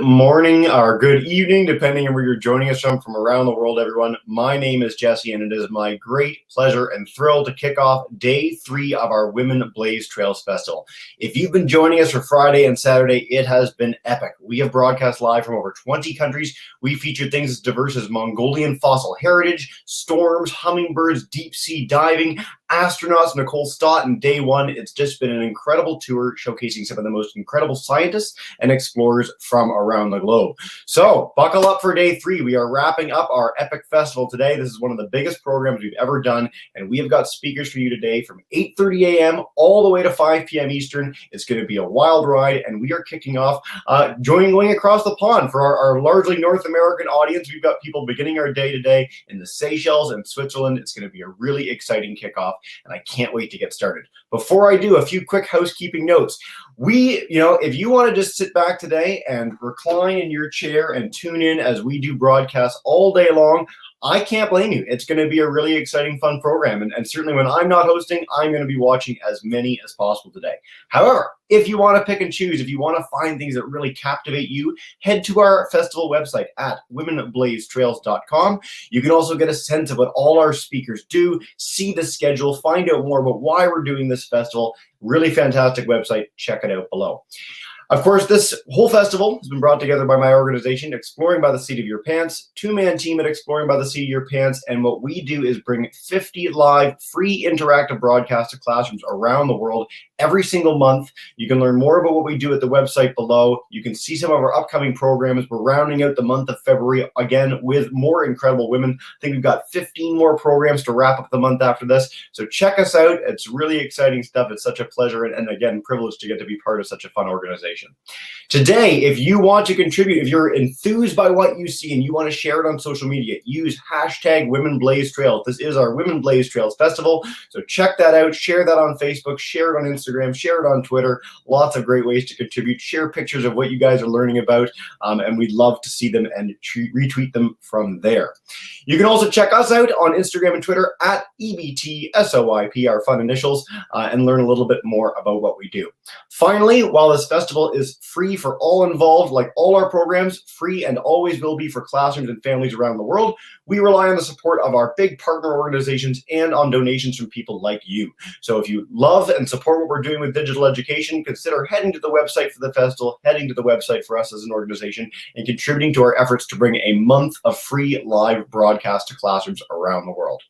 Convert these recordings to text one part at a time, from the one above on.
morning or good evening, depending on where you're joining us from around the world, everyone. My name is Jesse, and it is my great pleasure and thrill to kick off day 3 of our Women Blaze Trails Festival. If you've been joining us for Friday and Saturday, it has been epic. We have broadcast live from over 20 countries. We featured things as diverse as Mongolian fossil heritage, storms, hummingbirds, deep sea diving, astronauts, Nicole Stott, and day 1. It's just been an incredible tour showcasing some of the most incredible scientists and explorers from around the globe. So buckle up for day 3. We are wrapping up our epic festival today. This is one of the biggest programs we've ever done, and we have got speakers for you today from 8:30 a.m. all the way to 5 p.m. Eastern. It's going to be a wild ride, and we are kicking off going across the pond for our largely North American audience. We've got people beginning our day today in the Seychelles and Switzerland. It's going to be a really exciting kickoff, and I can't wait to get started. Before I do, a few quick housekeeping notes. If you want to just sit back today and recline in your chair and tune in as we do broadcasts all day long, I can't blame you. It's going to be a really exciting, fun program. And certainly when I'm not hosting, I'm going to be watching as many as possible today. However, if you want to pick and choose, if you want to find things that really captivate you, head to our festival website at womenblazetrails.com. You can also get a sense of what all our speakers do, see the schedule, find out more about why we're doing this festival. Really fantastic website. Check it out below. Of course, this whole festival has been brought together by my organization, Exploring by the Seat of Your Pants, 2-man team at Exploring by the Seat of Your Pants, and what we do is bring 50 live, free interactive broadcasts to classrooms around the world every single month. You can learn more about what we do at the website below. You can see some of our upcoming programs. We're rounding out the month of February again with more incredible women. I think we've got 15 more programs to wrap up the month after this. So check us out. It's really exciting stuff. It's such a pleasure and again, privilege to get to be part of such a fun organization. Today, if you want to contribute, if you're enthused by what you see and you want to share it on social media, use hashtag Women Blaze Trails. This is our Women Blaze Trails Festival. So check that out, share that on Facebook, share it on Instagram, share it on Twitter. Lots of great ways to contribute. Share pictures of what you guys are learning about, and we'd love to see them and retweet them from there. You can also check us out on Instagram and Twitter at EBTSOYP, our fun initials, and learn a little bit more about what we do. Finally, while this festival is free for all involved, like all our programs, free and always will be for classrooms and families around the world, we rely on the support of our big partner organizations and on donations from people like you. So if you love and support what we're doing with digital education, consider heading to the website for the festival, heading to the website for us as an organization, and contributing to our efforts to bring a month of free live broadcast to classrooms around the world.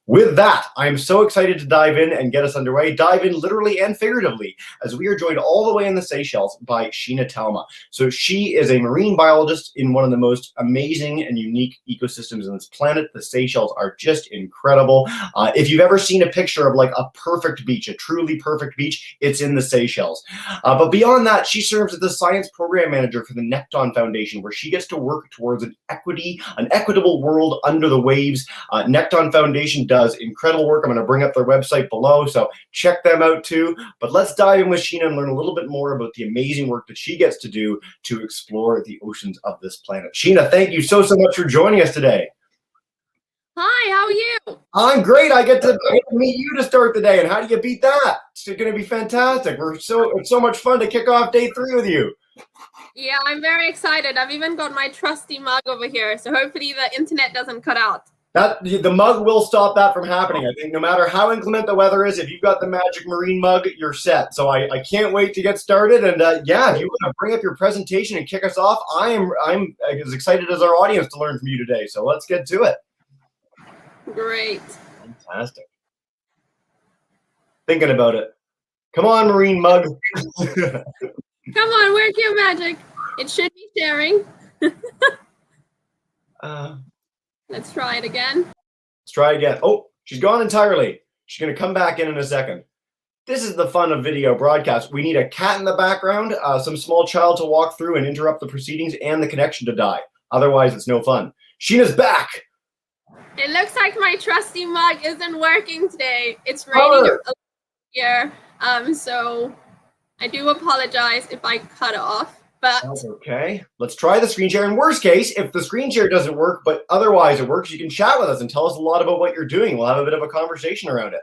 With that, I am so excited to dive in and get us underway, dive in literally and figuratively, as we are joined all the way in the Seychelles by Sheena Talma. So she is a marine biologist in one of the most amazing and unique ecosystems on this planet. The Seychelles are just incredible. If you've ever seen a picture of like a perfect beach, a truly perfect beach, it's in the Seychelles. But beyond that, she serves as the science program manager for the Nekton Foundation, where she gets to work towards an equitable world under the waves. Nekton Foundation does incredible work. I'm going to bring up their website below, so check them out too. But let's dive in with Sheena and learn a little bit more about the amazing work that she gets to do to explore the oceans of this planet. Sheena, thank you so much for joining us today. Hi, how are you? I'm great. I get to meet you to start the day, and how do you beat that? It's going to be fantastic. It's so much fun to kick off day 3 with you. Yeah, I'm very excited. I've even got my trusty mug over here, so hopefully the internet doesn't cut out. The mug will stop that from happening. I think no matter how inclement the weather is, if you've got the magic marine mug, you're set. So I can't wait to get started. And yeah, if you want to bring up your presentation and kick us off, I'm as excited as our audience to learn from you today. So let's get to it. Great. Fantastic. Thinking about it. Come on, marine mug. Come on, work your magic. It should be sharing. Let's try it again. Let's try again. Oh, she's gone entirely. She's going to come back in a second. This is the fun of video broadcast. We need a cat in the background, some small child to walk through and interrupt the proceedings, and the connection to die. Otherwise, it's no fun. Sheena's back. It looks like my trusty mug isn't working today. It's raining here, so I do apologize if I cut off. But that's okay. Let's try the screen share. In worst case, if the screen share doesn't work, but otherwise it works, you can chat with us and tell us a lot about what you're doing. We'll have a bit of a conversation around it.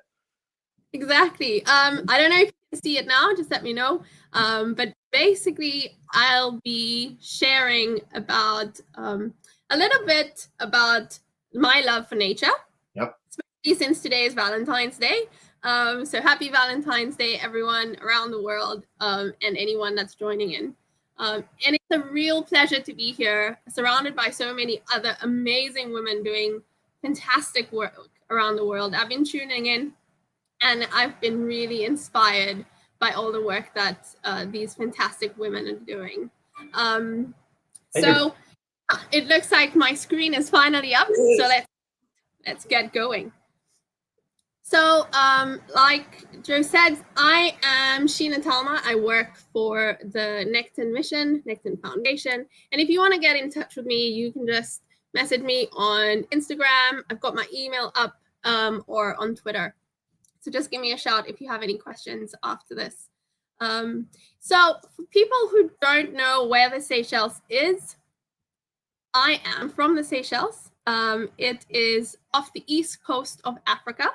Exactly. I don't know if you can see it now. Just let me know. But basically, I'll be sharing about a little bit about my love for nature. Yep. Especially since today is Valentine's Day. So happy Valentine's Day, everyone around the world, and anyone that's joining in. And it's a real pleasure to be here, surrounded by so many other amazing women doing fantastic work around the world. I've been tuning in, and I've been really inspired by all the work that these fantastic women are doing. So it looks like my screen is finally up, so let's get going. So, like Joe said, I am Sheena Talma. I work for the Necton Mission, Necton Foundation. And if you want to get in touch with me, you can just message me on Instagram. I've got my email up, or on Twitter. So just give me a shout if you have any questions after this. So for people who don't know where the Seychelles is, I am from the Seychelles. It is off the east coast of Africa.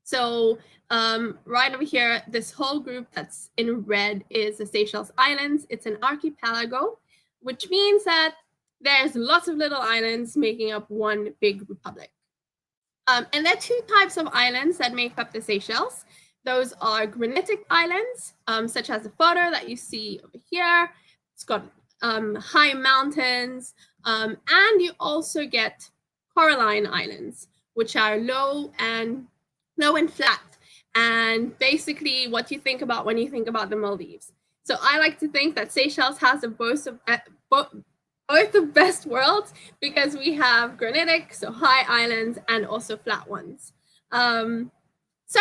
So right over here, this whole group that's in red is the Seychelles Islands. It's an archipelago, which means that there's lots of little islands making up one big republic. And there are two types of islands that make up the Seychelles. Those are granitic islands, such as the photo that you see over here. It's got high mountains, and you also get coralline islands, which are low and flat, and basically what you think about when you think about the Maldives. So I like to think that Seychelles has both the best worlds, because we have granitic, so high islands, and also flat ones. So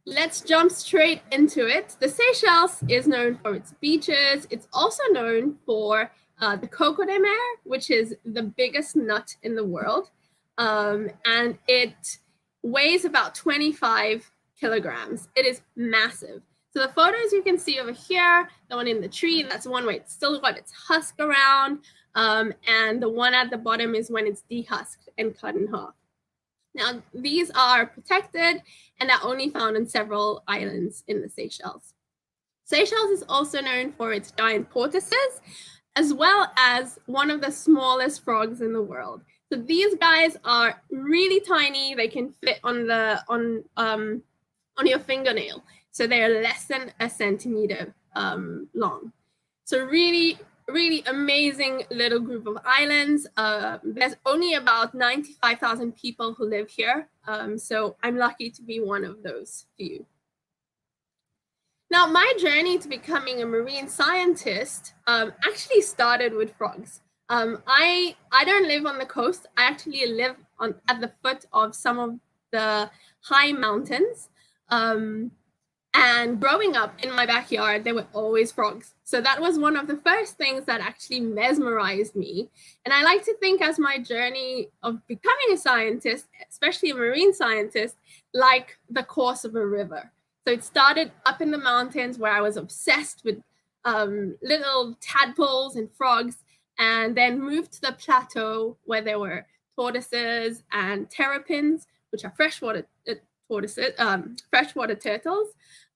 let's jump straight into it. The Seychelles is known for its beaches. It's also known for the coco de mer, which is the biggest nut in the world, and it weighs about 25 kilograms. It is massive. So the photos you can see over here, the one in the tree, that's the one where it's still got its husk around, and the one at the bottom is when it's dehusked and cut in half. Now, these are protected and are only found on several islands in the Seychelles. Seychelles is also known for its giant tortoises, as well as one of the smallest frogs in the world. So these guys are really tiny. They can fit on your fingernail. So they are less than a centimeter long. So really, really amazing little group of islands. There's only about 95,000 people who live here. So I'm lucky to be one of those few. Now, my journey to becoming a marine scientist actually started with frogs. I don't live on the coast. I actually live at the foot of some of the high mountains. And growing up in my backyard, there were always frogs. So that was one of the first things that actually mesmerized me. And I like to think as my journey of becoming a scientist, especially a marine scientist, like the course of a river. So it started up in the mountains where I was obsessed with little tadpoles and frogs, and then moved to the plateau where there were tortoises and terrapins, which are freshwater turtles,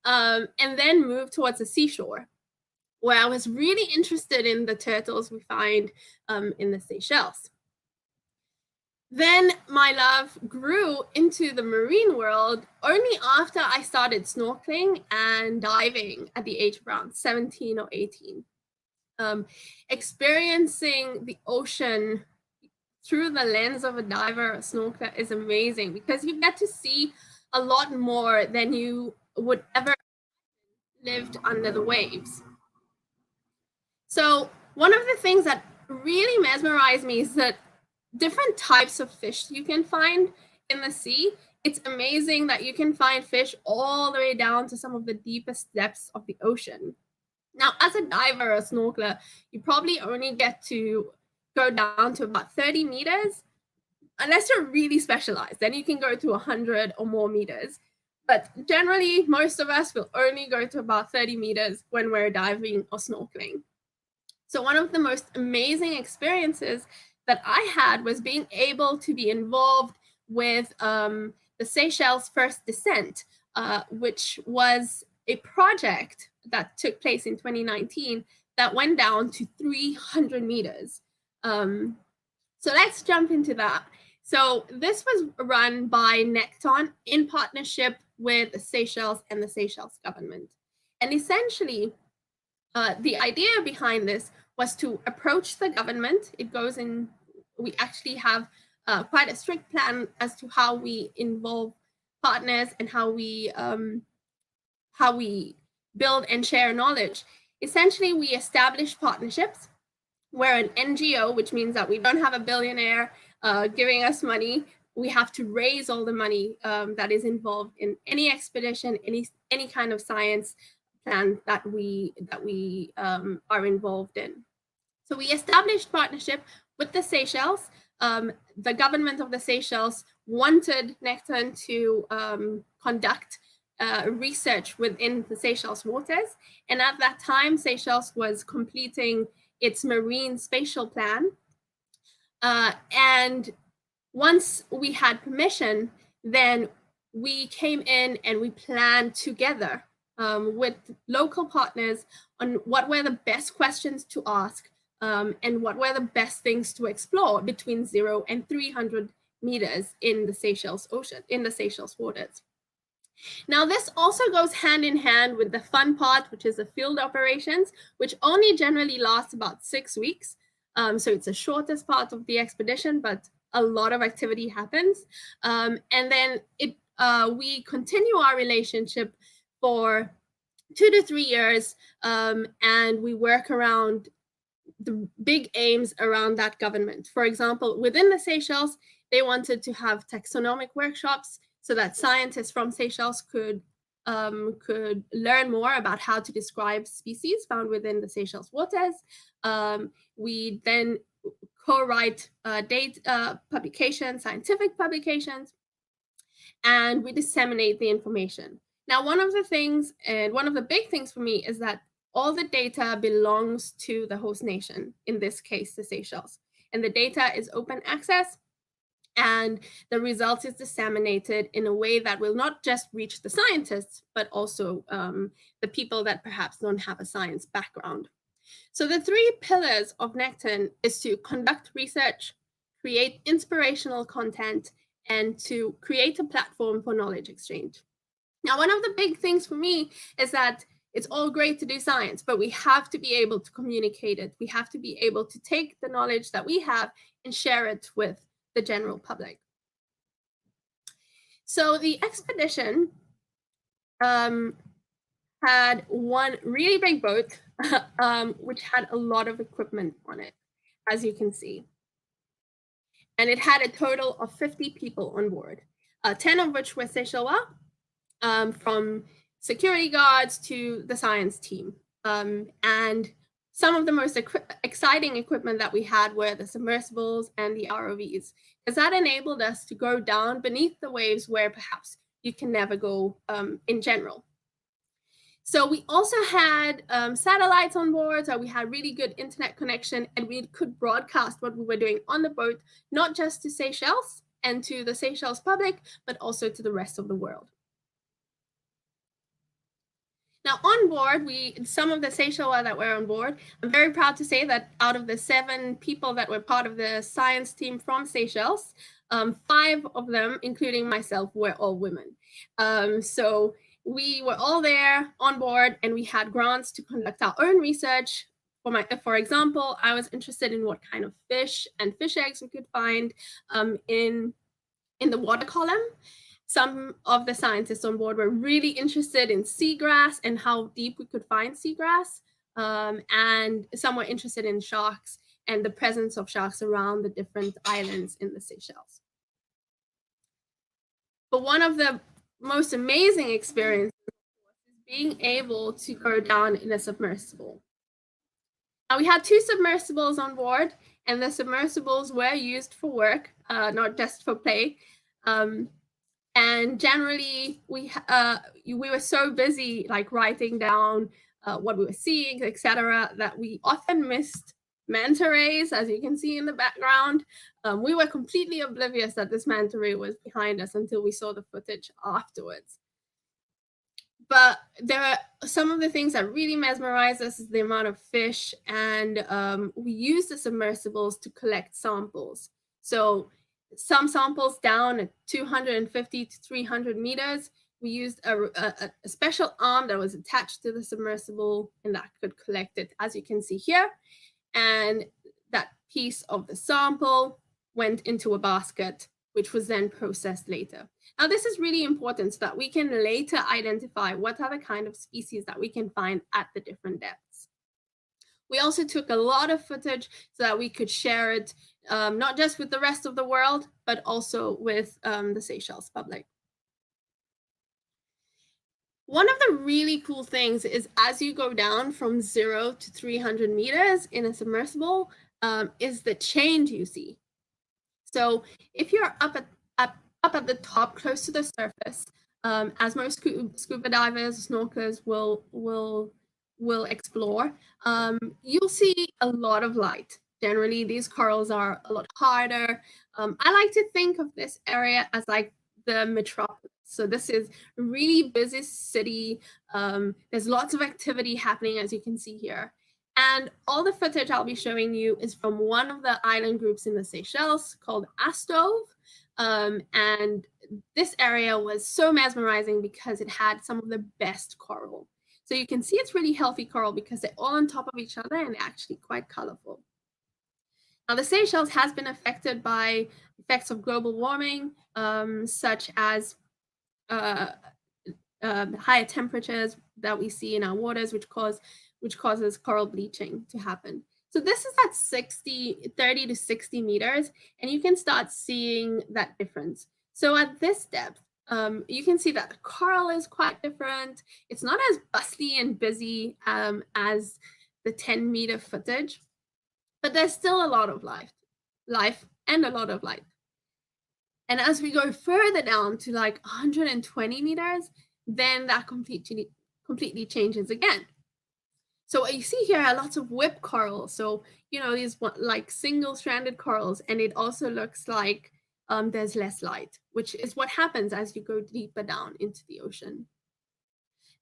and then moved towards the seashore, where I was really interested in the turtles we find in the Seychelles. Then my love grew into the marine world only after I started snorkeling and diving at the age of around 17 or 18. Experiencing the ocean through the lens of a diver or snorkeler is amazing, because you get to see a lot more than you would ever lived under the waves. So one of the things that really mesmerized me is that different types of fish you can find in the sea. It's amazing that you can find fish all the way down to some of the deepest depths of the ocean. Now, as a diver or snorkeler, you probably only get to go down to about 30 meters, unless you're really specialized. Then you can go to 100 or more meters. But generally, most of us will only go to about 30 meters when we're diving or snorkeling. So one of the most amazing experiences that I had was being able to be involved with the Seychelles First Descent, which was a project that took place in 2019 that went down to 300 meters. So let's jump into that. So this was run by Necton in partnership with the Seychelles and the Seychelles government. And essentially, the idea behind this was to approach the government. It goes in, we actually have quite a strict plan as to how we involve partners and how we build and share knowledge. Essentially, we establish partnerships. We're an NGO, which means that we don't have a billionaire giving us money. We have to raise all the money that is involved in any expedition, any kind of science plan that we are involved in. So we established partnership with the Seychelles. The government of the Seychelles wanted Necton to conduct research within the Seychelles waters. And at that time, Seychelles was completing its marine spatial plan. And once we had permission, then we came in and we planned together with local partners on what were the best questions to ask and what were the best things to explore between 0 and 300 meters in the Seychelles Ocean, in the Seychelles waters. Now, this also goes hand in hand with the fun part, which is the field operations, which only generally lasts about 6 weeks. So it's the shortest part of the expedition, but a lot of activity happens. And then we continue our relationship for 2 to 3 years, and we work around the big aims around that government. For example, within the Seychelles, they wanted to have taxonomic workshops so that scientists from Seychelles could learn more about how to describe species found within the Seychelles waters. We then co-write publications, scientific publications, and we disseminate the information. Now, one of the things, and one of the big things for me, is that all the data belongs to the host nation, in this case, the Seychelles. And the data is open access, and the results is disseminated in a way that will not just reach the scientists, but also the people that perhaps don't have a science background. So the 3 pillars of Necton is to conduct research, create inspirational content, and to create a platform for knowledge exchange. Now, one of the big things for me is that it's all great to do science, but we have to be able to communicate it. We have to be able to take the knowledge that we have and share it with the general public. So the expedition had one really big boat, which had a lot of equipment on it, as you can see. And it had a total of 50 people on board, 10 of which were Seychellois, from security guards to the science team. And some of the most exciting equipment that we had were the submersibles and the ROVs, because that enabled us to go down beneath the waves where perhaps you can never go in general. So we also had satellites on board, so we had really good internet connection, and we could broadcast what we were doing on the boat, not just to Seychelles and to the Seychelles public, but also to the rest of the world. Now, on board, some of the Seychellois that were on board, I'm very proud to say that out of the 7 people that were part of the science team from Seychelles, 5 of them, including myself, were all women. So we were all there on board, and we had grants to conduct our own research. For example, I was interested in what kind of fish and fish eggs we could find in the water column. Some of the scientists on board were really interested in seagrass and how deep we could find seagrass. And some were interested in sharks and the presence of sharks around the different islands in the Seychelles. But one of the most amazing experiences is being able to go down in a submersible. Now, we had 2 submersibles on board, and the submersibles were used for work, not just for play. And generally, we were so busy, like writing down what we were seeing, etc., that we often missed manta rays, as you can see in the background. We were completely oblivious that this manta ray was behind us until we saw the footage afterwards. but there are some of the things that really mesmerize us is the amount of fish, and we use the submersibles to collect samples. So some samples down at 250 to 300 meters, we used a special arm that was attached to the submersible, and that could collect it, as you can see here. And that piece of the sample went into a basket, which was then processed later. Now, this is really important so that we can later identify what are the kind of species that we can find at the different depths. We also took a lot of footage so that we could share it, not just with the rest of the world, but also with the Seychelles public. One of the really cool things is as you go down from 0 to 300 meters in a submersible, is the change you see. So if you're up at the top, close to the surface, as most scuba divers, snorkelers will explore, you'll see a lot of light. Generally, these corals are a lot harder. I like to think of this area as like the metropolis. So this is a really busy city. There's lots of activity happening, as you can see here. And all the footage I'll be showing you is from one of the island groups in the Seychelles called Astove. And this area was so mesmerizing because it had some of the best coral. So you can see it's really healthy coral because they're all on top of each other and they're actually quite colorful. Now, the Seychelles has been affected by effects of global warming, such as higher temperatures that we see in our waters, which causes coral bleaching to happen. So this is at 30 to 60 meters, and you can start seeing that difference. So at this depth, you can see that the coral is quite different. It's not as bustly and busy as the 10-meter footage, but there's still a lot of life and a lot of light. And as we go further down to like 120 meters, then that completely changes again. So what you see here are lots of whip corals. So, these like single-stranded corals, and it also looks like there's less light, which is what happens as you go deeper down into the ocean.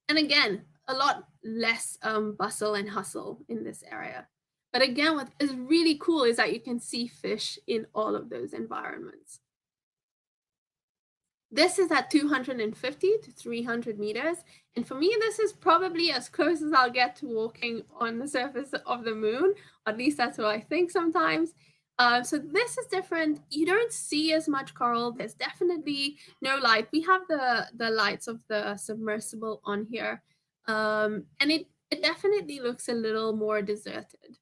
And again, a lot less bustle and hustle in this area. But again, what is really cool is that you can see fish in all of those environments. This is at 250 to 300 meters. And for me, this is probably as close as I'll get to walking on the surface of the moon. At least that's what I think sometimes. So this is different. You don't see as much coral. There's definitely no light. We have the lights of the submersible on here. And it definitely looks a little more deserted.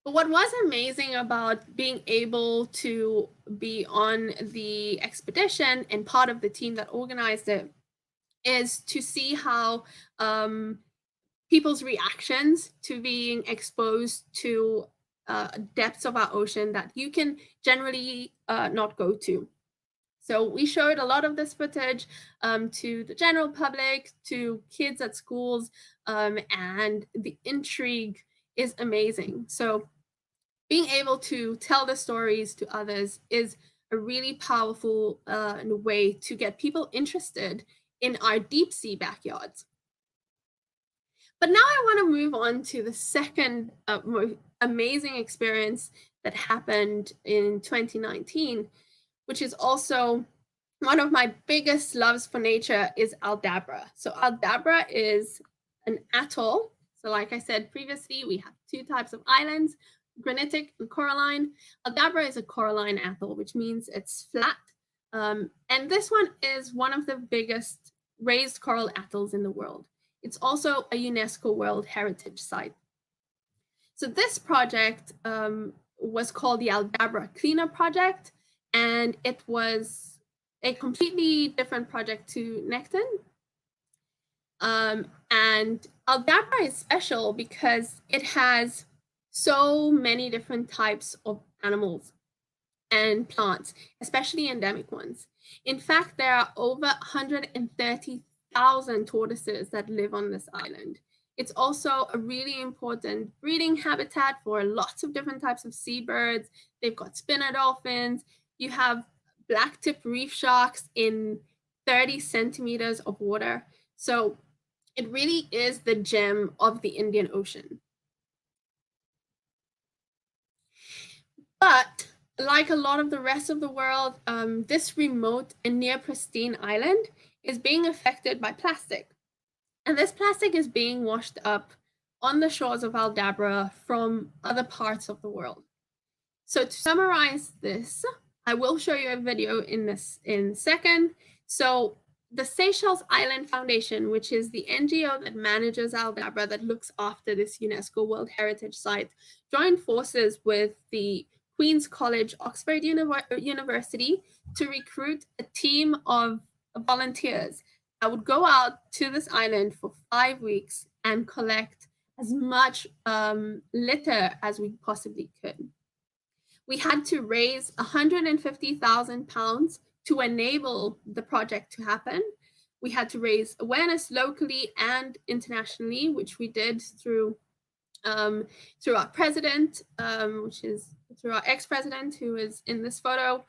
But what was amazing about being able to be on the expedition and part of the team that organized it is to see how people's reactions to being exposed to depths of our ocean that you can generally not go to. So we showed a lot of this footage to the general public, to kids at schools, and the intrigue is amazing. So being able to tell the stories to others is a really powerful way to get people interested in our deep sea backyards. But now I want to move on to the second amazing experience that happened in 2019, which is also one of my biggest loves for nature, is Aldabra. So Aldabra is an atoll. So like I said previously, we have two types of islands, granitic and coralline. Aldabra is a coralline atoll, which means it's flat. And this one is one of the biggest raised coral atolls in the world. It's also a UNESCO World Heritage Site. So this project was called the Aldabra Cleanup Project, and it was a completely different project to Necton. And Aldabra is special because it has so many different types of animals and plants, especially endemic ones. In fact, there are over 130,000 tortoises that live on this island. It's also a really important breeding habitat for lots of different types of seabirds. They've got spinner dolphins. You have black-tip reef sharks in 30 centimeters of water. So it really is the gem of the Indian Ocean. But like a lot of the rest of the world, this remote and near pristine island is being affected by plastic. And this plastic is being washed up on the shores of Aldabra from other parts of the world. So to summarize this, I will show you a video in a second. So the Seychelles Island Foundation, which is the NGO that manages Aldabra, that looks after this UNESCO World Heritage Site, joined forces with the Queen's College, Oxford University, to recruit a team of volunteers that would go out to this island for 5 weeks and collect as much litter as we possibly could. We had to raise £150,000 to enable the project to happen. We had to raise awareness locally and internationally, which we did through our president, which is through our ex-president, who is in this photo.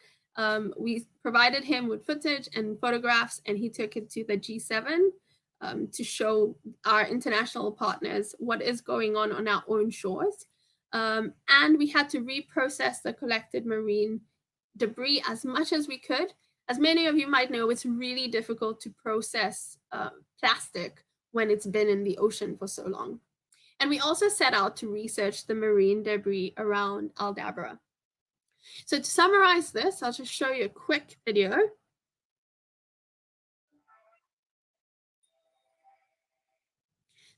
We provided him with footage and photographs, and he took it to the G7 to show our international partners what is going on our own shores. And we had to reprocess the collected marine debris as much as we could. As many of you might know, it's really difficult to process plastic when it's been in the ocean for so long. And we also set out to research the marine debris around Aldabra. So to summarize this, I'll just show you a quick video.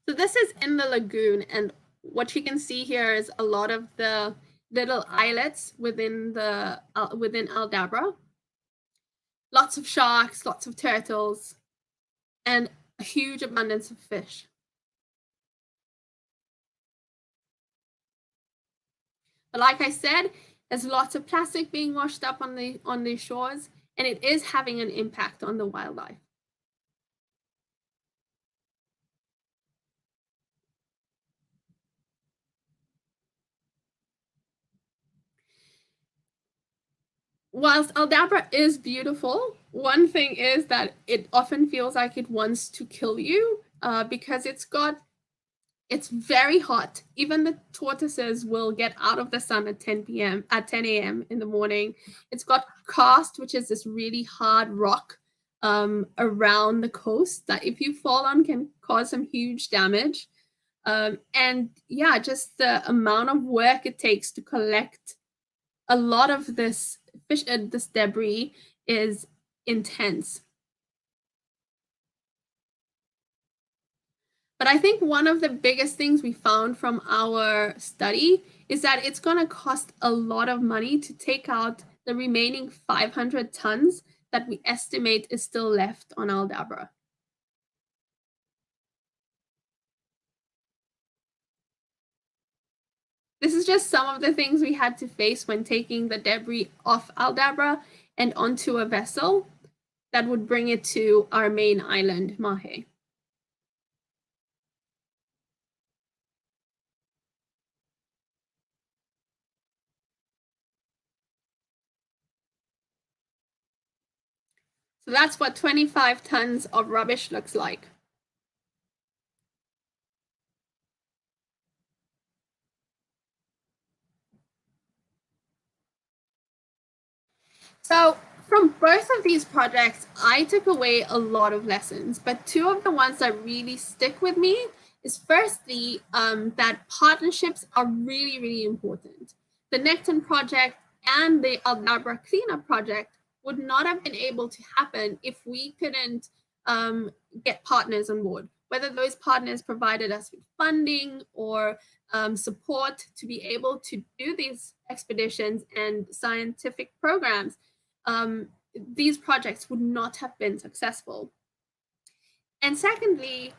So this is in the lagoon, and what you can see here is a lot of the little islets within Aldabra. Lots of sharks, lots of turtles, and a huge abundance of fish. But like I said, there's lots of plastic being washed up on the shores, and it is having an impact on the wildlife. Whilst Aldabra is beautiful, one thing is that it often feels like it wants to kill you because it's very hot. Even the tortoises will get out of the sun at 10 a.m. in the morning. It's got karst, which is this really hard rock around the coast that if you fall on can cause some huge damage. And yeah, just the amount of work it takes to collect a lot of this this debris is intense. But I think one of the biggest things we found from our study is that it's going to cost a lot of money to take out the remaining 500 tons that we estimate is still left on Aldabra. This is just some of the things we had to face when taking the debris off Aldabra and onto a vessel that would bring it to our main island, Mahe. So that's what 25 tons of rubbish looks like. So from both of these projects, I took away a lot of lessons, but two of the ones that really stick with me is firstly that partnerships are really, really important. The Necton project and the Aldabra cleanup project would not have been able to happen if we couldn't get partners on board, whether those partners provided us with funding or support to be able to do these expeditions and scientific programs. These projects would not have been successful. And secondly,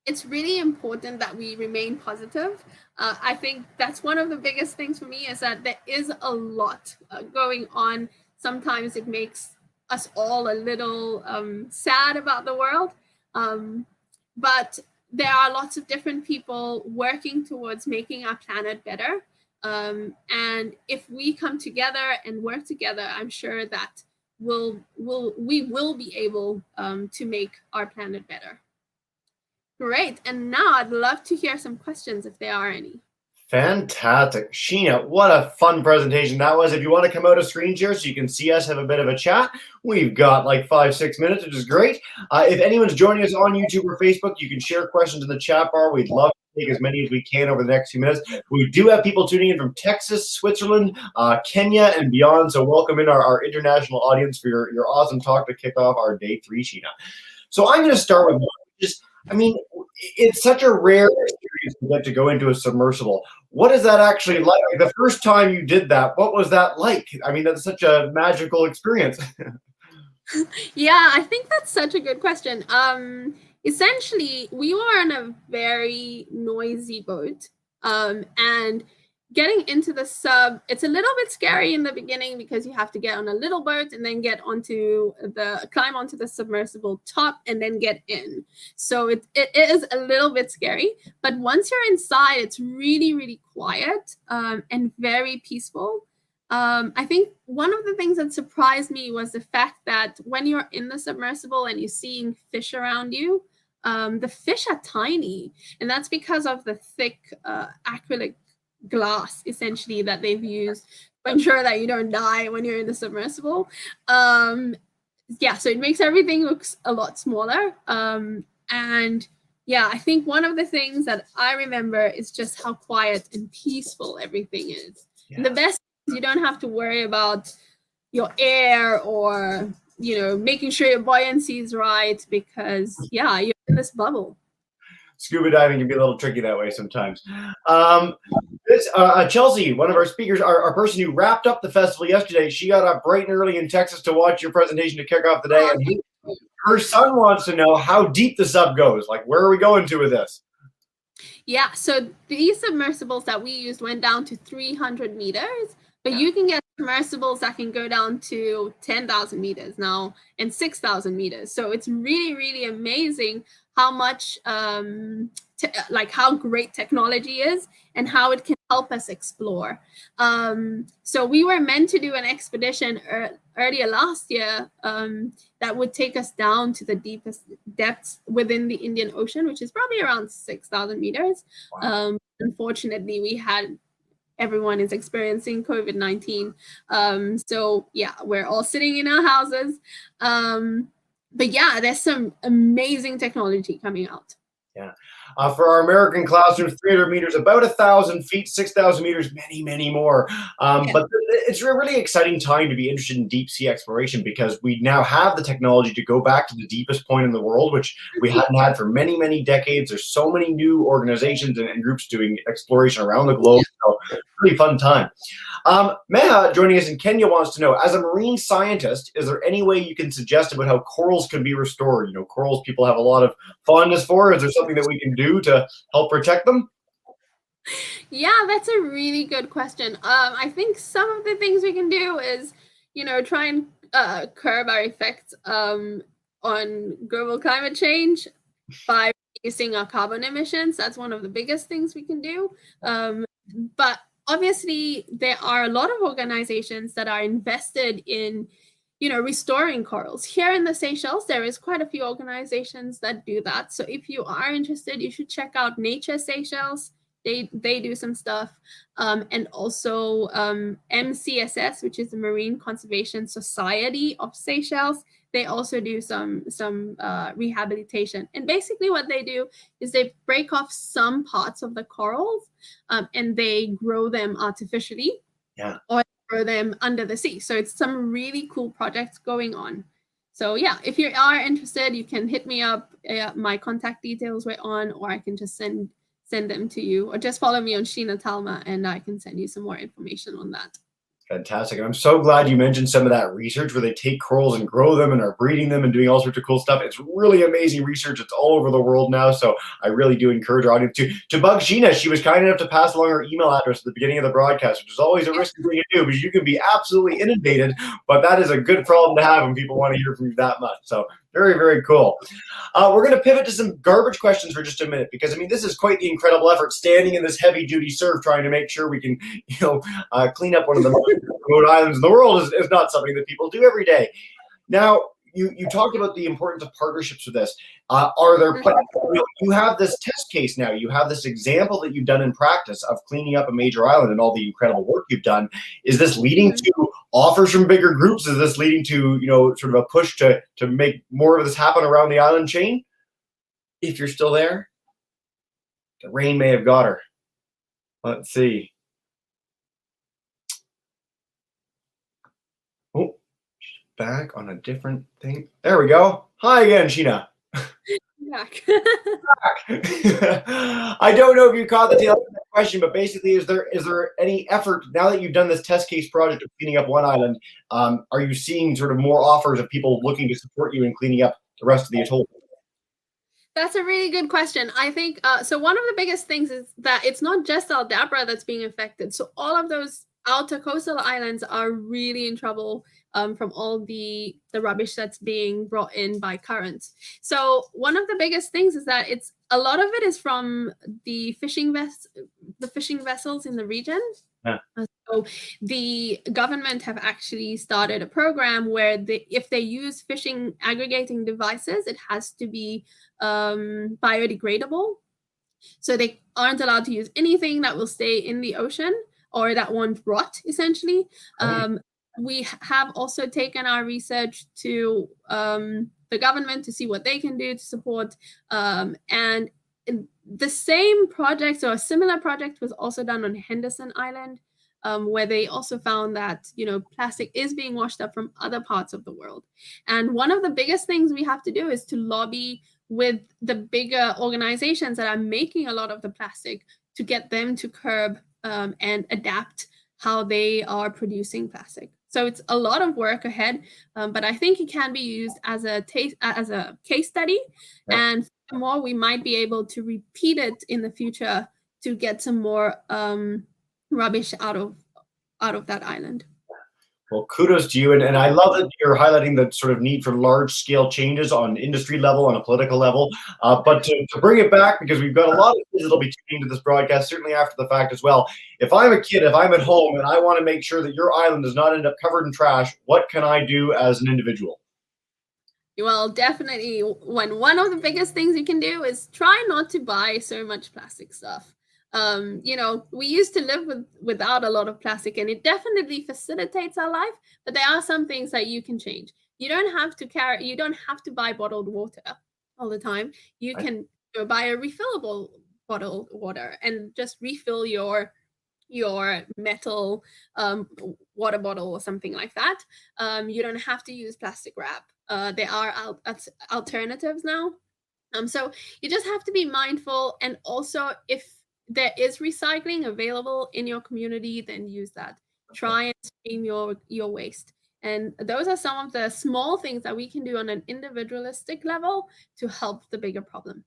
it's really important that we remain positive. I think that's one of the biggest things for me is that there is a lot going on. Sometimes it makes us all a little sad about the world, but there are lots of different people working towards making our planet better. And if we come together and work together, I'm sure that we will be able to make our planet better. Great. And now I'd love to hear some questions if there are any. Fantastic. Sheena, what a fun presentation that was. If you want to come out of screen share so you can see us, have a bit of a chat, we've got like 5-6 minutes, which is great. If anyone's joining us on YouTube or Facebook, you can share questions in the chat bar. We'd love to take as many as we can over the next few minutes. We do have people tuning in from Texas, Switzerland, Kenya, and beyond. So welcome in our international audience for your awesome talk to kick off our day 3, Sheena. So I'm going to start with it's such a rare experience to get to go into a submersible. What is that actually like? The first time you did that, what was that like? I mean, that's such a magical experience. Yeah, I think that's such a good question. Essentially, we were on a very noisy boat, and getting into the sub, it's a little bit scary in the beginning because you have to get on a little boat and then climb onto the submersible top and then get in. So it is a little bit scary, but once you're inside, it's really, really quiet and very peaceful. I think one of the things that surprised me was the fact that when you're in the submersible and you're seeing fish around you, the fish are tiny, and that's because of the thick acrylic glass essentially that they've used to ensure that you don't die when you're in the submersible. Yeah, so it makes everything look a lot smaller. And yeah, I think one of the things that I remember is just how quiet and peaceful everything is. Yeah. The best is you don't have to worry about your air or making sure your buoyancy is right, because yeah, you're in this bubble. Scuba diving can be a little tricky that way sometimes. Chelsea, one of our speakers, our person who wrapped up the festival yesterday, she got up bright and early in Texas to watch your presentation to kick off the day. And her son wants to know how deep the sub goes. Like, where are we going to with this? Yeah, so these submersibles that we used went down to 300 meters, but you can get submersibles that can go down to 10,000 meters now and 6,000 meters. So it's really, really amazing how much, how great technology is and how it can help us explore. So we were meant to do an expedition earlier last year that would take us down to the deepest depths within the Indian Ocean, which is probably around 6,000 meters. Wow. Unfortunately, everyone is experiencing COVID-19. So yeah, we're all sitting in our houses. But yeah, there's some amazing technology coming out. Yeah. For our American classrooms, 300 meters, about 1,000 feet, 6,000 meters, many, many more. But it's a really exciting time to be interested in deep sea exploration because we now have the technology to go back to the deepest point in the world, which we hadn't had for many, many decades. There's so many new organizations and groups doing exploration around the globe. So really fun time. Meha, joining us in Kenya, wants to know, as a marine scientist, is there any way you can suggest about how corals can be restored? Corals people have a lot of fondness for. Is there something that we can do to help protect them? Yeah, that's a really good question. I think some of the things we can do is, try and curb our effects on global climate change by reducing our carbon emissions. That's one of the biggest things we can do. But obviously, there are a lot of organizations that are invested in restoring corals. Here in the Seychelles, there is quite a few organizations that do that. So if you are interested, you should check out Nature Seychelles. They do some stuff. And also MCSS, which is the Marine Conservation Society of Seychelles. They also do some rehabilitation. And basically what they do is they break off some parts of the corals and they grow them artificially. Yeah. Or grow them under the sea. So it's some really cool projects going on. So yeah, if you are interested, you can hit me up. My contact details were on, or I can just send them to you, or just follow me on Sheena Talma and I can send you some more information on that. Fantastic. And I'm so glad you mentioned some of that research where they take corals and grow them and are breeding them and doing all sorts of cool stuff. It's really amazing research. It's all over the world now. So I really do encourage our audience to bug Sheena. She was kind enough to pass along her email address at the beginning of the broadcast, which is always a risky thing to do because you can be absolutely inundated, but that is a good problem to have when people want to hear from you that much. So Very, very cool. We're going to pivot to some garbage questions for just a minute because, I mean, this is quite the incredible effort standing in this heavy-duty surf trying to make sure we can, clean up one of the most remote islands in the world is not something that people do every day. Now, you talked about the importance of partnerships with this. Are there, you have this test case now, you have this example that you've done in practice of cleaning up a major island and all the incredible work you've done. Is this leading to offers from bigger groups? Is this leading to, sort of a push to make more of this happen around the island chain? If you're still there, the rain may have got her. Let's see. Oh, back on a different thing. There we go. Hi again, Sheena. Back. I don't know if you caught the tail of that question, but basically, is there any effort now that you've done this test case project of cleaning up one island? Are you seeing sort of more offers of people looking to support you in cleaning up the rest of the atoll? That's a really good question. I think so. One of the biggest things is that it's not just Aldabra that's being affected. So all of those outer coastal islands are really in trouble from all the rubbish that's being brought in by currents. So one of the biggest things is that a lot of it is from the fishing vessels in the region. Yeah. So the government have actually started a program where if they use fishing aggregating devices, it has to be biodegradable. So they aren't allowed to use anything that will stay in the ocean or that won't rot, essentially. We have also taken our research to the government to see what they can do to support. And the same project or a similar project was also done on Henderson Island, where they also found that, plastic is being washed up from other parts of the world. And one of the biggest things we have to do is to lobby with the bigger organizations that are making a lot of the plastic to get them to curb and adapt how they are producing plastic. So it's a lot of work ahead, but I think it can be used as a case study. Yeah. And more, we might be able to repeat it in the future to get some more rubbish out of that island. Well, kudos to you. And I love that you're highlighting the sort of need for large scale changes on industry level, on a political level. But to bring it back, because we've got a lot of kids that'll be tuning to this broadcast, certainly after the fact as well. If I'm a kid, if I'm at home and I want to make sure that your island does not end up covered in trash, what can I do as an individual? Well, definitely one of the biggest things you can do is try not to buy so much plastic stuff. We used to live without a lot of plastic, and it definitely facilitates our life, but there are some things that you can change. You don't have to buy bottled water all the time. You can buy a refillable bottled water and just refill your metal water bottle or something like that. You don't have to use plastic wrap. There are alternatives now. So you just have to be mindful, and also if there is recycling available in your community, then use that. Try and stream your waste. And those are some of the small things that we can do on an individualistic level to help the bigger problem.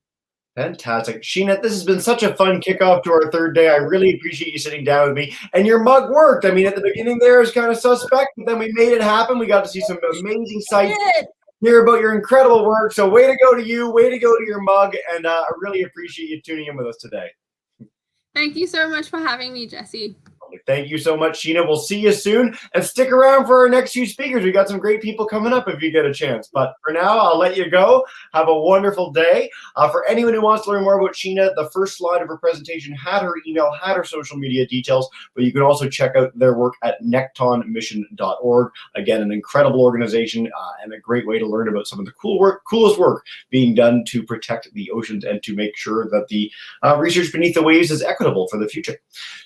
Fantastic. Sheena, this has been such a fun kickoff to our third day. I really appreciate you sitting down with me. And your mug worked. I mean, at the beginning there, it was kind of suspect, but then we made it happen. We got to see some amazing sights, hear about your incredible work. So way to go to you, way to go to your mug. And I really appreciate you tuning in with us today. Thank you so much for having me, Jesse. Thank you so much, Sheena. We'll see you soon. And stick around for our next few speakers. We got some great people coming up if you get a chance. But for now, I'll let you go. Have a wonderful day. For anyone who wants to learn more about Sheena, the first slide of her presentation had her email, had her social media details, but you can also check out their work at nectonmission.org. Again, an incredible organization and a great way to learn about some of the coolest work being done to protect the oceans and to make sure that the research beneath the waves is equitable for the future.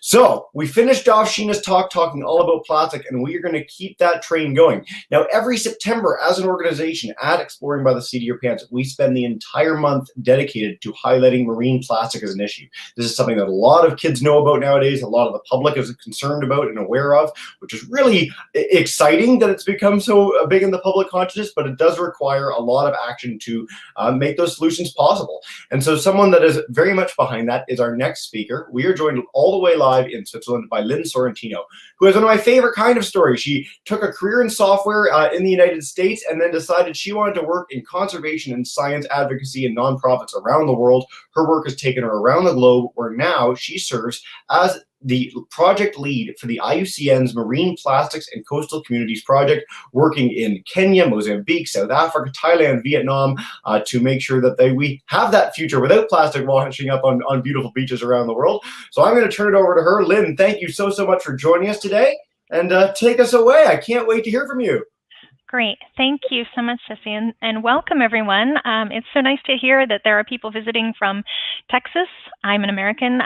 So we finished off Sheena's talk talking all about plastic, and we are going to keep that train going. Now, every September, as an organization at Exploring by the Seat of Your Pants, we spend the entire month dedicated to highlighting marine plastic as an issue. This is something that a lot of kids know about nowadays, a lot of the public is concerned about and aware of, which is really exciting that it's become so big in the public consciousness, but it does require a lot of action to make those solutions possible. And so someone that is very much behind that is our next speaker. We are joined all the way live in Switzerland by Lynn Sorrentino, who has one of my favorite kind of stories. She took a career in software in the United States and then decided she wanted to work in conservation and science advocacy and nonprofits around the world. Her work has taken her around the globe, where now she serves as the project lead for the IUCN's Marine Plastics and Coastal Communities Project, working in Kenya, Mozambique, South Africa, Thailand, Vietnam, to make sure that we have that future without plastic washing up on beautiful beaches around the world. So I'm going to turn it over to her. Lynn, thank you so much for joining us today, and take us away. I can't wait to hear from you. Great. Thank you so much, Jesse, and welcome, everyone. It's so nice to hear that there are people visiting from Texas. I'm an American,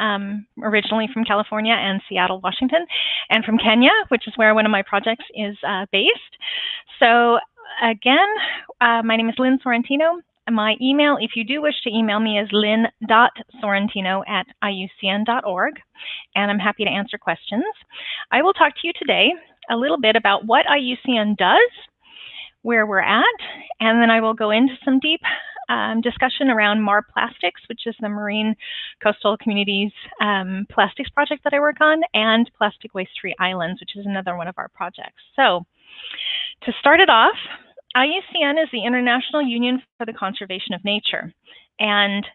originally from California and Seattle, Washington, and from Kenya, which is where one of my projects is based. So again, my name is Lynn Sorrentino. My email, if you do wish to email me, is lynn.sorrentino@iucn.org, and I'm happy to answer questions. I will talk to you today a little bit about what IUCN does, where we're at, and then I will go into some deep discussion around MAR Plastics, which is the Marine Coastal Communities Plastics project that I work on, and Plastic Waste-Free Islands, which is another one of our projects. So to start it off, IUCN is the International Union for the Conservation of Nature, and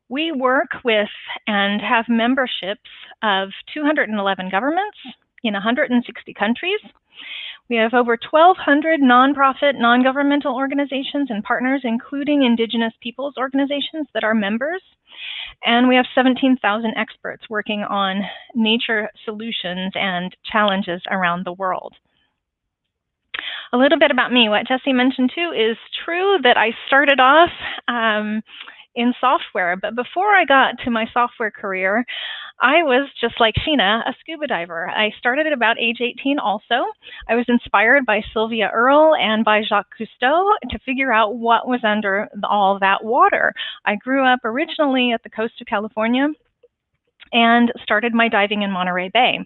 we work with and have memberships of 211 governments in 160 countries. We have over 1,200 nonprofit, non-governmental organizations and partners, including Indigenous peoples organizations that are members. And we have 17,000 experts working on nature solutions and challenges around the world. A little bit about me. What Jesse mentioned too is true, that I started off in software, but before I got to my software career, I was just like Sheena, a scuba diver. I started at about age 18 also. I was inspired by Sylvia Earle and by Jacques Cousteau to figure out what was under all that water. I grew up originally at the coast of California and started my diving in Monterey Bay.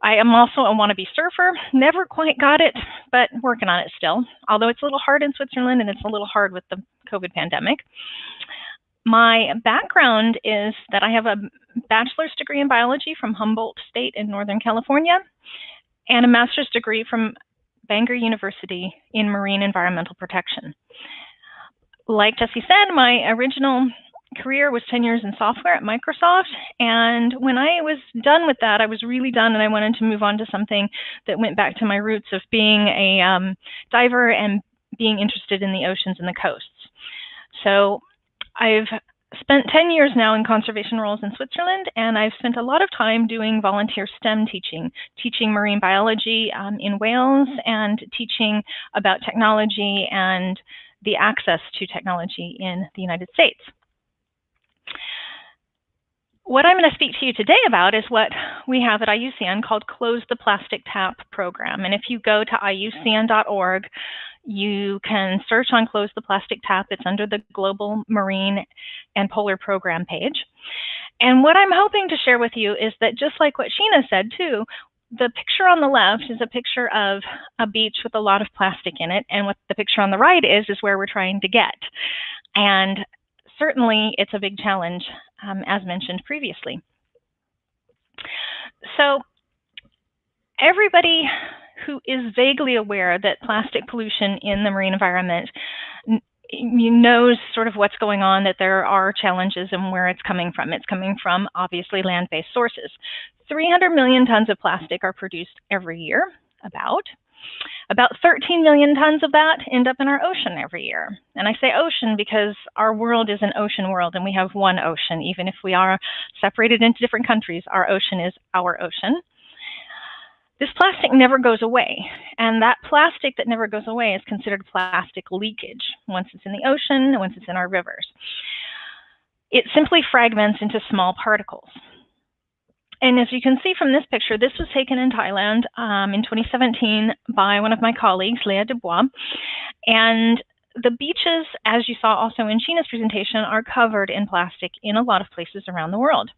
I am also a wannabe surfer, never quite got it, but working on it still, although it's a little hard in Switzerland and it's a little hard with the COVID pandemic. My background is that I have a bachelor's degree in biology from Humboldt State in Northern California and a master's degree from Bangor University in marine environmental protection. Like Jesse said, my original career was 10 years in software at Microsoft, and when I was done with that, I was really done, and I wanted to move on to something that went back to my roots of being a diver and being interested in the oceans and the coasts. So I've spent 10 years now in conservation roles in Switzerland, and I've spent a lot of time doing volunteer STEM teaching, teaching marine biology in Wales, and teaching about technology and the access to technology in the United States. What I'm going to speak to you today about is what we have at IUCN called Close the Plastic Tap program. And if you go to iucn.org, you can search on Close the Plastic Tap. It's under the Global Marine and Polar Program page. And what I'm hoping to share with you is that, just like what Sheena said too, the picture on the left is a picture of a beach with a lot of plastic in it, and what the picture on the right is where we're trying to get. And certainly it's a big challenge, as mentioned previously. So everybody who is vaguely aware that plastic pollution in the marine environment knows sort of what's going on, that there are challenges and where it's coming from. It's coming from, obviously, land-based sources. 300 million tons of plastic are produced every year, about 13 million tons of that end up in our ocean every year. And I say ocean because our world is an ocean world, and we have one ocean. Even if we are separated into different countries, our ocean is our ocean. This plastic never goes away, and that plastic that never goes away is considered plastic leakage once it's in the ocean, once it's in our rivers. It simply fragments into small particles. And as you can see from this picture, this was taken in Thailand in 2017 by one of my colleagues, Leah Dubois. And the beaches, as you saw also in Sheena's presentation, are covered in plastic in a lot of places around the world.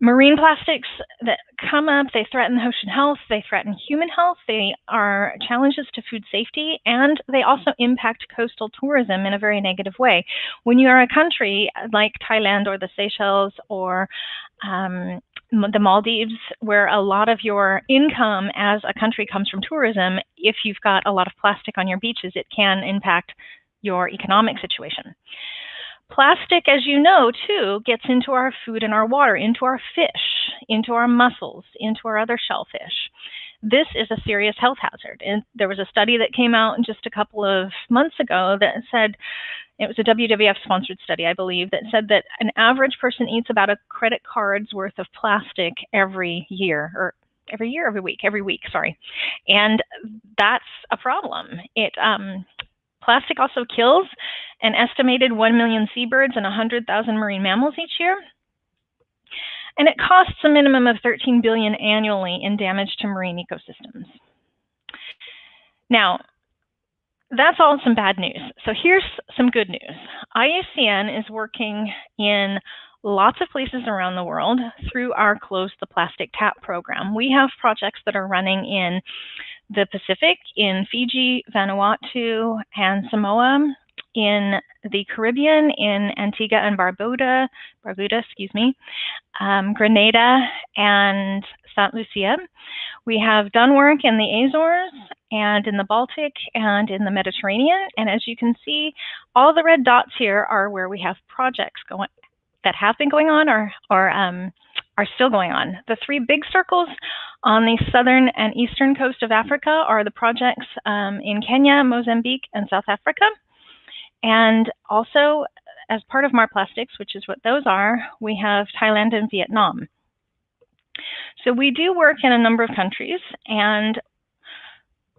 Marine plastics that come up, they threaten ocean health, they threaten human health, they are challenges to food safety, and they also impact coastal tourism in a very negative way. When you are a country like Thailand or the Seychelles or the Maldives, where a lot of your income as a country comes from tourism, if you've got a lot of plastic on your beaches, it can impact your economic situation. Plastic, as you know, too, gets into our food and our water, into our fish, into our mussels, into our other shellfish. This is a serious health hazard. And there was a study that came out just a couple of months ago that said, it was a WWF-sponsored study, I believe, that said that an average person eats about a credit card's worth of plastic every week, sorry. And that's a problem. Plastic also kills an estimated 1 million seabirds and 100,000 marine mammals each year. And it costs a minimum of $13 billion annually in damage to marine ecosystems. Now, that's all some bad news. So here's some good news. IUCN is working in lots of places around the world through our Close the Plastic Tap program. We have projects that are running in the Pacific, in Fiji, Vanuatu, and Samoa, in the Caribbean, in Antigua and Barbuda, Grenada, and St. Lucia. We have done work in the Azores and in the Baltic and in the Mediterranean. And as you can see, all the red dots here are where we have projects going that have been going on or are still going on. The three big circles on the southern and eastern coast of Africa are the projects in Kenya, Mozambique, and South Africa. And also, as part of MarPlastics, which is what those are, we have Thailand and Vietnam. So we do work in a number of countries, and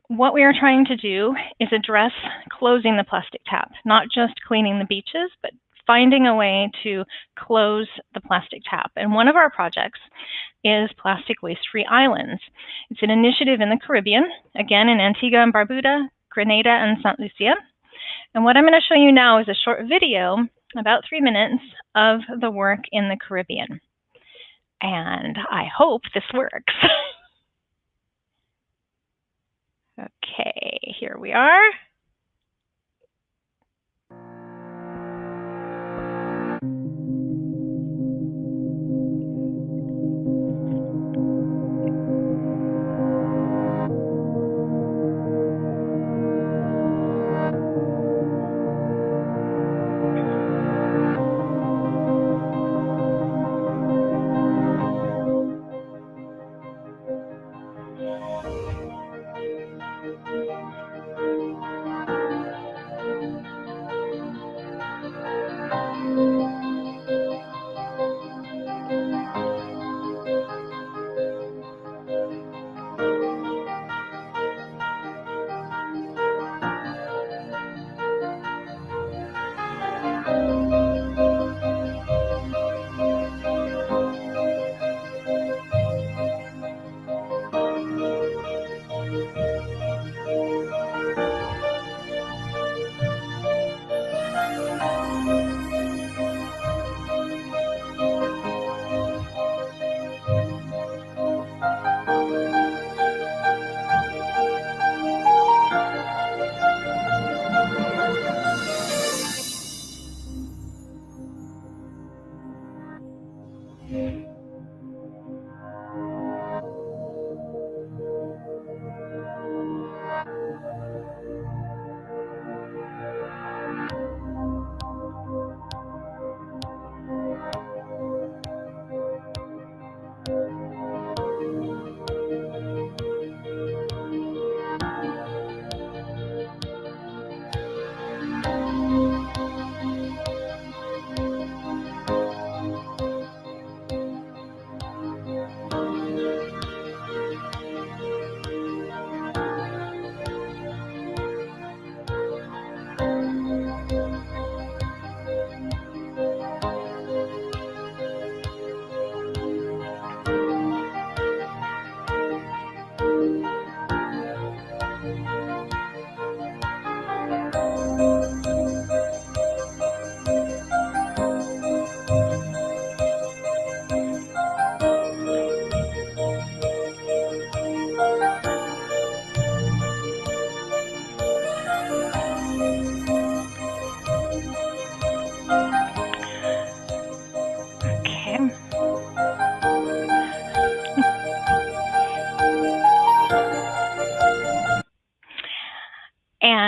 what we are trying to do is address closing the plastic tap, not just cleaning the beaches, but finding a way to close the plastic tap. And one of our projects is Plastic Waste-Free Islands. It's an initiative in the Caribbean, again in Antigua and Barbuda, Grenada, and St. Lucia. And what I'm going to show you now is a short video, about 3 minutes, of the work in the Caribbean. And I hope this works. Okay, here we are.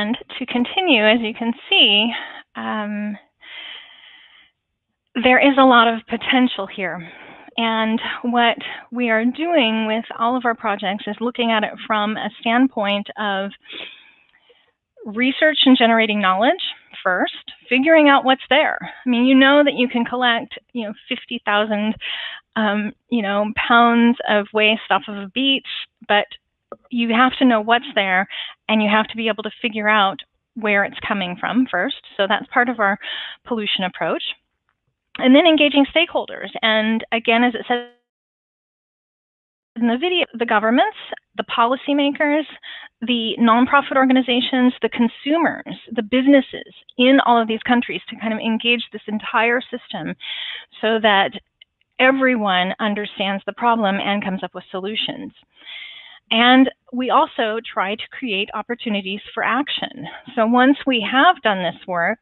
And to continue, as you can see, there is a lot of potential here. And what we are doing with all of our projects is looking at it from a standpoint of research and generating knowledge first, figuring out what's there. I mean, you know that you can collect, 50,000, pounds of waste off of a beach, but you have to know what's there, and you have to be able to figure out where it's coming from first. So that's part of our pollution approach. And then engaging stakeholders. And again, as it says in the video, the governments, the policymakers, the nonprofit organizations, the consumers, the businesses in all of these countries to kind of engage this entire system so that everyone understands the problem and comes up with solutions. And we also try to create opportunities for action. So once we have done this work,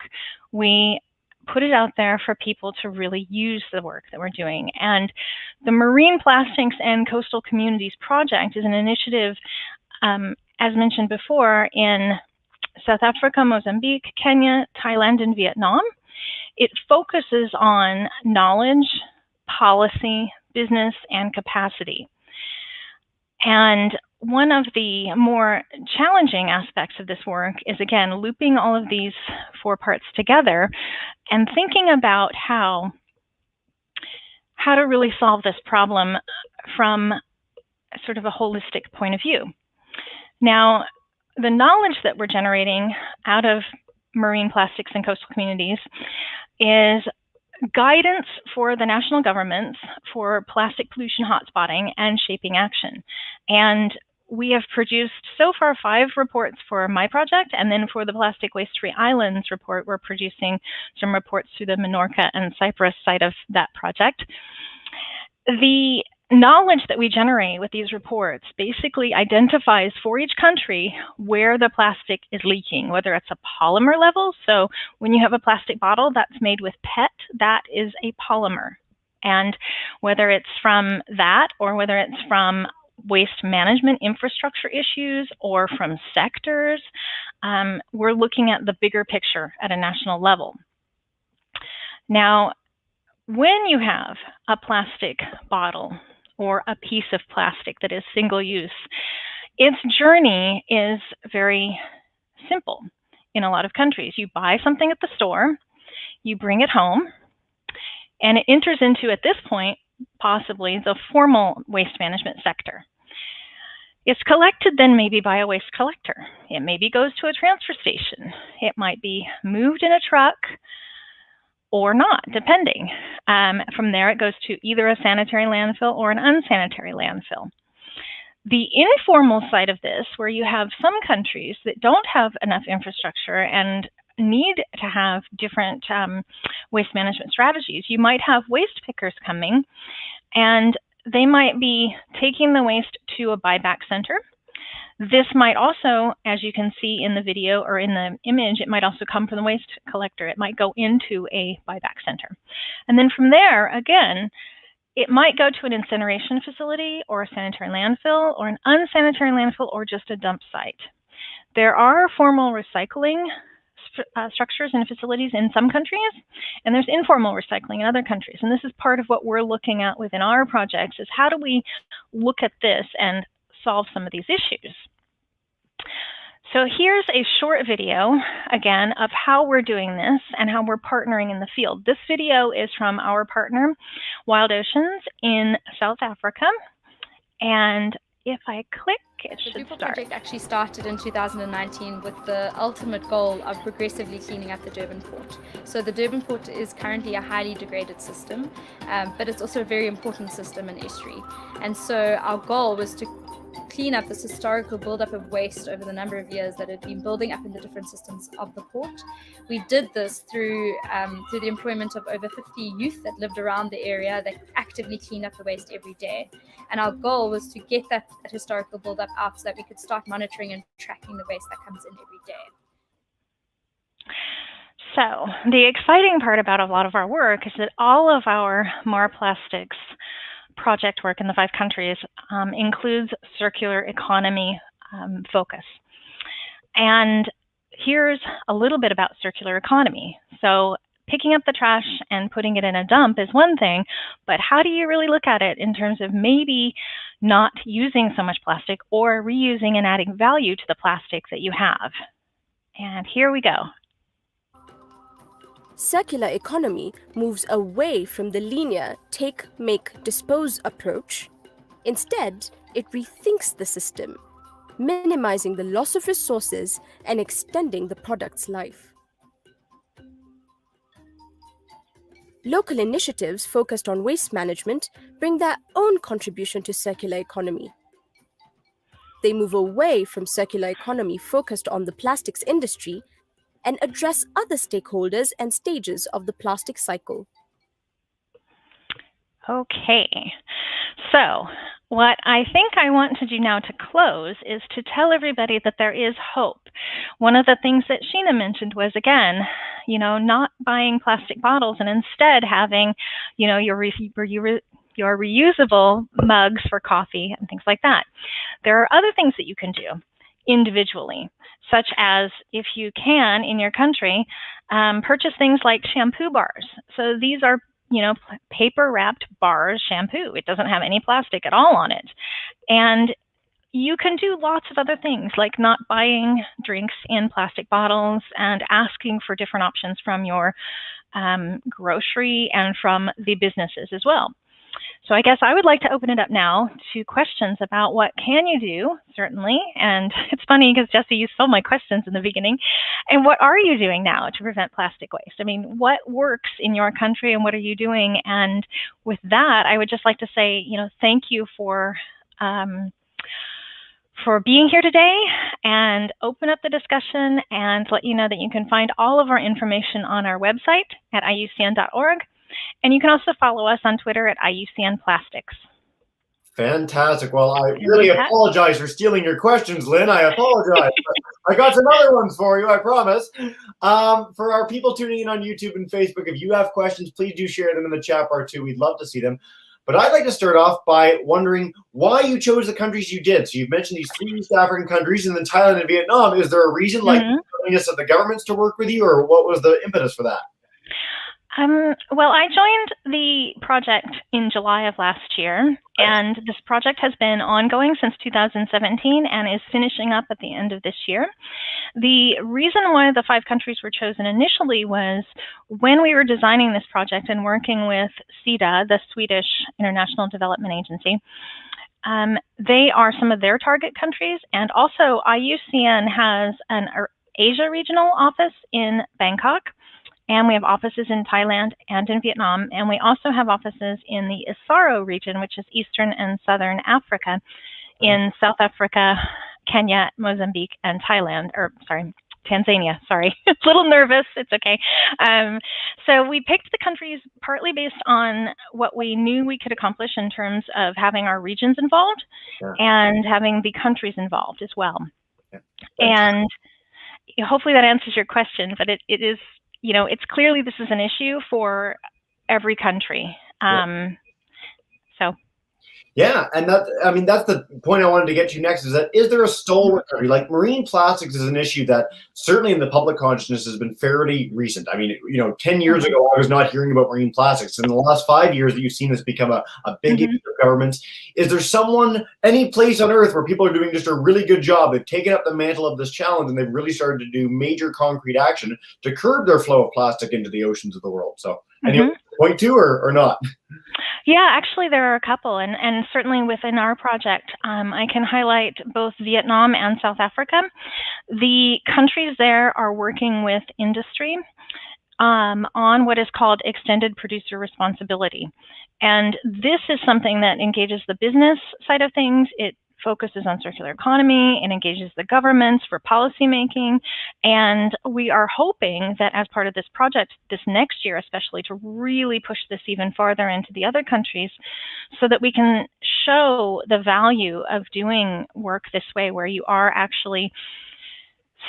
we put it out there for people to really use the work that we're doing. And the Marine Plastics and Coastal Communities Project is an initiative, as mentioned before, in South Africa, Mozambique, Kenya, Thailand, and Vietnam. It focuses on knowledge, policy, business, and capacity. And one of the more challenging aspects of this work is, again, looping all of these 4 parts together and thinking about how to really solve this problem from sort of a holistic point of view. Now, the knowledge that we're generating out of marine plastics and coastal communities is guidance for the national governments for plastic pollution hotspotting and shaping action. And we have produced so far 5 reports for my project, and then for the Plastic Waste-Free Islands report, we're producing some reports through the Menorca and Cyprus side of that project. The knowledge that we generate with these reports basically identifies for each country where the plastic is leaking, whether it's a polymer level. So when you have a plastic bottle that's made with PET, that is a polymer. And whether it's from that or whether it's from waste management infrastructure issues or from sectors, we're looking at the bigger picture at a national level. Now, when you have a plastic bottle or a piece of plastic that is single use, its journey is very simple in a lot of countries. You buy something at the store, you bring it home, and it enters into, at this point, possibly the formal waste management sector. It's collected then maybe by a waste collector. It maybe goes to a transfer station. It might be moved in a truck or not, depending. From there, it goes to either a sanitary landfill or an unsanitary landfill. The informal side of this, where you have some countries that don't have enough infrastructure and need to have different waste management strategies, you might have waste pickers coming, and they might be taking the waste to a buyback center. This might also, as you can see in the video or in the image, it might also come from the waste collector. It might go into a buyback center. And then from there, again, it might go to an incineration facility or a sanitary landfill or an unsanitary landfill or just a dump site. There are formal recycling structures and facilities in some countries, and there's informal recycling in other countries. And this is part of what we're looking at within our projects, is how do we look at this and solve some of these issues. So here's a short video, again, of how we're doing this and how we're partnering in the field. This video is from our partner, Wild Oceans in South Africa. And if I click, it should start. The project actually started in 2019 with the ultimate goal of progressively cleaning up the Durban port. So the Durban port is currently a highly degraded system, but it's also a very important system in estuary. And so our goal was to clean up this historical buildup of waste over the number of years that had been building up in the different systems of the port. We did this through the employment of over 50 youth that lived around the area that actively cleaned up the waste every day. And our goal was to get that historical buildup out so that we could start monitoring and tracking the waste that comes in every day. So the exciting part about a lot of our work is that all of our Mar Plastics project work in the 5 countries includes circular economy focus. And here's a little bit about circular economy. So picking up the trash and putting it in a dump is one thing, but how do you really look at it in terms of maybe not using so much plastic or reusing and adding value to the plastic that you have? And here we go. Circular economy moves away from the linear take, make, dispose approach. Instead, it rethinks the system, minimizing the loss of resources and extending the product's life. Local initiatives focused on waste management bring their own contribution to circular economy. They move away from circular economy focused on the plastics industry and address other stakeholders and stages of the plastic cycle. Okay, so what I think I want to do now to close is to tell everybody that there is hope. One of the things that Sheena mentioned was, again, not buying plastic bottles and instead having, your reusable mugs for coffee and things like that. There are other things that you can do individually, such as, if you can in your country, purchase things like shampoo bars. So these are paper wrapped bars shampoo. It doesn't have any plastic at all on it. And you can do lots of other things, like not buying drinks in plastic bottles and asking for different options from your grocery and from the businesses as well. So I guess I would like to open it up now to questions about what can you do, certainly. And it's funny because Jesse, you stole my questions in the beginning. And what are you doing now to prevent plastic waste? I mean, what works in your country and what are you doing? And with that, I would just like to say, thank you for being here today, and open up the discussion and let you know that you can find all of our information on our website at iucn.org. And you can also follow us on Twitter at IUCN Plastics. Fantastic. Well, I really apologize for stealing your questions, Lynn. I apologize. I got some other ones for you, I promise. For our people tuning in on YouTube and Facebook, if you have questions, please do share them in the chat bar too. We'd love to see them. But I'd like to start off by wondering why you chose the countries you did. So you've mentioned these 3 East African countries and then Thailand and Vietnam. Is there a reason, like the willingness of the governments to work with you, or what was the impetus for that? Well, I joined the project in July of last year, and this project has been ongoing since 2017 and is finishing up at the end of this year. The reason why the 5 countries were chosen initially was when we were designing this project and working with SIDA, the Swedish International Development Agency. They are some of their target countries, and also IUCN has an Asia regional office in Bangkok. And we have offices in Thailand and in Vietnam. And we also have offices in the Isaro region, which is Eastern and Southern Africa, in South Africa, Kenya, Mozambique, and Tanzania. Sorry, a little nervous. It's okay. So we picked the countries partly based on what we knew we could accomplish in terms of having our regions involved and having the countries involved as well. And hopefully that answers your question, but it is, it's clearly this is an issue for every country. Yeah, and that's the point I wanted to get to next, is there a stalwart country? Like, marine plastics is an issue that certainly in the public consciousness has been fairly recent. I mean, 10 years ago, I was not hearing about marine plastics. In the last 5 years that you've seen this become a big issue for governments. Is there any place on earth where people are doing just a really good job? They've taken up the mantle of this challenge and they've really started to do major concrete action to curb their flow of plastic into the oceans of the world. So anyone point to or not? Yeah, actually there are a couple, and certainly within our project, I can highlight both Vietnam and South Africa. The countries there are working with industry on what is called extended producer responsibility. And this is something that engages the business side of things. It focuses on circular economy and engages the governments for policymaking. And we are hoping that as part of this project this next year, especially, to really push this even farther into the other countries so that we can show the value of doing work this way, where you are actually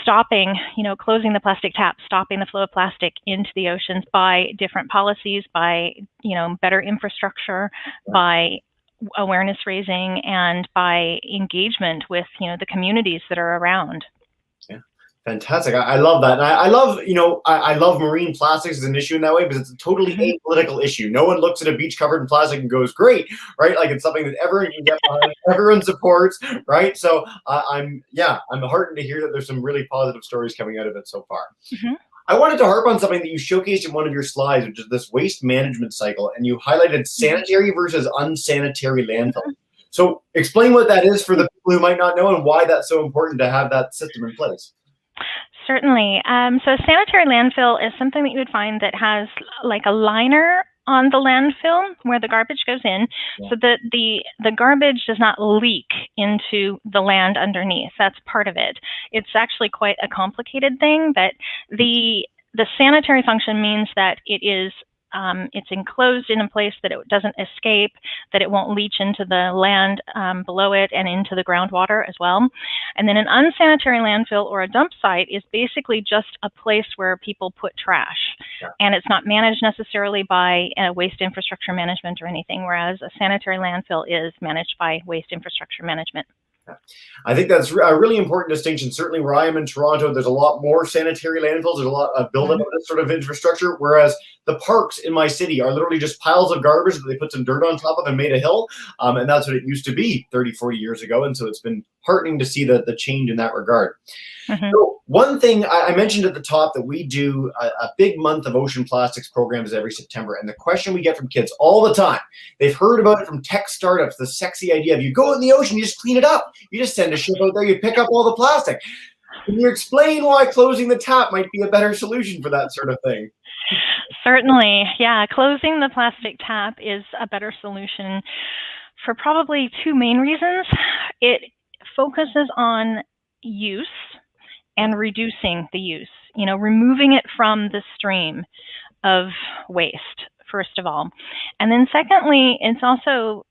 stopping, closing the plastic tap, stopping the flow of plastic into the oceans by different policies, by, better infrastructure, by awareness raising, and by engagement with the communities that are around. Yeah, Fantastic. I love that. And I love, I love marine plastics as an issue in that way because it's a totally apolitical issue. No one looks at a beach covered in plastic and goes, great, right? Like it's something that everyone can get behind, everyone supports, right? So I'm heartened to hear that there's some really positive stories coming out of it so far. I wanted to harp on something that you showcased in one of your slides, which is this waste management cycle, and you highlighted sanitary versus unsanitary landfill. So explain what that is for the people who might not know and why that's so important to have that system in place. Certainly. So sanitary landfill is something that you would find that has like a liner on the landfill where the garbage goes in, so that the garbage does not leak into the land underneath. That's part of it. It's actually quite a complicated thing, but the sanitary function means that it is it's enclosed in a place that it doesn't escape, that it won't leach into the land below it and into the groundwater as well. And then an unsanitary landfill or a dump site is basically just a place where people put trash. And it's not managed necessarily by waste infrastructure management or anything, whereas a sanitary landfill is managed by waste infrastructure management. I think that's a really important distinction. Certainly where I am in Toronto, there's a lot more sanitary landfills. There's a lot of build-up of this sort of infrastructure, whereas the parks in my city are literally just piles of garbage that they put some dirt on top of and made a hill. And that's what it used to be 30, 40 years ago. And so it's been heartening to see the change in that regard. So one thing I mentioned at the top that we do a big month of ocean plastics programs every September. And the question we get from kids all the time, they've heard about it from tech startups, the sexy idea of you go in the ocean, you just clean it up. You just send a ship out there, you pick up all the plastic. Can you explain why closing the tap might be a better solution for that sort of thing? Certainly. Yeah, closing the plastic tap is a better solution for probably two main reasons. It focuses on use and reducing the use, removing it from the stream of waste, first of all. And then secondly, it's also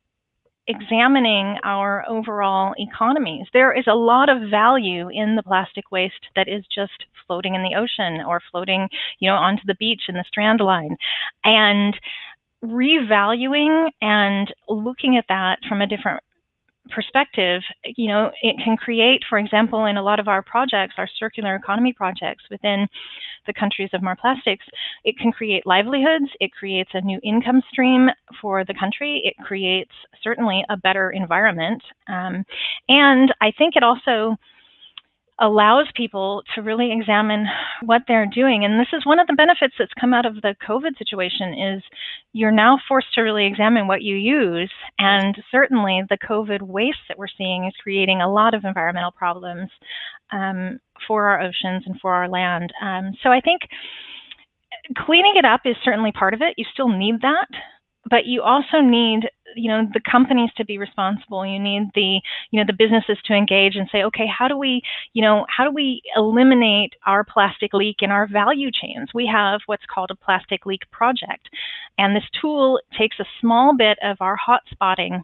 examining our overall economies. There is a lot of value in the plastic waste that is just floating in the ocean or floating, onto the beach in the strand line. And revaluing and looking at that from a different perspective, it can create, for example, in a lot of our projects, our circular economy projects within the countries of More Plastics, it can create livelihoods, it creates a new income stream for the country, it creates certainly a better environment. And I think it also allows people to really examine what they're doing. And this is one of the benefits that's come out of the COVID situation is you're now forced to really examine what you use. And certainly the COVID waste that we're seeing is creating a lot of environmental problems for our oceans and for our land. So I think cleaning it up is certainly part of it. You still need that. But you also need, the companies to be responsible. You need the businesses to engage and say, okay, how do we eliminate our plastic leak in our value chains? We have what's called a plastic leak project. And this tool takes a small bit of our hot spotting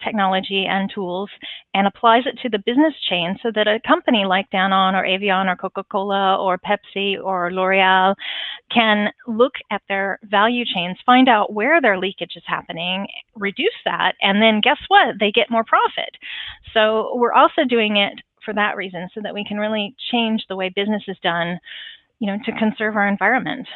technology and tools and applies it to the business chain so that a company like Danone or Evian or Coca-Cola or Pepsi or L'Oreal can look at their value chains, find out where their leakage is happening, reduce that, and then guess what? They get more profit. So we're also doing it for that reason, so that we can really change the way business is done, to conserve our environment.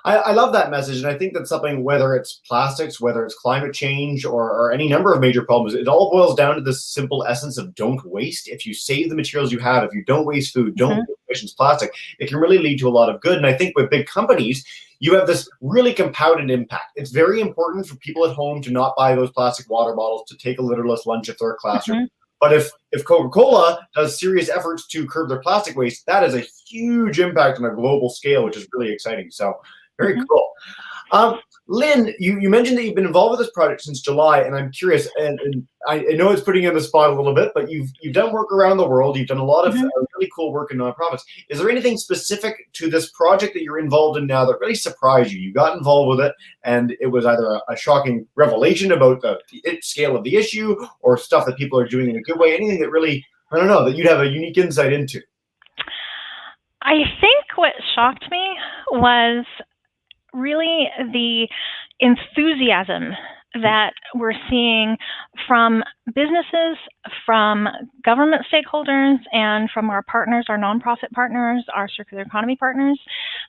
I love that message, and I think that's something, whether it's plastics, whether it's climate change, or any number of major problems, it all boils down to this simple essence of don't waste. If you save the materials you have, if you don't waste food, don't waste plastic, it can really lead to a lot of good. And I think with big companies, you have this really compounded impact. It's very important for people at home to not buy those plastic water bottles, to take a litterless lunch if they're a classroom. But if Coca-Cola does serious efforts to curb their plastic waste, that is a huge impact on a global scale, which is really exciting. So very cool. Lynn, you mentioned that you've been involved with this project since July, and I'm curious, and I know it's putting you on the spot a little bit, but you've done work around the world. You've done a lot of really cool work in nonprofits. Is there anything specific to this project that you're involved in now that really surprised you? You got involved with it, and it was either a shocking revelation about the scale of the issue, or stuff that people are doing in a good way. Anything that really, I don't know, that you'd have a unique insight into? I think what shocked me was really the enthusiasm that we're seeing from businesses, from government stakeholders, and from our partners, our nonprofit partners, our circular economy partners.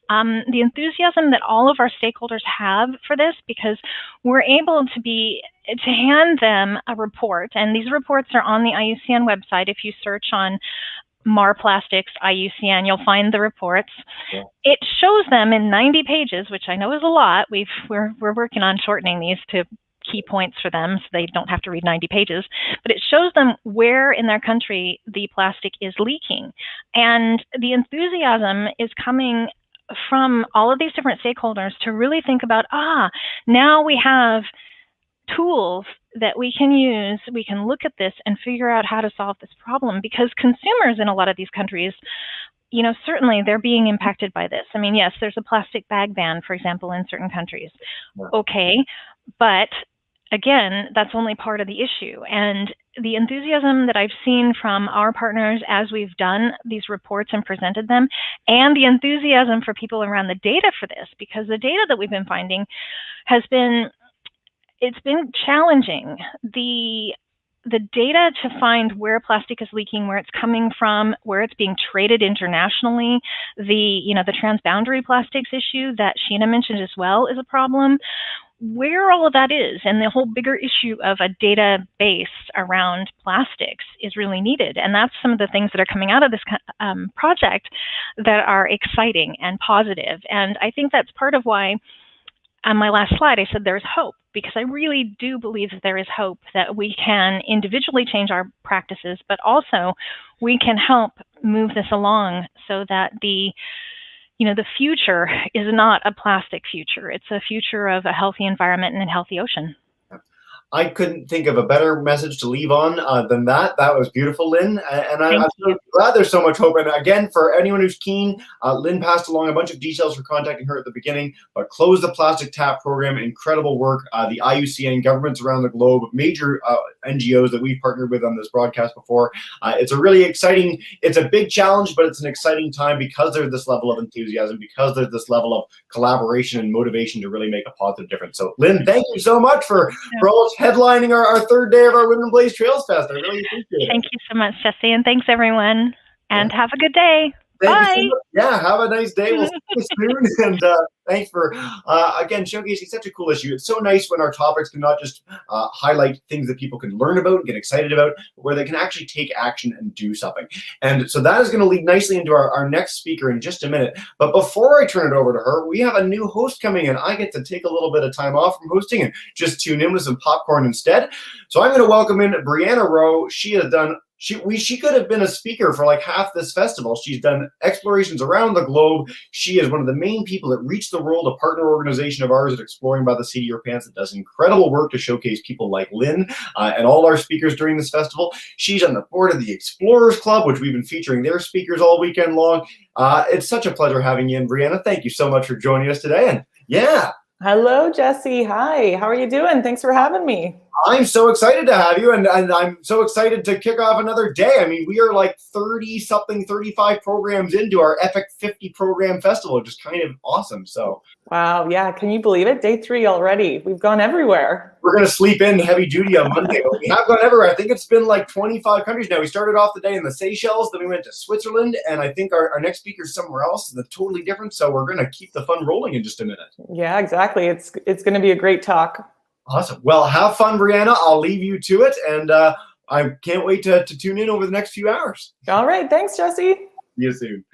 The enthusiasm that all of our stakeholders have for this, because we're able to hand them a report, and these reports are on the IUCN website. If you search on MAR Plastics IUCN, you'll find the reports. Yeah. It shows them in 90 pages, which I know is a lot. We're working on shortening these to key points for them so they don't have to read 90 pages, but it shows them where in their country the plastic is leaking. And the enthusiasm is coming from all of these different stakeholders to really think about, now we have tools that we can use, we can look at this and figure out how to solve this problem, because consumers in a lot of these countries, certainly they're being impacted by this. I mean, yes, there's a plastic bag ban, for example, in certain countries. Yeah. Okay, but again, that's only part of the issue. And the enthusiasm that I've seen from our partners as we've done these reports and presented them, and the enthusiasm for people around the data for this, because the data that we've been finding it's been challenging. The data to find where plastic is leaking, where it's coming from, where it's being traded internationally, the transboundary plastics issue that Sheena mentioned as well is a problem. Where all of that is, and the whole bigger issue of a database around plastics is really needed. And that's some of the things that are coming out of this project that are exciting and positive. And I think that's part of why on my last slide I said there's hope, because I really do believe that there is hope that we can individually change our practices, but also we can help move this along so that the future is not a plastic future. It's a future of a healthy environment and a healthy ocean. I couldn't think of a better message to leave on than that. That was beautiful, Lynn. And I'm so glad there's so much hope. And again, for anyone who's keen, Lynn passed along a bunch of details for contacting her at the beginning, but Close the Plastic Tap program, incredible work. The IUCN, governments around the globe, major NGOs that we've partnered with on this broadcast before. It's a really exciting, it's a big challenge, but it's an exciting time because there's this level of enthusiasm, because there's this level of collaboration and motivation to really make a positive difference. So Lynn, thank you so much for all headlining our third day of our Women Blaze Trails Fest. I really appreciate it. Thank you so much, Jesse, and thanks everyone. And have a good day. Thank Bye. you so much. Yeah, have a nice day. We'll see you soon. And thanks for, again, showcasing such a cool issue. It's so nice when our topics can not just highlight things that people can learn about and get excited about, but where they can actually take action and do something. And so that is going to lead nicely into our next speaker in just a minute. But before I turn it over to her, we have a new host coming in. I get to take a little bit of time off from hosting and just tune in with some popcorn instead. So I'm going to welcome in Brianna Rowe. She has done She could have been a speaker for like half this festival. She's done explorations around the globe. She is one of the main people that Reach the World, a partner organization of ours at Exploring by the Seat of Your Pants, that does incredible work to showcase people like Lynn and all our speakers during this festival. She's on the board of the Explorers Club, which we've been featuring their speakers all weekend long. It's such a pleasure having you in, Brianna. Thank you so much for joining us today. And yeah. Hello, Jesse. Hi. How are you doing? Thanks for having me. I'm so excited to have you, and I'm so excited to kick off another day. I mean, we are like 30-something, 35 programs into our Epic 50 program festival, which is kind of awesome. So, wow, yeah, can you believe it? Day 3 already. We've gone everywhere. We're going to sleep in heavy duty on Monday, but we have gone everywhere. I think it's been like 25 countries now. We started off the day in the Seychelles, then we went to Switzerland, and I think our next speaker is somewhere else that's totally different. So we're going to keep the fun rolling in just a minute. Yeah, exactly. It's going to be a great talk. Awesome. Well, have fun, Brianna. I'll leave you to it, and I can't wait to tune in over the next few hours. All right. Thanks, Jesse. See you soon.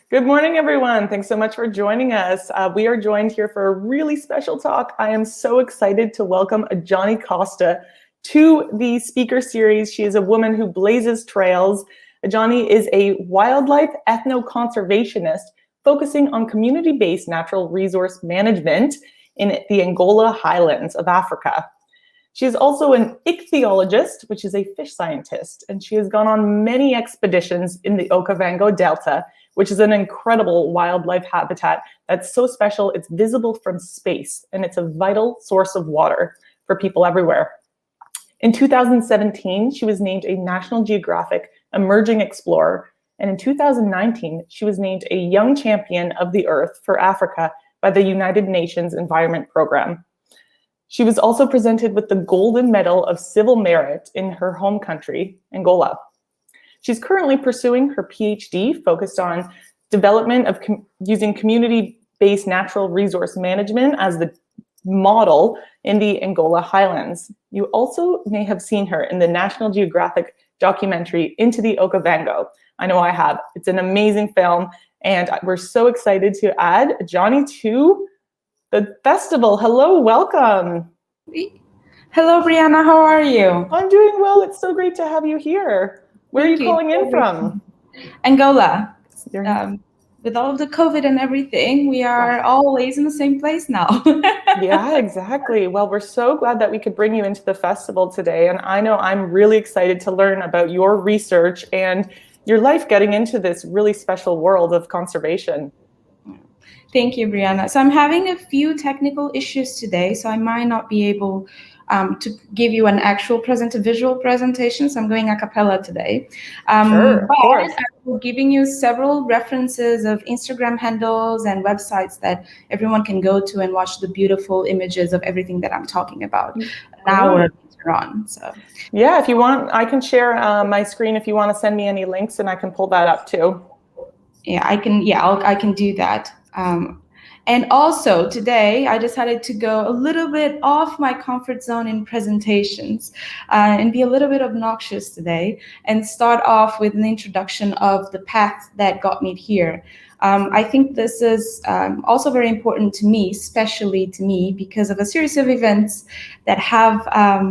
Good morning, everyone. Thanks so much for joining us. We are joined here for a really special talk. I am so excited to welcome Ajani Costa to the speaker series. She is a woman who blazes trails. Ajani is a wildlife ethno-conservationist focusing on community-based natural resource management in the Angola highlands of Africa. She is also an ichthyologist, which is a fish scientist, and she has gone on many expeditions in the Okavango Delta, which is an incredible wildlife habitat that's so special it's visible from space, and it's a vital source of water for people everywhere. In 2017, she was named a National Geographic Emerging Explorer, and in 2019, she was named a Young Champion of the Earth for Africa by the United Nations Environment Program. She was also presented with the Golden Medal of Civil Merit in her home country, Angola. She's currently pursuing her PhD focused on development of using community-based natural resource management as the model in the Angola highlands. You also may have seen her in the National Geographic documentary Into the Okavango. I know I have. It's an amazing film, and we're so excited to add Johnny to the festival. Hello, welcome. Hello, Brianna. How are you? I'm doing well. It's so great to have you here. Where are you calling in from? Angola. With all of the COVID and everything, we are always in the same place now. Yeah, exactly. Well, we're so glad that we could bring you into the festival today. And I know I'm really excited to learn about your research and your life getting into this really special world of conservation. Thank you, Brianna. So I'm having a few technical issues today, so I might not be able to give you an actual visual presentation, so I'm going a cappella today. Sure, but of course. I'm giving you several references of Instagram handles and websites that everyone can go to and watch the beautiful images of everything that I'm talking about an hour later on. So yeah, if you want, I can share my screen if you want to send me any links, and I can pull that up too. Yeah, I can. Yeah, I can do that. And also today, I decided to go a little bit off my comfort zone in presentations and be a little bit obnoxious today and start off with an introduction of the path that got me here. I think this is also very important to me, especially to me, because of a series of events that have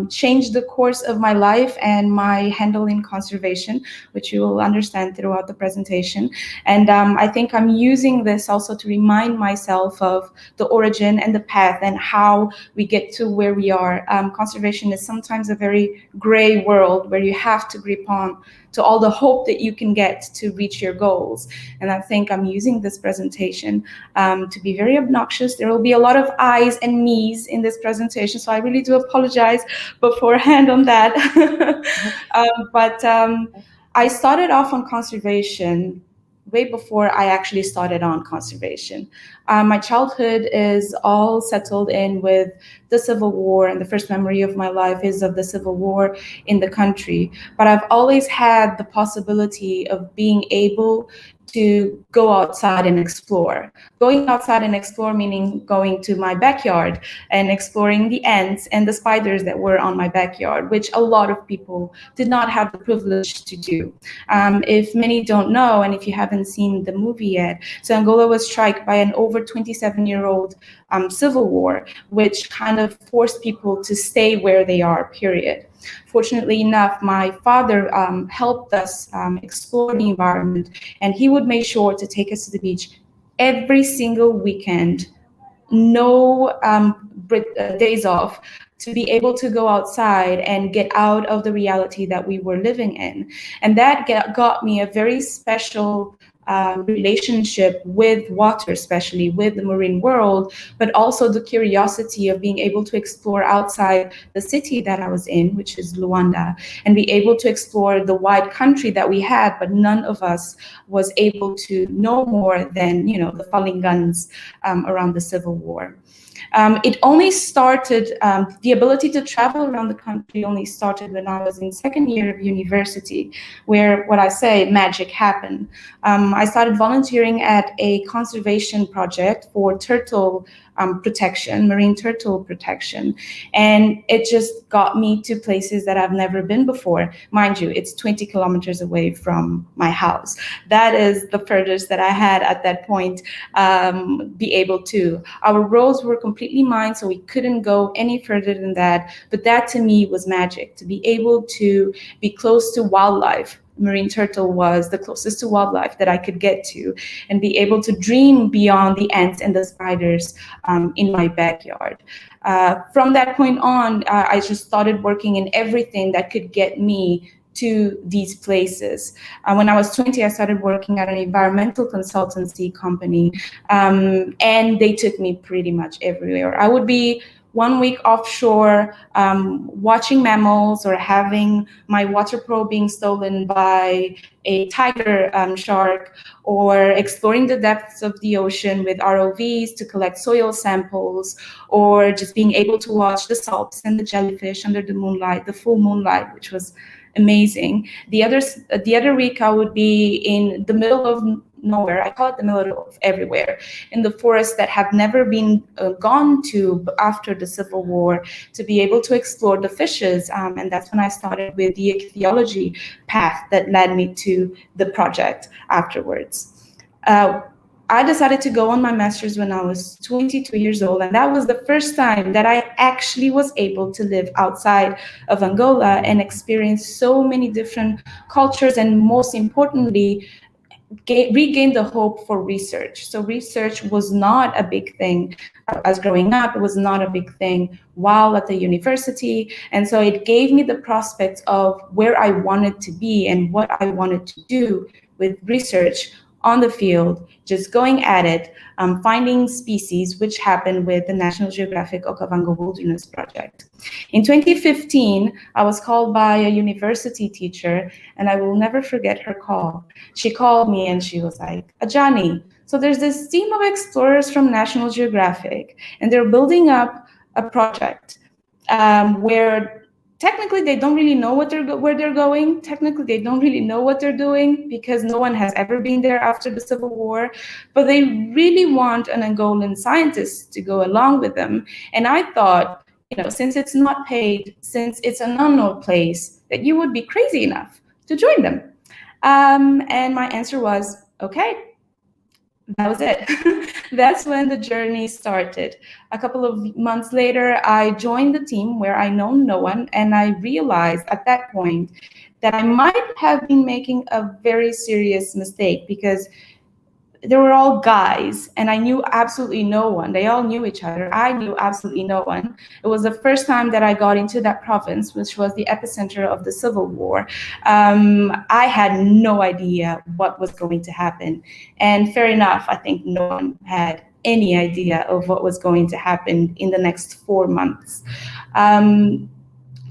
changed the course of my life and my handle in conservation, which you will understand throughout the presentation. And I think I'm using this also to remind myself of the origin and the path and how we get to where we are. Conservation is sometimes a very gray world where you have to grip on to all the hope that you can get to reach your goals. And I think I'm using this presentation to be very obnoxious. There will be a lot of I's and me's in this presentation, so I really do apologize beforehand on that. But I started off on conservation way before I actually started on conservation. My childhood is all settled in with the Civil War, and the first memory of my life is of the Civil War in the country. But I've always had the possibility of being able to go outside and explore. Going outside and explore meaning going to my backyard and exploring the ants and the spiders that were on my backyard, which a lot of people did not have the privilege to do. If many don't know, and if you haven't seen the movie yet, so Angola was struck by an over 27-year-old civil war, which kind of forced people to stay where they are, period. Fortunately enough, my father helped us explore the environment, and he would make sure to take us to the beach every single weekend, no days off, to be able to go outside and get out of the reality that we were living in. And that got me a very special relationship with water, especially with the marine world, but also the curiosity of being able to explore outside the city that I was in, which is Luanda, and be able to explore the wide country that we had, but none of us was able to know more than, the falling guns around the Civil War. It only started, the ability to travel around the country only started when I was in second year of university, where what I say, magic happened. I started volunteering at a conservation project for turtle protection, marine turtle protection. And it just got me to places that I've never been before. Mind you, it's 20 kilometers away from my house. That is the furthest that I had at that point be able to. Our roads were completely mined, so we couldn't go any further than that. But that to me was magic, to be able to be close to wildlife. Marine turtle was the closest to wildlife that I could get to, and be able to dream beyond the ants and the spiders in my backyard. From that point on, I just started working in everything that could get me to these places. When I was 20, I started working at an environmental consultancy company, and they took me pretty much everywhere. I would be 1 week offshore, watching mammals or having my water probe being stolen by a tiger shark, or exploring the depths of the ocean with ROVs to collect soil samples, or just being able to watch the salps and the jellyfish under the moonlight, the full moonlight, which was amazing. The other week I would be in the middle of nowhere. I call it the middle of everywhere, in the forests that have never been gone to after the Civil War, to be able to explore the fishes. And that's when I started with the ichthyology path that led me to the project afterwards. I decided to go on my master's when I was 22 years old, and that was the first time that I actually was able to live outside of Angola and experience so many different cultures, and most importantly, regain the hope for research. So research was not a big thing as growing up. It was not a big thing while at the university. And so it gave me the prospects of where I wanted to be and what I wanted to do with research on the field, just going at it, finding species, which happened with the National Geographic Okavango Wilderness Project. In 2015, I was called by a university teacher, and I will never forget her call. She called me and she was like, Ajani, so there's this team of explorers from National Geographic, and they're building up a project where technically they don't really know where they're going. Technically, they don't really know what they're doing because no one has ever been there after the Civil War, but they really want an Angolan scientist to go along with them. And I thought, since it's not paid, since it's an unknown place, that you would be crazy enough to join them. And my answer was, okay. That was it. That's when the journey started. A couple of months later, I joined the team where I know no one, and I realized at that point that I might have been making a very serious mistake, because they were all guys and I knew absolutely no one. They all knew each other. I knew absolutely no one. It was the first time that I got into that province, which was the epicenter of the Civil War. I had no idea what was going to happen. And fair enough, I think no one had any idea of what was going to happen in the next 4 months.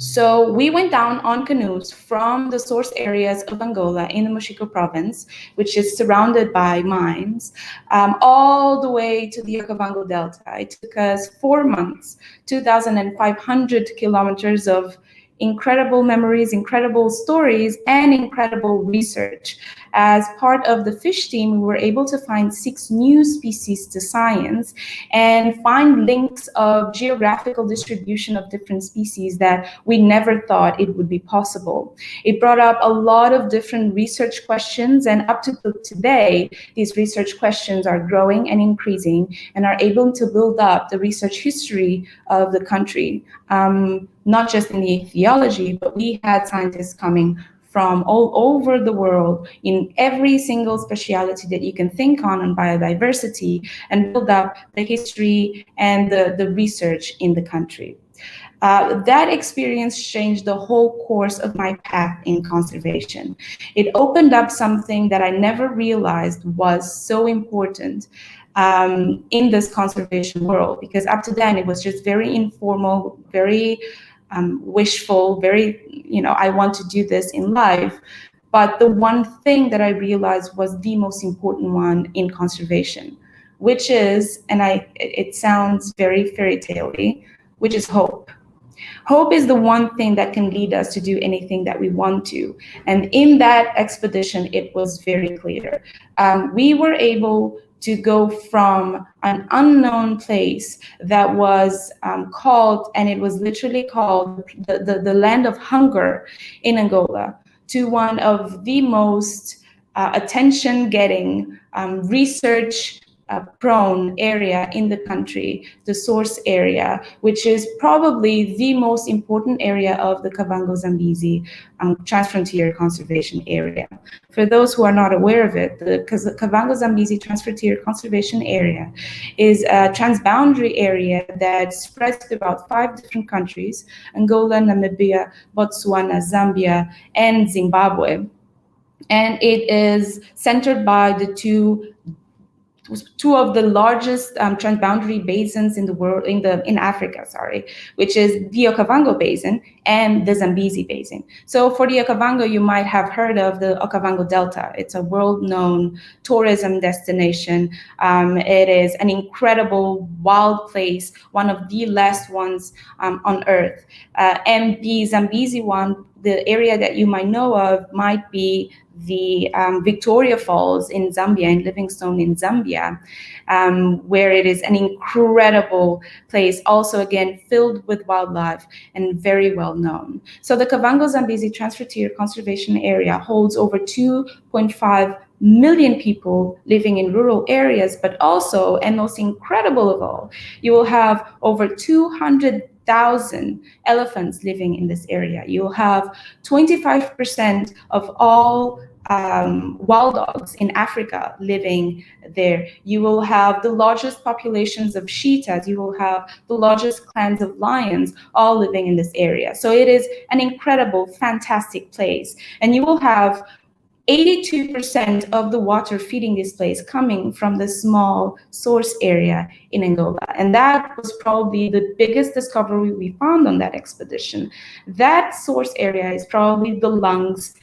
So we went down on canoes from the source areas of Angola in the Mochico province, which is surrounded by mines, all the way to the Okavango Delta. It took us 4 months, 2,500 kilometers of incredible memories, incredible stories, and incredible research. As part of the fish team, we were able to find 6 new species to science and find links of geographical distribution of different species that we never thought it would be possible. It brought up a lot of different research questions, and up to today, these research questions are growing and increasing and are able to build up the research history of the country. Not just in the ichthyology, but we had scientists coming from all over the world in every single speciality that you can think on biodiversity, and build up the history and the research in the country. That experience changed the whole course of my path in conservation. It opened up something that I never realized was so important in this conservation world, because up to then it was just very informal, very wishful, very, I want to do this in life. But the one thing that I realized was the most important one in conservation, which is, and it sounds very fairy tale-y, which is hope. Hope is the one thing that can lead us to do anything that we want to. And in that expedition, it was very clear. We were able to go from an unknown place that was called, and it was literally called the land of hunger in Angola, to one of the most attention-getting, research prone area in the country, the source area, which is probably the most important area of the Kavango-Zambezi transfrontier conservation area. For those who are not aware of it, the Kavango-Zambezi transfrontier conservation area is a transboundary area that spreads to about 5 different countries: Angola, Namibia, Botswana, Zambia, and Zimbabwe. And it is centered by the 2 two of the largest transboundary basins in the world, in Africa, which is the Okavango Basin and the Zambezi Basin. So for the Okavango, you might have heard of the Okavango Delta. It's a world-known tourism destination. It is an incredible wild place, one of the last ones on Earth. And the Zambezi one, the area that you might know of might be the Victoria Falls in Zambia, in Livingstone in Zambia, where it is an incredible place, also again filled with wildlife and very well known. So the Kavango Zambezi Transfrontier Conservation Area holds over 2.5 million people living in rural areas, but also, and most incredible of all, you will have over 200,000 elephants living in this area. You will have 25% of all wild dogs in Africa living there. You will have the largest populations of cheetahs. You will have the largest clans of lions all living in this area. So it is an incredible, fantastic place. And you will have 82% of the water feeding this place coming from the small source area in Angola. And that was probably the biggest discovery we found on that expedition. That source area is probably the lungs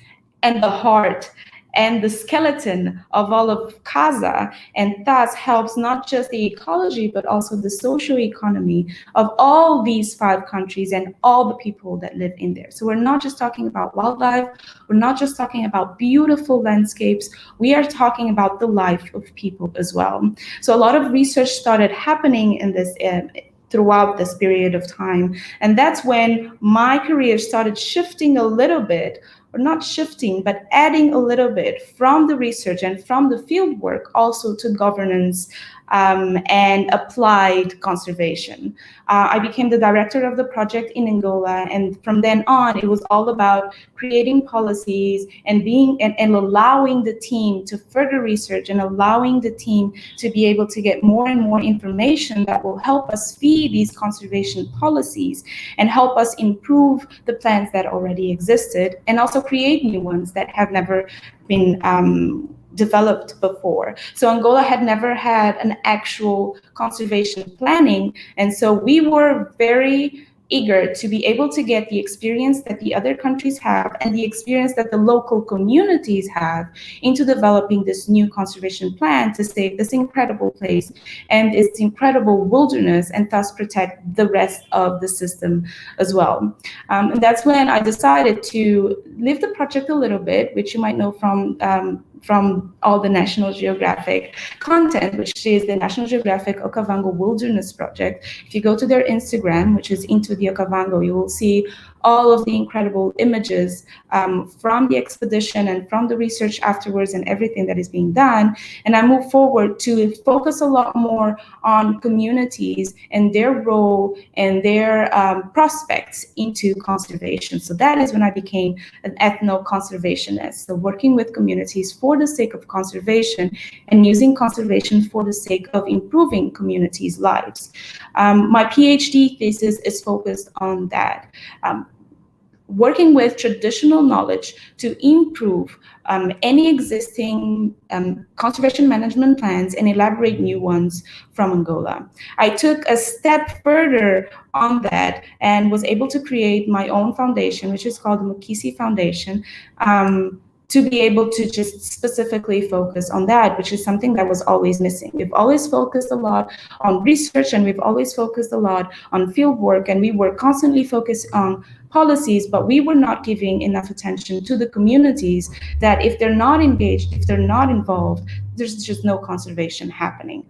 and the heart and the skeleton of all of Kaza, and thus helps not just the ecology, but also the socio-economy of all these 5 countries and all the people that live in there. So we're not just talking about wildlife, we're not just talking about beautiful landscapes, we are talking about the life of people as well. So a lot of research started happening in this throughout this period of time. And that's when my career started shifting a little bit, or not shifting, but adding a little bit from the research and from the field work also to governance and applied conservation. I became the director of the project in Angola, and from then on, it was all about creating policies and allowing the team to further research and allowing the team to be able to get more and more information that will help us feed these conservation policies and help us improve the plans that already existed and also create new ones that have never been developed before. So Angola had never had an actual conservation planning, and so we were very eager to be able to get the experience that the other countries have and the experience that the local communities have into developing this new conservation plan to save this incredible place and its incredible wilderness, and thus protect the rest of the system as well. And that's when I decided to leave the project a little bit, which you might know from all the National Geographic content, which is the National Geographic Okavango Wilderness Project. If you go to their Instagram, which is Into the Okavango, you will see all of the incredible images from the expedition and from the research afterwards and everything that is being done. And I move forward to focus a lot more on communities and their role and their prospects into conservation. So that is when I became an ethno-conservationist, so working with communities for the sake of conservation and using conservation for the sake of improving communities' lives. My PhD thesis is focused on that. Working with traditional knowledge to improve any existing conservation management plans and elaborate new ones from Angola. I took a step further on that and was able to create my own foundation, which is called the Mukisi Foundation, to be able to just specifically focus on that, which is something that was always missing. We've always focused a lot on research, and we've always focused a lot on field work, and we were constantly focused on policies, but we were not giving enough attention to the communities that if they're not engaged, if they're not involved, there's just no conservation happening.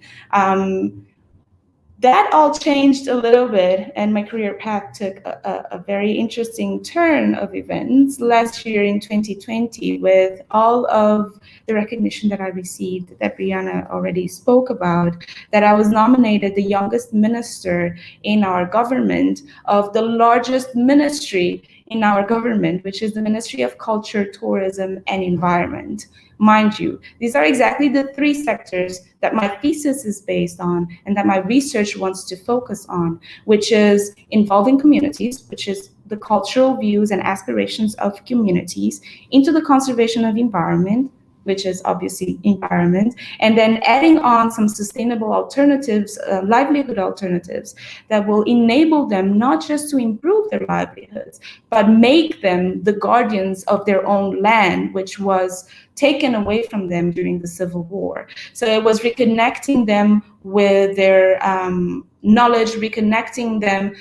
That all changed a little bit, and my career path took a very interesting turn of events last year in 2020 with all of the recognition that I received that Brianna already spoke about, that I was nominated the youngest minister in our government of the largest ministry in our government, which is the Ministry of Culture, Tourism, and Environment. Mind you, these are exactly the 3 sectors that my thesis is based on and that my research wants to focus on, which is involving communities, which is the cultural views and aspirations of communities, into the conservation of environment, which is obviously environment, and then adding on some sustainable alternatives, livelihood alternatives that will enable them not just to improve their livelihoods, but make them the guardians of their own land, which was taken away from them during the Civil War. So it was reconnecting them with their knowledge, reconnecting them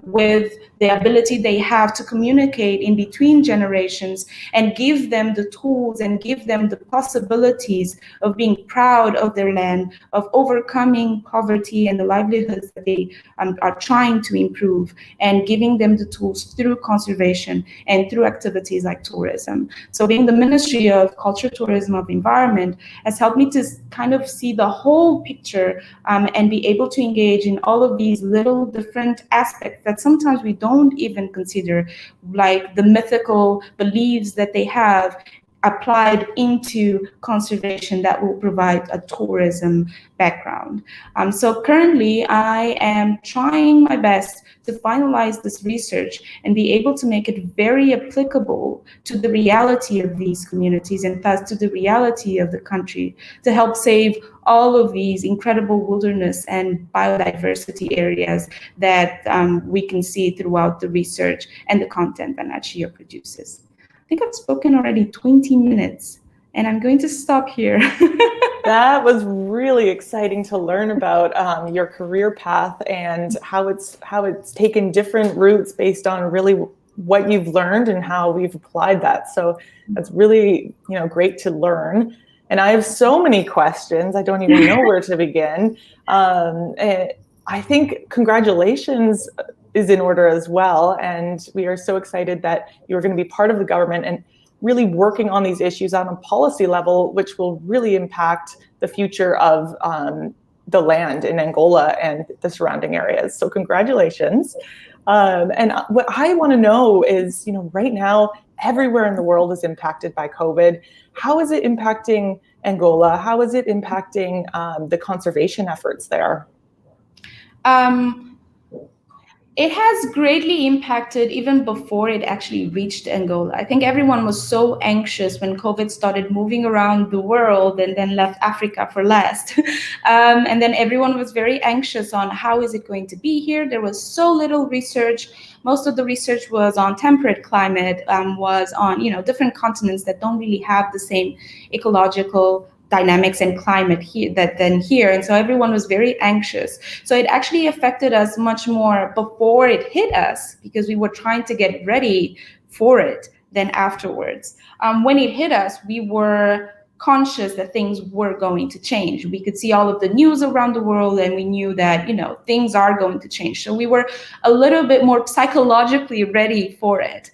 with the ability they have to communicate in between generations, and give them the tools and give them the possibilities of being proud of their land, of overcoming poverty and the livelihoods that they are trying to improve, and giving them the tools through conservation and through activities like tourism. So being the Ministry of Culture, Tourism, of Environment has helped me to kind of see the whole picture and be able to engage in all of these little different aspects that sometimes we don't even consider, like the mythical beliefs that they have applied into conservation that will provide a tourism background. So currently I am trying my best to finalize this research and be able to make it very applicable to the reality of these communities and thus to the reality of the country, to help save all of these incredible wilderness and biodiversity areas that we can see throughout the research and the content that Nachia produces. I think I've spoken already 20 minutes, and I'm going to stop here. That was really exciting to learn about your career path and how it's taken different routes based on really what you've learned and how we've applied that. So that's really, great to learn. And I have so many questions. I don't even know where to begin. I think congratulations is in order as well. And we are so excited that you're going to be part of the government and really working on these issues on a policy level, which will really impact the future of the land in Angola and the surrounding areas. So congratulations. And what I want to know is, right now, everywhere in the world is impacted by COVID. How is it impacting Angola? How is it impacting the conservation efforts there? It has greatly impacted even before it actually reached Angola. I think everyone was so anxious when COVID started moving around the world and then left Africa for last. And then everyone was very anxious on how is it going to be here. There was so little research. Most of the research was on temperate climate, was on different continents that don't really have the same ecological dynamics and climate here. And so everyone was very anxious. So it actually affected us much more before it hit us, because we were trying to get ready for it than afterwards. When it hit us, we were conscious that things were going to change. We could see all of the news around the world, and we knew that, things are going to change. So we were a little bit more psychologically ready for it.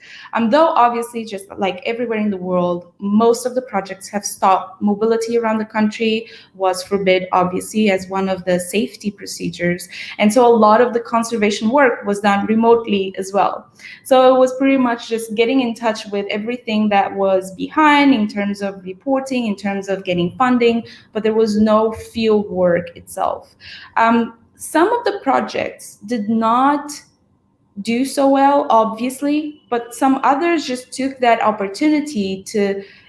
Though obviously, just like everywhere in the world, most of the projects have stopped. Mobility around the country was forbid, obviously, as one of the safety procedures. And so a lot of the conservation work was done remotely as well. So it was pretty much just getting in touch with everything that was behind in terms of reporting, in terms of getting funding, but there was no field work itself. Some of the projects did not do so well, obviously, but some others just took that opportunity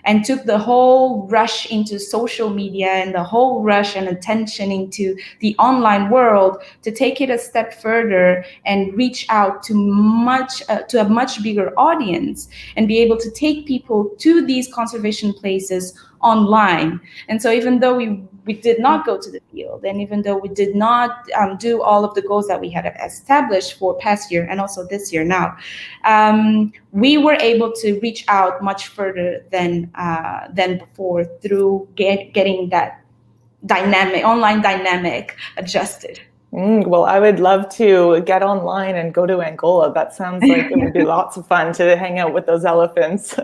and took the whole rush into social media and the whole rush and attention into the online world to take it a step further and reach out to a much bigger audience and be able to take people to these conservation places online. And so even though we did not go to the field, and even though we did not do all of the goals that we had established for past year and also this year now, we were able to reach out much further than before through getting that online dynamic adjusted. Well, I would love to get online and go to Angola. That sounds like it would be lots of fun to hang out with those elephants.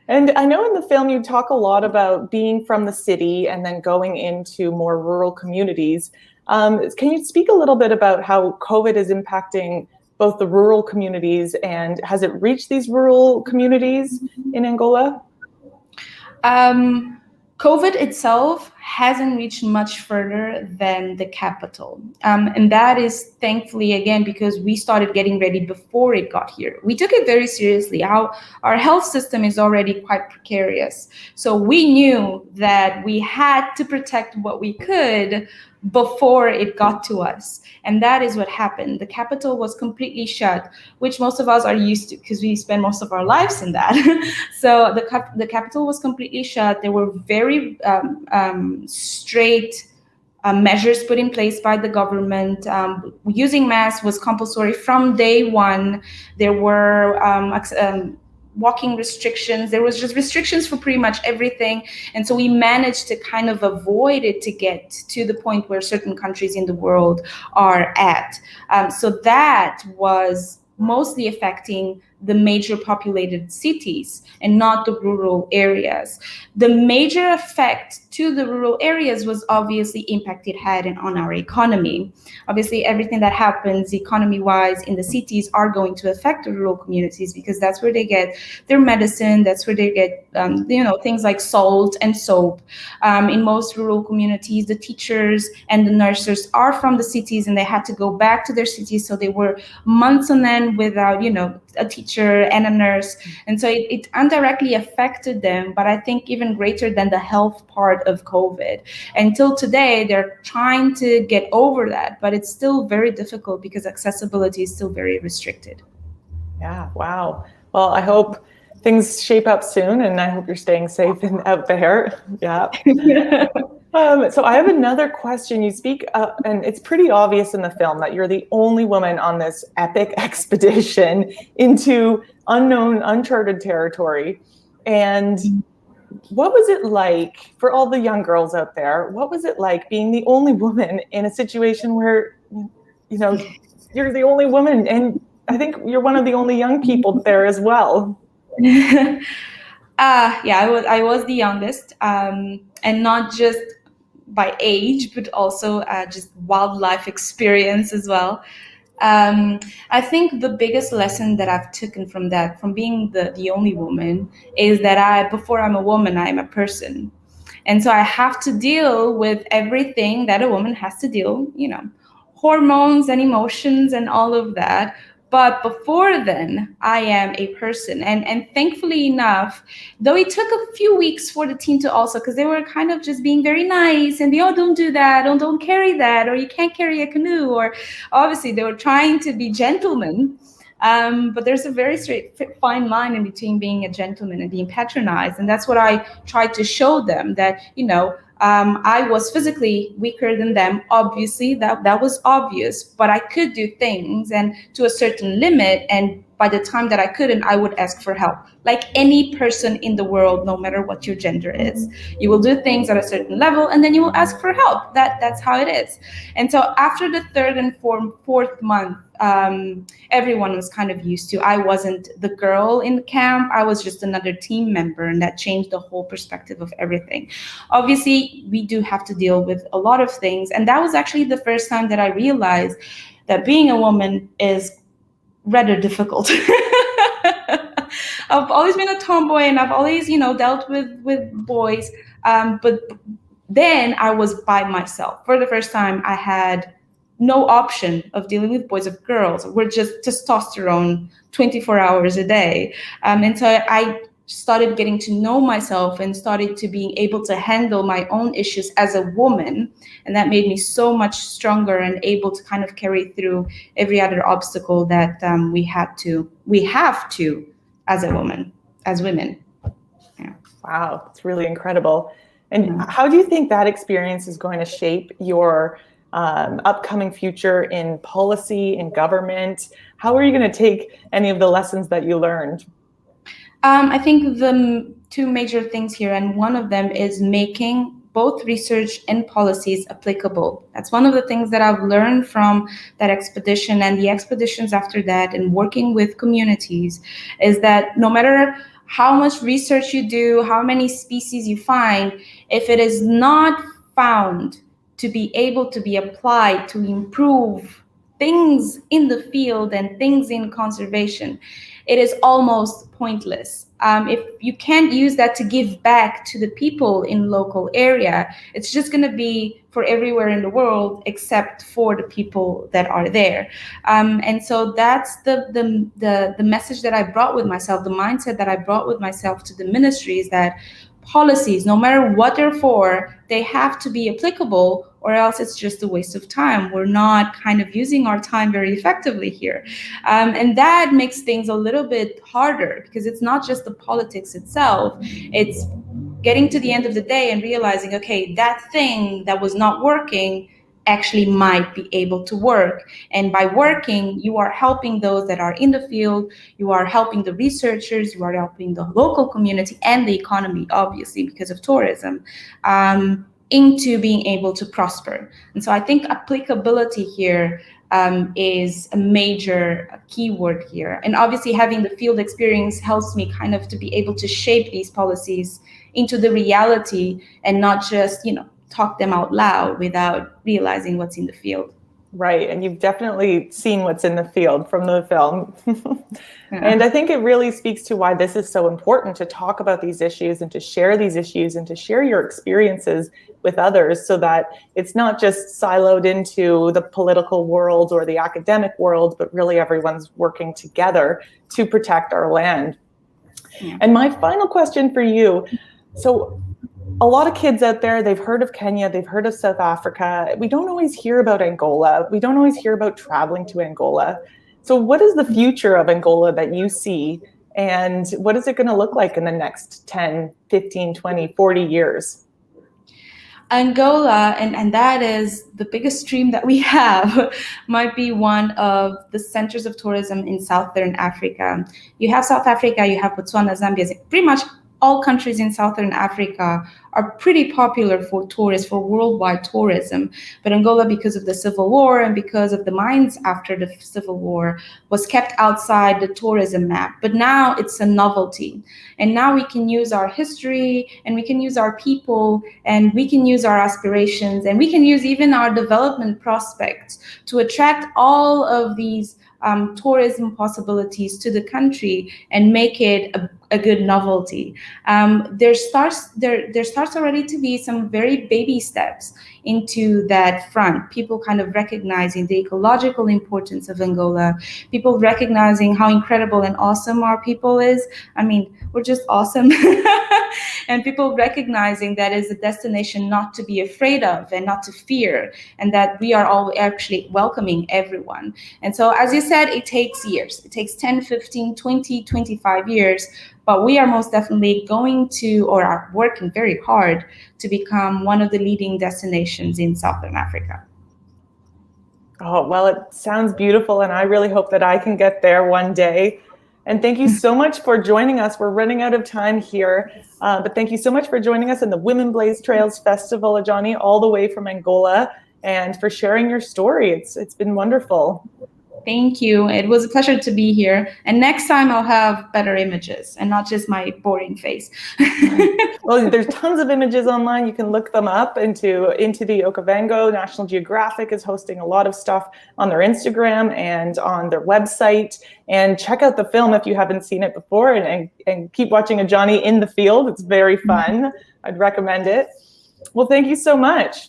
And I know in the film you talk a lot about being from the city and then going into more rural communities. Can you speak a little bit about how COVID is impacting both the rural communities, and has it reached these rural communities in Angola? COVID itself hasn't reached much further than the capital. And that is thankfully, again, because we started getting ready before it got here. We took it very seriously. Our health system is already quite precarious. So we knew that we had to protect what we could before it got to us. And that is what happened. The capital was completely shut, which most of us are used to because we spend most of our lives in that. So the capital was completely shut. There were very straight measures put in place by the government. Using masks was compulsory from day one. There were walking restrictions. There was just restrictions for pretty much everything. And so we managed to kind of avoid it to get to the point where certain countries in the world are at. So that was mostly affecting the major populated cities and not the rural areas. The major effect to the rural areas was obviously impact it had on our economy. Obviously, everything that happens economy-wise in the cities are going to affect the rural communities because that's where they get their medicine, that's where they get things like salt and soap. In most rural communities, the teachers and the nurses are from the cities and they had to go back to their cities, so they were months on end without a teacher and a nurse. And so it indirectly affected them, but I think even greater than the health part of COVID. Until today, they're trying to get over that, but it's still very difficult because accessibility is still very restricted. Yeah, wow. Well, I hope things shape up soon, and I hope you're staying safe out there. Yeah. So I have another question. You speak, and it's pretty obvious in the film that you're the only woman on this epic expedition into unknown, uncharted territory. And what was it like for all the young girls out there? What was it like being the only woman in a situation where, you're the only woman, and I think you're one of the only young people there as well? Yeah, I was the youngest, and not just by age, but also just wildlife experience as well. I think the biggest lesson that I've taken from that, from being the only woman, is that before I'm a woman, I'm a person. And so I have to deal with everything that a woman has to deal, hormones and emotions and all of that. But before then, I am a person. And thankfully enough, though it took a few weeks for the team to also, because they were kind of just being very nice and don't do that, don't carry that, or you can't carry a canoe, or obviously they were trying to be gentlemen. But there's a very fine line in between being a gentleman and being patronized. And that's what I tried to show them, that, I was physically weaker than them. Obviously, that was obvious, but I could do things and to a certain limit. And by the time that I couldn't, I would ask for help. Like any person in the world, no matter what your gender is, you will do things at a certain level and then you will ask for help. That's how it is. And so after the third and fourth month, everyone was kind of used to. I wasn't the girl in camp. I was just another team member, and that changed the whole perspective of everything. Obviously, we do have to deal with a lot of things, and that was actually the first time that I realized that being a woman is rather difficult. I've always been a tomboy, and I've always, dealt with boys, but then I was by myself. For the first time, I had no option of dealing with boys or girls. We're just testosterone 24 hours a day. And so I started getting to know myself and started to being able to handle my own issues as a woman. And that made me so much stronger and able to kind of carry through every other obstacle that we have to as a woman, as women. Yeah. Wow, it's really incredible. And how do you think that experience is going to shape your upcoming future in policy, in government? How are you going to take any of the lessons that you learned? I think the two major things here, and one of them is making both research and policies applicable. That's one of the things that I've learned from that expedition and the expeditions after that, and working with communities, is that no matter how much research you do, how many species you find, if it is not found to be able to be applied to improve things in the field and things in conservation, it is almost pointless. if you can't use that to give back to the people in local area, it's just going to be for everywhere in the world except for the people that are there. And so that's the message that I brought with myself, the mindset that I brought with myself to the ministry, is that policies, no matter what they're for, they have to be applicable, or else it's just a waste of time. We're not kind of using our time very effectively here. And that makes things a little bit harder, because it's not just the politics itself, it's getting to the end of the day and realizing, okay, that thing that was not working actually might be able to work. And by working, you are helping those that are in the field, you are helping the researchers, you are helping the local community and the economy, obviously, because of tourism, into being able to prosper. And so I think applicability here is a major keyword here. And obviously having the field experience helps me kind of to be able to shape these policies into the reality and not just, talk them out loud without realizing what's in the field. Right, and you've definitely seen what's in the field from the film. And I think it really speaks to why this is so important, to talk about these issues and to share these issues and to share your experiences with others, so that it's not just siloed into the political world or the academic world, but really everyone's working together to protect our land. Yeah. And my final question for you, so a lot of kids out there, they've heard of Kenya, they've heard of South Africa. We don't always hear about Angola. We don't always hear about traveling to Angola. So what is the future of Angola that you see? And what is it going to look like in the next 10, 15, 20, 40 years? Angola, and that is the biggest dream that we have, might be one of the centers of tourism in Southern Africa. You have South Africa, you have Botswana, Zambia, pretty much all countries in Southern Africa are pretty popular for tourists, for worldwide tourism. But Angola, because of the civil war and because of the mines after the civil war, was kept outside the tourism map. But now it's a novelty. And now we can use our history, and we can use our people, and we can use our aspirations, and we can use even our development prospects to attract all of these tourism possibilities to the country and make it a good novelty. There starts already to be some very baby steps into that front. People kind of recognizing the ecological importance of Angola, people recognizing how incredible and awesome our people is. I mean, we're just awesome. And people recognizing that is a destination not to be afraid of and not to fear, and that we are all actually welcoming everyone. And so, as you said, it takes years. It takes 10, 15, 20, 25 years, but we are most definitely going to, or are working very hard to become one of the leading destinations in Southern Africa. Oh, well, it sounds beautiful, and I really hope that I can get there one day. And thank you so much for joining us. We're running out of time here, but thank you so much for joining us in the Women Blaze Trails Festival, Ajani, all the way from Angola, and for sharing your story. It's been wonderful. Thank you. It was a pleasure to be here. And next time I'll have better images and not just my boring face. Well, there's tons of images online. You can look them up into the Okavango. National Geographic is hosting a lot of stuff on their Instagram and on their website. And check out the film if you haven't seen it before, and keep watching Ajani in the field. It's very fun. I'd recommend it. Well, thank you so much.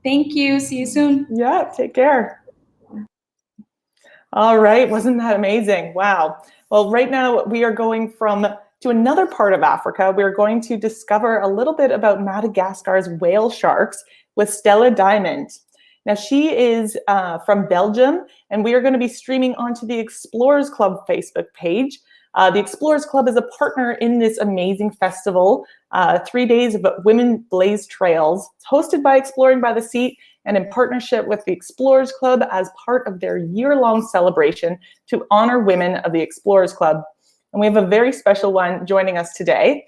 Thank you. See you soon. Yeah, take care. All right, wasn't that amazing? Wow. Well, right now we are going to another part of Africa. We're going to discover a little bit about Madagascar's whale sharks with Stella Diamond. Now, she is from Belgium, and we are going to be streaming onto the Explorers Club Facebook page. The Explorers Club is a partner in this amazing festival, 3 days of Women Blaze Trails. It's hosted by Exploring by the Sea and in partnership with the Explorers Club as part of their year-long celebration to honor women of the Explorers Club. And we have a very special one joining us today.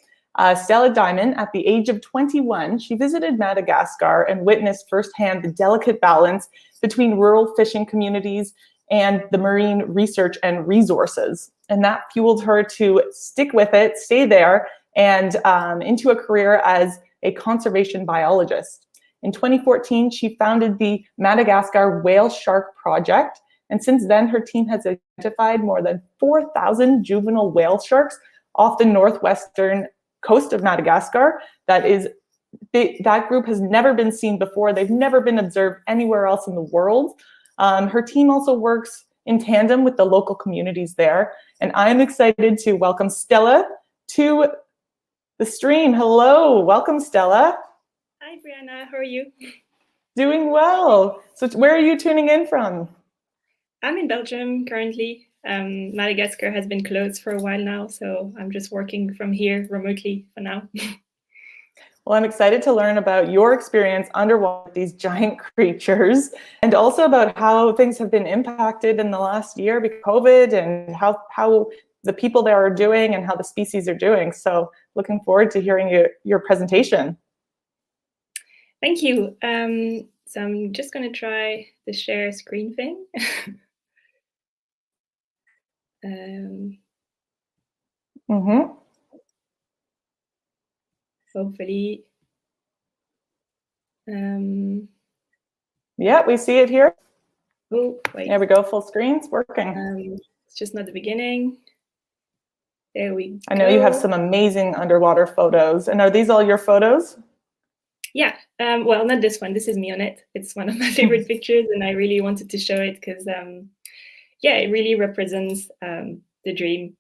Stella Diamond, at the age of 21, she visited Madagascar and witnessed firsthand the delicate balance between rural fishing communities and the marine research and resources. And that fueled her to stick with it, stay there, and into a career as a conservation biologist. In 2014, she founded the Madagascar Whale Shark Project. And since then, her team has identified more than 4,000 juvenile whale sharks off the northwestern coast of Madagascar. That group has never been seen before. They've never been observed anywhere else in the world. Her team also works in tandem with the local communities there. And I'm excited to welcome Stella to the stream. Hello, welcome, Stella. Hi, Brianna, how are you? Doing well. So where are you tuning in from? I'm in Belgium currently. Madagascar has been closed for a while now, so I'm just working from here remotely for now. Well, I'm excited to learn about your experience underwater with these giant creatures, and also about how things have been impacted in the last year because of COVID, and how the people there are doing and how the species are doing. So looking forward to hearing your presentation. Thank you. So I'm just going to try the share screen thing. Hopefully. Yeah, we see it here. Oh, wait. There we go, full screen, it's working. It's just not the beginning. There we go. I know you have some amazing underwater photos. And are these all your photos? Yeah, well, not this one. This is me on it. It's one of my favorite pictures, and I really wanted to show it because, yeah, it really represents the dream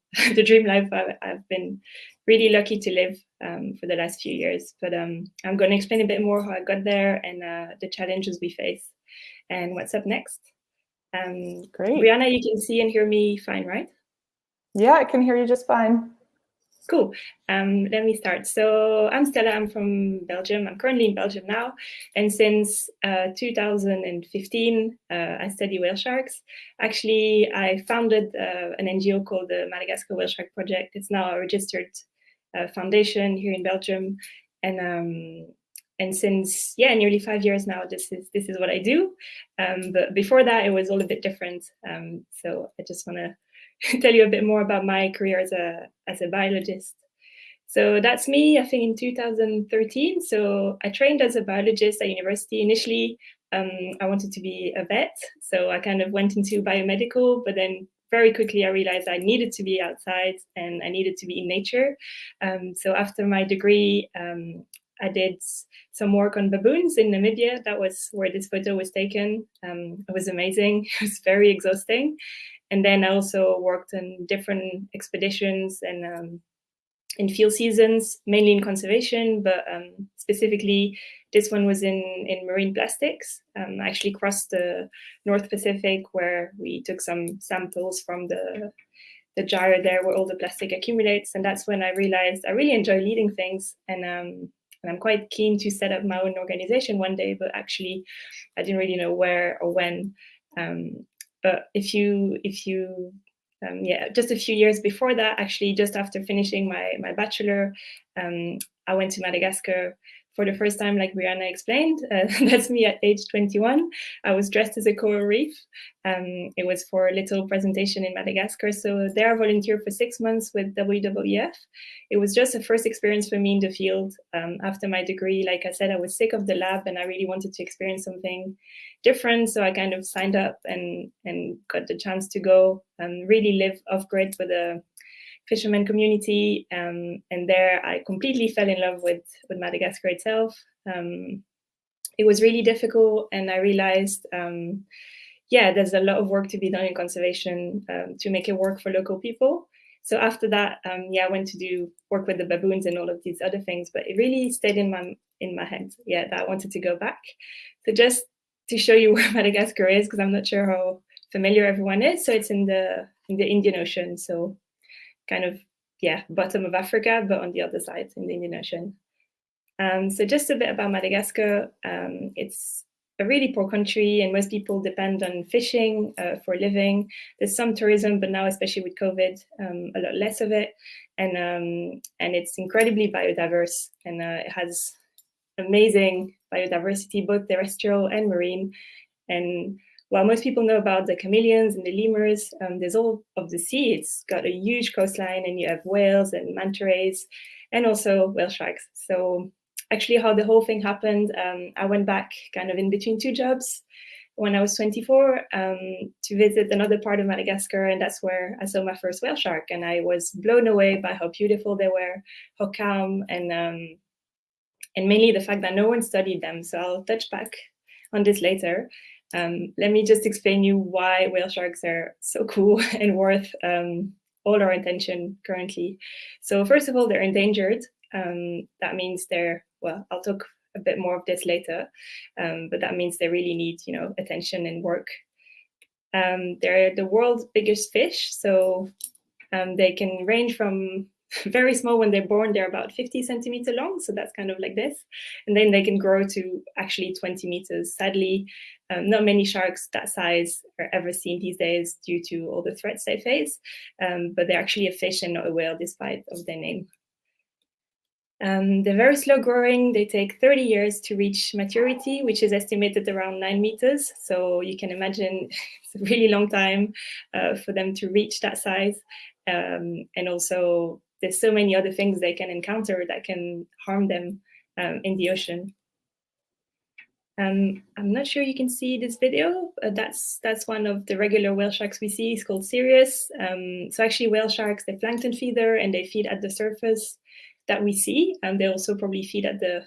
life I've been really lucky to live for the last few years. But I'm going to explain a bit more how I got there and the challenges we face and what's up next. Great. Brianna, you can see and hear me fine, right? Yeah, I can hear you just fine. Cool. Let me start. So I'm Stella. I'm from Belgium. I'm currently in Belgium now. And since 2015, I study whale sharks. Actually, I founded an NGO called the Madagascar Whale Shark Project. It's now a registered foundation here in Belgium. And since, nearly 5 years now, this is what I do. But before that, it was all a bit different. So I just want to tell you a bit more about my career as a biologist. So that's me, I think, in 2013. So I trained as a biologist at university. Initially, I wanted to be a vet. So I kind of went into biomedical, but then very quickly I realized I needed to be outside and I needed to be in nature. So after my degree, I did some work on baboons in Namibia. That was where this photo was taken. It was amazing. It was very exhausting. And then I also worked on different expeditions and in field seasons, mainly in conservation, but specifically this one was in marine plastics. I actually crossed the North Pacific where we took some samples from the gyre there where all the plastic accumulates. And that's when I realized I really enjoy leading things. And I'm quite keen to set up my own organization one day, but actually I didn't really know where or when. But just a few years before that, actually, just after finishing my bachelor, I went to Madagascar for the first time, like Brianna explained. That's me at age 21. I was dressed as a coral reef. It was for a little presentation in Madagascar. So there I volunteered for 6 months with WWF. It was just a first experience for me in the field. After my degree, like I said, I was sick of the lab and I really wanted to experience something different. So I kind of signed up and got the chance to go and really live off-grid with a fisherman community, and there I completely fell in love with Madagascar itself. It was really difficult, and I realized, there's a lot of work to be done in conservation to make it work for local people. So after that, I went to do work with the baboons and all of these other things, but it really stayed in my head, that I wanted to go back. So just to show you where Madagascar is, because I'm not sure how familiar everyone is. So it's in the Indian Ocean. So kind of, bottom of Africa, but on the other side in the Indian Ocean. So just a bit about Madagascar. It's a really poor country and most people depend on fishing for a living. There's some tourism, but now, especially with COVID, a lot less of it. And it's incredibly biodiverse and it has amazing biodiversity, both terrestrial and marine. And while most people know about the chameleons and the lemurs, there's all of the sea. It's got a huge coastline and you have whales and manta rays and also whale sharks. So actually how the whole thing happened, I went back kind of in between two jobs. when I was 24 to visit another part of Madagascar, and that's where I saw my first whale shark, and I was blown away by how beautiful they were, how calm, and mainly the fact that no one studied them. So I'll touch back on this later. Let me just explain you why whale sharks are so cool and worth all our attention currently. So first of all, they're endangered. That means they're, well, I'll talk a bit more of this later, but that means they really need, attention and work. They're the world's biggest fish, so they can range from very small when they're born. They're about 50 centimeters long, so that's kind of like this, and then they can grow to actually 20 meters. Sadly, not many sharks that size are ever seen these days due to all the threats they face, but they're actually a fish and not a whale, despite of their name. They're very slow growing. They take 30 years to reach maturity, which is estimated around 9 meters. So you can imagine it's a really long time for them to reach that size. And also, there's so many other things they can encounter that can harm them in the ocean. I'm not sure you can see this video. That's one of the regular whale sharks we see. It's called Sirius. So actually, whale sharks, they're plankton feeder, and they feed at the surface that we see, and they also probably feed at the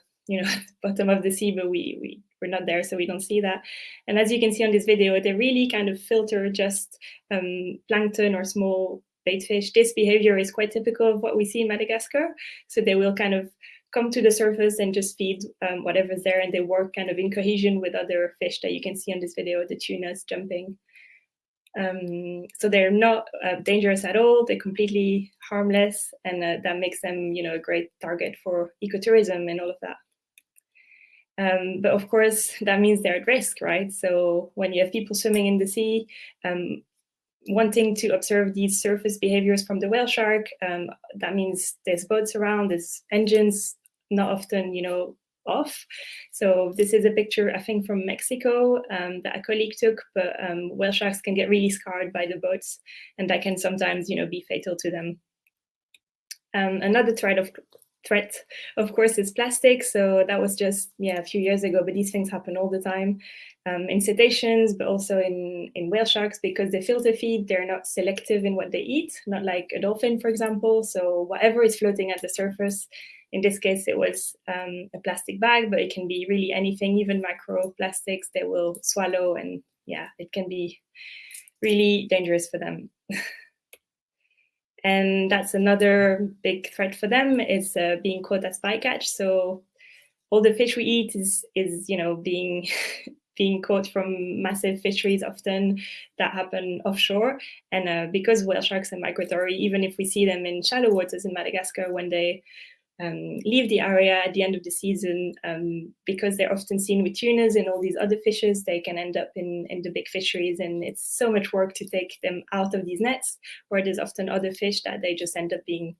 bottom of the sea, but we're not there, so we don't see that. And as you can see on this video, they really kind of filter just plankton or small bait fish. This behavior is quite typical of what we see in Madagascar. So they will kind of come to the surface and just feed whatever's there, and they work kind of in cohesion with other fish that you can see on this video, the tunas jumping. So they're not dangerous at all. They're completely harmless, and that makes them, a great target for ecotourism and all of that. But of course, that means they're at risk, right? So when you have people swimming in the sea, wanting to observe these surface behaviors from the whale shark, that means there's boats around, there's engines, not often, off. So this is a picture, I think, from Mexico that a colleague took, but whale sharks can get really scarred by the boats, and that can sometimes, be fatal to them. Another threat, of course, is plastic. So that was just, a few years ago, but these things happen all the time in cetaceans, but also in whale sharks, because they filter feed, they're not selective in what they eat, not like a dolphin, for example. So whatever is floating at the surface, in this case, it was a plastic bag, but it can be really anything, even microplastics they will swallow. And it can be really dangerous for them. And that's another big threat for them, is being caught as bycatch. So all the fish we eat is being caught from massive fisheries, often that happen offshore. And because whale sharks are migratory, even if we see them in shallow waters in Madagascar, when they leave the area at the end of the season, because they're often seen with tunas and all these other fishes, they can end up in the big fisheries, and it's so much work to take them out of these nets, where there's often other fish that they just end up being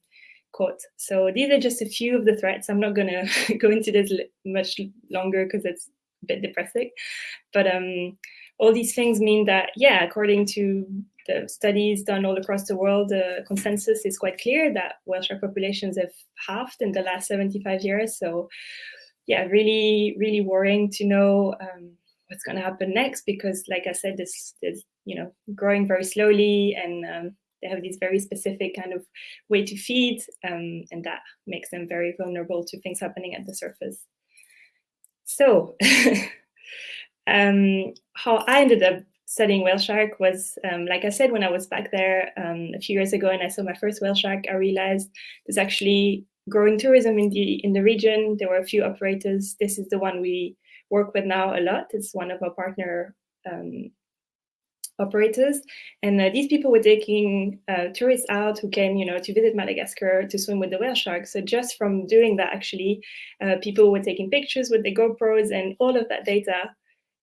caught. So these are just a few of the threats. I'm not going to go into this much longer because it's a bit depressing, but all these things mean that, according to the studies done all across the world, the consensus is quite clear that whale shark populations have halved in the last 75 years. So really, really worrying to know what's going to happen next, because like I said, this is, growing very slowly, and they have this very specific kind of way to feed, and that makes them very vulnerable to things happening at the surface. So how I ended up studying whale shark was, like I said, when I was back there a few years ago and I saw my first whale shark, I realized there's actually growing tourism in the region. There were a few operators. This is the one we work with now a lot. It's one of our partner operators, and these people were taking tourists out who came, to visit Madagascar to swim with the whale shark. So just from doing that, actually, people were taking pictures with their GoPros, and all of that data.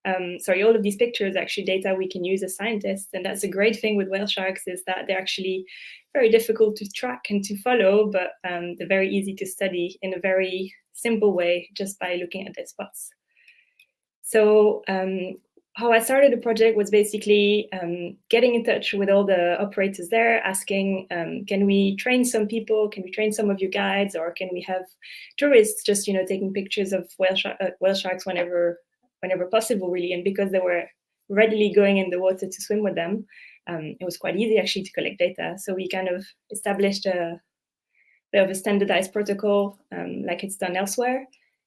All of these pictures actually data we can use as scientists, and that's a great thing with whale sharks, is that they're actually very difficult to track and to follow, but they're very easy to study in a very simple way just by looking at their spots. So how I started the project was basically getting in touch with all the operators there, asking, can we train some people? Can we train some of your guides? Or can we have tourists just, taking pictures of whale sharks whenever possible, really? And because there were readily going in the water to swim with them, it was quite easy actually to collect data. So we kind of established a bit of a standardized protocol, like it's done elsewhere.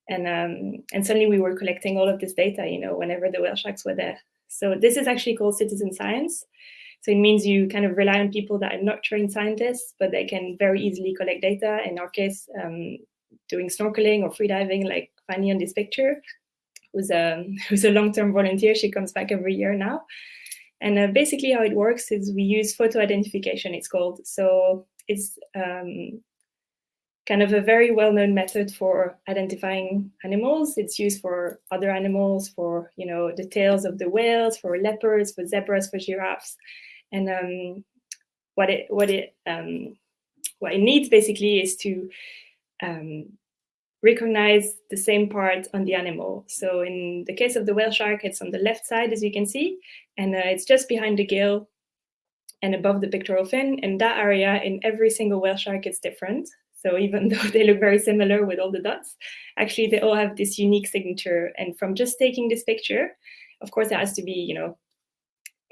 And suddenly we were collecting all of this data, you know, whenever the whale sharks were there. So this is actually called citizen science. So it means you kind of rely on people that are not trained scientists, but they can very easily collect data. In our case, doing snorkeling or freediving, like Fanny on this picture, who's a long-term volunteer. She comes back every year now. And basically how it works is we use photo identification, it's called. So it's kind of a very well-known method for identifying animals. It's used for other animals, for, you know, the tails of the whales, for leopards, for zebras, for giraffes. And what it needs basically is to recognize the same part on the animal. So in the case of the whale shark, it's on the left side, as you can see, and it's just behind the gill and above the pectoral fin. And that area in every single whale shark is different. So even though they look very similar with all the dots, actually they all have this unique signature. And from just taking this picture, of course, it has to be, you know,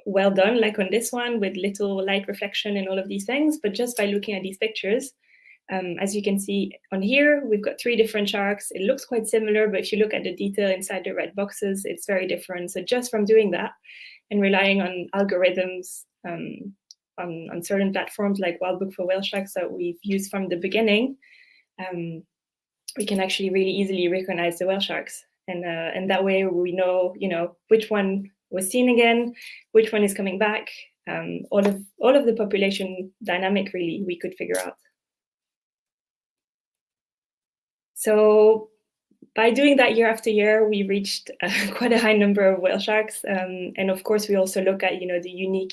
well done, like on this one, with little light reflection and all of these things. But just by looking at these pictures, as you can see on here, we've got 3 different sharks. It looks quite similar, but if you look at the detail inside the red boxes, it's very different. So just from doing that and relying on algorithms on certain platforms like Wildbook for whale sharks that we've used from the beginning, we can actually really easily recognize the whale sharks. And that way we know, you know, which one was seen again, which one is coming back. All of the population dynamic really we could figure out. So by doing that year after year, we reached quite a high number of whale sharks. And of course, we also look at, you know, the unique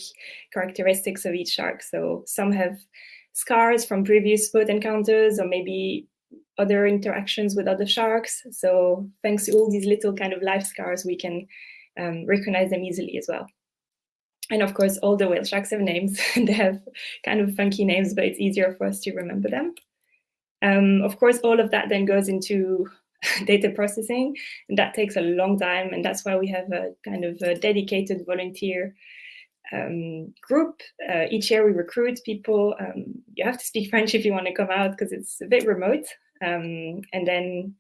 characteristics of each shark. So some have scars from previous boat encounters or maybe other interactions with other sharks. So thanks to all these little kind of life scars, we can recognize them easily as well. And of course, all the whale sharks have names. They have kind of funky names, but it's easier for us to remember them. Of course, all of that then goes into data processing, and that takes a long time. And that's why we have a kind of a dedicated volunteer group. Each year we recruit people. You have to speak French if you want to come out because it's a bit remote. And then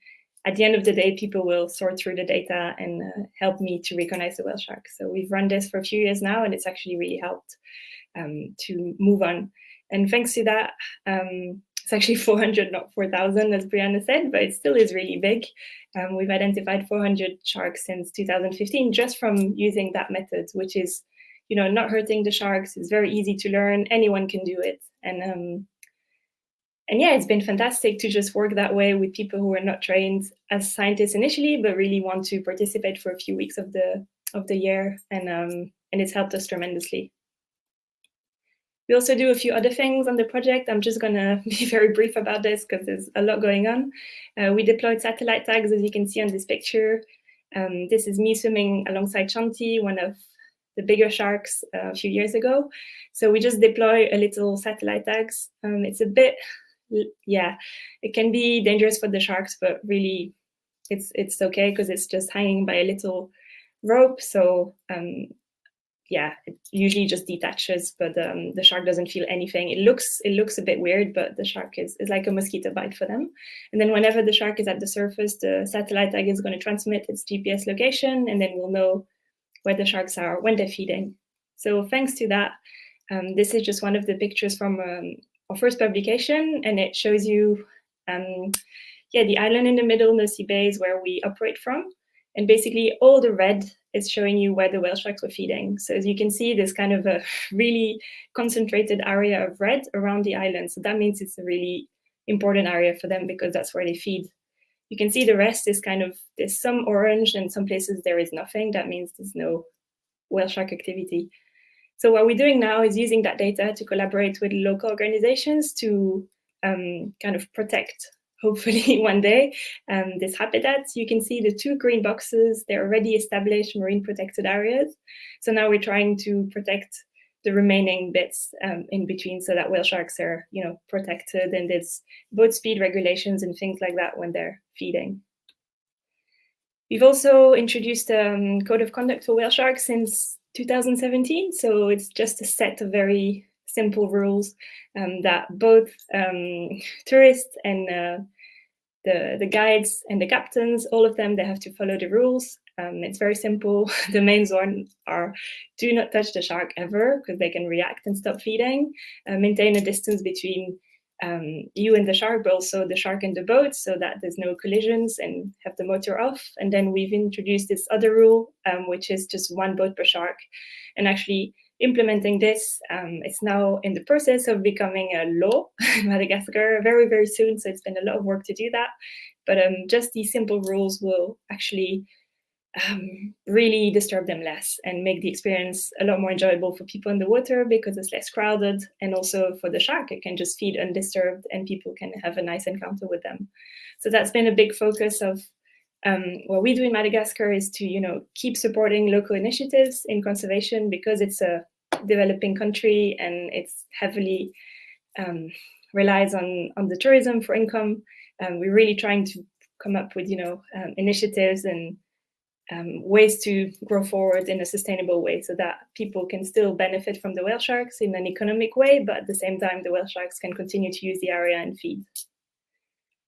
at the end of the day, people will sort through the data and help me to recognize the whale shark. So we've run this for a few years now, and it's actually really helped to move on. And thanks to that, it's actually 400, not 4,000, as Brianna said, but it still is really big. We've identified 400 sharks since 2015, just from using that method, which is, you know, not hurting the sharks. It's very easy to learn. Anyone can do it. And yeah, it's been fantastic to just work that way with people who are not trained as scientists initially, but really want to participate for a few weeks of the year. And it's helped us tremendously. We also do a few other things on the project. I'm just going to be very brief about this because there's a lot going on. We deployed satellite tags, as you can see on this picture. This is me swimming alongside Shanti, one of the bigger sharks, a few years ago. So we just deploy a little satellite tags. It's a bit, yeah, it can be dangerous for the sharks, but really it's okay because it's just hanging by a little rope. So yeah, it usually just detaches, but the shark doesn't feel anything. It looks a bit weird, but the shark is like a mosquito bite for them. And then whenever the shark is at the surface, the satellite tag is going to transmit its GPS location, and then we'll know where the sharks are when they're feeding. So thanks to that, this is just one of the pictures from our first publication, and it shows you, the island in the middle, Nosy Bay, is where we operate from. And basically all the red is showing you where the whale sharks were feeding. So as you can see, there's kind of a really concentrated area of red around the island. So that means it's a really important area for them because that's where they feed. You can see the rest is kind of, there's some orange and some places there is nothing. That means there's no whale shark activity. So what we're doing now is using that data to collaborate with local organizations to kind of protect, hopefully one day, this habitat. You can see the 2 green boxes, they're already established marine protected areas. So now we're trying to protect the remaining bits in between so that whale sharks are, you know, protected, and there's boat speed regulations and things like that when they're feeding. We've also introduced a code of conduct for whale sharks since 2017. So it's just a set of very simple rules that both tourists and the guides and the captains, all of them, they have to follow the rules. It's very simple. The main ones are: do not touch the shark ever, because they can react and stop feeding. Maintain a distance between you and the shark, but also the shark and the boat, so that there's no collisions, and have the motor off. And then we've introduced this other rule, which is just one boat per shark. And actually implementing this, it's now in the process of becoming a law in Madagascar very, very soon. So it's been a lot of work to do that. But just these simple rules will actually really disturb them less and make the experience a lot more enjoyable for people in the water, because it's less crowded, and also for the shark, it can just feed undisturbed and people can have a nice encounter with them. So that's been a big focus of what we do in Madagascar, is to keep supporting local initiatives in conservation, because it's a developing country and it's heavily relies on the tourism for income. We're really trying to come up with initiatives and ways to grow forward in a sustainable way, so that people can still benefit from the whale sharks in an economic way, but at the same time the whale sharks can continue to use the area and feed.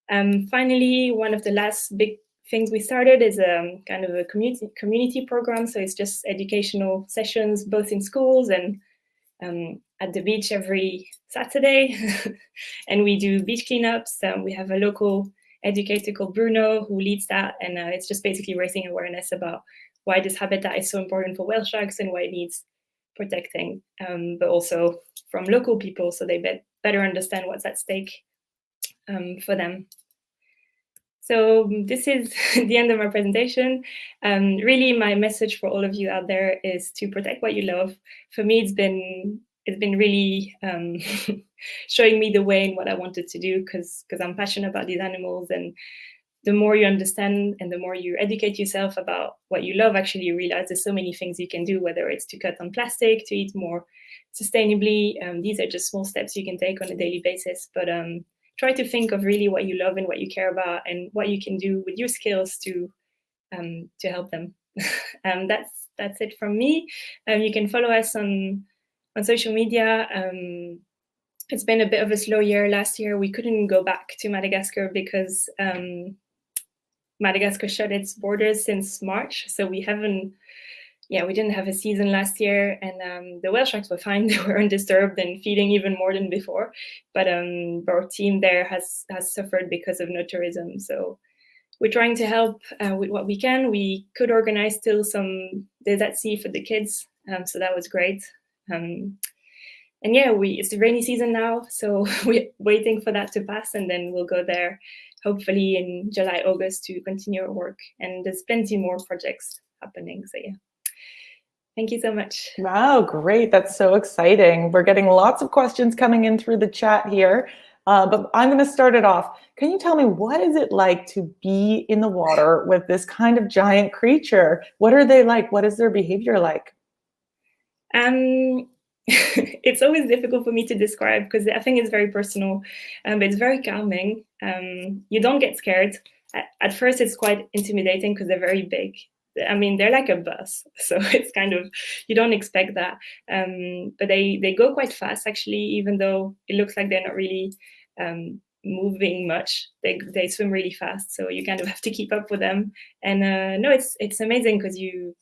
Finally, one of the last big things we started is kind of a community program. So it's just educational sessions, both in schools and at the beach every Saturday. And we do beach cleanups. We have a local educator called Bruno who leads that, and it's just basically raising awareness about why this habitat is so important for whale sharks and why it needs protecting, but also from local people, so they better understand what's at stake for them. So this is the end of my presentation. Really, my message for all of you out there is to protect what you love. For me, it's been really showing me the way in what I wanted to do, because I'm passionate about these animals. And the more you understand and the more you educate yourself about what you love, actually you realize there's so many things you can do, whether it's to cut on plastic, to eat more sustainably. These are just small steps you can take on a daily basis. But try to think of really what you love and what you care about, and what you can do with your skills to help them. That's it from me. You can follow us on social media. It's been a bit of a slow year. Last year we couldn't go back to Madagascar because Madagascar shut its borders since March, so we didn't have a season last year, and the whale sharks were fine. They were undisturbed and feeding even more than before. But our team there has suffered because of no tourism. So we're trying to help with what we can. We could organize still some days at sea for the kids, so that was great. And yeah, it's the rainy season now, so we're waiting for that to pass, and then we'll go there hopefully in July, August to continue our work. And there's plenty more projects happening, so yeah. Thank you so much. Wow, great. That's so exciting. We're getting lots of questions coming in through the chat here, but I'm going to start it off. Can you tell me, what is it like to be in the water with this kind of giant creature? What are they like? What is their behavior like? It's always difficult for me to describe, because I think it's very personal, but it's very calming. You don't get scared. At first, it's quite intimidating because they're very big. I mean, they're like a bus, so it's kind of, you don't expect that. But they go quite fast, actually, even though it looks like they're not really moving much. They swim really fast, so you kind of have to keep up with them. And no, it's amazing, because you,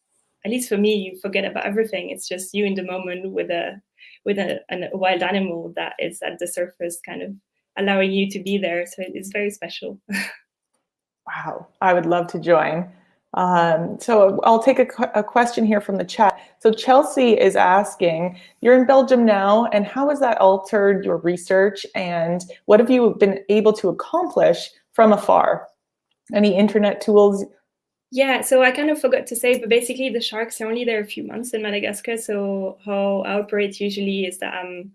at least for me, you forget about everything. It's just you in the moment with a wild animal that is at the surface, kind of allowing you to be there. So it's very special. Wow, I would love to join. So I'll take a question here from the chat. So Chelsea is asking, you're in Belgium now, and how has that altered your research, and what have you been able to accomplish from afar? Any internet tools? Yeah, so I kind of forgot to say, but basically the sharks are only there a few months in Madagascar. So how I operate usually is that I'm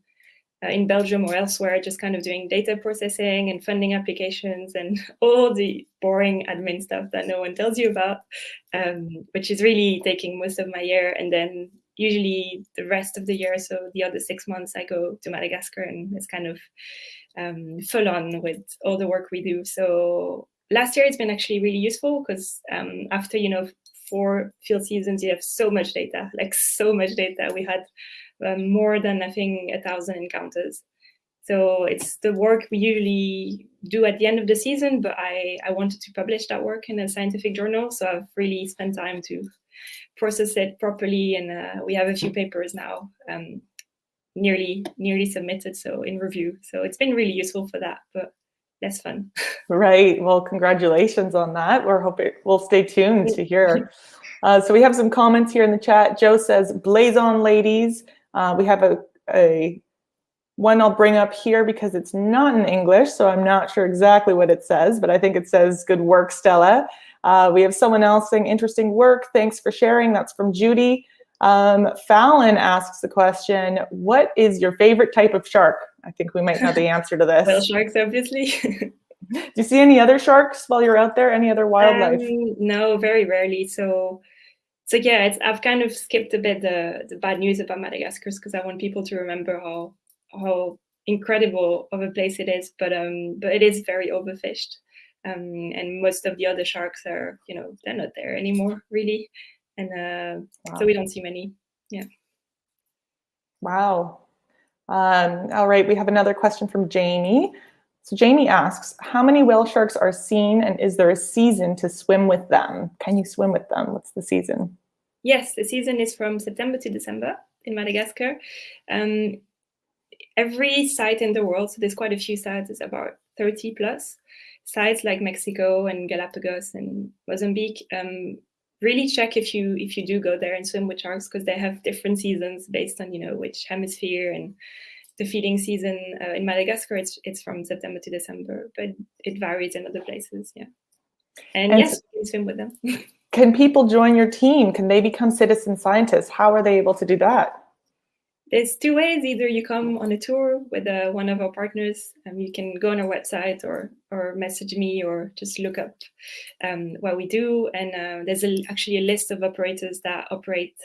in Belgium or elsewhere, just kind of doing data processing and funding applications and all the boring admin stuff that no one tells you about, which is really taking most of my year. And then usually the rest of the year, so the other 6 months, I go to Madagascar, and it's kind of full on with all the work we do. So last year it's been actually really useful because after 4 field seasons, you have so much data, like so much data. We had more than I think 1,000 encounters. So it's the work we usually do at the end of the season, but I wanted to publish that work in a scientific journal, so I've really spent time to process it properly, and we have a few papers now nearly submitted, so in review. So it's been really useful for that, but less fun. Right. Well, congratulations on that. We'll stay tuned to hear. So we have some comments here in the chat. Joe says, "Blaze on, ladies." We have a one I'll bring up here because it's not in English, so I'm not sure exactly what it says, but I think it says, "Good work, Stella." We have someone else saying, "Interesting work. Thanks for sharing." That's from Judy. Fallon asks the question, "What is your favorite type of shark?" I think we might know the answer to this. Whale sharks, obviously. Do you see any other sharks while you're out there? Any other wildlife? No, very rarely. So yeah, I've kind of skipped a bit the bad news about Madagascar because I want people to remember how incredible of a place it is. But it is very overfished, and most of the other sharks are, they're not there anymore really, and Wow. So we don't see many. Yeah. Wow. All right, we have another question from Jamie. So Jamie asks, "How many whale sharks are seen, and is there a season to swim with them? Can you swim with them? What's the season?" Yes, the season is from September to December in Madagascar. Every site in the world, so there's quite a few sites, it's about 30 plus sites like Mexico and Galapagos and Mozambique. Really check if you do go there and swim with sharks, because they have different seasons based on which hemisphere, and the feeding season in Madagascar it's from September to December, but it varies in other places. Yeah, and yes, you can swim with them. Can people join your team? Can they become citizen scientists? How are they able to do that? There's 2 ways. Either you come on a tour with one of our partners, you can go on our website or message me or just look up what we do. And there's actually a list of operators that operate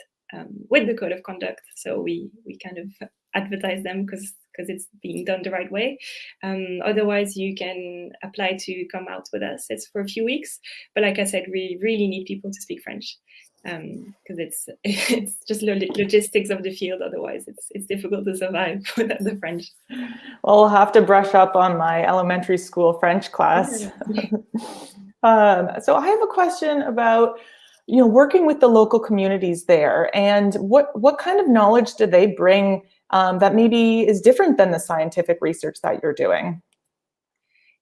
with the code of conduct. So we kind of advertise them because it's being done the right way. Otherwise, you can apply to come out with us. It's for a few weeks. But like I said, we really need people to speak French, because it's just logistics of the field. Otherwise, it's difficult to survive without the French. Well, I'll have to brush up on my elementary school French class. So I have a question about working with the local communities there, and what kind of knowledge do they bring that maybe is different than the scientific research that you're doing?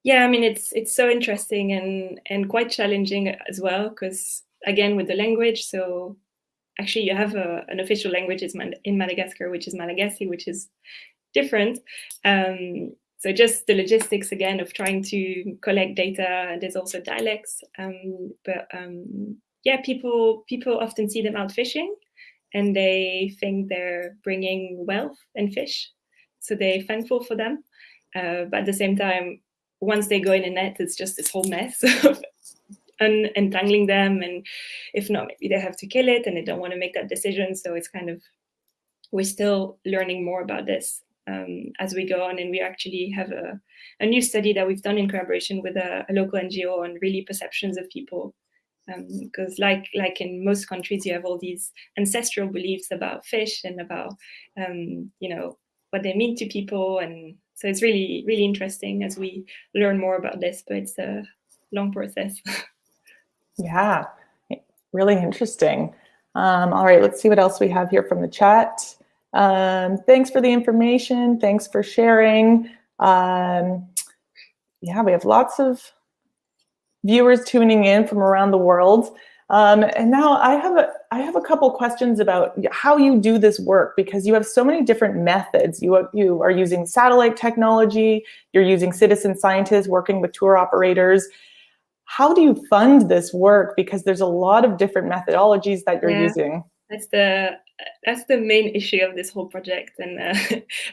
Yeah, I mean, it's so interesting and quite challenging as well, because again, with the language, so actually you have an official language in Madagascar, which is Malagasy, which is different. So just the logistics again of trying to collect data. There's also dialects, yeah, people often see them out fishing, and they think they're bringing wealth and fish, so they're thankful for them. But at the same time, once they go in a net, it's just this whole mess of untangling them, and if not, maybe they have to kill it, and they don't want to make that decision. So it's kind of, we're still learning more about this as we go on, and we actually have a new study that we've done in collaboration with a local NGO on really perceptions of people, because like in most countries, you have all these ancestral beliefs about fish and about what they mean to people, and so it's really, really interesting as we learn more about this, but it's a long process. Yeah, really interesting. All right, let's see what else we have here from the chat. Thanks for the information. Thanks for sharing. Yeah, we have lots of viewers tuning in from around the world. And now I have a couple questions about how you do this work, because you have so many different methods. You are using satellite technology, you're using citizen scientists working with tour operators. How do you fund this work? Because there's a lot of different methodologies that you're using. That's the main issue of this whole project, and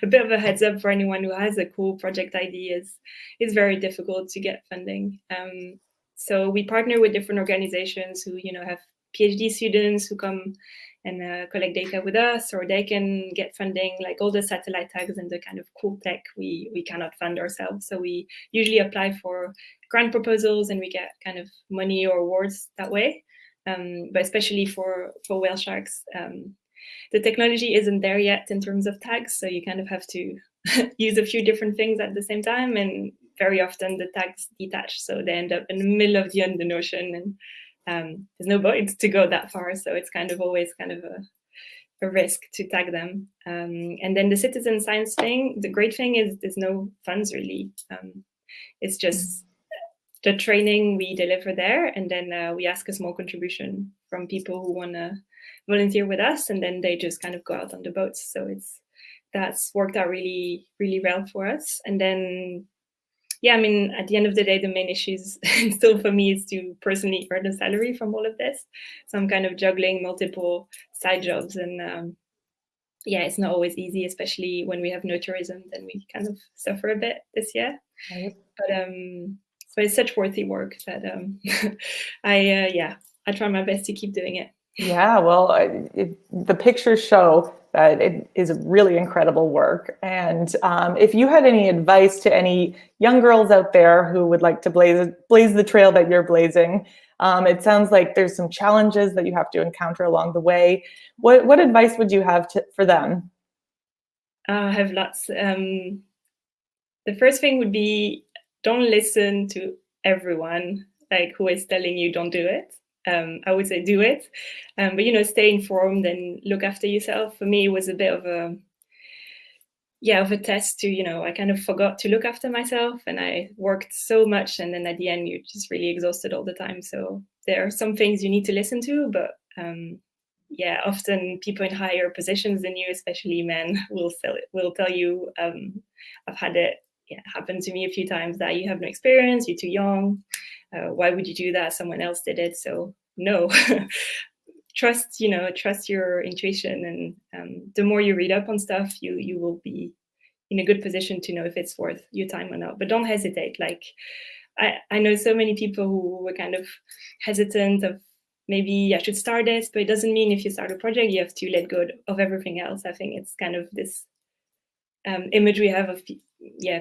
a bit of a heads up for anyone who has a cool project idea is very difficult to get funding. So we partner with different organizations who have PhD students who come and collect data with us, or they can get funding, like all the satellite tags and the kind of cool tech we cannot fund ourselves. So we usually apply for grant proposals and we get kind of money or awards that way. But especially for whale sharks, the technology isn't there yet in terms of tags. So you kind of have to use a few different things at the same time. And very often the tags detach. So they end up in the middle of the Indian Ocean, and there's no boats to go that far. So it's kind of always kind of a risk to tag them. And then the citizen science thing, the great thing is there's no funds really. It's just the training we deliver there, and then we ask a small contribution from people who want to volunteer with us, and then they just kind of go out on the boats. So that's worked out really, really well for us. And then, yeah, I mean, at the end of the day, the main issues still for me is to personally earn a salary from all of this. So I'm kind of juggling multiple side jobs, and yeah, it's not always easy, especially when we have no tourism. Then we kind of suffer a bit this year. Right. But it's such worthy work that I try my best to keep doing it. Yeah, well, the pictures show that it is really incredible work. And if you had any advice to any young girls out there who would like to blaze the trail that you're blazing, it sounds like there's some challenges that you have to encounter along the way. What advice would you have for them? I have lots. The first thing would be, don't listen to everyone like who is telling you don't do it. I would say do it, but stay informed and look after yourself. For me, it was a bit of a test to, I kind of forgot to look after myself, and I worked so much, and then at the end you're just really exhausted all the time. So there are some things you need to listen to, but often people in higher positions than you, especially men, will tell you, I've had it happen to me a few times, that you have no experience, you're too young. Why would you do that? Someone else did it. So no, trust your intuition. And the more you read up on stuff, you will be in a good position to know if it's worth your time or not. But don't hesitate. Like I know so many people who were kind of hesitant of, maybe I should start this, but it doesn't mean if you start a project, you have to let go of everything else. I think it's kind of this image we have of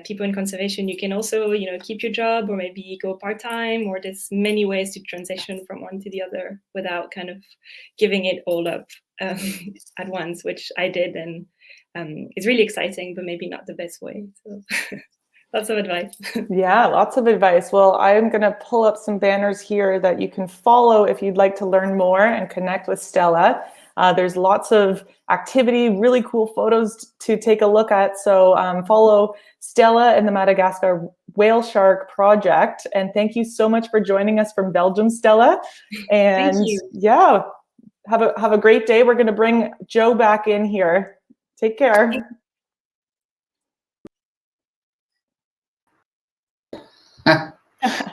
people in conservation. You can also keep your job, or maybe go part-time, or there's many ways to transition from one to the other without kind of giving it all up at once, which I did, and it's really exciting, but maybe not the best way. So lots of advice. Yeah, lots of advice. Well, I'm going to pull up some banners here that you can follow if you'd like to learn more and connect with Stella. There's lots of activity, really cool photos to take a look at. So follow Stella and the Madagascar Whale Shark Project. And thank you so much for joining us from Belgium, Stella. And Thank you. Yeah, have a great day. We're going to bring Joe back in here. Take care. I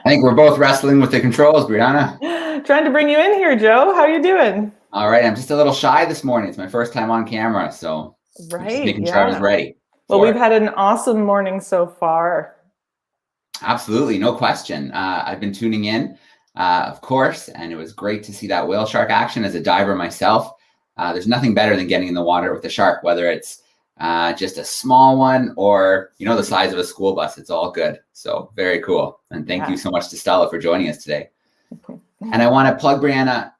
think we're both wrestling with the controls, Brianna. Trying to bring you in here, Joe. How are you doing? All right, I'm just a little shy this morning. It's my first time on camera, so right, just making sure I was ready. Well, we've had an awesome morning so far. Absolutely, no question. I've been tuning in, of course, and it was great to see that whale shark action. As a diver myself, there's nothing better than getting in the water with a shark, whether it's just a small one or the size of a school bus. It's all good. So very cool. And thank you so much to Stella for joining us today. And I want to plug Brianna.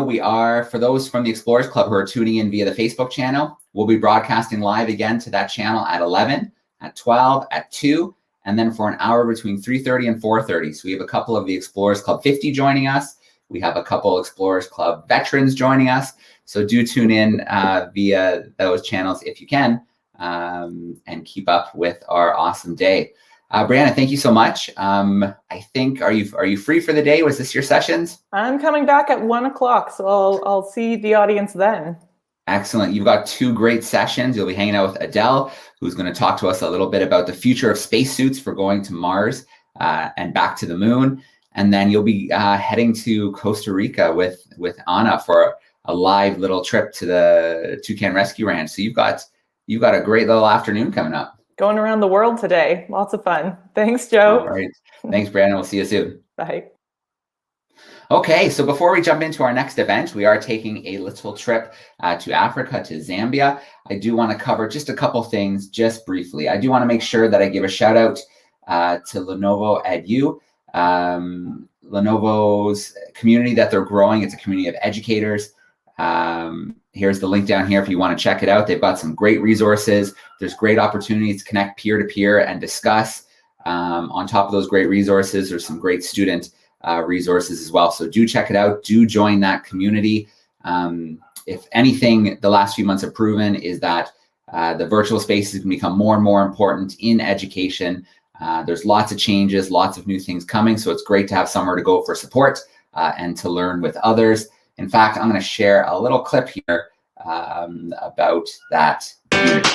We are, for those from the Explorers Club who are tuning in via the Facebook channel, we'll be broadcasting live again to that channel at 11, at 12, at 2, and then for an hour between 3:30 and 4:30. So we have a couple of the Explorers Club 50 joining us. We have a couple Explorers Club veterans joining us. So do tune in via those channels if you can, and keep up with our awesome day. Brianna, thank you so much. I think, are you free for the day? Was this your sessions? I'm coming back at 1 o'clock, so I'll see the audience then. Excellent. You've got 2 great sessions. You'll be hanging out with Adele, who's going to talk to us a little bit about the future of spacesuits for going to Mars and back to the moon. And then you'll be heading to Costa Rica with Anna for a live little trip to the Toucan Rescue Ranch. So you've got a great little afternoon coming up. Going around the world today. Lots of fun. Thanks, Joe. All right. Thanks, Brandon. We'll see you soon. Bye. Okay, so before we jump into our next event, we are taking a little trip to Africa, to Zambia. I do want to cover just a couple things just briefly. I do want to make sure that I give a shout out to Lenovo Edu. Lenovo's community that they're growing, it's a community of educators. Here's the link down here if you want to check it out. They've got some great resources. There's great opportunities to connect peer-to-peer and discuss. On top of those great resources, there's some great student resources as well. So do check it out. Do join that community. If anything, the last few months have proven is that the virtual spaces can become more and more important in education. There's lots of changes, lots of new things coming. So it's great to have somewhere to go for support and to learn with others. In fact, I'm going to share a little clip here about that community.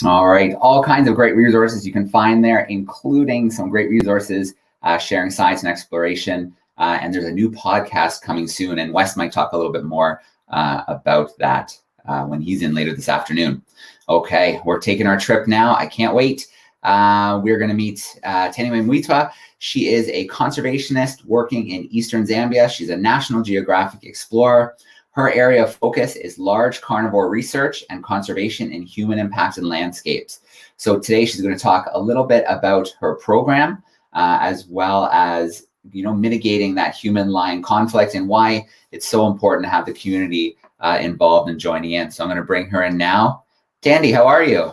All right, all kinds of great resources you can find there, including some great resources sharing science and exploration. And there's a new podcast coming soon, and Wes might talk a little bit more about that when he's in later this afternoon. Okay, we're taking our trip now. I can't wait. We're going to meet Teniwe Mwitwa. She is a conservationist working in Eastern Zambia. She's a National Geographic explorer. Her area of focus is large carnivore research and conservation in human impacted landscapes. So today she's going to talk a little bit about her program, as well as mitigating that human-lion conflict and why it's so important to have the community involved and joining in. So I'm going to bring her in now. Tandy, how are you?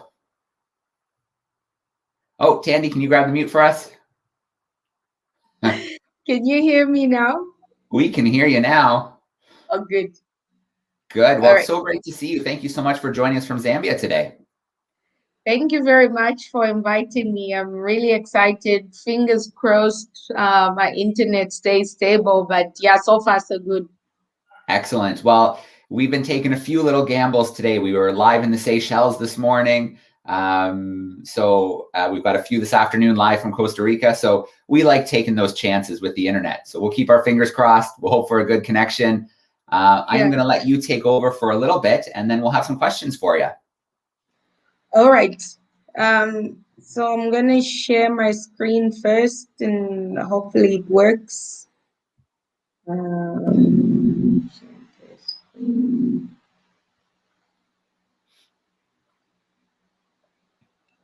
Oh, Tandy, can you grab the mute for us? Can you hear me now? We can hear you now. Oh, good. Good. Well, All right. It's so great to see you. Thank you so much for joining us from Zambia today. Thank you very much for inviting me. I'm really excited. Fingers crossed my internet stays stable, but yeah, so far so good. Excellent. Well, we've been taking a few little gambles today. We were live in the Seychelles this morning. So we've got a few this afternoon live from Costa Rica. So we like taking those chances with the internet. So we'll keep our fingers crossed. We'll hope for a good connection. I'm going to let you take over for a little bit, and then we'll have some questions for you. All right. So I'm going to share my screen first, and hopefully it works. Can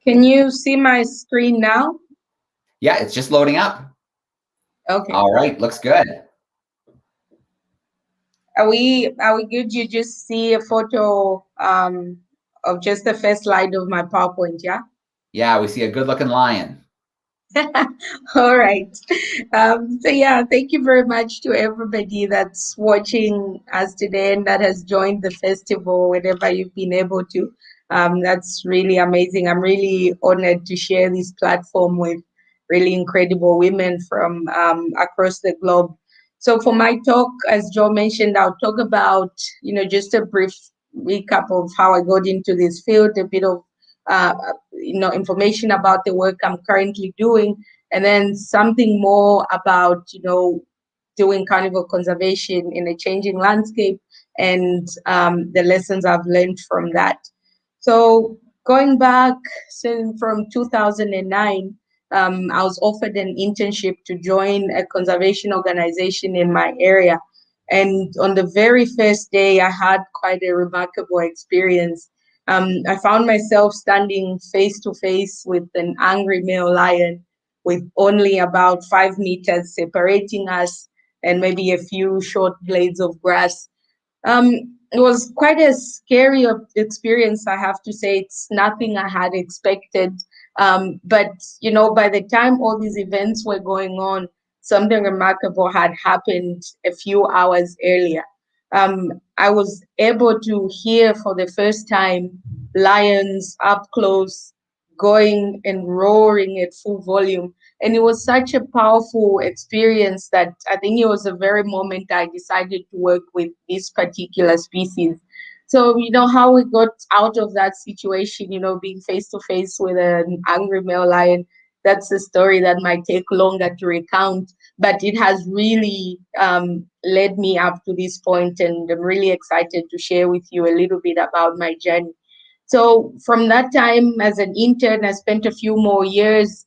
you see my screen now? Yeah, it's just loading up. Okay. All right, looks good. Are we good? You just see a photo of just the first slide of my PowerPoint, yeah? Yeah, we see a good looking lion. All right. So yeah, thank you very much to everybody that's watching us today and that has joined the festival, whenever you've been able to. That's really amazing. I'm really honored to share this platform with really incredible women from across the globe. So for my talk, as Joe mentioned, I'll talk about, just a brief recap of how I got into this field, a bit of information about the work I'm currently doing, and then something more about, doing carnivore conservation in a changing landscape and the lessons I've learned from that. So going back from 2009, I was offered an internship to join a conservation organization in my area. And on the very first day, I had quite a remarkable experience. I found myself standing face to face with an angry male lion with only about 5 meters separating us and maybe a few short blades of grass. It was quite a scary experience, I have to say. It's nothing I had expected. But, by the time all these events were going on, something remarkable had happened a few hours earlier. I was able to hear for the first time lions up close, going and roaring at full volume. And it was such a powerful experience that I think it was the very moment I decided to work with this particular species. So, how we got out of that situation, being face to face with an angry male lion, that's a story that might take longer to recount, but it has really led me up to this point, and I'm really excited to share with you a little bit about my journey. So from that time as an intern, I spent a few more years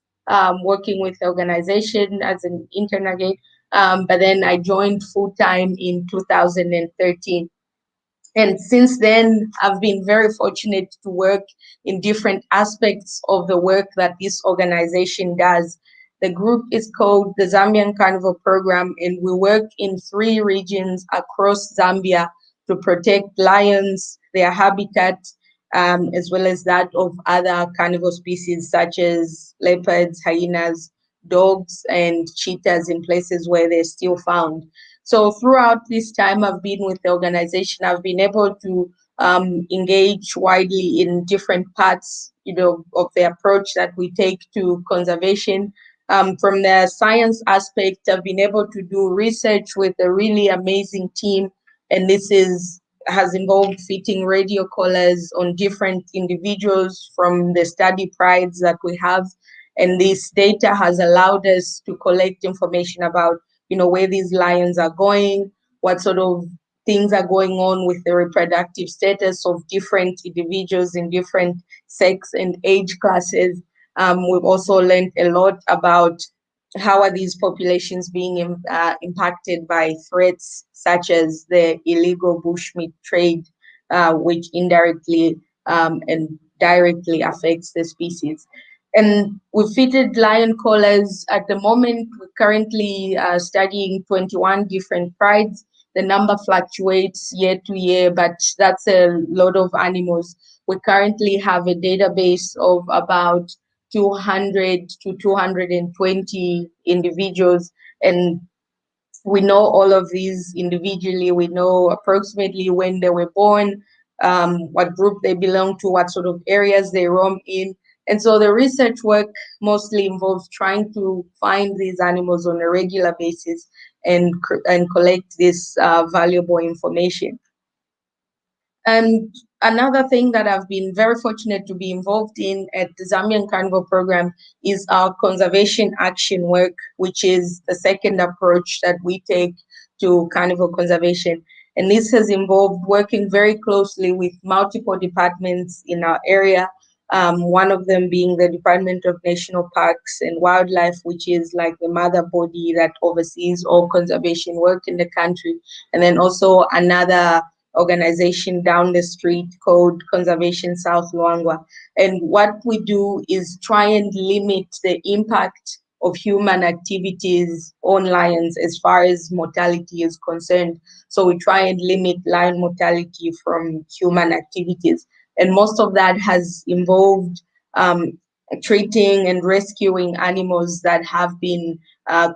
working with the organization as an intern again, but then I joined full time in 2013. And since then, I've been very fortunate to work in different aspects of the work that this organization does. The group is called the Zambian Carnival Program, and we work in 3 regions across Zambia to protect lions, their habitat, as well as that of other carnivore species such as leopards, hyenas, dogs, and cheetahs in places where they're still found. So throughout this time I've been with the organization, I've been able to engage widely in different parts, of the approach that we take to conservation. From the science aspect, I've been able to do research with a really amazing team, and this has involved fitting radio collars on different individuals from the study prides that we have. And this data has allowed us to collect information about where these lions are going, what sort of things are going on with the reproductive status of different individuals in different sex and age classes. We've also learned a lot about how are these populations being impacted by threats such as the illegal bushmeat trade, which indirectly and directly affects the species. And we fitted lion collars. At the moment, we're currently studying 21 different prides. The number fluctuates year to year, but that's a lot of animals. We currently have a database of about 200 to 220 individuals, and we know all of these individually. We know approximately when they were born, what group they belong to, what sort of areas they roam in. And so the research work mostly involves trying to find these animals on a regular basis and collect this valuable information. And another thing that I've been very fortunate to be involved in at the Zambian Carnival Program is our conservation action work, which is the second approach that we take to carnival conservation. And this has involved working very closely with multiple departments in our area. One of them being the Department of National Parks and Wildlife, which is like the mother body that oversees all conservation work in the country. And then also another organization down the street called Conservation South Luangwa. And what we do is try and limit the impact of human activities on lions as far as mortality is concerned. So we try and limit lion mortality from human activities. And most of that has involved treating and rescuing animals that have been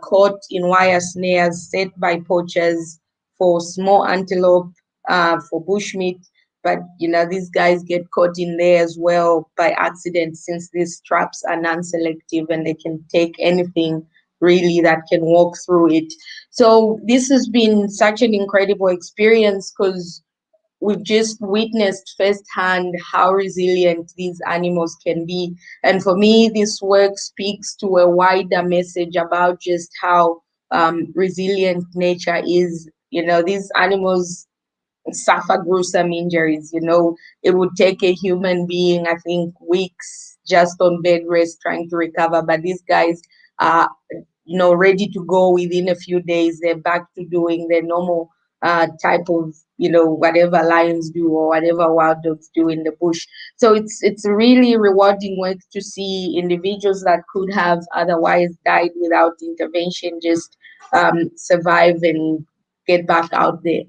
caught in wire snares set by poachers for small antelope, for bushmeat. But these guys get caught in there as well by accident, since these traps are non-selective and they can take anything really that can walk through it. So this has been such an incredible experience, because we've just witnessed firsthand how resilient these animals can be. And for me, this work speaks to a wider message about just how resilient nature is. These animals suffer gruesome injuries. It would take a human being, I think, weeks just on bed rest trying to recover. But these guys are, ready to go within a few days. They're back to doing their normal type of, whatever lions do or whatever wild dogs do in the bush. So it's a really rewarding work to see individuals that could have otherwise died without intervention just survive and get back out there.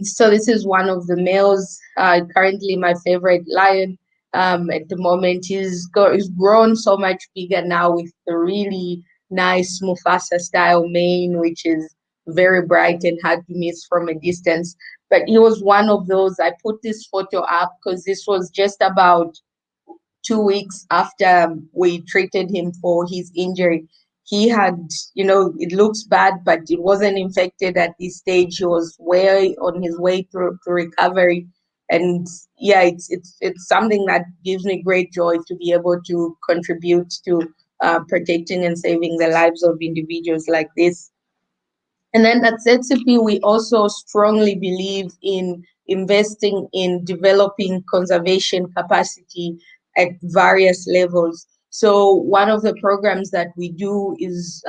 So this is one of the males, currently my favorite lion. At the moment, he's grown so much bigger now with the really nice Mufasa style mane, which is very bright and hard to miss from a distance. But he was one of those. I put this photo up because this was just about 2 weeks after we treated him for his injury, he had, it looks bad, but it wasn't infected at this stage. He was way on his way to recovery. And yeah, it's something that gives me great joy to be able to contribute to protecting and saving the lives of individuals like this. And then at ZCP, we also strongly believe in investing in developing conservation capacity at various levels. So one of the programs that we do is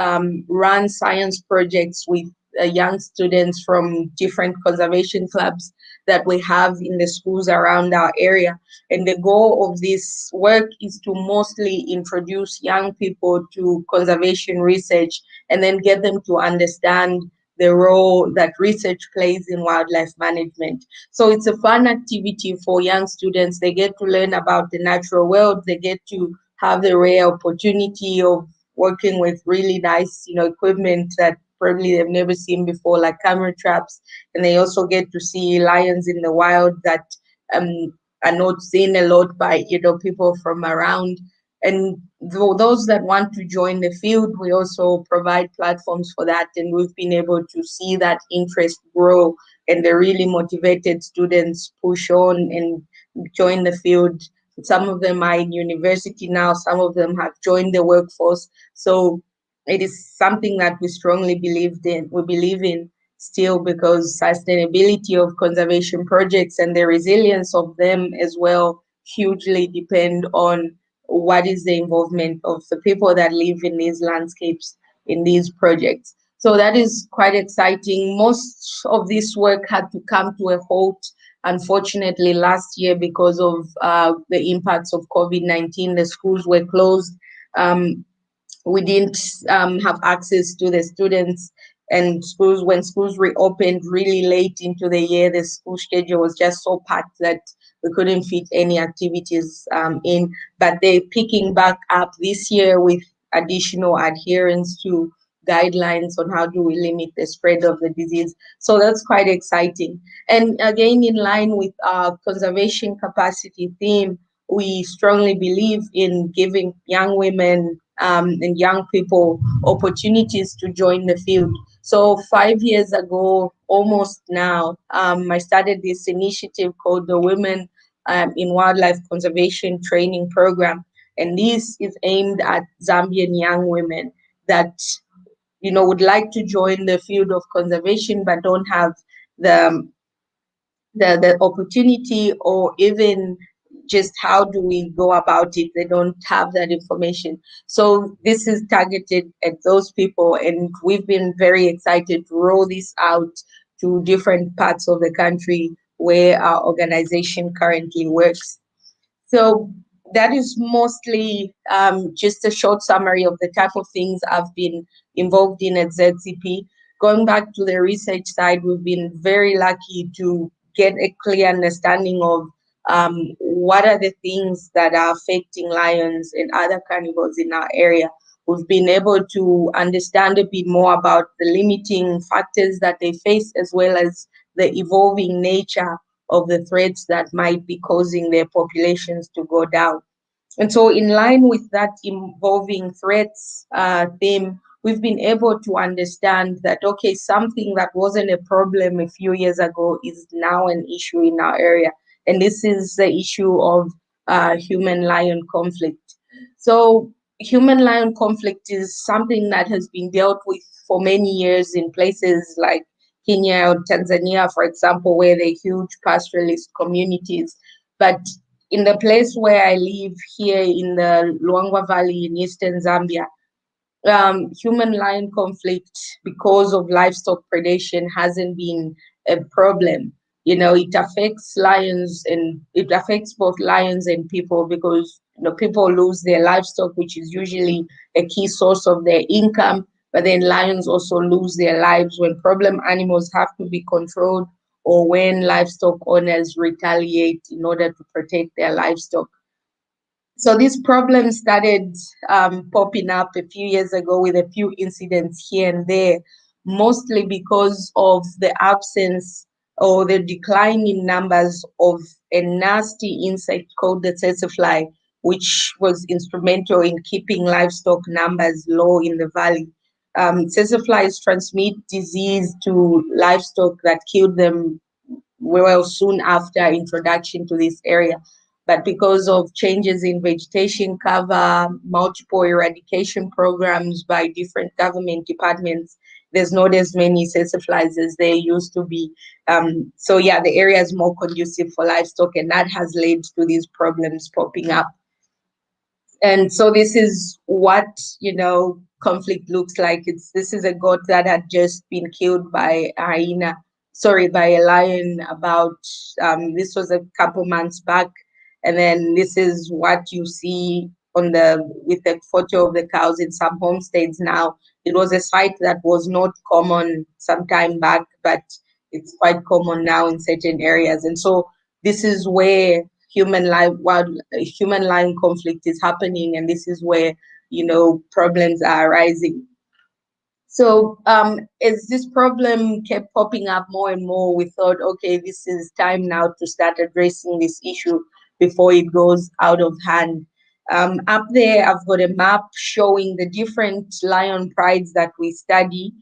run science projects with young students from different conservation clubs that we have in the schools around our area. And the goal of this work is to mostly introduce young people to conservation research and then get them to understand the role that research plays in wildlife management. So it's a fun activity for young students. They get to learn about the natural world. They get to have the rare opportunity of working with really nice, equipment that probably they've never seen before, like camera traps. And they also get to see lions in the wild that are not seen a lot by, people from around. And those that want to join the field, we also provide platforms for that. And we've been able to see that interest grow, and the really motivated students push on and join the field. Some of them are in university now, some of them have joined the workforce. So it is something that we strongly believe in still, because sustainability of conservation projects and the resilience of them as well hugely depend on what is the involvement of the people that live in these landscapes, in these projects. So that is quite exciting. Most of this work had to come to a halt, unfortunately, last year because of the impacts of COVID-19. The schools were closed. We didn't have access to the students, and when schools reopened really late into the year, the school schedule was just so packed that we couldn't fit any activities in. But they're picking back up this year with additional adherence to guidelines on how do we limit the spread of the disease. So that's quite exciting. And again, in line with our conservation capacity theme, we strongly believe in giving young women and young people opportunities to join the field. So 5 years ago, almost now, I started this initiative called the Women in Wildlife Conservation Training Program. And this is aimed at Zambian young women that, would like to join the field of conservation but don't have the opportunity, or even just how do we go about it. They don't have that information. So this is targeted at those people, and we've been very excited to roll this out to different parts of the country where our organization currently works. So that is mostly just a short summary of the type of things I've been involved in at ZCP. Going back to the research side, we've been very lucky to get a clear understanding of what are the things that are affecting lions and other carnivores in our area. We've been able to understand a bit more about the limiting factors that they face, as well as the evolving nature of the threats that might be causing their populations to go down. And so in line with that evolving threats theme, we've been able to understand that, okay, something that wasn't a problem a few years ago is now an issue in our area. And this is the issue of human-lion conflict. So human-lion conflict is something that has been dealt with for many years in places like Kenya or Tanzania, for example, where there are huge pastoralist communities. But in the place where I live here in the Luangwa Valley in eastern Zambia, human-lion conflict because of livestock predation hasn't been a problem. It affects lions, and it affects both lions and people, because people lose their livestock, which is usually a key source of their income. But then lions also lose their lives when problem animals have to be controlled, or when livestock owners retaliate in order to protect their livestock. So this problem started popping up a few years ago with a few incidents here and there, mostly because of the absence or the decline in numbers of a nasty insect called the tsetse fly which was instrumental in keeping livestock numbers low in the valley. Flies transmit disease to livestock that killed them well soon after introduction to this area. But because of changes in vegetation cover, multiple eradication programs by different government departments, there's not as many flies as there used to be. So yeah, the area is more conducive for livestock, and that has led to these problems popping up. And so this is what, conflict looks like. This is a goat that had just been killed by by a lion about, this was a couple months back. And then this is what you see with the photo of the cows in some homesteads now. It was a sight that was not common some time back, but it's quite common now in certain areas. And so this is where human lion conflict is happening, and this is where problems are arising. So as this problem kept popping up more and more, we thought, okay, this is time now to start addressing this issue before it goes out of hand. Up there, I've got a map showing the different lion prides that we study.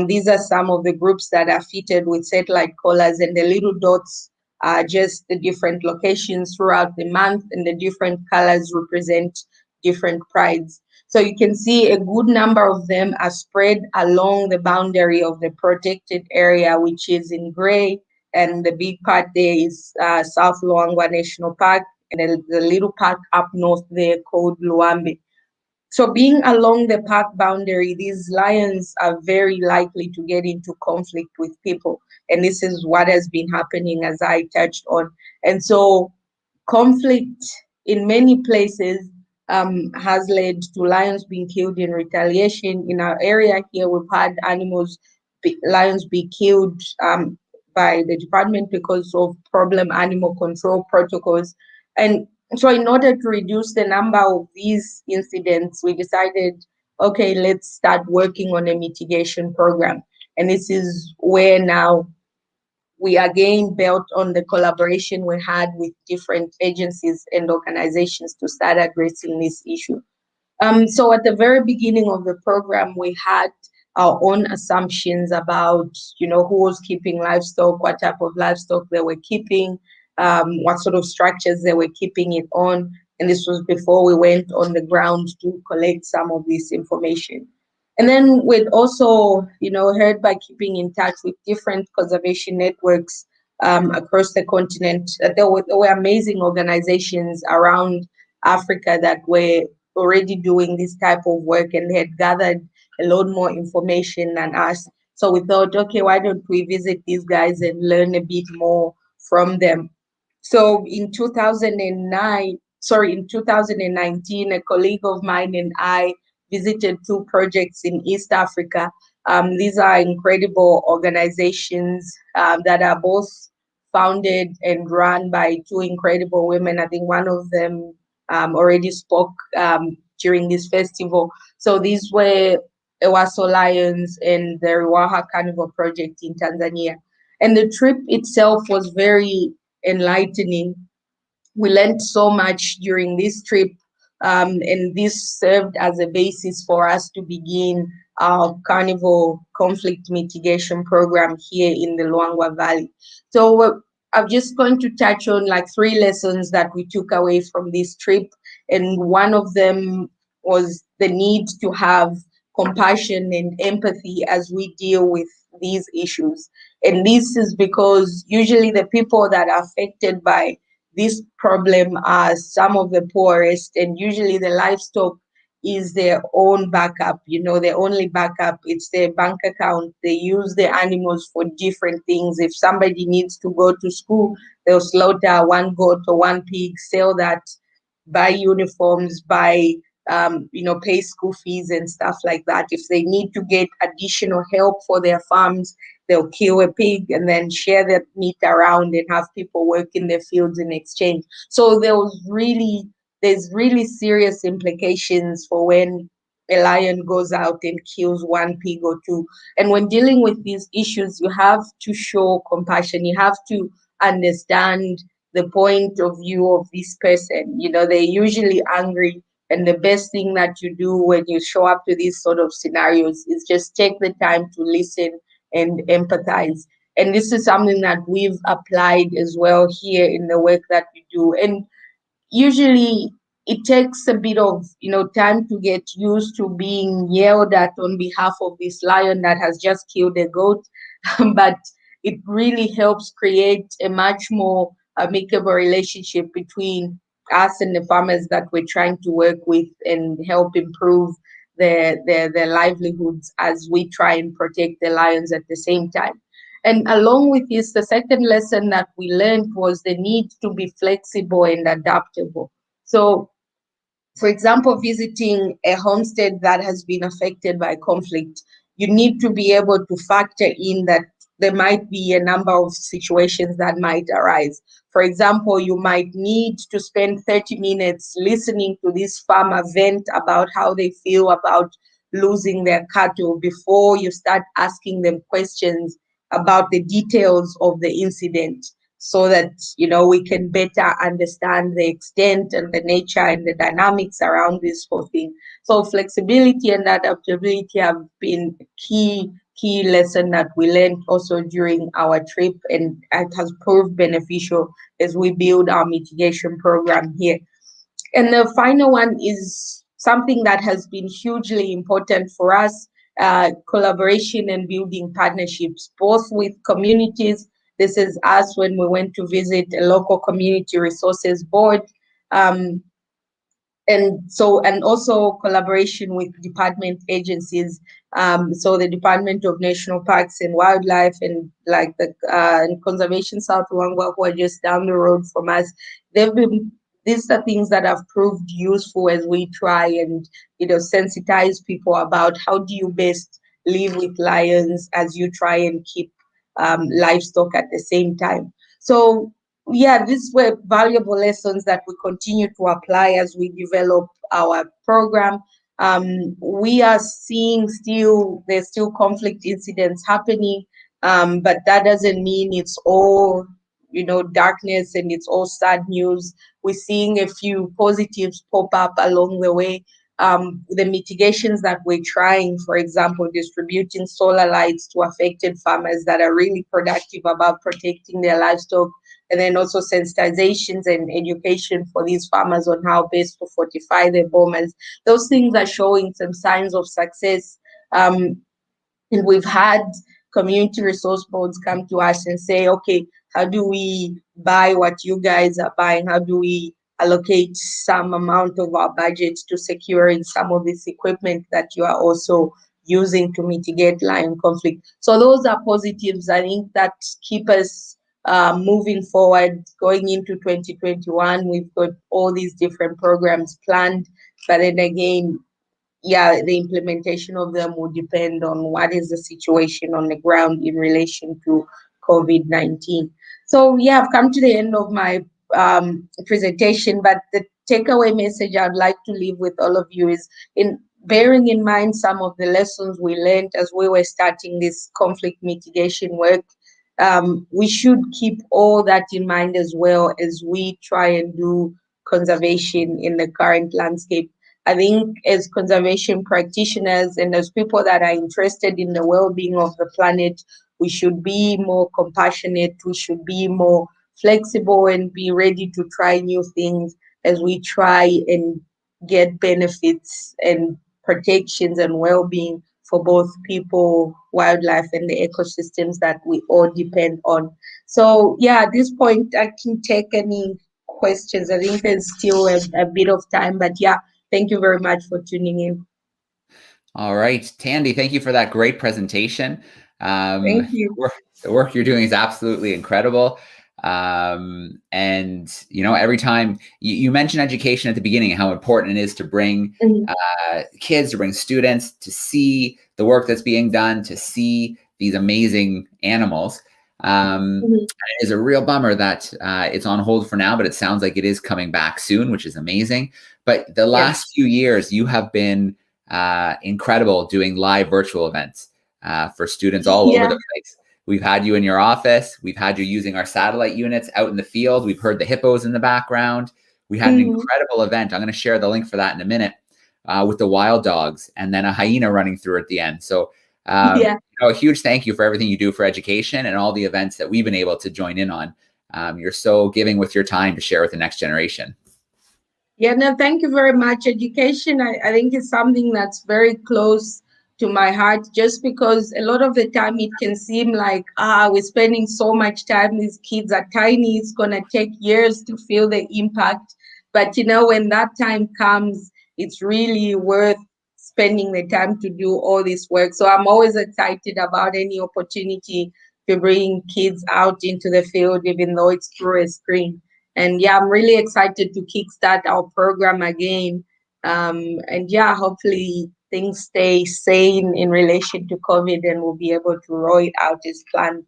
These are some of the groups that are fitted with satellite collars, and the little dots are just the different locations throughout the month, and the different colors represent different prides. So you can see a good number of them are spread along the boundary of the protected area, which is in gray, and the big part there is South Luangwa National Park, and the little park up north there called Luambe. So being along the park boundary, these lions are very likely to get into conflict with people. And this is what has been happening, as I touched on. And so conflict in many places has led to lions being killed in retaliation. In our area here, we've had lions be killed by the department because of problem animal control protocols. And so in order to reduce the number of these incidents, we decided, okay, let's start working on a mitigation program. And this is where now we again built on the collaboration we had with different agencies and organizations to start addressing this issue. So at the very beginning of the program, we had our own assumptions about, who was keeping livestock, what type of livestock they were keeping, what sort of structures they were keeping it on. And this was before we went on the ground to collect some of this information. And then we'd also, heard by keeping in touch with different conservation networks across the continent, that there were amazing organizations around Africa that were already doing this type of work, and they had gathered a lot more information than us. So we thought, okay, why don't we visit these guys and learn a bit more from them? So in 2019, a colleague of mine and I visited 2 projects in East Africa. These are incredible organizations that are both founded and run by 2 incredible women. I think one of them already spoke during this festival. So these were Ewaso Lions and the Ruaha Carnival Project in Tanzania. And the trip itself was very enlightening. We learned so much during this trip, and this served as a basis for us to begin our carnival conflict mitigation program here in the Luangwa Valley. So I'm just going to touch on 3 lessons that we took away from this trip, and one of them was the need to have compassion and empathy as we deal with these issues. And this is because usually the people that are affected by this problem are some of the poorest, and usually the livestock is their own backup, their only backup. It's their bank account. They use the animals for different things. If somebody needs to go to school, they'll slaughter 1 goat or 1 pig, sell that, buy uniforms, pay school fees and stuff like that. If they need to get additional help for their farms, they'll kill a pig and then share that meat around and have people work in their fields in exchange. So there's really serious implications for when a lion goes out and kills 1 pig or 2. And when dealing with these issues, you have to show compassion. You have to understand the point of view of this person. You know, they're usually angry. And the best thing that you do when you show up to these sort of scenarios is just take the time to listen and empathize. And this is something that we've applied as well here in the work that we do. And usually it takes a bit of, you know, time to get used to being yelled at on behalf of this lion that has just killed a goat. But it really helps create a much more amicable relationship between us and the farmers that we're trying to work with and help improve their livelihoods as we try and protect the lions at the same time. And along with this, the second lesson that we learned was the need to be flexible and adaptable. So, for example, visiting a homestead that has been affected by conflict, you need to be able to factor in that there might be a number of situations that might arise. For example, you might need to spend 30 minutes listening to this farmer vent about how they feel about losing their cattle before you start asking them questions about the details of the incident, so that, you know, we can better understand the extent and the nature and the dynamics around this whole thing. So flexibility and adaptability have been key lesson that we learned also during our trip, and it has proved beneficial as we build our mitigation program here. And the final one is something that has been hugely important for us, collaboration and building partnerships, both with communities. This is us when we went to visit a local community resources board. And also collaboration with department agencies. So the Department of National Parks and Wildlife, and like the Conservation South Luangwa, who are just down the road from us. These are things that have proved useful as we try and, you know, sensitize people about how do you best live with lions as you try and keep livestock at the same time. So yeah, these were valuable lessons that we continue to apply as we develop our program. We are seeing there's still conflict incidents happening, but that doesn't mean it's all, you know, darkness and it's all sad news. We're seeing a few positives pop up along the way. The mitigations that we're trying, for example, distributing solar lights to affected farmers that are really productive about protecting their livestock, and then also sensitizations and education for these farmers on how best to fortify their bomas. Those things are showing some signs of success. And we've had community resource boards come to us and say, okay, how do we buy what you guys are buying? How do we allocate some amount of our budget to securing some of this equipment that you are also using to mitigate lion conflict? So those are positives, I think, that keep us moving forward. Going into 2021, we've got all these different programs planned, but then again, yeah, the implementation of them will depend on what is the situation on the ground in relation to COVID-19. So yeah, I've come to the end of my presentation, but the takeaway message I'd like to leave with all of you is in bearing in mind some of the lessons we learned as we were starting this conflict mitigation work. We should keep all that in mind as well as we try and do conservation in the current landscape. I think as conservation practitioners and as people that are interested in the well-being of the planet, we should be more compassionate, we should be more flexible and be ready to try new things as we try and get benefits and protections and well-being for both people, wildlife, and the ecosystems that we all depend on. So yeah, at this point, I can take any questions. I think there's still a bit of time, but yeah, thank you very much for tuning in. All right, Tandy, thank you for that great presentation. Thank you. The work you're doing is absolutely incredible. And, you know, every time you mentioned education at the beginning, how important it is to bring kids, to bring students to see the work that's being done, to see these amazing animals. It is a real bummer that it's on hold for now, but it sounds like it is coming back soon, which is amazing. But the last few years, you have been incredible doing live virtual events for students all over the place. We've had you in your office. We've had you using our satellite units out in the field. We've heard the hippos in the background. We had an incredible event. I'm going to share the link for that in a minute, with the wild dogs and then a hyena running through at the end. So a huge thank you for everything you do for education and all the events that we've been able to join in on. You're so giving with your time to share with the next generation. Yeah, no, thank you very much. Education, I think, is something that's very close to my heart, just because a lot of the time it can seem like, we're spending so much time, these kids are tiny, it's going to take years to feel the impact. But, when that time comes, it's really worth spending the time to do all this work. So I'm always excited about any opportunity to bring kids out into the field, even though it's through a screen. And yeah, I'm really excited to kickstart our program again. And yeah, hopefully things stay sane in relation to COVID and we'll be able to roll it out as planned.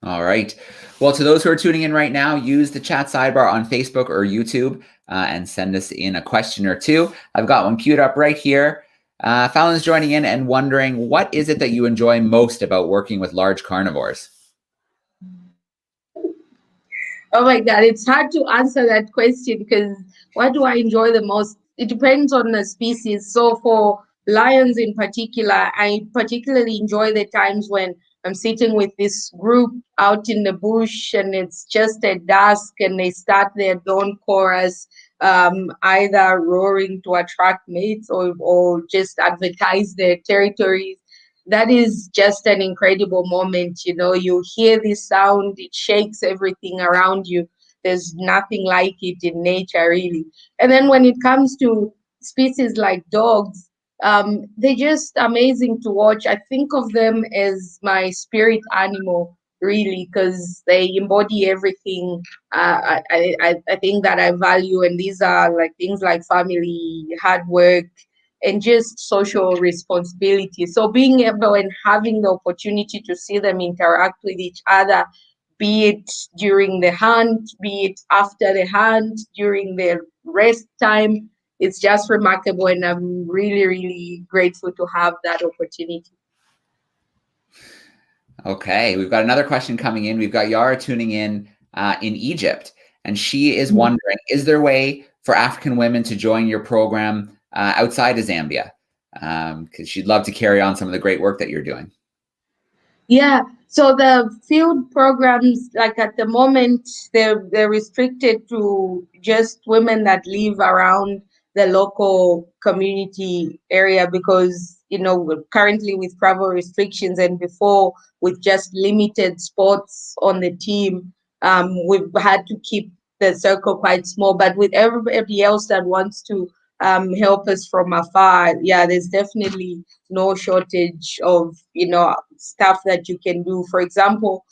All right. Well, to those who are tuning in right now, use the chat sidebar on Facebook or YouTube and send us in a question or two. I've got one queued up right here. Fallon's joining in and wondering, what is it that you enjoy most about working with large carnivores? Oh my God, it's hard to answer that question because what do I enjoy the most? It depends on the species. So for lions in particular, I particularly enjoy the times when I'm sitting with this group out in the bush and it's just at dusk and they start their dawn chorus, either roaring to attract mates or just advertise their territories. That is just an incredible moment. You hear this sound, it shakes everything around you. There's nothing like it in nature, really. And then when it comes to species like dogs, they're just amazing to watch. I think of them as my spirit animal, really, because they embody everything I think that I value. And these are like things like family, hard work, and just social responsibility. So being able and having the opportunity to see them interact with each other, be it during the hunt, be it after the hunt, during their rest time, it's just remarkable. And I'm really, really grateful to have that opportunity. Okay, we've got another question coming in. We've got Yara tuning in Egypt, and she is wondering, is there a way for African women to join your program outside of Zambia? Because she'd love to carry on some of the great work that you're doing. Yeah, so the field programs, like at the moment, they're restricted to just women that live around the local community area because, currently with travel restrictions and before with just limited spots on the team, we've had to keep the circle quite small. But with everybody else that wants to help us from afar, yeah, there's definitely no shortage of stuff that you can do. For example,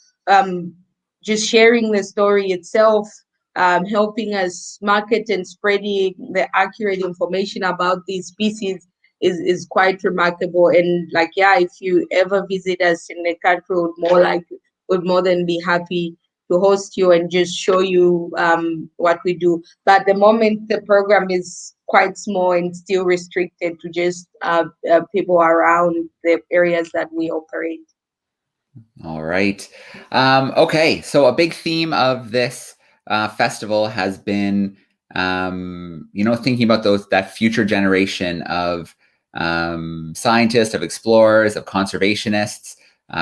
just sharing the story itself, helping us market and spreading the accurate information about these species is quite remarkable. And if you ever visit us in the country, would more than be happy to host you and just show you what we do. But at the moment, the program is quite small and still restricted to just people around the areas that we operate. All right. Okay, so a big theme of this festival has been, thinking about that future generation of scientists, of explorers, of conservationists.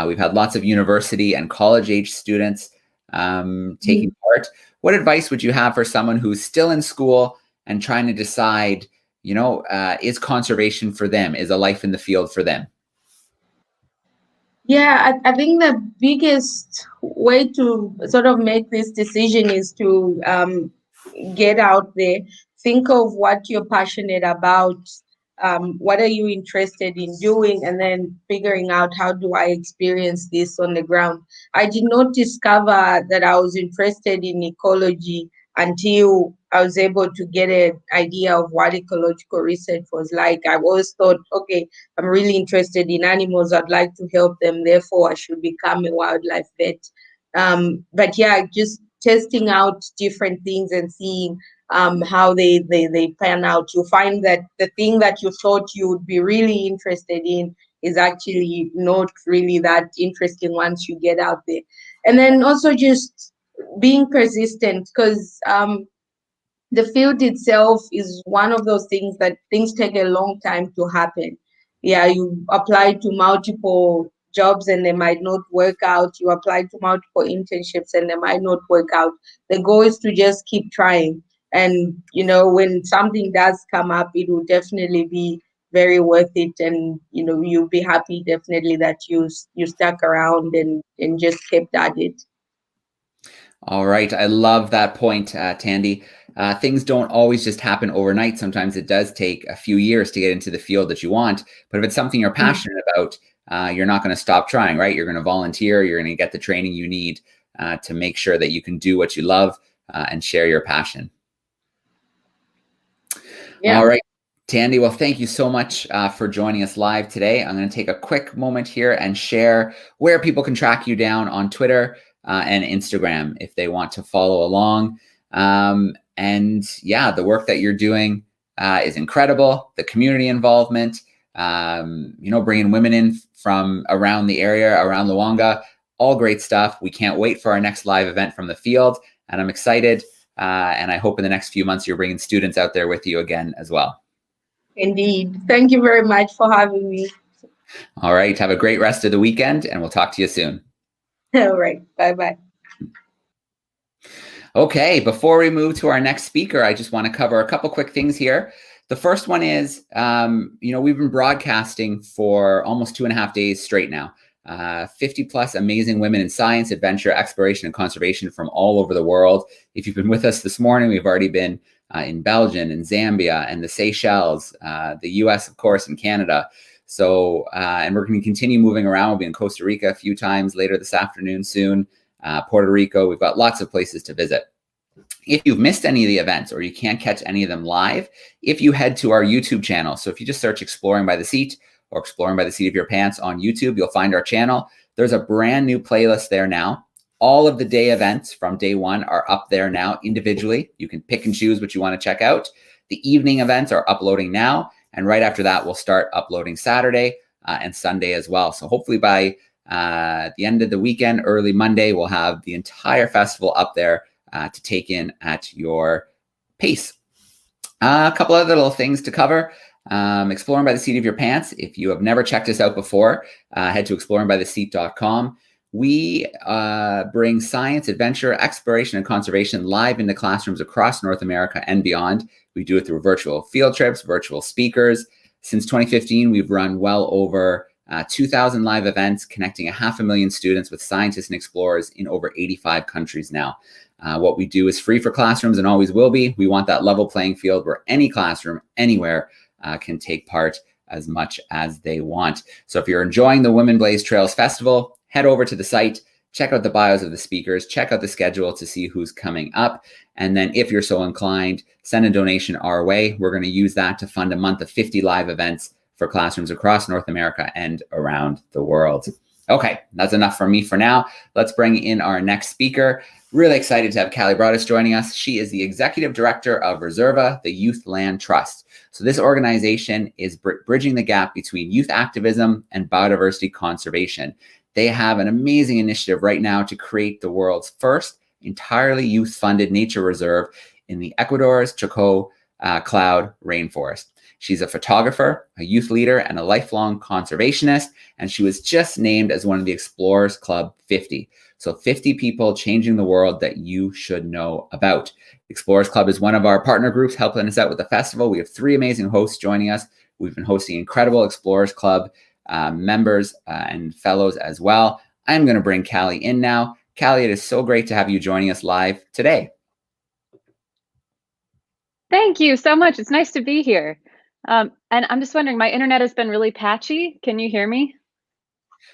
We've had lots of university and college-age students taking part. What advice would you have for someone who's still in school and trying to decide, is conservation for them? Is a life in the field for them? Yeah, I think the biggest way to sort of make this decision is to get out there, think of what you're passionate about, what are you interested in doing, and then figuring out how do I experience this on the ground. I did not discover that I was interested in ecology until I was able to get an idea of what ecological research was like. I always thought, okay, I'm really interested in animals, I'd like to help them, therefore I should become a wildlife vet. But yeah, just testing out different things and seeing how they pan out. You find that the thing that you thought you would be really interested in is actually not really that interesting once you get out there. And then also just being persistent, because the field itself is one of those things that things take a long time to happen. Yeah, you apply to multiple jobs and they might not work out. You apply to multiple internships and they might not work out. The goal is to just keep trying. And, when something does come up, it will definitely be very worth it. And, you'll be happy definitely that you stuck around and just kept at it. All right. I love that point, Tandy. Things don't always just happen overnight. Sometimes it does take a few years to get into the field that you want. But if it's something you're passionate about, you're not going to stop trying, right? You're going to volunteer. You're going to get the training you need to make sure that you can do what you love and share your passion. Yeah. All right. Tandy, well, thank you so much for joining us live today. I'm going to take a quick moment here and share where people can track you down on Twitter and Instagram if they want to follow along. And yeah, the work that you're doing is incredible. The community involvement, bringing women in from around the area, around Luanga, all great stuff. We can't wait for our next live event from the field, and I'm excited. And I hope in the next few months you're bringing students out there with you again as well. Indeed. Thank you very much for having me. All right. Have a great rest of the weekend, and we'll talk to you soon. All right. Bye-bye. Okay. Before we move to our next speaker, I just want to cover a couple quick things here. The first one is, we've been broadcasting for almost 2.5 days straight now. 50 plus amazing women in science, adventure, exploration, and conservation from all over the world. If you've been with us this morning, we've already been in Belgium and Zambia and the Seychelles, the US, of course, and Canada. So, and we're going to continue moving around. We'll be in Costa Rica a few times later this afternoon soon, Puerto Rico. We've got lots of places to visit. If you've missed any of the events or you can't catch any of them live, if you head to our YouTube channel, so if you just search Exploring by the Seat or Exploring by the Seat of Your Pants on YouTube, you'll find our channel. There's a brand new playlist there now. All of the day events from day one are up there now individually. You can pick and choose what you want to check out. The evening events are uploading now. And right after that, we'll start uploading Saturday and Sunday as well. So hopefully by the end of the weekend, early Monday, we'll have the entire festival up there to take in at your pace. A couple other little things to cover. Exploring by the Seat of Your Pants. If you have never checked us out before, head to exploringbytheseat.com. We bring science, adventure, exploration, and conservation live into classrooms across North America and beyond. We do it through virtual field trips, virtual speakers. Since 2015, we've run well over 2,000 live events, connecting 500,000 students with scientists and explorers in over 85 countries now. What we do is free for classrooms and always will be. We want that level playing field where any classroom, anywhere, can take part as much as they want. So if you're enjoying the Women Blaze Trails Festival, head over to the site, check out the bios of the speakers, check out the schedule to see who's coming up. And then if you're so inclined, send a donation our way. We're going to use that to fund a month of 50 live events for classrooms across North America and around the world. Okay, that's enough from me for now. Let's bring in our next speaker. Really excited to have Callie Broadus joining us. She is the Executive Director of Reserva, the Youth Land Trust. So this organization is bridging the gap between youth activism and biodiversity conservation. They have an amazing initiative right now to create the world's first entirely youth-funded nature reserve in the Ecuador's Chocó Cloud Rainforest. She's a photographer, a youth leader, and a lifelong conservationist, and she was just named as one of the Explorers Club 50. So 50 people changing the world that you should know about. Explorers Club is one of our partner groups helping us out with the festival. We have 3 amazing hosts joining us. We've been hosting incredible Explorers Club members and fellows as well. I'm going to bring Callie in now. Callie, it is so great to have you joining us live today. Thank you so much. It's nice to be here. And I'm just wondering, my internet has been really patchy. Can you hear me?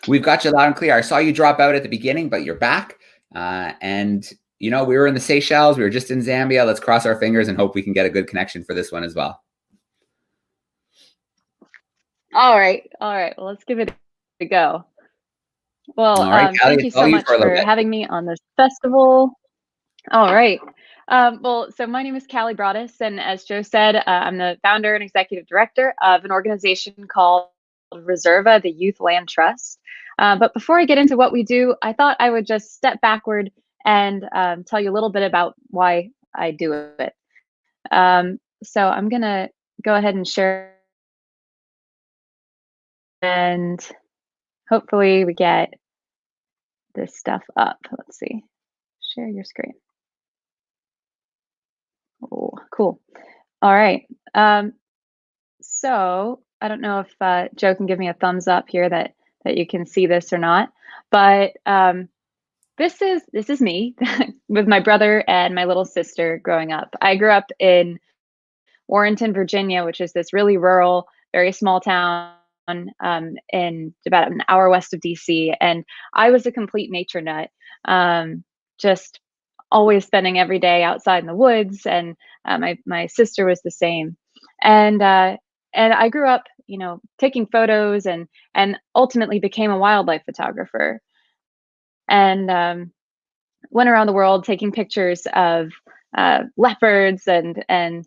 We've got you loud and clear. I saw you drop out at the beginning, but you're back. And, we were in the Seychelles. We were just in Zambia. Let's cross our fingers and hope we can get a good connection for this one as well. All right. Well, let's give it a go. Well, all right, Callie, thank you so much for having me on this festival. All right. Well, so my name is Callie Broadus, and as Joe said, I'm the founder and executive director of an organization called Reserva, the Youth Land Trust. But before I get into what we do, I thought I would just step backward and tell you a little bit about why I do it. So I'm going to go ahead and share, and hopefully we get this stuff up. Let's see. Share your screen. Oh, cool. All right. So I don't know if Joe can give me a thumbs up here that you can see this or not, but this is me with my brother and my little sister growing up. I grew up in Warrenton, Virginia, which is this really rural, very small town in about an hour west of DC. And I was a complete nature nut, just always spending every day outside in the woods. And my sister was the same. And I grew up, taking photos and ultimately became a wildlife photographer. And went around the world taking pictures of leopards and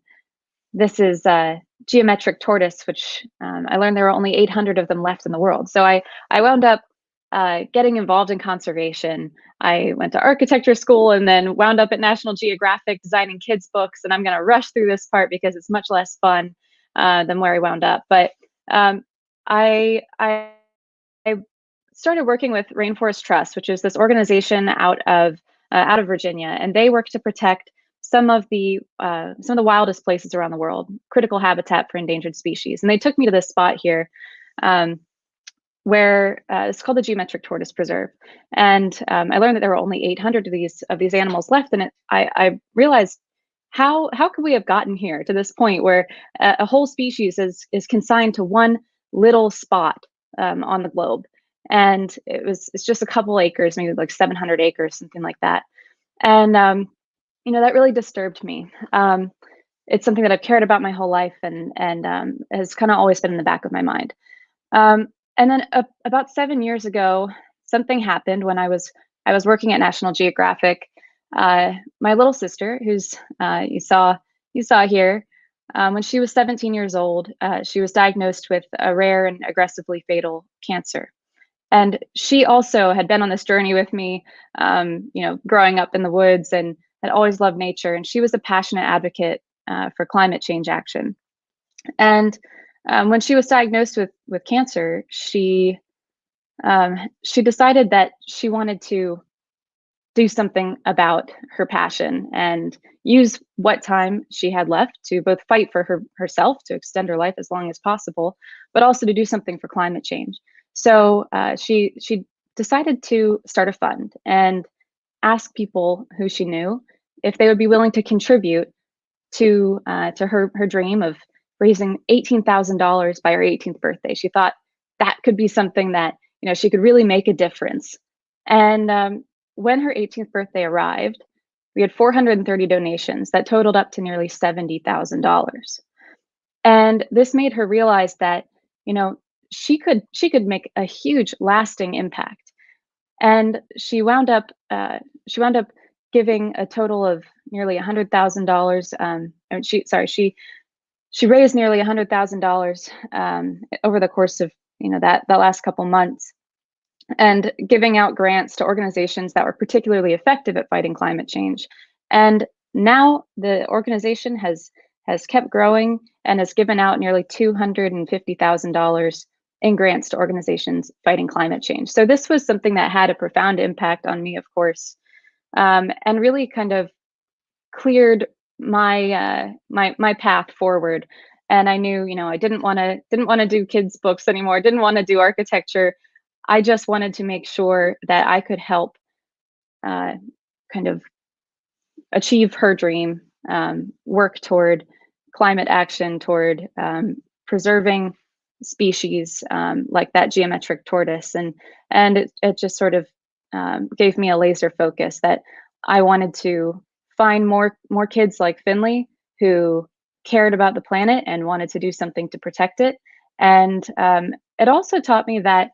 this is geometric tortoise, which I learned there were only 800 of them left in the world. So I wound up getting involved in conservation. I went to architecture school and then wound up at National Geographic designing kids' books. And I'm going to rush through this part because it's much less fun than where I wound up. But I started working with Rainforest Trust, which is this organization out of Virginia, and they work to protect some of the wildest places around the world, critical habitat for endangered species. And they took me to this spot here, where it's called the Geometric Tortoise Preserve. And I learned that there were only 800 of these animals left, and I realized how could we have gotten here to this point where a whole species is consigned to one little spot on the globe. And it's just a couple acres, maybe like 700 acres, something like that. And that really disturbed me. It's something that I've cared about my whole life, and has kind of always been in the back of my mind. And then about 7 years ago, something happened when I was working at National Geographic. My little sister, who's you saw here, when she was 17 years old, she was diagnosed with a rare and aggressively fatal cancer. And she also had been on this journey with me, growing up in the woods, and had always loved nature. And she was a passionate advocate for climate change action. And when she was diagnosed with cancer, she decided that she wanted to do something about her passion and use what time she had left to both fight for herself to extend her life as long as possible, but also to do something for climate change. So she decided to start a fund and ask people who she knew if they would be willing to contribute to her dream of raising $18,000 by her 18th birthday. She thought that could be something that she could really make a difference. And when her 18th birthday arrived, we had 430 donations that totaled up to nearly $70,000. And this made her realize that she could make a huge lasting impact. And she wound up giving a total of nearly $100,000. She raised nearly $100,000 over the course of that last couple months, and giving out grants to organizations that were particularly effective at fighting climate change. And now the organization has kept growing and has given out nearly $250,000 in grants to organizations fighting climate change. So this was something that had a profound impact on me, of course, and really kind of cleared my my path forward. And I knew, I didn't want to do kids' books anymore. Didn't want to do architecture. I just wanted to make sure that I could help kind of achieve her dream, work toward climate action, toward preserving species like that geometric tortoise. And it just sort of gave me a laser focus that I wanted to find more kids like Finley who cared about the planet and wanted to do something to protect it. And it also taught me that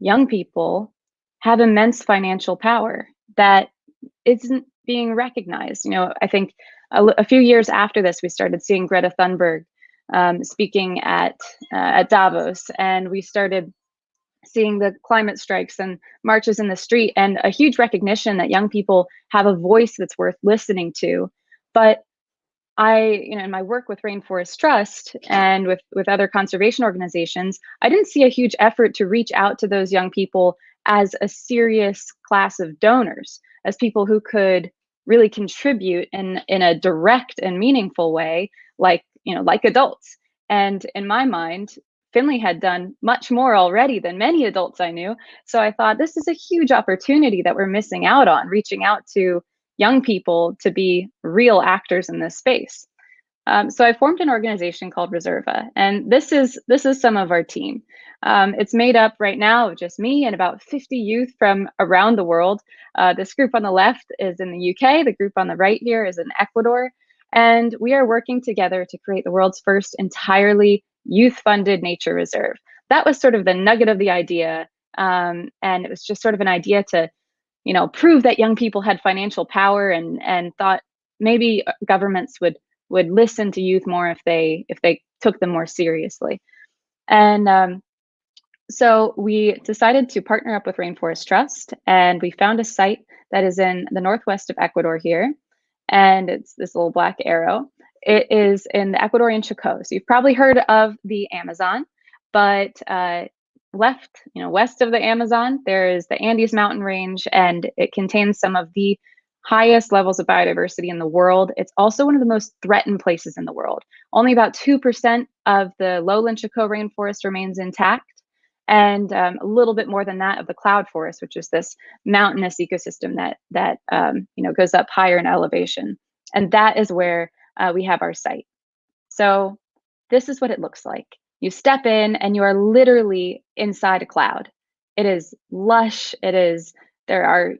young people have immense financial power that isn't being recognized. I think a few years after this, we started seeing Greta Thunberg speaking at Davos, and we started seeing the climate strikes and marches in the street, and a huge recognition that young people have a voice that's worth listening to. But in my work with Rainforest Trust and with other conservation organizations, I didn't see a huge effort to reach out to those young people as a serious class of donors, as people who could really contribute in a direct and meaningful way, like adults. And in my mind, Finley had done much more already than many adults I knew. So I thought, this is a huge opportunity that we're missing out on, reaching out to young people to be real actors in this space. So I formed an organization called Reserva, and this is some of our team. It's made up right now of just me and about 50 youth from around the world. This group on the left is in the UK. The group on the right here is in Ecuador. And we are working together to create the world's first entirely youth-funded nature reserve. That was sort of the nugget of the idea. And it was just sort of an idea to prove that young people had financial power, and thought maybe governments would listen to youth more if they took them more seriously. And so we decided to partner up with Rainforest Trust, and we found a site that is in the northwest of Ecuador here, and it's this little black arrow. It is in the Ecuadorian Chocó. So you've probably heard of the Amazon, but west of the Amazon, there is the Andes mountain range, and it contains some of the highest levels of biodiversity in the world. It's also one of the most threatened places in the world. Only about 2% of the lowland Chocó rainforest remains intact, and a little bit more than that of the cloud forest, which is this mountainous ecosystem that goes up higher in elevation. And that is where we have our site. So this is what it looks like. You step in and you are literally inside a cloud. It is lush. There are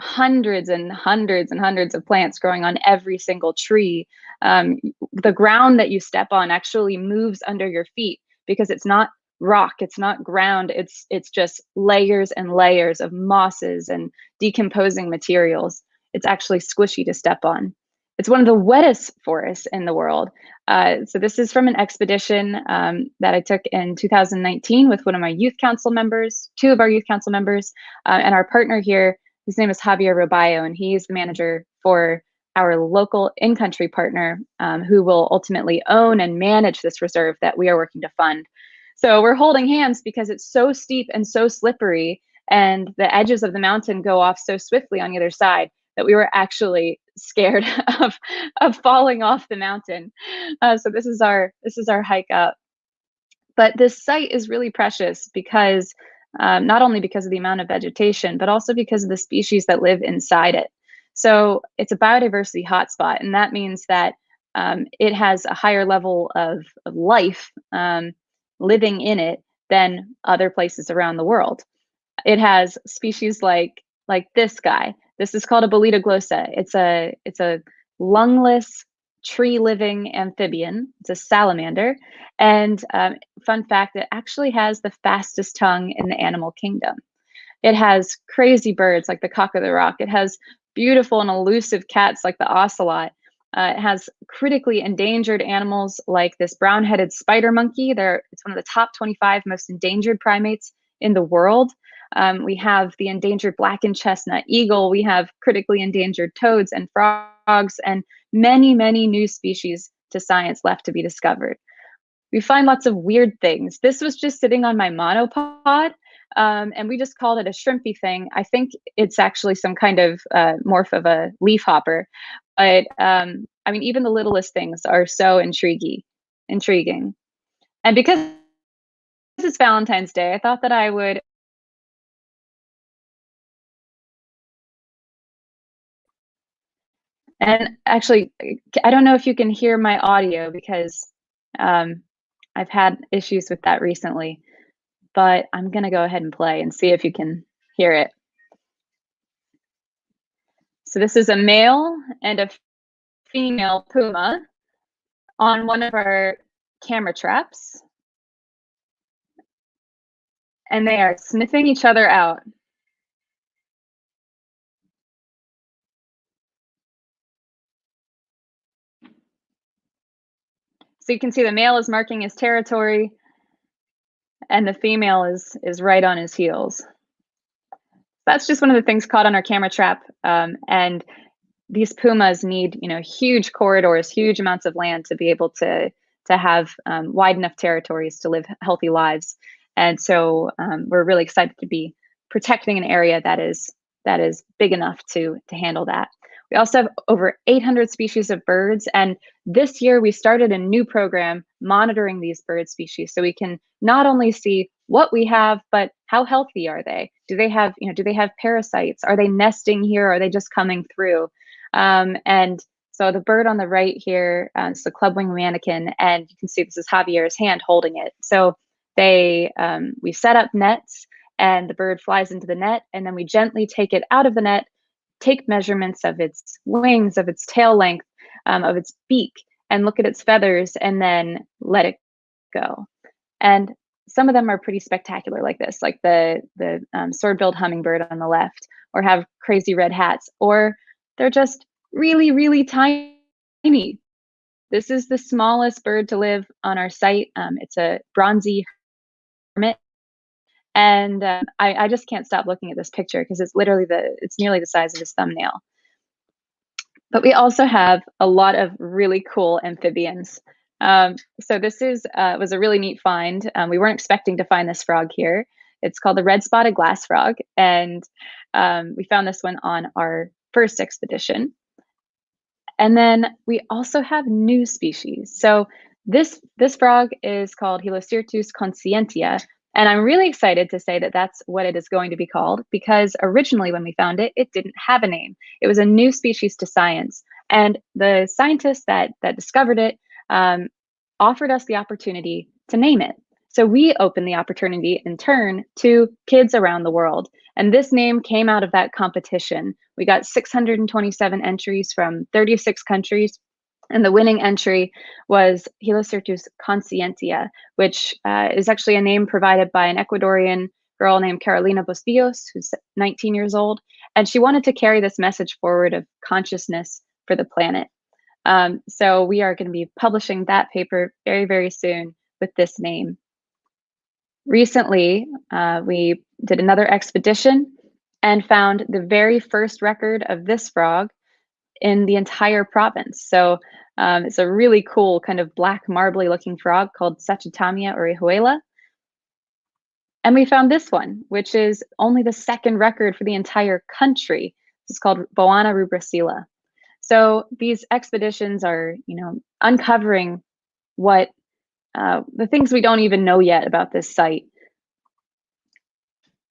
hundreds and hundreds and hundreds of plants growing on every single tree. The ground that you step on actually moves under your feet, because it's not rock, it's not ground, it's just layers and layers of mosses and decomposing materials. It's actually squishy to step on. It's one of the wettest forests in the world. So this is from an expedition that I took in 2019 with one of my youth council members, two of our youth council members, and our partner here. His name is Javier Roballo, and he is the manager for our local in-country partner, who will ultimately own and manage this reserve that we are working to fund. So we're holding hands because it's so steep and so slippery, and the edges of the mountain go off so swiftly on either side, that we were actually scared of falling off the mountain. So this is our hike up. But this site is really precious because not only because of the amount of vegetation, but also because of the species that live inside it. So it's a biodiversity hotspot, and that means that it has a higher level of life living in it than other places around the world. It has species like this guy. This is called a Boleta glossa. It's a lungless tree-living amphibian. It's a salamander. And fun fact, it actually has the fastest tongue in the animal kingdom. It has crazy birds like the cock of the rock. It has beautiful and elusive cats like the ocelot. It has critically endangered animals like this brown-headed spider monkey. It's one of the top 25 most endangered primates in the world. We have the endangered blackened chestnut eagle. We have critically endangered toads and frogs, and many, many new species to science left to be discovered. We find lots of weird things. This was just sitting on my monopod, and we just called it a shrimpy thing. I think it's actually some kind of morph of a leafhopper. But I mean, even the littlest things are so intriguing. And because it's Valentine's Day, I thought that I would And actually, I don't know if you can hear my audio because I've had issues with that recently, but I'm going to go ahead and play and see if you can hear it. So this is a male and a female puma on one of our camera traps, and they are sniffing each other out. So you can see the male is marking his territory, and the female is right on his heels. That's just one of the things caught on our camera trap. And these pumas need, huge corridors, huge amounts of land to be able to have wide enough territories to live healthy lives. And so we're really excited to be protecting an area that is big enough to handle that. We also have over 800 species of birds, and this year we started a new program monitoring these bird species, so we can not only see what we have, but how healthy are they? Do they have parasites? Are they nesting here? Or are they just coming through? And so the bird on the right here is the clubwing manakin, and you can see this is Javier's hand holding it. So we set up nets, and the bird flies into the net, and then we gently take it out of the net, take measurements of its wings, of its tail length, of its beak, and look at its feathers, and then let it go. And some of them are pretty spectacular, like this, like the sword-billed hummingbird on the left, or have crazy red hats, or they're just really, really tiny. This is the smallest bird to live on our site. It's a bronzy hermit. And I just can't stop looking at this picture because it's nearly the size of his thumbnail. But we also have a lot of really cool amphibians. So this was a really neat find. We weren't expecting to find this frog here. It's called the red-spotted glass frog, and we found this one on our first expedition. And then we also have new species. So this frog is called Helocyrtus conscientia, and I'm really excited to say that that's what it is going to be called, because originally when we found it, it didn't have a name. It was a new species to science, and the scientists that discovered it offered us the opportunity to name it. So we opened the opportunity in turn to kids around the world. And this name came out of that competition. We got 627 entries from 36 countries. And the winning entry was Helocyrtus conscientia, which is actually a name provided by an Ecuadorian girl named Carolina Bustillos, who's 19 years old. And she wanted to carry this message forward of consciousness for the planet. So we are going to be publishing that paper very, very soon with this name. Recently, we did another expedition and found the very first record of this frog in the entire province. So it's a really cool kind of black marbly looking frog called Sachitamia orihuela. And we found this one, which is only the second record for the entire country. It's called Boana rubracilla. So these expeditions are, uncovering what the things we don't even know yet about this site.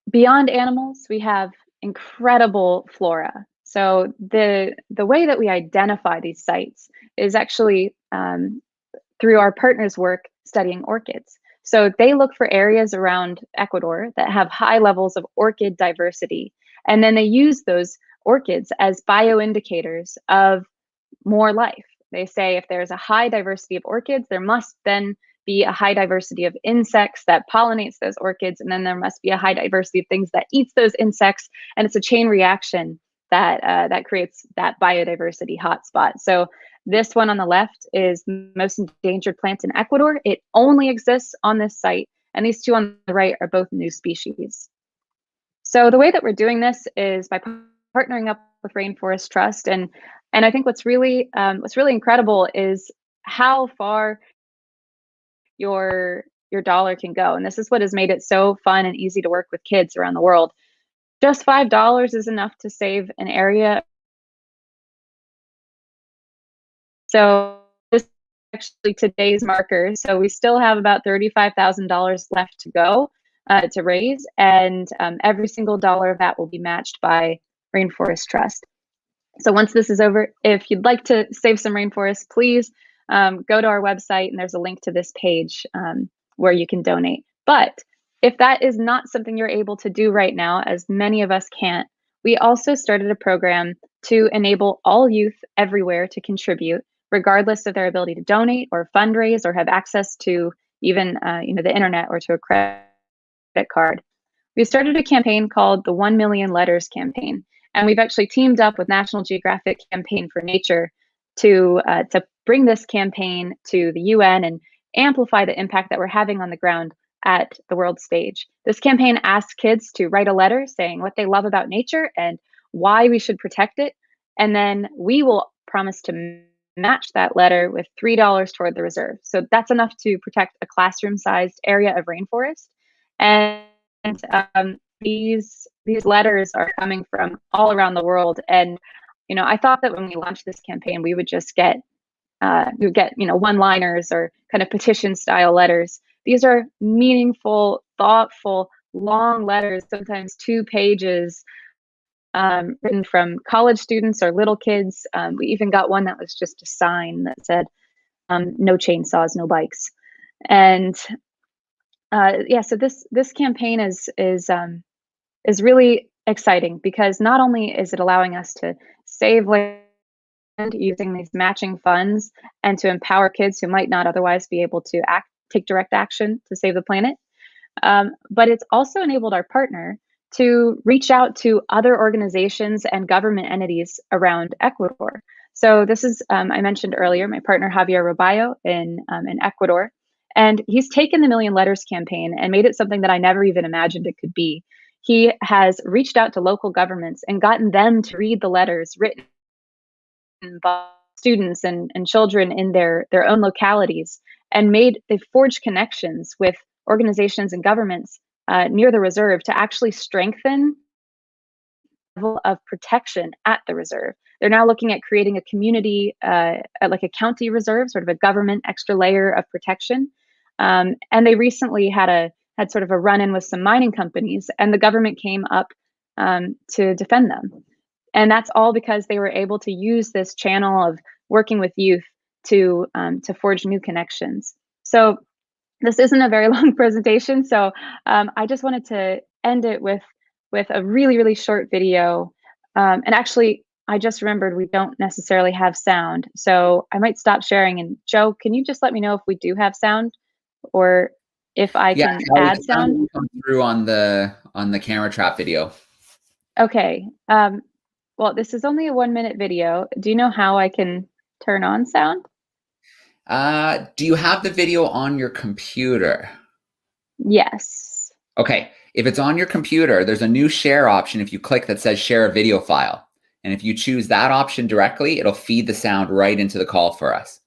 Beyond animals, we have incredible flora. So the way that we identify these sites is actually through our partners' work studying orchids. So they look for areas around Ecuador that have high levels of orchid diversity, and then they use those orchids as bioindicators of more life. They say if there's a high diversity of orchids, there must then be a high diversity of insects that pollinates those orchids, and then there must be a high diversity of things that eats those insects, and it's a chain reaction that creates that biodiversity hotspot. So this one on the left is the most endangered plant in Ecuador. It only exists on this site, and these two on the right are both new species. So the way that we're doing this is by partnering up with Rainforest Trust, and I think what's really incredible is how far your dollar can go. And this is what has made it so fun and easy to work with kids around the world. Just $5 is enough to save an area. So this is actually today's marker. So we still have about $35,000 left to go to raise, and every single dollar of that will be matched by Rainforest Trust. So once this is over, if you'd like to save some rainforest, please go to our website, and there's a link to this page where you can donate. But if that is not something you're able to do right now, as many of us can't, we also started a program to enable all youth everywhere to contribute, regardless of their ability to donate or fundraise or have access to even the internet or to a credit card. We started a campaign called the 1 Million Letters campaign, and we've actually teamed up with National Geographic Campaign for Nature to bring this campaign to the UN and amplify the impact that we're having on the ground at the world stage. This campaign asks kids to write a letter saying what they love about nature and why we should protect it. And then we will promise to match that letter with $3 toward the reserve. So that's enough to protect a classroom-sized area of rainforest. And these letters are coming from all around the world. And I thought that when we launched this campaign, we would just get one-liners or kind of petition-style letters. These are meaningful, thoughtful, long letters, sometimes 2 pages, written from college students or little kids. We even got one that was just a sign that said, "No chainsaws, no bikes." And so this campaign is really exciting because not only is it allowing us to save land using these matching funds and to empower kids who might not otherwise be able to take direct action to save the planet, but it's also enabled our partner to reach out to other organizations and government entities around Ecuador. So this is, I mentioned earlier, my partner Javier Roballo in Ecuador, and he's taken the Million Letters campaign and made it something that I never even imagined it could be. He has reached out to local governments and gotten them to read the letters written by students and children in their own localities, and they've forged connections with organizations and governments near the reserve to actually strengthen the level of protection at the reserve. They're now looking at creating a community, like a county reserve, sort of a government extra layer of protection. And they recently had sort of a run-in with some mining companies, and the government came up to defend them. And that's all because they were able to use this channel of working with youth to forge new connections. So this isn't a very long presentation, so I just wanted to end it with a really, really short video. And actually, I just remembered we don't necessarily have sound, so I might stop sharing. And Joe, can you just let me know if we do have sound, or if I can add sound? Come through on the camera trap video. Okay. Well, this is only a 1-minute video. Do you know how I can turn on sound? Do you have the video on your computer? Yes. Okay. If it's on your computer, there's a new share option if you click that says share a video file. And if you choose that option directly, it'll feed the sound right into the call for us.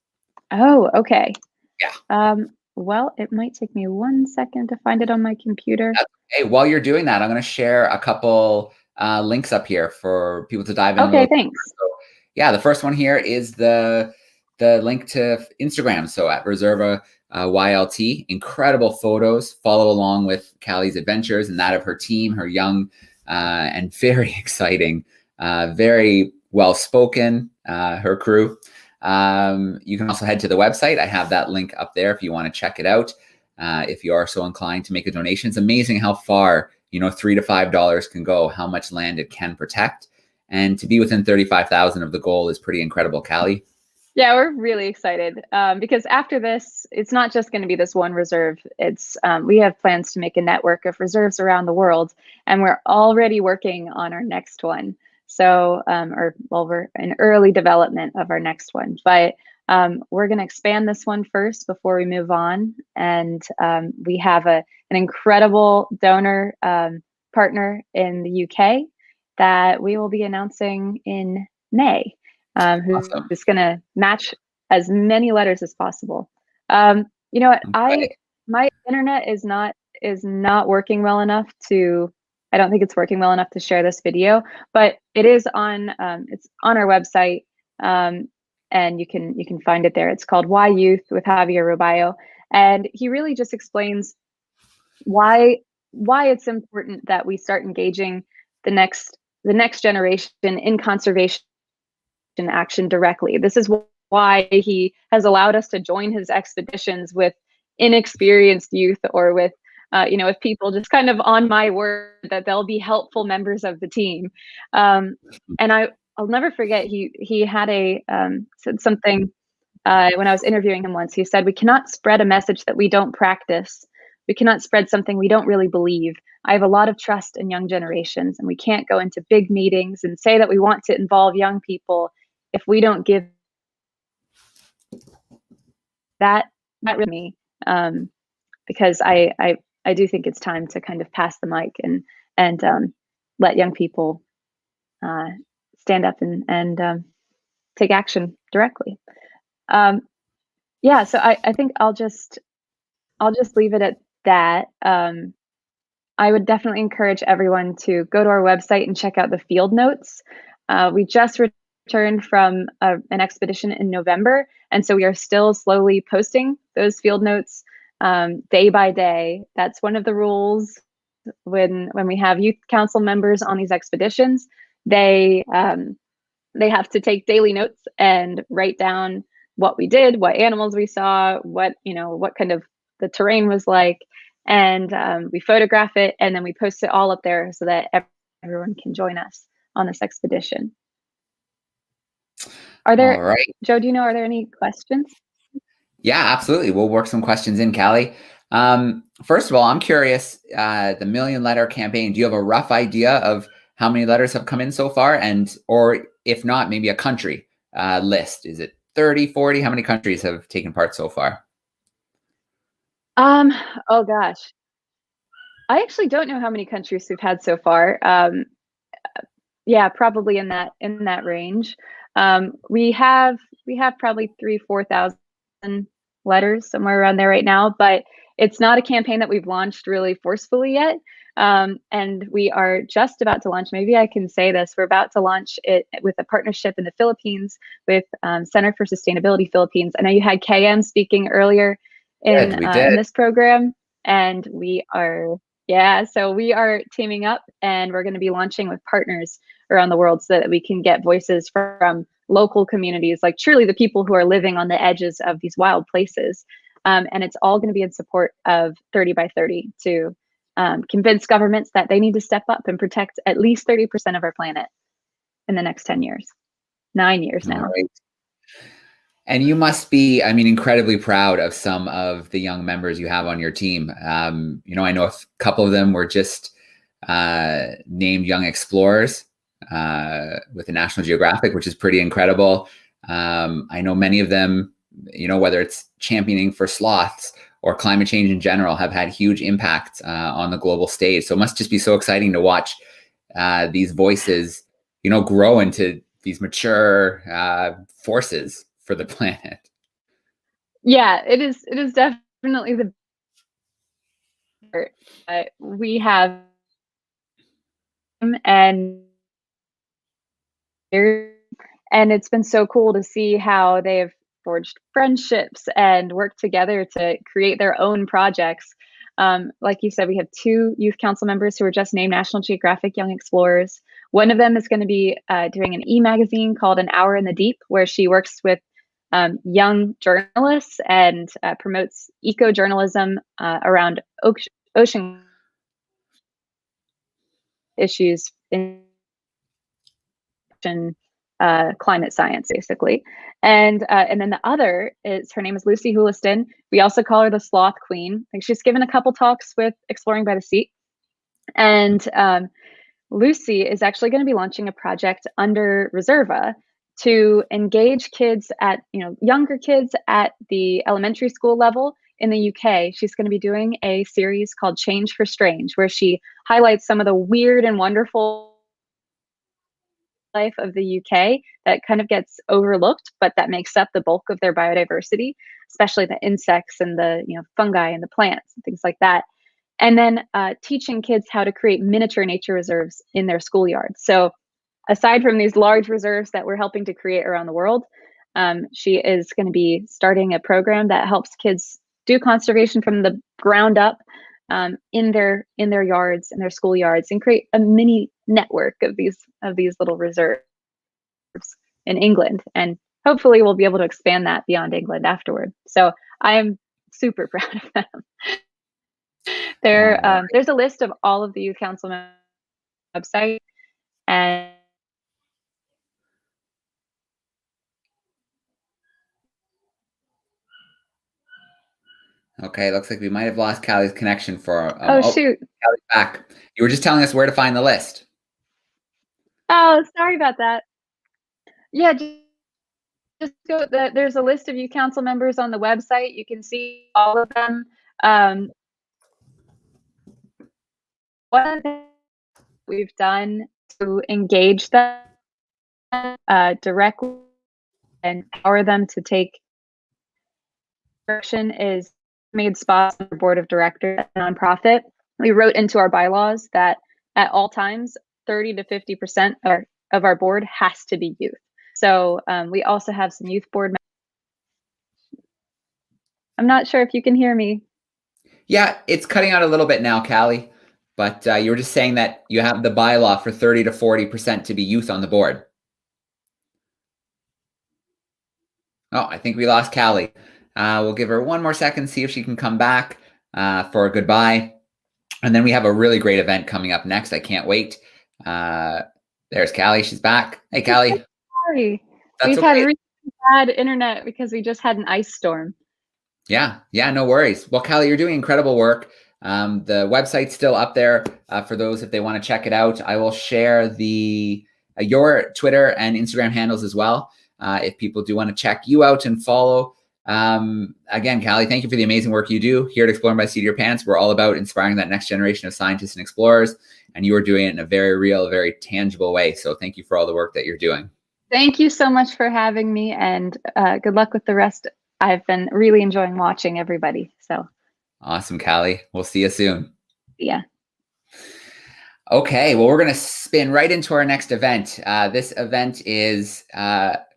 Oh, okay. Yeah. Well, it might take me 1 second to find it on my computer. Hey, while you're doing that, I'm going to share a couple links up here for people to dive in. Okay, thanks. So, yeah, the first one here is the link to Instagram. So at Reserva YLT, incredible photos. Follow along with Callie's adventures and that of her team, her young and very exciting, very well-spoken, her crew. You can also head to the website. I have that link up there if you want to check it out. If you are so inclined to make a donation. It's amazing how far, $3 to $5 can go, how much land it can protect. And to be within 35,000 of the goal is pretty incredible, Callie. Yeah, we're really excited because after this, it's not just going to be this one reserve. We have plans to make a network of reserves around the world, and we're already working on our next one. So, we're in early development of our next one, but we're going to expand this one first before we move on. And we have an incredible donor partner in the UK that we will be announcing in May. Who's going to match as many letters as possible. You know what? My internet is not working well enough to. I don't think it's working well enough to share this video, but it is on. It's on our website, and you can find it there. It's called Why Youth with Javier Roballo, and he really just explains why it's important that we start engaging the next generation in conservation action directly. This is why he has allowed us to join his expeditions with inexperienced youth or with with people just kind of on my word that they'll be helpful members of the team. And I'll never forget he had said something when I was interviewing him once. He said, "We cannot spread a message that we don't practice. We cannot spread something we don't really believe. I have a lot of trust in young generations, and we can't go into big meetings and say that we want to involve young people if we don't give that really me, because I do think it's time to kind of pass the mic and let young people stand up and take action directly. Yeah, so I think I'll just leave it at that. I would definitely encourage everyone to go to our website and check out the field notes. We just returned from an expedition in November, and so we are still slowly posting those field notes day by day. That's one of the rules when we have youth council members on these expeditions. They have to take daily notes and write down what we did, what animals we saw, what kind of the terrain was like, and we photograph it, and then we post it all up there so that everyone can join us on this expedition. Are there, All right. Joe, do you know, are there any questions? Yeah, absolutely. We'll work some questions in, Callie. First of all, I'm curious, the million letter campaign, do you have a rough idea of how many letters have come in so far? Or if not, maybe a country list. Is it 30, 40? How many countries have taken part so far? Oh gosh. I actually don't know how many countries we've had so far. Yeah, probably in that range. We have probably 3,000-4,000 letters, somewhere around there right now, but it's not a campaign that we've launched really forcefully yet. And we are just about to launch, maybe I can say this, we're about to launch it with a partnership in the Philippines with Center for Sustainability Philippines. I know you had KM speaking earlier in this program, and so we are teaming up, and we're going to be launching with partners around the world so that we can get voices from local communities, like truly the people who are living on the edges of these wild places. And it's all going to be in support of 30 by 30 to convince governments that they need to step up and protect at least 30% of our planet in the next 10 years, 9 years now. Right. And you must be, I mean, incredibly proud of some of the young members you have on your team. I know a couple of them were just named Young Explorers with the National Geographic, which is pretty incredible. I know many of them, whether it's championing for sloths or climate change in general, have had huge impact on the global stage. So it must just be so exciting to watch these voices, grow into these mature forces for the planet. Yeah, it is definitely the we have and it's been so cool to see how they have forged friendships and worked together to create their own projects. Like you said, we have 2 youth council members who were just named National Geographic Young Explorers. One of them is going to be doing an e-magazine called An Hour in the Deep, where she works with young journalists and promotes eco-journalism around ocean issues in climate science, basically. And then the other is, her name is Lucy Huliston. We also call her the Sloth Queen. I think she's given a couple talks with Exploring by the Sea. And Lucy is actually going to be launching a project under Reserva to engage kids at, younger kids at the elementary school level in the UK. She's going to be doing a series called Change for Strange, where she highlights some of the weird and wonderful life of the UK that kind of gets overlooked, but that makes up the bulk of their biodiversity, especially the insects and the fungi and the plants and things like that. And then teaching kids how to create miniature nature reserves in their schoolyards. So aside from these large reserves that we're helping to create around the world, she is going to be starting a program that helps kids do conservation from the ground up in their yards, in their schoolyards, and create a mini network of these little reserves in England. And hopefully we'll be able to expand that beyond England afterward. So I am super proud of them. There's a list of all of the youth council website, and Okay, looks like we might have lost Callie's connection for. Shoot! Callie's back. You were just telling us where to find the list. Oh, sorry about that. Yeah, just go, there's a list of youth council members on the website. You can see all of them. One of the things we've done to engage them directly and empower them to take action is made spots on the board of directors at a nonprofit. We wrote into our bylaws that at all times, 30 to 50% of our board has to be youth. So we also have some youth board members. I'm not sure if you can hear me. Yeah, it's cutting out a little bit now, Callie, but you were just saying that you have the bylaw for 30 to 40% to be youth on the board. Oh, I think we lost Callie. We'll give her one more second, see if she can come back for a goodbye. And then we have a really great event coming up next. I can't wait. There's Callie. She's back. Hey, Callie. Sorry. That's We've okay. had really bad internet because we just had an ice storm. Yeah, no worries. Well, Callie, you're doing incredible work. The website's still up there for those if they want to check it out. I will share your Twitter and Instagram handles as well if people do want to check you out and follow. Again, Callie, thank you for the amazing work you do here at Exploring by the Seat of Your Pants. We're all about inspiring that next generation of scientists and explorers, and you are doing it in a very real, very tangible way. So thank you for all the work that you're doing. Thank you so much for having me, and good luck with the rest. I've been really enjoying watching everybody. So awesome, Callie. We'll see you soon. Yeah. Okay, well, we're going to spin right into our next event. This event is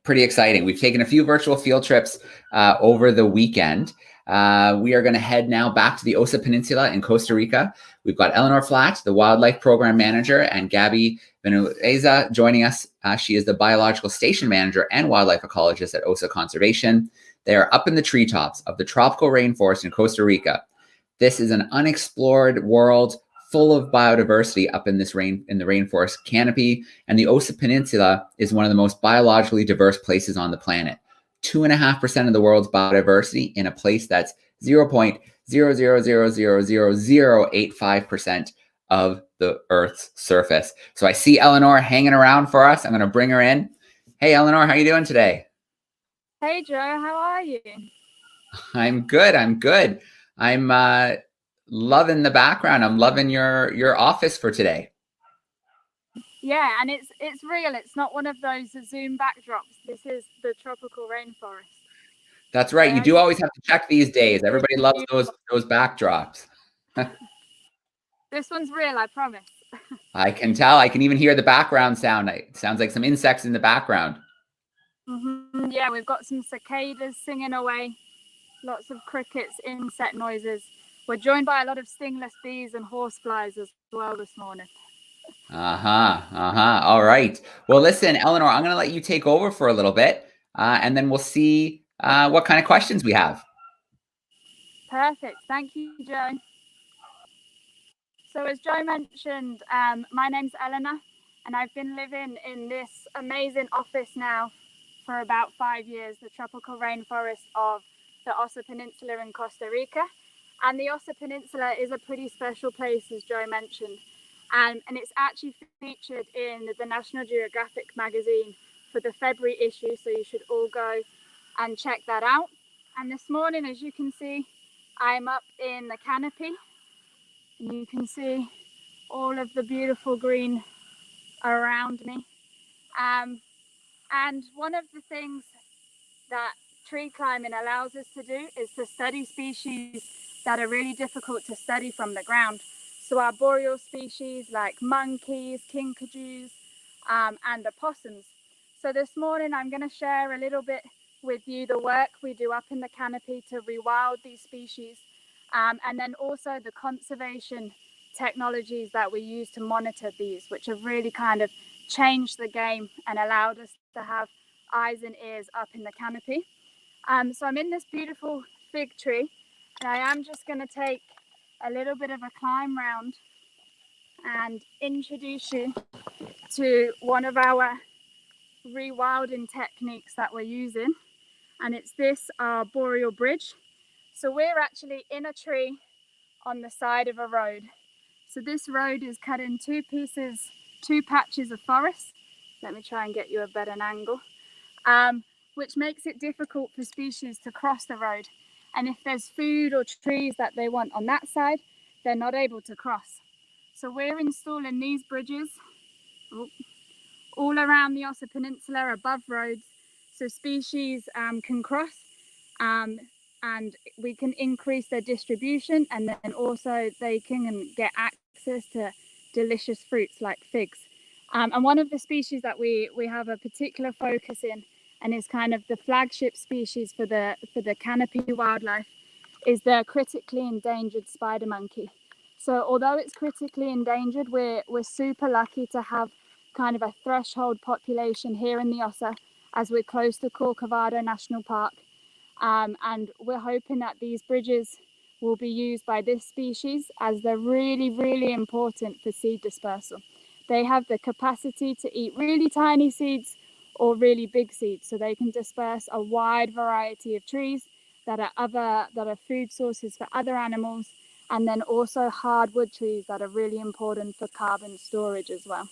pretty exciting. We've taken a few virtual field trips over the weekend. We are going to head now back to the Osa Peninsula in Costa Rica. We've got Eleanor Flatt, the Wildlife Program Manager, and Gabby Benueza joining us. She is the Biological Station Manager and Wildlife Ecologist at Osa Conservation. They are up in the treetops of the tropical rainforest in Costa Rica. This is an unexplored world full of biodiversity up in the rainforest canopy, and the Osa Peninsula is one of the most biologically diverse places on the planet. 2.5% of the world's biodiversity in a place that's 0.0000085% of the Earth's surface. So I see Eleanor hanging around for us. I'm going to bring her in. Hey, Eleanor, how are you doing today? Hey, Joe, how are you? I'm good. I'm loving the background. I'm loving your office for today. Yeah, and it's real. It's not one of those Zoom backdrops. This is the tropical rainforest. That's right. You do always have to check these days. Everybody loves those backdrops. This one's real, I promise. I can tell. I can even hear the background sound. It sounds like some insects in the background. Mm-hmm. Yeah, we've got some cicadas singing away. Lots of crickets, insect noises. We're joined by a lot of stingless bees and horseflies as well this morning. All right. Well, listen, Eleanor, I'm going to let you take over for a little bit, and then we'll see what kind of questions we have. Perfect. Thank you, Joe. So as Joe mentioned, my name's Eleanor, and I've been living in this amazing office now for about 5 years, the tropical rainforest of the Osa Peninsula in Costa Rica. And the Osa Peninsula is a pretty special place, as Joe mentioned. And it's actually featured in the National Geographic magazine for the February issue, so you should all go and check that out. And this morning, as you can see, I'm up in the canopy. You can see all of the beautiful green around me. And one of the things that tree climbing allows us to do is to study species that are really difficult to study from the ground. So our boreal species like monkeys, kinkajous, and opossums. So this morning I'm going to share a little bit with you the work we do up in the canopy to rewild these species, and then also the conservation technologies that we use to monitor these, which have really kind of changed the game and allowed us to have eyes and ears up in the canopy. So I'm in this beautiful fig tree, and I am just going to take a little bit of a climb round and introduce you to one of our rewilding techniques that we're using, and it's this boreal bridge. So we're actually in a tree on the side of a road. So this road is cut in two pieces, two patches of forest. Let me try and get you a better angle. which makes it difficult for species to cross the road. And if there's food or trees that they want on that side, they're not able to cross. So we're installing these bridges all around the Ossa Peninsula above roads, so species can cross, and we can increase their distribution, and then also they can get access to delicious fruits like figs. And one of the species that we have a particular focus in, and is kind of the flagship species for the canopy wildlife, is the critically endangered spider monkey. So although it's critically endangered, we're super lucky to have kind of a threshold population here in the Ossa, as we're close to Corcovado National Park. And we're hoping that these bridges will be used by this species, as they're really, really important for seed dispersal. They have the capacity to eat really tiny seeds or really big seeds, so they can disperse a wide variety of trees that are food sources for other animals, and then also hardwood trees that are really important for carbon storage as well.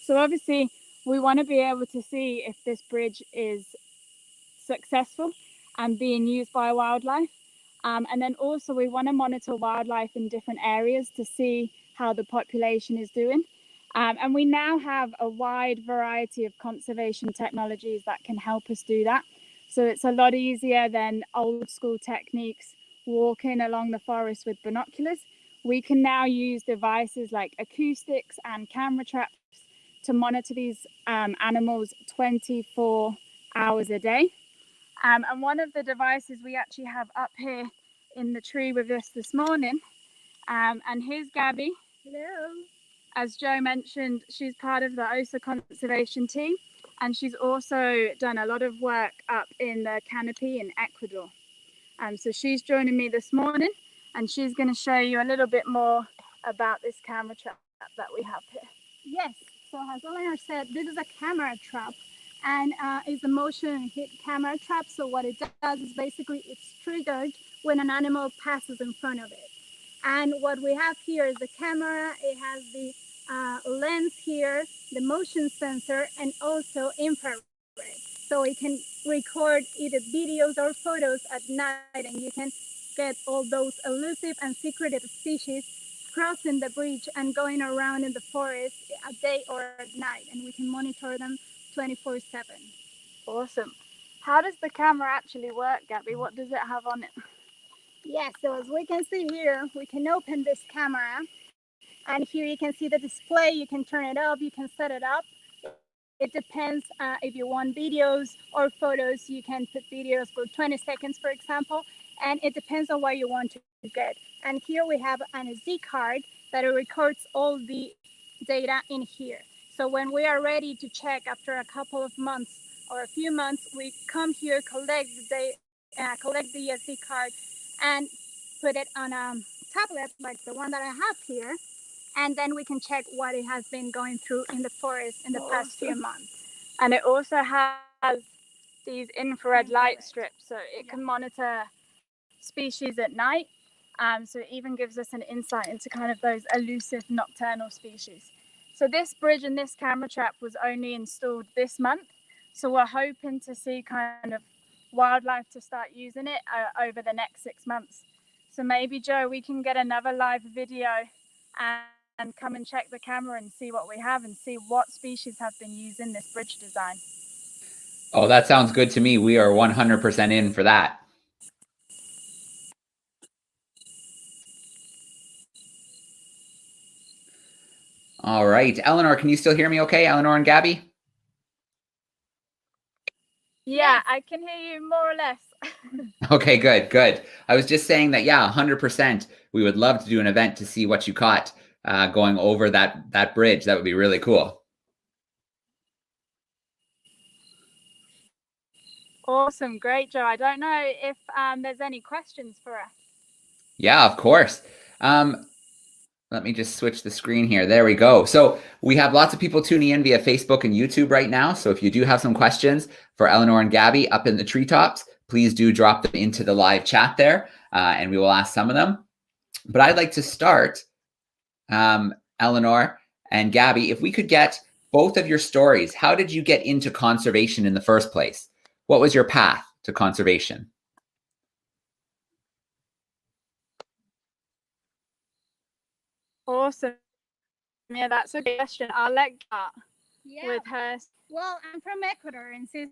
So obviously we want to be able to see if this bridge is successful and being used by wildlife. And then also we want to monitor wildlife in different areas to see how the population is doing. And we now have a wide variety of conservation technologies that can help us do that. So it's a lot easier than old school techniques, walking along the forest with binoculars. We can now use devices like acoustics and camera traps to monitor these animals 24 hours a day. And one of the devices we actually have up here in the tree with us this morning, and here's Gabby. Hello. As Joe mentioned, she's part of the Ossa conservation team, and she's also done a lot of work up in the canopy in Ecuador. So she's joining me this morning, and she's going to show you a little bit more about this camera trap that we have here. Yes, so as Eleanor said, this is a camera trap, and it's a motion hit camera trap. So what it does is basically it's triggered when an animal passes in front of it. And what we have here is the camera. It has the lens here, the motion sensor, and also infrared. So it can record either videos or photos at night, and you can get all those elusive and secretive species crossing the bridge and going around in the forest at day or at night, and we can monitor them 24/7. Awesome. How does the camera actually work, Gabby? What does it have on it? Yes, so as we can see here, we can open this camera, and here you can see the display. You can turn it up, you can set it up. It depends if you want videos or photos. You can put videos for 20 seconds, for example, and it depends on what you want to get. And here we have an SD card that records all the data in here. So when we are ready to check after a couple of months or a few months, we come here, collect the SD card, and put it on a tablet like the one that I have here, and then we can check what it has been going through in the forest in the past few months. And it also has these infrared light strips, so it can monitor species at night. So it even gives us an insight into kind of those elusive nocturnal species. So this bridge and this camera trap was only installed this month. So we're hoping to see kind of wildlife to start using it over the next 6 months. So maybe, Joe, we can get another live video and come and check the camera and see what we have and see what species have been using this bridge design. Oh, that sounds good to me. We are 100% in for that. All right. Eleanor, can you still hear me okay? Eleanor and Gabby? Yeah, I can hear you more or less. Okay, good, good. I was just saying that, yeah, 100%. We would love to do an event to see what you caught going over that bridge. That would be really cool. Awesome. Great, Joe. I don't know if there's any questions for us. Yeah, of course. Let me just switch the screen here. There we go. So we have lots of people tuning in via Facebook and YouTube right now. So if you do have some questions for Eleanor and Gabby up in the treetops, please do drop them into the live chat there, and we will ask some of them. But I'd like to start, Eleanor and Gabby, if we could get both of your stories. How did you get into conservation in the first place? What was your path to conservation? Awesome. Yeah, that's a good question. I'll let with her. Well, I'm from Ecuador, and since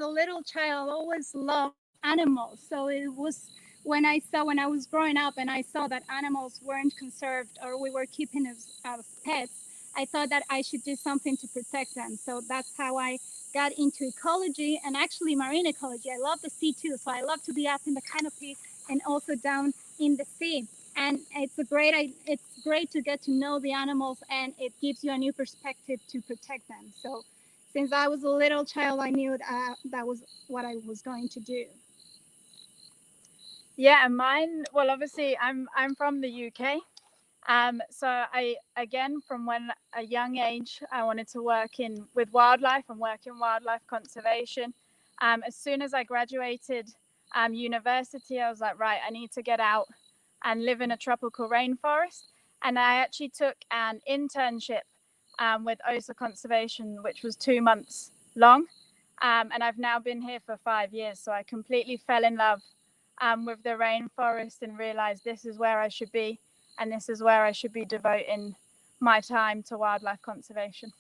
a little child, I always loved animals. So it was when I was growing up and I saw that animals weren't conserved or we were keeping as pets, I thought that I should do something to protect them. So that's how I got into ecology and actually marine ecology. I love the sea too, so I love to be up in the canopy and also down in the sea. And it's great to get to know the animals, and it gives you a new perspective to protect them. So since I was a little child, I knew that was what I was going to do. Yeah, and mine. Well, obviously, I'm from the UK. So I, again, from when a young age, I wanted to work with wildlife and work in wildlife conservation. As soon as I graduated university, I was like, right, I need to get out and live in a tropical rainforest. And I actually took an internship with OSA Conservation, which was 2 months long. And I've now been here for 5 years. So I completely fell in love with the rainforest and realized this is where I should be. And this is where I should be devoting my time to wildlife conservation.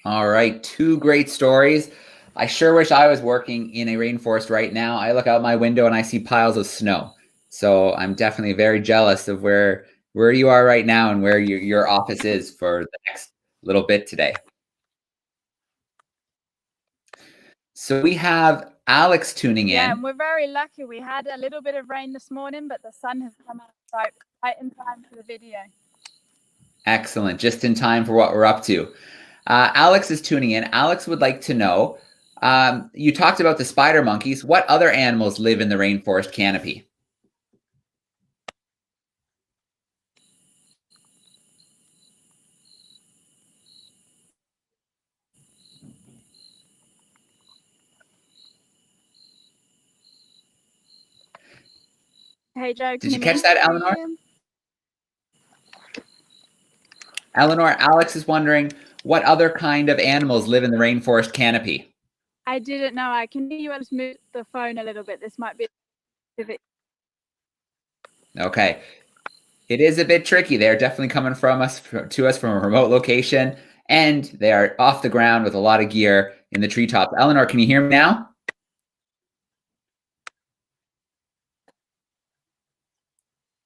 All right, 2 great stories. I sure wish I was working in a rainforest right now. I look out my window and I see piles of snow. So I'm definitely very jealous of where you are right now and where your office is for the next little bit today. So we have Alex tuning in. Yeah, and we're very lucky. We had a little bit of rain this morning, but the sun has come out right in time for the video. Excellent, just in time for what we're up to. Alex is tuning in. Alex would like to know, you talked about the spider monkeys. What other animals live in the rainforest canopy? Hey, Joe, Did you catch that, Eleanor? Eleanor, Alex is wondering, what other kind of animals live in the rainforest canopy? I didn't know. I can hear you. I'll just move the phone a little bit. This might be a bit. Okay. It is a bit tricky. They're definitely coming to us from a remote location, and they are off the ground with a lot of gear in the treetops. Eleanor, can you hear me now?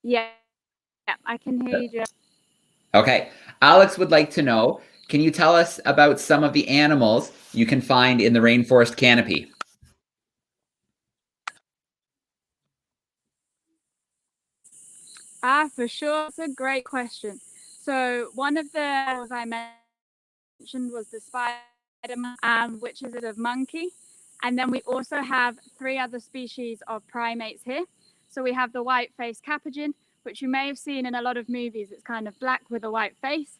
Yeah, I can hear you, Joe. Okay. Alex would like to know, can you tell us about some of the animals you can find in the rainforest canopy? For sure. It's a great question. So one of the animals I mentioned was the spider, which is a monkey. And then we also have 3 other species of primates here. So we have the white-faced capuchin, which you may have seen in a lot of movies. It's kind of black with a white face.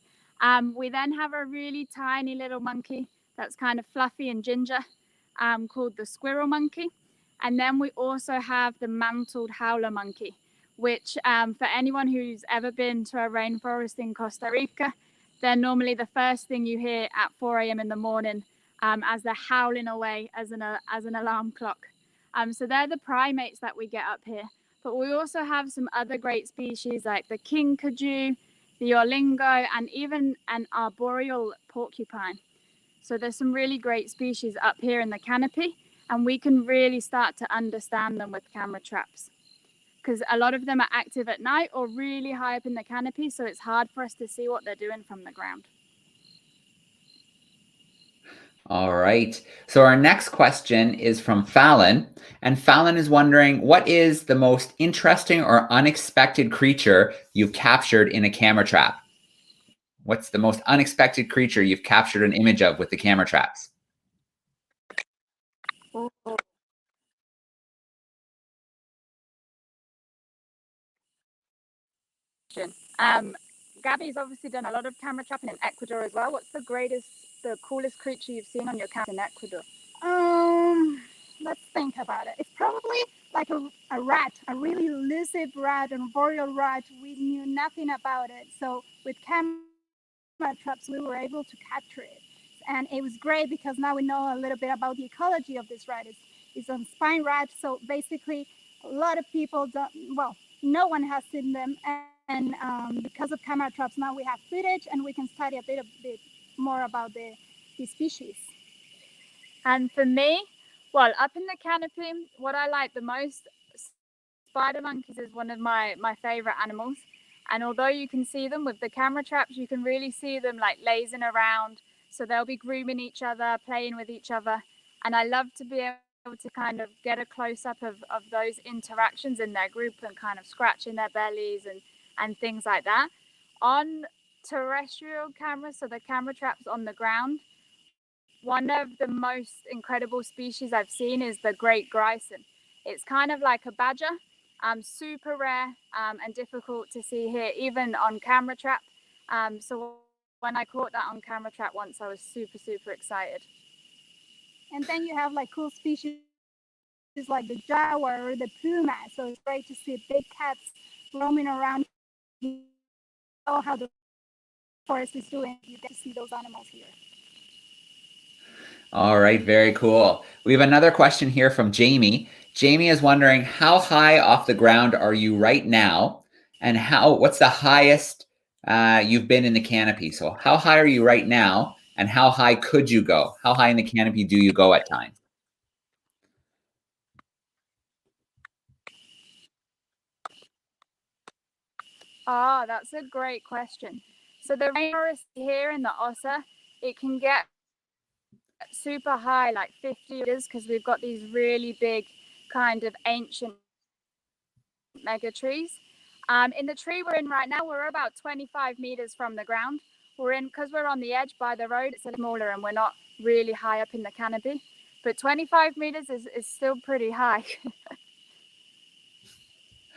We then have a really tiny little monkey that's kind of fluffy and ginger, called the squirrel monkey. And then we also have the mantled howler monkey, which for anyone who's ever been to a rainforest in Costa Rica, they're normally the first thing you hear at 4 a.m. in the morning as they're howling away as an alarm clock. So they're the primates that we get up here. But we also have some other great species like the kinkajou, the olingo, and even an arboreal porcupine. So there's some really great species up here in the canopy, and we can really start to understand them with camera traps, because a lot of them are active at night or really high up in the canopy, so it's hard for us to see what they're doing from the ground. All right. So our next question is from Fallon, and Fallon is wondering, what is the most interesting or unexpected creature you've captured in a camera trap? What's the most unexpected creature you've captured an image of with the camera traps? Gabby's obviously done a lot of camera trapping in Ecuador as well. What's the coolest creature you've seen on your camera in Ecuador? Let's think about it. It's probably like a rat, a really elusive rat, an arboreal rat. We knew nothing about it. So with camera traps, we were able to capture it. and it was great because now we know a little bit about the ecology of this rat. It's a spine rat, so basically a lot of people don't, well, no one has seen them, and because of camera traps now we have footage and we can study a bit more about the species. And for me, well, up in the canopy, what I like the most, spider monkeys is one of my favorite animals. And although you can see them with the camera traps, you can really see them like lazing around. So they'll be grooming each other, playing with each other. And I love to be able to kind of get a close up of those interactions in their group and kind of scratching their bellies and things like that. On terrestrial cameras, so the camera traps on the ground, one of the most incredible species I've seen is the great grison. It's kind of like a badger, super rare and difficult to see here, even on camera trap. So when I caught that on camera trap once, I was super excited. And then you have like cool species like the jaguar or the puma. So it's great to see big cats roaming around. You know how the forest is doing. You get to see those animals here. All right, very cool. We have another question here from Jamie. Jamie is wondering, how high off the ground are you right now? And what's the highest you've been in the canopy? So how high are you right now? And how high could you go? How high in the canopy do you go at times? Ah, that's a great question. So the rainforest here in the Ossa, it can get super high, like 50 meters, because we've got these really big kind of ancient mega trees. In the tree we're in right now, we're about 25 meters from the ground. Because we're on the edge by the road, it's a little smaller and we're not really high up in the canopy. But 25 meters is still pretty high.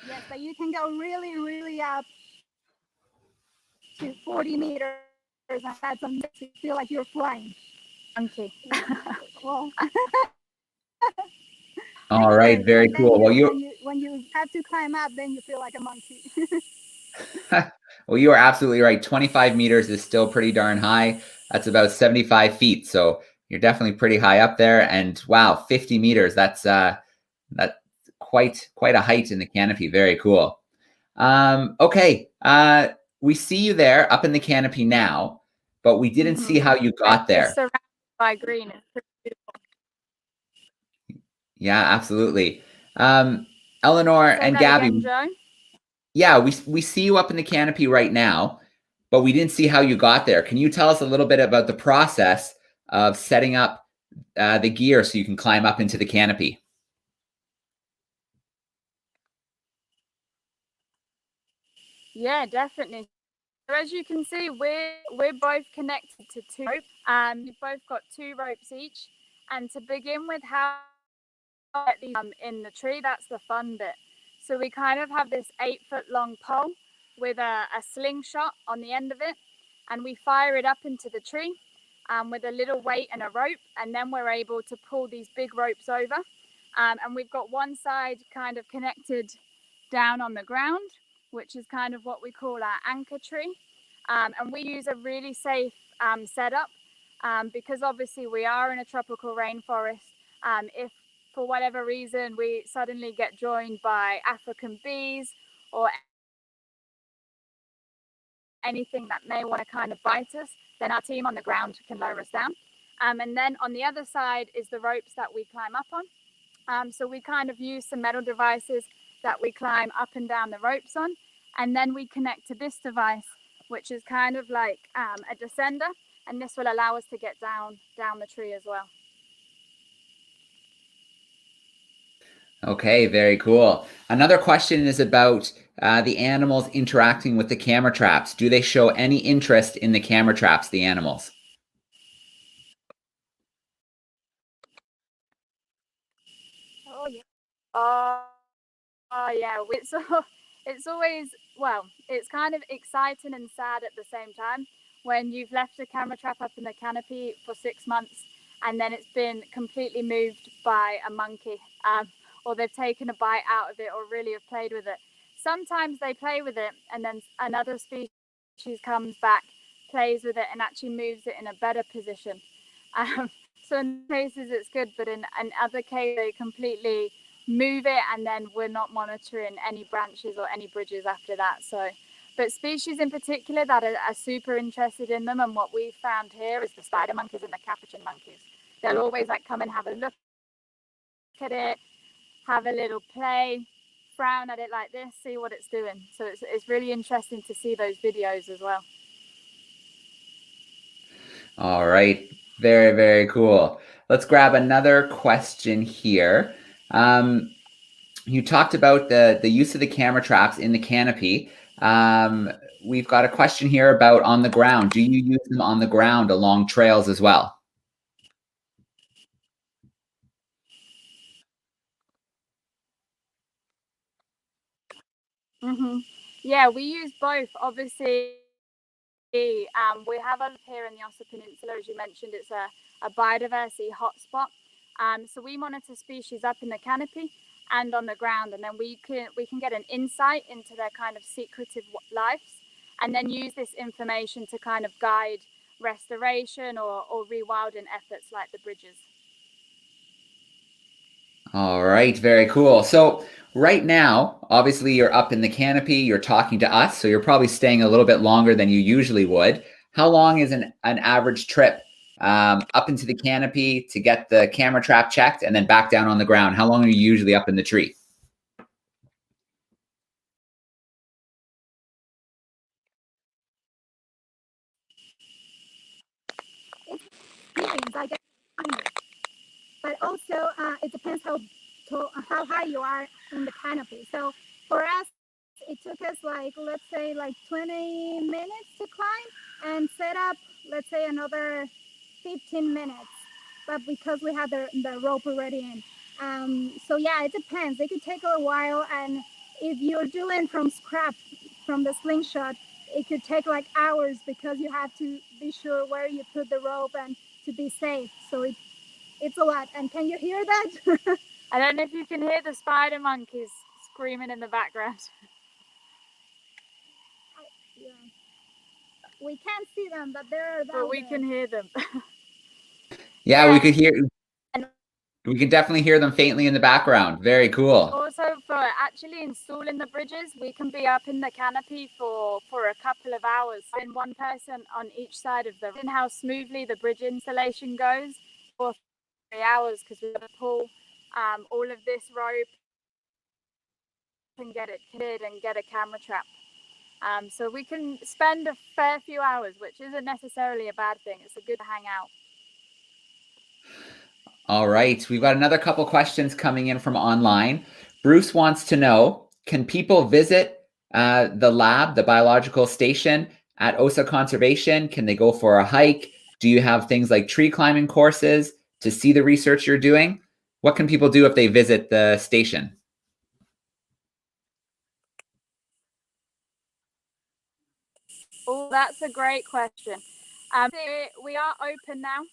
Yes, but you can go really up to 40 meters and that's amazing. You feel like you're flying. Monkey. Well, all right, very cool. Well, when you have to climb up, then you feel like a monkey. Well, you are absolutely right. 25 meters is still pretty darn high. That's about 75 feet. So you're definitely pretty high up there. And wow, 50 meters. That's quite a height in the canopy. Very cool. Okay. We see you there up in the canopy now, but we didn't see how you got there. It's surrounded by green. It's pretty beautiful. Yeah, absolutely. Eleanor and Gabby. Again, Joe? Yeah, we see you up in the canopy right now, but we didn't see how you got there. Can you tell us a little bit about the process of setting up the gear so you can climb up into the canopy? Yeah, definitely. So as you can see, we're both connected to two ropes. We've both got two ropes each. And to begin with, how in the tree, that's the fun bit. So we kind of have this 8-foot long pole with a slingshot on the end of it, and we fire it up into the tree with a little weight and a rope, and then we're able to pull these big ropes over. And we've got one side kind of connected down on the ground, which is kind of what we call our anchor tree. And we use a really safe setup because obviously we are in a tropical rainforest. If for whatever reason we suddenly get joined by African bees or anything that may want to kind of bite us, then our team on the ground can lower us down. And then on the other side is the ropes that we climb up on. So we kind of use some metal devices that we climb up and down the ropes on. And then we connect to this device, which is kind of like a descender. And this will allow us to get down the tree as well. Okay, very cool. Another question is about the animals interacting with the camera traps. Do they show any interest in the camera traps, the animals? Oh, yeah. Yeah. It's always, well, it's kind of exciting and sad at the same time when you've left a camera trap up in the canopy for 6 months and then it's been completely moved by a monkey. Or they've taken a bite out of it or really have played with it. Sometimes they play with it and then another species comes back, plays with it and actually moves it in a better position. So in cases it's good, but in other cases they completely move it, and then we're not monitoring any branches or any bridges after that. So, but species in particular that are super interested in them, and what we found here is the spider monkeys and the capuchin monkeys. They'll always like come and have a look at it, have a little play, frown at it like this, see what it's doing. So it's really interesting to see those videos as well. All right. Very, very cool. Let's grab another question here. You talked about the use of the camera traps in the canopy. We've got a question here about on the ground. Do you use them on the ground along trails as well? Yeah, we use both. Obviously, we have up here in the Ossa Peninsula, as you mentioned, it's a biodiversity hotspot. So we monitor species up in the canopy and on the ground, and then we can get an insight into their kind of secretive lives, and then use this information to kind of guide restoration or rewilding efforts like the bridges. All right, very cool. So right now, obviously you're up in the canopy, you're talking to us, so you're probably staying a little bit longer than you usually would. How long is an average trip up into the canopy to get the camera trap checked and then back down on the ground? How long are you usually up in the tree? I guess. But also it depends how high you are in the canopy. So for us, it took us like, let's say like 20 minutes to climb and set up, let's say another 15 minutes. But because we had the rope already in. So yeah, it depends. It could take a while. And if you're doing from scratch, from the slingshot, it could take like hours because you have to be sure where you put the rope and to be safe. So it's a lot. And can you hear that? I don't know if you can hear the spider monkeys screaming in the background. Yeah. We can't see them, but they're but we can hear them. Yeah, we could hear. We can definitely hear them faintly in the background. Very cool. Also, for actually installing the bridges, we can be up in the canopy for a couple of hours, and one person on each side of them. And how smoothly the bridge installation goes for 3 hours, because we have to pull all of this rope and get it cleared and get a camera trap. So we can spend a fair few hours, which isn't necessarily a bad thing. It's a good hang out. All right, we've got another couple questions coming in from online. Bruce wants to know, can people visit the lab, the biological station at Ossa Conservation? Can they go for a hike? Do you have things like tree climbing courses to see the research you're doing? What can people do if they visit the station? Oh, that's a great question. We are open now.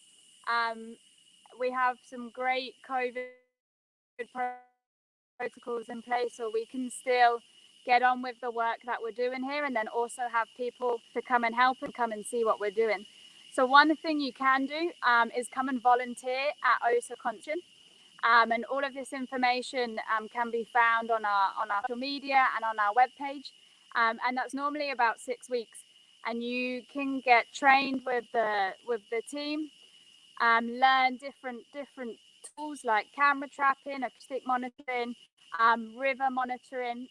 We have some great COVID protocols in place, so we can still get on with the work that we're doing here, and then also have people to come and help and come and see what we're doing. So one thing you can do is come and volunteer at Ossa Conservation. And all of this information can be found on our social media and on our webpage. And that's normally about 6 weeks. And you can get trained with the team, learn different tools like camera trapping, acoustic monitoring, river monitoring,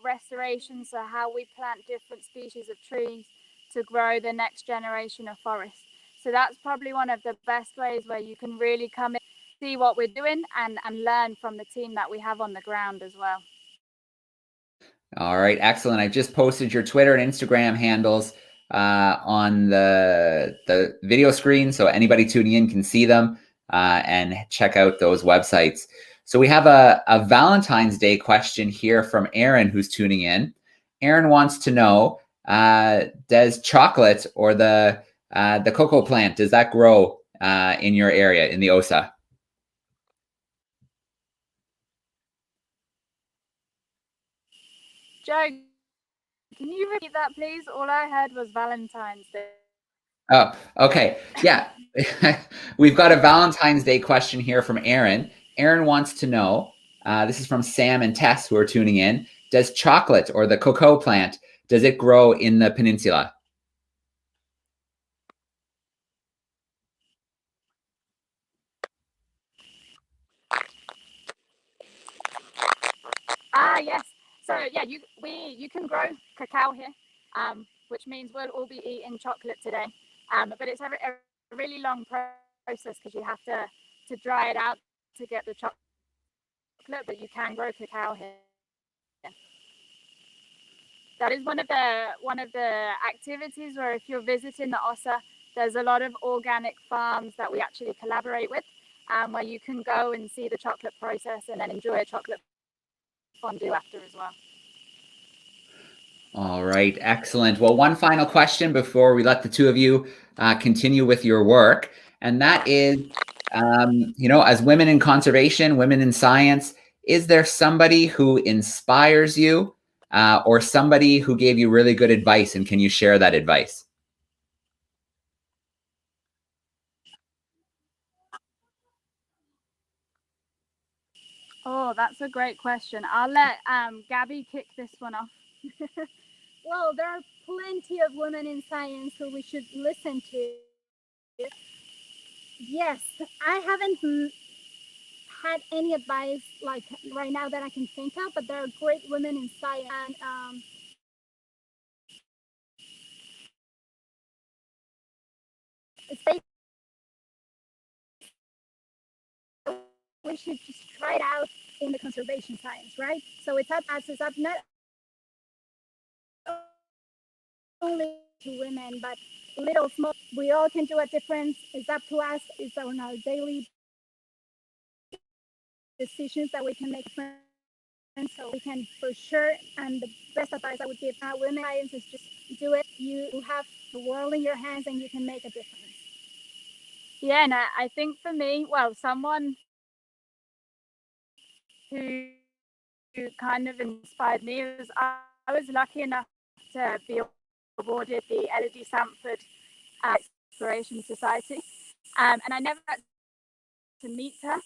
restoration, so how we plant different species of trees to grow the next generation of forests. So that's probably one of the best ways where you can really come in, see what we're doing, and learn from the team that we have on the ground as well. All right, excellent. I just posted your Twitter and Instagram handles on the video screen, so anybody tuning in can see them and check out those websites. So we have a Valentine's Day question here from Aaron, who's tuning in. Aaron wants to know, does chocolate or the cocoa plant, does that grow in your area in the Ossa? Joe, can you repeat that, please? All I heard was Valentine's Day. Oh, okay. Yeah. We've got a Valentine's Day question here from Aaron. Aaron wants to know, this is from Sam and Tess who are tuning in, does chocolate or the cocoa plant, does it grow in the peninsula? Yes. So yeah, you can grow cacao here, which means we'll all be eating chocolate today. But it's a really long process because you have to dry it out to get the chocolate. But you can grow cacao here. That is one of the activities where if you're visiting the Ossa, there's a lot of organic farms that we actually collaborate with, where you can go and see the chocolate process and then enjoy a chocolate fondue after as well. All right, excellent. Well, one final question before we let the two of you continue with your work, and that is, as women in conservation, women in science, is there somebody who inspires you or somebody who gave you really good advice, and can you share that advice? Oh, that's a great question. I'll let Gabby kick this one off. Well, there are plenty of women in science who we should listen to. Yes, I haven't had any advice like right now that I can think of, but there are great women in science. And we should just try it out in the conservation science, right? So it's up not only to women, but little small. We all can do a difference. It's up to us. It's on our daily decisions that we can make difference. So we can for sure. And the best advice I would give women science is just do it. You have the world in your hands, and you can make a difference. Yeah, and I think for me, well, someone who kind of inspired me was I was lucky enough to be awarded the Elodie Sanford Exploration Society, and I never got to meet her,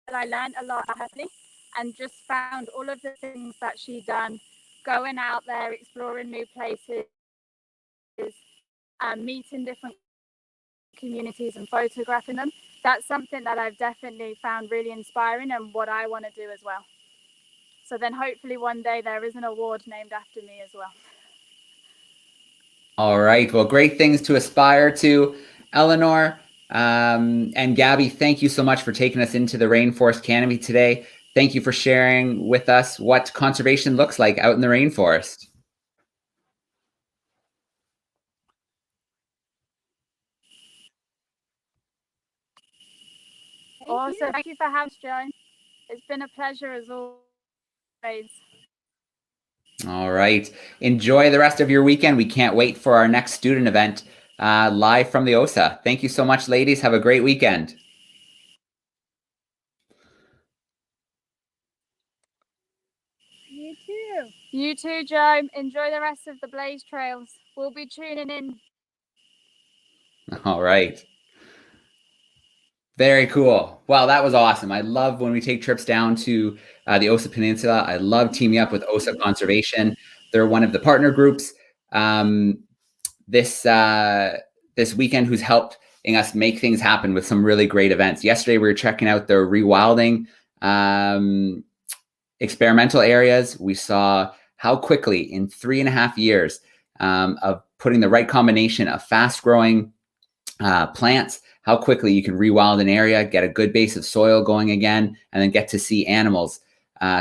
but I learned a lot about her and just found all of the things that she'd done, going out there, exploring new places, meeting different communities and photographing them. That's something that I've definitely found really inspiring and what I want to do as well. So then hopefully one day there is an award named after me as well. All right. Well, great things to aspire to. Eleanor and Gabby, thank you so much for taking us into the rainforest canopy today. Thank you for sharing with us what conservation looks like out in the rainforest. Awesome. Thank you for having us, Joan. It's been a pleasure as always. All right. Enjoy the rest of your weekend. We can't wait for our next student event live from the Ossa. Thank you so much, ladies. Have a great weekend. You too. You too, Joe. Enjoy the rest of the Blaze Trails. We'll be tuning in. All right. Very cool. Well, that was awesome. I love when we take trips down to the Ossa Peninsula. I love teaming up with Ossa Conservation. They're one of the partner groups this weekend who's helping us make things happen with some really great events. Yesterday, we were checking out their rewilding experimental areas. We saw how quickly in 3.5 years of putting the right combination of fast-growing plants, how quickly you can rewild an area, get a good base of soil going again, and then get to see animals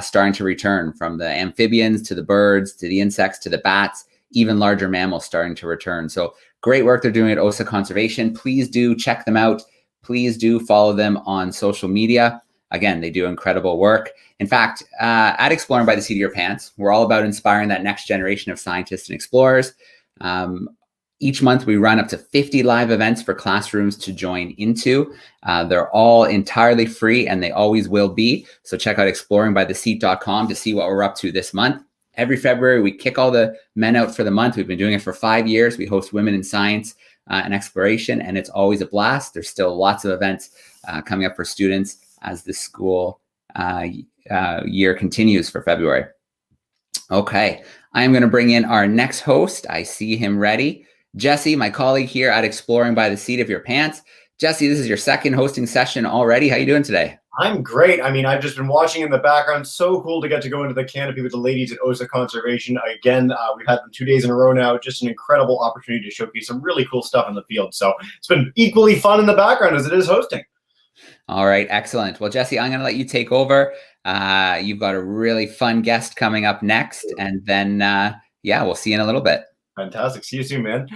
starting to return, from the amphibians to the birds to the insects to the bats, even larger mammals starting to return. So great work they're doing at Ossa Conservation. Please do check them out. Please do follow them on social media. Again, they do incredible work. In fact, at Exploring by the Seat of Your Pants, we're all about inspiring that next generation of scientists and explorers. Each month, we run up to 50 live events for classrooms to join into. They're all entirely free, and they always will be. So check out exploringbytheseat.com to see what we're up to this month. Every February, we kick all the men out for the month. We've been doing it for 5 years. We host Women in Science and exploration, and it's always a blast. There's still lots of events coming up for students as the school year continues for February. Okay, I am going to bring in our next host. I see him ready. Jesse, my colleague here at Exploring by the Seat of Your Pants. Jesse, this is your second hosting session already. How are you doing today? I'm great. I mean, I've just been watching in the background. So cool to get to go into the canopy with the ladies at OSA Conservation. Again, we've had them 2 days in a row now. Just an incredible opportunity to showcase some really cool stuff in the field. So it's been equally fun in the background as it is hosting. All right, excellent. Well, Jesse, I'm going to let you take over. You've got a really fun guest coming up next, and then, yeah, we'll see you in a little bit. Fantastic. See you soon, man.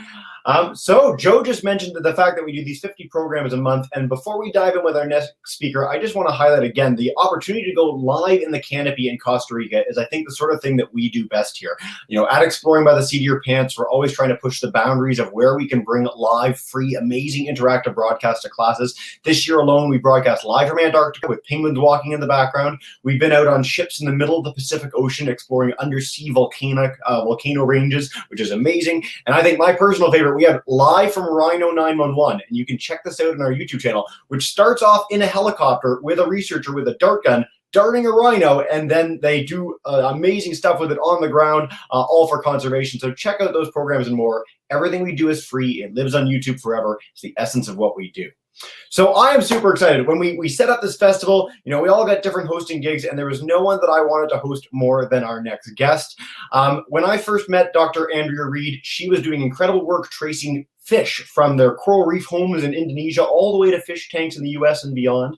So Joe just mentioned the fact that we do these 50 programs a month. And before we dive in with our next speaker, I just want to highlight again, the opportunity to go live in the canopy in Costa Rica is, I think, the sort of thing that we do best here. You know, at Exploring by the Seat of Your Pants, we're always trying to push the boundaries of where we can bring live, free, amazing interactive broadcasts to classes. This year alone, we broadcast live from Antarctica with penguins walking in the background. We've been out on ships in the middle of the Pacific Ocean exploring undersea volcano ranges, which is amazing. And I think my personal favorite, we have live from Rhino 911, and you can check this out on our YouTube channel, which starts off in a helicopter with a researcher with a dart gun darting a rhino, and then they do amazing stuff with it on the ground, all for conservation. So check out those programs and more. Everything we do is free. It lives on YouTube forever. It's the essence of what we do. So I am super excited. When we set up this festival, you know, we all got different hosting gigs, and there was no one that I wanted to host more than our next guest. When I first met Dr. Andrea Reed, she was doing incredible work tracing fish from their coral reef homes in Indonesia all the way to fish tanks in the US and beyond.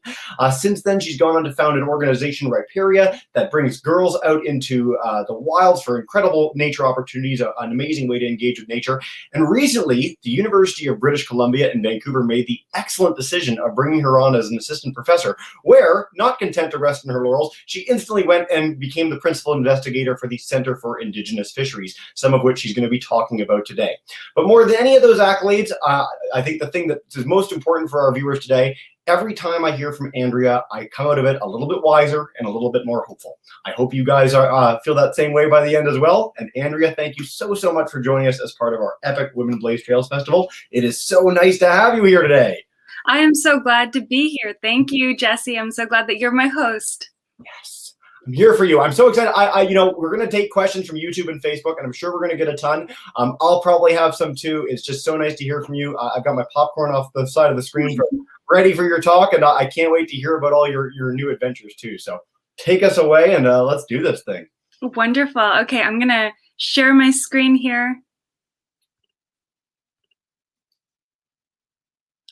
Since then, she's gone on to found an organization, Riparian, that brings girls out into the wilds for incredible nature opportunities, an amazing way to engage with nature. And recently, the University of British Columbia in Vancouver made the excellent decision of bringing her on as an assistant professor, where, not content to rest in her laurels, she instantly went and became the principal investigator for the Center for Indigenous Fisheries, some of which she's going to be talking about today. But more than any of those accolades, I think the thing that is most important for our viewers today, every time I hear from Andrea, I come out of it a little bit wiser and a little bit more hopeful. I hope you guys feel that same way by the end as well. And Andrea, thank you so much for joining us as part of our epic Women Blaze Trails Festival. It is so nice to have you here today. I am so glad to be here. Thank you, Jesse. I'm so glad that you're my host. Yes. I'm here for you. I'm so excited. You know, we're going to take questions from YouTube and Facebook, and I'm sure we're going to get a ton. I'll probably have some too. It's just so nice to hear from you. I've got my popcorn off the side of the screen ready for your talk, and I can't wait to hear about all your new adventures too. So take us away, and let's do this thing. Wonderful. Okay, I'm going to share my screen here.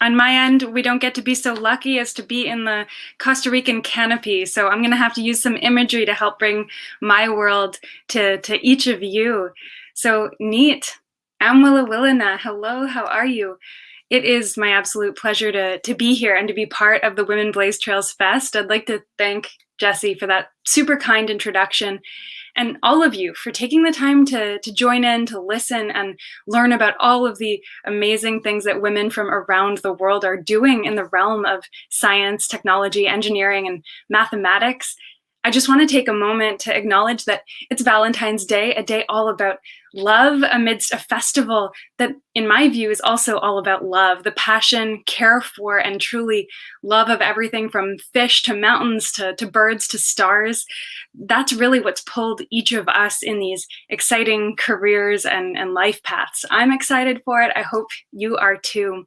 On my end, we don't get to be so lucky as to be in the Costa Rican canopy, so I'm going to have to use some imagery to help bring my world to each of you. So neat. Amwilla, hello, how are you? It is my absolute pleasure to be here and to be part of the Women Blaze Trails Fest. I'd like to thank Jesse for that super kind introduction, and all of you for taking the time to join in, to listen, and learn about all of the amazing things that women from around the world are doing in the realm of science, technology, engineering, and mathematics. I just want to take a moment to acknowledge that it's Valentine's Day, a day all about love amidst a festival that, in my view, is also all about love, the passion, care for, and truly love of everything from fish to mountains to birds to stars. That's really what's pulled each of us in these exciting careers and life paths. I'm excited for it. I hope you are too.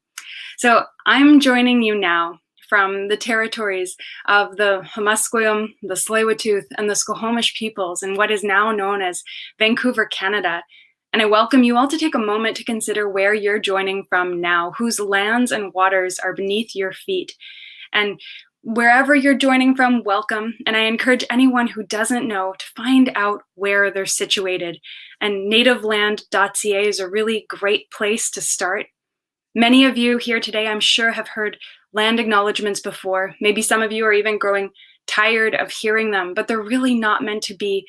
So I'm joining you now from the territories of the Hamasquim, the Tsleil-Waututh, and the Squamish peoples in what is now known as Vancouver, Canada. And I welcome you all to take a moment to consider where you're joining from now, whose lands and waters are beneath your feet. And wherever you're joining from, welcome. And I encourage anyone who doesn't know to find out where they're situated. And nativeland.ca is a really great place to start. Many of you here today, I'm sure, have heard land acknowledgements before. Maybe some of you are even growing tired of hearing them, but they're really not meant to be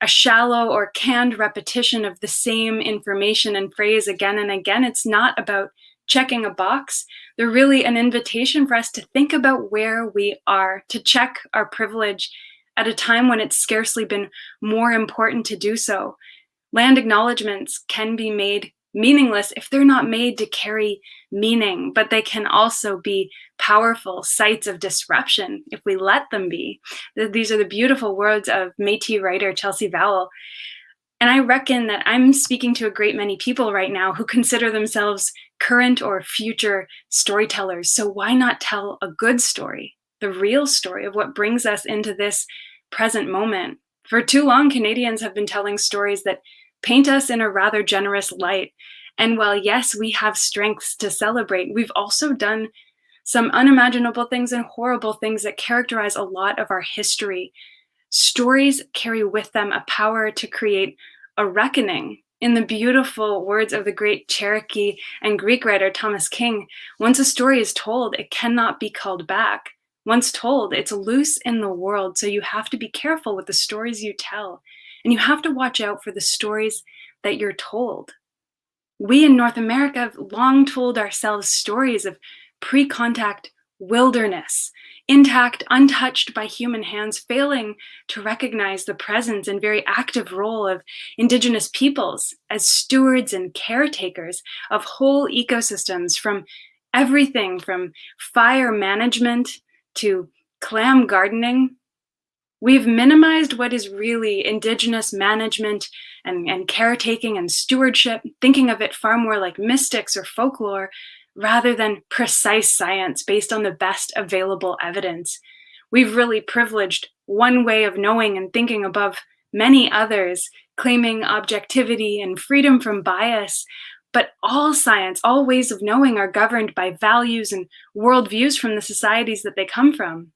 a shallow or canned repetition of the same information and phrase again and again. It's not about checking a box. They're really an invitation for us to think about where we are, to check our privilege at a time when it's scarcely been more important to do so. Land acknowledgements can be made meaningless if they're not made to carry meaning, but they can also be powerful sites of disruption if we let them be. These are the beautiful words of Métis writer Chelsea Vowell. And I reckon that I'm speaking to a great many people right now who consider themselves current or future storytellers. So why not tell a good story, the real story of what brings us into this present moment? For too long, Canadians have been telling stories that paint us in a rather generous light. And while, yes, we have strengths to celebrate, we've also done some unimaginable things and horrible things that characterize a lot of our history. Stories carry with them a power to create a reckoning. In the beautiful words of the great Cherokee and Greek writer Thomas King, once a story is told, it cannot be called back. Once told, it's loose in the world, so you have to be careful with the stories you tell, and you have to watch out for the stories that you're told. We in North America have long told ourselves stories of pre-contact wilderness, intact, untouched by human hands, failing to recognize the presence and very active role of Indigenous peoples as stewards and caretakers of whole ecosystems, from everything from fire management to clam gardening. We've minimized what is really Indigenous management and caretaking and stewardship, thinking of it far more like mystics or folklore, rather than precise science based on the best available evidence. We've really privileged one way of knowing and thinking above many others, claiming objectivity and freedom from bias. But all science, all ways of knowing are governed by values and worldviews from the societies that they come from.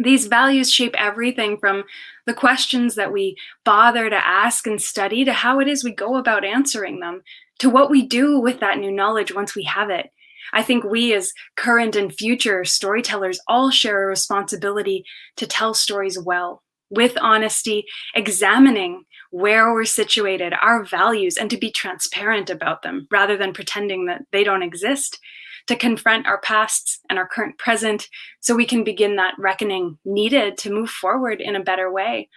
These values shape everything from the questions that we bother to ask and study, to how it is we go about answering them, to what we do with that new knowledge once we have it. I think we as current and future storytellers all share a responsibility to tell stories well, with honesty, examining where we're situated, our values, and to be transparent about them rather than pretending that they don't exist, to confront our pasts and our current present so we can begin that reckoning needed to move forward in a better way.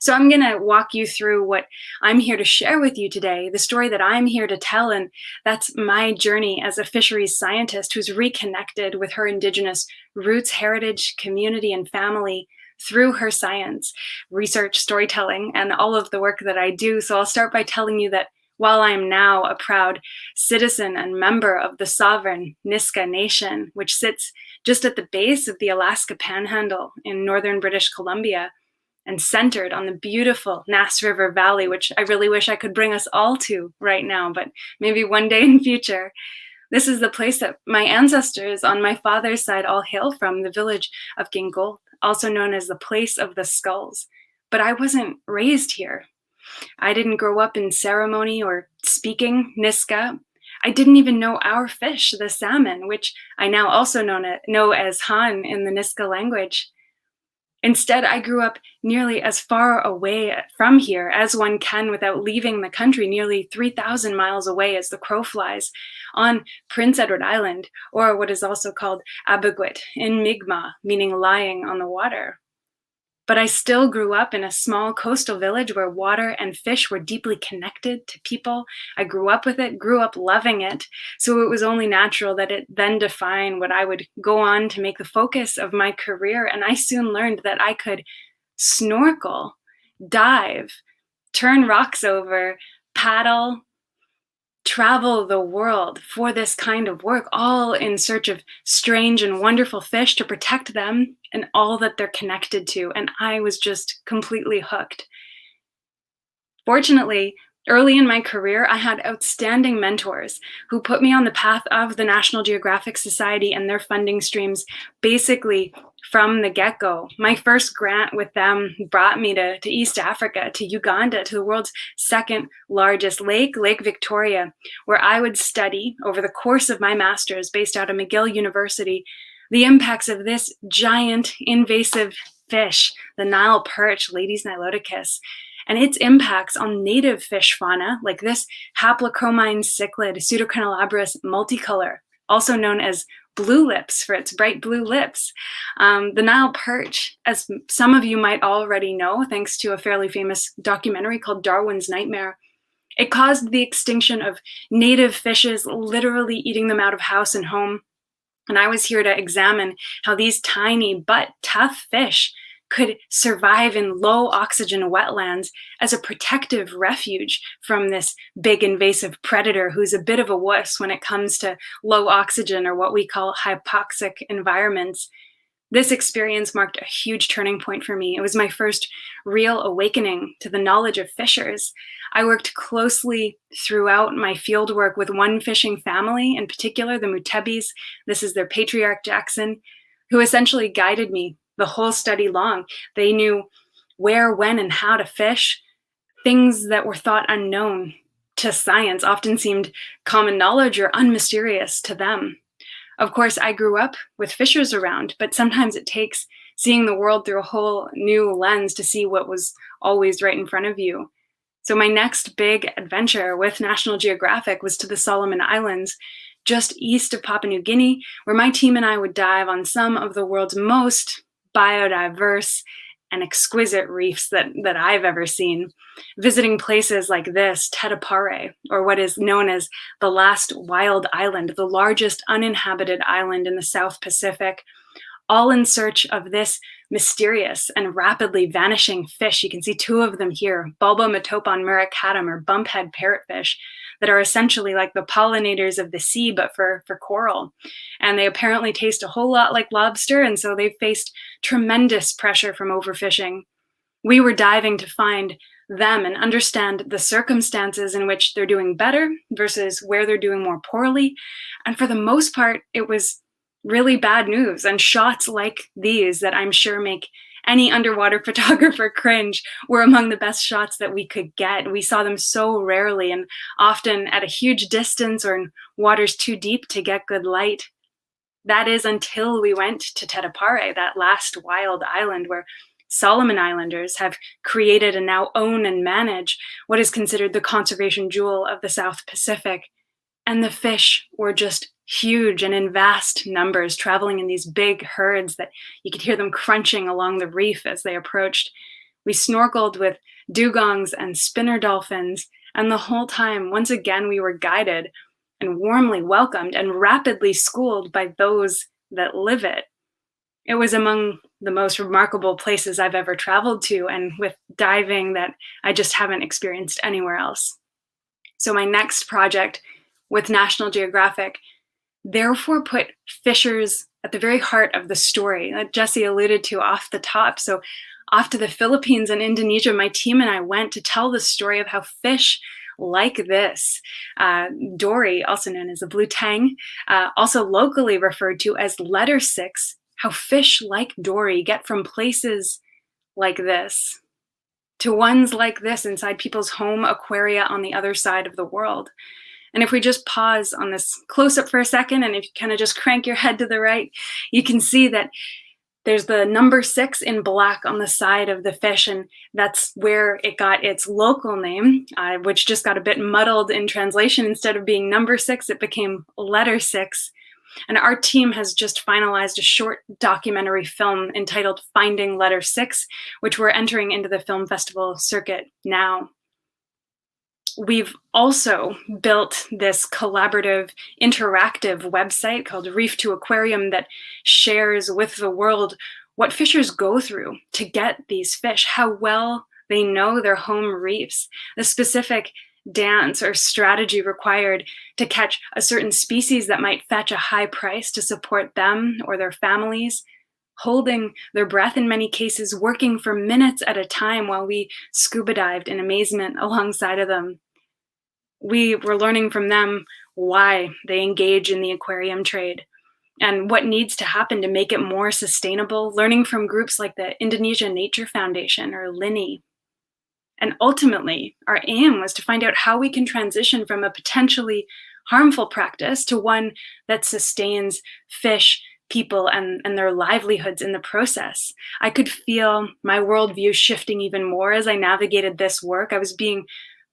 So I'm going to walk you through what I'm here to share with you today, the story that I'm here to tell, and that's my journey as a fisheries scientist who's reconnected with her Indigenous roots, heritage, community, and family through her science, research, storytelling, and all of the work that I do. So I'll start by telling you that while I am now a proud citizen and member of the sovereign Nisga'a Nation, which sits just at the base of the Alaska Panhandle in northern British Columbia, and centered on the beautiful Nass River Valley, which I really wish I could bring us all to right now, but maybe one day in future. This is the place that my ancestors on my father's side all hail from, the village of Gingol, also known as the place of the skulls. But I wasn't raised here. I didn't grow up in ceremony or speaking Nisga'a. I didn't even know our fish, the salmon, which I now also know as Han in the Nisga'a language. Instead, I grew up nearly as far away from here as one can without leaving the country, nearly 3,000 miles away as the crow flies, on Prince Edward Island, or what is also called Abagwit in Mi'kmaq, meaning lying on the water. But I still grew up in a small coastal village where water and fish were deeply connected to people. I grew up with it, grew up loving it, so it was only natural that it then define what I would go on to make the focus of my career. And I soon learned that I could snorkel, dive, turn rocks over, paddle, travel the world for this kind of work, all in search of strange and wonderful fish to protect them and all that they're connected to. And I was just completely hooked. Fortunately, early in my career, I had outstanding mentors who put me on the path of the National Geographic Society and their funding streams basically from the get-go. My first grant with them brought me to East Africa, to Uganda, to the world's second largest lake, Lake Victoria, where I would study over the course of my master's based out of McGill University, the impacts of this giant invasive fish, the Nile perch, Lades niloticus, and its impacts on native fish fauna, like this haplochromine cichlid, Pseudocrinolobris multicolor, also known as blue lips for its bright blue lips. The Nile perch, as some of you might already know, thanks to a fairly famous documentary called Darwin's Nightmare, It caused the extinction of native fishes, literally eating them out of house and home. And I was here to examine how these tiny but tough fish could survive in low oxygen wetlands as a protective refuge from this big invasive predator who's a bit of a wuss when it comes to low oxygen, or what we call hypoxic environments. This experience marked a huge turning point for me. It was my first real awakening to the knowledge of fishers. I worked closely throughout my fieldwork with one fishing family, in particular, the Mutebis. This is their patriarch, Jackson, who essentially guided me the whole study long. They knew where, when, and how to fish. Things that were thought unknown to science often seemed common knowledge or unmysterious to them. Of course, I grew up with fishers around, but sometimes it takes seeing the world through a whole new lens to see what was always right in front of you. So my next big adventure with National Geographic was to the Solomon Islands, just east of Papua New Guinea, where my team and I would dive on some of the world's most biodiverse and exquisite reefs that I've ever seen. Visiting places like this, Tetapare, or what is known as the last wild island, the largest uninhabited island in the South Pacific, all in search of this mysterious and rapidly vanishing fish. You can see two of them here, Bulbometopon muricatum, or bumphead parrotfish, that are essentially like the pollinators of the sea, but for coral. And they apparently taste a whole lot like lobster, and so they've faced tremendous pressure from overfishing. We were diving to find them and understand the circumstances in which they're doing better versus where they're doing more poorly. And for the most part, it was really bad news, and shots like these that I'm sure make any underwater photographer cringe were among the best shots that we could get. We saw them so rarely, and often at a huge distance or in waters too deep to get good light. That is until we went to Tetapare, that last wild island where Solomon Islanders have created and now own and manage what is considered the conservation jewel of the South Pacific. And the fish were just huge and in vast numbers, traveling in these big herds that you could hear them crunching along the reef as they approached. We snorkeled with dugongs and spinner dolphins, and the whole time, once again, we were guided and warmly welcomed and rapidly schooled by those that live it. It was among the most remarkable places I've ever traveled to, and with diving that I just haven't experienced anywhere else. So my next project with National Geographic therefore put fishers at the very heart of the story that Jesse alluded to off the top. So off to the Philippines and Indonesia, my team and I went to tell the story of how fish like this, dory, also known as the blue tang, also locally referred to as letter 6, how fish like dory get from places like this to ones like this inside people's home aquaria on the other side of the world. And if we just pause on this close-up for a second, and if you kind of just crank your head to the right, you can see that there's the number 6 in black on the side of the fish, and that's where it got its local name, which just got a bit muddled in translation. Instead of being number 6, it became letter 6. And our team has just finalized a short documentary film entitled Finding Letter 6, which we're entering into the film festival circuit now. We've also built this collaborative, interactive website called Reef to Aquarium that shares with the world what fishers go through to get these fish, how well they know their home reefs, the specific dance or strategy required to catch a certain species that might fetch a high price to support them or their families, holding their breath in many cases, working for minutes at a time while we scuba dived in amazement alongside of them. We were learning from them why they engage in the aquarium trade and what needs to happen to make it more sustainable, learning from groups like the Indonesia Nature Foundation or LINI. And ultimately, our aim was to find out how we can transition from a potentially harmful practice to one that sustains fish, people, and their livelihoods in the process. I could feel my worldview shifting even more as I navigated this work. I was being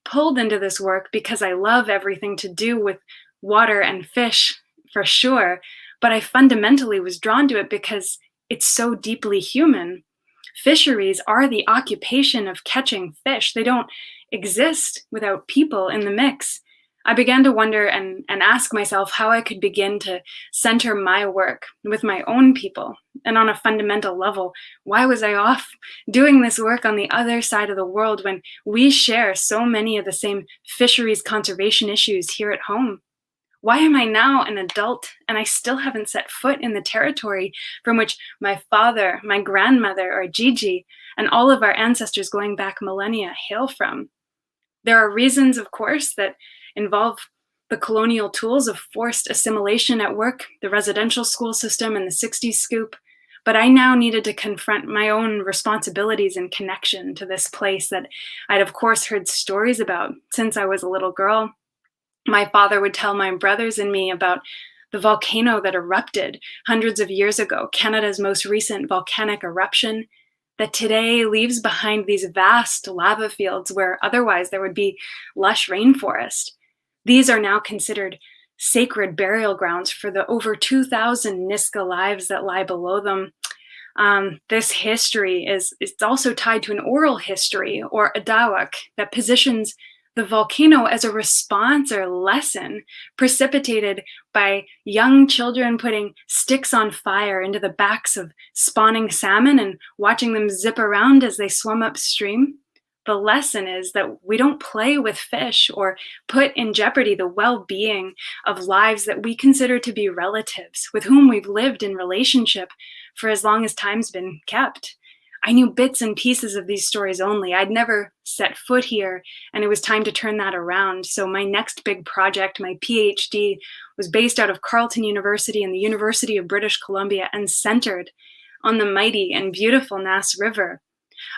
pulled into this work because I love everything to do with water and fish, for sure, but I fundamentally was drawn to it because it's so deeply human. Fisheries are the occupation of catching fish. They don't exist without people in the mix. I began to wonder and ask myself how I could begin to center my work with my own people. And on a fundamental level, why was I off doing this work on the other side of the world when we share so many of the same fisheries conservation issues here at home? Why am I now an adult and I still haven't set foot in the territory from which my father, my grandmother, or Gigi, and all of our ancestors going back millennia hail from? There are reasons, of course, that involve the colonial tools of forced assimilation at work, the residential school system, and the 60s scoop. But I now needed to confront my own responsibilities in connection to this place that I'd, of course, heard stories about since I was a little girl. My father would tell my brothers and me about the volcano that erupted hundreds of years ago, Canada's most recent volcanic eruption, that today leaves behind these vast lava fields where otherwise there would be lush rainforest. These are now considered sacred burial grounds for the over 2,000 Nisga'a lives that lie below them. This history is also tied to an oral history, or adawak, that positions the volcano as a response or lesson precipitated by young children putting sticks on fire into the backs of spawning salmon and watching them zip around as they swim upstream. The lesson is that we don't play with fish or put in jeopardy the well-being of lives that we consider to be relatives, with whom we've lived in relationship for as long as time's been kept. I knew bits and pieces of these stories only. I'd never set foot here, and it was time to turn that around. So my next big project, my PhD, was based out of Carleton University and the University of British Columbia and centered on the mighty and beautiful Nass River,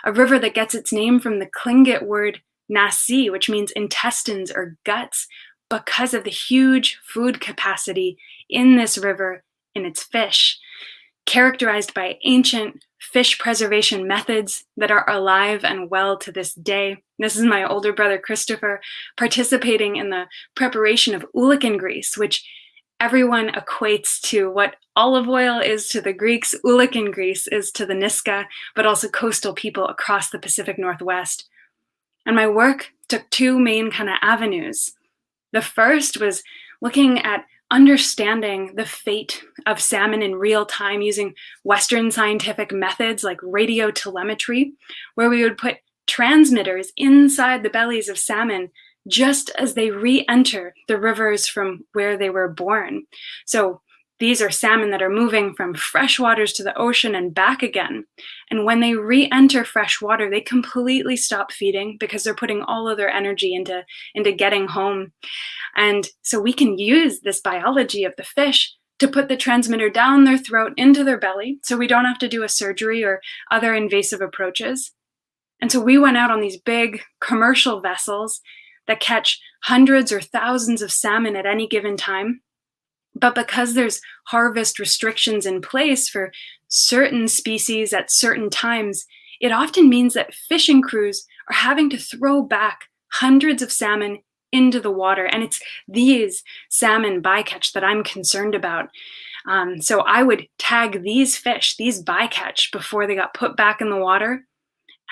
a river that gets its name from the Tlingit word nasi, which means intestines or guts, because of the huge food capacity in this river in its fish, characterized by ancient fish preservation methods that are alive and well to this day. This is my older brother, Christopher, participating in the preparation of ulican grease, which everyone equates to what olive oil is to the Greeks, ulican grease is to the Nisga'a, but also coastal people across the Pacific Northwest. And my work took two main kind of avenues. The first was looking at understanding the fate of salmon in real time using Western scientific methods like radio telemetry, where we would put transmitters inside the bellies of salmon just as they re-enter the rivers from where they were born. So these are salmon that are moving from fresh waters to the ocean and back again. And when they re-enter fresh water, they completely stop feeding because they're putting all of their energy into getting home. And so we can use this biology of the fish to put the transmitter down their throat into their belly, so we don't have to do a surgery or other invasive approaches. And so we went out on these big commercial vessels that catch hundreds or thousands of salmon at any given time. But because there's harvest restrictions in place for certain species at certain times, it often means that fishing crews are having to throw back hundreds of salmon into the water. And it's these salmon bycatch that I'm concerned about. So I would tag these fish, these bycatch, before they got put back in the water,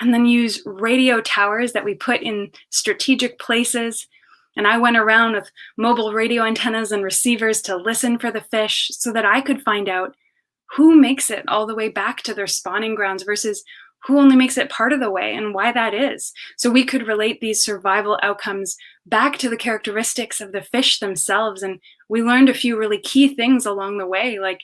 and then use radio towers that we put in strategic places. And I went around with mobile radio antennas and receivers to listen for the fish so that I could find out who makes it all the way back to their spawning grounds versus who only makes it part of the way and why that is. So we could relate these survival outcomes back to the characteristics of the fish themselves. And we learned a few really key things along the way, like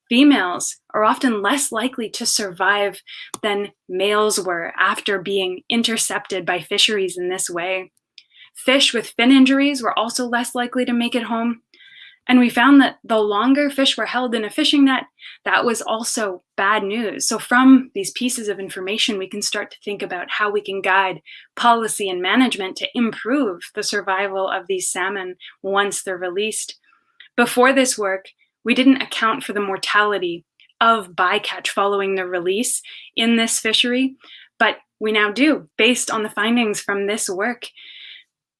females are often less likely to survive than males were after being intercepted by fisheries in this way. Fish with fin injuries were also less likely to make it home. And we found that the longer fish were held in a fishing net, that was also bad news. So from these pieces of information, we can start to think about how we can guide policy and management to improve the survival of these salmon once they're released. Before this work, we didn't account for the mortality of bycatch following the release in this fishery, but we now do, based on the findings from this work.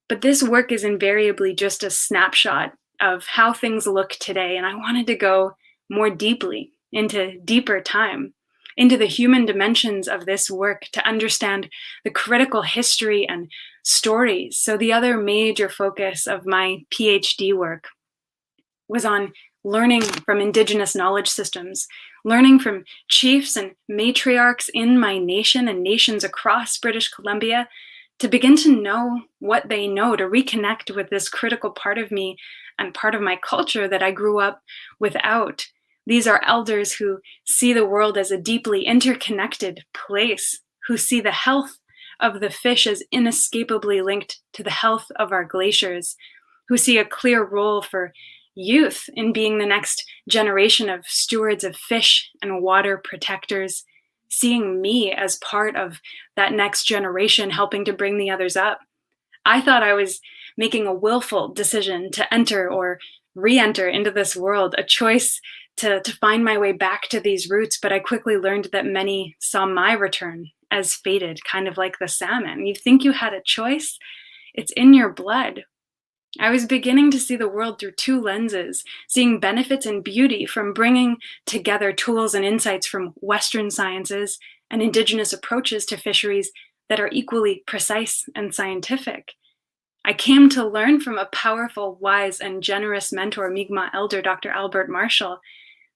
But this work is invariably just a snapshot of how things look today, and I wanted to go more deeply into deeper time. into the human dimensions of this work to understand the critical history and stories. So the other major focus of my PhD work was on learning from Indigenous knowledge systems, learning from chiefs and matriarchs in my nation and nations across British Columbia to begin to know what they know, to reconnect with this critical part of me and part of my culture that I grew up without. These are elders who see the world as a deeply interconnected place, who see the health of the fish as inescapably linked to the health of our glaciers, who see a clear role for youth in being the next generation of stewards of fish and water protectors, seeing me as part of that next generation helping to bring the others up. I thought I was making a willful decision to enter or re-enter into this world, a choice to find my way back to these roots, but I quickly learned that many saw my return as fated, kind of like the salmon. You think you had a choice? It's in your blood. I was beginning to see the world through two lenses, seeing benefits and beauty from bringing together tools and insights from Western sciences and Indigenous approaches to fisheries that are equally precise and scientific. I came to learn from a powerful, wise, and generous mentor, Mi'kmaq elder Dr. Albert Marshall,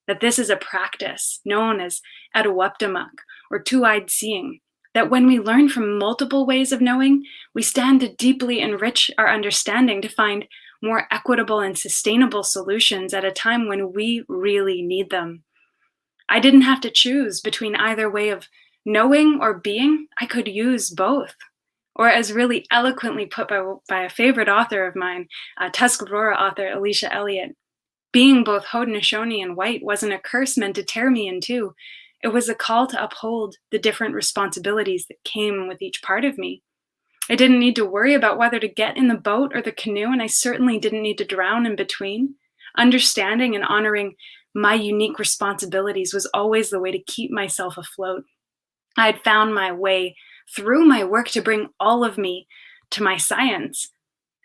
that this is a practice known as Adawaptamuk, or two-eyed seeing, that when we learn from multiple ways of knowing, we stand to deeply enrich our understanding to find more equitable and sustainable solutions at a time when we really need them. I didn't have to choose between either way of knowing or being. I could use both. Or as really eloquently put by a favorite author of mine, Tuscarora author Alicia Elliott, being both Haudenosaunee and white wasn't a curse meant to tear me in two. It was a call to uphold the different responsibilities that came with each part of me. I didn't need to worry about whether to get in the boat or the canoe, and I certainly didn't need to drown in between. Understanding and honoring my unique responsibilities was always the way to keep myself afloat. I had found my way through my work to bring all of me to my science.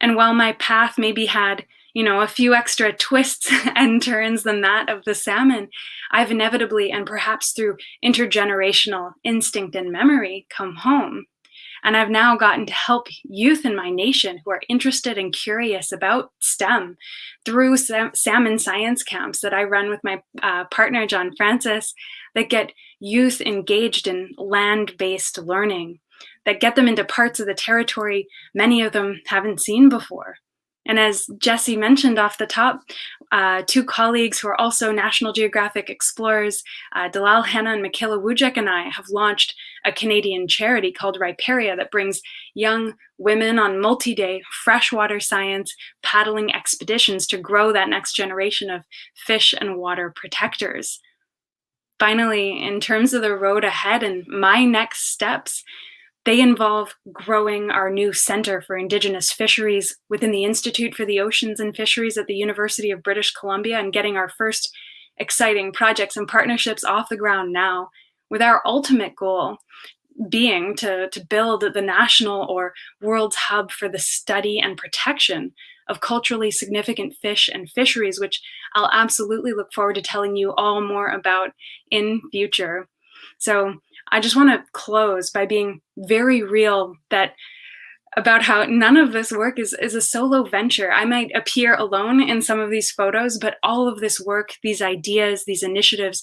And while my path maybe had, a few extra twists and turns than that of the salmon, I've inevitably, and perhaps through intergenerational instinct and memory, come home. And I've now gotten to help youth in my nation who are interested and curious about STEM through salmon science camps that I run with my partner, John Francis, that get youth engaged in land-based learning, that get them into parts of the territory many of them haven't seen before. And as Jesse mentioned off the top, two colleagues who are also National Geographic explorers, Dalal Hanna and Michaela Wujek, and I have launched a Canadian charity called Riparian that brings young women on multi-day freshwater science paddling expeditions to grow that next generation of fish and water protectors. Finally, in terms of the road ahead and my next steps, they involve growing our new Center for Indigenous Fisheries within the Institute for the Oceans and Fisheries at the University of British Columbia and getting our first exciting projects and partnerships off the ground now, with our ultimate goal being to build the national or world hub for the study and protection of culturally significant fish and fisheries, which I'll absolutely look forward to telling you all more about in future. So I just want to close by being very real about how none of this work is a solo venture. I might appear alone in some of these photos, but all of this work, these ideas, these initiatives,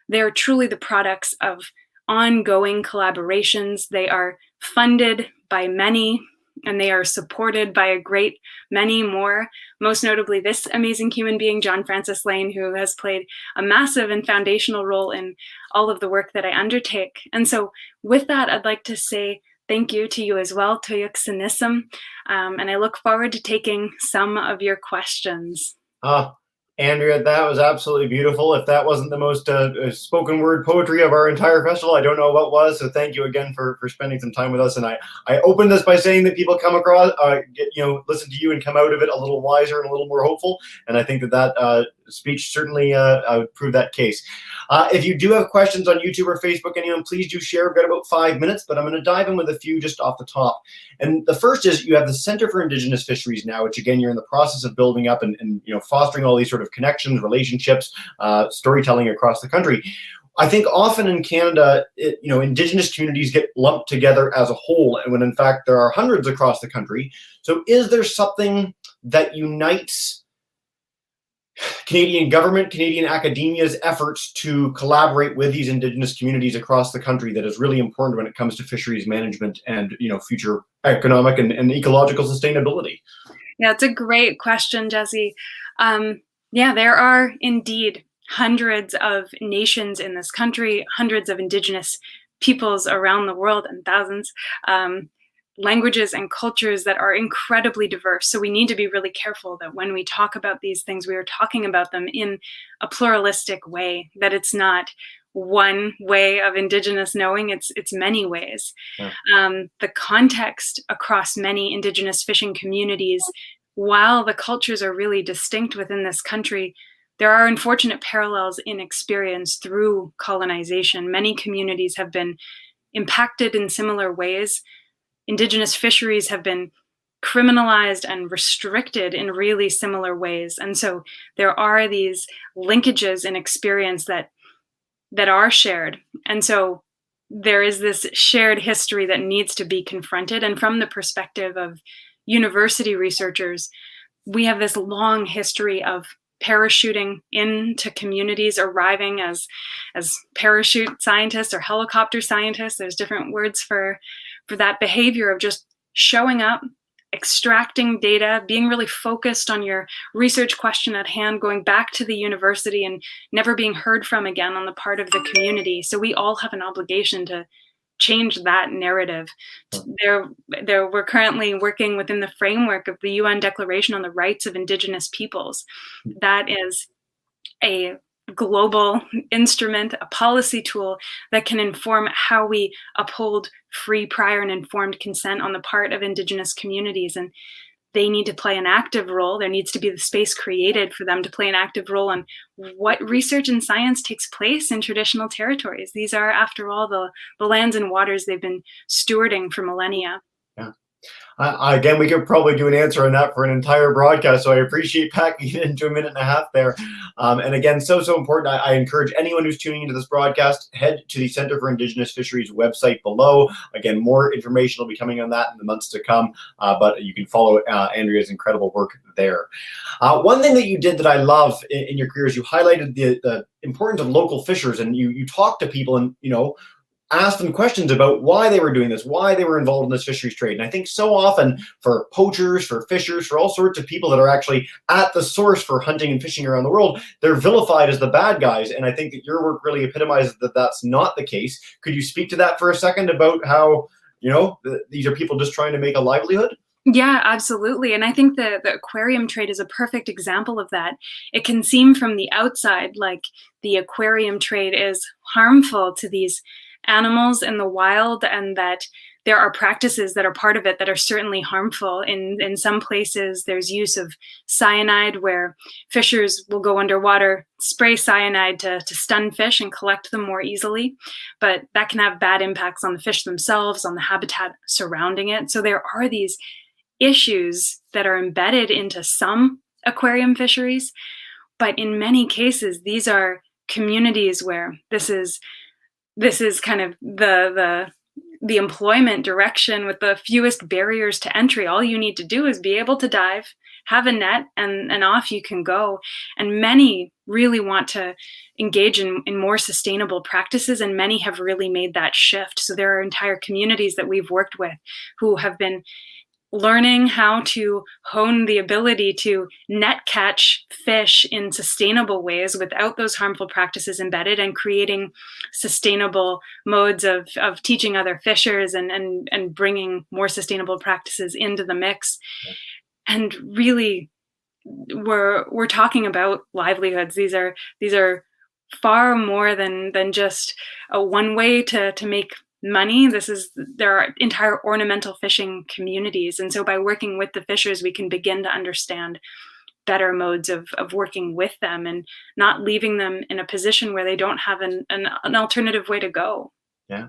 they're truly the products of ongoing collaborations. They are funded by many, and they are supported by a great many more, most notably this amazing human being, John Francis Lane, who has played a massive and foundational role in all of the work that I undertake. And so with that, I'd like to say thank you to you as well, Tuyuk Sinissim, and I look forward to taking some of your questions. Andrea, that was absolutely beautiful. If that wasn't the most spoken word poetry of our entire festival, I don't know what was. So thank you again for spending some time with us. And I opened this by saying that people come across, listen to you and come out of it a little wiser and a little more hopeful. And I think that speech certainly would prove that case. If you do have questions on YouTube or Facebook, anyone, please do share. We've got about 5 minutes, but I'm going to dive in with a few just off the top. And the first is you have the Center for Indigenous Fisheries now, which again, you're in the process of building up and fostering all these sort of connections, relationships, storytelling across the country. I think often in Canada, Indigenous communities get lumped together as a whole, and when in fact there are hundreds across the country. So is there something that unites Canadian government, Canadian academia's efforts to collaborate with these Indigenous communities across the country that is really important when it comes to fisheries management and future economic and ecological sustainability? Yeah, it's a great question, Jesse. Yeah, there are indeed hundreds of nations in this country, hundreds of Indigenous peoples around the world, and thousands, languages and cultures that are incredibly diverse. So we need to be really careful that when we talk about these things, we are talking about them in a pluralistic way, that it's not one way of Indigenous knowing, it's many ways. Yeah. The context across many Indigenous fishing communities, while the cultures are really distinct within this country, there are unfortunate parallels in experience through colonization. Many communities have been impacted in similar ways. Indigenous fisheries have been criminalized and restricted in really similar ways. And so there are these linkages in experience that are shared. And so there is this shared history that needs to be confronted. And from the perspective of university researchers, we have this long history of parachuting into communities, arriving as parachute scientists or helicopter scientists. There's different words for that behavior of just showing up, extracting data, being really focused on your research question at hand, going back to the university and never being heard from again on the part of the community. So we all have an obligation to change that narrative. We're currently working within the framework of the UN Declaration on the Rights of Indigenous Peoples. That is a global instrument, a policy tool that can inform how we uphold free, prior, and informed consent on the part of Indigenous communities. And they need to play an active role. There needs to be the space created for them to play an active role on what research and science takes place in traditional territories. These are, after all, the lands and waters they've been stewarding for millennia. Yeah. Again, we could probably do an answer on that for an entire broadcast, so I appreciate packing it into a minute and a half there. And again, so important. I encourage anyone who's tuning into this broadcast, head to the Center for Indigenous Fisheries website below. Again, more information will be coming on that in the months to come, but you can follow Andrea's incredible work there. One thing that you did that I love in your career is you highlighted the importance of local fishers, and you talk to people and, ask them questions about why they were doing this, why they were involved in this fisheries trade. And I think so often for poachers, for fishers, for all sorts of people that are actually at the source for hunting and fishing around the world, they're vilified as the bad guys. And I think that your work really epitomizes that that's not the case. Could you speak to that for a second about how, these are people just trying to make a livelihood? Yeah, absolutely. And I think the aquarium trade is a perfect example of that. It can seem from the outside like the aquarium trade is harmful to these animals in the wild, and that there are practices that are part of it that are certainly harmful. In some places, there's use of cyanide, where fishers will go underwater, spray cyanide to stun fish and collect them more easily. But that can have bad impacts on the fish themselves, on the habitat surrounding it. So there are these issues that are embedded into some aquarium fisheries. But in many cases, these are communities where this is kind of the employment direction with the fewest barriers to entry. All you need to do is be able to dive, have a net, and off you can go. And many really want to engage in more sustainable practices, and many have really made that shift. So there are entire communities that we've worked with who have been learning how to hone the ability to net catch fish in sustainable ways without those harmful practices embedded, and creating sustainable modes of teaching other fishers and bringing more sustainable practices into the mix. And really, we're talking about livelihoods. These are far more than just a one way to make money. There are entire ornamental fishing communities. And so by working with the fishers, we can begin to understand better modes of working with them and not leaving them in a position where they don't have an alternative way to go. Yeah.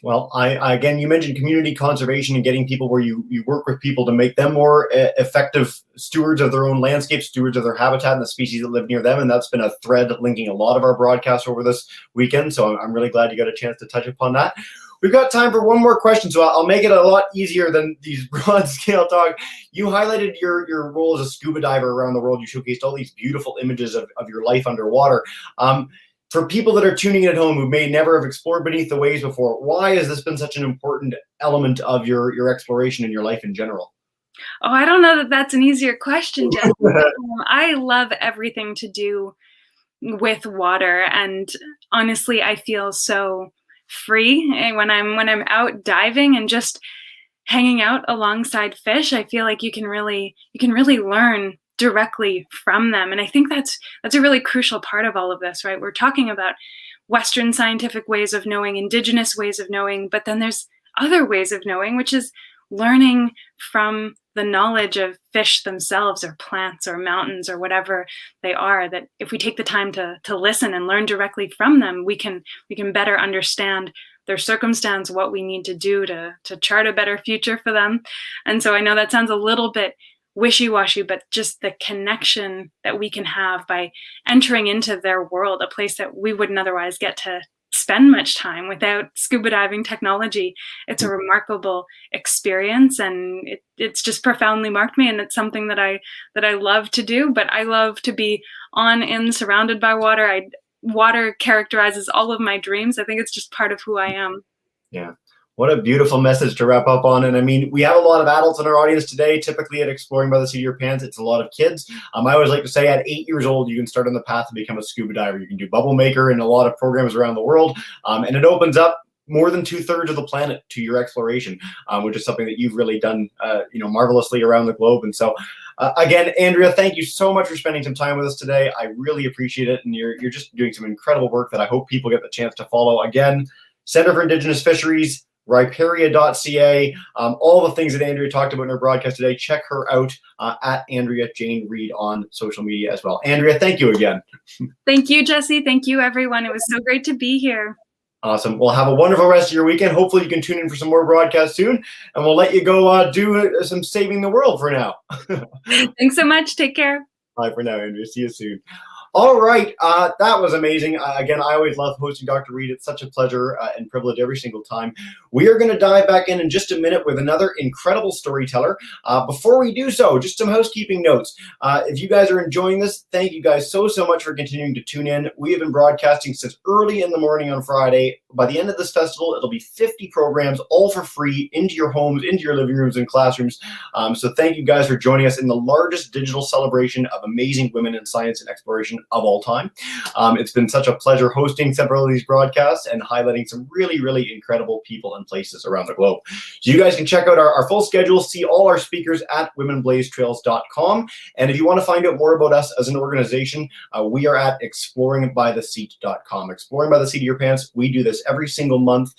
Well, again, you mentioned community conservation and getting people where you work with people to make them more effective stewards of their own landscape, stewards of their habitat and the species that live near them. And that's been a thread linking a lot of our broadcasts over this weekend. So I'm really glad you got a chance to touch upon that. We've got time for one more question, so I'll make it a lot easier than these broad scale talk. You highlighted your role as a scuba diver around the world. You showcased all these beautiful images of your life underwater. For people that are tuning in at home who may never have explored beneath the waves before, why has this been such an important element of your exploration and your life in general? Oh, I don't know that that's an easier question, Jeff. I love everything to do with water, and honestly, I feel so free when I'm out diving and just hanging out alongside fish. I feel like you can really learn directly from them. And I think that's a really crucial part of all of this, right? We're talking about Western scientific ways of knowing, indigenous ways of knowing, but then there's other ways of knowing, which is learning from the knowledge of fish themselves, or plants, or mountains, or whatever they are. That if we take the time to listen and learn directly from them, we can better understand their circumstance, what we need to do to chart a better future for them. And so I know that sounds a little bit wishy-washy, but just the connection that we can have by entering into their world, a place that we wouldn't otherwise get to spend much time without scuba diving technology. It's a remarkable experience, and it's just profoundly marked me, and it's something that I love to do. But I love to be on and surrounded by water. Water characterizes all of my dreams. I think it's just part of who I am. Yeah. What a beautiful message to wrap up on. And I mean, we have a lot of adults in our audience today. Typically at Exploring by the Seat of Your Pants, it's a lot of kids. I always like to say at 8 years old, you can start on the path to become a scuba diver. You can do Bubble Maker and a lot of programs around the world. And it opens up more than 2/3 of the planet to your exploration, which is something that you've really done, marvelously around the globe. And so, again, Andrea, thank you so much for spending some time with us today. I really appreciate it. And you're just doing some incredible work that I hope people get the chance to follow. Again, Center for Indigenous Fisheries, Riparian.ca, all the things that Andrea talked about in her broadcast today. Check her out at Andrea Jane Reed on social media as well. Andrea, thank you again. Thank you, Jesse. Thank you, everyone. It was so great to be here. Awesome. Well, have a wonderful rest of your weekend. Hopefully you can tune in for some more broadcasts soon, and we'll let you go do some saving the world for now. Thanks so much. Take care. Bye for now, Andrea. See you soon. All right, that was amazing. Again, I always love hosting Dr. Reed. It's such a pleasure and privilege every single time. We are going to dive back in just a minute with another incredible storyteller. Before we do so, just some housekeeping notes. If you guys are enjoying this, thank you guys so much for continuing to tune in. We have been broadcasting since early in the morning on Friday. By the end of this festival, it'll be 50 programs, all for free, into your homes, into your living rooms and classrooms. So thank you guys for joining us in the largest digital celebration of amazing women in science and exploration of all time. It's been such a pleasure hosting several of these broadcasts and highlighting some really incredible people and places around the globe. So you guys can check out our full schedule, see all our speakers at womenblazetrails.com. And if you want to find out more about us as an organization, we are at exploringbytheseat.com. Exploring by the Seat of Your Pants. We do this every single month.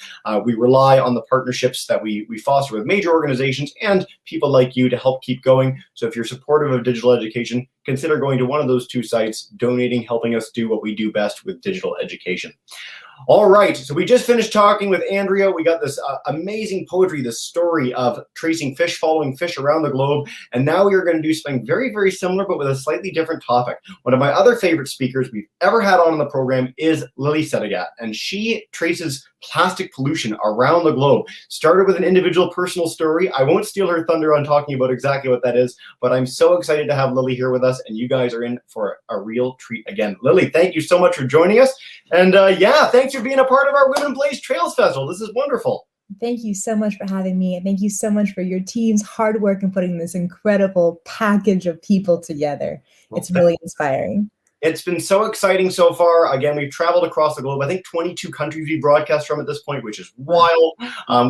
We rely on the partnerships that we foster with major organizations and people like you to help keep going. So if you're supportive of digital education, consider going to one of those two sites, donating, helping us do what we do best with digital education. All right, so we just finished talking with Andrea. We got this amazing poetry, this story of tracing fish, following fish around the globe. And now we are going to do something very similar, but with a slightly different topic. One of my other favorite speakers we've ever had on the program is Lily Sedigat, and she traces plastic pollution around the globe. Started with an individual personal story. I won't steal her thunder on talking about exactly what that is, but I'm so excited to have Lily here with us, and you guys are in for a real treat again. Lily, thank you so much for joining us. And yeah, thanks for being a part of our Women Blaze Trails Festival. This is wonderful. Thank you so much for having me. And thank you so much for your team's hard work in putting this incredible package of people together. It's really inspiring. It's been so exciting so far. Again, we've traveled across the globe. I think 22 countries we broadcast from at this point, which is wild.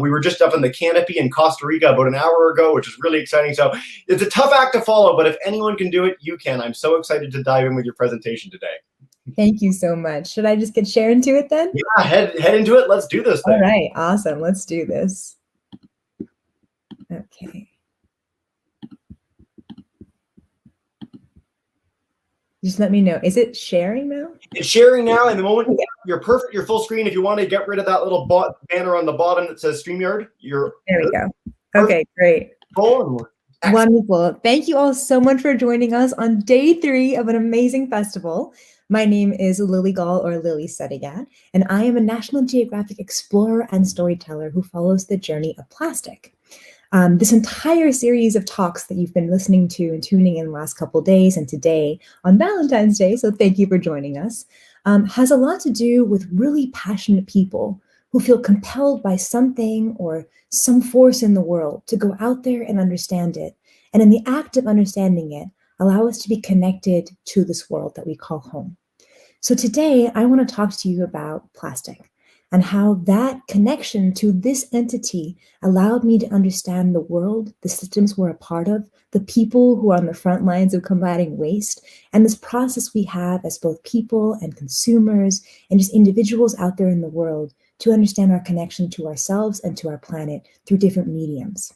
We were just up in the canopy in Costa Rica about an hour ago, which is really exciting. So it's a tough act to follow, but if anyone can do it, you can. I'm so excited to dive in with your presentation today. Thank you so much. Should I just get Sharon to it then? Yeah, head into it. Let's do this thing. All right, awesome. Let's do this. Okay. Just let me know. Is it sharing now? It's sharing now. In the moment, you're perfect. You're full screen. If you want to get rid of that little banner on the bottom that says StreamYard, you're There we good. go. Perfect. Okay, great. Excellent. Wonderful. Thank you all so much for joining us on day 3 of an amazing festival. My name is Lily Gall, or Lily Sedigat, and I am a National Geographic explorer and storyteller who follows the journey of plastic. This entire series of talks that you've been listening to and tuning in the last couple of days and today on Valentine's Day, so thank you for joining us, has a lot to do with really passionate people who feel compelled by something or some force in the world to go out there and understand it. And in the act of understanding it, allow us to be connected to this world that we call home. So today, I want to talk to you about plastic and how that connection to this entity allowed me to understand the world, the systems we're a part of, the people who are on the front lines of combating waste, and this process we have as both people and consumers and just individuals out there in the world to understand our connection to ourselves and to our planet through different mediums.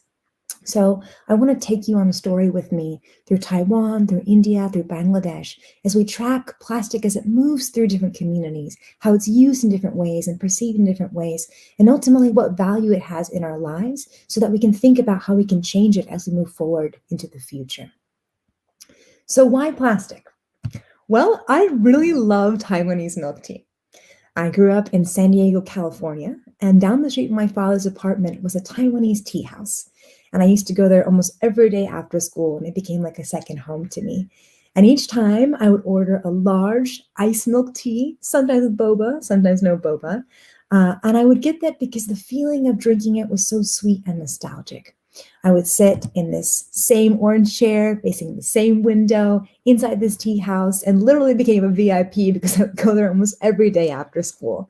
So I want to take you on a story with me through Taiwan, through India, through Bangladesh, as we track plastic as it moves through different communities, how it's used in different ways and perceived in different ways, and ultimately what value it has in our lives so that we can think about how we can change it as we move forward into the future. So why plastic? Well, I really love Taiwanese milk tea. I grew up in San Diego, California, and down the street from my father's apartment was a Taiwanese tea house. And I used to go there almost every day after school, and it became like a second home to me. And each time I would order a large iced milk tea, sometimes with boba, sometimes no boba. And I would get that because the feeling of drinking it was so sweet and nostalgic. I would sit in this same orange chair facing the same window inside this tea house and literally became a VIP because I would go there almost every day after school.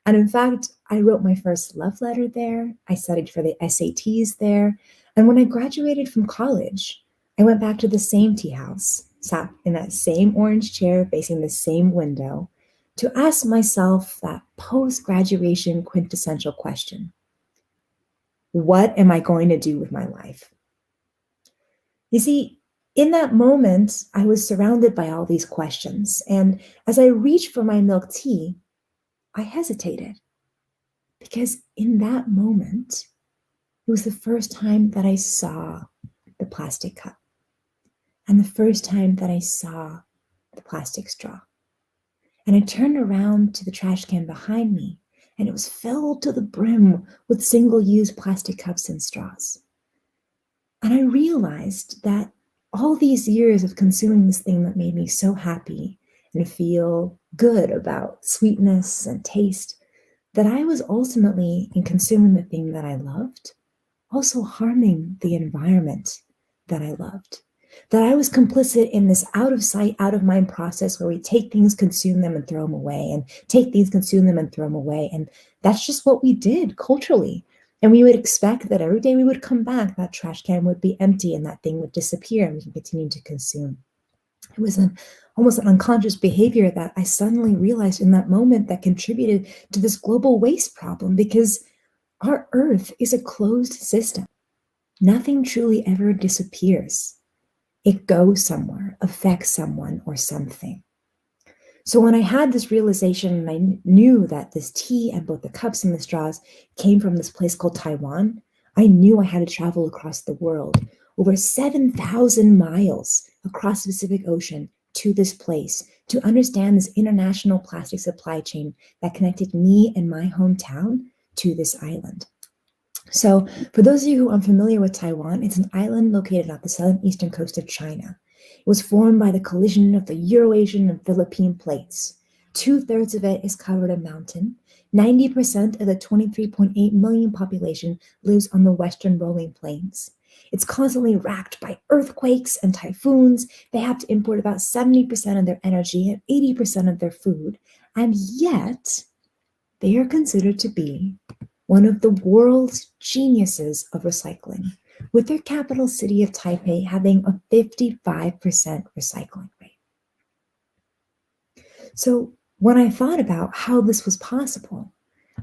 And in fact, I wrote my first love letter there. I studied for the SATs there. And when I graduated from college, I went back to the same tea house, sat in that same orange chair facing the same window to ask myself that post-graduation quintessential question. What am I going to do with my life? You see, in that moment, I was surrounded by all these questions. And as I reached for my milk tea, I hesitated. Because in that moment, it was the first time that I saw the plastic cup and the first time that I saw the plastic straw. And I turned around to the trash can behind me, and it was filled to the brim with single-use plastic cups and straws. And I realized that all these years of consuming this thing that made me so happy and feel good about sweetness and taste, that I was ultimately, in consuming the thing that I loved, also harming the environment that I loved. That I was complicit in this out of sight, out of mind process where we take things, consume them, and throw them away, and take things, consume them, and throw them away. And that's just what we did culturally. And we would expect that every day we would come back, that trash can would be empty and that thing would disappear and we can continue to consume. It was almost an unconscious behavior that I suddenly realized in that moment that contributed to this global waste problem, because our Earth is a closed system. Nothing truly ever disappears. It goes somewhere, affects someone or something. So when I had this realization and I knew that this tea and both the cups and the straws came from this place called Taiwan, I knew I had to travel across the world, over 7,000 miles across the Pacific Ocean to this place to understand this international plastic supply chain that connected me and my hometown to this island. So for those of you who are unfamiliar with Taiwan, it's an island located off the southeastern coast of China. It was formed by the collision of the Eurasian and Philippine plates. 2/3 of it is covered in mountain. 90% of the 23.8 million population lives on the western rolling plains. It's constantly racked by earthquakes and typhoons. They have to import about 70% of their energy and 80% of their food. And yet, they are considered to be one of the world's geniuses of recycling, with their capital city of Taipei having a 55% recycling rate. So when I thought about how this was possible,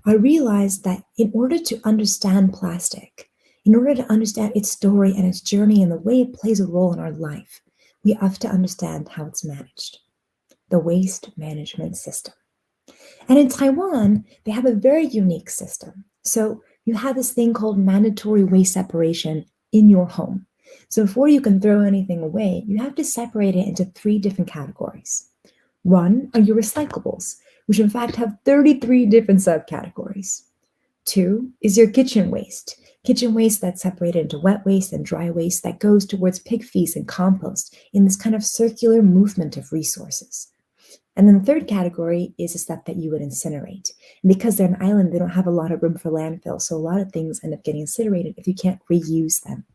I realized that in order to understand plastic, in order to understand its story and its journey and the way it plays a role in our life, we have to understand how it's managed. the waste management system. And in Taiwan, they have a very unique system. So you have this thing called mandatory waste separation in your home. So before you can throw anything away, you have to separate it into 3 different categories. One are your recyclables, which in fact have 33 different subcategories. 2 is your kitchen waste. Kitchen waste that's separated into wet waste and dry waste that goes towards pig feeds and compost in this kind of circular movement of resources. And then the 3rd category is the stuff that you would incinerate. And because they're an island, they don't have a lot of room for landfill, so a lot of things end up getting incinerated if you can't reuse them.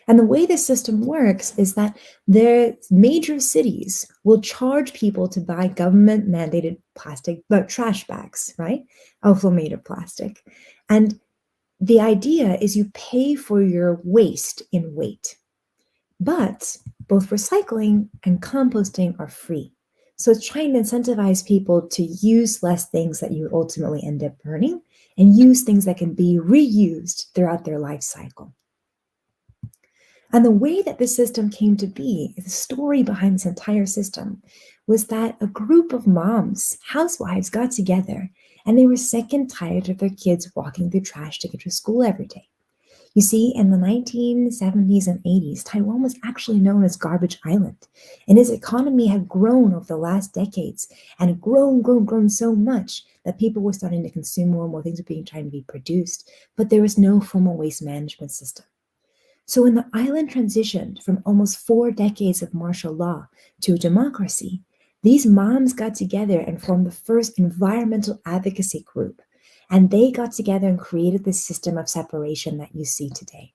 And the way this system works is that their major cities will charge people to buy government-mandated plastic trash bags, right? Also made of plastic. And the idea is you pay for your waste in weight. But both recycling and composting are free. So it's trying to incentivize people to use less things that you would ultimately end up burning and use things that can be reused throughout their life cycle. And the way that this system came to be, the story behind this entire system, was that a group of moms, housewives, got together and they were sick and tired of their kids walking through trash to get to school every day. You see, in the 1970s and 80s, Taiwan was actually known as Garbage Island, and its economy had grown over the last decades and had grown so much that people were starting to consume more and more things were trying to be produced, but there was no formal waste management system. So when the island transitioned from almost 4 decades of martial law to democracy, these moms got together and formed the first environmental advocacy group. And they got together and created this system of separation that you see today.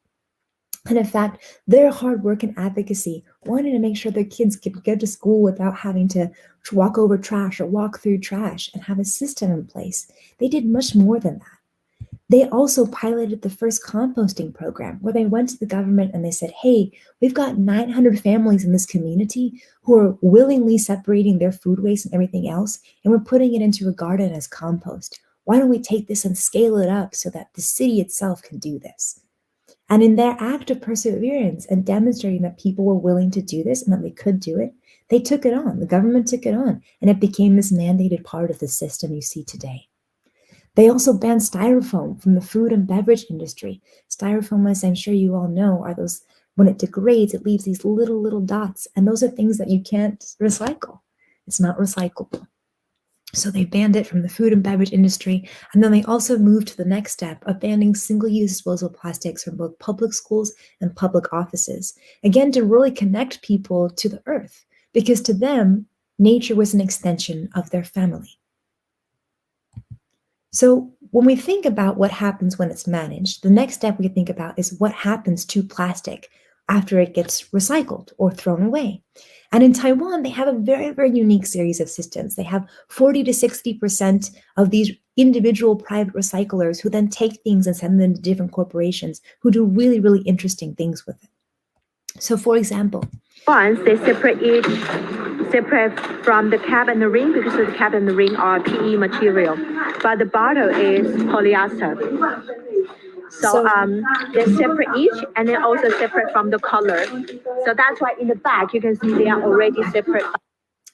And in fact, their hard work and advocacy wanted to make sure their kids could go to school without having to walk over trash or walk through trash and have a system in place. They did much more than that. They also piloted the first composting program where they went to the government and they said, hey, we've got 900 families in this community who are willingly separating their food waste and everything else, and we're putting it into a garden as compost. Why don't we take this and scale it up so that the city itself can do this? And in their act of perseverance and demonstrating that people were willing to do this and that they could do it, they took it on. The government took it on, and it became this mandated part of the system you see today. They also banned styrofoam from the food and beverage industry. Styrofoam, as I'm sure you all know, are those, when it degrades, it leaves these little dots, and those are things that you can't recycle. It's not recyclable. So they banned it from the food and beverage industry, and then they also moved to the next step of banning single-use disposable plastics from both public schools and public offices, again, to really connect people to the earth, because to them, nature was an extension of their family. So when we think about what happens when it's managed, the next step we think about is what happens to plastic after it gets recycled or thrown away. And in Taiwan, they have a very unique series of systems. They have 40 to 60% of these individual private recyclers who then take things and send them to different corporations who do really interesting things with it. So for example, once they separate from the cap and the ring, because the cap and the ring are PE material, but the bottle is polyester. So they separate each, and then also separate from the color. So that's why in the back you can see they are already separate.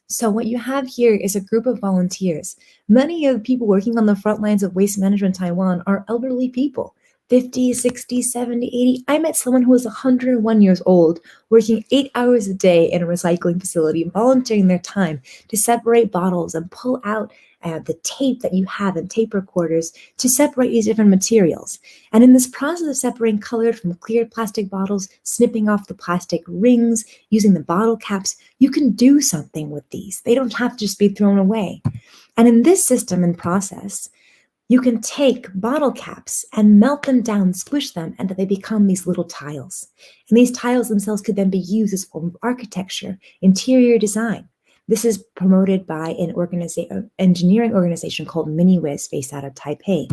So what you have here is a group of volunteers. Many of the people working on the front lines of waste management in Taiwan are elderly people, 50, 60, 70, 80. I met someone who was 101 years old, working 8 hours a day in a recycling facility, volunteering their time to separate bottles and pull out the tape that you have and tape recorders to separate these different materials. And in this process of separating colored from clear plastic bottles, snipping off the plastic rings, using the bottle caps, you can do something with these. They don't have to just be thrown away. And in this system and process, you can take bottle caps and melt them down, squish them, and they become these little tiles. And these tiles themselves could then be used as a form of architecture, interior design. This is promoted by an engineering organization called MiniWiz based out of Taipei.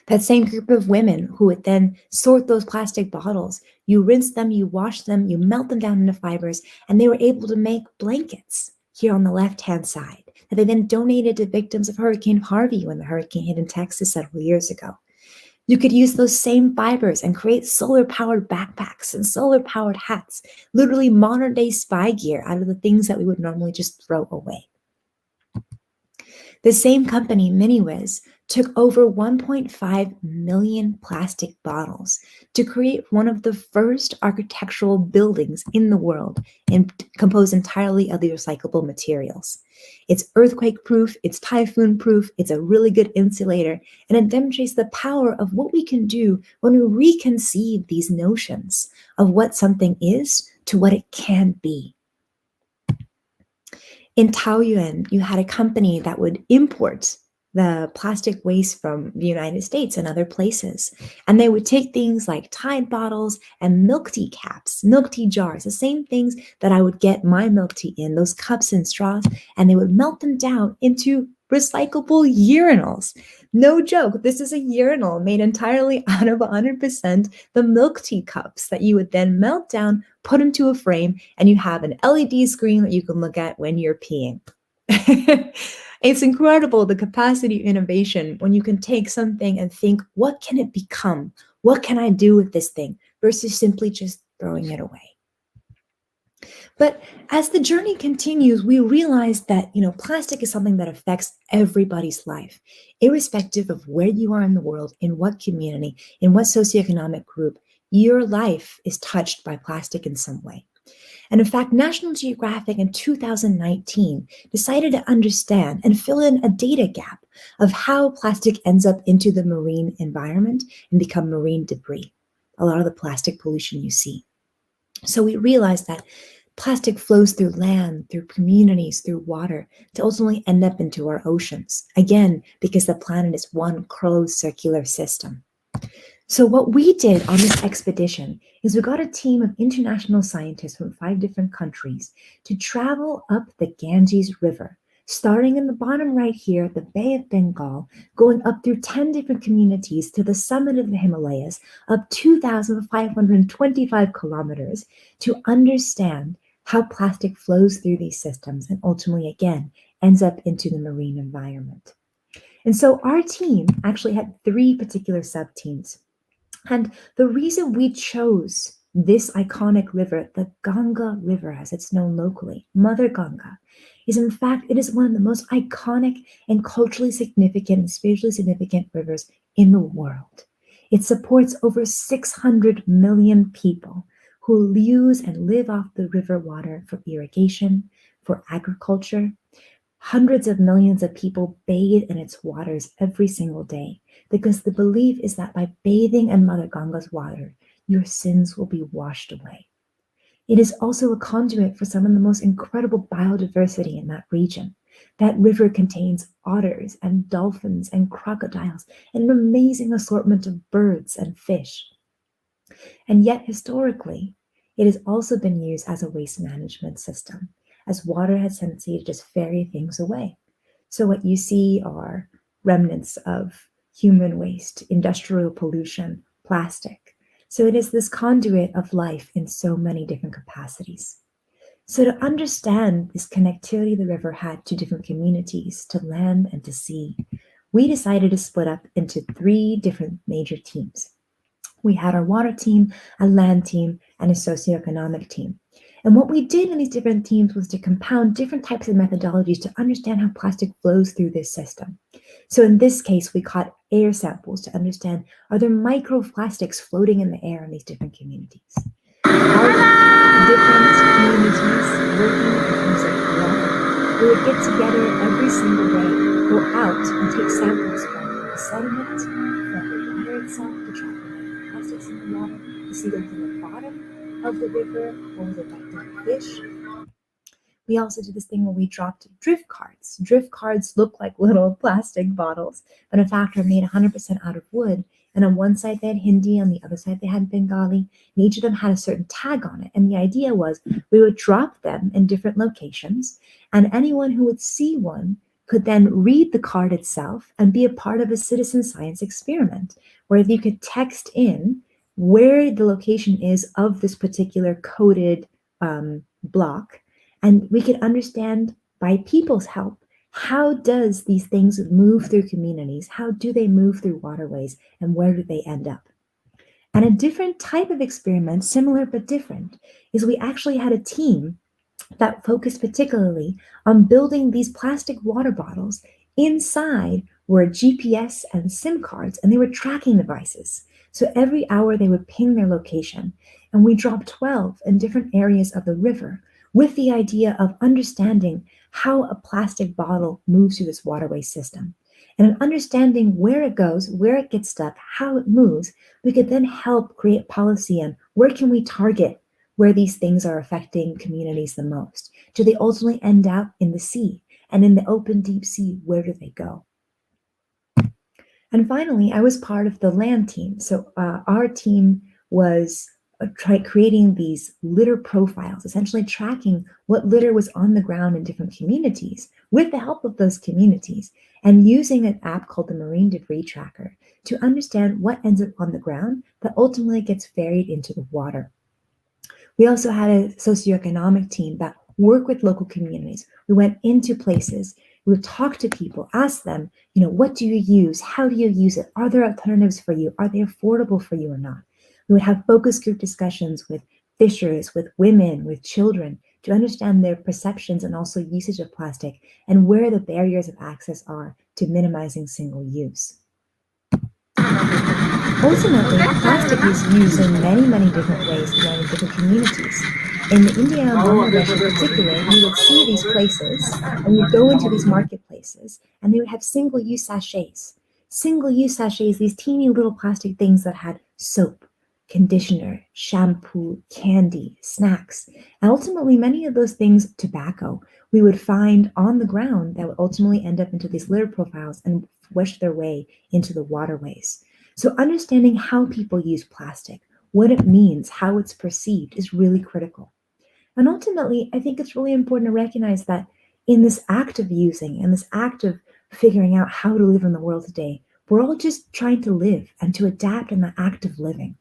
That same group of women who would then sort those plastic bottles, you rinse them, you wash them, you melt them down into fibers, and they were able to make blankets here on the left-hand side that they then donated to victims of Hurricane Harvey when the hurricane hit in Texas several years ago. You could use those same fibers and create solar-powered backpacks and solar-powered hats, literally modern-day spy gear out of the things that we would normally just throw away. The same company, MiniWiz, took over 1.5 million plastic bottles to create one of the first architectural buildings in the world and composed entirely of the recyclable materials. It's earthquake-proof, it's typhoon-proof, it's a really good insulator, and it demonstrates the power of what we can do when we reconceive these notions of what something is to what it can be. In Taoyuan, you had a company that would import the plastic waste from the United States and other places. And they would take things like Tide bottles and milk tea caps, milk tea jars, the same things that I would get my milk tea in, those cups and straws, and they would melt them down into recyclable urinals. No joke, this is a urinal made entirely out of 100% the milk tea cups that you would then melt down, put into a frame, and you have an LED screen that you can look at when you're peeing. It's incredible the capacity of innovation when you can take something and think, what can it become? What can I do with this thing? Versus simply just throwing it away. But as the journey continues, we realize that, plastic is something that affects everybody's life, irrespective of where you are in the world, in what community, in what socioeconomic group, your life is touched by plastic in some way. And in fact, National Geographic in 2019 decided to understand and fill in a data gap of how plastic ends up into the marine environment and become marine debris, a lot of the plastic pollution you see. So we realized that plastic flows through land, through communities, through water, to ultimately end up into our oceans. Again, because the planet is one closed circular system. So what we did on this expedition is we got a team of international scientists from 5 different countries to travel up the Ganges River, starting in the bottom right here, the Bay of Bengal, going up through 10 different communities to the summit of the Himalayas, up 2,525 kilometers, to understand how plastic flows through these systems and ultimately, again, ends up into the marine environment. And so our team actually had 3 particular sub-teams. And the reason we chose this iconic river, the Ganga River, as it's known locally, Mother Ganga, is in fact, it is one of the most iconic and culturally significant and spiritually significant rivers in the world. It supports over 600 million people who use and live off the river water for irrigation, for agriculture. Hundreds of millions of people bathe in its waters every single day, because the belief is that by bathing in Mother Ganga's water, your sins will be washed away. It is also a conduit for some of the most incredible biodiversity in that region. That river contains otters and dolphins and crocodiles and an amazing assortment of birds and fish. And yet, historically, it has also been used as a waste management system, as water has tendency to just ferry things away. So what you see are remnants of human waste, industrial pollution, plastic. So it is this conduit of life in so many different capacities. So to understand this connectivity the river had to different communities, to land and to sea, we decided to split up into 3 different major teams. We had our water team, a land team, and a socioeconomic team. And what we did in these different teams was to compound different types of methodologies to understand how plastic flows through this system. So in this case, we caught air samples to understand, are there microplastics floating in the air in these different communities? How different communities working in terms of water, we would get together every single day, go out and take samples from the sediment, from the water itself to track the microplastics in the water, to see what's in the bottom of the river, what was affecting fish. We also did this thing where we dropped drift cards. Drift cards look like little plastic bottles, but in fact are made 100% out of wood. And on one side they had Hindi, on the other side they had Bengali, and each of them had a certain tag on it. And the idea was we would drop them in different locations, and anyone who would see one could then read the card itself and be a part of a citizen science experiment, where you could text in where the location is of this particular coded block, and we could understand by people's help How does these things move through communities? How do they move through waterways, and where do they end up? And a different type of experiment, similar but different, is we actually had a team that focused particularly on building these plastic water bottles. Inside were GPS and SIM cards, and they were tracking devices. So every hour they would ping their location, and we dropped 12 in different areas of the river with the idea of understanding how a plastic bottle moves through this waterway system. And in understanding where it goes, where it gets stuck, how it moves, we could then help create policy on where can we target where these things are affecting communities the most. Do they ultimately end up in the sea? And in the open deep sea, where do they go? And finally, I was part of the land team. So our team was creating these litter profiles, essentially tracking what litter was on the ground in different communities with the help of those communities, and using an app called the Marine Debris Tracker to understand what ends up on the ground that ultimately gets ferried into the water. We also had a socioeconomic team that worked with local communities. We went into places, we would talk to people, ask them, what do you use? How do you use it? Are there alternatives for you? Are they affordable for you or not? We would have focus group discussions with fishers, with women, with children to understand their perceptions and also usage of plastic and where the barriers of access are to minimizing single use. Ultimately, plastic is used in many, many different ways in different communities. In India and Bangladesh in particular, you would see these places, and you'd go into these marketplaces, and they would have single-use sachets. Single-use sachets, these teeny little plastic things that had soap, conditioner, shampoo, candy, snacks, and ultimately many of those things, tobacco, we would find on the ground that would ultimately end up into these litter profiles and wish their way into the waterways. So understanding how people use plastic, what it means, how it's perceived is really critical. And ultimately, I think it's really important to recognize that in this act of using and this act of figuring out how to live in the world today, we're all just trying to live and to adapt in the act of living.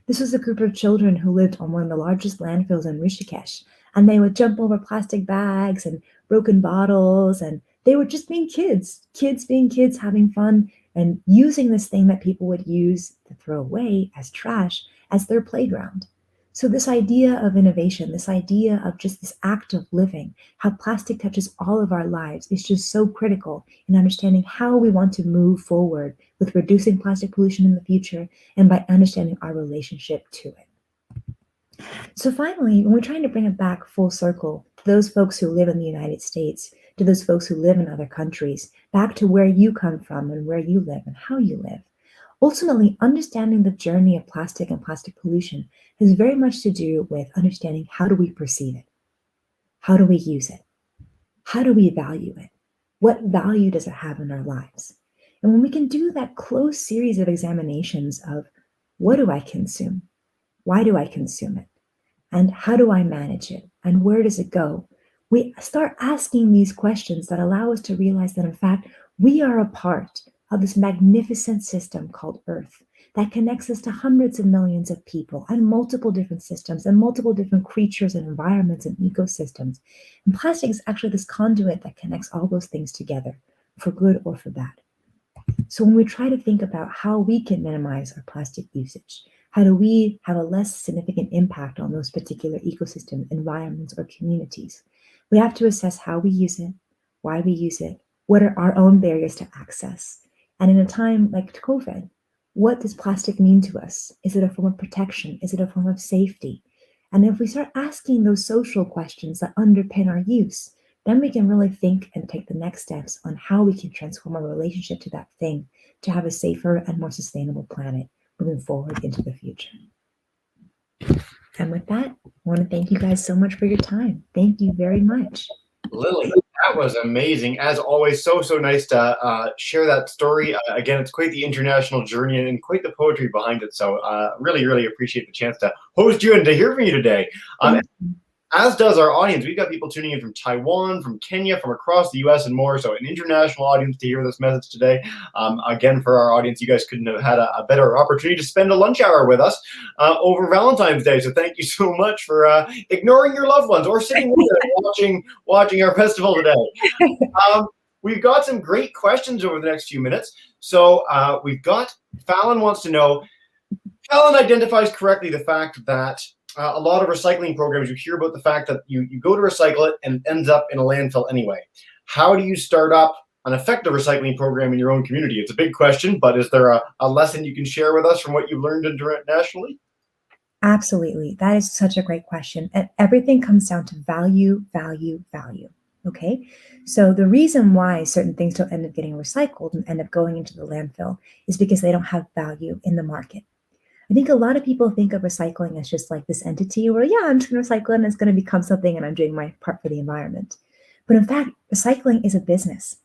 This was a group of children who lived on one of the largest landfills in Rishikesh, and they would jump over plastic bags and broken bottles, and they were just being kids being kids, having fun, and using this thing that people would use to throw away as trash as their playground. So this idea of innovation, this idea of just this act of living, how plastic touches all of our lives is just so critical in understanding how we want to move forward with reducing plastic pollution in the future and by understanding our relationship to it. So finally, when we're trying to bring it back full circle to those folks who live in the United States, to those folks who live in other countries, back to where you come from and where you live and how you live. Ultimately, understanding the journey of plastic and plastic pollution has very much to do with understanding how do we perceive it? How do we use it? How do we value it? What value does it have in our lives? And when we can do that close series of examinations of what do I consume? Why do I consume it? And how do I manage it? And where does it go? We start asking these questions that allow us to realize that, in fact, we are a part of this magnificent system called Earth that connects us to hundreds of millions of people and multiple different systems and multiple different creatures and environments and ecosystems. And plastic is actually this conduit that connects all those things together, for good or for bad. So when we try to think about how we can minimize our plastic usage, how do we have a less significant impact on those particular ecosystems, environments, or communities, we have to assess how we use it, why we use it, what are our own barriers to access. And in a time like COVID, what does plastic mean to us? Is it a form of protection? Is it a form of safety? And if we start asking those social questions that underpin our use, then we can really think and take the next steps on how we can transform our relationship to that thing to have a safer and more sustainable planet moving forward into the future. And with that, I want to thank you guys so much for your time. Thank you very much. Lily, that was amazing. As always, so nice to share that story. Again, it's quite the international journey and quite the poetry behind it. So really appreciate the chance to host you and to hear from you today. As does our audience. We've got people tuning in from Taiwan, from Kenya, from across the US and more. So an international audience to hear this message today. Again, for our audience, you guys couldn't have had a better opportunity to spend a lunch hour with us over Valentine's Day. So thank you so much for ignoring your loved ones or sitting with them watching our festival today. we've got some great questions over the next few minutes. So we've got Fallon wants to know, Fallon identifies correctly the fact that a lot of recycling programs, you hear about the fact that you go to recycle it and it ends up in a landfill anyway. How do you start up an effective recycling program in your own community? It's a big question, but is there a lesson you can share with us from what you've learned internationally? Absolutely. That is such a great question. And everything comes down to value, value, value. Okay. So the reason why certain things don't end up getting recycled and end up going into the landfill is because they don't have value in the market. I think a lot of people think of recycling as just like this entity where, yeah, I'm just going to recycle and it's going to become something and I'm doing my part for the environment. But in fact, recycling is a business.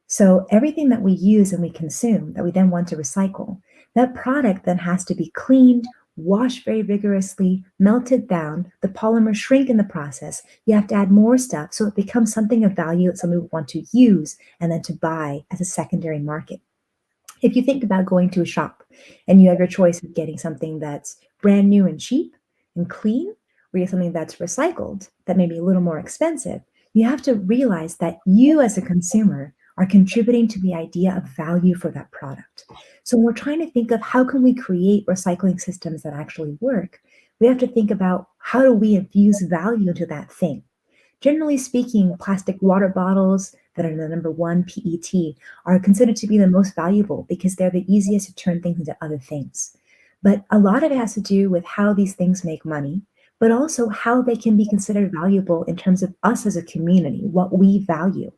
So everything that we use and we consume that we then want to recycle, that product then has to be cleaned, washed very vigorously, melted down, the polymers shrink in the process. You have to add more stuff so it becomes something of value that somebody would want to use and then to buy as a secondary market. If you think about going to a shop and you have your choice of getting something that's brand new and cheap and clean, or you have something that's recycled that may be a little more expensive, you have to realize that you as a consumer are contributing to the idea of value for that product. So when we're trying to think of how can we create recycling systems that actually work, we have to think about how do we infuse value into that thing. Generally speaking, plastic water bottles that are the number one PET are considered to be the most valuable because they're the easiest to turn things into other things. But a lot of it has to do with how these things make money, but also how they can be considered valuable in terms of us as a community, what we value.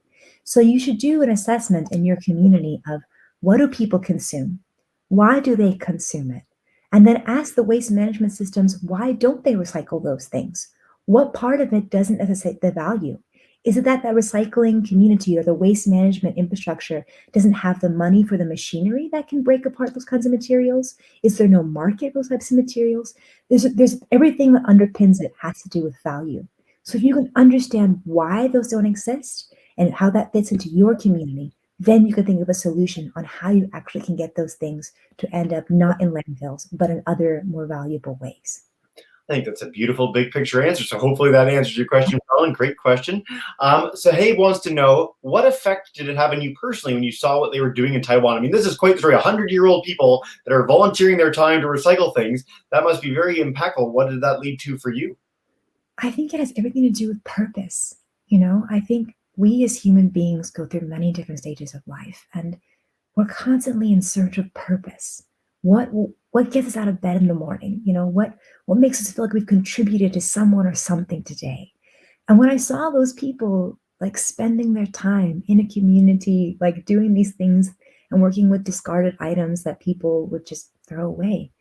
So you should do an assessment in your community of what do people consume? Why do they consume it? And then ask the waste management systems, why don't they recycle those things? What part of it doesn't necessitate the value? Is it that recycling community or the waste management infrastructure doesn't have the money for the machinery that can break apart those kinds of materials? Is there no market for those types of materials? There's everything that underpins it has to do with value. So if you can understand why those don't exist and how that fits into your community, then you can think of a solution on how you actually can get those things to end up not in landfills, but in other more valuable ways. I think that's a beautiful big picture answer. So hopefully that answers your question, Colin. Great question. Sahib wants to know, what effect did it have on you personally when you saw what they were doing in Taiwan? I mean, this is quite the story. 100-year-old people that are volunteering their time to recycle things. That must be very impactful. What did that lead to for you? I think it has everything to do with purpose. You know, I think we as human beings go through many different stages of life, and we're constantly in search of purpose. What gets us out of bed in the morning? You know, what makes us feel like we've contributed to someone or something today? And when I saw those people like spending their time in a community, like doing these things and working with discarded items that people would just throw away,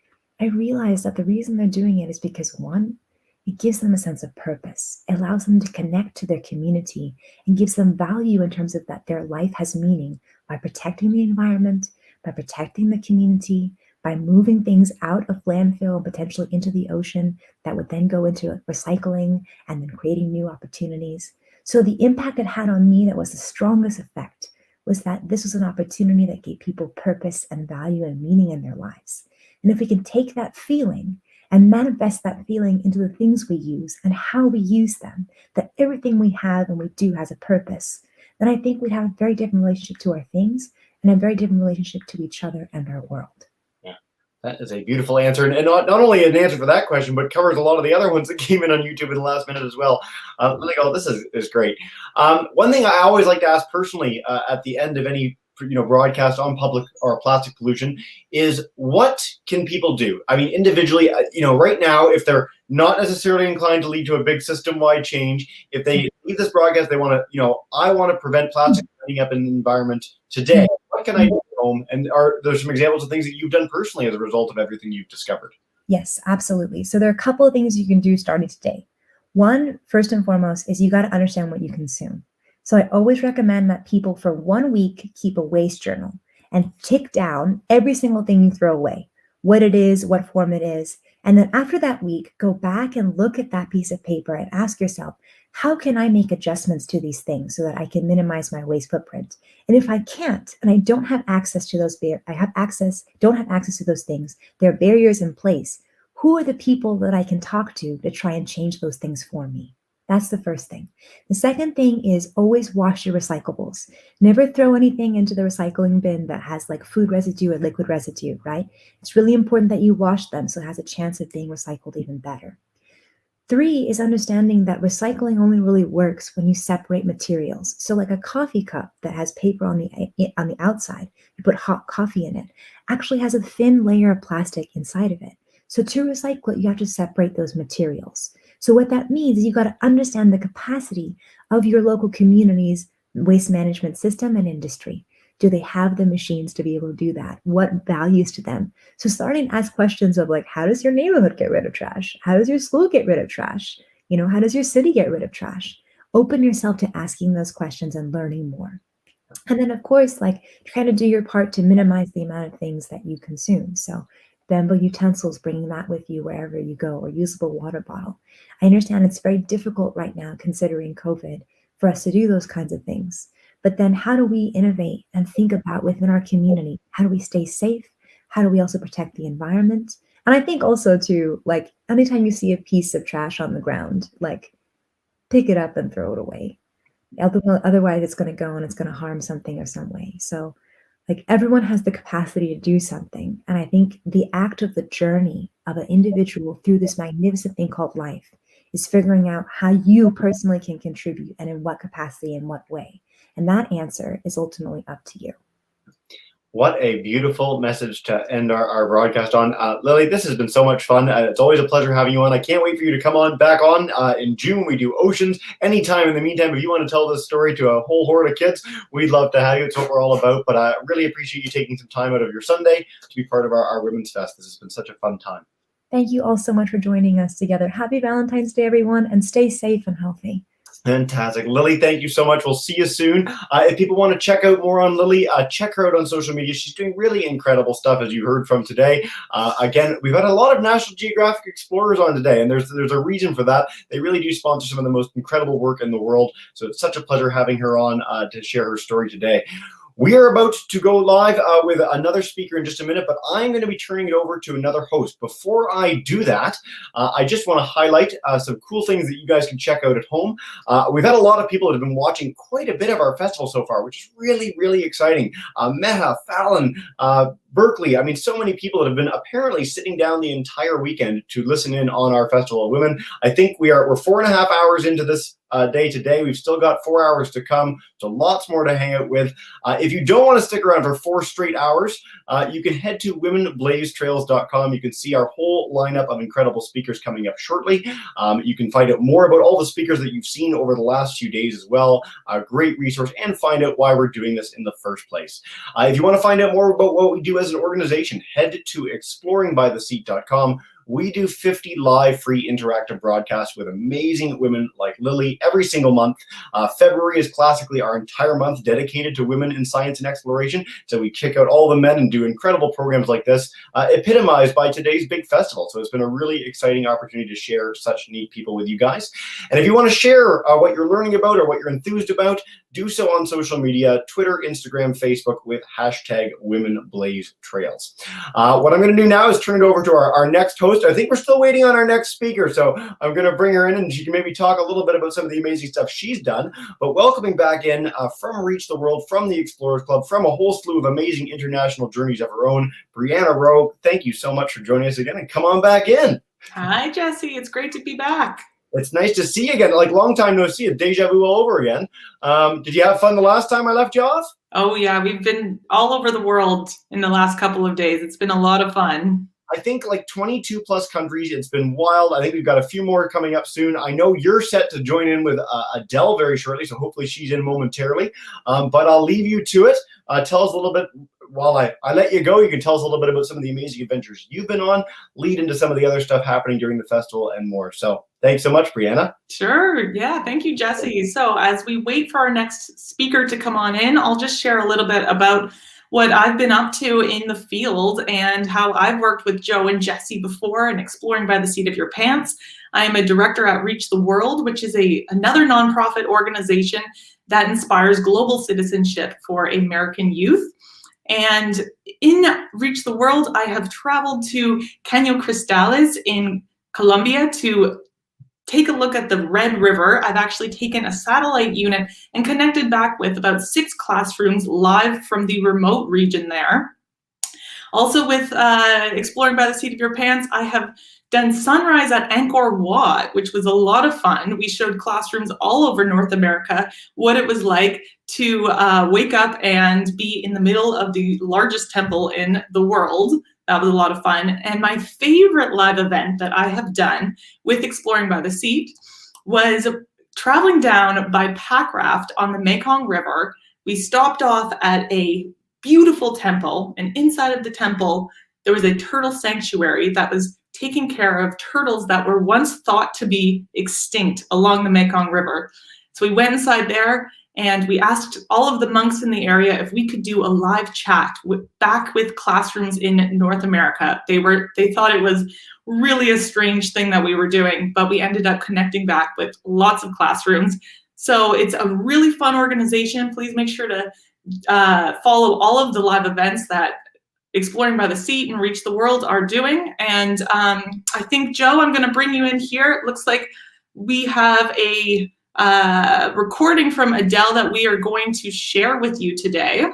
I realized that the reason they're doing it is because, one, it gives them a sense of purpose. It allows them to connect to their community and gives them value in terms of that their life has meaning by protecting the environment, by protecting the community, by moving things out of landfill and potentially into the ocean that would then go into recycling and then creating new opportunities. So the impact it had on me that was the strongest effect was that this was an opportunity that gave people purpose and value and meaning in their lives. And if we can take that feeling and manifest that feeling into the things we use and how we use them, that everything we have and we do has a purpose, then I think we'd have a very different relationship to our things and a very different relationship to each other and our world. That is a beautiful answer, and not only an answer for that question, but covers a lot of the other ones that came in on YouTube in the last minute as well. This is great. One thing I always like to ask personally at the end of any broadcast on public or plastic pollution is, what can people do? I mean, individually, right now, if they're not necessarily inclined to lead to a big system-wide change, if they leave this broadcast, they want to, I want to prevent plastic ending up in the environment today. What can I do at home? And are there some examples of things that you've done personally as a result of everything you've discovered? Yes, absolutely. So there are a couple of things you can do starting today. One, first and foremost, is you got to understand what you consume. So I always recommend that people for 1 week keep a waste journal and tick down every single thing you throw away, what it is, what form it is. And then after that week, go back and look at that piece of paper and ask yourself, how can I make adjustments to these things so that I can minimize my waste footprint? And if I can't, and I don't have access to those, don't have access to those things, there are barriers in place, who are the people that I can talk to try and change those things for me? That's the first thing. The second thing is always wash your recyclables. Never throw anything into the recycling bin that has like food residue or liquid residue, right? It's really important that you wash them so it has a chance of being recycled even better. 3 is understanding that recycling only really works when you separate materials. So like a coffee cup that has paper on the outside, you put hot coffee in it, actually has a thin layer of plastic inside of it. So to recycle it, you have to separate those materials. So what that means is you got to understand the capacity of your local community's waste management system and industry. Do they have the machines to be able to do that? What values to them? So starting to ask questions of like, how does your neighborhood get rid of trash? How does your school get rid of trash? You know, how does your city get rid of trash? Open yourself to asking those questions and learning more. And then of course, like try to do your part to minimize the amount of things that you consume. So bamboo utensils, bringing that with you wherever you go, or usable water bottle. I understand it's very difficult right now considering COVID for us to do those kinds of things. But then how do we innovate and think about within our community? How do we stay safe? How do we also protect the environment? And I think also too, like anytime you see a piece of trash on the ground, like pick it up and throw it away. Otherwise it's going to go and it's going to harm something or some way. So like everyone has the capacity to do something. And I think the act of the journey of an individual through this magnificent thing called life is figuring out how you personally can contribute and in what capacity and what way. And that answer is ultimately up to you. What a beautiful message to end our broadcast on. Lily, this has been so much fun. It's always a pleasure having you on. I can't wait for you to come on back on in June. We do oceans. Anytime in the meantime, if you want to tell this story to a whole horde of kids, we'd love to have you. It's what we're all about. But I really appreciate you taking some time out of your Sunday to be part of our Women's Fest. This has been such a fun time. Thank you all so much for joining us together. Happy Valentine's Day, everyone, and stay safe and healthy. Fantastic. Lily, thank you so much. We'll see you soon. If people want to check out more on Lily, check her out on social media. She's doing really incredible stuff, as you heard from today. Again, we've had a lot of National Geographic explorers on today, and there's a reason for that. They really do sponsor some of the most incredible work in the world. So it's such a pleasure having her on to share her story today. We are about to go live with another speaker in just a minute, but I'm going to be turning it over to another host. Before I do that, I just want to highlight some cool things that you guys can check out at home. We've had a lot of people that have been watching quite a bit of our festival so far, which is really, really exciting. Meha, Fallon, Berkeley. I mean, so many people that have been apparently sitting down the entire weekend to listen in on our Festival of Women. I think we're 4.5 hours into this day today. We've still got 4 hours to come, so lots more to hang out with. If you don't want to stick around for 4 straight hours, you can head to womenblazetrails.com. You can see our whole lineup of incredible speakers coming up shortly. You can find out more about all the speakers that you've seen over the last few days as well. A great resource, and find out why we're doing this in the first place. If you want to find out more about what we do as an organization, head to exploringbytheseat.com. We do 50 live free interactive broadcasts with amazing women like Lily every single month. February is classically our entire month dedicated to women in science and exploration. So we kick out all the men and do incredible programs like this, epitomized by today's big festival. So it's been a really exciting opportunity to share such neat people with you guys. And if you want to share what you're learning about or what you're enthused about, do so on social media, Twitter, Instagram, Facebook, with hashtag WomenBlazeTrails. What I'm going to do now is turn it over to our next host. I think we're still waiting on our next speaker, so I'm going to bring her in and she can maybe talk a little bit about some of the amazing stuff she's done. But welcoming back in from Reach the World, from the Explorers Club, from a whole slew of amazing international journeys of her own, Brianna Rowe, thank you so much for joining us again, and come on back in. Hi, Jesse. It's great to be back. It's nice to see you again. Like, long time no see. A deja vu all over again. Did you have fun the last time I left you off? Oh, yeah. We've been all over the world in the last couple of days. It's been a lot of fun. I think like 22 plus countries. It's been wild. I think we've got a few more coming up soon. I know you're set to join in with Adele very shortly, so hopefully she's in momentarily. But I'll leave you to it. Tell us a little bit. While I let you go, you can tell us a little bit about some of the amazing adventures you've been on, lead into some of the other stuff happening during the festival and more. So thanks so much, Brianna. Sure. Yeah. Thank you, Jesse. So as we wait for our next speaker to come on in, I'll just share a little bit about what I've been up to in the field and how I've worked with Joe and Jesse before in Exploring by the Seat of Your Pants. I am a director at Reach the World, which is another nonprofit organization that inspires global citizenship for American youth. And in Reach the World, I have traveled to Caño Cristales in Colombia to take a look at the Red River. I've actually taken a satellite unit and connected back with about 6 classrooms live from the remote region there. Also with Exploring by the Seat of Your Pants, I have done sunrise at Angkor Wat, which was a lot of fun. We showed classrooms all over North America what it was like to wake up and be in the middle of the largest temple in the world. That was a lot of fun. And my favorite live event that I have done with Exploring by the Seat was traveling down by pack raft on the Mekong River. We stopped off at a beautiful temple, and inside of the temple, there was a turtle sanctuary that was taking care of turtles that were once thought to be extinct along the Mekong River. So we went inside there and we asked all of the monks in the area if we could do a live chat back with classrooms in North America. They thought it was really a strange thing that we were doing, but we ended up connecting back with lots of classrooms. So it's a really fun organization. Please make sure to follow all of the live events that Exploring by the Seat and Reach the World are doing. And I think, Joe, I'm going to bring you in here. It looks like we have a recording from Adele that we are going to share with you today.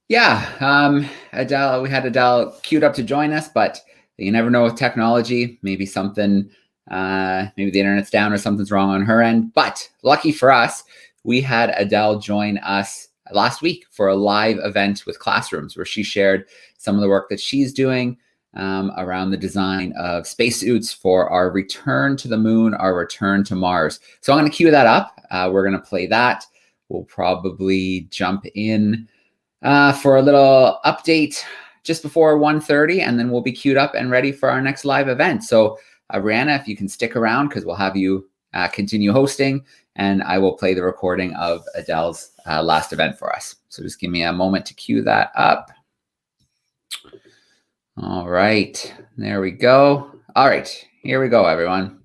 Yeah, Adele, we had Adele queued up to join us, but you never know with technology. Maybe something, maybe the internet's down or something's wrong on her end. But lucky for us, we had Adele join us last week for a live event with classrooms where she shared some of the work that she's doing around the design of spacesuits for our return to the moon, our return to Mars. So I'm going to cue that up. We're going to play that. We'll probably jump in for a little update just before 1:30, and then we'll be queued up and ready for our next live event. So Brianna, if you can stick around, because we'll have you continue hosting, and I will play the recording of Adele's last event for us. So just give me a moment to cue that up. All right, there we go. All right, here we go, everyone.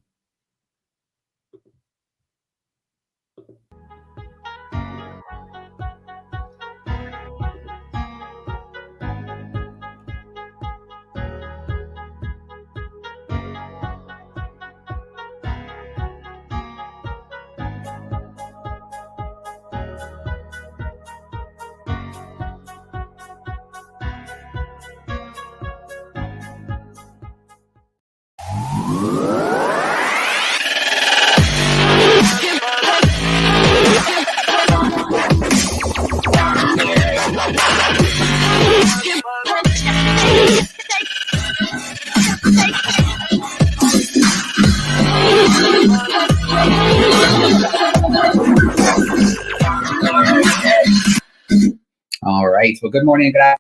All right. Well, good morning and good afternoon.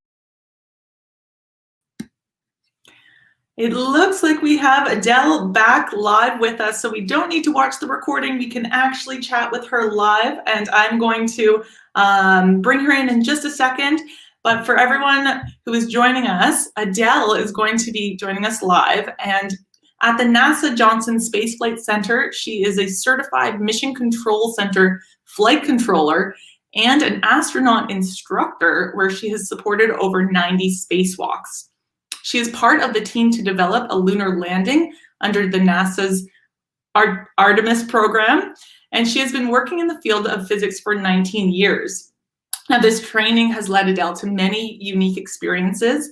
It looks like we have Adele back live with us, so we don't need to watch the recording. We can actually chat with her live, and I'm going to bring her in just a second. But for everyone who is joining us, Adele is going to be joining us live. And at the NASA Johnson Space Flight Center, she is a certified Mission Control Center flight controller and an astronaut instructor, where she has supported over 90 spacewalks. She is part of the team to develop a lunar landing under the NASA's Artemis program, and she has been working in the field of physics for 19 years. Now, this training has led Adele to many unique experiences,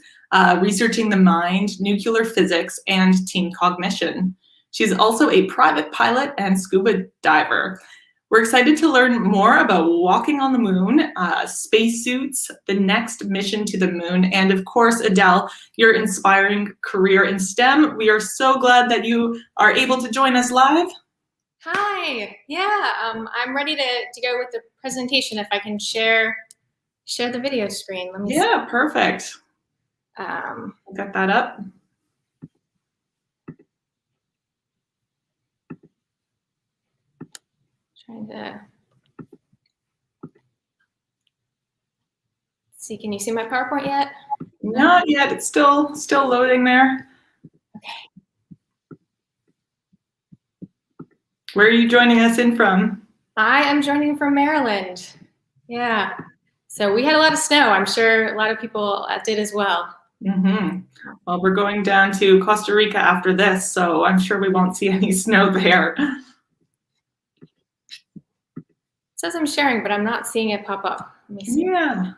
researching the mind, nuclear physics, and team cognition. She's also a private pilot and scuba diver. We're excited to learn more about walking on the moon, spacesuits, the next mission to the moon, and of course, Adele, your inspiring career in STEM. We are so glad that you are able to join us live. Hi, yeah, I'm ready to go with the presentation. If I can share the video screen. Let me see. Perfect. Got that up. Trying to see, can you see my PowerPoint yet? Not yet, it's still loading there. Okay. Where are you joining us in from? I am joining from Maryland. Yeah, so we had a lot of snow. I'm sure a lot of people did as well. Well, we're going down to Costa Rica after this, so I'm sure we won't see any snow there. It says I'm sharing, but I'm not seeing it pop up. Let me see. Yeah,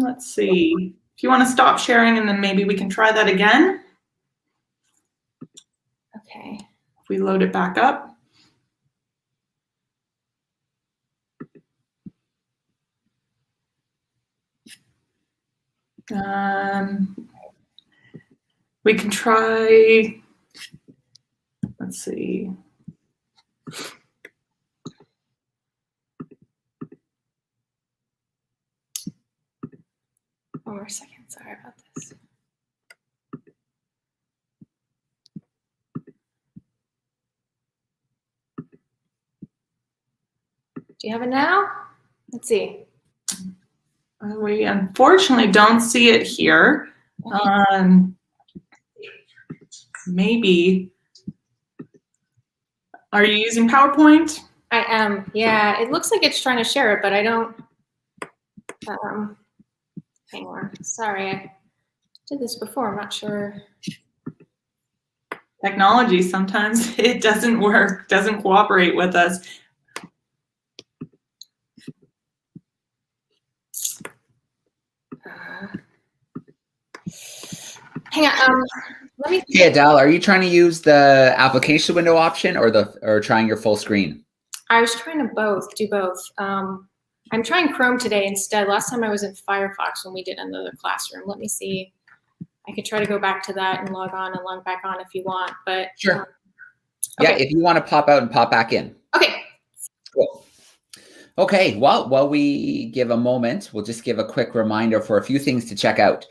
let's see. If you want to stop sharing and then maybe we can try that again. Okay. If we load it back up. We can try, let's see. One more second, sorry about this. Do you have it now? Let's see. We unfortunately don't see it here. Maybe. Are you using PowerPoint? I am. Yeah, it looks like it's trying to share it, but I don't. Hang on. Sorry, I did this before. I'm not sure. Technology, sometimes it doesn't work, doesn't cooperate with us. Hang on. Let me. Hey Adele, are you trying to use the application window option or trying your full screen? I was trying to do both. I'm trying Chrome today instead. Last time I was in Firefox when we did another classroom. Let me see. I could try to go back to that and log on and log back on if you want, but sure. Okay. Yeah, if you want to pop out and pop back in. Okay. Cool. Okay, well, while we give a moment, we'll just give a quick reminder for a few things to check out.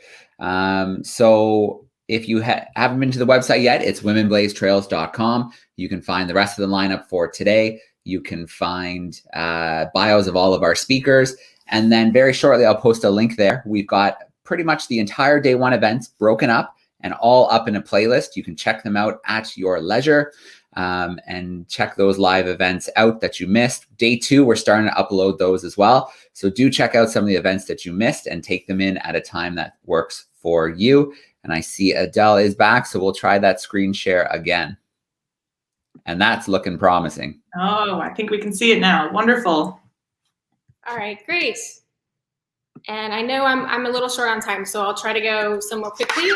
So if you haven't been to the website yet, it's womenblazetrails.com. You can find the rest of the lineup for today. You can find bios of all of our speakers. And then very shortly, I'll post a link there. We've got pretty much the entire day one events broken up and all up in a playlist. You can check them out at your leisure and check those live events out that you missed. Day 2, we're starting to upload those as well. So do check out some of the events that you missed and take them in at a time that works for you. And I see Adele is back, so we'll try that screen share again. And that's looking promising. Oh, I think we can see it now. Wonderful. All right, great. And I know I'm a little short on time, so I'll try to go somewhere quickly.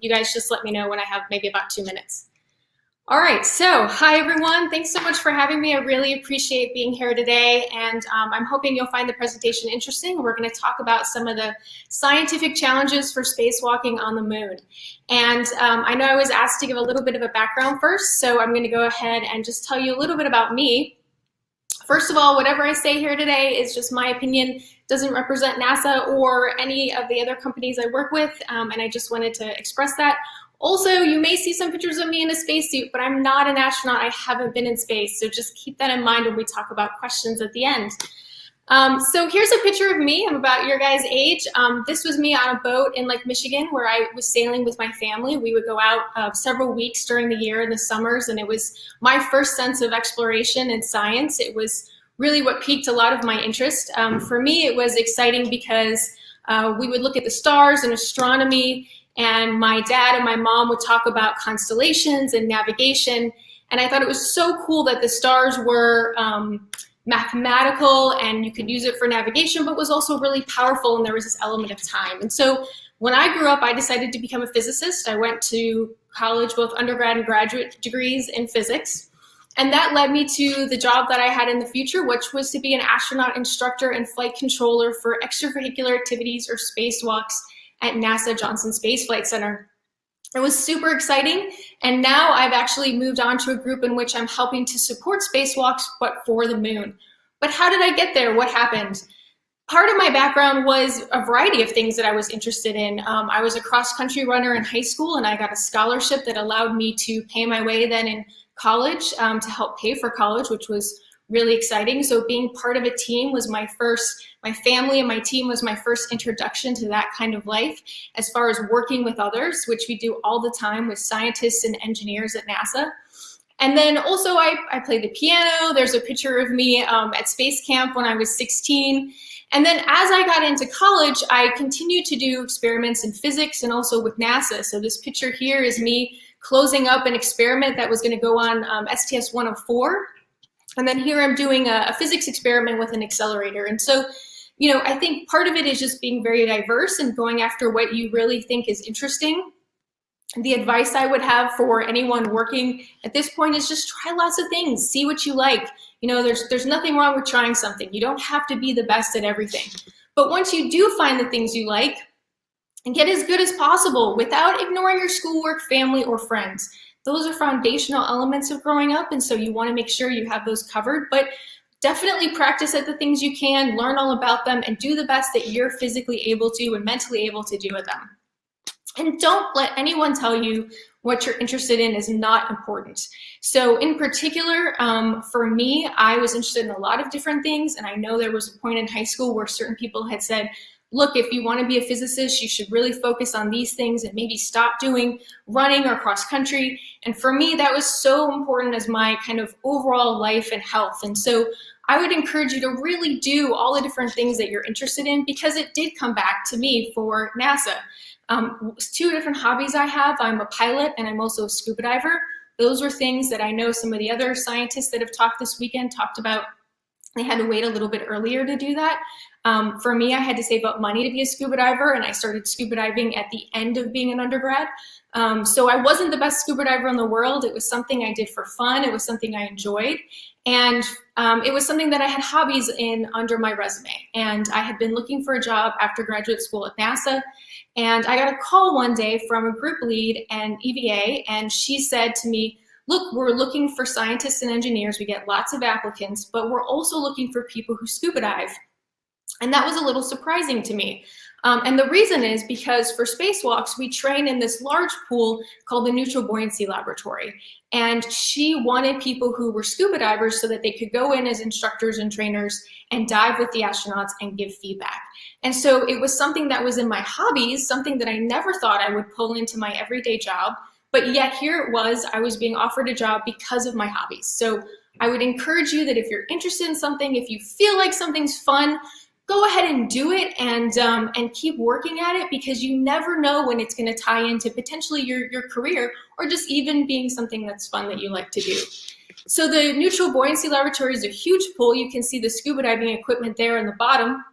You guys just let me know when I have maybe about 2 minutes. All right, so hi everyone. Thanks so much for having me. I really appreciate being here today, and I'm hoping you'll find the presentation interesting. We're going to talk about some of the scientific challenges for spacewalking on the moon. And I know I was asked to give a little bit of a background first, so I'm going to go ahead and just tell you a little bit about me. First of all, whatever I say here today is just my opinion, doesn't represent NASA or any of the other companies I work with, and I just wanted to express that. Also, you may see some pictures of me in a spacesuit, but I'm not an astronaut. I haven't been in space, so just keep that in mind when we talk about questions at the end. So here's a picture of me. I'm about your guys' age. This was me on a boat in Lake Michigan where I was sailing with my family. We would go out several weeks during the year in the summers, and it was my first sense of exploration and science. It was really what piqued a lot of my interest. For me, it was exciting because we would look at the stars and astronomy, and my dad and my mom would talk about constellations and navigation. And I thought it was so cool that the stars were mathematical and you could use it for navigation, but was also really powerful, and there was this element of time. And so when I grew up, I decided to become a physicist. I went to college, both undergrad and graduate degrees in physics. And that led me to the job that I had in the future, which was to be an astronaut instructor and flight controller for extravehicular activities or spacewalks at NASA Johnson Space Flight Center. It was super exciting, and now I've actually moved on to a group in which I'm helping to support spacewalks, but for the moon. But how did I get there? What happened? Part of my background was a variety of things that I was interested in. I was a cross-country runner in high school, and I got a scholarship that allowed me to pay my way then in college to help pay for college, which was really exciting. So being part of a team was my family and my team was my first introduction to that kind of life, as far as working with others, which we do all the time with scientists and engineers at NASA. And then also I played the piano. There's a picture of me at space camp when I was 16. And then as I got into college, I continued to do experiments in physics and also with NASA. So this picture here is me closing up an experiment that was going to go on STS-104. And then here I'm doing a physics experiment with an accelerator. And so, you know, I think part of it is just being very diverse and going after what you really think is interesting. The advice I would have for anyone working at this point is just try lots of things, see what you like. You know, there's nothing wrong with trying something. You don't have to be the best at everything. But once you do find the things you like, and get as good as possible without ignoring your schoolwork, family, or friends. Those are foundational elements of growing up, and so you want to make sure you have those covered, but definitely practice at the things you can, learn all about them, and do the best that you're physically able to and mentally able to do with them. And don't let anyone tell you what you're interested in is not important. So in particular, for me, I was interested in a lot of different things, and I know there was a point in high school where certain people had said, look, if you want to be a physicist, you should really focus on these things and maybe stop doing running or cross country. And for me, that was so important as my kind of overall life and health. And so I would encourage you to really do all the different things that you're interested in, because it did come back to me for NASA. Two different hobbies I have. I'm a pilot and I'm also a scuba diver. Those are things that I know some of the other scientists that have talked this weekend talked about. They had to wait a little bit earlier to do that. For me, I had to save up money to be a scuba diver, and I started scuba diving at the end of being an undergrad. So I wasn't the best scuba diver in the world. It was something I did for fun. It was something I enjoyed. And it was something that I had hobbies in under my resume. And I had been looking for a job after graduate school at NASA. And I got a call one day from a group lead and EVA, and she said to me, look, we're looking for scientists and engineers. We get lots of applicants, but we're also looking for people who scuba dive. And that was a little surprising to me. And the reason is because for spacewalks, we train in this large pool called the Neutral Buoyancy Laboratory. And she wanted people who were scuba divers so that they could go in as instructors and trainers and dive with the astronauts and give feedback. And so it was something that was in my hobbies, something that I never thought I would pull into my everyday job. But yet here it was, I was being offered a job because of my hobbies. So I would encourage you that if you're interested in something, if you feel like something's fun, go ahead and do it and keep working at it, because you never know when it's going to tie into potentially your career or just even being something that's fun that you like to do. So the Neutral Buoyancy Laboratory is a huge pool. You can see the scuba diving equipment there in the bottom,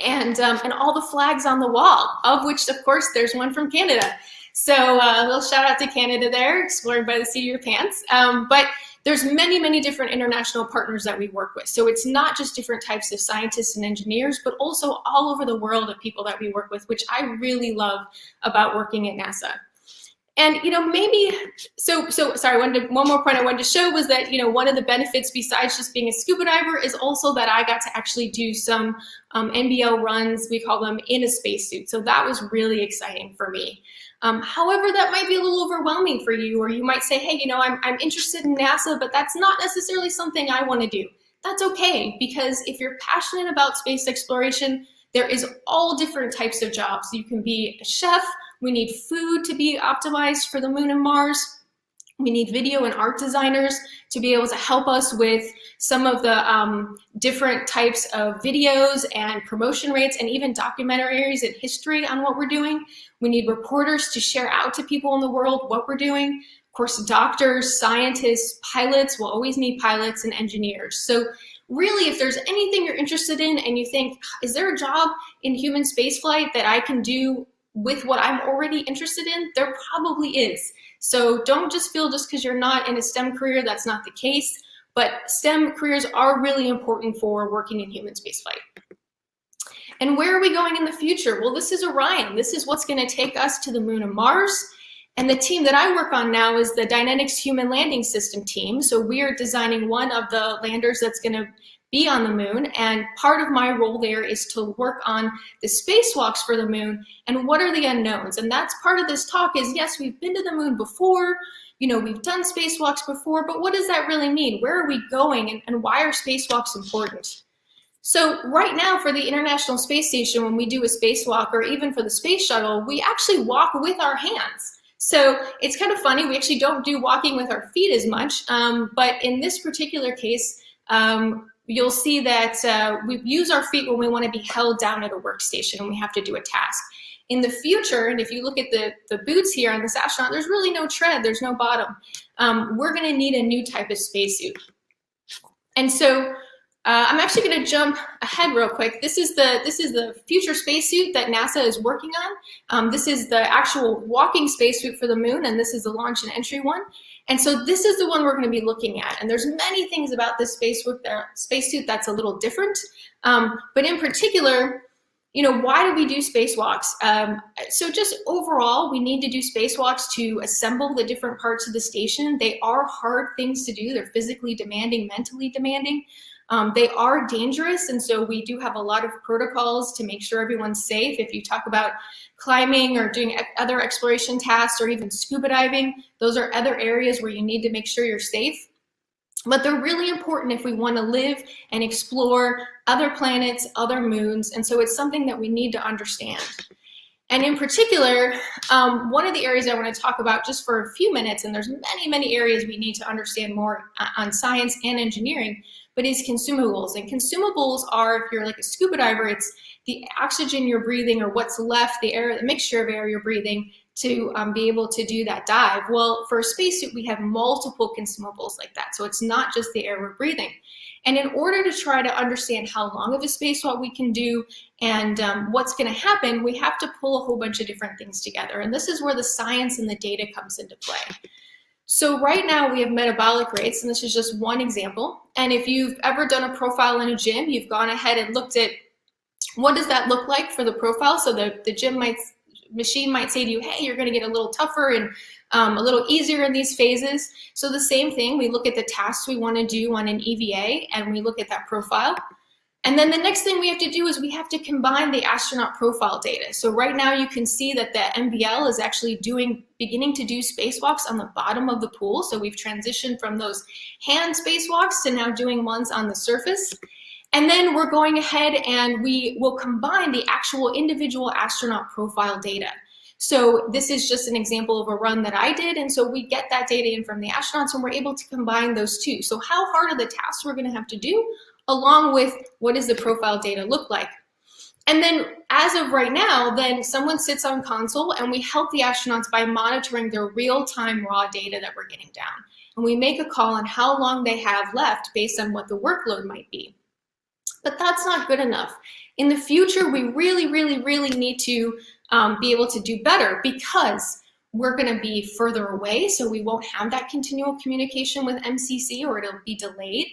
and all the flags on the wall, of which, of course, there's one from Canada. So a little shout out to Canada there, exploring by the seat of your pants. But there's many, many different international partners that we work with. So it's not just different types of scientists and engineers, but also all over the world of people that we work with, which I really love about working at NASA. And, you know, maybe, sorry, one more point I wanted to show was that, you know, one of the benefits besides just being a scuba diver is also that I got to actually do some NBL runs, we call them, in a spacesuit. So that was really exciting for me. However, that might be a little overwhelming for you, or you might say, hey, you know, I'm interested in NASA, but that's not necessarily something I want to do. That's okay, because if you're passionate about space exploration, there is all different types of jobs. You can be a chef. We need food to be optimized for the moon and Mars. We need video and art designers to be able to help us with some of the different types of videos and promotion rates, and even documentaries and history on what we're doing. We need reporters to share out to people in the world what we're doing. Of course, doctors, scientists, pilots, we'll always need pilots and engineers. So really, if there's anything you're interested in and you think, is there a job in human spaceflight that I can do with what I'm already interested in? There probably is. So don't just feel just because you're not in a STEM career, that's not the case. But STEM careers are really important for working in human spaceflight. And where are we going in the future? Well, this is Orion. This is what's going to take us to the moon and Mars. And the team that I work on now is the Dynetics Human Landing System team. So we are designing one of the landers that's going to be on the moon. And part of my role there is to work on the spacewalks for the moon and what are the unknowns. And that's part of this talk is, yes, we've been to the moon before, you know, we've done spacewalks before, but what does that really mean? Where are we going, and why are spacewalks important? So right now for the International Space Station, when we do a spacewalk, or even for the space shuttle, we actually walk with our hands. So it's kind of funny, we actually don't do walking with our feet as much, but in this particular case, you'll see that we use our feet when we want to be held down at a workstation and we have to do a task. In the future, and if you look at the boots here on this astronaut, there's really no tread, there's no bottom. We're going to need a new type of spacesuit. And so I'm actually going to jump ahead real quick. This is the future spacesuit that NASA is working on. This is the actual walking spacesuit for the moon, and this is the launch and entry one. And so this is the one we're going to be looking at. And there's many things about this spacesuit that's a little different. But in particular, you know, why do we do spacewalks? So just overall, we need to do spacewalks to assemble the different parts of the station. They are hard things to do. They're physically demanding, mentally demanding. They are dangerous, and so we do have a lot of protocols to make sure everyone's safe. If you talk about climbing or doing other exploration tasks or even scuba diving, those are other areas where you need to make sure you're safe. But they're really important if we want to live and explore other planets, other moons, and so it's something that we need to understand. And in particular, one of the areas I want to talk about just for a few minutes, and there's many, many areas we need to understand more on science and engineering, but is consumables. And consumables are, if you're like a scuba diver, it's the oxygen you're breathing or what's left, the air, the mixture of air you're breathing to be able to do that dive. Well, for a spacesuit, we have multiple consumables like that. So it's not just the air we're breathing. And in order to try to understand how long of a spacewalk we can do and what's going to happen, we have to pull a whole bunch of different things together. And this is where the science and the data comes into play. So right now we have metabolic rates, and this is just one example. And if you've ever done a profile in a gym, you've gone ahead and looked at what does that look like for the profile. So the gym machine might say to you, hey, you're going to get a little tougher and a little easier in these phases. So the same thing, we look at the tasks we want to do on an EVA, and we look at that profile. And then the next thing we have to do is we have to combine the astronaut profile data. So right now you can see that the MBL is actually beginning to do spacewalks on the bottom of the pool. So we've transitioned from those hand spacewalks to now doing ones on the surface. And then we're going ahead and we will combine the actual individual astronaut profile data. So this is just an example of a run that I did. And so we get that data in from the astronauts and we're able to combine those two. So how hard are the tasks we're going to have to do, along with what does the profile data look like? And then as of right now, then someone sits on console and we help the astronauts by monitoring their real-time raw data that we're getting down. And we make a call on how long they have left based on what the workload might be. But that's not good enough. In the future, we really, really, really need to be able to do better because we're going to be further away, so we won't have that continual communication with MCC, or it'll be delayed.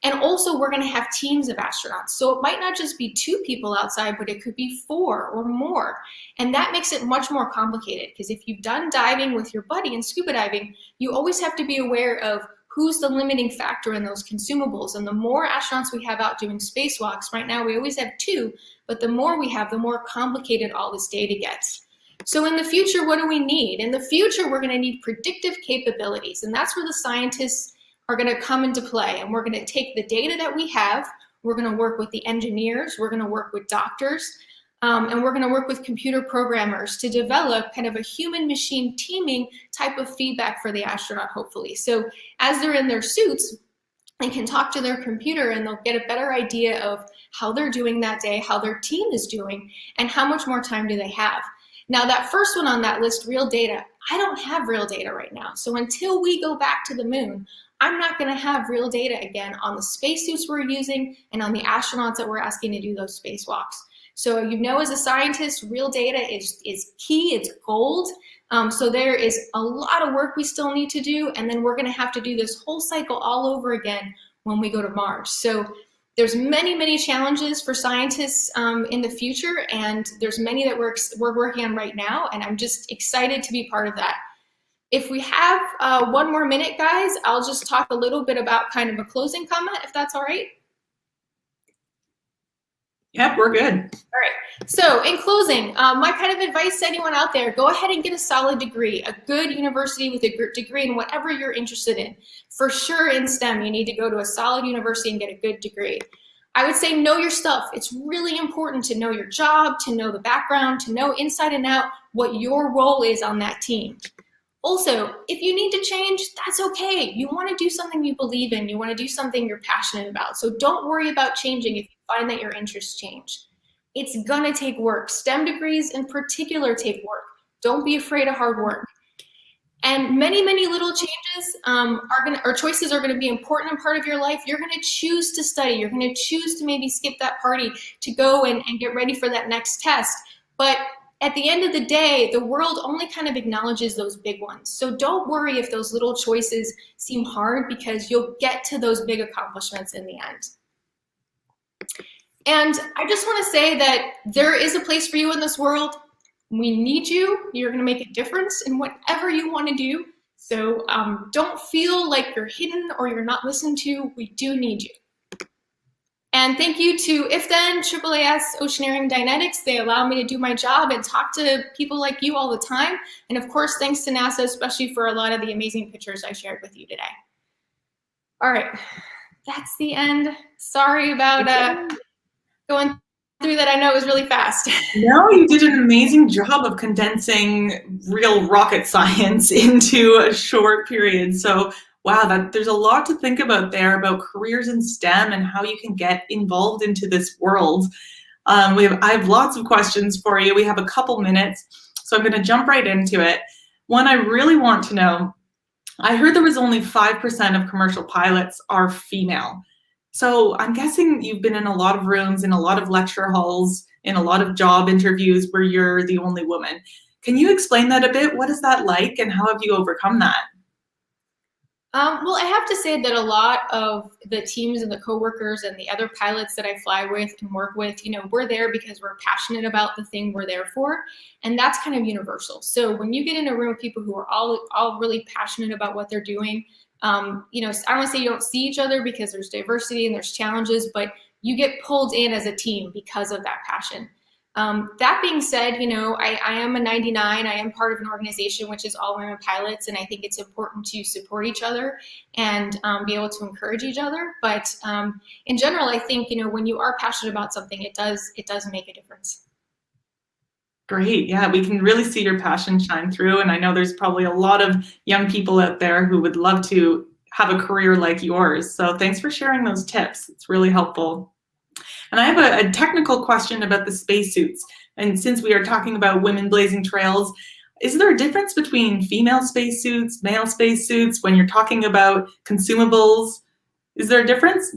And also we're going to have teams of astronauts. So it might not just be 2 people outside, but it could be 4 or more. And that makes it much more complicated because if you've done diving with your buddy in scuba diving, you always have to be aware of who's the limiting factor in those consumables. And the more astronauts we have out doing spacewalks, right now we always have 2, but the more we have, the more complicated all this data gets. So in the future, what do we need? In the future, we're going to need predictive capabilities. And that's where the scientists are going to come into play. And we're going to take the data that we have, we're going to work with the engineers, we're going to work with doctors, and we're going to work with computer programmers to develop kind of a human-machine teaming type of feedback for the astronaut, hopefully. So as they're in their suits, they can talk to their computer and they'll get a better idea of how they're doing that day, how their team is doing, and how much more time do they have. Now that first one on that list, real data, I don't have real data right now. So until we go back to the moon, I'm not going to have real data again on the spacesuits we're using and on the astronauts that we're asking to do those spacewalks. So you know, as a scientist, real data is key, it's gold. So there is a lot of work we still need to do, and then we're going to have to do this whole cycle all over again when we go to Mars. So there's many, many challenges for scientists in the future, and there's many that we're working on right now, and I'm just excited to be part of that. If we have 1 more minute, guys, I'll just talk a little bit about kind of a closing comment, if that's all right. Yep, we're good. All right. So in closing, my kind of advice to anyone out there, go ahead and get a solid degree, a good university with a good degree in whatever you're interested in. For sure in STEM, you need to go to a solid university and get a good degree. I would say know your stuff. It's really important to know your job, to know the background, to know inside and out what your role is on that team. Also, if you need to change, that's okay. You want to do something you believe in. You want to do something you're passionate about. So don't worry about changing if you find that your interests change. It's gonna take work. STEM degrees in particular take work. Don't be afraid of hard work. And many, many little changes or choices are gonna be important and part of your life. You're gonna choose to study. You're gonna choose to maybe skip that party to go and get ready for that next test. But at the end of the day, the world only kind of acknowledges those big ones. So don't worry if those little choices seem hard, because you'll get to those big accomplishments in the end. And I just want to say that there is a place for you in this world. We need you. You're going to make a difference in whatever you want to do. So don't feel like you're hidden or you're not listened to. We do need you. And thank you to IFTHEN, AAAS, Oceaneering, Dynetics. They allow me to do my job and talk to people like you all the time. And of course, thanks to NASA, especially for a lot of the amazing pictures I shared with you today. All right, that's the end. Sorry about going through that. I know it was really fast. No, you did an amazing job of condensing real rocket science into a short period. So wow, there's a lot to think about there about careers in STEM and how you can get involved into this world. I have lots of questions for you. We have a couple minutes, so I'm going to jump right into it. One, I really want to know, I heard there was only 5% of commercial pilots are female. So I'm guessing you've been in a lot of rooms, in a lot of lecture halls, in a lot of job interviews where you're the only woman. Can you explain that a bit? What is that like, and how have you overcome that? Well, I have to say that a lot of the teams and the coworkers and the other pilots that I fly with and work with, we're there because we're passionate about the thing we're there for. And that's kind of universal. So when you get in a room with people who are all really passionate about what they're doing, I don't want to say you don't see each other because there's diversity and there's challenges, but you get pulled in as a team because of that passion. That being said, I am a 99. I am part of an organization which is all women pilots, and I think it's important to support each other and be able to encourage each other. But in general, I think when you are passionate about something, it does make a difference. Great. Yeah, we can really see your passion shine through. And I know there's probably a lot of young people out there who would love to have a career like yours. So thanks for sharing those tips. It's really helpful. And I have a technical question about the spacesuits. And since we are talking about women blazing trails, is there a difference between female spacesuits, male spacesuits when you're talking about consumables? Is there a difference?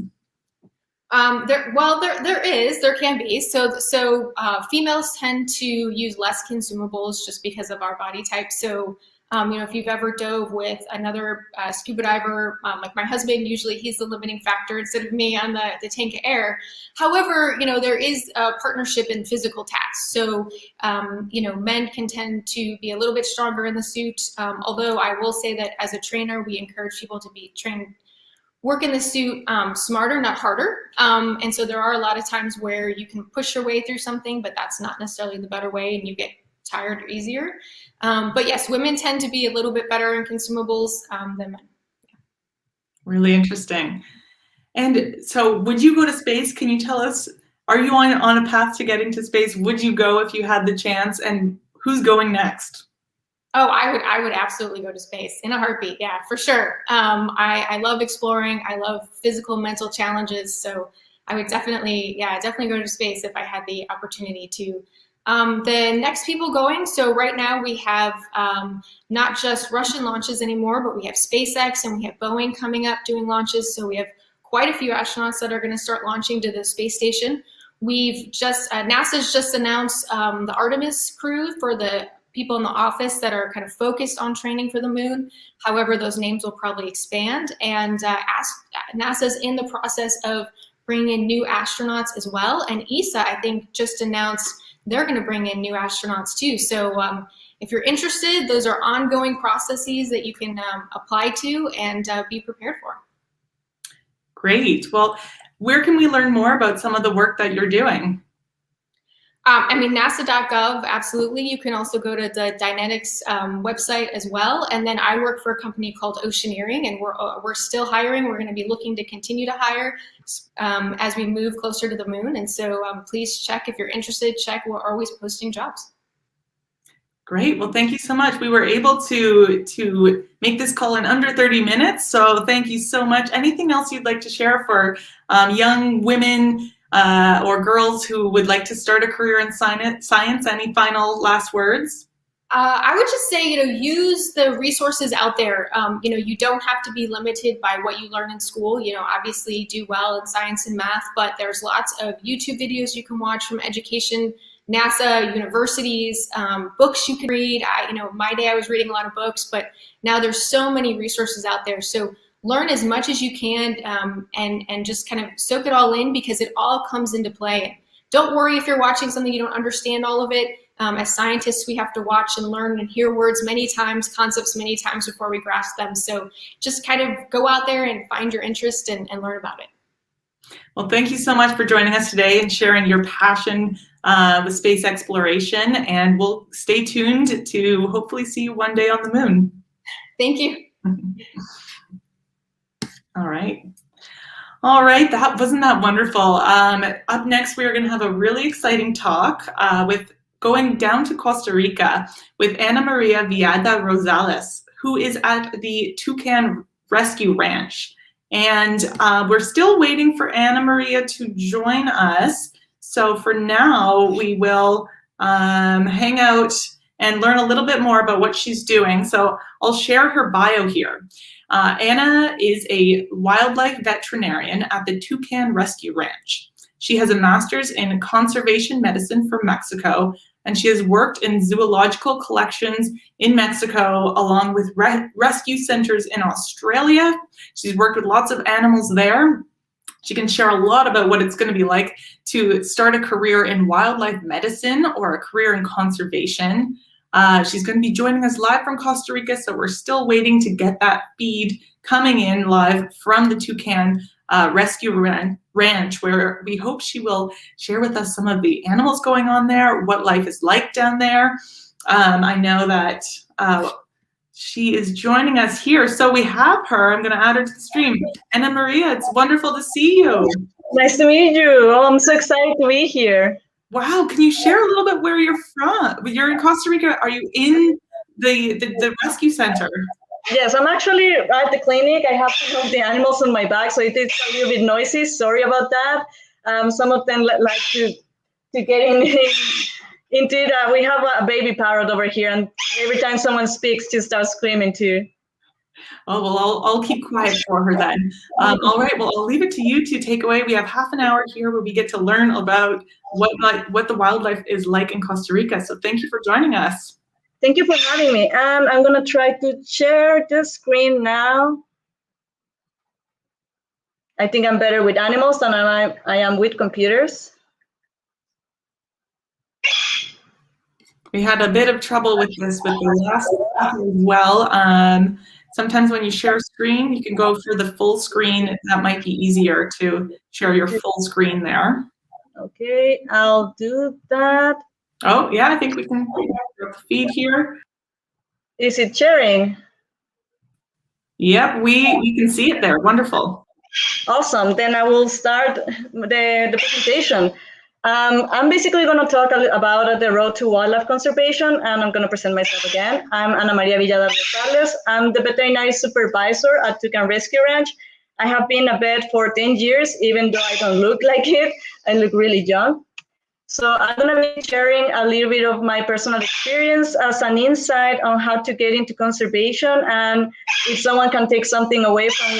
There can be. So females tend to use less consumables just because of our body type. So, if you've ever dove with another scuba diver, like my husband, usually he's the limiting factor instead of me on the tank of air. However, there is a partnership in physical tasks. So, men can tend to be a little bit stronger in the suit. Although I will say that as a trainer, we encourage people to be trained work in the suit smarter, not harder. And so there are a lot of times where you can push your way through something, but that's not necessarily the better way, and you get tired easier. But yes, women tend to be a little bit better in consumables than men. Yeah. Really interesting. And so would you go to space? Can you tell us, are you on a path to getting to space? Would you go if you had the chance? And who's going next? Oh, I would absolutely go to space in a heartbeat. Yeah, for sure. I love exploring. I love physical, mental challenges. So I would definitely go to space if I had the opportunity to. The next people going, so right now we have not just Russian launches anymore, but we have SpaceX and we have Boeing coming up doing launches. So we have quite a few astronauts that are going to start launching to the space station. We've just, NASA's just announced the Artemis crew for the people in the office that are kind of focused on training for the moon. However, those names will probably expand. And NASA's in the process of bringing in new astronauts as well. And ESA, I think, just announced they're going to bring in new astronauts too. So if you're interested, those are ongoing processes that you can apply to and be prepared for. Great. Well, where can we learn more about some of the work that you're doing? NASA.gov, absolutely. You can also go to the Dynetics website as well. And then I work for a company called Oceaneering, and we're still hiring. We're going to be looking to continue to hire as we move closer to the moon. And so please check if you're interested. Check. We're always posting jobs. Great. Well, thank you so much. We were able to make this call in under 30 minutes. So thank you so much. Anything else you'd like to share for young women or girls who would like to start a career in science? Any final last words? I would just say, use the resources out there. You don't have to be limited by what you learn in school. Obviously do well in science and math, but there's lots of YouTube videos you can watch from education, NASA, universities, books you can read. My day I was reading a lot of books, but now there's so many resources out there. So learn as much as you can and just kind of soak it all in, because it all comes into play. Don't worry if you're watching something you don't understand all of it. As scientists, we have to watch and learn and hear words many times, concepts many times before we grasp them. So just kind of go out there and find your interest and learn about it. Well, thank you so much for joining us today and sharing your passion with space exploration. And we'll stay tuned to hopefully see you one day on the moon. Thank you. All right. Wasn't that wonderful? Up next, we are going to have a really exciting talk with going down to Costa Rica with Ana Maria Villada Rosales, who is at the Toucan Rescue Ranch. And we're still waiting for Ana Maria to join us. So for now, we will hang out and learn a little bit more about what she's doing. So I'll share her bio here. Ana is a wildlife veterinarian at the Toucan Rescue Ranch. She has a master's in conservation medicine from Mexico, and she has worked in zoological collections in Mexico along with rescue centers in Australia. She's worked with lots of animals there. She can share a lot about what it's going to be like to start a career in wildlife medicine or a career in conservation. She's going to be joining us live from Costa Rica, so we're still waiting to get that feed coming in live from the Toucan Rescue Ranch, where we hope she will share with us some of the animals going on there, what life is like down there. I know that she is joining us here, so we have her. I'm going to add her to the stream. Ana Maria, it's wonderful to see you. Nice to meet you. Oh, I'm so excited to be here. Wow, can you share a little bit where you're from? You're in Costa Rica. Are you in the rescue center? Yes, I'm actually at the clinic. I have some of the animals on my back, so it is a little bit noisy. Sorry about that. Some of them like to get into that. We have a baby parrot over here, and every time someone speaks, she starts screaming too. Oh, well, I'll keep quiet for her then. All right, well, I'll leave it to you to take away. We have half an hour here where we get to learn about what the wildlife is like in Costa Rica. So thank you for joining us. Thank you for having me. And I'm going to try to share the screen now. I think I'm better with animals than I am with computers. We had a bit of trouble with this with the last as well. Sometimes when you share a screen, you can go for the full screen. That might be easier to share your full screen there. Okay, I'll do that. Oh, yeah, I think we can feed here. Is it sharing? Yep, we can see it there. Wonderful. Awesome. Then I will start the presentation. I'm basically going to talk about the road to wildlife conservation, and I'm going to present myself again. I'm Ana Maria Villada Rosales. I'm the veterinary supervisor at Toucan Rescue Ranch. I have been a vet for 10 years, even though I don't look like it. I look really young. So I'm going to be sharing a little bit of my personal experience as an insight on how to get into conservation. And if someone can take something away from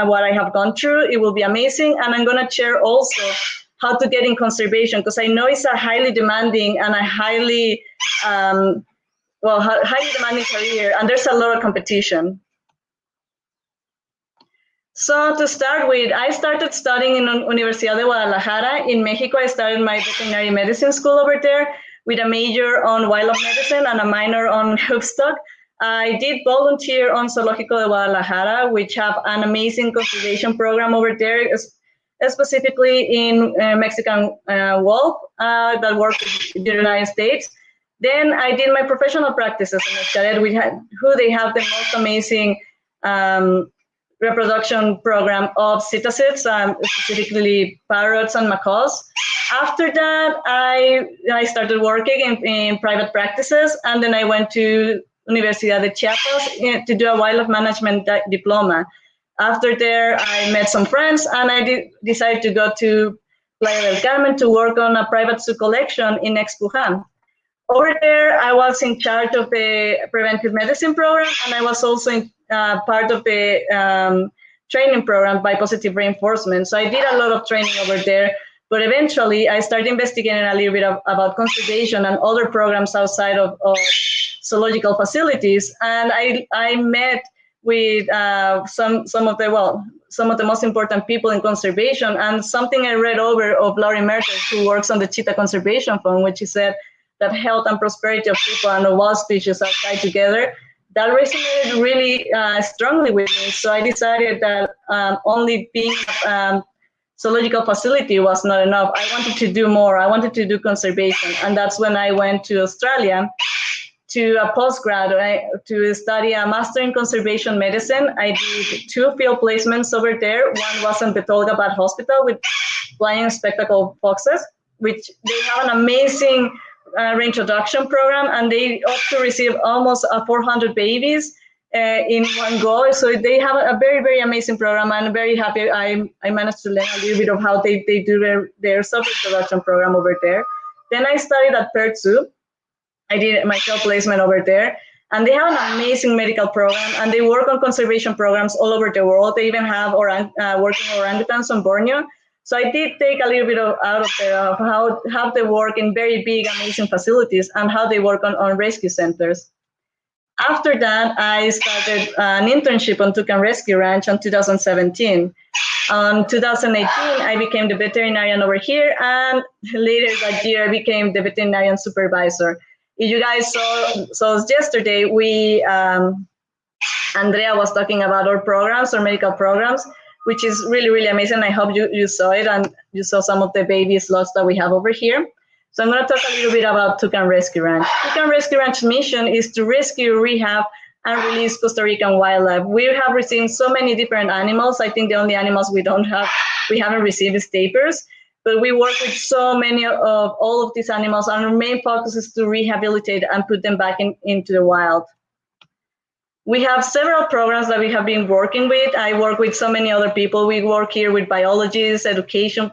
what I have gone through, it will be amazing. And I'm going to share also how to get in conservation, because I know it's a highly demanding and a highly demanding career, and there's a lot of competition. So to start with, I started studying in Universidad de Guadalajara. In Mexico, I started my veterinary medicine school over there with a major on wildlife medicine and a minor on livestock. I did volunteer on Zoológico de Guadalajara, which have an amazing conservation program over there, specifically in Mexican wolf that work in the United States. Then I did my professional practices in Escaret, who they have the most amazing reproduction program of cetaceans, specifically parrots and macaws. After that, I started working in private practices, and then I went to Universidad de Chiapas to do a wildlife management diploma. After there, I met some friends, and I decided to go to Playa del Carmen to work on a private zoo collection in Expujan. Over there, I was in charge of the preventive medicine program, and I was also in, part of the training program by positive reinforcement. So I did a lot of training over there. But eventually, I started investigating a little bit about conservation and other programs outside of zoological facilities, and I met with some of the most important people in conservation, and something I read over of Laurie Mertens, who works on the Cheetah Conservation Fund, which she said that health and prosperity of people and of all species are tied together. That resonated really strongly with me. So I decided that only being zoological facility was not enough. I wanted to do more. I wanted to do conservation, and that's when I went to Australia to a postgrad to study a master in conservation medicine. I did 2 field placements over there. One was in Betolga Bat Hospital with flying spectacle foxes, which they have an amazing reintroduction program, and they hope to receive almost 400 babies in one go. So they have a very, very amazing program. I'm very happy I managed to learn a little bit of how they do their self-introduction program over there. Then I studied at Perth Zoo. I did my field placement over there, and they have an amazing medical program, and they work on conservation programs all over the world. They even have working orangutans on Borneo. So I did take a little bit out of there of how they work in very big, amazing facilities and how they work on rescue centers. After that, I started an internship on Toucan Rescue Ranch in 2017. In 2018, I became the veterinarian over here, and later that year, I became the veterinarian supervisor. If you guys saw yesterday, Andrea was talking about our programs, our medical programs, which is really, really amazing. I hope you saw it, and you saw some of the baby sloths that we have over here. So I'm going to talk a little bit about Toucan Rescue Ranch. Toucan Rescue Ranch's mission is to rescue, rehab, and release Costa Rican wildlife. We have received so many different animals. I think the only animals we haven't received is tapirs. But we work with so many of all of these animals, and our main focus is to rehabilitate and put them back into the wild. We have several programs that we have been working with. I work with so many other people. We work here with biologists, education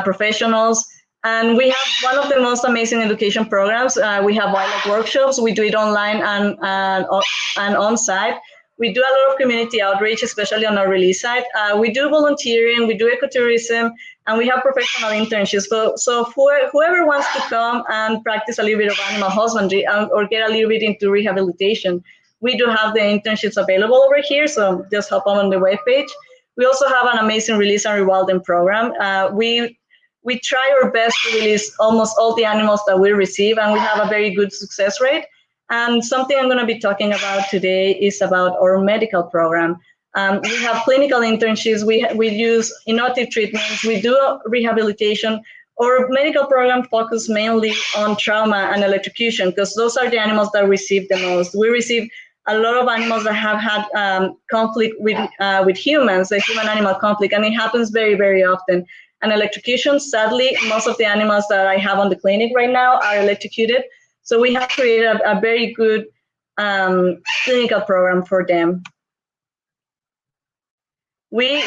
professionals, and we have one of the most amazing education programs. We have wildlife workshops. We do it online and on-site. We do a lot of community outreach, especially on our release site. We do volunteering, we do ecotourism, and we have professional internships. So whoever wants to come and practice a little bit of animal husbandry or get a little bit into rehabilitation, we do have the internships available over here, so just hop on the webpage. We also have an amazing release and rewilding program. We try our best to release almost all the animals that we receive, and we have a very good success rate. And something I'm going to be talking about today is about our medical program. We have clinical internships. We use innovative treatments. We do rehabilitation. Our medical program focuses mainly on trauma and electrocution because those are the animals that receive the most. We receive a lot of animals that have had conflict with humans, the human-animal conflict, and it happens very, very often. And electrocution, sadly, most of the animals that I have on the clinic right now are electrocuted. So we have created a very good clinical program for them. We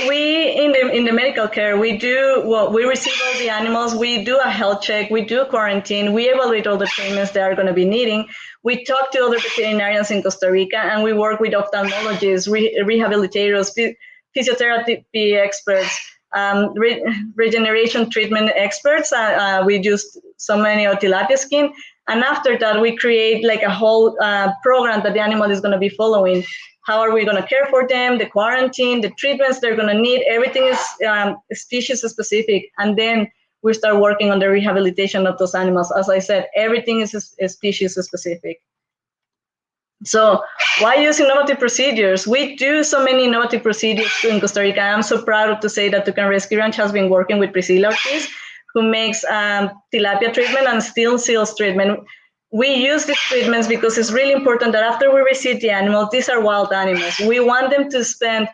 in the medical care, we receive all the animals, we do a health check, we do quarantine, we evaluate all the treatments they are going to be needing. We talk to other veterinarians in Costa Rica, and we work with ophthalmologists, rehabilitators, physiotherapy experts, regeneration treatment experts. We use so many of tilapia skin. And after that, we create like a whole program that the animal is going to be following. How are we going to care for them, the quarantine, the treatments they're going to need, everything is species specific. And then we start working on the rehabilitation of those animals. As I said, everything is species specific. So why use innovative procedures? We do so many innovative procedures in Costa Rica. I'm so proud to say that Toucan Rescue Ranch has been working with Priscilla Ortiz, who makes tilapia treatment and steel seals treatment. We use these treatments because it's really important that after we receive the animals, these are wild animals. We want them to spend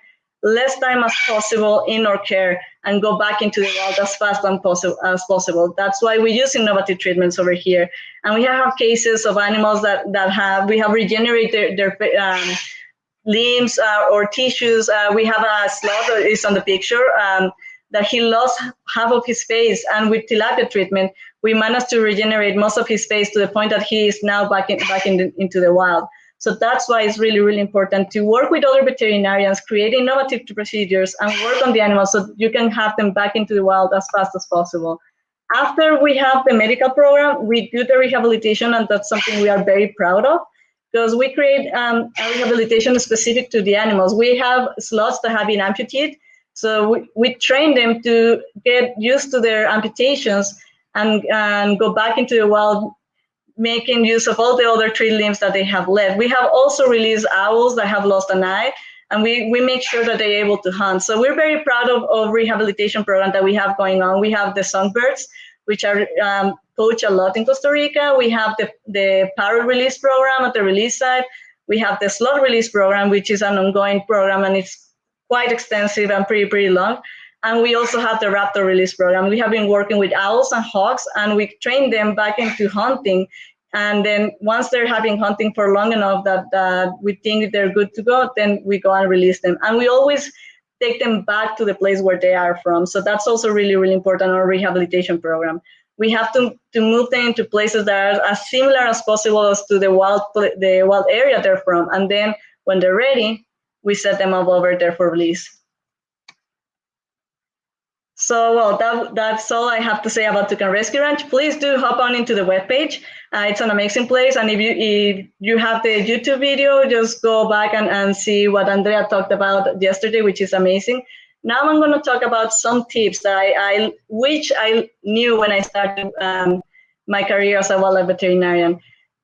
less time as possible in our care. and go back into the wild as fast as possible. That's why we use innovative treatments over here. And we have cases of animals that we have regenerated their limbs or tissues. We have a sloth that is on the picture that he lost half of his face, and with tilapia treatment, we managed to regenerate most of his face to the point that he is now back into the wild. So that's why it's really, really important to work with other veterinarians, create innovative procedures, and work on the animals so you can have them back into the wild as fast as possible. After we have the medical program, we do the rehabilitation, and that's something we are very proud of, because we create a rehabilitation specific to the animals. We have sloths that have been amputated, so we train them to get used to their amputations and go back into the wild, making use of all the other 3 limbs that they have left. We have also released owls that have lost an eye, and we make sure that they're able to hunt. So we're very proud of rehabilitation program that we have going on. We have the songbirds, which are poached a lot in Costa Rica. We have the parrot release program at the release site. We have the sloth release program, which is an ongoing program, and it's quite extensive and pretty long. And we also have the raptor release program. We have been working with owls and hawks, and we train them back into hunting. And then once they're having hunting for long enough that we think they're good to go, then we go and release them. And we always take them back to the place where they are from. So that's also really, really important in our rehabilitation program. We have to move them into places that are as similar as possible as to the wild area they're from. And then when they're ready, we set them up over there for release. So, well, that's all I have to say about Toucan Rescue Ranch. Please do hop on into the webpage. It's an amazing place. And if you have the YouTube video, just go back and see what Andrea talked about yesterday, which is amazing. Now I'm going to talk about some tips that I wish I knew when I started my career as a wildlife veterinarian.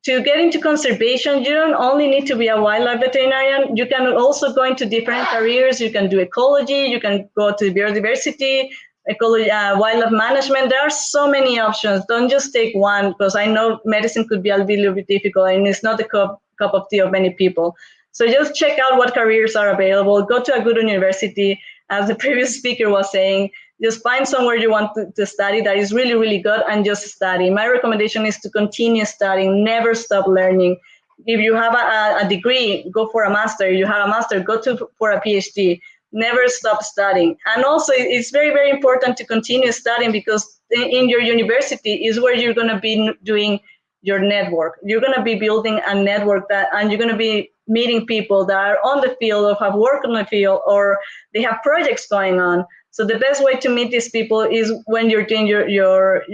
To get into conservation, you don't only need to be a wildlife veterinarian. You can also go into different careers. You can do ecology. You can go to biodiversity, ecology, wildlife management. There are so many options. Don't just take one, because I know medicine could be a little bit difficult, and it's not the cup of tea of many people. So just check out what careers are available. Go to a good university. As the previous speaker was saying, just find somewhere you want to study that is really, really good, and just study. My recommendation is to continue studying, never stop learning. If you have a degree, go for a master. If you have a master, go for a PhD. Never stop studying. And also, it's very, very important to continue studying, because in your university is where you're going to be doing your network. You're going to be building a network and you're going to be meeting people that are on the field or have worked on the field, or they have projects going on. So the best way to meet these people is when you're doing your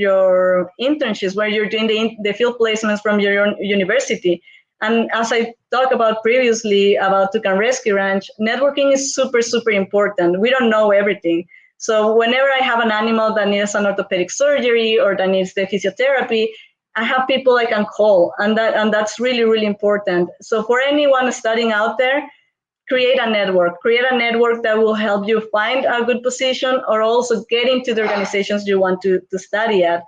internships, where you're doing the field placements from your university. And as I talked about previously about Toucan Rescue Ranch, networking is super, super important. We don't know everything. So whenever I have an animal that needs an orthopedic surgery or that needs the physiotherapy, I have people I can call, and that's really, really important. So for anyone studying out there, create a network that will help you find a good position, or also get into the organizations you want to study at.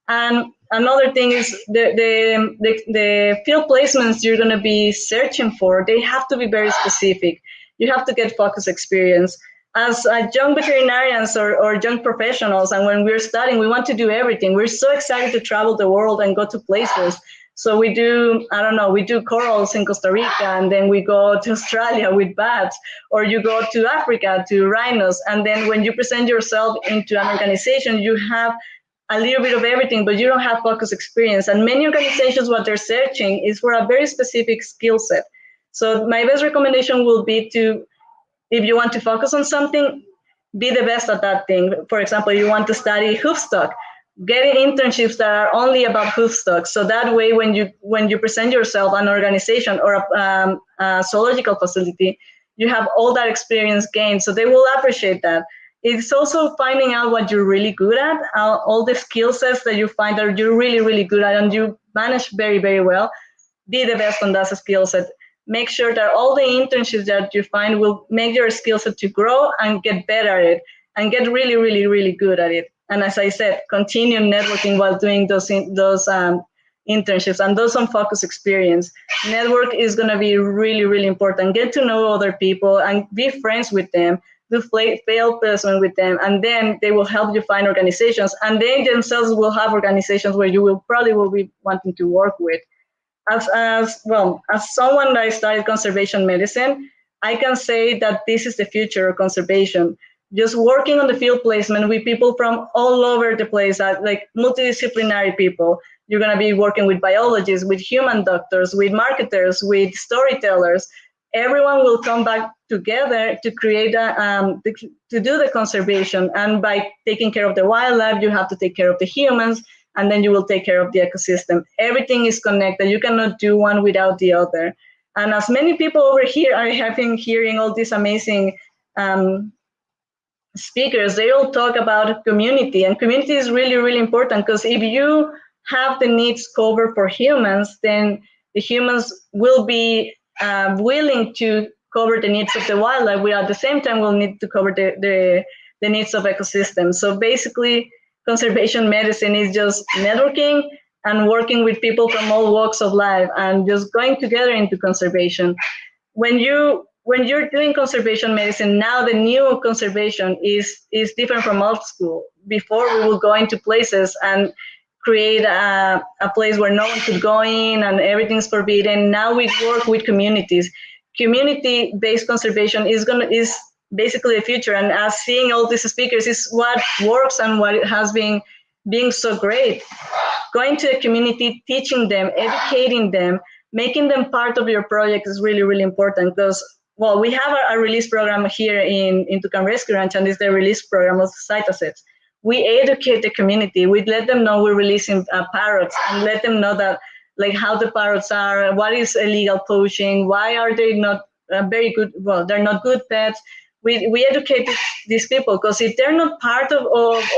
And another thing is the field placements you're going to be searching for, they have to be very specific. You have to get focus experience. As young veterinarians or young professionals, and when we're studying, we want to do everything. We're so excited to travel the world and go to places. So we do corals in Costa Rica, and then we go to Australia with bats, or you go to Africa to rhinos. And then when you present yourself into an organization, you have a little bit of everything, but you don't have focus experience. And many organizations, what they're searching is for a very specific skill set. So my best recommendation will be to, if you want to focus on something, be the best at that thing. For example, you want to study hoofstock, getting internships that are only about hoofstock. So that way, when you present yourself an organization or a zoological facility, you have all that experience gained. So they will appreciate that. It's also finding out what you're really good at, all the skill sets that you find that you're really, really good at, and you manage very, very well. Be the best on that skill set. Make sure that all the internships that you find will make your skill set to grow and get better at it, and get really, really, really good at it. And as I said, continue networking while doing those internships, and those some focus experience. Network is going to be really, really important. Get to know other people and be friends with them. do field placement with them, and then they will help you find organizations, and they themselves will have organizations where you will be wanting to work with. As someone that studied conservation medicine, I can say that this is the future of conservation. Just working on the field placement with people from all over the place, like multidisciplinary people. You're going to be working with biologists, with human doctors, with marketers, with storytellers. Everyone will come back together to create to do the conservation. And by taking care of the wildlife, you have to take care of the humans, and then you will take care of the ecosystem. Everything is connected. You cannot do one without the other. And as many people over here are hearing all these amazing speakers, they all talk about community, and community is really, really important, because if you have the needs covered for humans, then the humans will be willing to cover the needs of the wildlife. We at the same time will need to cover the needs of ecosystems. So basically, conservation medicine is just networking and working with people from all walks of life and just going together into conservation. When you're doing conservation medicine, now the new conservation is different from old school. Before, we will go into places and create a place where no one could go in and everything's forbidden. Now we work with communities. Community-based conservation is basically the future, and as seeing all these speakers is what works and what has been being so great. Going to the community, teaching them, educating them, making them part of your project is really, really important, because we have a release program here in Tucán Rescue Ranch, and it's the release program of site assets. We educate the community. We let them know we're releasing parrots, and let them know that, like, how the parrots are, what is illegal poaching, why are they not very good, they're not good pets. We educate these people, because if they're not part of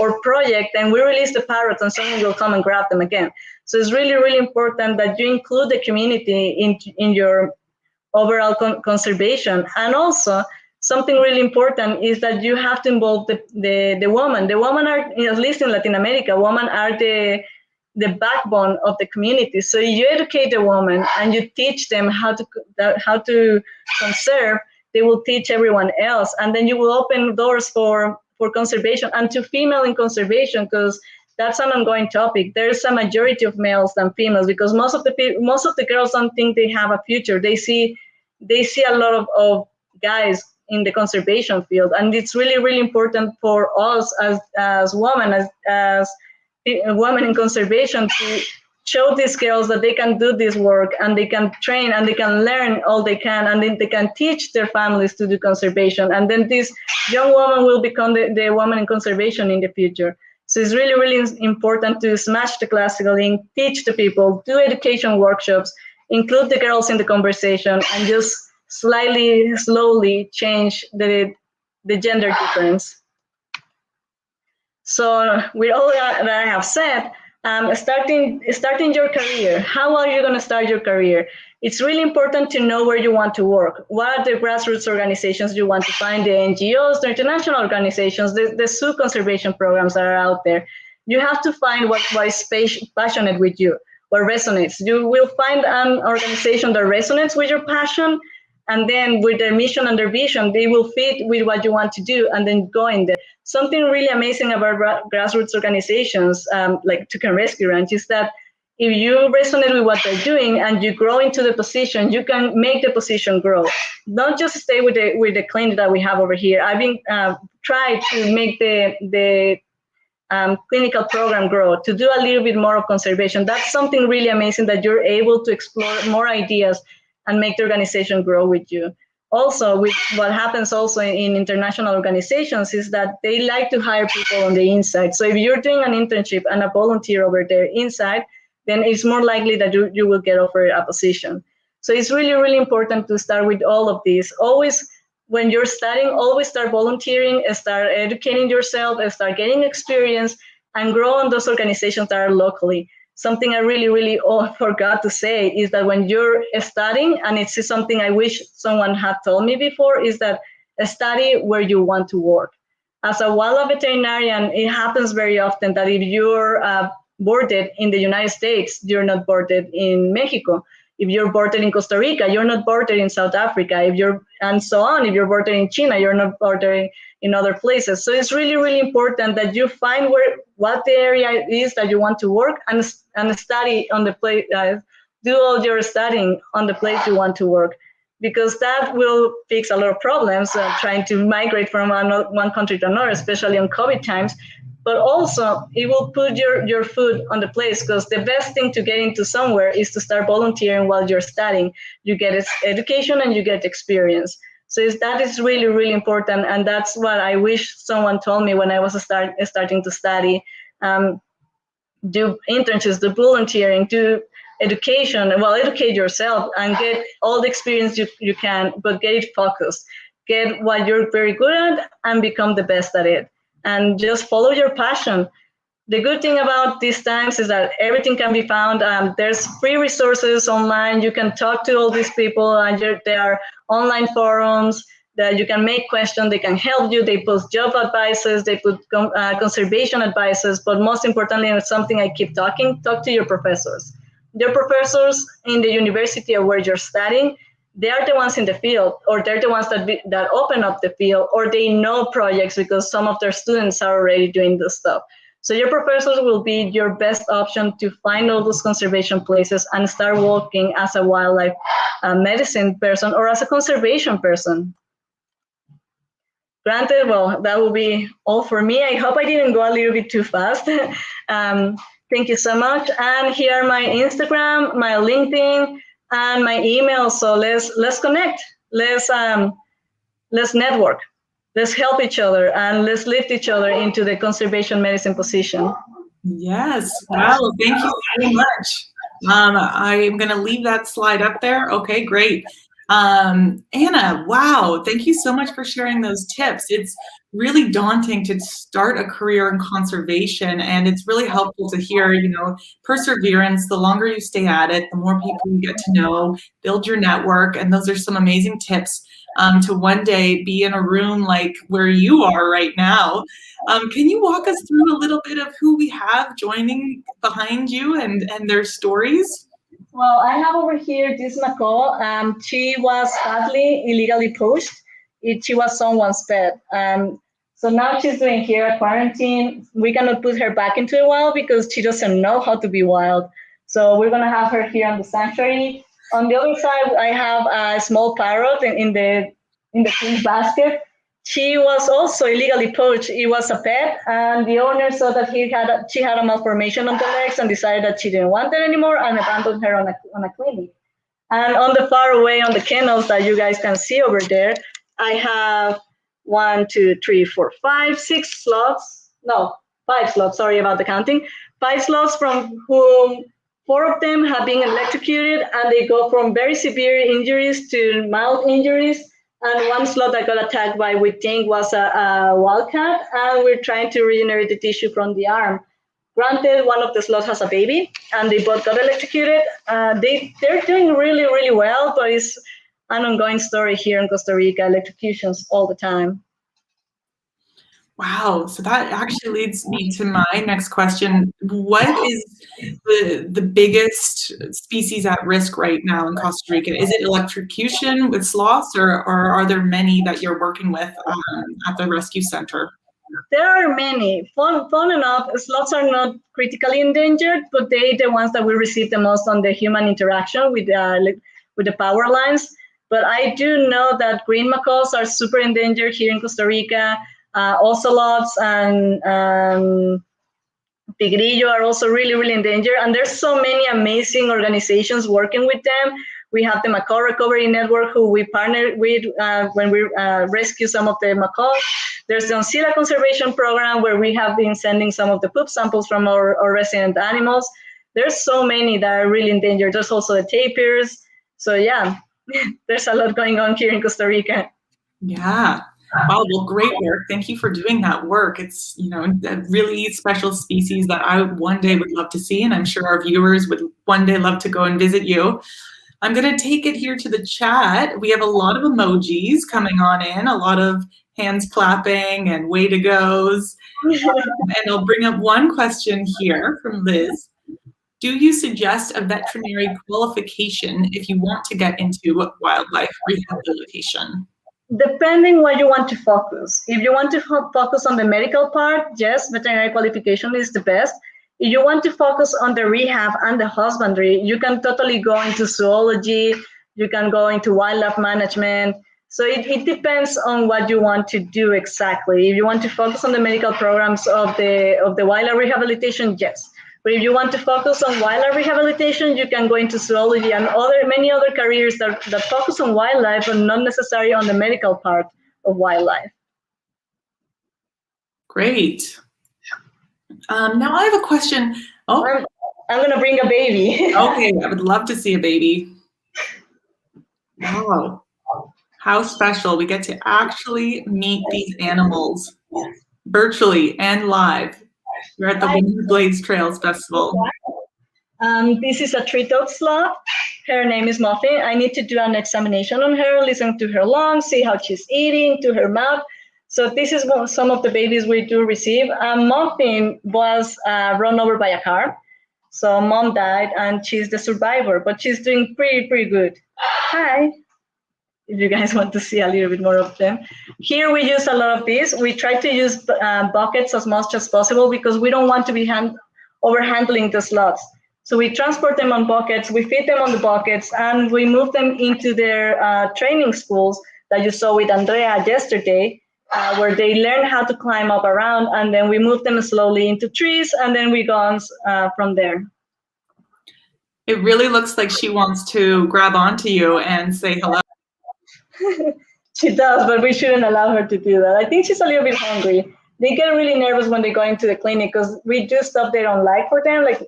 our project, then we release the parrots and someone will come and grab them again. So it's really, really important that you include the community in your overall conservation. And also, something really important is that you have to involve the woman. The women are, at least in Latin America, women are the backbone of the community. So you educate the woman and you teach them how to conserve, they will teach everyone else. And then you will open doors for conservation and to female in conservation, because that's an ongoing topic. There's a majority of males than females, because most of the girls don't think they have a future. They see a lot of guys in the conservation field, and it's really, really important for us as women, as women in conservation, to show these girls that they can do this work, and they can train, and they can learn all they can, and then they can teach their families to do conservation. And then this young woman will become the woman in conservation in the future. So it's really, really important to smash the classical link, teach the people, do education workshops, include the girls in the conversation, and just slowly change the gender difference. So with all that I have said, starting your career, how are you going to start your career? It's really important to know where you want to work. What are the grassroots organizations you want to find, the NGOs, the international organizations, the zoo conservation programs that are out there. You have to find what is passionate with you, what resonates. You will find an organization that resonates with your passion, and then with their mission and their vision, they will fit with what you want to do, and then go in there. Something really amazing about grassroots organizations like Tucán Rescue Ranch is that if you resonate with what they're doing and you grow into the position, you can make the position grow. Don't just stay with the clinic that we have over here. I've been tried to make the clinical program grow, to do a little bit more of conservation. That's something really amazing, that you're able to explore more ideas and make the organization grow with you. Also, with what happens also in international organizations is that they like to hire people on the inside. So if you're doing an internship and a volunteer over there inside, then it's more likely that you will get offered a position. So it's really, really important to start with all of these. Always, when you're studying, always start volunteering, start educating yourself, start getting experience, and grow on those organizations that are locally. Something I really, really forgot to say is that when you're studying, and it's something I wish someone had told me before, is that study where you want to work. As a wildlife veterinarian, it happens very often that if you're boarded in the United States, you're not boarded in Mexico. If you're bordered in Costa Rica, you're not bordered in South Africa. And so on. If you're bordered in China, you're not bordered in other places. So it's really, really important that you find what the area is that you want to work and study on the place. Do all your studying on the place you want to work, because that will fix a lot of problems trying to migrate from one country to another, especially on COVID times. But also it will put your foot on the place, because the best thing to get into somewhere is to start volunteering while you're studying. You get education and you get experience. So that is really, really important. And that's what I wish someone told me when I was starting to study. Do internships, do volunteering, do education. Well, educate yourself and get all the experience you can, but get it focused. Get what you're very good at and become the best at it. And just follow your passion. The good thing about these times is that everything can be found. There's free resources online. You can talk to all these people, and there are online forums that you can make questions. They can help you. They post job advices. They put conservation advices. But most importantly, and it's something I keep talk to your professors. Your professors in the university or where you're studying, they are the ones in the field, or they're the ones that open up the field, or they know projects because some of their students are already doing this stuff. So your professors will be your best option to find all those conservation places and start working as a wildlife medicine person or as a conservation person. Granted, well, that will be all for me. I hope I didn't go a little bit too fast. Thank you so much. And here are my Instagram, my LinkedIn, and my email. So let's connect. Let's network. Let's help each other, and let's lift each other into the conservation medicine position. Yes. Wow. Thank you so much. I'm going to leave that slide up there. Okay, great. Anna, wow. Thank you so much for sharing those tips. It's really daunting to start a career in conservation, and it's really helpful to hear, perseverance. The longer you stay at it, the more people you get to know, build your network. And those are some amazing tips to one day be in a room like where you are right now. Can you walk us through a little bit of who we have joining behind you and their stories? Well, I have over here this macaw. She was sadly illegally poached. She was someone's pet. So now she's doing here a quarantine. We cannot put her back into the wild because she doesn't know how to be wild. So we're gonna have her here on the sanctuary. On the other side, I have a small parrot in the pink basket. She was also illegally poached. It was a pet, and the owner saw that she had a malformation on the legs and decided that she didn't want it anymore and abandoned her on a clinic. And on the far away on the kennels that you guys can see over there, I have 1, 2, 3, 4, 5, 6 sloths. No, 5 sloths. Sorry about the counting. 5 sloths from whom 4 of them have been electrocuted, and they go from very severe injuries to mild injuries. And 1 sloth that got attacked by, we think, was a wildcat, and we're trying to regenerate the tissue from the arm. Granted, 1 of the sloths has a baby, and they both got electrocuted. They're doing really, really well, but it's an ongoing story here in Costa Rica, electrocutions all the time. Wow, so that actually leads me to my next question. What is the biggest species at risk right now in Costa Rica? Is it electrocution with sloths, or are there many that you're working with at the rescue center? There are many. Fun enough, sloths are not critically endangered, but they're the ones that we receive the most on the human interaction with the power lines. But I do know that green macaws are super endangered here in Costa Rica. Ocelots and tigrillo are also really, really endangered. And there's so many amazing organizations working with them. We have the Macaw Recovery Network, who we partner with when we rescue some of the macaws. There's the Oncilla Conservation Program, where we have been sending some of the poop samples from our resident animals. There's so many that are really endangered. There's also the tapirs. So yeah, there's a lot going on here in Costa Rica. Yeah. Wow, well, great work. Thank you for doing that work. It's, a really special species that I one day would love to see, and I'm sure our viewers would one day love to go and visit you. I'm going to take it here to the chat. We have a lot of emojis coming on in, a lot of hands clapping and way to goes. And I'll bring up one question here from Liz. do you suggest a veterinary qualification if you want to get into wildlife rehabilitation? Depending what you want to focus. If you want to focus on the medical part, yes, veterinary qualification is the best. If you want to focus on the rehab and the husbandry, you can totally go into zoology, you can go into wildlife management. So it depends on what you want to do exactly. If you want to focus on the medical programs of the wildlife rehabilitation, yes. But if you want to focus on wildlife rehabilitation, you can go into zoology and many other careers that focus on wildlife but not necessarily on the medical part of wildlife. Great. Now I have a question. Oh, I'm gonna bring a baby. Okay, I would love to see a baby. Wow, how special. We get to actually meet these animals virtually and live. We're at the Women's Blades Trails Festival. This is a treat-out sloth. Her name is Muffin. I need to do an examination on her, listen to her lungs, see how she's eating, to her mouth. So this is some of the babies we do receive. Muffin was run over by a car. So mom died and she's the survivor, but she's doing pretty good. Hi. If you guys want to see a little bit more of them. Here we use a lot of this. We try to use buckets as much as possible because we don't want to be over-handling the sloths. So we transport them on buckets, we feed them on the buckets, and we move them into their training schools that you saw with Andrea yesterday, where they learn how to climb up around, and then we move them slowly into trees, and then we go on from there. It really looks like she wants to grab onto you and say hello. She does, but we shouldn't allow her to do that. I think she's a little bit hungry. They get really nervous when they go into the clinic because we do stuff they don't like for them, like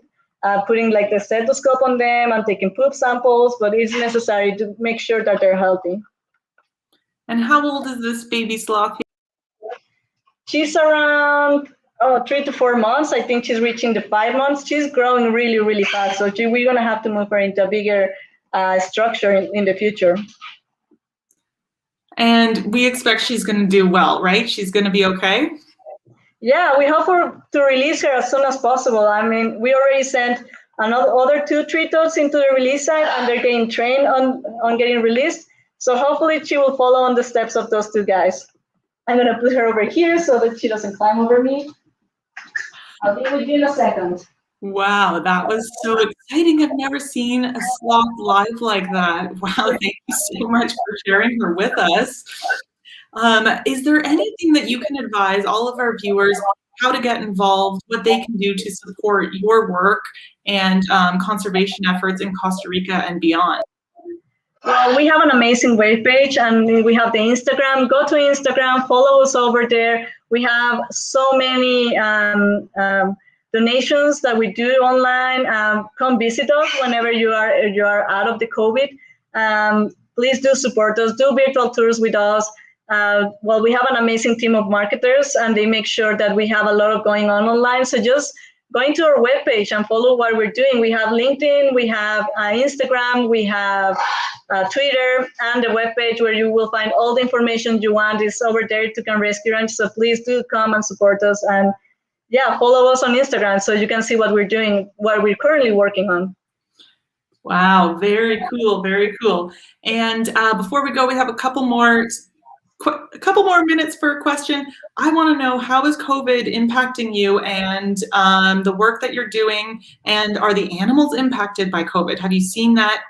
putting like the stethoscope on them and taking poop samples, but it's necessary to make sure that they're healthy. And how old is this baby sloth? She's around 3 to 4 months. I think she's reaching the 5 months. She's growing really fast, so we're gonna have to move her into a bigger structure in the future. And we expect she's going to do well, right? She's going to be okay? Yeah, we hope to release her as soon as possible. I mean, we already sent other 2 treat-outs into the release site, and they're getting trained on getting released. So hopefully she will follow on the steps of those 2 guys. I'm going to put her over here so that she doesn't climb over me. I'll be with you in a second. Wow, that was so exciting. I've never seen a sloth live like that. Wow, thank you so much for sharing her with us. Is there anything that you can advise all of our viewers how to get involved, what they can do to support your work and conservation efforts in Costa Rica and beyond? Well, we have an amazing webpage and we have the Instagram. Go to Instagram, follow us over there. We have so many donations that we do online. Come visit us whenever you are out of the COVID. Please do support us. Do virtual tours with us. Well, we have an amazing team of marketers, and they make sure that we have a lot of going on online. So just go into our webpage and follow what we're doing. We have LinkedIn, we have Instagram, we have Twitter, and the webpage where you will find all the information you want is over there to Can Rescue Ranch. So please do come and support us. And yeah, follow us on Instagram so you can see what we're doing, what we're currently working on. Wow, very cool, very cool. And before we go, we have a couple more minutes for a question. I want to know, how is COVID impacting you and the work that you're doing, and are the animals impacted by COVID? Have you seen that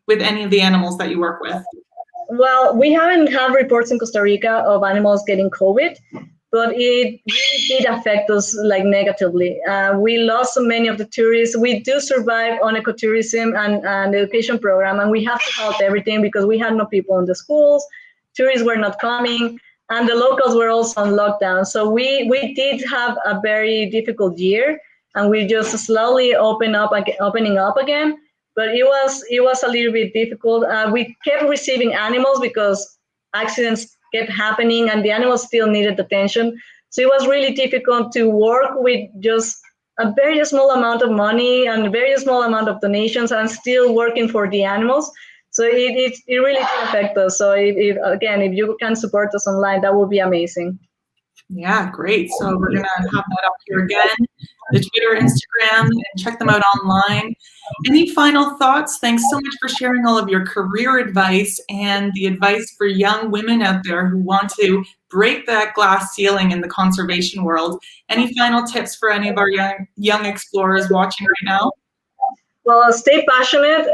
with any of the animals that you work with? Well, we haven't had reports in Costa Rica of animals getting COVID, but it really did affect us like negatively. We lost so many of the tourists. We do survive on ecotourism and the education program, and we have to halt everything because we had no people in the schools. Tourists were not coming, and the locals were also on lockdown. So we did have a very difficult year, and we just slowly opening up again. But it was a little bit difficult. We kept receiving animals because accidents kept happening, and the animals still needed attention. So it was really difficult to work with just a very small amount of money and a very small amount of donations, and still working for the animals. So it really did affect us. So if you can support us online, that would be amazing. Yeah, great. So we're gonna have that up here again, the Twitter, Instagram, and check them out online. Any final thoughts? Thanks so much for sharing all of your career advice and the advice for young women out there who want to break that glass ceiling in the conservation world. Any final tips for any of our young explorers watching right now? Well, stay passionate.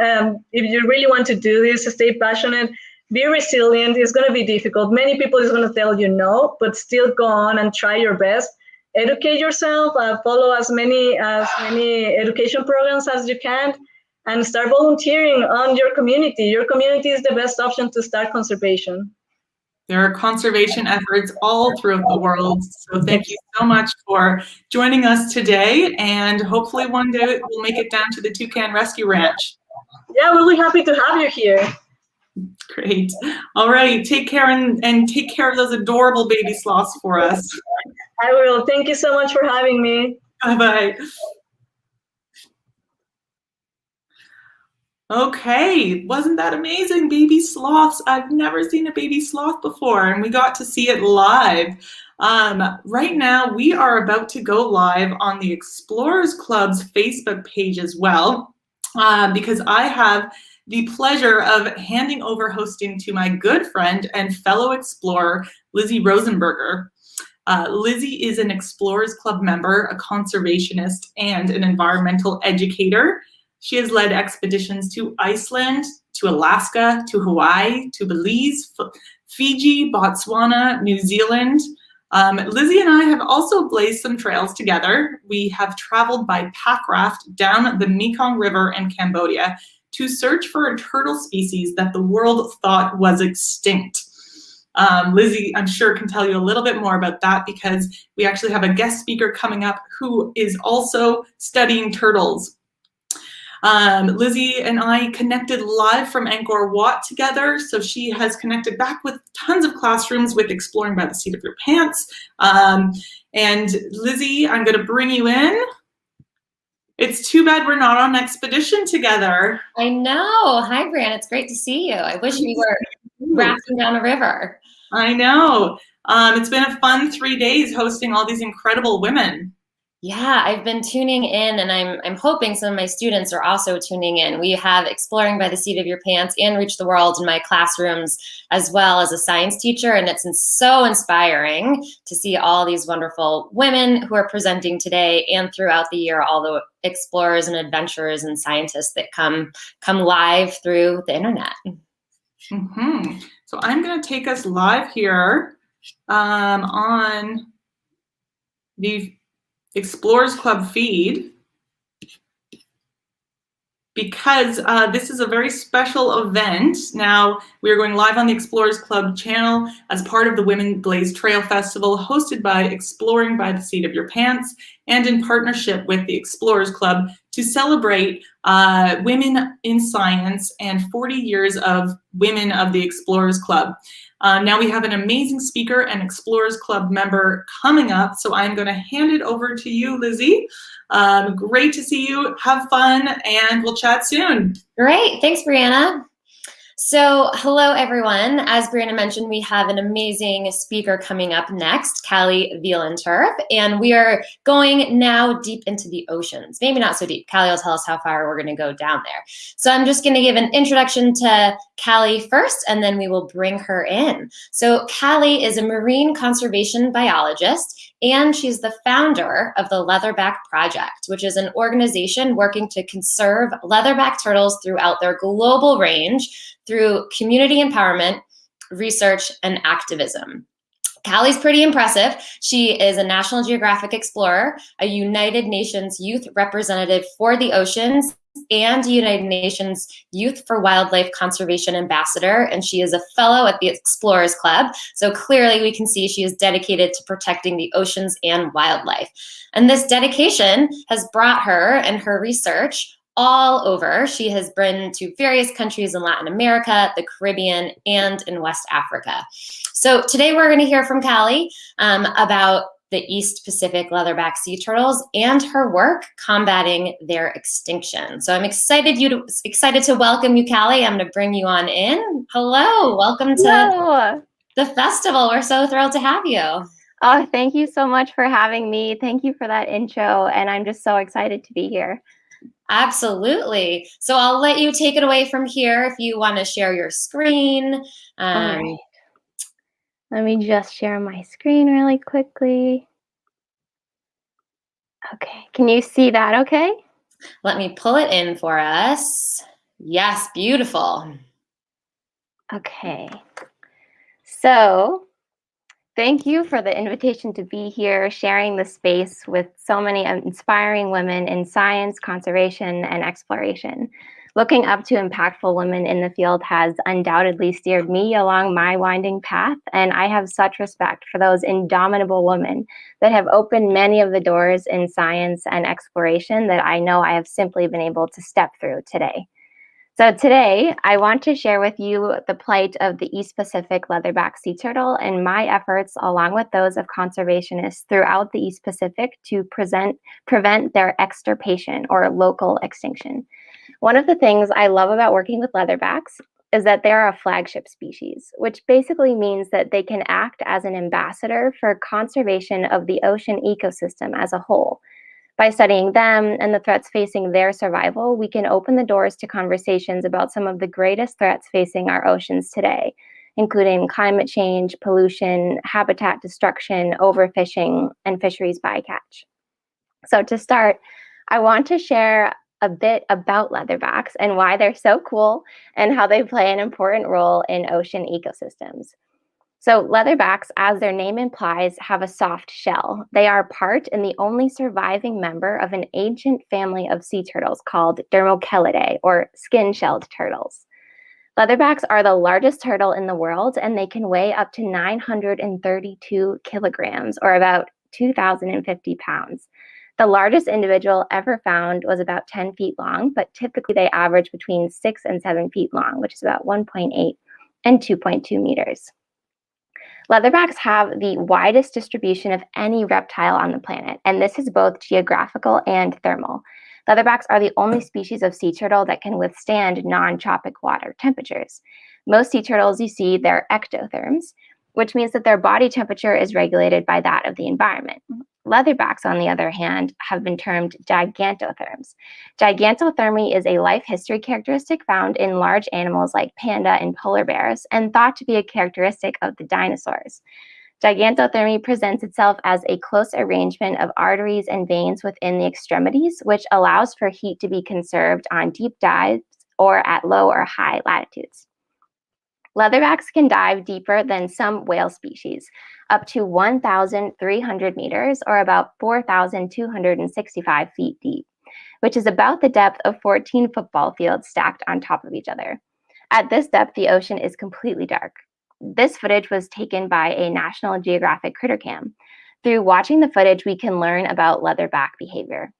If you really want to do this, stay passionate. Be resilient. It's going to be difficult. Many people is going to tell you no, but still go on and try your best. Educate yourself. Follow as many education programs as you can, and start volunteering on your community. Your community is the best option to start conservation. There are conservation efforts all throughout the world. So thank you so much for joining us today. And hopefully one day we'll make it down to the Toucan Rescue Ranch. Yeah, we'll be happy to have you here. Great. All right. Take care and take care of those adorable baby sloths for us. I will. Thank you so much for having me. Bye-bye. Okay, wasn't that amazing? Baby sloths. I've never seen a baby sloth before, and we got to see it live. Right now, we are about to go live on the Explorers Club's Facebook page as well, because I have the pleasure of handing over hosting to my good friend and fellow explorer, Lizzie Rosenberger. Lizzie is an Explorers Club member, a conservationist, and an environmental educator. She has led expeditions to Iceland, to Alaska, to Hawaii, to Belize, Fiji, Botswana, New Zealand. Lizzie and I have also blazed some trails together. We have traveled by pack raft down the Mekong River in Cambodia to search for a turtle species that the world thought was extinct. Lizzie, I'm sure, can tell you a little bit more about that because we actually have a guest speaker coming up who is also studying turtles. Lizzie and I connected live from Angkor Wat together, so she has connected back with tons of classrooms with Exploring by the Seat of Your Pants. And Lizzie, I'm going to bring you in. It's too bad we're not on expedition together. I know. Hi, Brianna. It's great to see you. I wish we were rafting down a river. I know. It's been a fun 3 days hosting all these incredible women. Yeah, I've been tuning in, and I'm hoping some of my students are also tuning in. We have Exploring by the Seat of Your Pants and Reach the World in my classrooms, as well as a science teacher, and it's so inspiring to see all these wonderful women who are presenting today and throughout the year, all the explorers and adventurers and scientists that come live through the internet. Mm-hmm. So I'm going to take us live here on the Explorers Club feed because this is a very special event. Now, we are going live on the Explorers Club channel as part of the Women Blaze Trail Festival hosted by Exploring by the Seat of Your Pants and in partnership with the Explorers Club to celebrate women in science and 40 years of women of the Explorers Club. Now we have an amazing speaker and Explorers Club member coming up, so I'm going to hand it over to you, Lizzie. Great to see you. Have fun, and we'll chat soon. Great. Thanks, Brianna. So hello, everyone. As Brianna mentioned, we have an amazing speaker coming up next, Callie Wielenturp, and we are going now deep into the oceans. Maybe not so deep. Callie will tell us how far we're going to go down there. So I'm just going to give an introduction to Callie first, and then we will bring her in. So Callie is a marine conservation biologist, and she's the founder of the Leatherback Project, which is an organization working to conserve leatherback turtles throughout their global range through community empowerment, research, and activism. Callie's pretty impressive. She is a National Geographic explorer, a United Nations Youth Representative for the Oceans, and a United Nations Youth for Wildlife Conservation Ambassador, and she is a fellow at the Explorers Club. So clearly we can see she is dedicated to protecting the oceans and wildlife. And this dedication has brought her and her research all over. She has been to various countries in Latin America, the Caribbean, and in West Africa. So today we're going to hear from Callie about the East Pacific leatherback sea turtles and her work combating their extinction. So I'm excited to welcome you, Callie. I'm going to bring you on in. Hello, welcome to the festival. We're so thrilled to have you. Oh, thank you so much for having me. Thank you for that intro. And I'm just so excited to be here. Absolutely. So I'll let you take it away from here if you want to share your screen. All right. Let me just share my screen really quickly. Okay. Can you see that okay? Let me pull it in for us. Yes, beautiful. Okay. So thank you for the invitation to be here, sharing the space with so many inspiring women in science, conservation, and exploration. Looking up to impactful women in the field has undoubtedly steered me along my winding path, and I have such respect for those indomitable women that have opened many of the doors in science and exploration that I know I have simply been able to step through today. So today, I want to share with you the plight of the East Pacific leatherback sea turtle and my efforts, along with those of conservationists throughout the East Pacific, to prevent their extirpation or local extinction. One of the things I love about working with leatherbacks is that they are a flagship species, which basically means that they can act as an ambassador for conservation of the ocean ecosystem as a whole. By studying them and the threats facing their survival, we can open the doors to conversations about some of the greatest threats facing our oceans today, including climate change, pollution, habitat destruction, overfishing, and fisheries bycatch. So to start, I want to share a bit about leatherbacks and why they're so cool and how they play an important role in ocean ecosystems. So leatherbacks, as their name implies, have a soft shell. They are part and the only surviving member of an ancient family of sea turtles called Dermochelidae, or skin-shelled turtles. Leatherbacks are the largest turtle in the world, and they can weigh up to 932 kilograms, or about 2,050 pounds. The largest individual ever found was about 10 feet long, but typically they average between 6 and 7 feet long, which is about 1.8 and 2.2 meters. Leatherbacks have the widest distribution of any reptile on the planet, and this is both geographical and thermal. Leatherbacks are the only species of sea turtle that can withstand non-tropic water temperatures. Most sea turtles, you see, they're ectotherms, which means that their body temperature is regulated by that of the environment. Leatherbacks, on the other hand, have been termed gigantotherms. Gigantothermy is a life history characteristic found in large animals like panda and polar bears, and thought to be a characteristic of the dinosaurs. Gigantothermy presents itself as a close arrangement of arteries and veins within the extremities, which allows for heat to be conserved on deep dives or at low or high latitudes. Leatherbacks can dive deeper than some whale species, up to 1,300 meters or about 4,265 feet deep, which is about the depth of 14 football fields stacked on top of each other. At this depth, the ocean is completely dark. This footage was taken by a National Geographic critter cam. Through watching the footage, we can learn about leatherback behavior.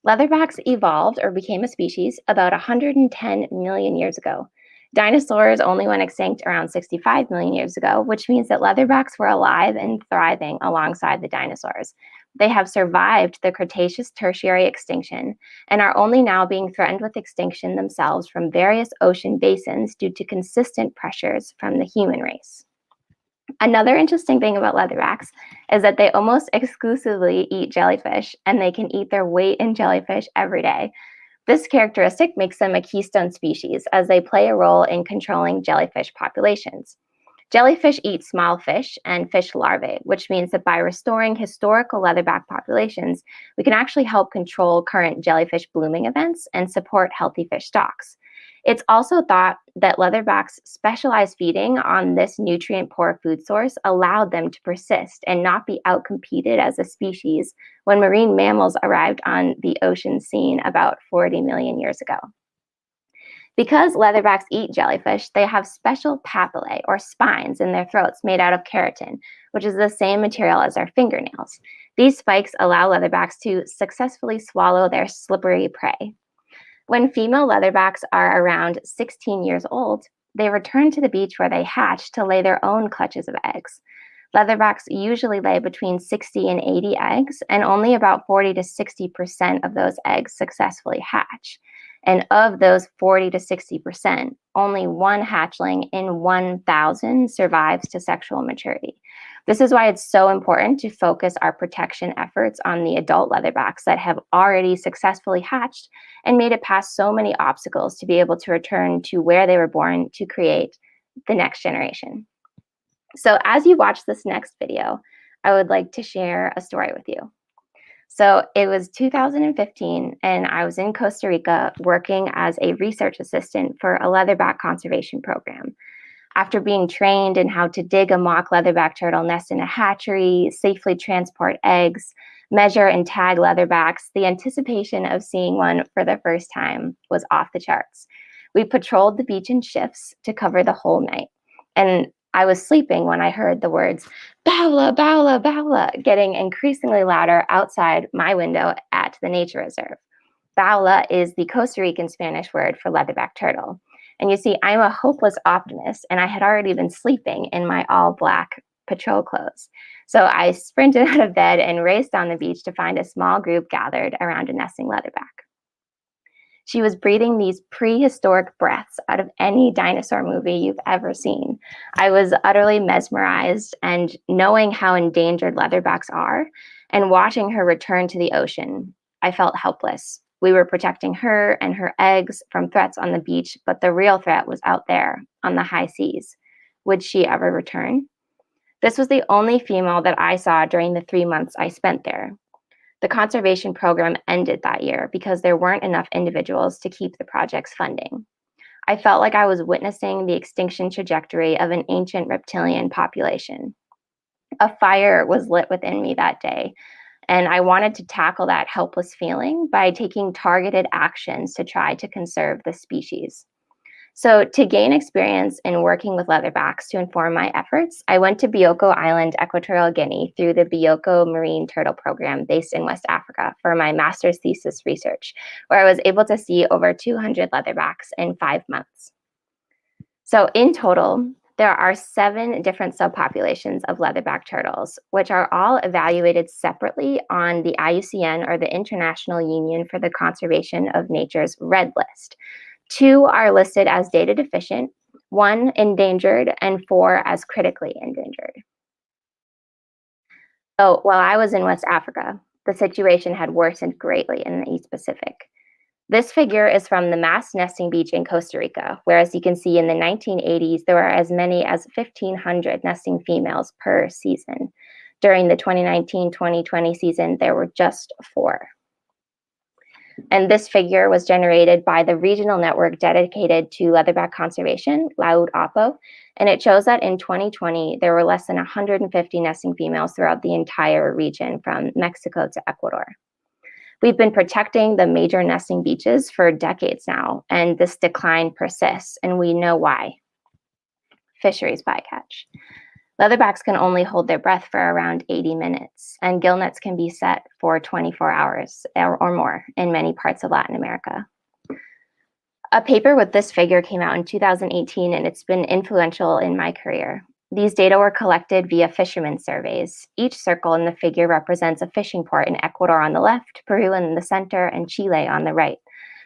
Leatherbacks evolved or became a species about 110 million years ago. Dinosaurs only went extinct around 65 million years ago, which means that leatherbacks were alive and thriving alongside the dinosaurs. They have survived the Cretaceous Tertiary extinction and are only now being threatened with extinction themselves from various ocean basins due to consistent pressures from the human race. Another interesting thing about leatherbacks is that they almost exclusively eat jellyfish, and they can eat their weight in jellyfish every day. This characteristic makes them a keystone species, as they play a role in controlling jellyfish populations. Jellyfish eat small fish and fish larvae, which means that by restoring historical leatherback populations, we can actually help control current jellyfish blooming events and support healthy fish stocks. It's also thought that leatherbacks' specialized feeding on this nutrient-poor food source allowed them to persist and not be outcompeted as a species when marine mammals arrived on the ocean scene about 40 million years ago. Because leatherbacks eat jellyfish, they have special papillae, or spines, in their throats made out of keratin, which is the same material as our fingernails. These spikes allow leatherbacks to successfully swallow their slippery prey. When female leatherbacks are around 16 years old, they return to the beach where they hatch to lay their own clutches of eggs. Leatherbacks usually lay between 60 and 80 eggs, and only about 40 to 60% of those eggs successfully hatch. And of those 40 to 60%, only one hatchling in 1,000 survives to sexual maturity. This is why it's so important to focus our protection efforts on the adult leatherbacks that have already successfully hatched and made it past so many obstacles to be able to return to where they were born to create the next generation. So as you watch this next video, I would like to share a story with you. So it was 2015, and I was in Costa Rica working as a research assistant for a leatherback conservation program. After being trained in how to dig a mock leatherback turtle nest in a hatchery, safely transport eggs, measure and tag leatherbacks, the anticipation of seeing one for the first time was off the charts. We patrolled the beach in shifts to cover the whole night. And I was sleeping when I heard the words, "Baula, baula, baula," getting increasingly louder outside my window at the nature reserve. Baula is the Costa Rican Spanish word for leatherback turtle. And you see, I'm a hopeless optimist, and I had already been sleeping in my all-black patrol clothes. So I sprinted out of bed and raced down the beach to find a small group gathered around a nesting leatherback. She was breathing these prehistoric breaths out of any dinosaur movie you've ever seen. I was utterly mesmerized, and knowing how endangered leatherbacks are and watching her return to the ocean, I felt helpless. We were protecting her and her eggs from threats on the beach, but the real threat was out there on the high seas. Would she ever return? This was the only female that I saw during the 3 months I spent there. The conservation program ended that year because there weren't enough individuals to keep the project's funding. I felt like I was witnessing the extinction trajectory of an ancient reptilian population. A fire was lit within me that day, and I wanted to tackle that helpless feeling by taking targeted actions to try to conserve the species. So to gain experience in working with leatherbacks to inform my efforts, I went to Bioko Island, Equatorial Guinea through the Bioko Marine Turtle Program based in West Africa for my master's thesis research, where I was able to see over 200 leatherbacks in 5 months. So in total, there are 7 different subpopulations of leatherback turtles, which are all evaluated separately on the IUCN, or the International Union for the Conservation of Nature's Red List. 2 are listed as data deficient, 1 endangered, and 4 as critically endangered. So while I was in West Africa, the situation had worsened greatly in the East Pacific. This figure is from the mass nesting beach in Costa Rica, where, as you can see, in the 1980s, there were as many as 1,500 nesting females per season. During the 2019-2020 season, there were just 4. And this figure was generated by the regional network dedicated to leatherback conservation, Laud Apo, and it shows that in 2020, there were less than 150 nesting females throughout the entire region from Mexico to Ecuador. We've been protecting the major nesting beaches for decades now, and this decline persists, and we know why. Fisheries bycatch. Leatherbacks can only hold their breath for around 80 minutes, and gill nets can be set for 24 hours or more in many parts of Latin America. A paper with this figure came out in 2018, and it's been influential in my career. These data were collected via fishermen surveys. Each circle in the figure represents a fishing port in Ecuador on the left, Peru in the center, and Chile on the right.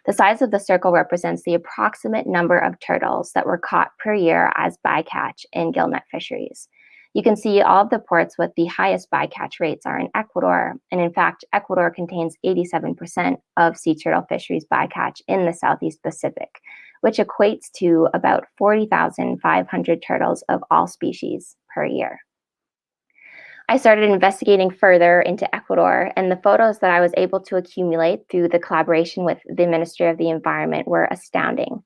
The size of the circle represents the approximate number of turtles that were caught per year as bycatch in gillnet fisheries. You can see all of the ports with the highest bycatch rates are in Ecuador, and in fact, Ecuador contains 87% of sea turtle fisheries bycatch in the Southeast Pacific, which equates to about 40,500 turtles of all species per year. I started investigating further into Ecuador, and the photos that I was able to accumulate through the collaboration with the Ministry of the Environment were astounding.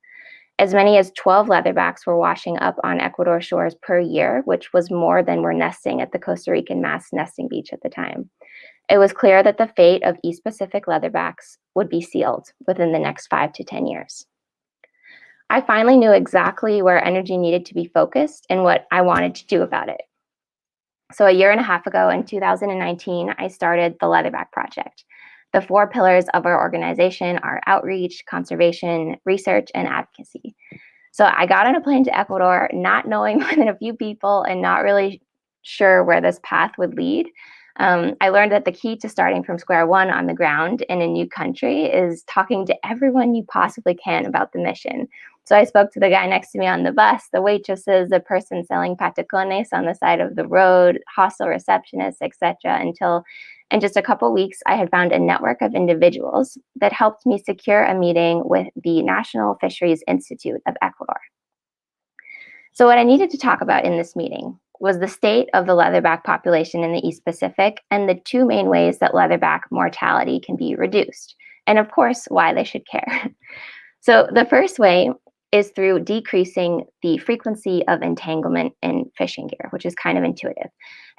As many as 12 leatherbacks were washing up on Ecuador shores per year, which was more than were nesting at the Costa Rican mass nesting beach at the time. It was clear that the fate of East Pacific leatherbacks would be sealed within the next 5 to 10 years. I finally knew exactly where energy needed to be focused and what I wanted to do about it. So a year and a half ago in 2019, I started the Leatherback Project. The 4 pillars of our organization are outreach, conservation, research, and advocacy. So I got on a plane to Ecuador, not knowing more than a few people and not really sure where this path would lead. I learned that the key to starting from square one on the ground in a new country is talking to everyone you possibly can about the mission. So I spoke to the guy next to me on the bus, the waitresses, the person selling patacones on the side of the road, hostel receptionists, etc. Until in just a couple weeks, I had found a network of individuals that helped me secure a meeting with the National Fisheries Institute of Ecuador. So what I needed to talk about in this meeting was the state of the leatherback population in the East Pacific and the two main ways that leatherback mortality can be reduced, and of course, why they should care. So the first way is through decreasing the frequency of entanglement in fishing gear, which is kind of intuitive.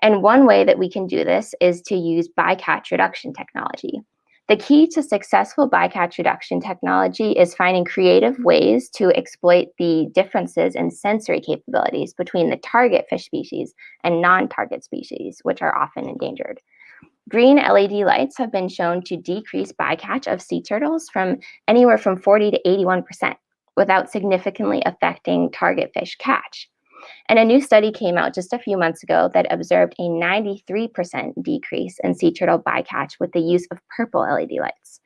And one way that we can do this is to use bycatch reduction technology. The key to successful bycatch reduction technology is finding creative ways to exploit the differences in sensory capabilities between the target fish species and non-target species, which are often endangered. Green LED lights have been shown to decrease bycatch of sea turtles from anywhere from 40 to 81% without significantly affecting target fish catch. And a new study came out just a few months ago that observed a 93% decrease in sea turtle bycatch with the use of purple LED lights.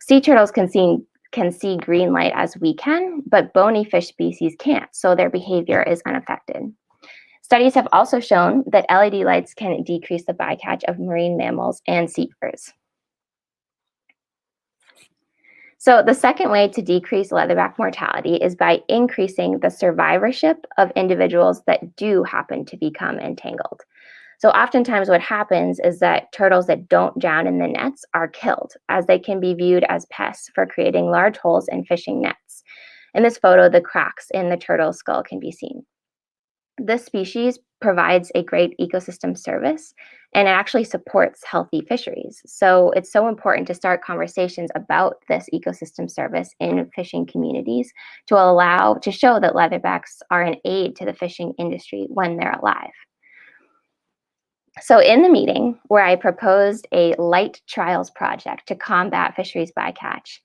Sea turtles can see green light as we can, but bony fish species can't, so their behavior is unaffected. Studies have also shown that LED lights can decrease the bycatch of marine mammals and seabirds. So the second way to decrease leatherback mortality is by increasing the survivorship of individuals that do happen to become entangled. So oftentimes what happens is that turtles that don't drown in the nets are killed, as they can be viewed as pests for creating large holes in fishing nets. In this photo, the cracks in the turtle skull can be seen. This species provides a great ecosystem service, and it actually supports healthy fisheries. So it's so important to start conversations about this ecosystem service in fishing communities to show that leatherbacks are an aid to the fishing industry when they're alive. So in the meeting where I proposed a light trials project to combat fisheries bycatch,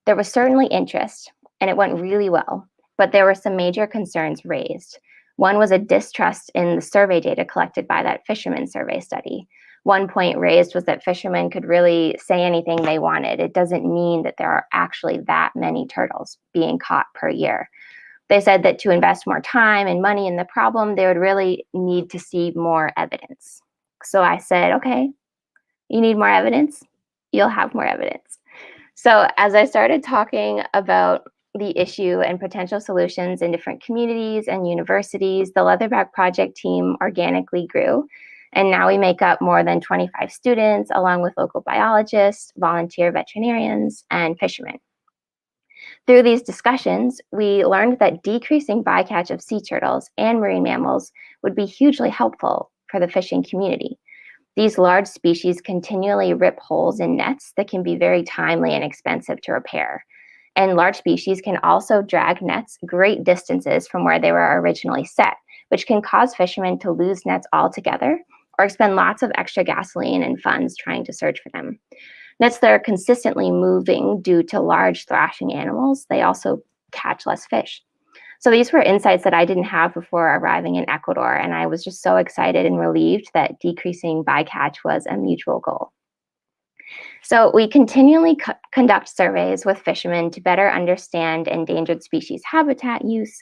there was certainly interest and it went really well, but there were some major concerns raised. One was a distrust in the survey data collected by that fisherman survey study. One point raised was that fishermen could really say anything they wanted. It doesn't mean that there are actually that many turtles being caught per year. They said that to invest more time and money in the problem, they would really need to see more evidence. So I said, okay, you need more evidence? You'll have more evidence. So as I started talking about the issue and potential solutions in different communities and universities, the Leatherback Project team organically grew. And now we make up more than 25 students, along with local biologists, volunteer veterinarians, and fishermen. Through these discussions, we learned that decreasing bycatch of sea turtles and marine mammals would be hugely helpful for the fishing community. These large species continually rip holes in nets that can be very timely and expensive to repair. And large species can also drag nets great distances from where they were originally set, which can cause fishermen to lose nets altogether or expend lots of extra gasoline and funds trying to search for them. Nets that are consistently moving due to large thrashing animals, they also catch less fish. So these were insights that I didn't have before arriving in Ecuador, and I was just so excited and relieved that decreasing bycatch was a mutual goal. So we continually conduct surveys with fishermen to better understand endangered species habitat use,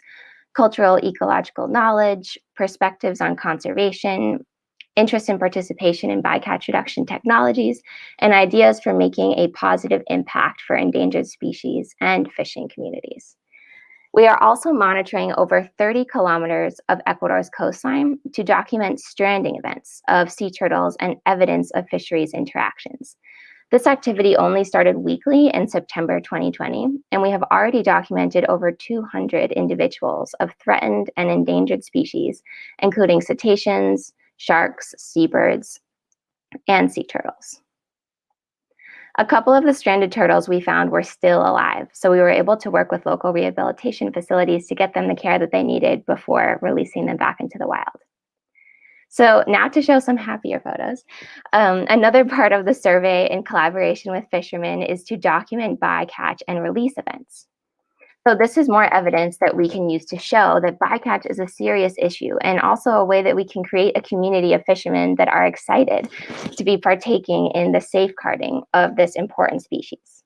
cultural ecological knowledge, perspectives on conservation, interest in participation in bycatch reduction technologies, and ideas for making a positive impact for endangered species and fishing communities. We are also monitoring over 30 kilometers of Ecuador's coastline to document stranding events of sea turtles and evidence of fisheries interactions. This activity only started weekly in September 2020, and we have already documented over 200 individuals of threatened and endangered species, including cetaceans, sharks, seabirds, and sea turtles. A couple of the stranded turtles we found were still alive, so we were able to work with local rehabilitation facilities to get them the care that they needed before releasing them back into the wild. So now to show some happier photos. Another part of the survey in collaboration with fishermen is to document bycatch and release events. So this is more evidence that we can use to show that bycatch is a serious issue, and also a way that we can create a community of fishermen that are excited to be partaking in the safeguarding of this important species.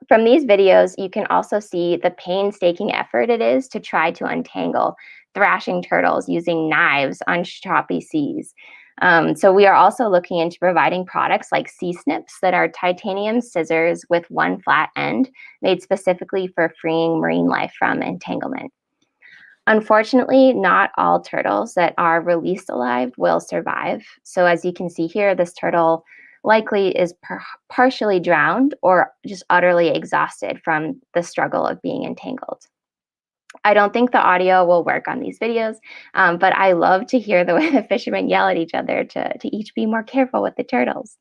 From these videos, you can also see the painstaking effort it is to try to untangle thrashing turtles using knives on choppy seas. So we are also looking into providing products like sea snips that are titanium scissors with one flat end made specifically for freeing marine life from entanglement. Unfortunately, not all turtles that are released alive will survive. So as you can see here, this turtle likely is partially drowned or just utterly exhausted from the struggle of being entangled. I don't think the audio will work on these videos, but I love to hear the way the fishermen yell at each other to each be more careful with the turtles.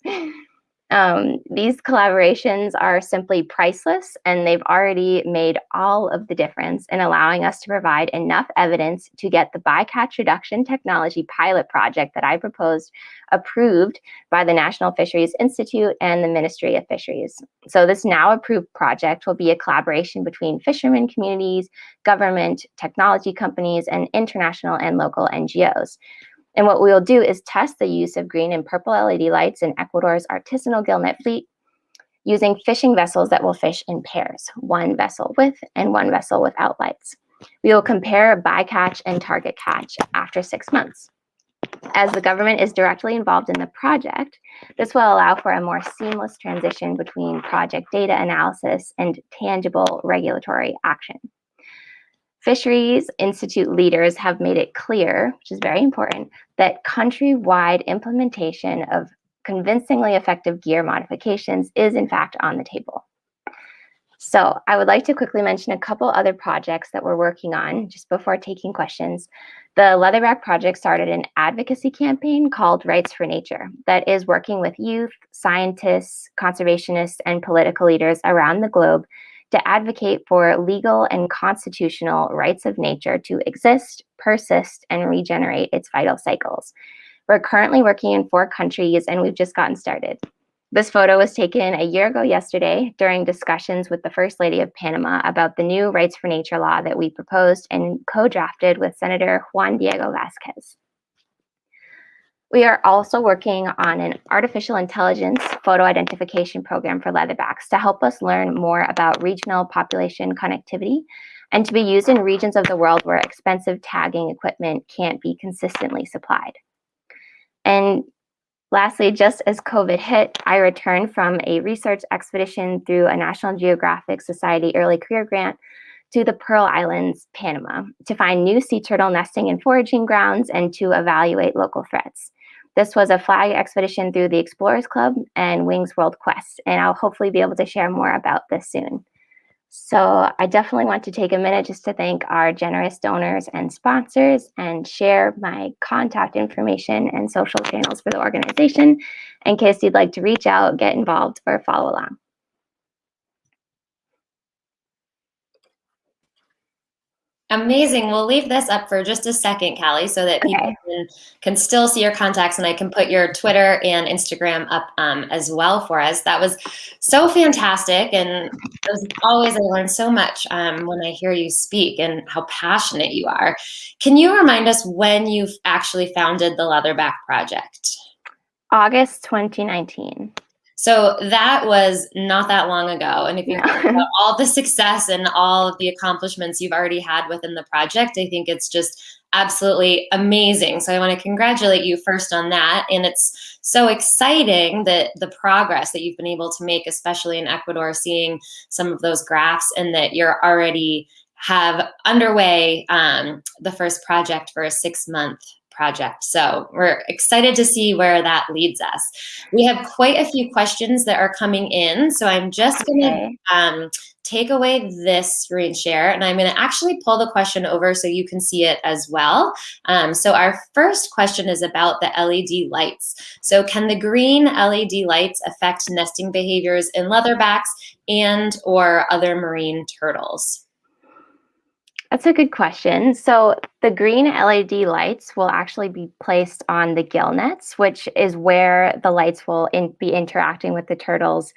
These collaborations are simply priceless, and they've already made all of the difference in allowing us to provide enough evidence to get the bycatch reduction technology pilot project that I proposed approved by the National Fisheries Institute and the Ministry of Fisheries. So this now approved project will be a collaboration between fishermen communities, government, technology companies, and international and local NGOs. And what we will do is test the use of green and purple LED lights in Ecuador's artisanal gillnet fleet using fishing vessels that will fish in pairs, one vessel with and one vessel without lights. We will compare bycatch and target catch after 6 months. As the government is directly involved in the project, this will allow for a more seamless transition between project data analysis and tangible regulatory action. Fisheries Institute leaders have made it clear, which is very important, that countrywide implementation of convincingly effective gear modifications is in fact on the table. So I would like to quickly mention a couple other projects that we're working on just before taking questions. The Leatherback Project started an advocacy campaign called Rights for Nature that is working with youth, scientists, conservationists, and political leaders around the globe to advocate for legal and constitutional rights of nature to exist, persist, and regenerate its vital cycles. We're currently working in 4 countries, and we've just gotten started. This photo was taken a year ago yesterday during discussions with the First Lady of Panama about the new Rights for Nature law that we proposed and co-drafted with Senator Juan Diego Vasquez. We are also working on an artificial intelligence photo identification program for leatherbacks to help us learn more about regional population connectivity and to be used in regions of the world where expensive tagging equipment can't be consistently supplied. And lastly, just as COVID hit, I returned from a research expedition through a National Geographic Society Early Career Grant to the Pearl Islands, Panama, to find new sea turtle nesting and foraging grounds and to evaluate local threats. This was a flag expedition through the Explorers Club and Wings World Quest, and I'll hopefully be able to share more about this soon. So I definitely want to take a minute just to thank our generous donors and sponsors and share my contact information and social channels for the organization in case you'd like to reach out, get involved, or follow along. Amazing. We'll leave this up for just a second, Callie, so that people can still see your contacts, and I can put your Twitter and Instagram up as well for us. That was so fantastic. And as always, I learn so much when I hear you speak and how passionate you are. Can you remind us when you actually founded the Leatherback Project? August 2019. So that was not that long ago. And if you think about all the success and all of the accomplishments you've already had within the project, I think it's just absolutely amazing. So I want to congratulate you first on that. And it's so exciting that the progress that you've been able to make, especially in Ecuador, seeing some of those graphs, and that you're already have underway the first project for a 6-month project. So we're excited to see where that leads us. We have quite a few questions that are coming in. So I'm just going to take away this screen share, and I'm going to actually pull the question over so you can see it as well. So our first question is about the LED lights. So can the green LED lights affect nesting behaviors in leatherbacks and or other marine turtles? That's a good question. So the green LED lights will actually be placed on the gill nets, which is where the lights will be interacting with the turtles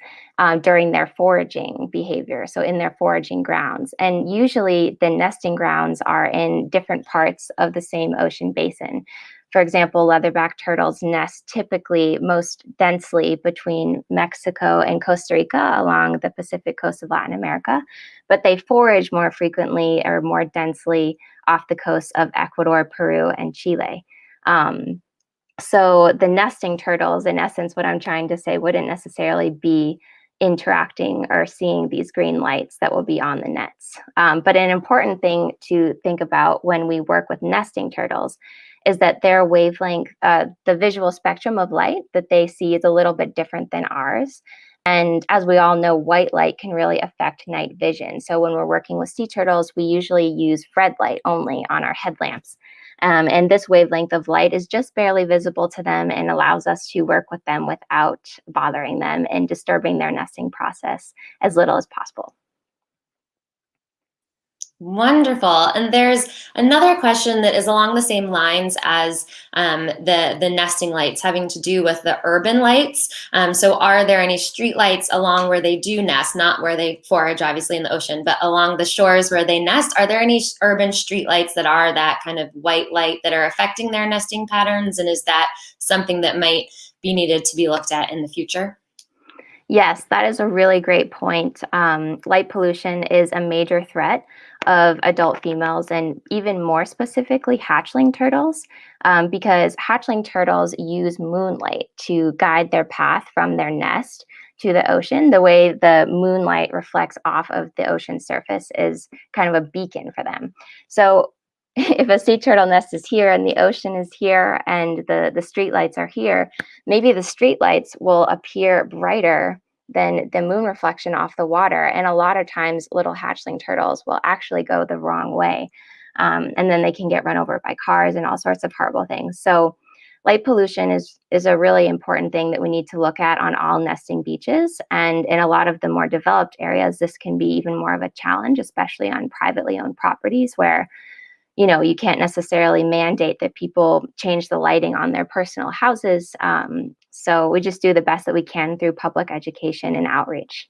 during their foraging behavior, so in their foraging grounds. And usually the nesting grounds are in different parts of the same ocean basin. For example, leatherback turtles nest typically most densely between Mexico and Costa Rica along the Pacific coast of Latin America, but they forage more frequently or more densely off the coasts of Ecuador, Peru, and Chile. So the nesting turtles, in essence, what I'm trying to say, wouldn't necessarily be interacting or seeing these green lights that will be on the nets. But an important thing to think about when we work with nesting turtles is that their wavelength, the visual spectrum of light that they see is a little bit different than ours. And as we all know, white light can really affect night vision. So when we're working with sea turtles, we usually use red light only on our headlamps. And this wavelength of light is just barely visible to them and allows us to work with them without bothering them and disturbing their nesting process as little as possible. Wonderful. And there's another question that is along the same lines as the nesting lights, having to do with the urban lights. So are there any street lights along where they do nest, not where they forage, obviously, in the ocean, but along the shores where they nest? Are there any urban street lights that are that kind of white light that are affecting their nesting patterns? And is that something that might be needed to be looked at in the future? Yes, that is a really great point. Light pollution is a major threat of adult females and even more specifically hatchling turtles, because hatchling turtles use moonlight to guide their path from their nest to the ocean. The way the moonlight reflects off of the ocean surface is kind of a beacon for them. So if a sea turtle nest is here and the ocean is here and the street lights are here, maybe the street lights will appear brighter than the moon reflection off the water. And a lot of times little hatchling turtles will actually go the wrong way. And then they can get run over by cars and all sorts of horrible things. So light pollution is a really important thing that we need to look at on all nesting beaches. And in a lot of the more developed areas, this can be even more of a challenge, especially on privately owned properties where you can't necessarily mandate that people change the lighting on their personal houses. So we just do the best that we can through public education and outreach.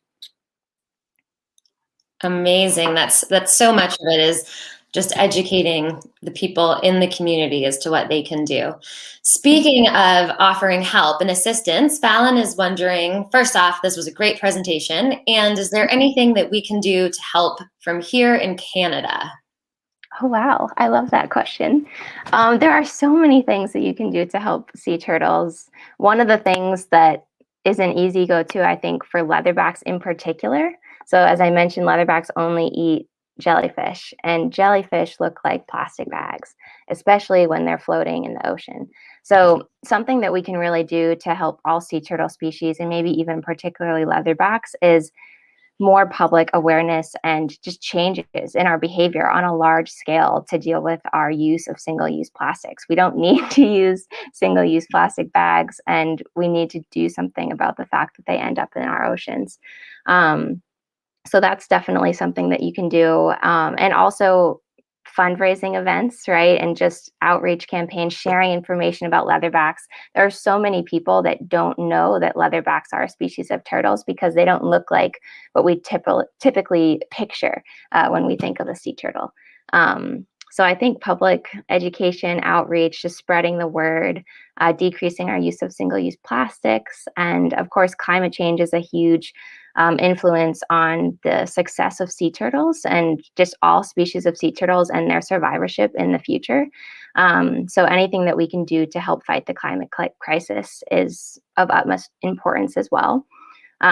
Amazing. That's so much of it is just educating the people in the community as to what they can do. Speaking of offering help and assistance, Fallon is wondering, first off, this was a great presentation. And is there anything that we can do to help from here in Canada? Oh, wow. I love that question. There are so many things that you can do to help sea turtles. One of the things that is an easy go-to, I think, for leatherbacks in particular. So as I mentioned, leatherbacks only eat jellyfish, and jellyfish look like plastic bags, especially when they're floating in the ocean. So something that we can really do to help all sea turtle species, and maybe even particularly leatherbacks, is more public awareness and just changes in our behavior on a large scale to deal with our use of single-use plastics. We don't need to use single-use plastic bags, and we need to do something about the fact that they end up in our oceans. So that's definitely something that you can do. And also fundraising events, right? And just outreach campaigns, sharing information about leatherbacks. There are so many people that don't know that leatherbacks are a species of turtles because they don't look like what we typically picture when we think of a sea turtle. So I think public education, outreach, just spreading the word, decreasing our use of single-use plastics, and of course, climate change is a huge influence on the success of sea turtles and just all species of sea turtles and their survivorship in the future. So anything that we can do to help fight the climate crisis is of utmost importance as well.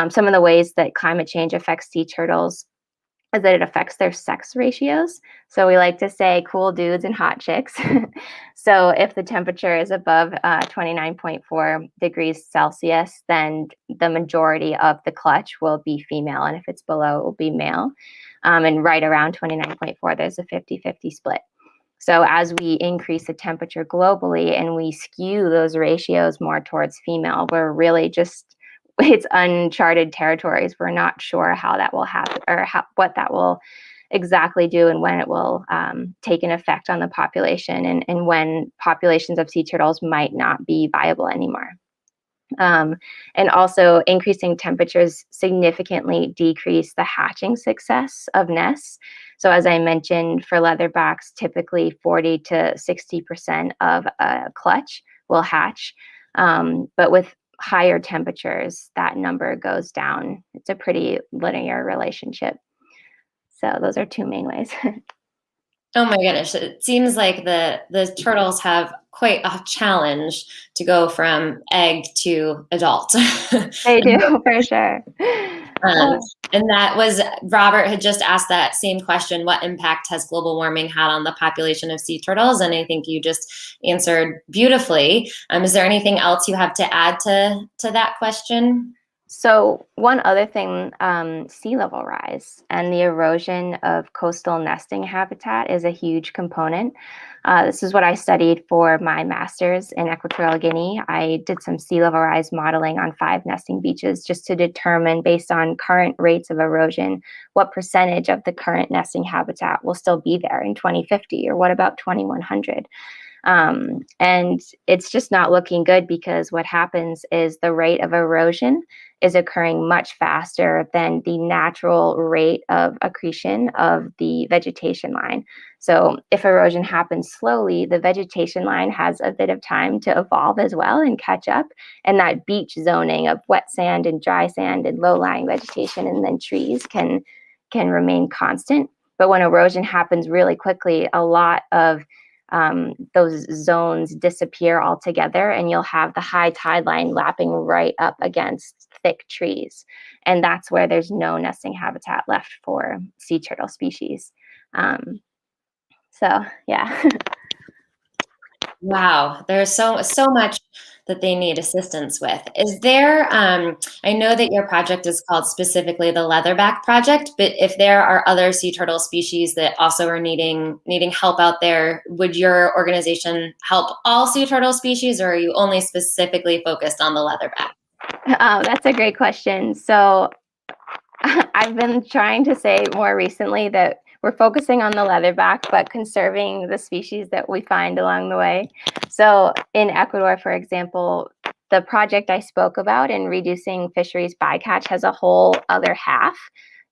Some of the ways that climate change affects sea turtles is that it affects their sex ratios. So we like to say cool dudes and hot chicks. So if the temperature is above 29.4 degrees Celsius, then the majority of the clutch will be female. And if it's below, it will be male. And right around 29.4, there's a 50-50 split. So as we increase the temperature globally and we skew those ratios more towards female, we're really just it's uncharted territories. We're not sure how that will happen or what that will exactly do and when it will take an effect on the population and when populations of sea turtles might not be viable anymore. And also increasing temperatures significantly decrease the hatching success of nests. So as I mentioned, for leatherbacks, typically 40 to 60% of a clutch will hatch. But with higher temperatures, that number goes down. It's a pretty linear relationship. So those are two main ways. Oh my goodness, it seems like the turtles have quite a challenge to go from egg to adult. They do, for sure. And that was, Robert had just asked that same question, what impact has global warming had on the population of sea turtles? And I think you just answered beautifully. Is there anything else you have to add to that question? So one other thing, sea level rise and the erosion of coastal nesting habitat is a huge component. This is what I studied for my master's in Equatorial Guinea. I did some sea level rise modeling on 5 nesting beaches just to determine, based on current rates of erosion, what percentage of the current nesting habitat will still be there in 2050, or what about 2100? And it's just not looking good, because what happens is the rate of erosion is occurring much faster than the natural rate of accretion of the vegetation line. So if erosion happens slowly, the vegetation line has a bit of time to evolve as well and catch up. And that beach zoning of wet sand and dry sand and low-lying vegetation and then trees can remain constant. But when erosion happens really quickly, a lot of those zones disappear altogether, and you'll have the high tide line lapping right up against thick trees. And that's where there's no nesting habitat left for sea turtle species. So yeah. Wow, there's so much that they need assistance with. Is there, I know that your project is called specifically the Leatherback Project, but if there are other sea turtle species that also are needing help out there, would your organization help all sea turtle species, or are you only specifically focused on the leatherback? That's a great question. So I've been trying to say more recently that we're focusing on the leatherback, but conserving the species that we find along the way. So in Ecuador, for example, the project I spoke about in reducing fisheries bycatch has a whole other half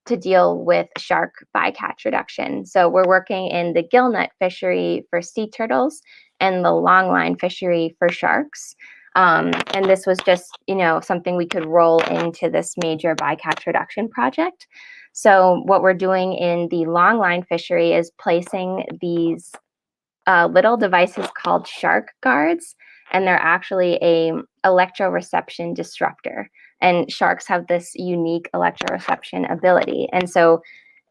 to deal with shark bycatch reduction. So we're working in the gillnet fishery for sea turtles and the longline fishery for sharks. And this was just, something we could roll into this major bycatch reduction project. So what we're doing in the longline fishery is placing these little devices called shark guards, and they're actually a electroreception disruptor. And sharks have this unique electroreception ability. And so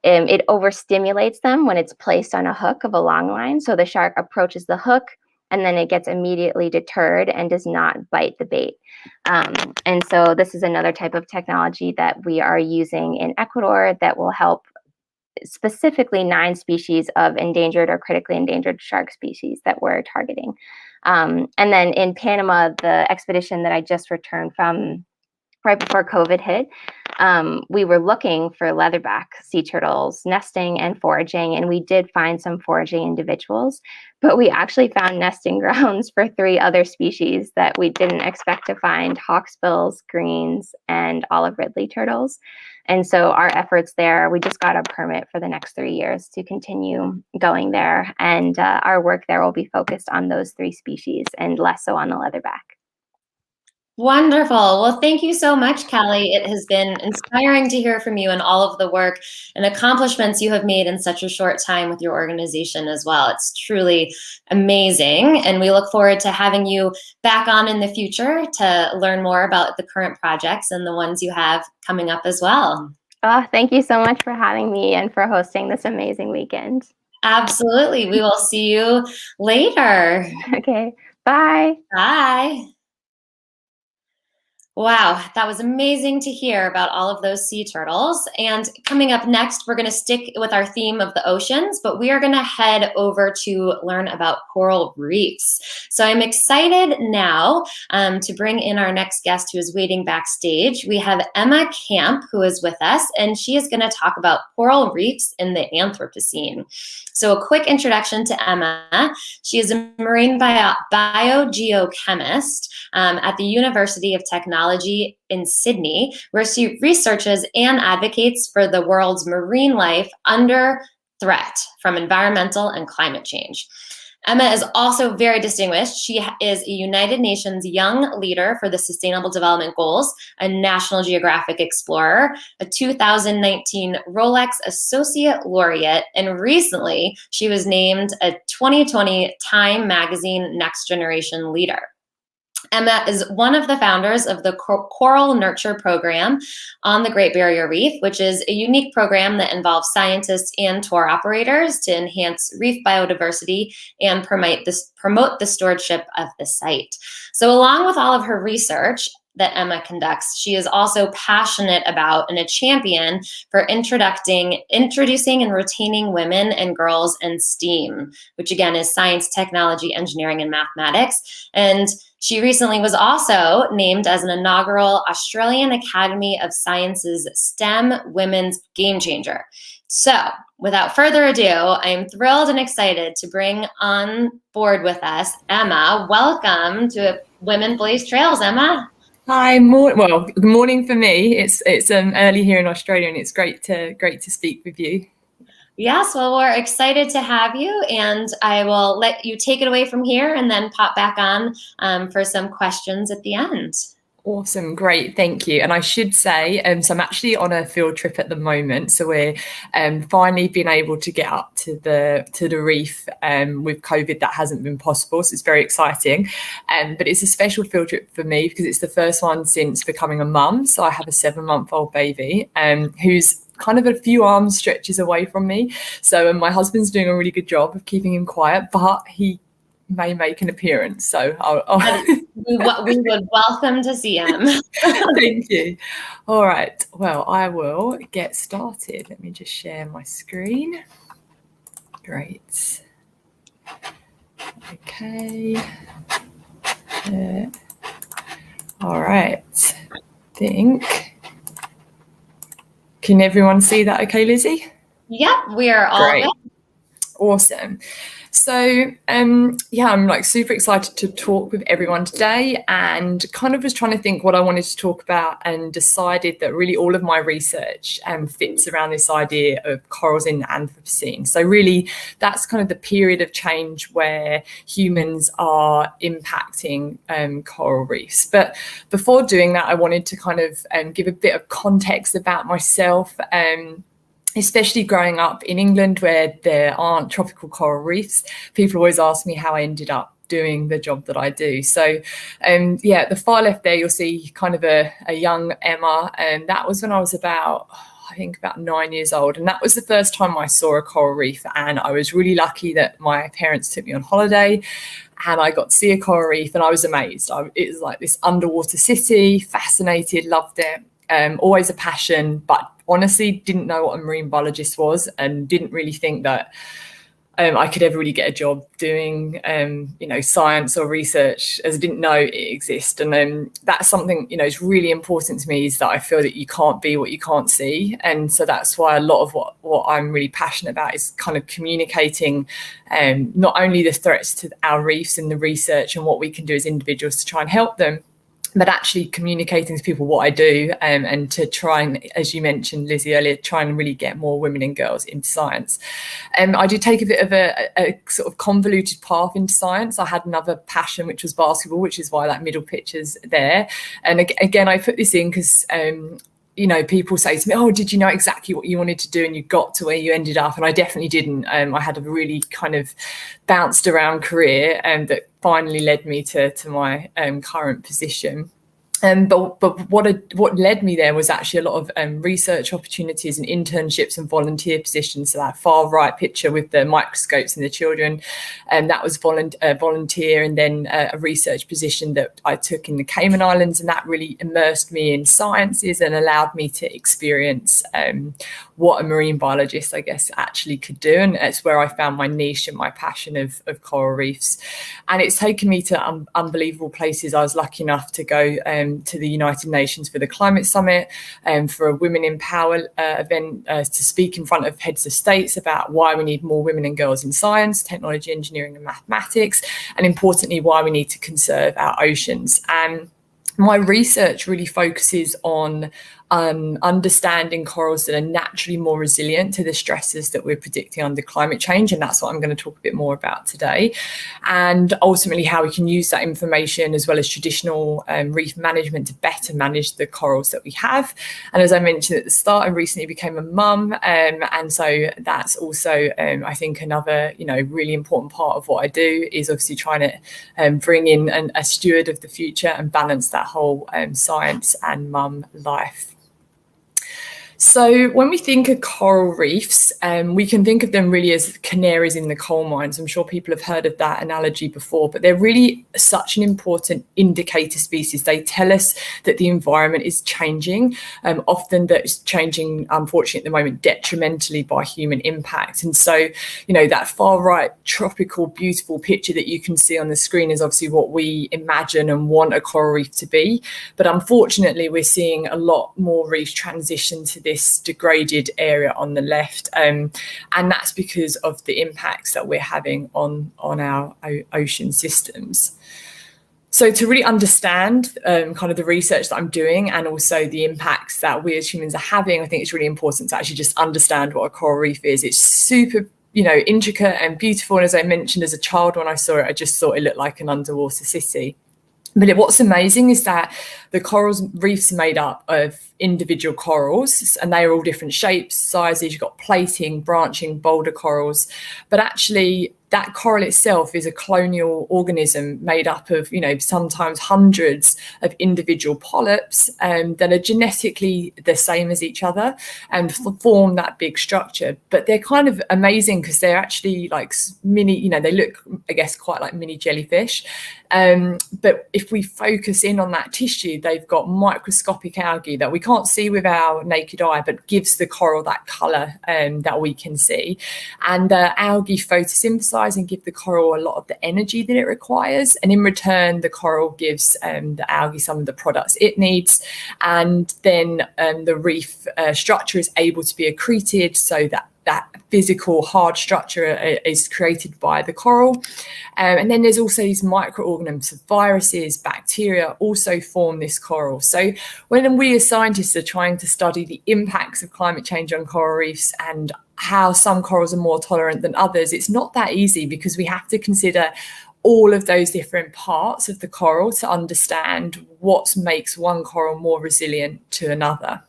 it overstimulates them when it's placed on a hook of a long line. So the shark approaches the hook, and then it gets immediately deterred and does not bite the bait. And so this is another type of technology that we are using in Ecuador that will help specifically 9 species of endangered or critically endangered shark species that we're targeting. And then in Panama, the expedition that I just returned from right before COVID hit, we were looking for leatherback sea turtles nesting and foraging, and we did find some foraging individuals, but we actually found nesting grounds for 3 other species that we didn't expect to find: hawksbills, greens, and olive ridley turtles. And so our efforts there, we just got a permit for the next 3 years to continue going there, and our work there will be focused on those 3 species and less so on the leatherback. Wonderful. Well, thank you so much, Callie. It has been inspiring to hear from you and all of the work and accomplishments you have made in such a short time with your organization as well. It's truly amazing. And we look forward to having you back on in the future to learn more about the current projects and the ones you have coming up as well. Oh, thank you so much for having me and for hosting this amazing weekend. Absolutely. We will see you later. Okay. Bye. Bye. Wow, that was amazing to hear about all of those sea turtles. And coming up next, we're going to stick with our theme of the oceans, but we are going to head over to learn about coral reefs. So I'm excited now to bring in our next guest who is waiting backstage. We have Emma Camp, who is with us, and she is going to talk about coral reefs in the Anthropocene. So a quick introduction to Emma. She is a marine biogeochemist at the University of Technology in Sydney, where she researches and advocates for the world's marine life under threat from environmental and climate change. Emma is also very distinguished. She is a United Nations Young Leader for the Sustainable Development Goals, a National Geographic Explorer, a 2019 Rolex Associate Laureate, and recently she was named a 2020 Time Magazine Next Generation Leader. Emma is one of the founders of the Coral Nurture Program on the Great Barrier Reef, which is a unique program that involves scientists and tour operators to enhance reef biodiversity and promote the stewardship of the site. So along with all of her research that Emma conducts, she is also passionate about and a champion for introducing and retaining women and girls in STEAM, which again is science, technology, engineering, and mathematics. And she recently was also named as an inaugural Australian Academy of Sciences STEM Women's Game Changer. So without further ado, I'm thrilled and excited to bring on board with us Emma. Welcome to Women Blaze Trails, Emma. Hi, well, good morning for me. It's early here in Australia, and it's great to speak with you. Yes, well, we're excited to have you, and I will let you take it away from here and then pop back on for some questions at the end. Awesome, great, thank you. And I should say, so I'm actually on a field trip at the moment, so we're finally been able to get up to the reef. With COVID, that hasn't been possible, so it's very exciting. But it's a special field trip for me because it's the first one since becoming a mum. So I have a 7-month-old baby who's kind of a few arm stretches away from me. So my husband's doing a really good job of keeping him quiet, but he may make an appearance. So we would welcome to see him. Thank you. All right. Well, I will get started. Let me just share my screen. Great. Okay. All right. Can everyone see that okay, Lizzie? Yep, we are all great. Good. Awesome. So, I'm like super excited to talk with everyone today, and kind of was trying to think what I wanted to talk about, and decided that really all of my research fits around this idea of corals in the Anthropocene. So really that's kind of the period of change where humans are impacting coral reefs. But before doing that, I wanted to kind of give a bit of context about myself, especially growing up in England where there aren't tropical coral reefs. People always ask me how I ended up doing the job that I do. So at the far left there, you'll see kind of a young Emma, and that was when I was about 9 years old. And that was the first time I saw a coral reef. And I was really lucky that my parents took me on holiday and I got to see a coral reef, and I was amazed. It was like this underwater city, fascinated, loved it. Always a passion, but honestly didn't know what a marine biologist was, and didn't really think that I could ever really get a job doing science or research, as I didn't know it existed. And that's something is really important to me, is that I feel that you can't be what you can't see. And so that's why a lot of what I'm really passionate about is kind of communicating not only the threats to our reefs and the research and what we can do as individuals to try and help them, but actually communicating to people what I do, and to try and, as you mentioned, Lizzie, earlier, try and really get more women and girls into science. I did take a bit of a sort of convoluted path into science. I had another passion, which was basketball, which is why that middle picture's there. And again, I put this in because people say to me, oh, did you know exactly what you wanted to do and you got to where you ended up? And I definitely didn't. I had a really kind of bounced around career that finally led me to my current position. But what led me there was actually a lot of research opportunities and internships and volunteer positions. So that far right picture with the microscopes and the children, and that was volunteer, and then a research position that I took in the Cayman Islands, and that really immersed me in sciences and allowed me to experience what a marine biologist, I guess, actually could do. And that's where I found my niche and my passion of coral reefs. And it's taken me to unbelievable places. I was lucky enough to go to the United Nations for the Climate Summit, for a Women in Power event, to speak in front of heads of states about why we need more women and girls in science, technology, engineering and mathematics, and importantly, why we need to conserve our oceans. And my research really focuses on understanding corals that are naturally more resilient to the stresses that we're predicting under climate change. And that's what I'm going to talk a bit more about today. And ultimately how we can use that information as well as traditional reef management to better manage the corals that we have. And as I mentioned at the start, I recently became a mum. And so that's also, I think, another, really important part of what I do is obviously trying to bring in a steward of the future and balance that whole science and mum life. So when we think of coral reefs, we can think of them really as canaries in the coal mines. I'm sure people have heard of that analogy before, but they're really such an important indicator species. They tell us that the environment is changing, often that it's changing, unfortunately, at the moment, detrimentally by human impact. And so, that far right tropical, beautiful picture that you can see on the screen is obviously what we imagine and want a coral reef to be. But unfortunately, we're seeing a lot more reefs transition to this degraded area on the left, and that's because of the impacts that we're having on our ocean systems. So to really understand kind of the research that I'm doing and also the impacts that we as humans are having, I think it's really important to actually just understand what a coral reef is. It's super intricate and beautiful, and as I mentioned, as a child when I saw it, I just thought it looked like an underwater city. But what's amazing is that the coral reefs are made up of individual corals, and they are all different shapes, sizes. You've got plating, branching, boulder corals. But actually, that coral itself is a colonial organism made up of, sometimes hundreds of individual polyps that are genetically the same as each other and form that big structure. But they're kind of amazing because they're actually like mini, they look, I guess, quite like mini jellyfish. But if we focus in on that tissue, they've got microscopic algae that we can't see with our naked eye, but gives the coral that colour that we can see. And algae photosynthesize and give the coral a lot of the energy that it requires. And in return, the coral gives the algae some of the products it needs. And then the reef structure is able to be accreted so that physical hard structure is created by the coral. And then there's also these microorganisms, viruses, bacteria also form this coral. So when we as scientists are trying to study the impacts of climate change on coral reefs and how some corals are more tolerant than others, it's not that easy because we have to consider all of those different parts of the coral to understand what makes one coral more resilient to another.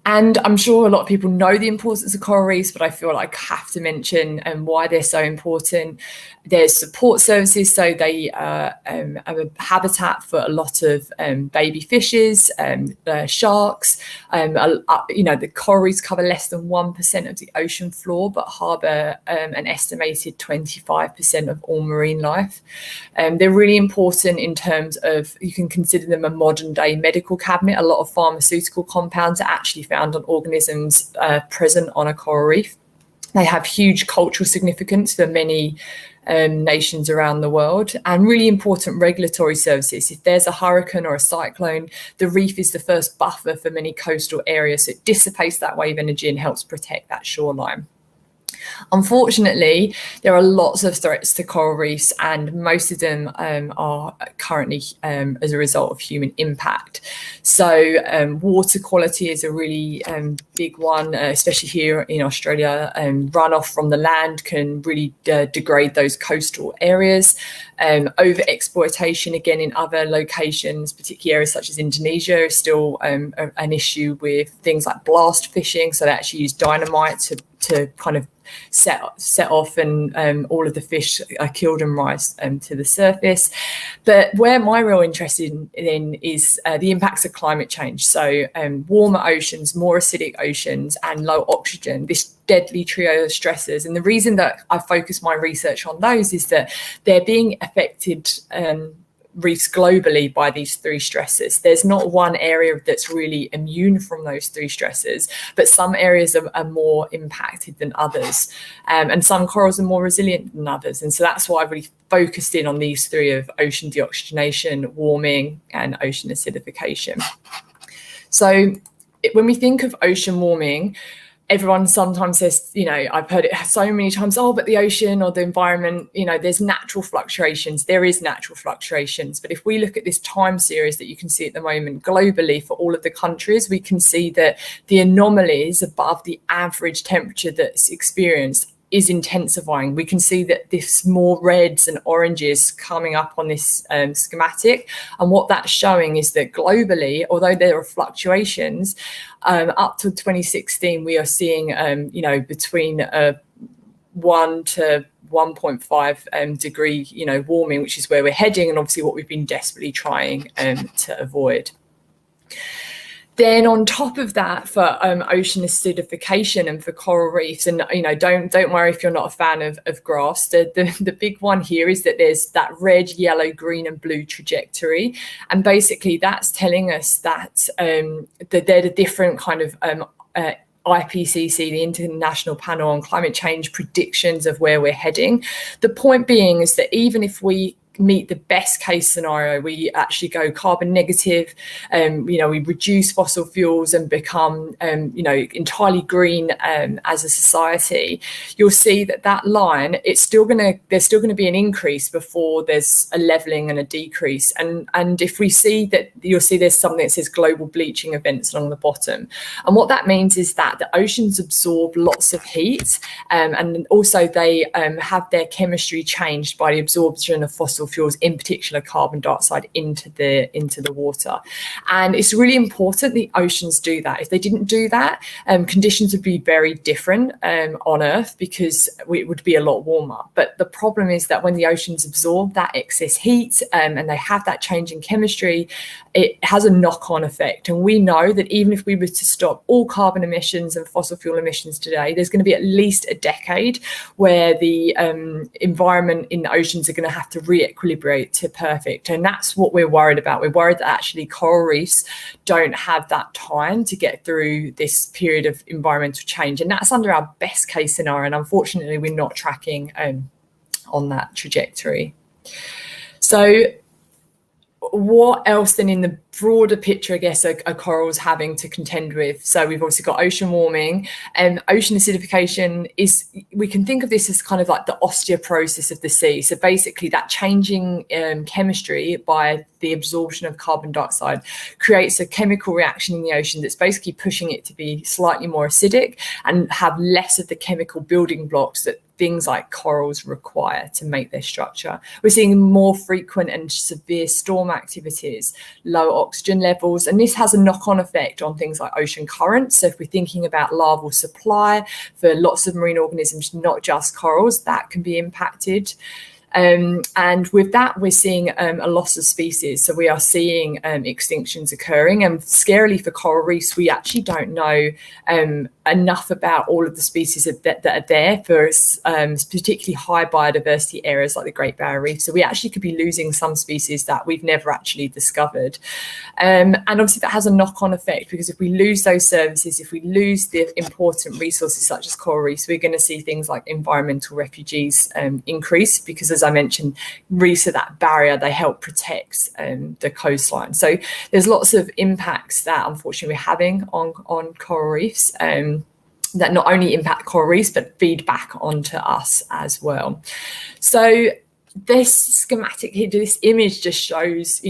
And I'm sure a lot of people know the importance of coral reefs, but I feel like I have to mention why they're so important. There's support services, so they are a habitat for a lot of baby fishes, sharks. The coral reefs cover less than 1% of the ocean floor, but harbour an estimated 25% of all marine life. They're really important in terms of, you can consider them a modern day medical cabinet. A lot of pharmaceutical compounds are actually found on organisms present on a coral reef. They have huge cultural significance for many nations around the world, and really important regulatory services. If there's a hurricane or a cyclone, the reef is the first buffer for many coastal areas. So it dissipates that wave energy and helps protect that shoreline. Unfortunately, there are lots of threats to coral reefs, and most of them are currently as a result of human impact. So water quality is a really big one, especially here in Australia. Runoff from the land can really degrade those coastal areas. Over-exploitation, again, in other locations, particularly areas such as Indonesia, is still an issue with things like blast fishing. So they actually use dynamite to kind of set off, and all of the fish are killed and rise to the surface. But where my real interest in is the impacts of climate change. So warmer oceans, more acidic oceans, and low oxygen, this deadly trio of stressors. And the reason that I focus my research on those is that they're being affected reefs globally by these three stresses. There's not one area that's really immune from those three stresses, but some areas are more impacted than others, and some corals are more resilient than others. And so that's why I've really focused in on these three of ocean deoxygenation, warming, and ocean acidification. So when we think of ocean warming, everyone sometimes says, I've heard it so many times, oh, but the ocean or the environment, there's natural fluctuations. There is natural fluctuations. But if we look at this time series that you can see at the moment globally for all of the countries, we can see that the anomalies above the average temperature that's experienced is intensifying. We can see that this more reds and oranges coming up on this schematic. And what that's showing is that globally, although there are fluctuations, up to 2016, we are seeing, between 1 to 1.5 degree, warming, which is where we're heading, and obviously what we've been desperately trying to avoid. Then on top of that, for ocean acidification and for coral reefs, and don't worry if you're not a fan of graphs. The big one here is that there's that red, yellow, green, and blue trajectory, and basically that's telling us that that they're the different kind of IPCC, the International Panel on Climate Change, predictions of where we're heading. The point being is that even if we meet the best case scenario, we actually go carbon negative, we reduce fossil fuels and become entirely green as a society, you'll see that line, there's still going to be an increase before there's a leveling and a decrease. And if we see that, you'll see there's something that says global bleaching events along the bottom. And what that means is that the oceans absorb lots of heat, and also they have their chemistry changed by the absorption of fossil fuels, in particular carbon dioxide, into the water. And it's really important the oceans do that. If they didn't do that, conditions would be very different on Earth, because it would be a lot warmer. But the problem is that when the oceans absorb that excess heat and they have that change in chemistry, it has a knock-on effect. And we know that even if we were to stop all carbon emissions and fossil fuel emissions today, there's going to be at least a decade where the environment in the oceans are going to have to re-equilibrate to perfect. And that's what we're worried about. We're worried that actually coral reefs don't have that time to get through this period of environmental change. And that's under our best case scenario. And unfortunately, we're not tracking on that trajectory. So what else then in the broader picture, I guess, are corals having to contend with? So we've obviously got ocean warming, and ocean acidification is, we can think of this as kind of like the osteoporosis of the sea. So basically that changing chemistry by the absorption of carbon dioxide creates a chemical reaction in the ocean that's basically pushing it to be slightly more acidic and have less of the chemical building blocks that things like corals require to make their structure. We're seeing more frequent and severe storm activities, low oxygen levels, and this has a knock-on effect on things like ocean currents. So if we're thinking about larval supply for lots of marine organisms, not just corals, that can be impacted. And with that, we're seeing a loss of species. So we are seeing extinctions occurring. And scarily for coral reefs, we actually don't know enough about all of the species that are there for particularly high biodiversity areas like the Great Barrier Reef. So we actually could be losing some species that we've never actually discovered. And obviously that has a knock-on effect, because if we lose those services, if we lose the important resources such as coral reefs, we're going to see things like environmental refugees increase, because as I mentioned, reefs are that barrier, they help protect the coastline. So there's lots of impacts that unfortunately we're having on coral reefs that not only impact coral reefs but feed back onto us as well. So this schematic here, this image just shows,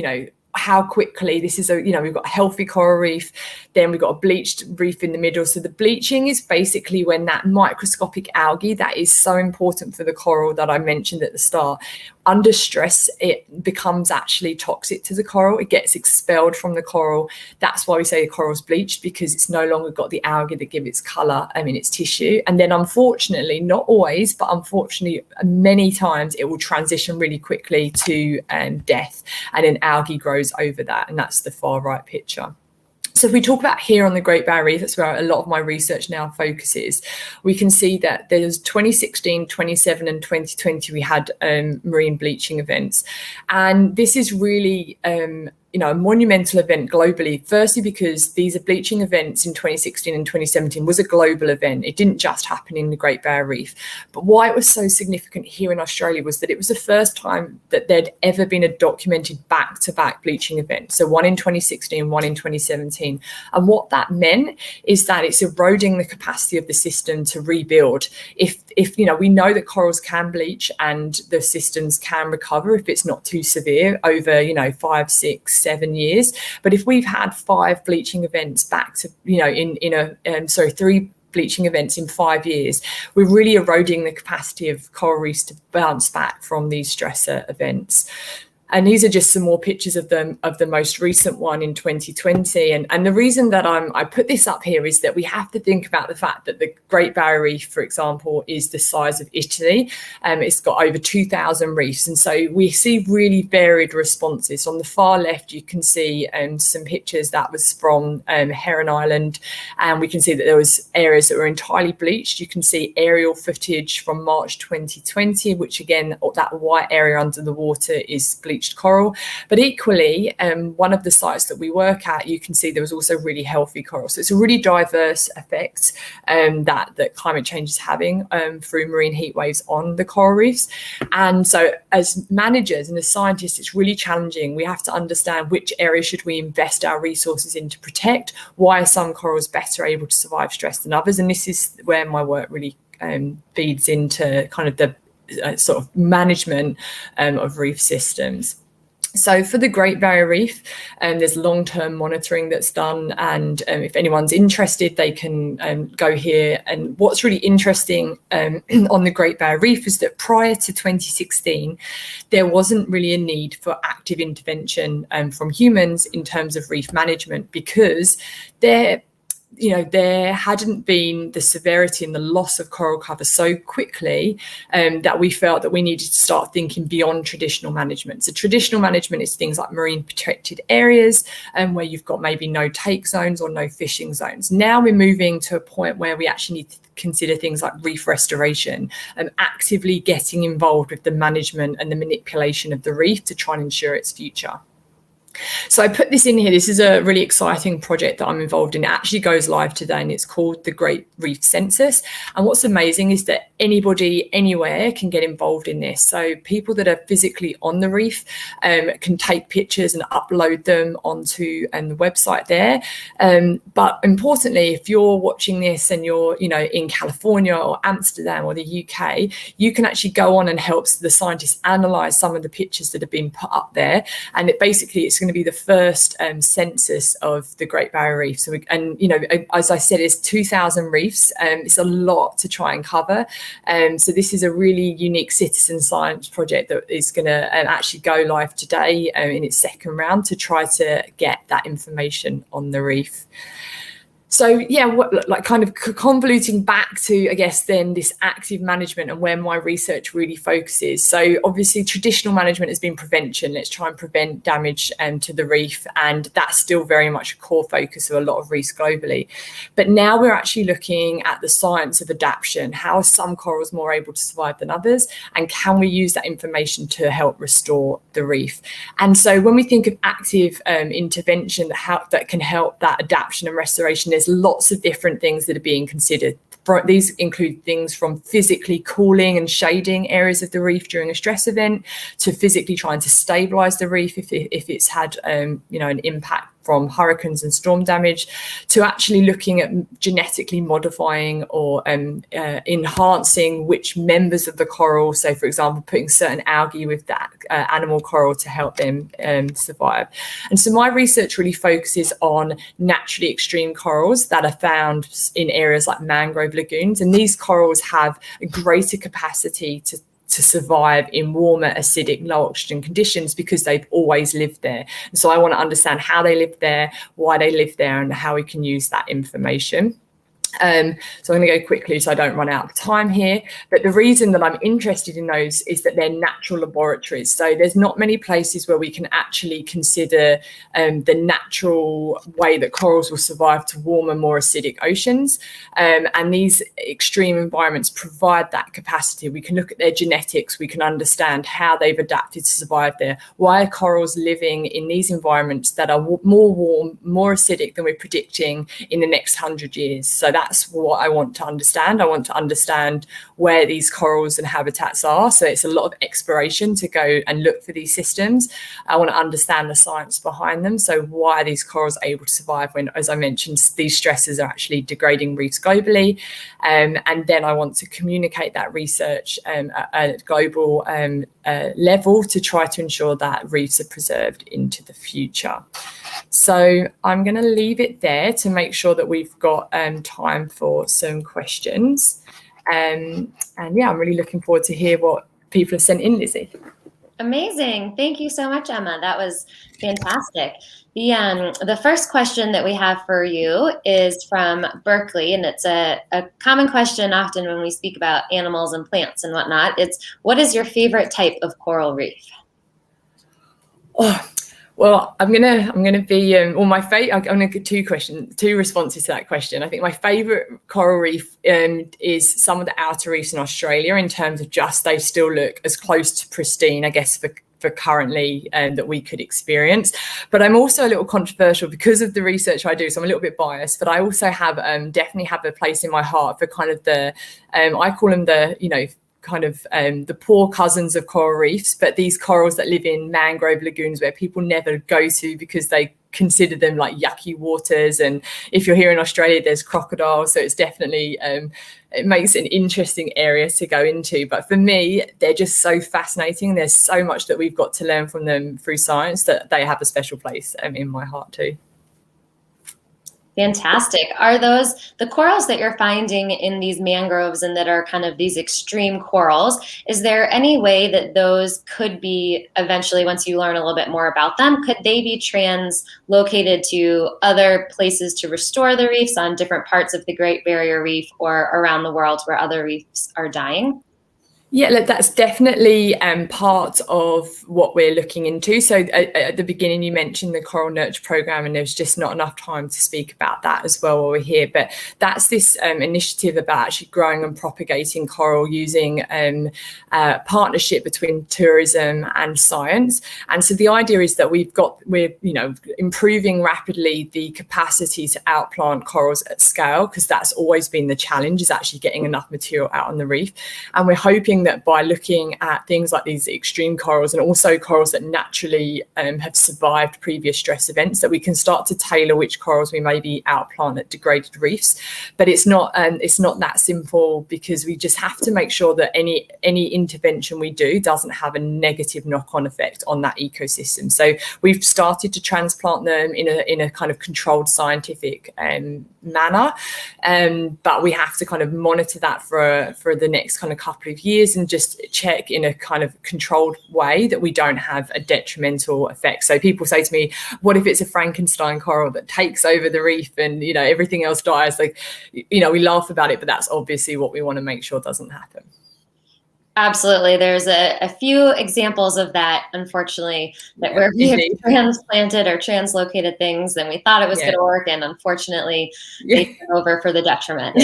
how quickly this is we've got a healthy coral reef, then we've got a bleached reef in the middle. So the bleaching is basically when that microscopic algae that is so important for the coral that I mentioned at the start, under stress, it becomes actually toxic to the coral. It gets expelled from the coral. That's why we say the coral's bleached, because it's no longer got the algae that give its color in its tissue. And then unfortunately, not always, but unfortunately many times, it will transition really quickly to death, and then algae grows over that. And that's the far right picture. So if we talk about here on the Great Barrier Reef, that's where a lot of my research now focuses, we can see that there's 2016, 2017 and 2020, we had marine bleaching events. And this is really a monumental event globally, firstly because these are bleaching events in 2016 and 2017 was a global event. It didn't just happen in the Great Barrier Reef. But why it was so significant here in Australia was that it was the first time that there'd ever been a documented back-to-back bleaching event. So one in 2016, one in 2017. And what that meant is that it's eroding the capacity of the system to rebuild. If we know that corals can bleach and the systems can recover if it's not too severe over 5, 6, 7 years. But if we've had 5 bleaching events back to, 3 bleaching events in 5 years, we're really eroding the capacity of coral reefs to bounce back from these stressor events. And these are just some more pictures of the most recent one in 2020. And the reason that I put this up here is that we have to think about the fact that the Great Barrier Reef, for example, is the size of Italy. It's got over 2,000 reefs. And so we see really varied responses. On the far left, you can see some pictures that was from Heron Island. And we can see that there was areas that were entirely bleached. You can see aerial footage from March 2020, which again, that white area under the water is bleached coral. But equally, one of the sites that we work at, you can see there was also really healthy coral. So it's a really diverse effect that climate change is having through marine heat waves on the coral reefs. And so as managers and as scientists, it's really challenging. We have to understand which area should we invest our resources in to protect. Why are some corals better able to survive stress than others? And this is where my work really feeds into kind of the sort of management of reef systems. So for the Great Barrier Reef, there's long-term monitoring that's done, and if anyone's interested, they can go here. And what's really interesting on the Great Barrier Reef is that prior to 2016, there wasn't really a need for active intervention from humans in terms of reef management, because there hadn't been the severity and the loss of coral cover so quickly that we felt that we needed to start thinking beyond traditional management. So traditional management is things like marine protected areas where you've got maybe no take zones or no fishing zones. Now we're moving to a point where we actually need to consider things like reef restoration and actively getting involved with the management and the manipulation of the reef to try and ensure its future. So I put this in here. This is a really exciting project that I'm involved in. It actually goes live today, and it's called the Great Reef Census. And what's amazing is that anybody, anywhere can get involved in this. So people that are physically on the reef can take pictures and upload them onto the website there. But importantly, if you're watching this and you're, in California or Amsterdam or the UK, you can actually go on and help the scientists analyze some of the pictures that have been put up there. And it's going to be the first census of the Great Barrier Reef. So, as I said, it's 2,000 reefs. It's a lot to try and cover. So this is a really unique citizen science project that is going to actually go live today in its second round to try to get that information on the reef. So kind of convoluting back to, I guess, then this active management and where my research really focuses. So obviously traditional management has been prevention. Let's try and prevent damage to the reef. And that's still very much a core focus of a lot of reefs globally. But now we're actually looking at the science of adaptation. How are some corals more able to survive than others? And can we use that information to help restore the reef? And so when we think of active intervention that can help that adaptation and restoration, there's lots of different things that are being considered. These include things from physically cooling and shading areas of the reef during a stress event, to physically trying to stabilize the reef if it's had an impact from hurricanes and storm damage, to actually looking at genetically modifying or enhancing which members of the coral. So, for example, putting certain algae with that animal coral to help them survive. And so my research really focuses on naturally extreme corals that are found in areas like mangrove lagoons. And these corals have a greater capacity to survive in warmer, acidic, low oxygen conditions because they've always lived there. And so I want to understand how they live there, why they live there, and how we can use that information. So I'm going to go quickly so I don't run out of time here. But the reason that I'm interested in those is that they're natural laboratories. So there's not many places where we can actually consider the natural way that corals will survive to warmer, more acidic oceans. And these extreme environments provide that capacity. We can look at their genetics. We can understand how they've adapted to survive there. Why are corals living in these environments that are more warm, more acidic than we're predicting in the next 100 years? So that's what I want to understand. I want to understand where these corals and habitats are. So it's a lot of exploration to go and look for these systems. I want to understand the science behind them. So why are these corals able to survive when, as I mentioned, these stresses are actually degrading reefs globally? And then I want to communicate that research at a global level to try to ensure that reefs are preserved into the future. So I'm going to leave it there to make sure that we've got time for some questions. And yeah, I'm really looking forward to hear what people have sent in, Lizzie. Amazing. Thank you so much, Emma. That was fantastic. The first question that we have for you is from Berkeley, and it's a common question often when we speak about animals and plants and whatnot. It's, what is your favorite type of coral reef? Oh, well, I'm gonna be my favorite. I'm gonna get two responses to that question. I think my favorite coral reef is some of the outer reefs in Australia, in terms of just they still look as close to pristine, I guess, for currently that we could experience. But I'm also a little controversial because of the research I do, so I'm a little bit biased, but I also have definitely have a place in my heart for kind of the I call them the, you know, kind of the poor cousins of coral reefs, but these corals that live in mangrove lagoons where people never go to because they consider them like yucky waters. And if you're here in Australia, there's crocodiles, so it's definitely it makes it an interesting area to go into. But for me, they're just so fascinating. There's so much that we've got to learn from them through science that they have a special place in my heart too. Fantastic. Are those the corals that you're finding in these mangroves and that are kind of these extreme corals? Is there any way that those could be eventually, once you learn a little bit more about them, could they be translocated to other places to restore the reefs on different parts of the Great Barrier Reef or around the world where other reefs are dying? Yeah, look, that's definitely part of what we're looking into. So at the beginning, you mentioned the Coral Nurture Programme, and there's just not enough time to speak about that as well while we're here. But that's this initiative about actually growing and propagating coral using partnership between tourism and science. And so the idea is that we're improving rapidly the capacity to outplant corals at scale, because that's always been the challenge, is actually getting enough material out on the reef. And we're hoping that by looking at things like these extreme corals and also corals that naturally have survived previous stress events, that we can start to tailor which corals we maybe outplant at degraded reefs. But it's not that simple, because we just have to make sure that any intervention we do doesn't have a negative knock-on effect on that ecosystem. So we've started to transplant them in a kind of controlled scientific manner, but we have to kind of monitor that for the next kind of couple of years and just check in a kind of controlled way that we don't have a detrimental effect. So people say to me, what if it's a Frankenstein coral that takes over the reef and everything else dies? Like, we laugh about it, but that's obviously what we want to make sure doesn't happen. Absolutely. There's a few examples of that, unfortunately, that where we have transplanted or translocated things and we thought it was going to work, and unfortunately they took over for the detriment.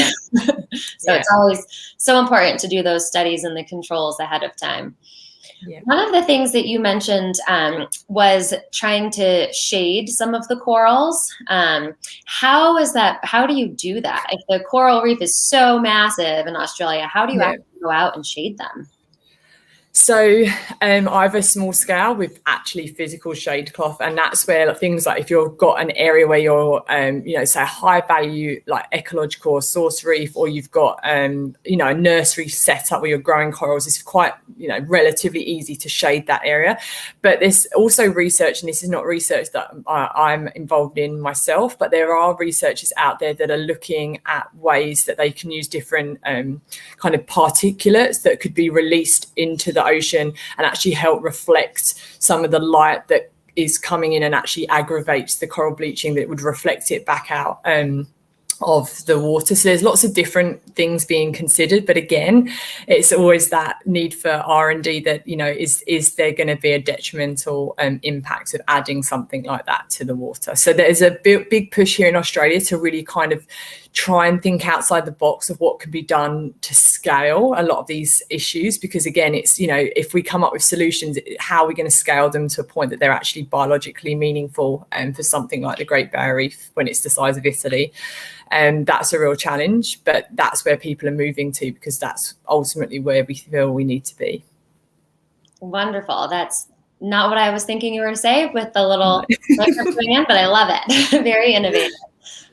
So it's always so important to do those studies and the controls ahead of time. One of the things that you mentioned was trying to shade some of the corals. How is that? How do you do that? If the coral reef is so massive in Australia, how do you actually go out and shade them? So I have a small scale with actually physical shade cloth, and that's where things like if you've got an area where you're, say high value like ecological or source reef, or you've got, a nursery set up where you're growing corals, it's quite, relatively easy to shade that area. But there's also research, and this is not research that I'm involved in myself, but there are researchers out there that are looking at ways that they can use different kind of particulates that could be released into the ocean and actually help reflect some of the light that is coming in and actually aggravates the coral bleaching, that would reflect it back out the water. So there's lots of different things being considered, but again, it's always that need for R&D that, you know, is there going to be a detrimental impact of adding something like that to the water? So there's a big push here in Australia to really kind of try and think outside the box of what can be done to scale a lot of these issues, because again, it's, you know, if we come up with solutions, how are we going to scale them to a point that they're actually biologically meaningful for something like the Great Barrier Reef when it's the size of Italy? And that's a real challenge, but that's where people are moving to, because that's ultimately where we feel we need to be. Wonderful. That's not what I was thinking you were going to say with the little going in, but I love it. Very innovative.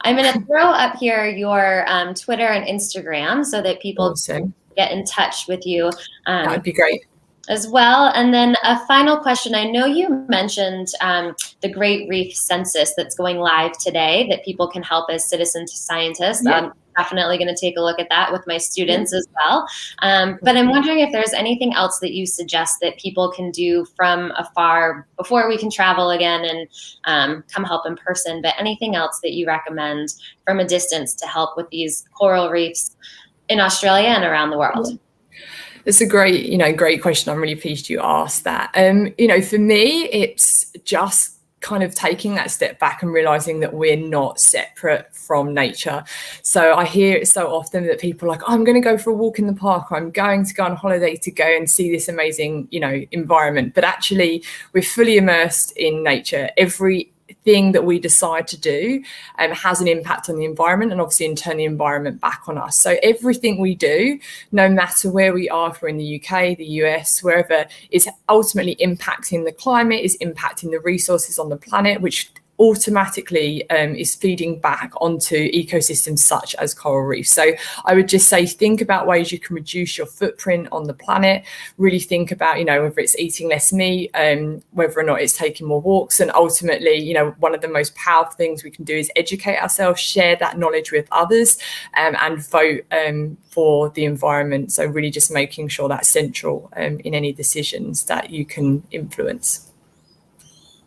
I'm going to throw up here your Twitter and Instagram so that people can get in touch with you. That would be great. As well. And then a final question. I know you mentioned the Great Reef Census that's going live today that people can help as citizen scientists. Yeah. I'm definitely going to take a look at that with my students as well. But I'm wondering if there's anything else that you suggest that people can do from afar before we can travel again and come help in person, but anything else that you recommend from a distance to help with these coral reefs in Australia and around the world? It's a great question. I'm really pleased you asked that. For me, it's just kind of taking that step back and realizing that we're not separate from nature. So I hear it so often that people are like, I'm going to go for a walk in the park, or I'm going to go on holiday to go and see this amazing, environment. But actually, we're fully immersed in nature. Everything that we decide to do has an impact on the environment, and obviously in turn the environment back on us. So everything we do, no matter where we are, if we're in the UK, the US, wherever, is ultimately impacting the climate, is impacting the resources on the planet, which automatically is feeding back onto ecosystems such as coral reefs. So I would just say, think about ways you can reduce your footprint on the planet. Really think about, whether it's eating less meat, whether or not it's taking more walks. And ultimately, one of the most powerful things we can do is educate ourselves, share that knowledge with others, and vote for the environment. So really just making sure that's central in any decisions that you can influence.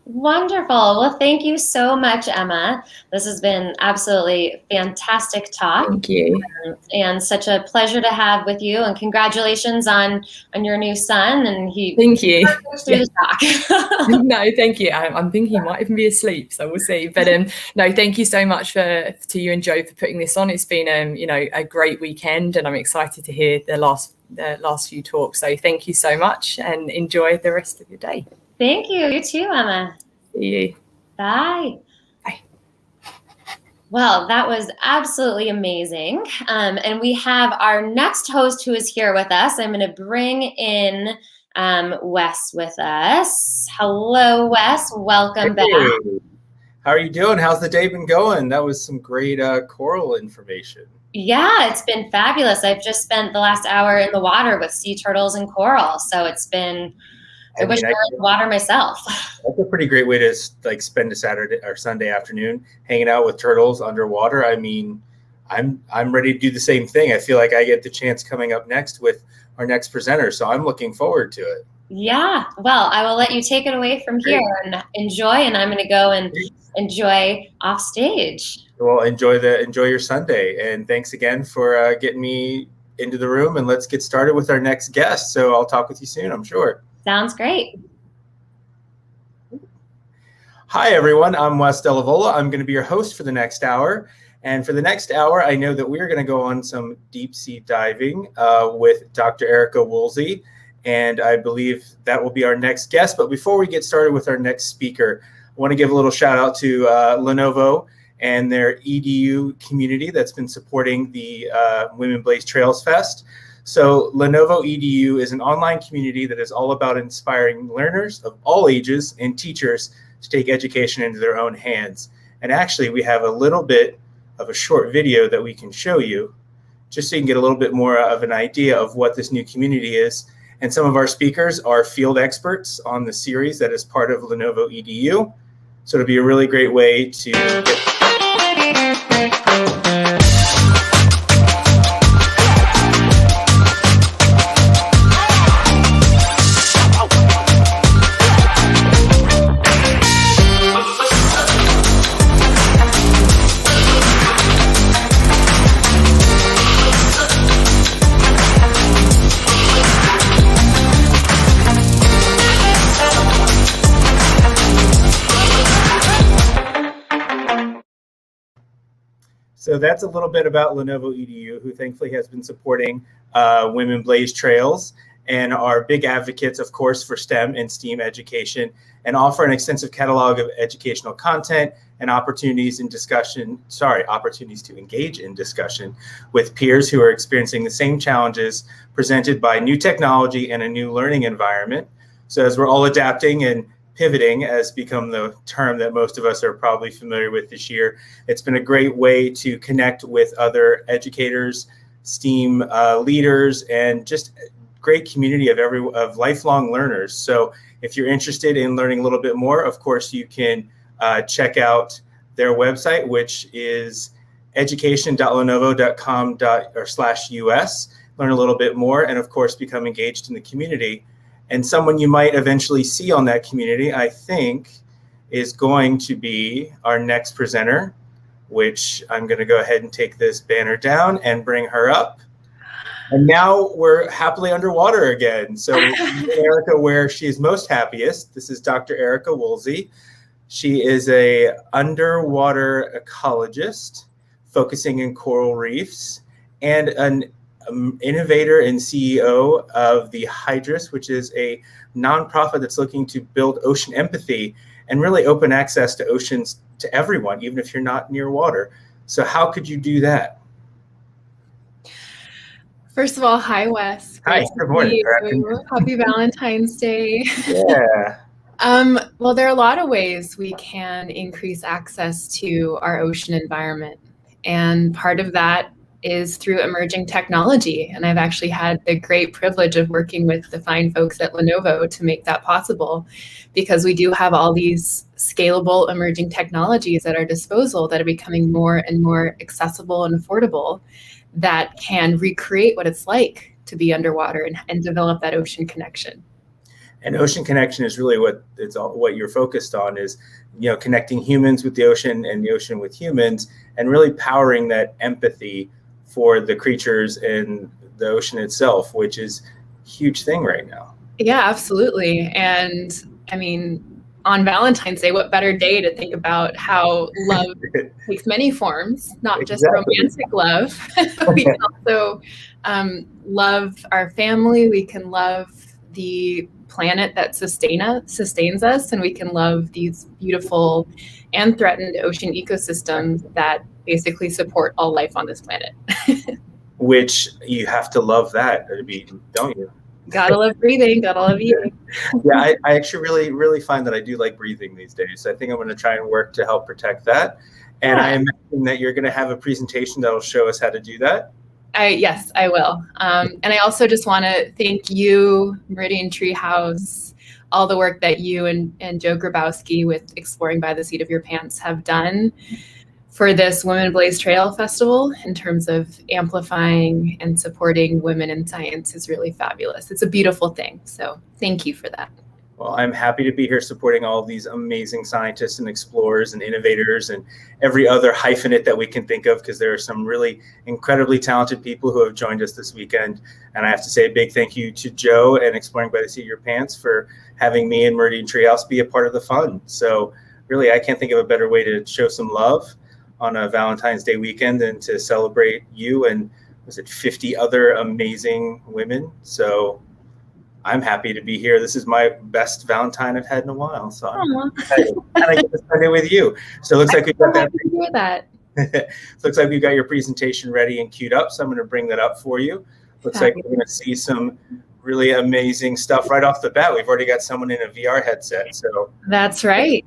Wonderful. Well, thank you so much, Emma. This has been absolutely fantastic talk. Thank you. And such a pleasure to have with you. And congratulations on your new son. And thank you. Through the talk. No, thank you. I'm thinking he might even be asleep, so we'll see. But no, thank you so much to you and Joe for putting this on. It's been a great weekend, and I'm excited to hear the last few talks. So thank you so much, and enjoy the rest of your day. Thank you. You too, Emma. See you. Bye. Bye. Well, that was absolutely amazing. And we have our next host who is here with us. I'm going to bring in Wes with us. Hello, Wes. Welcome back. How are you doing? How's the day been going? That was some great coral information. Yeah, it's been fabulous. I've just spent the last hour in the water with sea turtles and coral. So it's been... I wish I were in the water myself. That's a pretty great way to spend a Saturday or Sunday afternoon hanging out with turtles underwater. I mean, I'm ready to do the same thing. I feel like I get the chance coming up next with our next presenter, so I'm looking forward to it. Yeah, well, I will let you take it away from here and enjoy, and I'm going to go and enjoy off stage. Well, enjoy your Sunday, and thanks again for getting me into the room. And let's get started with our next guest. So I'll talk with you soon, I'm sure. Sounds great. Hi, everyone. I'm Wes Delavola. I'm going to be your host for the next hour. And for the next hour, I know that we're going to go on some deep sea diving with Dr. Erica Woolsey. And I believe that will be our next guest. But before we get started with our next speaker, I want to give a little shout out to Lenovo and their EDU community that's been supporting the Women Blaze Trails Fest. So Lenovo EDU is an online community that is all about inspiring learners of all ages and teachers to take education into their own hands. And actually, we have a little bit of a short video that we can show you, just so you can get a little bit more of an idea of what this new community is. And some of our speakers are field experts on the series that is part of Lenovo EDU. So it'll be a really great way to get So that's a little bit about Lenovo EDU, who thankfully has been supporting Women Blaze Trails and are big advocates, of course, for STEM and STEAM education, and offer an extensive catalog of educational content and opportunities to engage in discussion with peers who are experiencing the same challenges presented by new technology and a new learning environment. So as we're all adapting and pivoting has become the term that most of us are probably familiar with this year, it's been a great way to connect with other educators, STEAM leaders, and just great community of lifelong learners. So if you're interested in learning a little bit more, of course, you can check out their website, which is education.lenovo.com/US, learn a little bit more, and of course, become engaged in the community. And someone you might eventually see on that community, I think, is going to be our next presenter, which I'm going to go ahead and take this banner down and bring her up. And now we're happily underwater again. So Erica, where she is most happiest, this is Dr. Erica Woolsey. She is an underwater ecologist focusing in coral reefs and an innovator and CEO of the Hydrus, which is a nonprofit that's looking to build ocean empathy and really open access to oceans to everyone, even if you're not near water. So how could you do that? First of all, hi, Wes. Hi, good morning. Happy Valentine's Day. Yeah. Well, there are a lot of ways we can increase access to our ocean environment. And part of that is through emerging technology. And I've actually had the great privilege of working with the fine folks at Lenovo to make that possible, because we do have all these scalable emerging technologies at our disposal that are becoming more and more accessible and affordable, that can recreate what it's like to be underwater and develop that ocean connection. And ocean connection is really what you're focused on, is, connecting humans with the ocean and the ocean with humans, and really powering that empathy for the creatures in the ocean itself, which is a huge thing right now. Yeah, absolutely. And I mean, on Valentine's Day, what better day to think about how love takes many forms, not just romantic love. We can also love our family. We can love the planet that sustains us, and we can love these beautiful and threatened ocean ecosystems that basically support all life on this planet. Which you have to love that, don't you? Gotta love breathing, gotta love eating. Yeah, I actually really find that I do like breathing these days. So I think I'm going to try and work to help protect that. And I imagine that you're going to have a presentation that will show us how to do that. Yes, I will. And I also just want to thank you, Meridian Treehouse, all the work that you and Joe Grabowski with Exploring by the Seat of Your Pants have done for this Women Blaze Trail Festival, in terms of amplifying and supporting women in science, is really fabulous. It's a beautiful thing. So thank you for that. Well, I'm happy to be here supporting all of these amazing scientists and explorers and innovators and every other hyphenate that we can think of, because there are some really incredibly talented people who have joined us this weekend. And I have to say a big thank you to Joe and Exploring by the Seat of Your Pants for having me and Meridian Treehouse be a part of the fun. So really, I can't think of a better way to show some love on a Valentine's Day weekend than to celebrate you and, was it 50 other amazing women? So I'm happy to be here. This is my best Valentine I've had in a while, so I'm excited. And I get to spend it with you. So it looks like we've got that. Looks like we've got your presentation ready and queued up, so I'm going to bring that up for you. Looks like we're going to see some really amazing stuff right off the bat. We've already got someone in a VR headset. So that's right.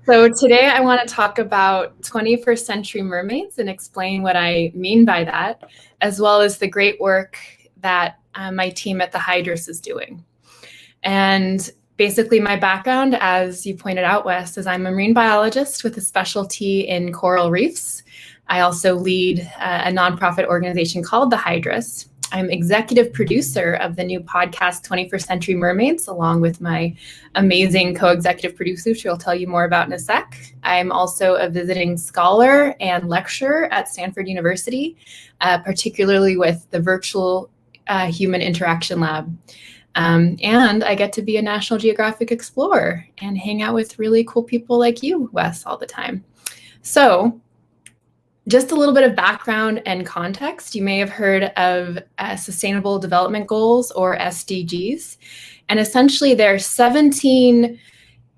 So today I want to talk about 21st century mermaids and explain what I mean by that, as well as the great work that my team at the Hydrus is doing. And basically my background, as you pointed out, Wes, is I'm a marine biologist with a specialty in coral reefs. I also lead a nonprofit organization called the Hydrus. I'm executive producer of the new podcast, 21st Century Mermaids, along with my amazing co-executive producer, which I'll tell you more about in a sec. I'm also a visiting scholar and lecturer at Stanford University, particularly with the virtual Human Interaction Lab. And I get to be a National Geographic explorer and hang out with really cool people like you, Wes, all the time. So Just a little bit of background and context. You may have heard of Sustainable Development Goals, or SDGs. And essentially, there are 17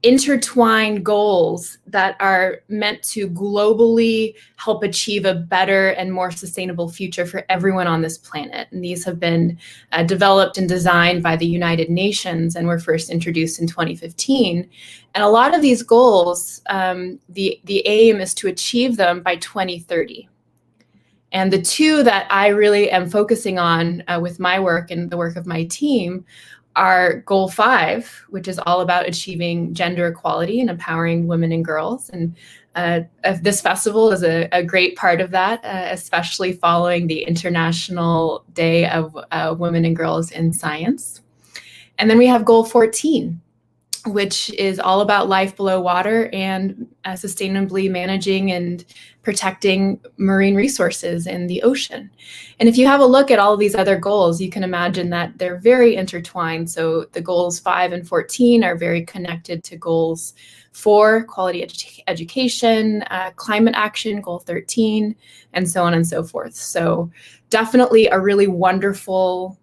intertwined goals that are meant to globally help achieve a better and more sustainable future for everyone on this planet. And these have been developed and designed by the United Nations and were first introduced in 2015. And a lot of these goals, the aim is to achieve them by 2030. And the two that I really am focusing on with my work and the work of my team are Goal 5, which is all about achieving gender equality and empowering women and girls. And this festival is a great part of that, especially following the International Day of Women and Girls in Science. And then we have Goal 14, which is all about life below water and sustainably managing and protecting marine resources in the ocean. And if you have a look at all of these other goals, you can imagine that they're very intertwined. So the goals 5 and 14 are very connected to goals 4, quality education, climate action, goal 13, and so on and so forth. So definitely a really wonderful,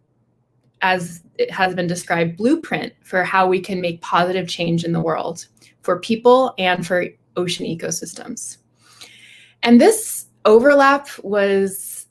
as it has been described, blueprint for how we can make positive change in the world for people and for ocean ecosystems. And this overlap was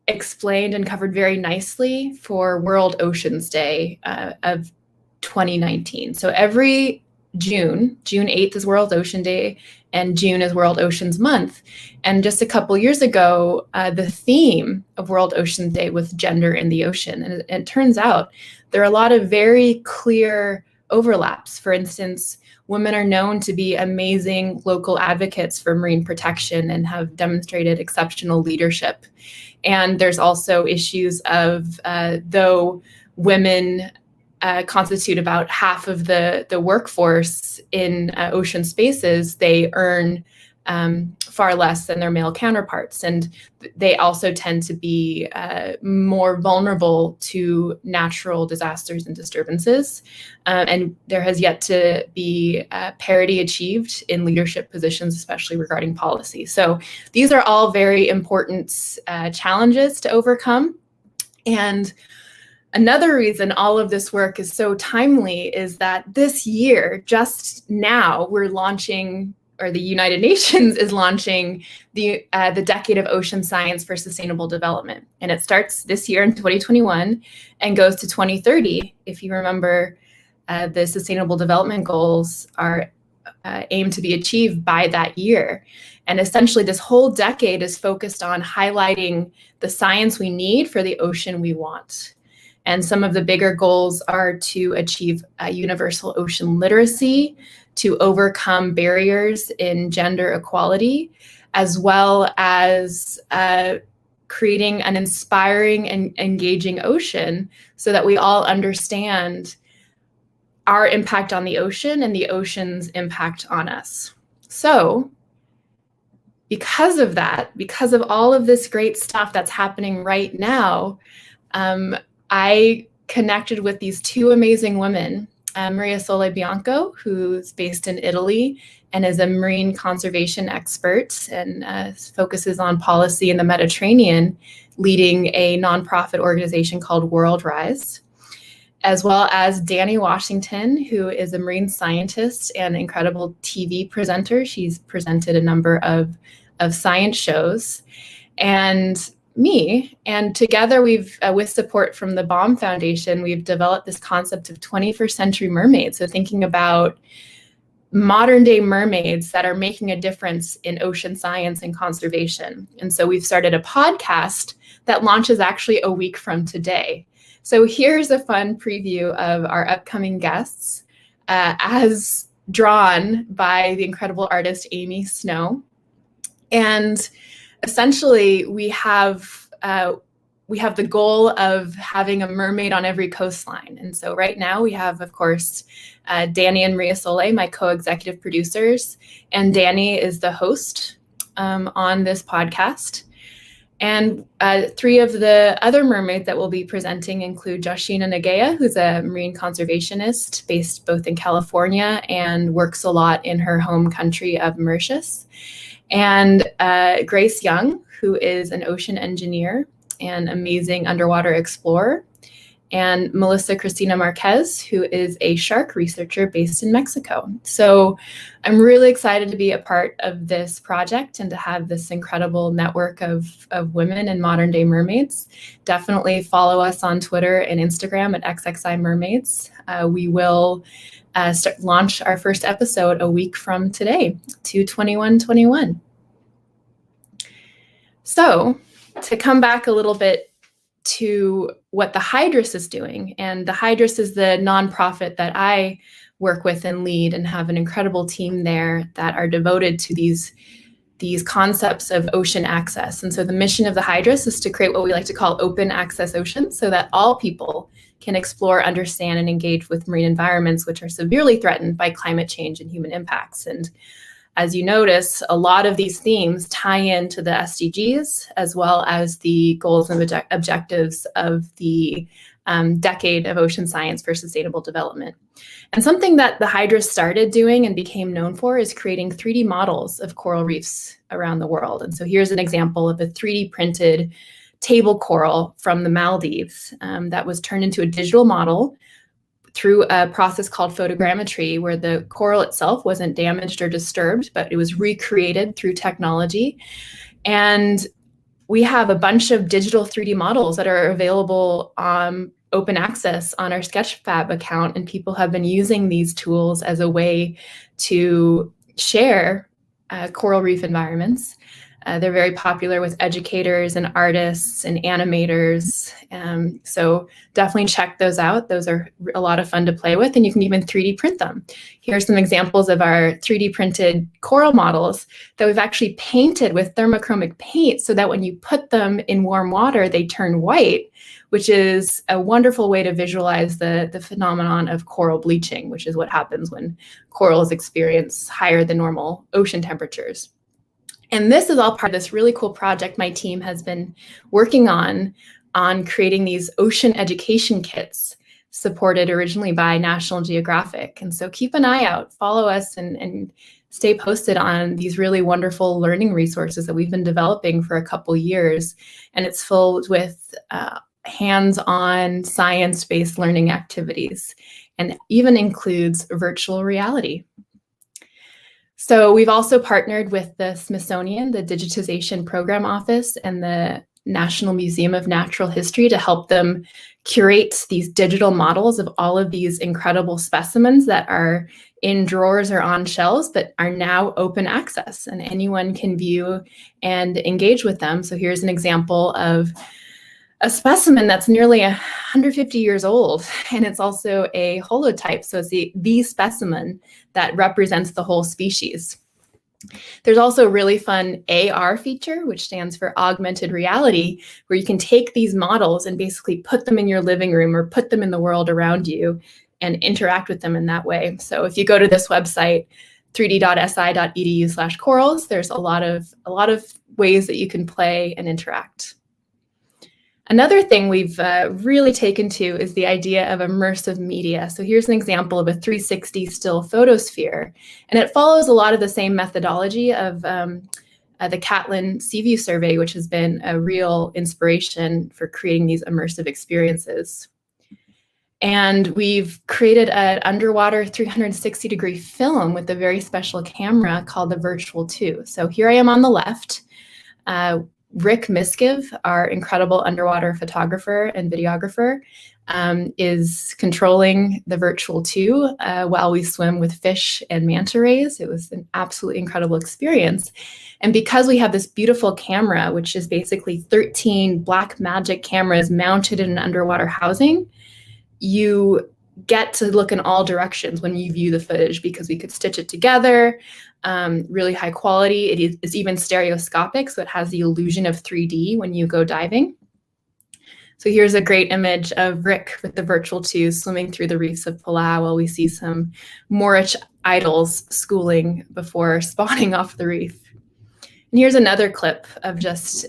explained and covered very nicely for World Oceans Day of 2019. So every June 8th is World Ocean Day, and June is World Oceans Month. And just a couple years ago, the theme of World Oceans Day was gender in the ocean. And it turns out there are a lot of very clear overlaps. For instance, women are known to be amazing local advocates for marine protection and have demonstrated exceptional leadership. And there's also issues of, though women constitute about half of the workforce in ocean spaces, they earn far less than their male counterparts. And they also tend to be more vulnerable to natural disasters and disturbances. And there has yet to be parity achieved in leadership positions, especially regarding policy. So these are all very important challenges to overcome. And another reason all of this work is so timely is that this year, just now, we're launching, or the United Nations is launching the Decade of Ocean Science for Sustainable Development. And it starts this year in 2021 and goes to 2030. If you remember, the Sustainable Development Goals are aimed to be achieved by that year. And essentially this whole decade is focused on highlighting the science we need for the ocean we want. And some of the bigger goals are to achieve universal ocean literacy, to overcome barriers in gender equality, as well as creating an inspiring and engaging ocean so that we all understand our impact on the ocean and the ocean's impact on us. So because of that, because of all of this great stuff that's happening right now, I connected with these two amazing women, Maria Sole Bianco, who's based in Italy and is a marine conservation expert and focuses on policy in the Mediterranean, leading a nonprofit organization called World Rise, as well as Danny Washington, who is a marine scientist and incredible TV presenter. She's presented a number of science shows. And me, and together we've, with support from the Baum Foundation, we've developed this concept of 21st century mermaids. So thinking about modern day mermaids that are making a difference in ocean science and conservation. And so we've started a podcast that launches actually a week from today. So here's a fun preview of our upcoming guests as drawn by the incredible artist Amy Snow. And essentially, we have the goal of having a mermaid on every coastline. And so right now we have, of course, Danny and Maria Sole, my co-executive producers, and Danny is the host on this podcast. And 3 of the other mermaids that we'll be presenting include Joshina Nagea, who's a marine conservationist based both in California and works a lot in her home country of Mauritius. And Grace Young, who is an ocean engineer and amazing underwater explorer, and Melissa Cristina Marquez, who is a shark researcher based in Mexico. So I'm really excited to be a part of this project and to have this incredible network of women and modern day mermaids. Definitely follow us on Twitter and Instagram at XXI Mermaids. We will launch our first episode a week from today, 2/21/21. So to come back a little bit to what the Hydrus is doing. And the Hydrus is the nonprofit that I work with and lead, and have an incredible team there that are devoted to these concepts of ocean access. And so the mission of the Hydrus is to create what we like to call open access oceans, so that all people can explore, understand, and engage with marine environments which are severely threatened by climate change and human impacts. And as you notice, a lot of these themes tie into the SDGs, as well as the goals and objectives of the Decade of Ocean Science for Sustainable Development. And something that the Hydrus started doing and became known for is creating 3D models of coral reefs around the world. And so here's an example of a 3D printed table coral from the Maldives that was turned into a digital model through a process called photogrammetry, where the coral itself wasn't damaged or disturbed, but it was recreated through technology. And we have a bunch of digital 3D models that are available open access on our Sketchfab account, and people have been using these tools as a way to share coral reef environments. They're very popular with educators and artists and animators. So definitely check those out. Those are a lot of fun to play with, and you can even 3D print them. Here's some examples of our 3D printed coral models that we've actually painted with thermochromic paint, so that when you put them in warm water, they turn white, which is a wonderful way to visualize the phenomenon of coral bleaching, which is what happens when corals experience higher than normal ocean temperatures. And this is all part of this really cool project my team has been working on creating these ocean education kits, supported originally by National Geographic. And so keep an eye out, follow us, and stay posted on these really wonderful learning resources that we've been developing for a couple years. And it's filled with hands-on science-based learning activities, and even includes virtual reality. So we've also partnered with the Smithsonian, the Digitization Program Office, and the National Museum of Natural History to help them curate these digital models of all of these incredible specimens that are in drawers or on shelves, but are now open access, and anyone can view and engage with them. So here's an example of a specimen that's nearly 150 years old, and it's also a holotype. So it's the specimen that represents the whole species. There's also a really fun AR feature, which stands for augmented reality, where you can take these models and basically put them in your living room or put them in the world around you and interact with them in that way. So if you go to this website, 3d.si.edu/corals, there's a lot of ways that you can play and interact. Another thing we've really taken to is the idea of immersive media. So here's an example of a 360 still photosphere, and it follows a lot of the same methodology of the Catlin Seaview survey, which has been a real inspiration for creating these immersive experiences. And we've created an underwater 360-degree film with a very special camera called the Virtual 2. So here I am on the left. Rick Miskiv, our incredible underwater photographer and videographer, is controlling the Virtual 2 while we swim with fish and manta rays. It was an absolutely incredible experience. And because we have this beautiful camera, which is basically 13 black magic cameras mounted in an underwater housing, you get to look in all directions when you view the footage, because we could stitch it together. Really high quality. It is even stereoscopic, so it has the illusion of 3D when you go diving. So here's a great image of Rick with the Virtual 2 swimming through the reefs of Palau while we see some Moorish idols schooling before spawning off the reef. And here's another clip of just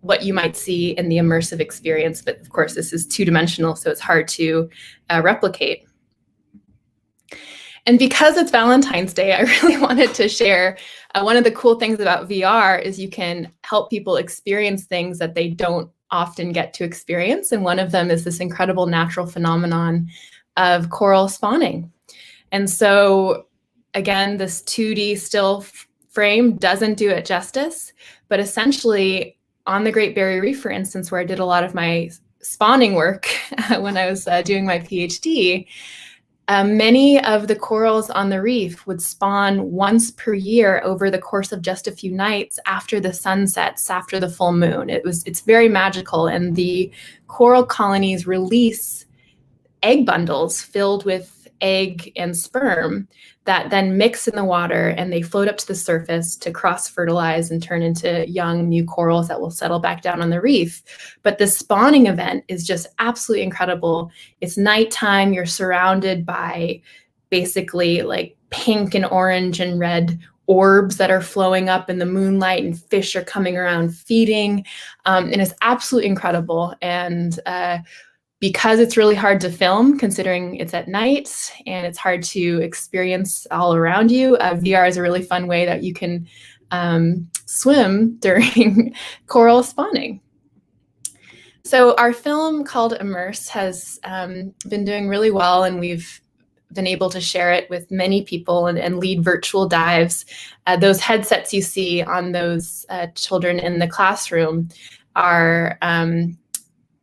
what you might see in the immersive experience, but of course this is two-dimensional, so it's hard to replicate. And because it's Valentine's Day, I really wanted to share one of the cool things about VR is you can help people experience things that they don't often get to experience. And one of them is this incredible natural phenomenon of coral spawning. And so again, this 2D still frame doesn't do it justice, but essentially on the Great Barrier Reef, for instance, where I did a lot of my spawning work when I was doing my PhD, many of the corals on the reef would spawn once per year over the course of just a few nights after the sun sets, after the full moon. It's very magical, and the coral colonies release egg bundles filled with egg and sperm that then mix in the water, and they float up to the surface to cross-fertilize and turn into young new corals that will settle back down on the reef. But the spawning event is just absolutely incredible. It's nighttime, you're surrounded by basically like pink and orange and red orbs that are flowing up in the moonlight, and fish are coming around feeding, and it's absolutely incredible. And because it's really hard to film, considering it's at night and it's hard to experience all around you, VR is a really fun way that you can swim during coral spawning. So our film called Immerse has been doing really well, and we've been able to share it with many people and lead virtual dives. Those headsets you see on those children in the classroom are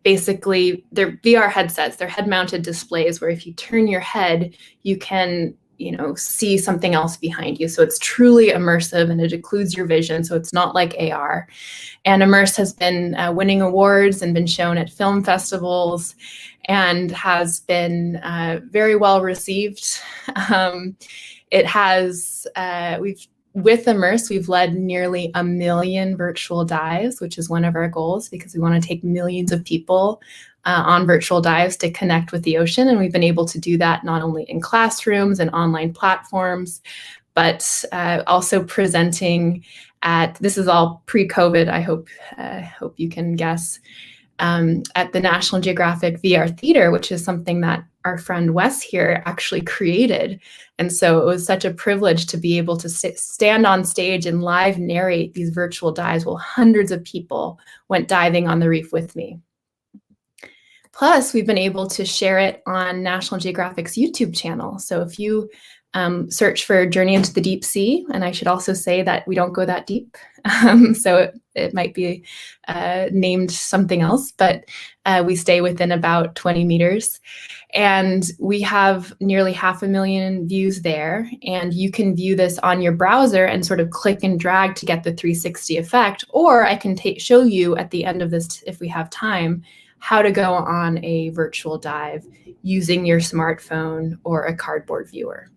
basically, they're VR headsets. They're head-mounted displays where if you turn your head, you can, see something else behind you. So it's truly immersive, and it occludes your vision. So it's not like AR. And Immerse has been winning awards and been shown at film festivals, and has been very well received. It has, with Immerse, we've led nearly 1 million virtual dives, which is one of our goals, because we want to take millions of people on virtual dives to connect with the ocean. And we've been able to do that not only in classrooms and online platforms, but also presenting at, this is all pre-COVID, I hope you can guess, at the National Geographic VR Theater, which is something that our friend Wes here actually created. And so it was such a privilege to be able to stand on stage and live narrate these virtual dives while hundreds of people went diving on the reef with me. Plus, we've been able to share it on National Geographic's YouTube channel. So if you search for Journey into the Deep Sea, and I should also say that we don't go that deep, so it might be named something else, but we stay within about 20 meters. And we have nearly 500,000 views there, and you can view this on your browser and sort of click and drag to get the 360 effect, or I can show you at the end of this, if we have time, how to go on a virtual dive using your smartphone or a cardboard viewer.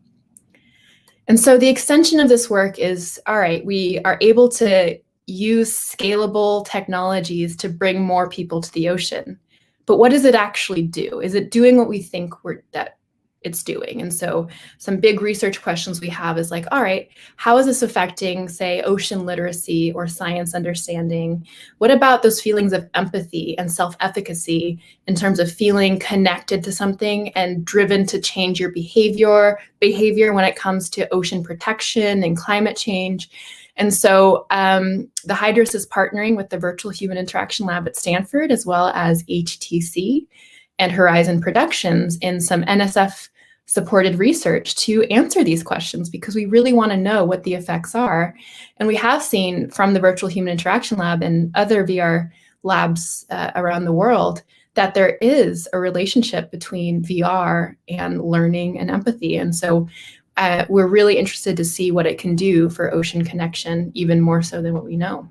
And so the extension of this work is, all right, we are able to use scalable technologies to bring more people to the ocean. But what does it actually do? Is it doing what we think that it's doing? And so some big research questions we have is like, all right, how is this affecting, say, ocean literacy or science understanding? What about those feelings of empathy and self-efficacy in terms of feeling connected to something and driven to change your behavior when it comes to ocean protection and climate change? And so the Hydrus is partnering with the Virtual Human Interaction Lab at Stanford, as well as HTC and Horizon Productions in some NSF supported research to answer these questions, because we really want to know what the effects are. And we have seen from the Virtual Human Interaction Lab and other VR labs around the world that there is a relationship between VR and learning and empathy. And so we're really interested to see what it can do for ocean connection, even more so than what we know.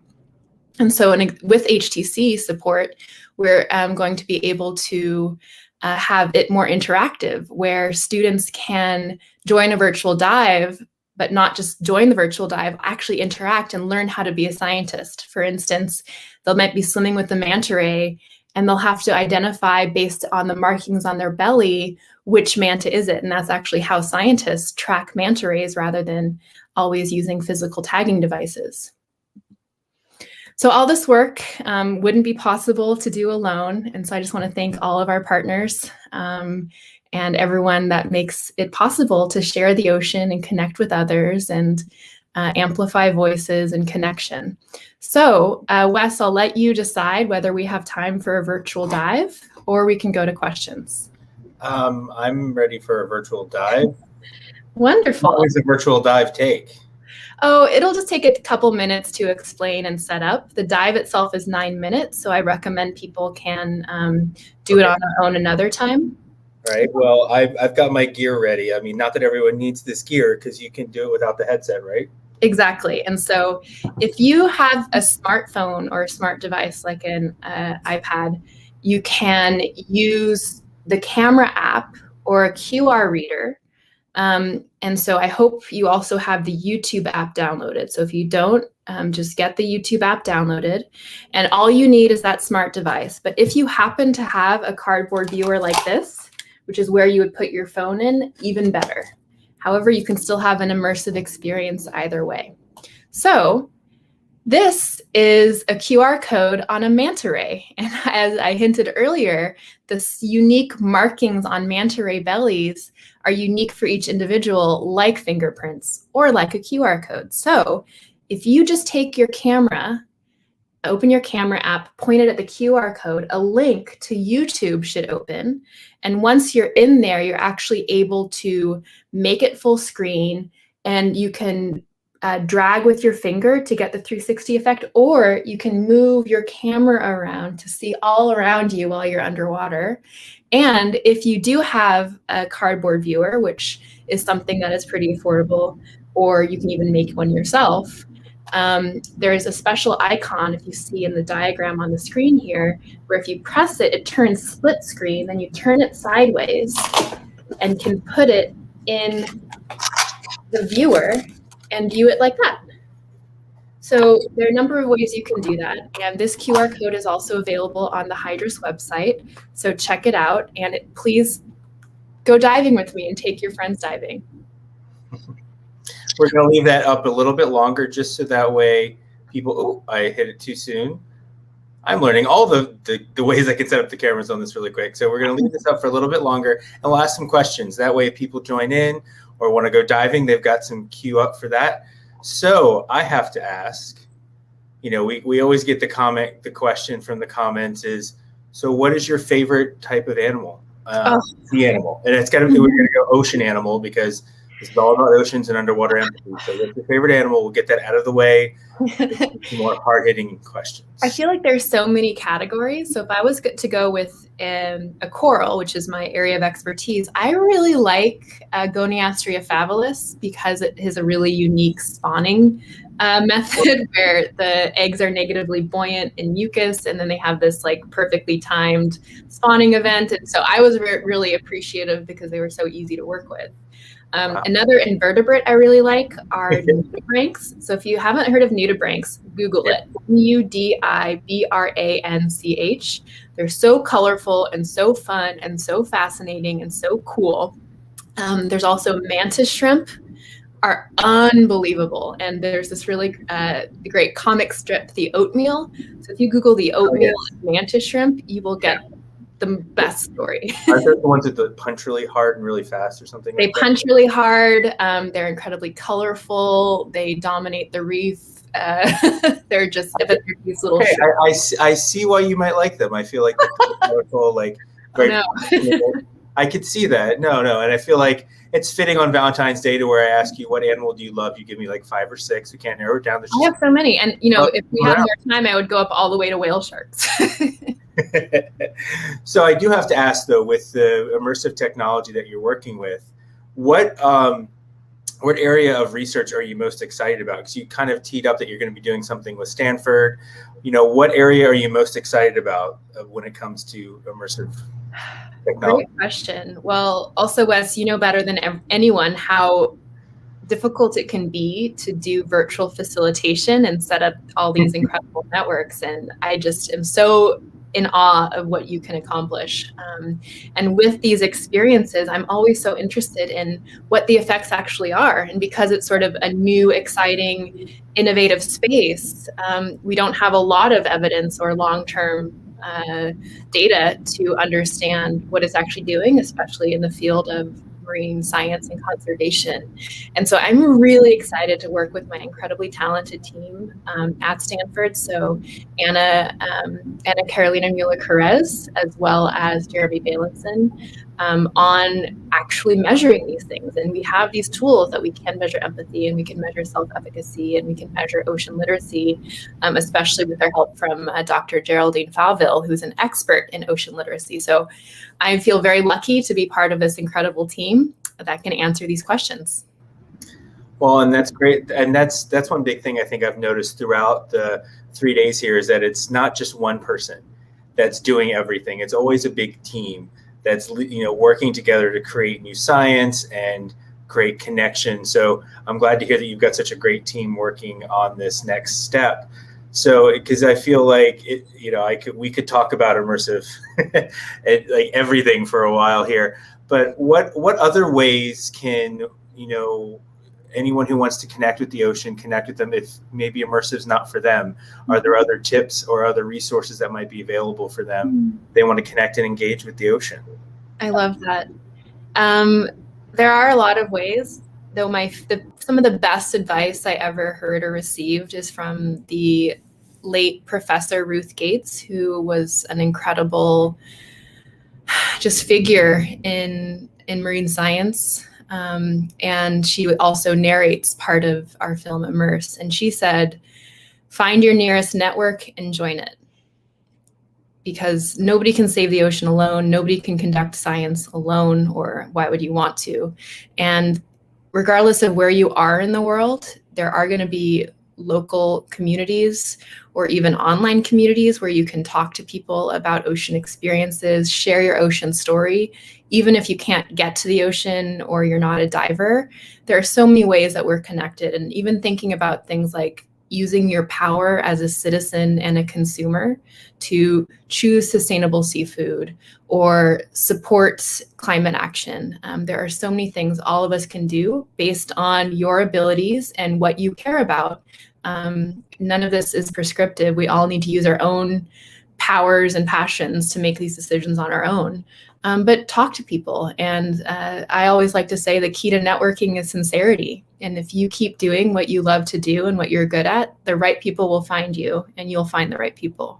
And so with HTC support, we're going to be able to have it more interactive, where students can join a virtual dive, but not just join the virtual dive, actually interact and learn how to be a scientist. For instance, they might be swimming with a manta ray, and they'll have to identify based on the markings on their belly, which manta is it? And that's actually how scientists track manta rays rather than always using physical tagging devices. So all this work wouldn't be possible to do alone. And so I just want to thank all of our partners and everyone that makes it possible to share the ocean and connect with others and amplify voices and connection. So Wes, I'll let you decide whether we have time for a virtual dive or we can go to questions. I'm ready for a virtual dive. Wonderful. What does a virtual dive take? Oh, it'll just take a couple minutes to explain and set up. The dive itself is 9 minutes, so I recommend people can do it on their own another time. Right. Well, I've got my gear ready. I mean, not that everyone needs this gear because you can do it without the headset, right? Exactly. And so if you have a smartphone or a smart device like an iPad, you can use the camera app or a QR reader. And so I hope you also have the YouTube app downloaded. So if you don't, just get the YouTube app downloaded. And all you need is that smart device. But if you happen to have a cardboard viewer like this, which is where you would put your phone in, even better. However, you can still have an immersive experience either way. So this is a QR code on a manta ray. And as I hinted earlier, the unique markings on manta ray bellies are unique for each individual, like fingerprints or like a QR code. So if you just take your camera, open your camera app, point it at the QR code, a link to YouTube should open. And once you're in there, you're actually able to make it full screen, and you can drag with your finger to get the 360 effect, or you can move your camera around to see all around you while you're underwater. And if you do have a cardboard viewer, which is something that is pretty affordable, or you can even make one yourself, there is a special icon, if you see in the diagram on the screen here, where if you press it, it turns split screen, then you turn it sideways and can put it in the viewer and view it like that. So there are a number of ways you can do that. And this QR code is also available on the Hydrus website. So check it out, and please go diving with me and take your friends diving. We're going to leave that up a little bit longer just so that way people, oh, I hit it too soon. I'm learning all the ways I can set up the cameras on this really quick. So we're going to leave this up for a little bit longer, and we'll ask some questions. That way if people join in or want to go diving, they've got some queue up for that. So I have to ask, you know, we always get the question from the comments is, so what is your favorite type of animal? The animal. And it's got to be, we're going to go ocean animal because this is all about oceans and underwater empathy. So what's your favorite animal? We'll get that out of the way. Some more hard-hitting questions. I feel like there's so many categories. So if I was to go with a coral, which is my area of expertise, I really like Goniastria favalis because it has a really unique spawning method where the eggs are negatively buoyant in mucus, and then they have this like perfectly timed spawning event. And so I was really appreciative because they were so easy to work with. Another invertebrate I really like are nudibranchs. So if you haven't heard of nudibranchs, Google it. Nudibranch. They're so colorful and so fun and so fascinating and so cool. There's also mantis shrimp, are unbelievable. And there's this really great comic strip, The Oatmeal. So if you Google The Oatmeal mantis shrimp, you will get the best story. Are those the ones that punch really hard and really fast or something? They punch really hard. They're incredibly colorful. They dominate the reef. They're just these little. Okay, I see why you might like them. I feel like they're colorful, like very. No. I could see that. No, and I feel like it's fitting on Valentine's Day to where I ask you, what animal do you love? You give me like 5 or 6. We can't narrow it down. I have so many, and you know, if we had more time, I would go up all the way to whale sharks. So I do have to ask though, with the immersive technology that you're working with, what area of research are you most excited about? Because you kind of teed up that you're going to be doing something with Stanford. You know, what area are you most excited about when it comes to immersive technology? Great question. Well, also, Wes, you know better than anyone how difficult it can be to do virtual facilitation and set up all these incredible networks. And I just am so in awe of what you can accomplish. And with these experiences, I'm always so interested in what the effects actually are. And because it's sort of a new, exciting, innovative space, we don't have a lot of evidence or long-term data to understand what it's actually doing, especially in the field of marine science and conservation. And so I'm really excited to work with my incredibly talented team at Stanford. So Anna Carolina Mueller-Perez, as well as Jeremy Bailenson, on actually measuring these things. And we have these tools that we can measure empathy, and we can measure self-efficacy, and we can measure ocean literacy, especially with our help from Dr. Geraldine Falville, who's an expert in ocean literacy. So I feel very lucky to be part of this incredible team that can answer these questions. Well, and that's great. And that's one big thing I think I've noticed throughout the 3 days here is that it's not just one person that's doing everything. It's always a big team that's, you know, working together to create new science and create connection. So I'm glad to hear that you've got such a great team working on this next step. So, because I feel like it, you know, we could talk about immersive, like everything for a while here. But what other ways can, you know, anyone who wants to connect with the ocean connect with them if maybe immersive is not for them? Are there other tips or other resources that might be available for them? They want to connect and engage with the ocean. I love that. There are a lot of ways, though some of the best advice I ever heard or received is from the late Professor Ruth Gates, who was an incredible just figure in marine science. And she also narrates part of our film Immerse. And she said, find your nearest network and join it. Because nobody can save the ocean alone. Nobody can conduct science alone, or why would you want to? And regardless of where you are in the world, there are going to be local communities or even online communities where you can talk to people about ocean experiences, share your ocean story. Even if you can't get to the ocean or you're not a diver, there are so many ways that we're connected. And even thinking about things like using your power as a citizen and a consumer to choose sustainable seafood or support climate action. There are so many things all of us can do based on your abilities and what you care about. None of this is prescriptive. We all need to use our own powers and passions to make these decisions on our own. But talk to people. And I always like to say the key to networking is sincerity. And if you keep doing what you love to do and what you're good at, the right people will find you and you'll find the right people.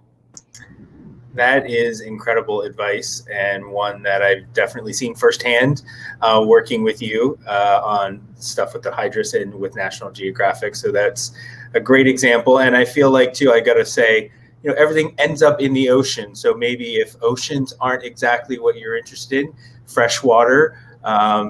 That is incredible advice, and one that I've definitely seen firsthand working with you on stuff with the Hydrus and with National Geographic. So that's a great example. And I feel like, too, I got to say, you know, everything ends up in the ocean. So maybe if oceans aren't exactly what you're interested in, fresh water,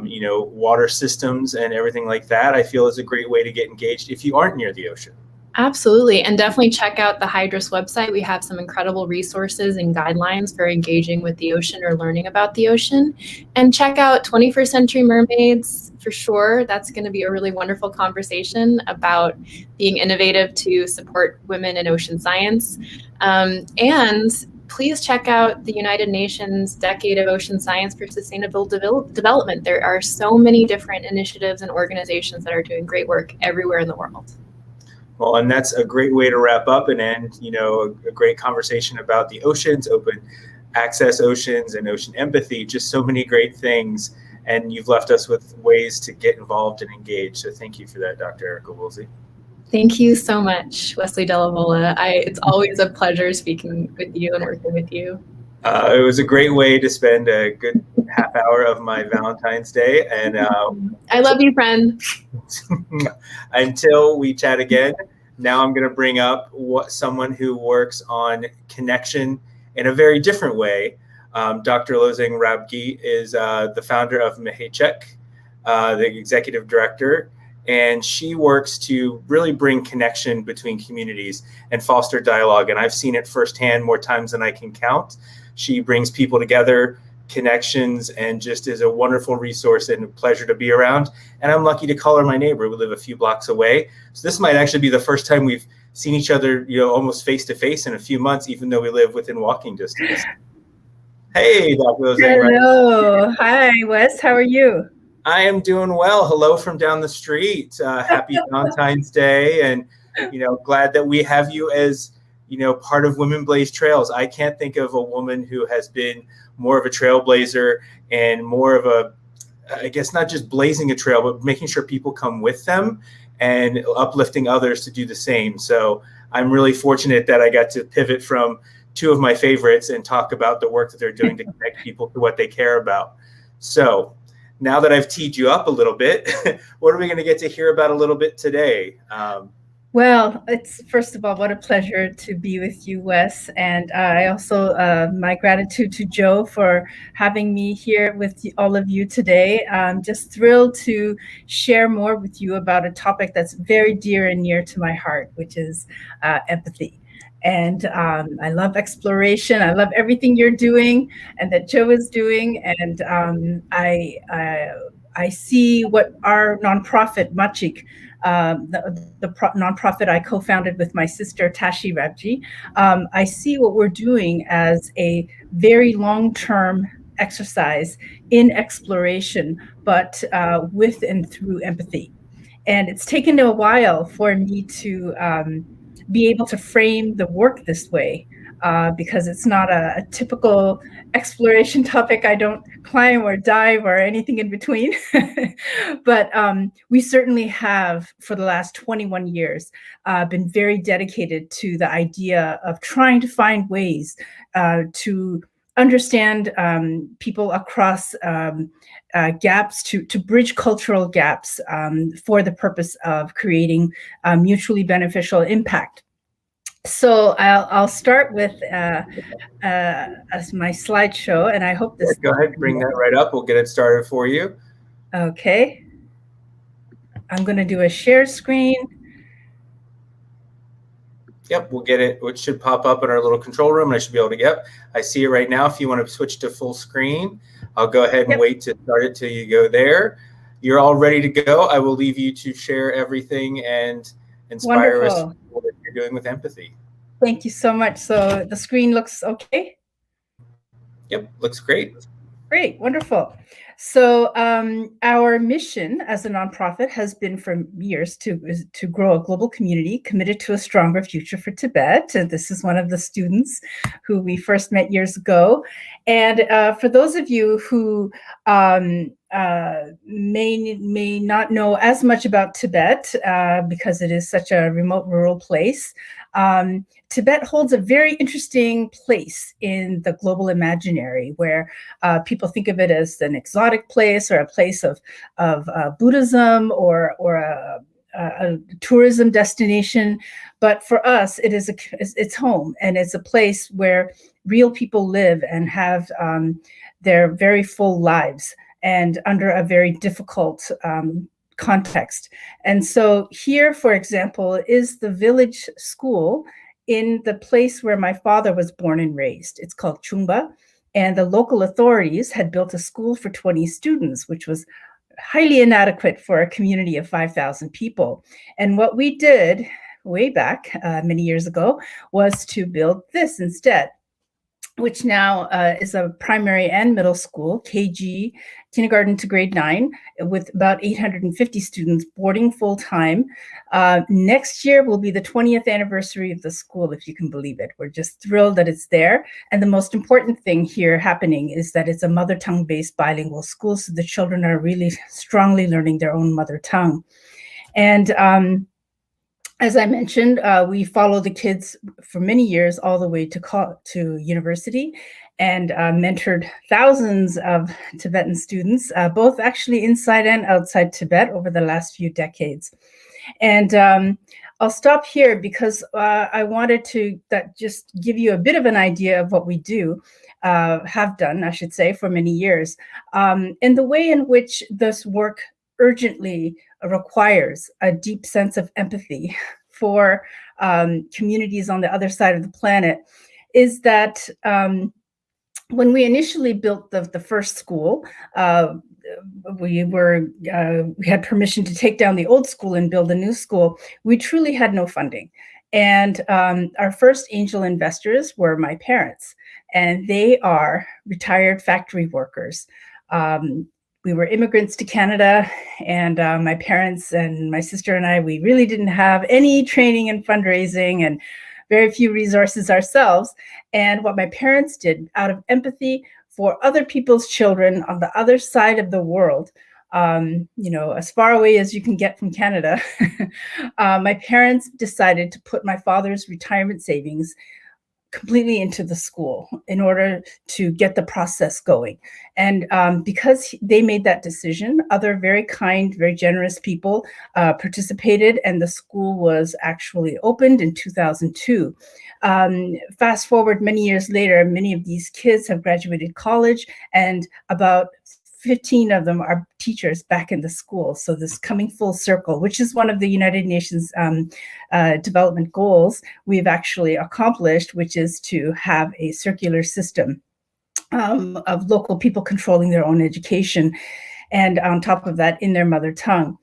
you know, water systems and everything like that, I feel is a great way to get engaged if you aren't near the ocean. Absolutely. And definitely check out the Hydrus website. We have some incredible resources and guidelines for engaging with the ocean or learning about the ocean. And check out 21st Century Mermaids for sure. That's going to be a really wonderful conversation about being innovative to support women in ocean science. And please check out the United Nations Decade of Ocean Science for Sustainable Development. There are so many different initiatives and organizations that are doing great work everywhere in the world. Well, and that's a great way to wrap up and end, you know, a great conversation about the oceans, open access oceans and ocean empathy, just so many great things. And you've left us with ways to get involved and engage. So thank you for that, Dr. Erica Woolsey. Thank you so much, Wesley Delavola. It's always a pleasure speaking with you and working with you. It was a great way to spend a good half hour of my Valentine's Day. And I love you, friend. Until we chat again, now I'm going to bring up someone who works on connection in a very different way. Dr. Lozing Rabgi is the founder of Mehechek, the executive director, and she works to really bring connection between communities and foster dialogue. And I've seen it firsthand more times than I can count. She brings people together, connections, and just is a wonderful resource and a pleasure to be around. And I'm lucky to call her my neighbor. We live a few blocks away. So this might actually be the first time we've seen each other, you know, almost face to face in a few months, even though we live within walking distance. Hey, Dr. Lozing. Hello. Hi, Wes. How are you? I am doing well. Hello from down the street. Happy Valentine's Day. And, you know, glad that we have you as, part of Women Blaze Trails. I can't think of a woman who has been more of a trailblazer and more of a, I guess, not just blazing a trail, but making sure people come with them and uplifting others to do the same. So I'm really fortunate that I got to pivot from two of my favorites and talk about the work that they're doing to connect people to what they care about. So now that I've teed you up a little bit, what are we going to get to hear about a little bit today? Well, it's first of all, what a pleasure to be with you, Wes. And I also, my gratitude to Joe for having me here with all of you today. I'm just thrilled to share more with you about a topic that's very dear and near to my heart, which is empathy. And I love exploration. I love everything you're doing and that Joe is doing. And I see what our nonprofit, Machik, the nonprofit I co-founded with my sister, Tashi Rabji, I see what we're doing as a very long-term exercise in exploration, but with and through empathy. And it's taken a while for me to be able to frame the work this way, because it's not a typical exploration topic. I don't climb or dive or anything in between. But we certainly have, for the last 21 years, been very dedicated to the idea of trying to find ways to understand people across gaps, to bridge cultural gaps for the purpose of creating mutually beneficial impact. So I'll start with as my slideshow, and I hope this. Go ahead, bring that right up. We'll get it started for you. Okay. I'm going to do a share screen. Yep, we'll get it. It should pop up in our little control room, and I should be able to get. I see it right now. If you want to switch to full screen, I'll go ahead and wait to start it till you go there. You're all ready to go. I will leave you to share everything and inspire us with what you're doing with empathy. Thank you so much. So the screen looks okay? Yep, looks great. Great, wonderful. So our mission as a nonprofit has been for years to grow a global community committed to a stronger future for Tibet. And this is one of the students who we first met years ago. And for those of you who may not know as much about Tibet because it is such a remote rural place, Tibet holds a very interesting place in the global imaginary, where people think of it as an exotic place or a place of Buddhism or a tourism destination. But for us, it's home, and it's a place where real people live and have their very full lives, and under a very difficult context. And so here, for example, is the village school in the place where my father was born and raised. It's called Chungba, and the local authorities had built a school for 20 students, which was highly inadequate for a community of 5,000 people. And what we did way back many years ago was to build this instead, which now is a primary and middle school, KG, kindergarten to grade 9, with about 850 students boarding full-time. Next year will be the 20th anniversary of the school, if you can believe it. We're just thrilled that it's there. And the most important thing here happening is that it's a mother tongue-based bilingual school, so the children are really strongly learning their own mother tongue. And as I mentioned, we follow the kids for many years all the way to university, and mentored thousands of Tibetan students, both actually inside and outside Tibet over the last few decades. And I'll stop here because I wanted to just give you a bit of an idea of what we do, have done, I should say, for many years, and the way in which this work urgently requires a deep sense of empathy for communities on the other side of the planet is that when we initially built the first school, we had permission to take down the old school and build a new school. We truly had no funding. And our first angel investors were my parents, and they are retired factory workers. We were immigrants to Canada, and my parents and my sister and I, we really didn't have any training in fundraising and very few resources ourselves. And what my parents did out of empathy for other people's children on the other side of the world, as far away as you can get from Canada, my parents decided to put my father's retirement savings completely into the school in order to get the process going. And because they made that decision, other very kind, very generous people participated, and the school was actually opened in 2002. Fast forward many years later, many of these kids have graduated college, and about 15 of them are teachers back in the school. So this coming full circle, which is one of the United Nations development goals we've actually accomplished, which is to have a circular system of local people controlling their own education, and on top of that, in their mother tongue.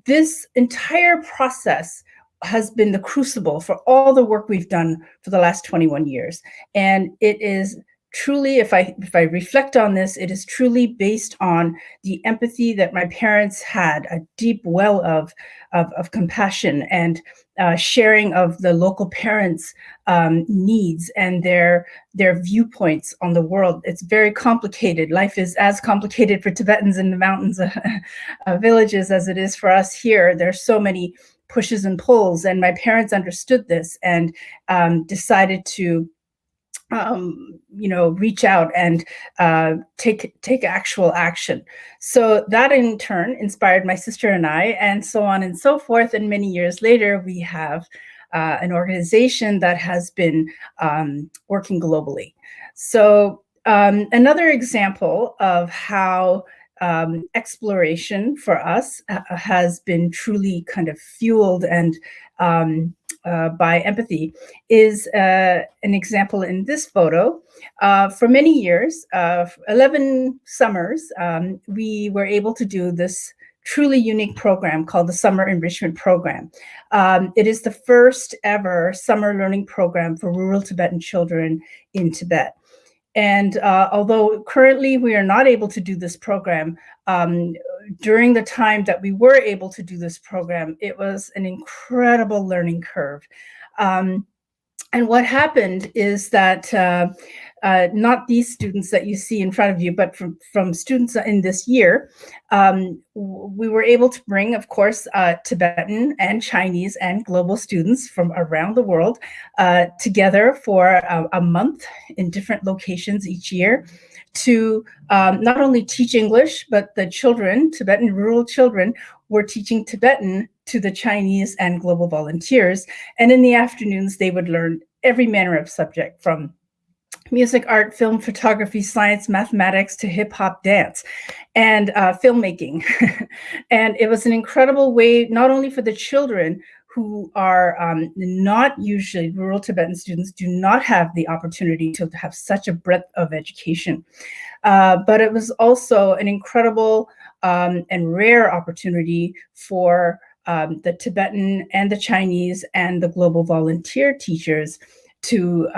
This entire process has been the crucible for all the work we've done for the last 21 years. And it is truly, if I reflect on this, it is truly based on the empathy that my parents had, a deep well of compassion and sharing of the local parents' needs and their viewpoints on the world. It's very complicated. Life is as complicated for Tibetans in the mountains villages as it is for us here. There's so many pushes and pulls, and my parents understood this and decided to reach out and take actual action. So that in turn inspired my sister and I, and so on and so forth. And many years later, we have an organization that has been working globally. So another example of how exploration for us has been truly kind of fueled and by empathy is an example in this photo. For many years, 11 summers, we were able to do this truly unique program called the Summer Enrichment Program. It is the first ever summer learning program for rural Tibetan children in Tibet. And although currently we are not able to do this program, during the time that we were able to do this program, it was an incredible learning curve. And what happened is that not these students that you see in front of you, but from students in this year, we were able to bring, of course, Tibetan and Chinese and global students from around the world together for a month in different locations each year to not only teach English, but the children, Tibetan rural children, were teaching Tibetan to the Chinese and global volunteers. And in the afternoons, they would learn every manner of subject, from music, art, film, photography, science, mathematics, to hip hop, dance, and filmmaking. And it was an incredible way, not only for the children who are not usually rural Tibetan students, do not have the opportunity to have such a breadth of education, but it was also an incredible and rare opportunity for the Tibetan and the Chinese and the global volunteer teachers to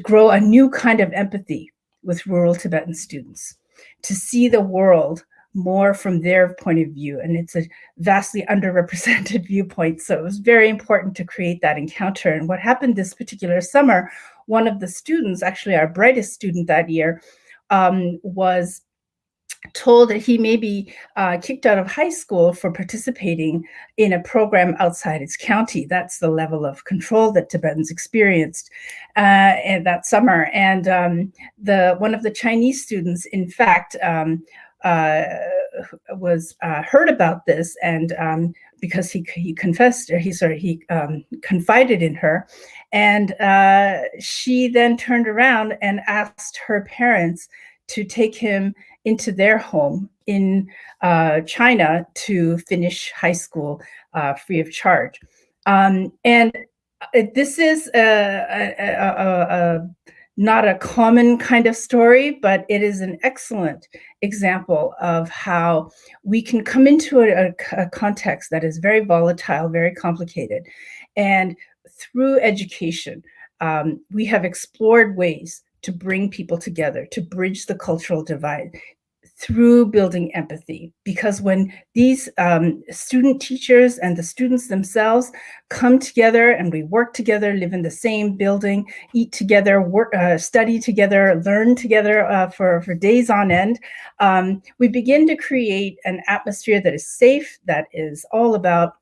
grow a new kind of empathy with rural Tibetan students, to see the world more from their point of view. And it's a vastly underrepresented viewpoint. So it was very important to create that encounter. And what happened this particular summer, one of the students, actually our brightest student that year, was told that he may be kicked out of high school for participating in a program outside his county. That's the level of control that Tibetans experienced in that summer. And one of the Chinese students, in fact, was heard about this, and because he confessed, or he confided in her, and she then turned around and asked her parents to take him into their home in China to finish high school free of charge. And this is not a common kind of story, but it is an excellent example of how we can come into a context that is very volatile, very complicated. And through education, we have explored ways to bring people together, to bridge the cultural divide through building empathy. Because when these student teachers and the students themselves come together and we work together, live in the same building, eat together, work, study together, learn together for days on end, we begin to create an atmosphere that is safe, that is all about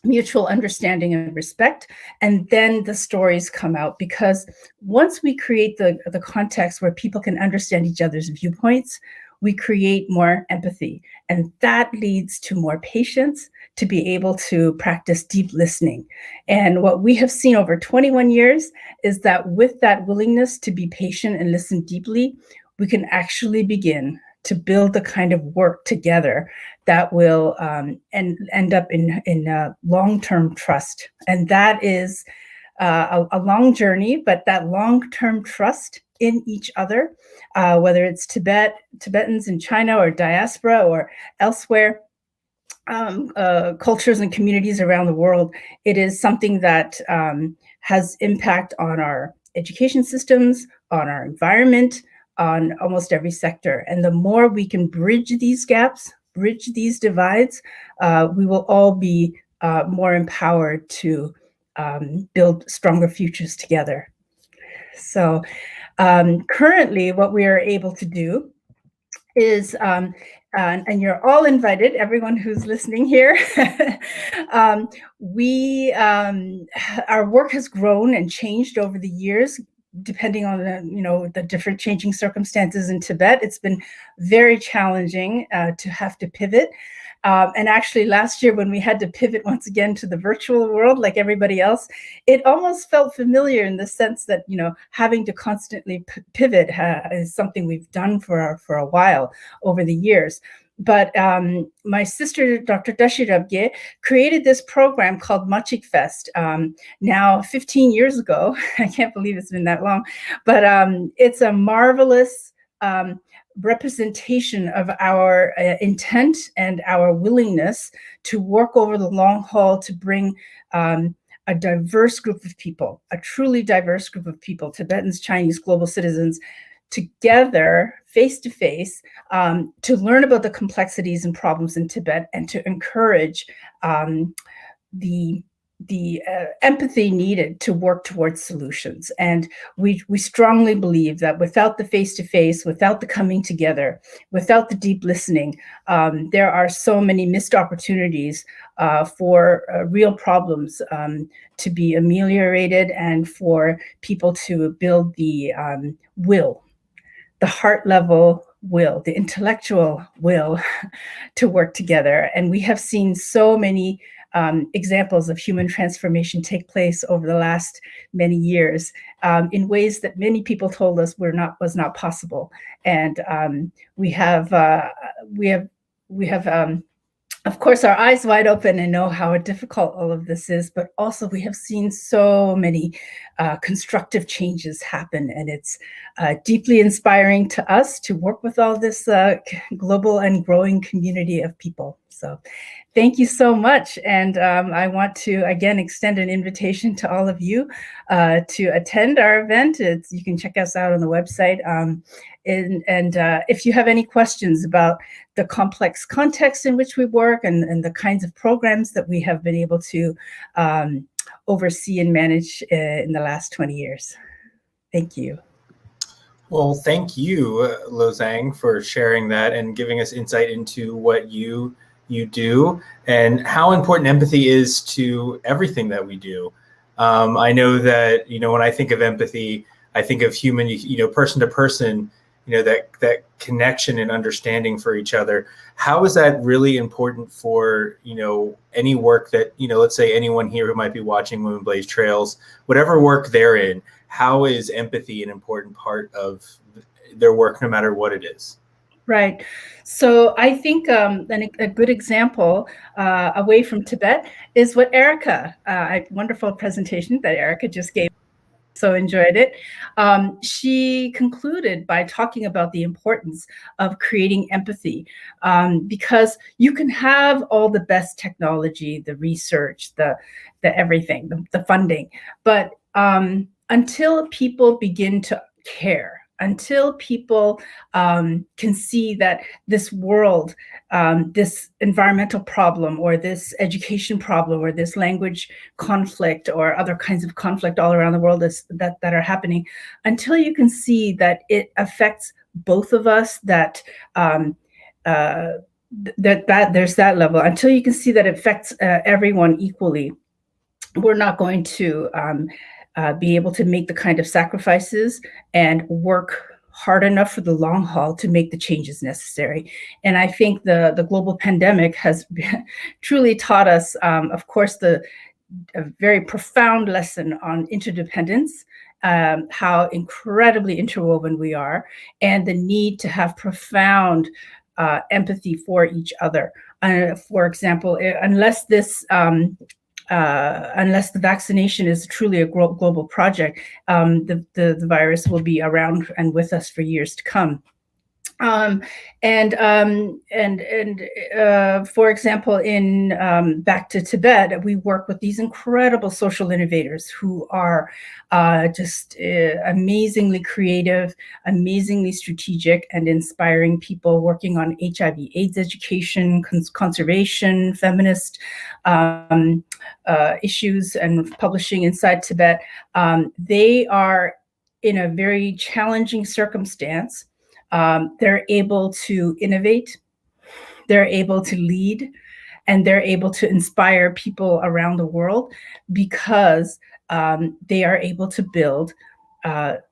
mutual understanding and respect, and then the stories come out. Because once we create the context where people can understand each other's viewpoints, we create more empathy, and that leads to more patience, to be able to practice deep listening. And what we have seen over 21 years is that with that willingness to be patient and listen deeply, we can actually begin to build the kind of work together that will end up in long-term trust. And that is a long journey, but that long-term trust in each other, whether it's Tibetans in China or diaspora or elsewhere, cultures and communities around the world, it is something that has impact on our education systems, on our environment, on almost every sector. And the more we can bridge these gaps, bridge these divides, we will all be more empowered to build stronger futures together. So currently what we are able to do is, and you're all invited, everyone who's listening here, our work has grown and changed over the years, depending on the different changing circumstances in Tibet. It's been very challenging to have to pivot. And actually last year when we had to pivot once again to the virtual world like everybody else, it almost felt familiar in the sense that, having to constantly pivot is something we've done for a while over the years. But my sister, Dr. Dashirabge, created this program called Machik Fest now 15 years ago. I can't believe it's been that long, but it's a marvelous representation of our intent and our willingness to work over the long haul to bring a diverse group of people, a truly diverse group of people, Tibetans, Chinese, global citizens, together face to face to learn about the complexities and problems in Tibet and to encourage the empathy needed to work towards solutions. And we strongly believe that without the face-to-face, without the coming together, without the deep listening, there are so many missed opportunities for real problems to be ameliorated and for people to build the will, the heart level will, the intellectual will to work together. And we have seen so many examples of human transformation take place over the last many years in ways that many people told us was not possible. And we have of course our eyes wide open and know how difficult all of this is, but also we have seen so many constructive changes happen, and it's deeply inspiring to us to work with all this global and growing community of people. So thank you so much. And I want to, again, extend an invitation to all of you to attend our event. You can check us out on the website. And if you have any questions about the complex context in which we work and the kinds of programs that we have been able to oversee and manage in the last 20 years. Thank you. Well, thank you, Lozang, for sharing that and giving us insight into what you do and how important empathy is to everything that we do. I know that, when I think of empathy, I think of human, person to person, that connection and understanding for each other. How is that really important for, any work that, let's say anyone here who might be watching Women Blaze Trails, whatever work they're in, how is empathy an important part of their work, no matter what it is? Right. So I think a good example away from Tibet is what Erica, a wonderful presentation that Erica just gave. So enjoyed it. She concluded by talking about the importance of creating empathy because you can have all the best technology, the research, the everything, the funding, but until people begin to care, until people can see that this world, this environmental problem or this education problem or this language conflict or other kinds of conflict all around the world that are happening, until you can see that it affects both of us, that there's that level, until you can see that it affects everyone equally, we're not going to be able to make the kind of sacrifices and work hard enough for the long haul to make the changes necessary. And I think the global pandemic has truly taught us, of course, a very profound lesson on interdependence, how incredibly interwoven we are, and the need to have profound empathy for each other. For example, unless the vaccination is truly a global project, the virus will be around and with us for years to come. For example, in back to Tibet, we work with these incredible social innovators who are just amazingly creative, amazingly strategic, and inspiring people working on HIV/AIDS education, conservation, feminist issues, and publishing inside Tibet. They are in a very challenging circumstance. They're able to innovate, they're able to lead, and they're able to inspire people around the world because they are able to build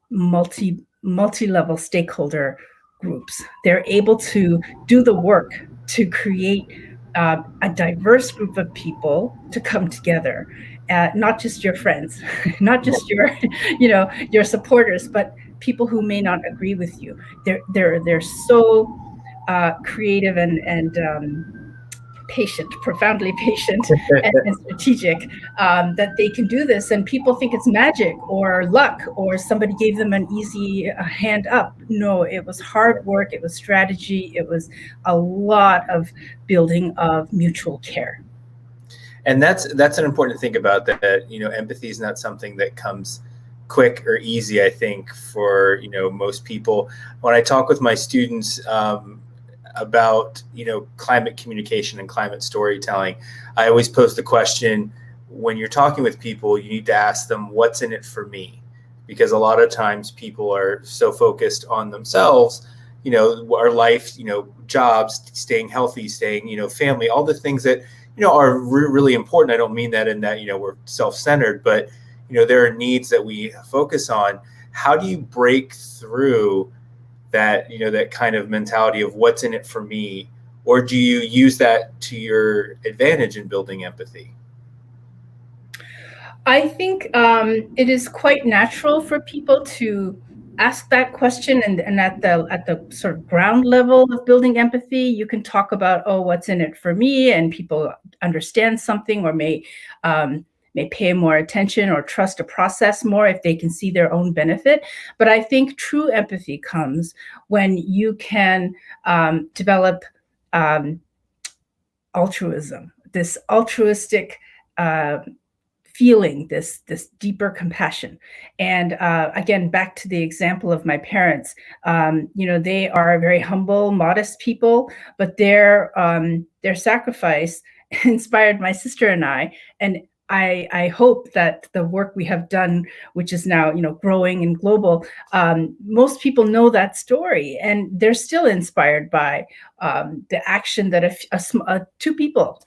multi-level stakeholder groups. They're able to do the work to create a diverse group of people to come together, not just your friends, not just your supporters, but people who may not agree with you. They're so creative and patient, profoundly patient and strategic, that they can do this. And people think it's magic or luck or somebody gave them an easy hand up. No, it was hard work. It was strategy. It was a lot of building of mutual care. And that's an important thing about that, empathy is not something that comes quick or easy, I think, for, most people. When I talk with my students about, climate communication and climate storytelling, I always pose the question, when you're talking with people, you need to ask them, what's in it for me? Because a lot of times people are so focused on themselves, our life, jobs, staying healthy, staying, family, all the things that, are really important. I don't mean that in that, we're self-centered, but, there are needs that we focus on. How do you break through that, that kind of mentality of what's in it for me? Or do you use that to your advantage in building empathy? I think it is quite natural for people to ask that question, and at the sort of ground level of building empathy, you can talk about, oh, what's in it for me, and people understand something or may pay more attention or trust a process more if they can see their own benefit. But I think true empathy comes when you can develop altruism, this altruistic feeling, this deeper compassion. And again, back to the example of my parents, they are very humble, modest people, but their sacrifice inspired my sister and I. And I hope that the work we have done, which is now growing and global, most people know that story, and they're still inspired by the action that two people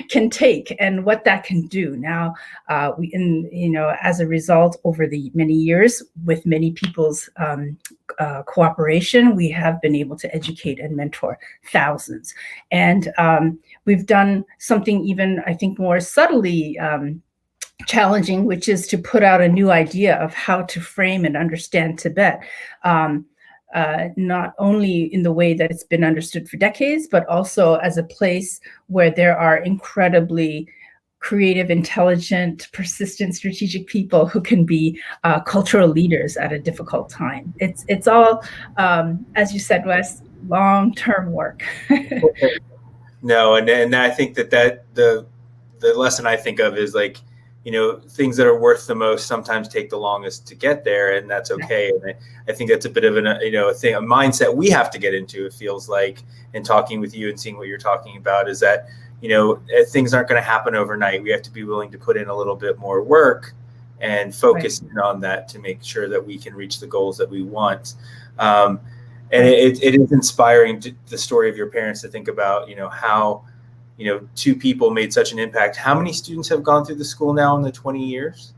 can take and what that can do. Now, as a result, over the many years, with many people's cooperation, we have been able to educate and mentor thousands. And we've done something even, I think, more subtly challenging, which is to put out a new idea of how to frame and understand Tibet, not only in the way that it's been understood for decades, but also as a place where there are incredibly creative, intelligent, persistent, strategic people who can be cultural leaders at a difficult time. It's all, as you said, Wes, long-term work. No, and I think that the lesson I think of is like, things that are worth the most sometimes take the longest to get there, and that's okay. And I think that's a bit of a mindset we have to get into. It feels like, in talking with you and seeing what you're talking about, is that things aren't going to happen overnight. We have to be willing to put in a little bit more work and focus in on that to make sure that we can reach the goals that we want. And it is inspiring the story of your parents to think about, how two people made such an impact. How many students have gone through the school now in the 20 years?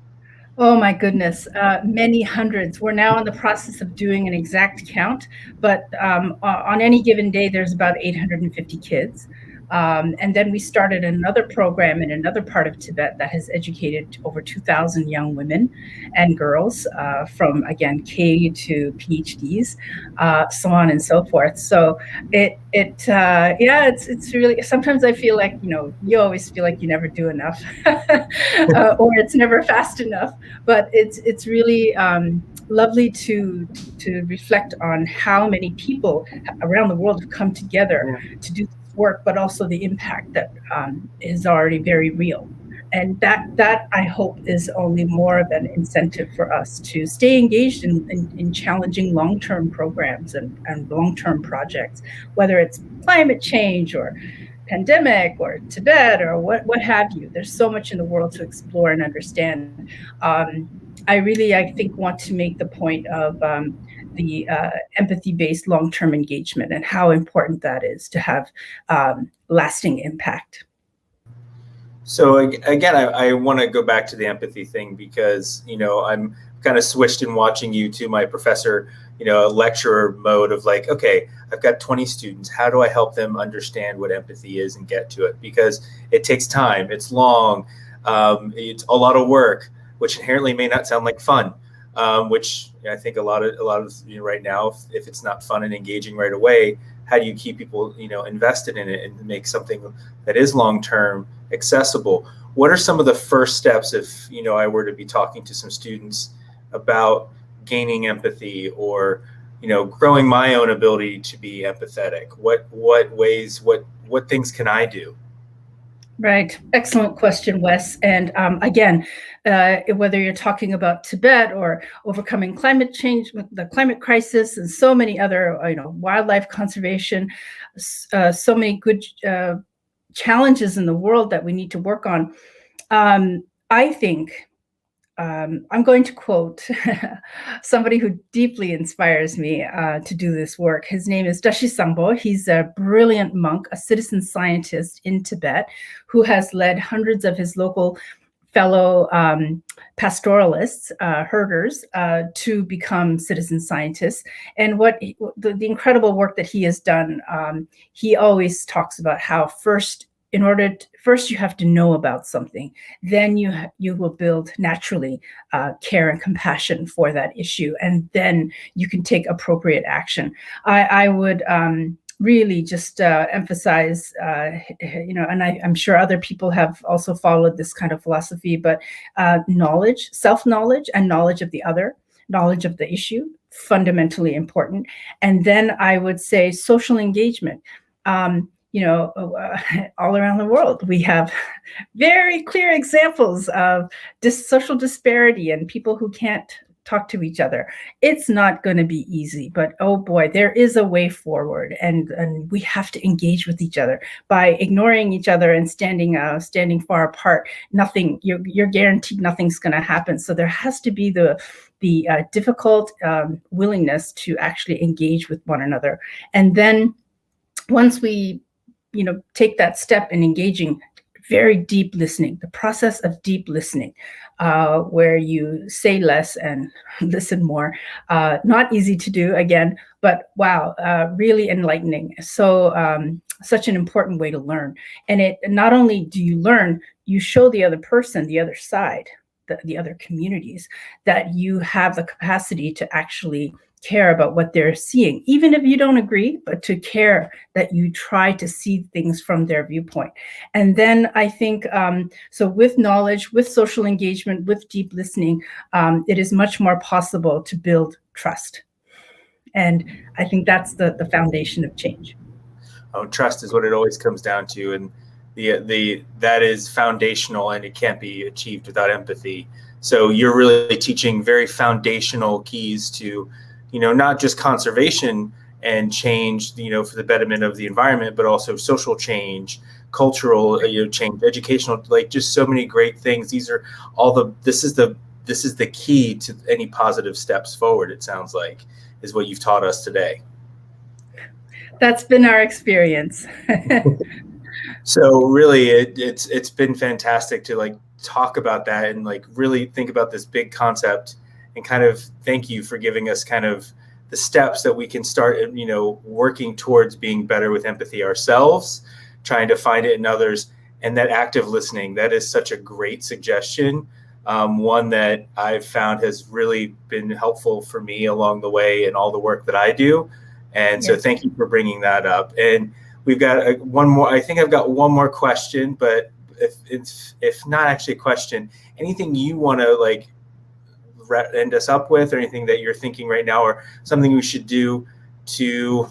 Oh my goodness, many hundreds. We're now in the process of doing an exact count, but on any given day, there's about 850 kids. And then we started another program in another part of Tibet that has educated over 2,000 young women and girls from, again, K to PhDs, so on and so forth. So it's really, sometimes I feel like, you always feel like you never do enough or it's never fast enough, but it's really lovely to reflect on how many people around the world have come together to do work, but also the impact that is already very real. And that I hope is only more of an incentive for us to stay engaged in challenging long-term programs and long-term projects, whether it's climate change or pandemic or Tibet or what have you. There's so much in the world to explore and understand. I think want to make the point of the empathy-based long-term engagement and how important that is to have lasting impact. So again, I want to go back to the empathy thing because, I'm kind of switched in watching you to my professor, lecturer mode of like, okay, I've got 20 students. How do I help them understand what empathy is and get to it? Because it takes time. It's long. It's a lot of work, which inherently may not sound like fun. Which I think a lot of right now, if it's not fun and engaging right away, how do you keep people invested in it and make something that is long-term accessible? What are some of the first steps if I were to be talking to some students about gaining empathy or growing my own ability to be empathetic? What ways, what things can I do? Right. Excellent question, Wes. And again, whether you're talking about Tibet or overcoming climate change, with the climate crisis, and so many other, wildlife conservation, so many good challenges in the world that we need to work on. I think I'm going to quote somebody who deeply inspires me to do this work. His name is Dashi Sambo. He's a brilliant monk, a citizen scientist in Tibet, who has led hundreds of his local fellow pastoralists, herders, to become citizen scientists. And the incredible work that he has done, he always talks about how first you have to know about something, then you will build naturally care and compassion for that issue, and then you can take appropriate action. I would really just emphasize, and I'm sure other people have also followed this kind of philosophy, but knowledge, self-knowledge, and knowledge of the other, knowledge of the issue, fundamentally important. And then I would say social engagement. All around the world, we have very clear examples of social disparity and people who can't talk to each other. It's not going to be easy, but oh boy, there is a way forward, and we have to engage with each other. By ignoring each other and standing far apart, you're guaranteed nothing's going to happen. So there has to be the difficult willingness to actually engage with one another. And then once we take that step in engaging, very deep listening, the process of deep listening, where you say less and listen more. Not easy to do, again, but wow, really enlightening. So such an important way to learn. And it not only do you learn, you show the other person, the other side, the other communities, that you have the capacity to actually care about what they're seeing, even if you don't agree, but to care that you try to see things from their viewpoint. And then I think, so with knowledge, with social engagement, with deep listening, it is much more possible to build trust. And I think that's the foundation of change. Trust is what it always comes down to. And that is foundational, and it can't be achieved without empathy. So you're really teaching very foundational keys to, not just conservation and change, for the betterment of the environment, but also social change, cultural, change, educational, like just so many great things. These are all this is the key to any positive steps forward, it sounds like, is what you've taught us today. That's been our experience. So really, it's been fantastic to like talk about that and like really think about this big concept, and kind of thank you for giving us kind of the steps that we can start, working towards being better with empathy ourselves, trying to find it in others, and that active listening. That is such a great suggestion. One that I've found has really been helpful for me along the way in all the work that I do. And so thank you for bringing that up. And we've got one more. I think I've got one more question, but if not actually a question, anything you want to like end us up with, or anything that you're thinking right now, or something we should do to,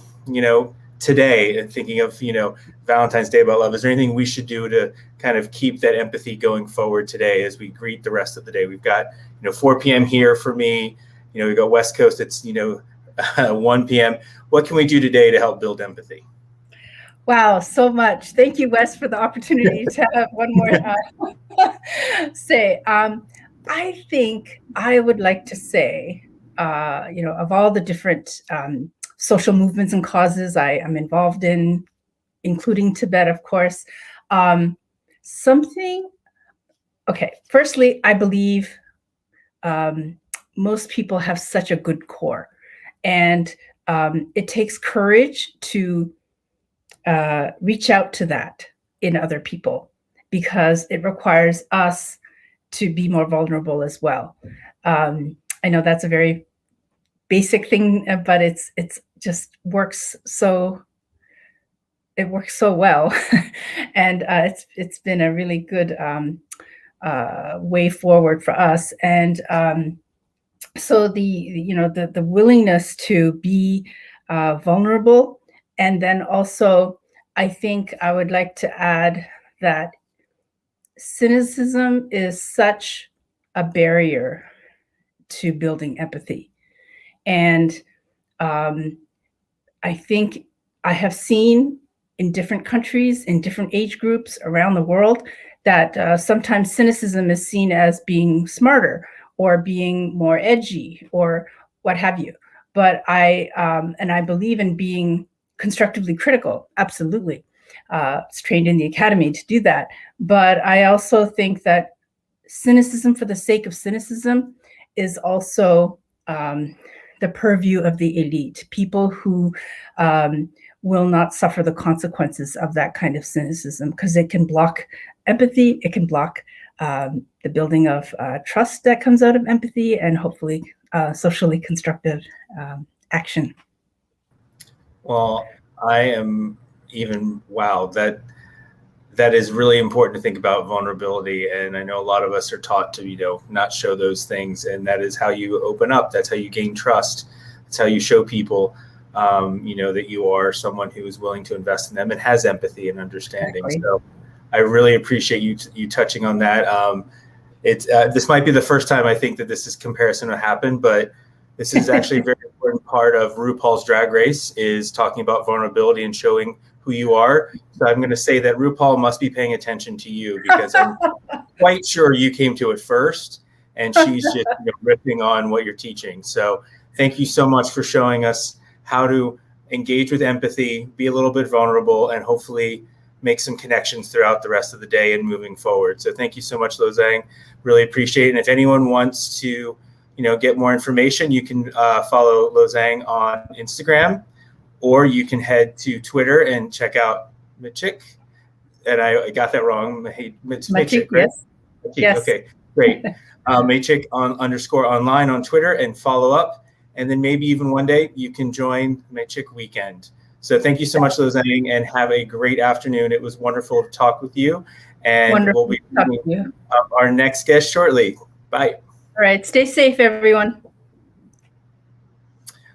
today, and thinking of, Valentine's Day about love, is there anything we should do to kind of keep that empathy going forward today as we greet the rest of the day? We've got, 4 p.m. here for me, we got West Coast, it's, 1 p.m. What can we do today to help build empathy? Wow, so much. Thank you, Wes, for the opportunity to have one more say. I think I would like to say, of all the different social movements and causes I am involved in, including Tibet, of course, firstly, I believe most people have such a good core, and it takes courage to reach out to that in other people, because it requires us to be more vulnerable as well. I know that's a very basic thing, but it's just works so well, and it's been a really good way forward for us. And so the willingness to be vulnerable, and then also I think I would like to add that cynicism is such a barrier to building empathy. And I think I have seen in different countries, in different age groups around the world, that sometimes cynicism is seen as being smarter or being more edgy or what have you. But I believe in being constructively critical, absolutely. It's trained in the academy to do that. But I also think that cynicism for the sake of cynicism is also the purview of the elite, people who will not suffer the consequences of that kind of cynicism, because it can block empathy, it can block the building of trust that comes out of empathy, and hopefully socially constructive action. Well, I am that is really important to think about vulnerability. And I know a lot of us are taught to, not show those things. And that is how you open up. That's how you gain trust. That's how you show people, that you are someone who is willing to invest in them and has empathy and understanding. Exactly. So I really appreciate you touching on that. This might be the first time I think that this comparison will happen, but this is actually a very important part of RuPaul's Drag Race, is talking about vulnerability and showing who you are. So I'm going to say that RuPaul must be paying attention to you, because I'm quite sure you came to it first, and she's just ripping on what you're teaching. So thank you so much for showing us how to engage with empathy, be a little bit vulnerable, and hopefully make some connections throughout the rest of the day and moving forward. So thank you so much, Lozang. Really appreciate it. And if anyone wants to, get more information, you can follow Lozang on Instagram, or you can head to Twitter and check out Michik. And I got that wrong. Michik, right? Yes. Yes. Okay, great. Michik _online on Twitter, and follow up. And then maybe even one day you can join Michik Weekend. So thank you so much, Lozang, and have a great afternoon. It was wonderful to talk with you. And wonderful we'll be meeting our next guest shortly. Bye. All right. Stay safe, everyone.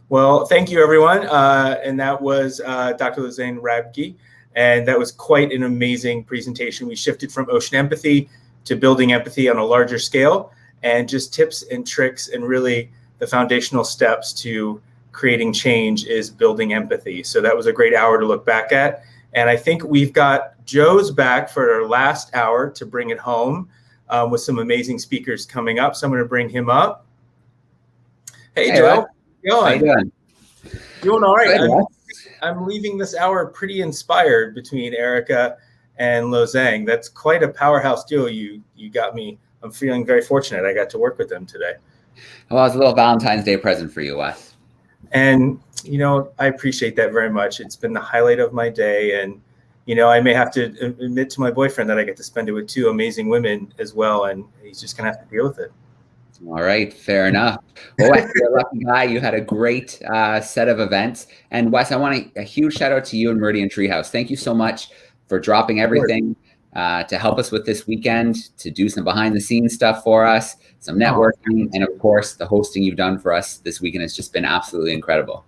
Well, thank you, everyone. And that was Dr. Lozang Rabke. And that was quite an amazing presentation. We shifted from ocean empathy to building empathy on a larger scale, and just tips and tricks, and really the foundational steps to creating change is building empathy. So that was a great hour to look back at. And I think we've got Joe's back for our last hour to bring it home with some amazing speakers coming up. So I'm going to bring him up. Hey, Joe. How you doing? Doing all right. Good, I'm leaving this hour pretty inspired between Erica and Lozang. That's quite a powerhouse duo you got me. I'm feeling very fortunate I got to work with them today. Well, it's a little Valentine's Day present for you, Wes. And, you know, I appreciate that very much. It's been the highlight of my day. And, you know, I may have to admit to my boyfriend that I get to spend it with two amazing women as well. And he's just going to have to deal with it. All right, fair enough. Well, Wes, you're a lucky guy. You had a great set of events. And Wes, I want a huge shout out to you and Meridian Treehouse. Thank you so much for dropping everything to help us with this weekend, to do some behind the scenes stuff for us, some networking, and of course, the hosting you've done for us this weekend has just been absolutely incredible.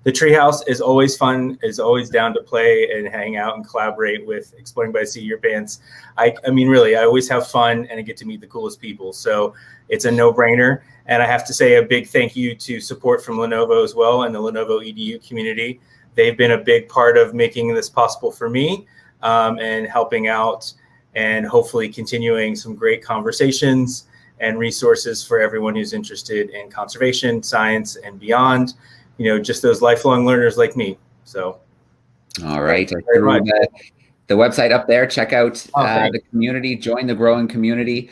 The Treehouse is always fun, is always down to play and hang out and collaborate with Exploring by the Seat of Your Pants. I mean, really, I always have fun and I get to meet the coolest people. So it's a no-brainer. And I have to say a big thank you to support from Lenovo as well and the Lenovo EDU community. They've been a big part of making this possible for me and helping out and hopefully continuing some great conversations and resources for everyone who's interested in conservation, science, and beyond. You know, just those lifelong learners like me. So, all right, I threw the website up there. Check out the community, join the growing community.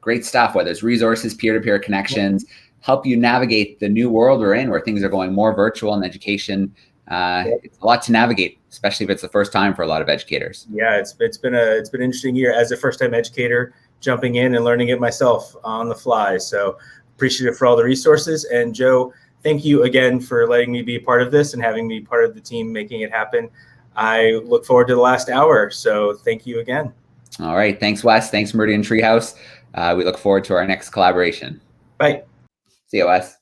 Great stuff, whether it's resources, peer-to-peer connections, help you navigate the new world we're in, where things are going more virtual in education. It's a lot to navigate, especially if it's the first time for a lot of educators. Yeah, it's been an interesting year as a first-time educator, jumping in and learning it myself on the fly. So appreciative for all the resources. And Joe, thank you again for letting me be a part of this and having me part of the team making it happen. I look forward to the last hour. So thank you again. All right. Thanks, Wes. Thanks, Meridian Treehouse. We look forward to our next collaboration. Bye. See you, Wes.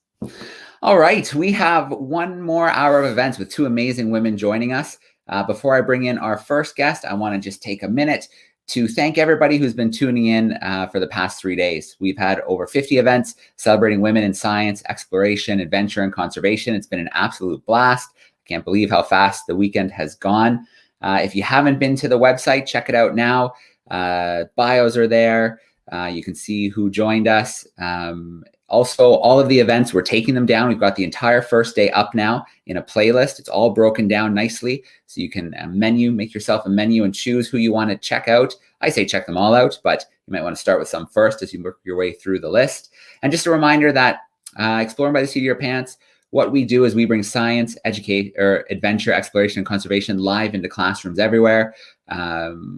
All right. We have one more hour of events with two amazing women joining us. Before I bring in our first guest, I want to just take a minute to thank everybody who's been tuning in for the past 3 days. We've had over 50 events celebrating women in science, exploration, adventure, and conservation. It's been an absolute blast. I can't believe how fast the weekend has gone. If you haven't been to the website, check it out now. Bios are there. You can see who joined us. Also, all of the events, we're taking them down. We've got the entire first day up now in a playlist. It's all broken down nicely. So you can make yourself a menu and choose who you want to check out. I say check them all out, but you might want to start with some first as you work your way through the list. And just a reminder that Exploring by the Seat of Your Pants, what we do is we bring science, adventure, exploration, and conservation live into classrooms everywhere.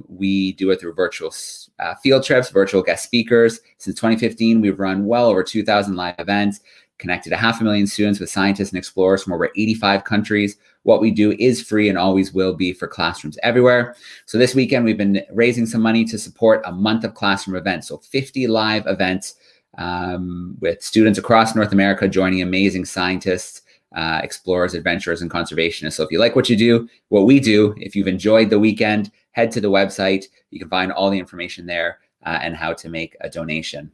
We do it through virtual field trips, virtual guest speakers. Since 2015, we've run well over 2,000 live events, connected 500,000 students with scientists and explorers from over 85 countries. What we do is free and always will be for classrooms everywhere. So this weekend, we've been raising some money to support a month of classroom events. So 50 live events with students across North America joining amazing scientists, explorers, adventurers, and conservationists. So if you like what we do, if you've enjoyed the weekend, head to the website. You can find all the information there and how to make a donation.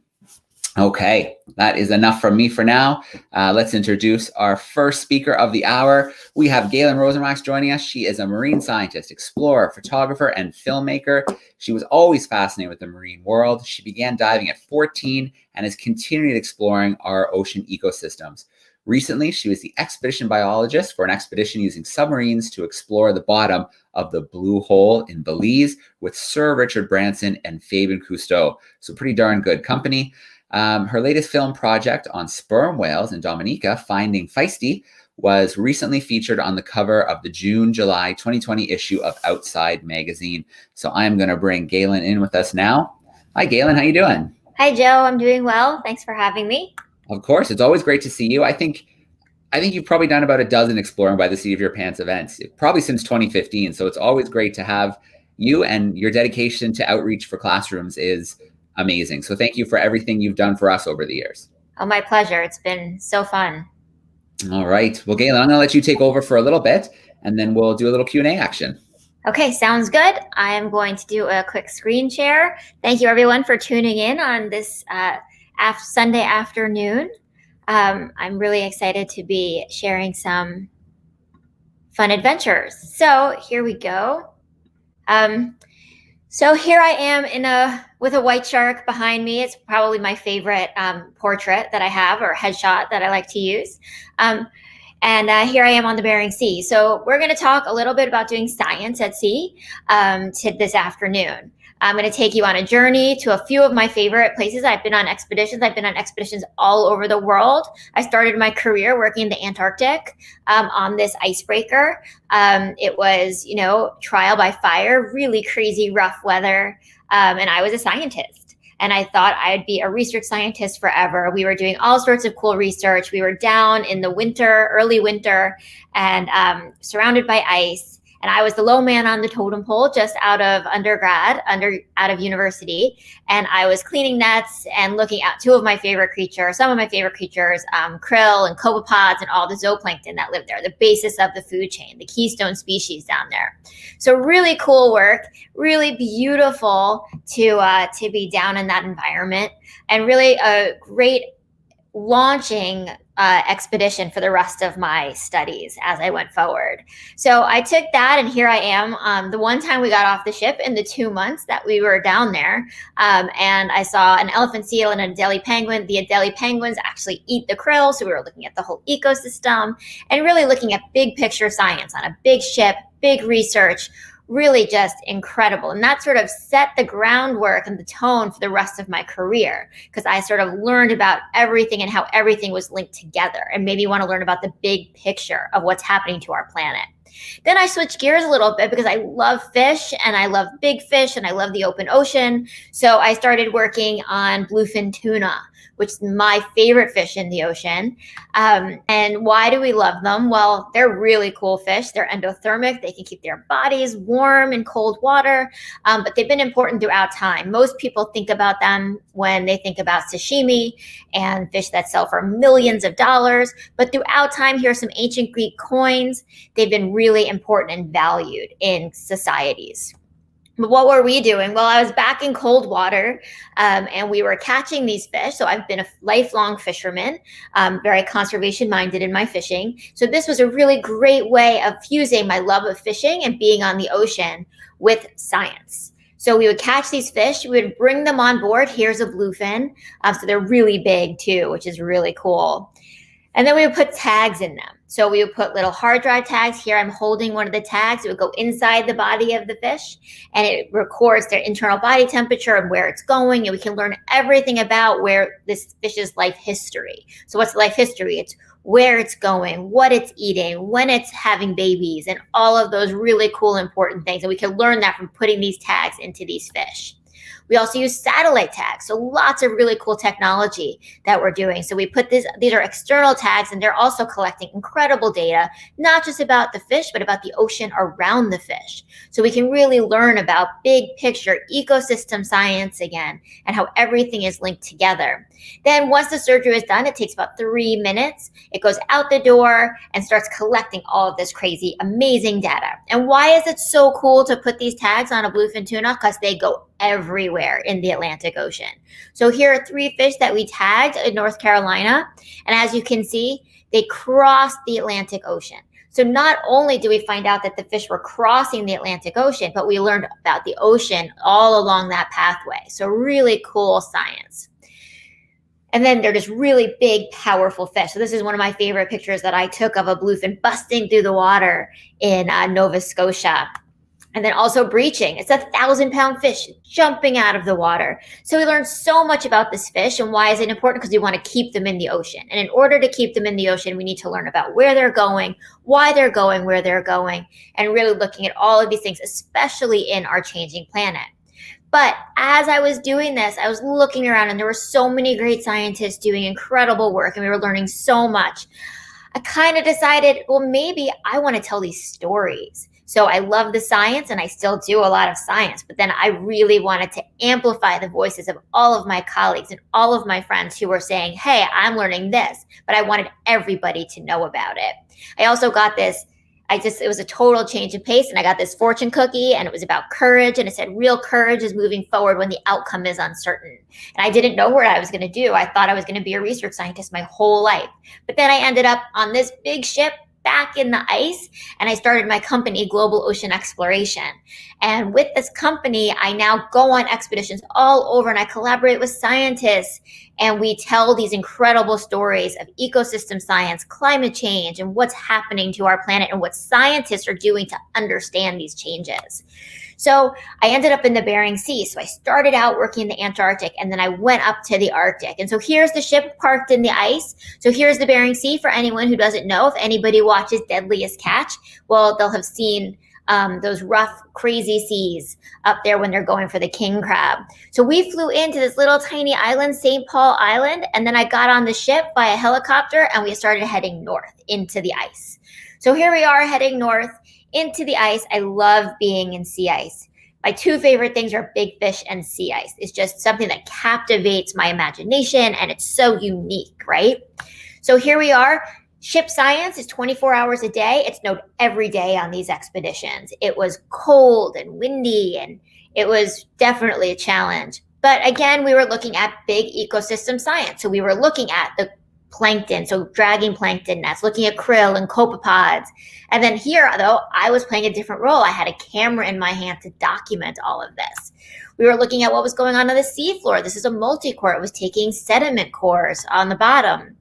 Okay, that is enough from me for now. Let's introduce our first speaker of the hour. We have Galen Rosenmax joining us. She is a marine scientist, explorer, photographer, and filmmaker. She was always fascinated with the marine world. She began diving at 14 and has continued exploring our ocean ecosystems. Recently, she was the expedition biologist for an expedition using submarines to explore the bottom of the Blue Hole in Belize with Sir Richard Branson and Fabian Cousteau. So pretty darn good company. Her latest film project on sperm whales in Dominica, Finding Feisty, was recently featured on the cover of the June-July 2020 issue of Outside magazine. So I'm going to bring Galen in with us now. Hi, Galen. How you doing? Hi, Joe. I'm doing well. Thanks for having me. Of course. It's always great to see you. I think you've probably done about a dozen Exploring by the Seat of Your Pants events, probably since 2015. So it's always great to have you, and your dedication to outreach for classrooms is amazing. So thank you for everything you've done for us over the years. Oh, my pleasure. It's been so fun. All right. Well, Galen, I'm going to let you take over for a little bit, and then we'll do a little Q&A action. Okay, sounds good. I am going to do a quick screen share. Thank you everyone for tuning in on this Sunday afternoon. I'm really excited to be sharing some fun adventures. So here we go. So here I am with a white shark behind me. It's probably my favorite portrait that I have, or headshot that I like to use. And here I am on the Bering Sea. So we're going to talk a little bit about doing science at sea this afternoon. I'm going to take you on a journey to a few of my favorite places. I've been on expeditions. I've been on expeditions all over the world. I started my career working in the Antarctic on this icebreaker. It was, trial by fire, really crazy, rough weather. And I was a scientist. And I thought I'd be a research scientist forever. We were doing all sorts of cool research. We were down in the winter, early winter, and surrounded by ice. And I was the low man on the totem pole, just out of undergrad, out of university. And I was cleaning nets and looking at some of my favorite creatures, krill and copepods and all the zooplankton that live there, the basis of the food chain, the keystone species down there. So really cool work, really beautiful to be down in that environment, and really a great launching expedition for the rest of my studies as I went forward. So I took that, and here I am. The one time we got off the ship in the 2 months that we were down there, and I saw an elephant seal and an Adelie penguin. The Adelie penguins actually eat the krill, so we were looking at the whole ecosystem and really looking at big picture science on a big ship, big research, really just incredible. And that sort of set the groundwork and the tone for the rest of my career, because I sort of learned about everything and how everything was linked together, and maybe want to learn about the big picture of what's happening to our planet. Then I switched gears a little bit because I love fish, and I love big fish, and I love the open ocean. So I started working on bluefin tuna, which is my favorite fish in the ocean. And why do we love them? Well, they're really cool fish. They're endothermic. They can keep their bodies warm in cold water, but they've been important throughout time. Most people think about them when they think about sashimi and fish that sell for millions of dollars. But throughout time, here are some ancient Greek coins. They've been really important and valued in societies. But what were we doing? Well, I was back in cold water, and we were catching these fish. So I've been a lifelong fisherman, very conservation minded in my fishing. So this was a really great way of fusing my love of fishing and being on the ocean with science. So we would catch these fish, we would bring them on board. Here's a bluefin. So they're really big too, which is really cool. And then we would put tags in them. So we would put little hard drive tags. Here I'm holding one of the tags. It would go inside the body of the fish, and it records their internal body temperature and where it's going. And we can learn everything about where this fish's life history. So what's life history? It's where it's going, what it's eating, when it's having babies, and all of those really cool, important things. And we can learn that from putting these tags into these fish. We also use satellite tags. So lots of really cool technology that we're doing. So we put these are external tags, and they're also collecting incredible data, not just about the fish, but about the ocean around the fish. So we can really learn about big picture ecosystem science again, and how everything is linked together. Then once the surgery is done, it takes about 3 minutes. It goes out the door and starts collecting all of this crazy, amazing data. And why is it so cool to put these tags on a bluefin tuna? Because they go everywhere in the Atlantic Ocean. So here are 3 fish that we tagged in North Carolina. And as you can see, they crossed the Atlantic Ocean. So not only do we find out that the fish were crossing the Atlantic Ocean, but we learned about the ocean all along that pathway. So really cool science. And then they're just really big, powerful fish. So this is one of my favorite pictures that I took of a bluefin busting through the water in Nova Scotia. And then also breaching. It's a 1,000-pound fish jumping out of the water. So we learned so much about this fish. And why is it important? Because we want to keep them in the ocean. And in order to keep them in the ocean, we need to learn about where they're going, why they're going, where they're going, and really looking at all of these things, especially in our changing planet. But as I was doing this, I was looking around, and there were so many great scientists doing incredible work, and we were learning so much. I kind of decided, well, maybe I want to tell these stories. So I love the science, and I still do a lot of science, but then I really wanted to amplify the voices of all of my colleagues and all of my friends who were saying, hey, I'm learning this, but I wanted everybody to know about it. I also got this it was a total change of pace. And I got this fortune cookie, and it was about courage. And it said, real courage is moving forward when the outcome is uncertain. And I didn't know what I was going to do. I thought I was going to be a research scientist my whole life. But then I ended up on this big ship back in the ice, and I started my company, Global Ocean Exploration. And with this company, I now go on expeditions all over, and I collaborate with scientists, and we tell these incredible stories of ecosystem science, climate change, and what's happening to our planet and what scientists are doing to understand these changes. So I ended up in the Bering Sea. So I started out working in the Antarctic, and then I went up to the Arctic. And so here's the ship parked in the ice. So here's the Bering Sea for anyone who doesn't know. If anybody watches Deadliest Catch, well, they'll have seen those rough, crazy seas up there when they're going for the king crab. So we flew into this little tiny island, St. Paul Island, and then I got on the ship by a helicopter, and we started heading north into the ice. So here we are heading north into the ice. I love being in sea ice. My two favorite things are big fish and sea ice. It's just something that captivates my imagination, and it's so unique, right? So here we are. Ship science is 24 hours a day. It snowed every day on these expeditions. It was cold and windy, and it was definitely a challenge. But again, we were looking at big ecosystem science. So we were looking at the plankton, so dragging plankton nets, looking at krill and copepods. And then here, though, I was playing a different role. I had a camera in my hand to document all of this. We were looking at what was going on the seafloor. This is a multi-core. It was taking sediment cores on the bottom.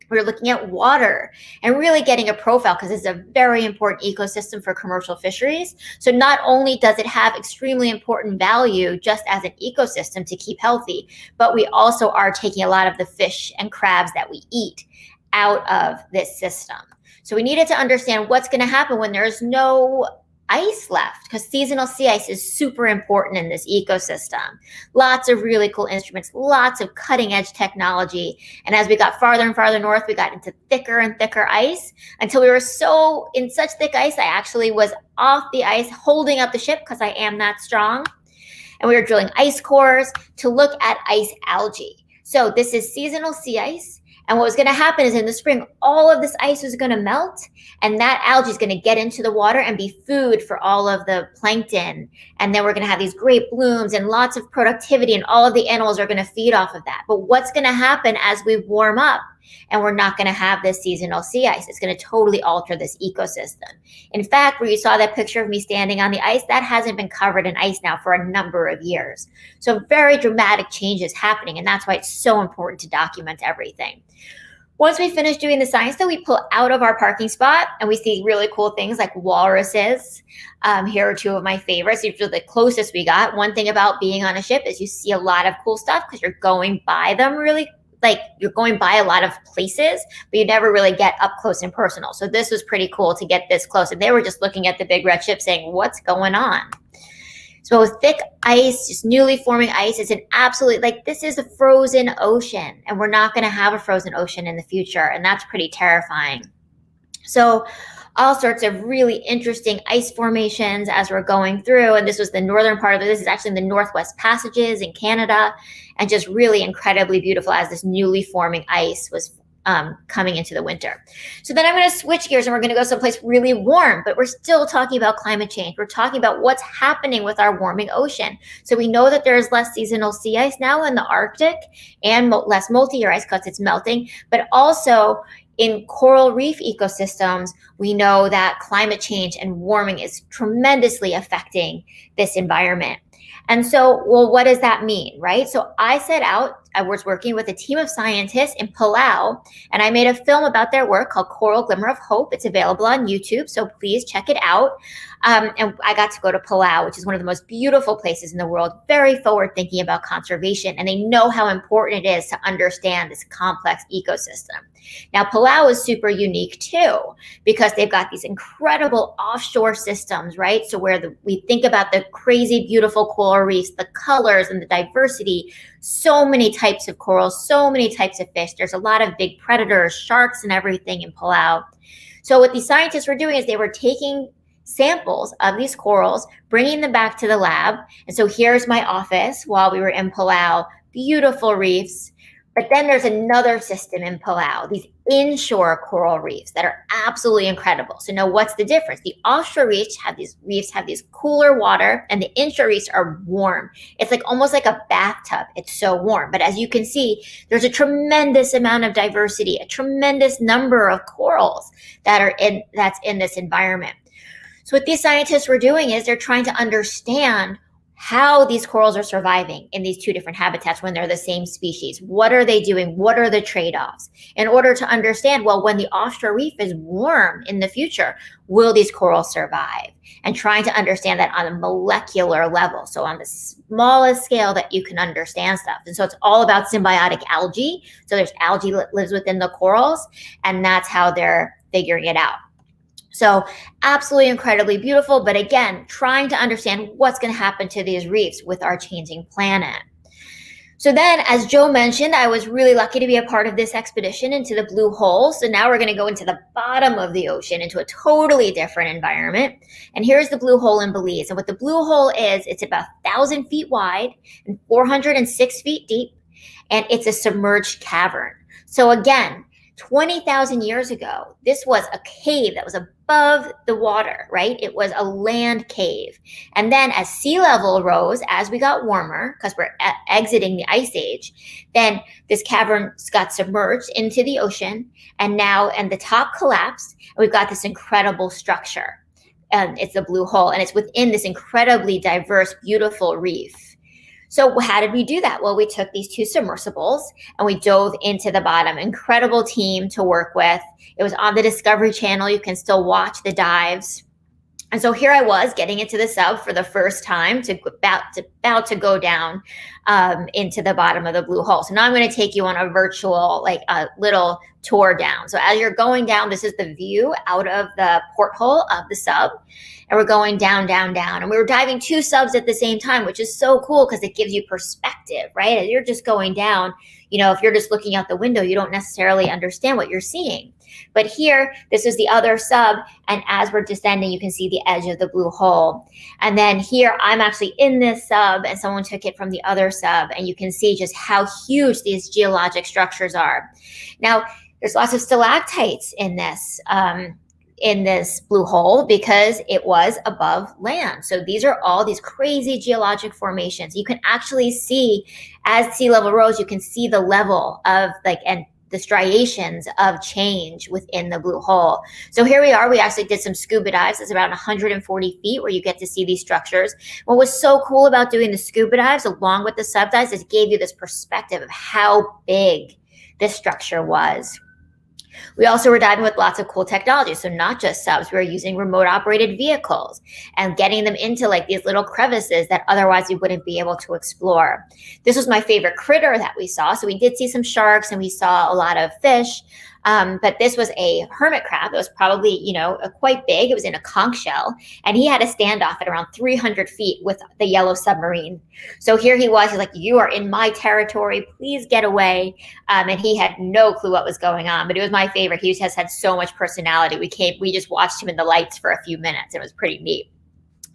We were looking at water and really getting a profile, because it's a very important ecosystem for commercial fisheries. So not only does it have extremely important value just as an ecosystem to keep healthy, but we also are taking a lot of the fish and crabs that we eat out of this system. So we needed to understand what's going to happen when there's no ice left, because seasonal sea ice is super important in this ecosystem. Lots of really cool instruments, lots of cutting edge technology. And as we got farther and farther north, we got into thicker and thicker ice until we were so in such thick ice, I actually was off the ice holding up the ship because I am that strong. And we were drilling ice cores to look at ice algae. So this is seasonal sea ice. And what was going to happen is in the spring, all of this ice was going to melt, and that algae is going to get into the water and be food for all of the plankton. And then we're going to have these great blooms and lots of productivity, and all of the animals are going to feed off of that. But what's going to happen as we warm up and we're not going to have this seasonal sea ice? It's going to totally alter this ecosystem. In fact, where you saw that picture of me standing on the ice, that hasn't been covered in ice now for a number of years. So very dramatic changes happening, and that's why it's so important to document everything. Once we finish doing the science, though, we pull out of our parking spot and we see really cool things like walruses. Here are two of my favorites. These are the closest we got. One thing about being on a ship is you see a lot of cool stuff because you're going by them really, like you're going by a lot of places, but you never really get up close and personal. So this was pretty cool to get this close. And they were just looking at the big red ship saying, what's going on? So thick ice, just newly forming ice, is an absolute, like, this is a frozen ocean, and we're not going to have a frozen ocean in the future, and that's pretty terrifying. So all sorts of really interesting ice formations as we're going through, and this was the northern part of it. This is actually in the Northwest Passages in Canada, and just really incredibly beautiful as this newly forming ice was coming into the winter. So then I'm going to switch gears and we're going to go someplace really warm, but we're still talking about climate change. We're talking about what's happening with our warming ocean. So we know that there's less seasonal sea ice now in the Arctic and less multi-year ice because it's melting, but also in coral reef ecosystems, we know that climate change and warming is tremendously affecting this environment. And so, well, what does that mean, right? So I set out, I was working with a team of scientists in Palau, and I made a film about their work called Coral Glimmer of Hope. It's available on YouTube, so please check it out. And I got to go to Palau, which is one of the most beautiful places in the world, very forward thinking about conservation, and they know how important it is to understand this complex ecosystem. Now, Palau is super unique too, because they've got these incredible offshore systems, right? So where we think about the crazy, beautiful coral reefs, the colors and the diversity, so many types of corals, so many types of fish. There's a lot of big predators, sharks and everything in Palau. So what these scientists were doing is they were taking samples of these corals, bringing them back to the lab. And so here's my office while we were in Palau, beautiful reefs, But then there's another system in Palau, these inshore coral reefs that are absolutely incredible. So now what's the difference? The offshore reefs have these cooler water, and the inshore reefs are warm. It's like almost like a bathtub. It's so warm. But as you can see, there's a tremendous amount of diversity, a tremendous number of corals that's in this environment. So what these scientists were doing is they're trying to understand how these corals are surviving in these two different habitats when they're the same species. What are they doing? What are the trade-offs? In order to understand, well, when the offshore reef is warm in the future, will these corals survive? And trying to understand that on a molecular level, so on the smallest scale that you can understand stuff. And so it's all about symbiotic algae. So there's algae that lives within the corals, and that's how they're figuring it out. So absolutely incredibly beautiful, but again, trying to understand what's going to happen to these reefs with our changing planet. So then, as Joe mentioned, I was really lucky to be a part of this expedition into the blue hole. So now we're going to go into the bottom of the ocean, into a totally different environment. And here's the blue hole in Belize. And what the blue hole is, it's about 1,000 feet wide and 406 feet deep. And it's a submerged cavern. So again, 20,000 years ago, this was a cave that was above the water, right? It was a land cave. And then as sea level rose, as we got warmer, because we're exiting the ice age, then this cavern got submerged into the ocean, and the top collapsed, and we've got this incredible structure. And it's the blue hole, and it's within this incredibly diverse, beautiful reef. So how did we do that? Well, we took these two submersibles and we dove into the bottom. Incredible team to work with. It was on the Discovery Channel. You can still watch the dives. And so here I was getting into the sub for the first time, about to go down into the bottom of the blue hole. So now I'm going to take you on a virtual, like a little tour down. So as you're going down, this is the view out of the porthole of the sub. And we're going down, down, down. And we were diving two subs at the same time, which is so cool because it gives you perspective, right? As you're just going down, if you're just looking out the window, you don't necessarily understand what you're seeing. But here, this is the other sub. And as we're descending, you can see the edge of the blue hole. And then here, I'm actually in this sub, and someone took it from the other sub. And you can see just how huge these geologic structures are. Now, there's lots of stalactites in this blue hole because it was above land. So these are all these crazy geologic formations. You can actually see, as sea level rose, you can see the level of and the striations of change within the blue hole. So here we are. We actually did some scuba dives. It's about 140 feet where you get to see these structures. What was so cool about doing the scuba dives along with the sub dives is it gave you this perspective of how big this structure was. We also were diving with lots of cool technology. So not just subs, we were using remote operated vehicles and getting them into these little crevices that otherwise we wouldn't be able to explore. This was my favorite critter that we saw. So we did see some sharks and we saw a lot of fish. But this was a hermit crab. It was probably, quite big. It was in a conch shell. And he had a standoff at around 300 feet with the yellow submarine. So here he was. He's like, you are in my territory. Please get away. And he had no clue what was going on. But it was my favorite. He just had so much personality. We just watched him in the lights for a few minutes. It was pretty neat.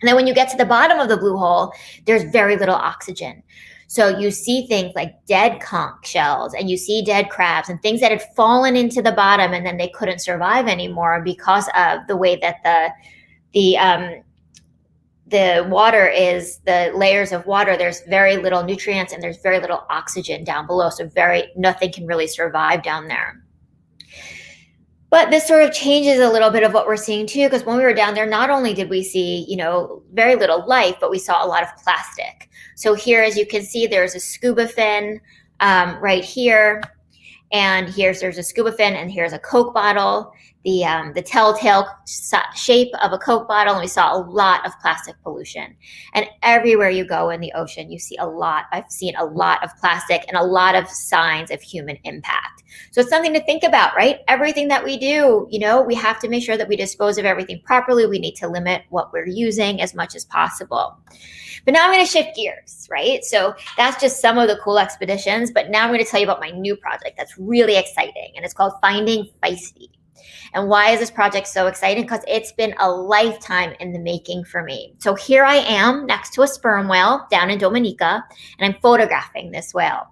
And then when you get to the bottom of the blue hole, there's very little oxygen. So you see things like dead conch shells and you see dead crabs and things that had fallen into the bottom and then they couldn't survive anymore because of the way that the water is, the layers of water, there's very little nutrients and there's very little oxygen down below. So nothing can really survive down there. But this sort of changes a little bit of what we're seeing too, because when we were down there, not only did we see, very little life, but we saw a lot of plastic. So here, as you can see, there's a scuba fin right here. And there's a scuba fin, and here's a Coke bottle, the telltale shape of a Coke bottle. And we saw a lot of plastic pollution. And everywhere you go in the ocean, you see a lot. I've seen a lot of plastic and a lot of signs of human impact. So it's something to think about, right? Everything that we do, we have to make sure that we dispose of everything properly. We need to limit what we're using as much as possible. But now I'm going to shift gears, right? So that's just some of the cool expeditions. But now I'm going to tell you about my new project that's really exciting. And it's called Finding Feisty. And why is this project so exciting? Because it's been a lifetime in the making for me. So here I am next to a sperm whale down in Dominica, and I'm photographing this whale.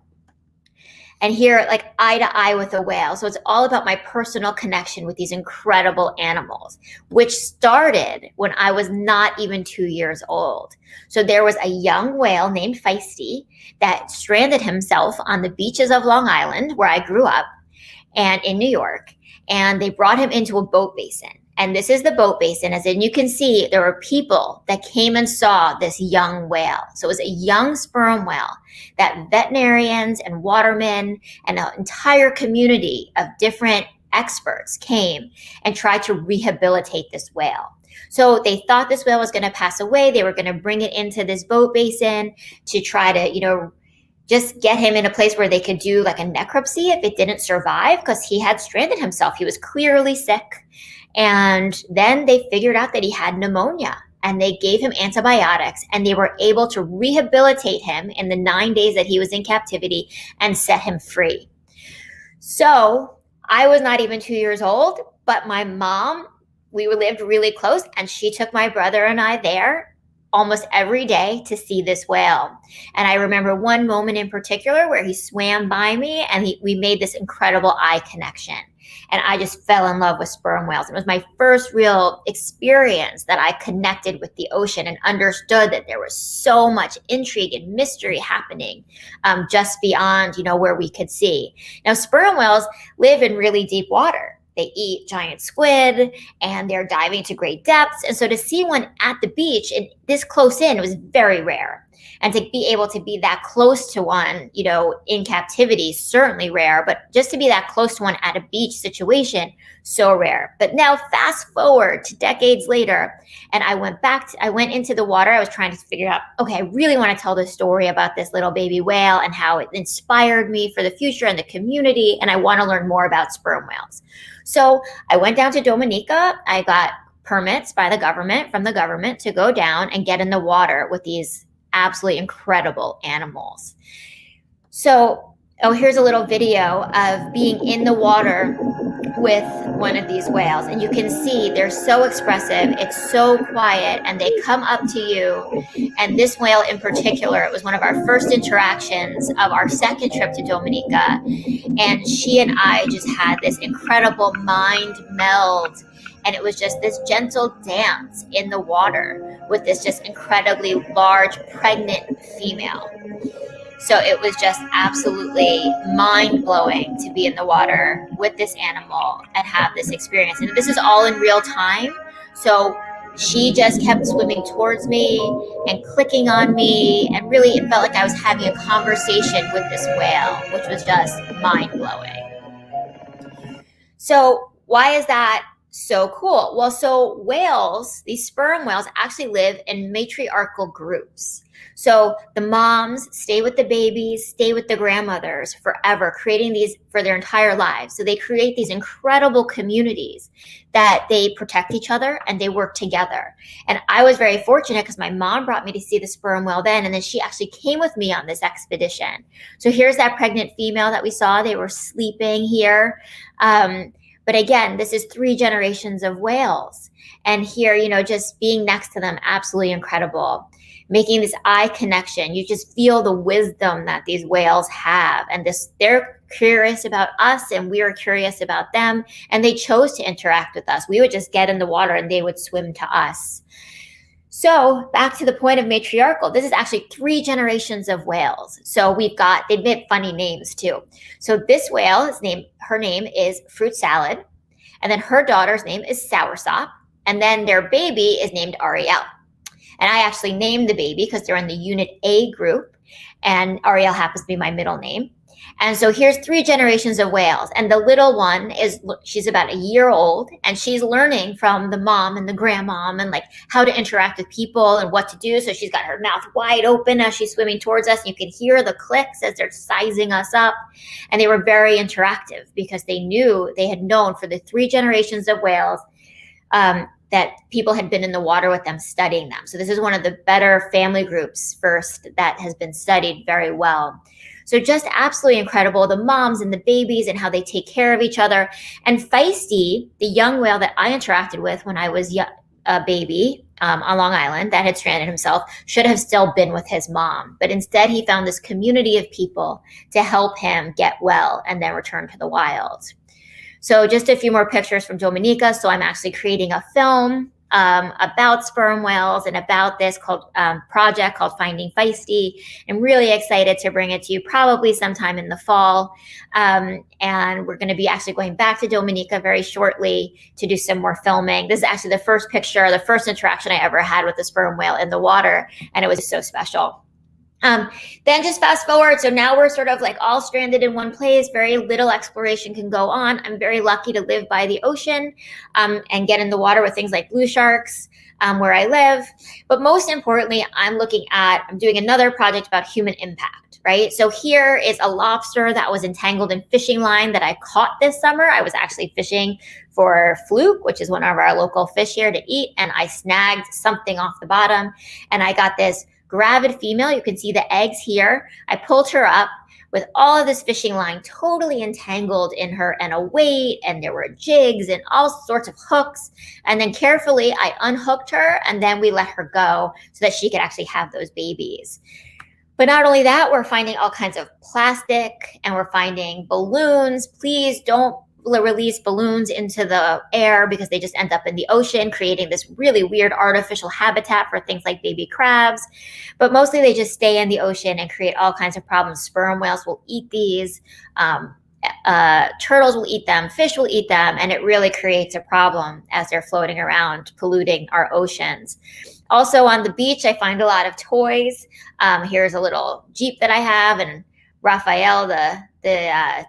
and here like eye to eye with a whale. So it's all about my personal connection with these incredible animals, which started when I was not even 2 years old. So there was a young whale named Feisty that stranded himself on the beaches of Long Island, where I grew up, and in New York, and they brought him into a boat basin. And this is the boat basin, as in you can see there were people that came and saw this young whale. So it was a young sperm whale that veterinarians and watermen and an entire community of different experts came and tried to rehabilitate this whale. So they thought this whale was going to pass away. They were going to bring it into this boat basin to try to, just get him in a place where they could do like a necropsy if it didn't survive, because he had stranded himself. He was clearly sick. And then they figured out that he had pneumonia, and they gave him antibiotics, and they were able to rehabilitate him in the 9 days that he was in captivity and set him free. So I was not even 2 years old, but my mom, we lived really close, and she took my brother and I there almost every day to see this whale. And I remember one moment in particular where he swam by me, and we made this incredible eye connection. And I just fell in love with sperm whales. It was my first real experience that I connected with the ocean and understood that there was so much intrigue and mystery happening just beyond, where we could see. Now, sperm whales live in really deep water. They eat giant squid, and they're diving to great depths. And so to see one at the beach and this close in was very rare. And to be able to be that close to one, in captivity, certainly rare, but just to be that close to one at a beach situation, so rare. But now fast forward to decades later, and I went into the water. I was trying to figure out, okay, I really want to tell the story about this little baby whale and how it inspired me for the future and the community. And I want to learn more about sperm whales. So I went down to Dominica. I got permits from the government to go down and get in the water with these absolutely incredible animals. So, here's a little video of being in the water with one of these whales. And you can see they're so expressive. It's so quiet, and they come up to you. And this whale in particular, it was one of our first interactions of our second trip to Dominica. And she and I just had this incredible mind meld. And it was just this gentle dance in the water with this just incredibly large, pregnant female. So it was just absolutely mind-blowing to be in the water with this animal and have this experience. And this is all in real time. So she just kept swimming towards me and clicking on me. And really, it felt like I was having a conversation with this whale, which was just mind-blowing. So why is that so cool? Well, so whales, these sperm whales, actually live in matriarchal groups. So the moms stay with the babies, stay with the grandmothers forever, creating these for their entire lives. So they create these incredible communities that they protect each other and they work together. And I was very fortunate because my mom brought me to see the sperm whale then, and then she actually came with me on this expedition. So here's that pregnant female that we saw. They were sleeping here. But again, this is 3 generations of whales. And here, just being next to them, absolutely incredible. Making this eye connection. You just feel the wisdom that these whales have. And they're curious about us, and we are curious about them. And they chose to interact with us. We would just get in the water and they would swim to us. So back to the point of matriarchal, this is actually 3 generations of whales. So they make funny names too. So this whale, her name is Fruit Salad. And then her daughter's name is Soursop. And then their baby is named Ariel. And I actually named the baby because they're in the Unit A group. And Ariel happens to be my middle name. And so here's 3 generations of whales. And the little one she's about a year old, and she's learning from the mom and the grandmom and like how to interact with people and what to do. So she's got her mouth wide open as she's swimming towards us. And you can hear the clicks as they're sizing us up. And they were very interactive because they had known for the 3 generations of whales that people had been in the water with them studying them. So this is one of the better family groups first that has been studied very well. So just absolutely incredible, the moms and the babies and how they take care of each other. And Feisty, the young whale that I interacted with when I was a baby, on Long Island that had stranded himself should have still been with his mom. But instead, he found this community of people to help him get well and then return to the wild. So just a few more pictures from Dominica. So I'm actually creating a film about sperm whales and about this project called Finding Feisty. I'm really excited to bring it to you probably sometime in the fall. And we're going to be actually going back to Dominica very shortly to do some more filming. This is actually the first picture, the first interaction I ever had with a sperm whale in the water. And it was so special. Then just fast forward. So now we're sort of like all stranded in one place. Very little exploration can go on. I'm very lucky to live by the ocean and get in the water with things like blue sharks where I live. But most importantly, I'm doing another project about human impact, right? So here is a lobster that was entangled in fishing line that I caught this summer. I was actually fishing for fluke, which is one of our local fish here to eat. And I snagged something off the bottom and I got this gravid female. You can see the eggs here. I pulled her up with all of this fishing line totally entangled in her and a weight, and there were jigs and all sorts of hooks. And then carefully I unhooked her and then we let her go so that she could actually have those babies. But not only that, we're finding all kinds of plastic and we're finding balloons. Please don't release balloons into the air because they just end up in the ocean, creating this really weird artificial habitat for things like baby crabs. But mostly they just stay in the ocean and create all kinds of problems. Sperm whales will eat these, turtles will eat them, fish will eat them, and it really creates a problem as they're floating around, polluting our oceans. Also on the beach, I find a lot of toys. Here's a little Jeep that I have, and Raphael, the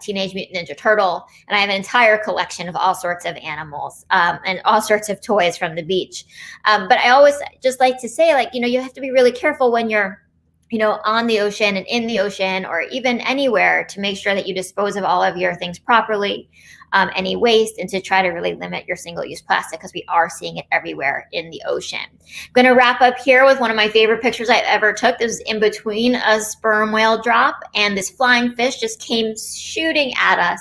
Teenage Mutant Ninja Turtle, and I have an entire collection of all sorts of animals and all sorts of toys from the beach. But I always just like to say, like, you have to be really careful when you're, on the ocean and in the ocean or even anywhere to make sure that you dispose of all of your things properly, any waste, and to try to really limit your single-use plastic because we are seeing it everywhere in the ocean. I'm going to wrap up here with one of my favorite pictures I ever took. This was in between a sperm whale drop and this flying fish just came shooting at us.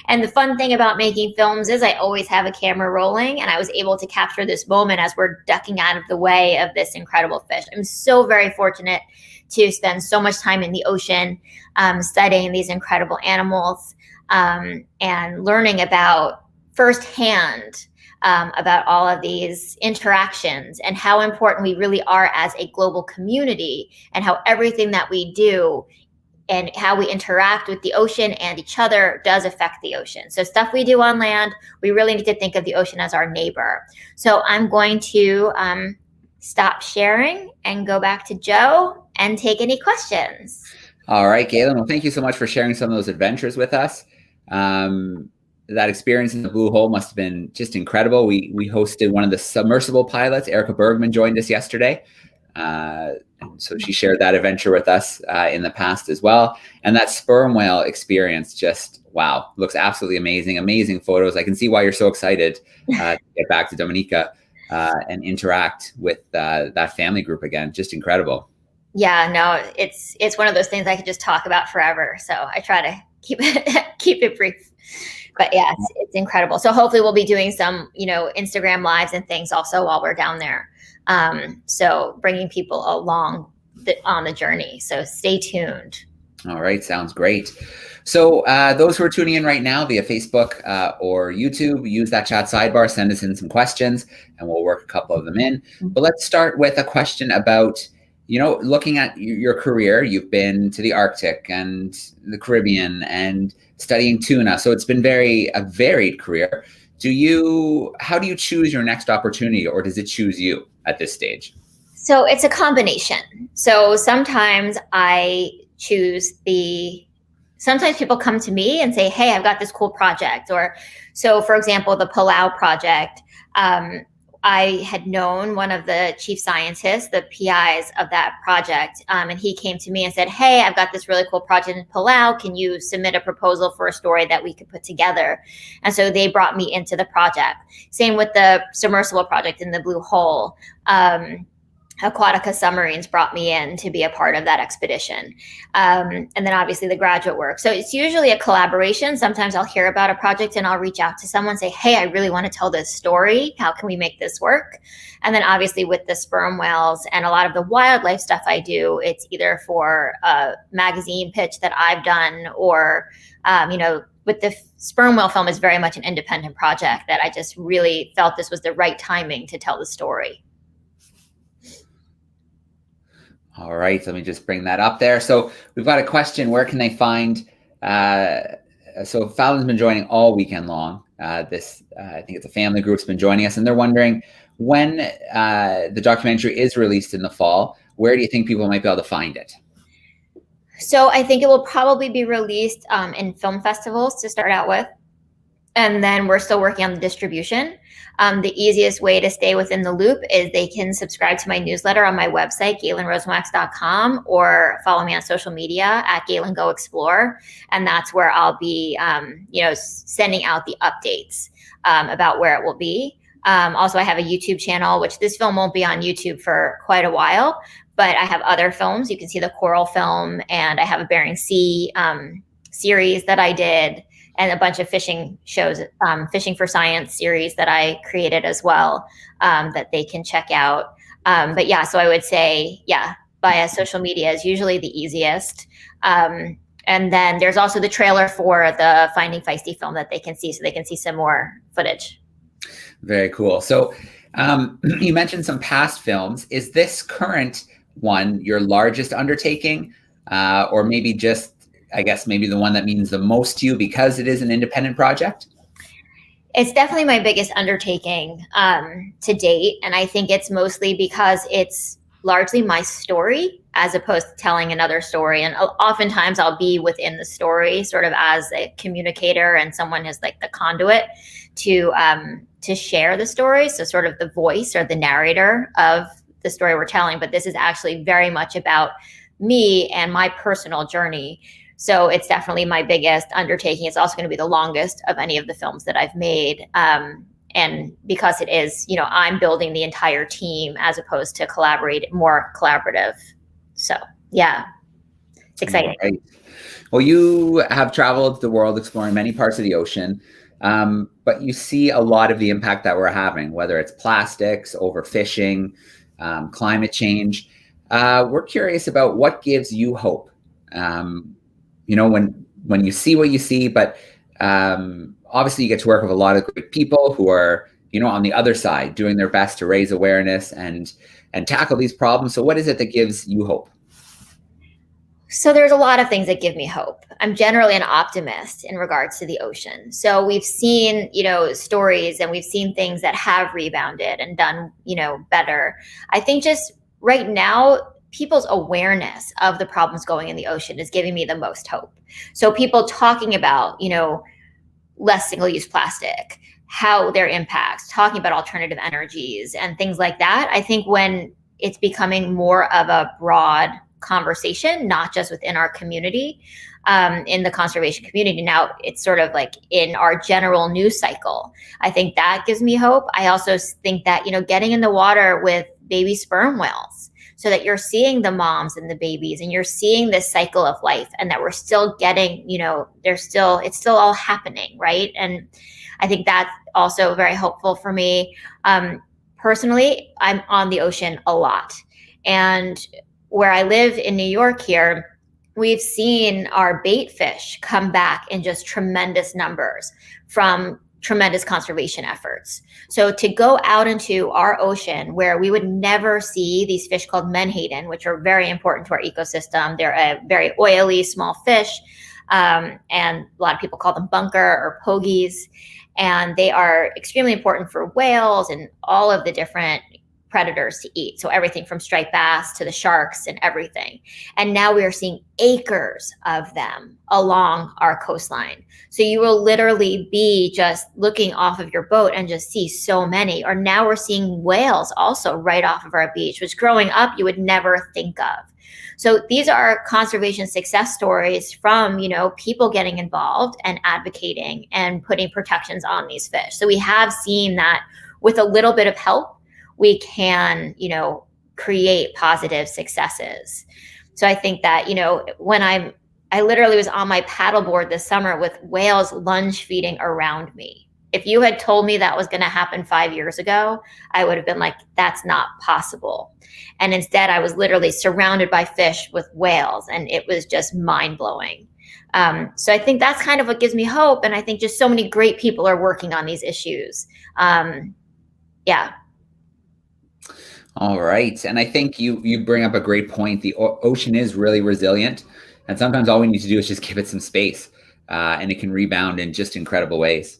And the fun thing about making films is I always have a camera rolling, and I was able to capture this moment as we're ducking out of the way of this incredible fish. I'm so very fortunate to spend so much time in the ocean studying these incredible animals. And learning about firsthand about all of these interactions and how important we really are as a global community and how everything that we do and how we interact with the ocean and each other does affect the ocean. So stuff we do on land, we really need to think of the ocean as our neighbor. So I'm going to stop sharing and go back to Joe and take any questions. All right, Galen. Well, thank you so much for sharing some of those adventures with us. That experience in the Blue Hole must have been just incredible. We hosted one of the submersible pilots. Erica Bergman joined us yesterday. And so she shared that adventure with us in the past as well. And that sperm whale experience just, wow, looks absolutely amazing. Amazing photos. I can see why you're so excited to get back to Dominica and interact with that family group again. Just incredible. Yeah, no, it's one of those things I could just talk about forever. So I try to keep it brief. But yeah, it's incredible. So hopefully we'll be doing some, Instagram lives and things also while we're down there. So bringing people along on the journey. So stay tuned. All right. Sounds great. So those who are tuning in right now via Facebook or YouTube, use that chat sidebar, send us in some questions and we'll work a couple of them in. But let's start with a question about, looking at your career. You've been to the Arctic and the Caribbean and studying tuna. So it's been a varied career. How do you choose your next opportunity, or does it choose you at this stage? So it's a combination. So sometimes sometimes people come to me and say, hey, I've got this cool project. Or so, for example, the Palau project, I had known one of the chief scientists, the PIs of that project, and he came to me and said, hey, I've got this really cool project in Palau. Can you submit a proposal for a story that we could put together? And so they brought me into the project. Same with the submersible project in the Blue Hole. Aquatica Submarines brought me in to be a part of that expedition. And then obviously the graduate work. So it's usually a collaboration. Sometimes I'll hear about a project and I'll reach out to someone and say, hey, I really want to tell this story. How can we make this work? And then obviously with the sperm whales and a lot of the wildlife stuff I do, it's either for a magazine pitch that I've done or, with the sperm whale film is very much an independent project that I just really felt this was the right timing to tell the story. All right, let me just bring that up there. So we've got a question, where can they find, so Fallon's been joining all weekend long. I think it's a family group's been joining us, and they're wondering when the documentary is released in the fall, where do you think people might be able to find it? So I think it will probably be released in film festivals to start out with. And then we're still working on the distribution. The easiest way to stay within the loop is they can subscribe to my newsletter on my website, GaylinRosenwax.com, or follow me on social media at GaylinGoExplore. And that's where I'll be, sending out the updates about where it will be. Also, I have a YouTube channel, which this film won't be on YouTube for quite a while, but I have other films. You can see the coral film, and I have a Bering Sea series that I did, and a bunch of fishing shows, Fishing for Science series that I created as well, that they can check out. But yeah, so I would say, via social media is usually the easiest. And then there's also the trailer for the Finding Feisty film that they can see, so they can see some more footage. Very cool. So you mentioned some past films. Is this current one your largest undertaking, or maybe just, I guess, maybe the one that means the most to you because it is an independent project? It's definitely my biggest undertaking to date. And I think it's mostly because it's largely my story as opposed to telling another story. And oftentimes I'll be within the story sort of as a communicator, and someone is like the conduit to share the story. So sort of the voice or the narrator of the story we're telling. But this is actually very much about me and my personal journey. So it's definitely my biggest undertaking. It's also going to be the longest of any of the films that I've made. And because it is, I'm building the entire team as opposed to more collaborative. So yeah, it's exciting. Right. Well, you have traveled the world exploring many parts of the ocean, but you see a lot of the impact that we're having, whether it's plastics, overfishing, climate change. We're curious about what gives you hope. When you see what you see, but obviously you get to work with a lot of great people who are, on the other side, doing their best to raise awareness and tackle these problems. So what is it that gives you hope? So there's a lot of things that give me hope. I'm generally an optimist in regards to the ocean. So we've seen, stories, and we've seen things that have rebounded and done, better. I think just right now, people's awareness of the problems going in the ocean is giving me the most hope. So people talking about, less single-use plastic, how their impacts, talking about alternative energies and things like that. I think when it's becoming more of a broad conversation, not just within our community, in the conservation community, now it's sort of like in our general news cycle. I think that gives me hope. I also think that, getting in the water with baby sperm whales, so that you're seeing the moms and the babies, and you're seeing this cycle of life, and that we're still getting, it's still all happening, right? And I think that's also very hopeful for me. Personally, I'm on the ocean a lot. And where I live in New York here, we've seen our bait fish come back in just tremendous numbers from tremendous conservation efforts. So to go out into our ocean where we would never see these fish called menhaden, which are very important to our ecosystem. They're a very oily, small fish. And a lot of people call them bunker or pogies. And they are extremely important for whales and all of the different predators to eat. So everything from striped bass to the sharks and everything. And now we are seeing acres of them along our coastline. So you will literally be just looking off of your boat and just see so many. Or now we're seeing whales also right off of our beach, which growing up you would never think of. So these are conservation success stories from, people getting involved and advocating and putting protections on these fish. So we have seen that with a little bit of help, we can, create positive successes. So I think that, you know, when I literally was on my paddleboard this summer with whales lunge feeding around me. If you had told me that was going to happen 5 years ago, I would have been like, that's not possible. And instead, I was literally surrounded by fish with whales, and it was just mind blowing. So I think that's kind of what gives me hope. And I think just so many great people are working on these issues. Yeah. All right. And I think you bring up a great point. The ocean is really resilient. And sometimes all we need to do is just give it some space, and it can rebound in just incredible ways.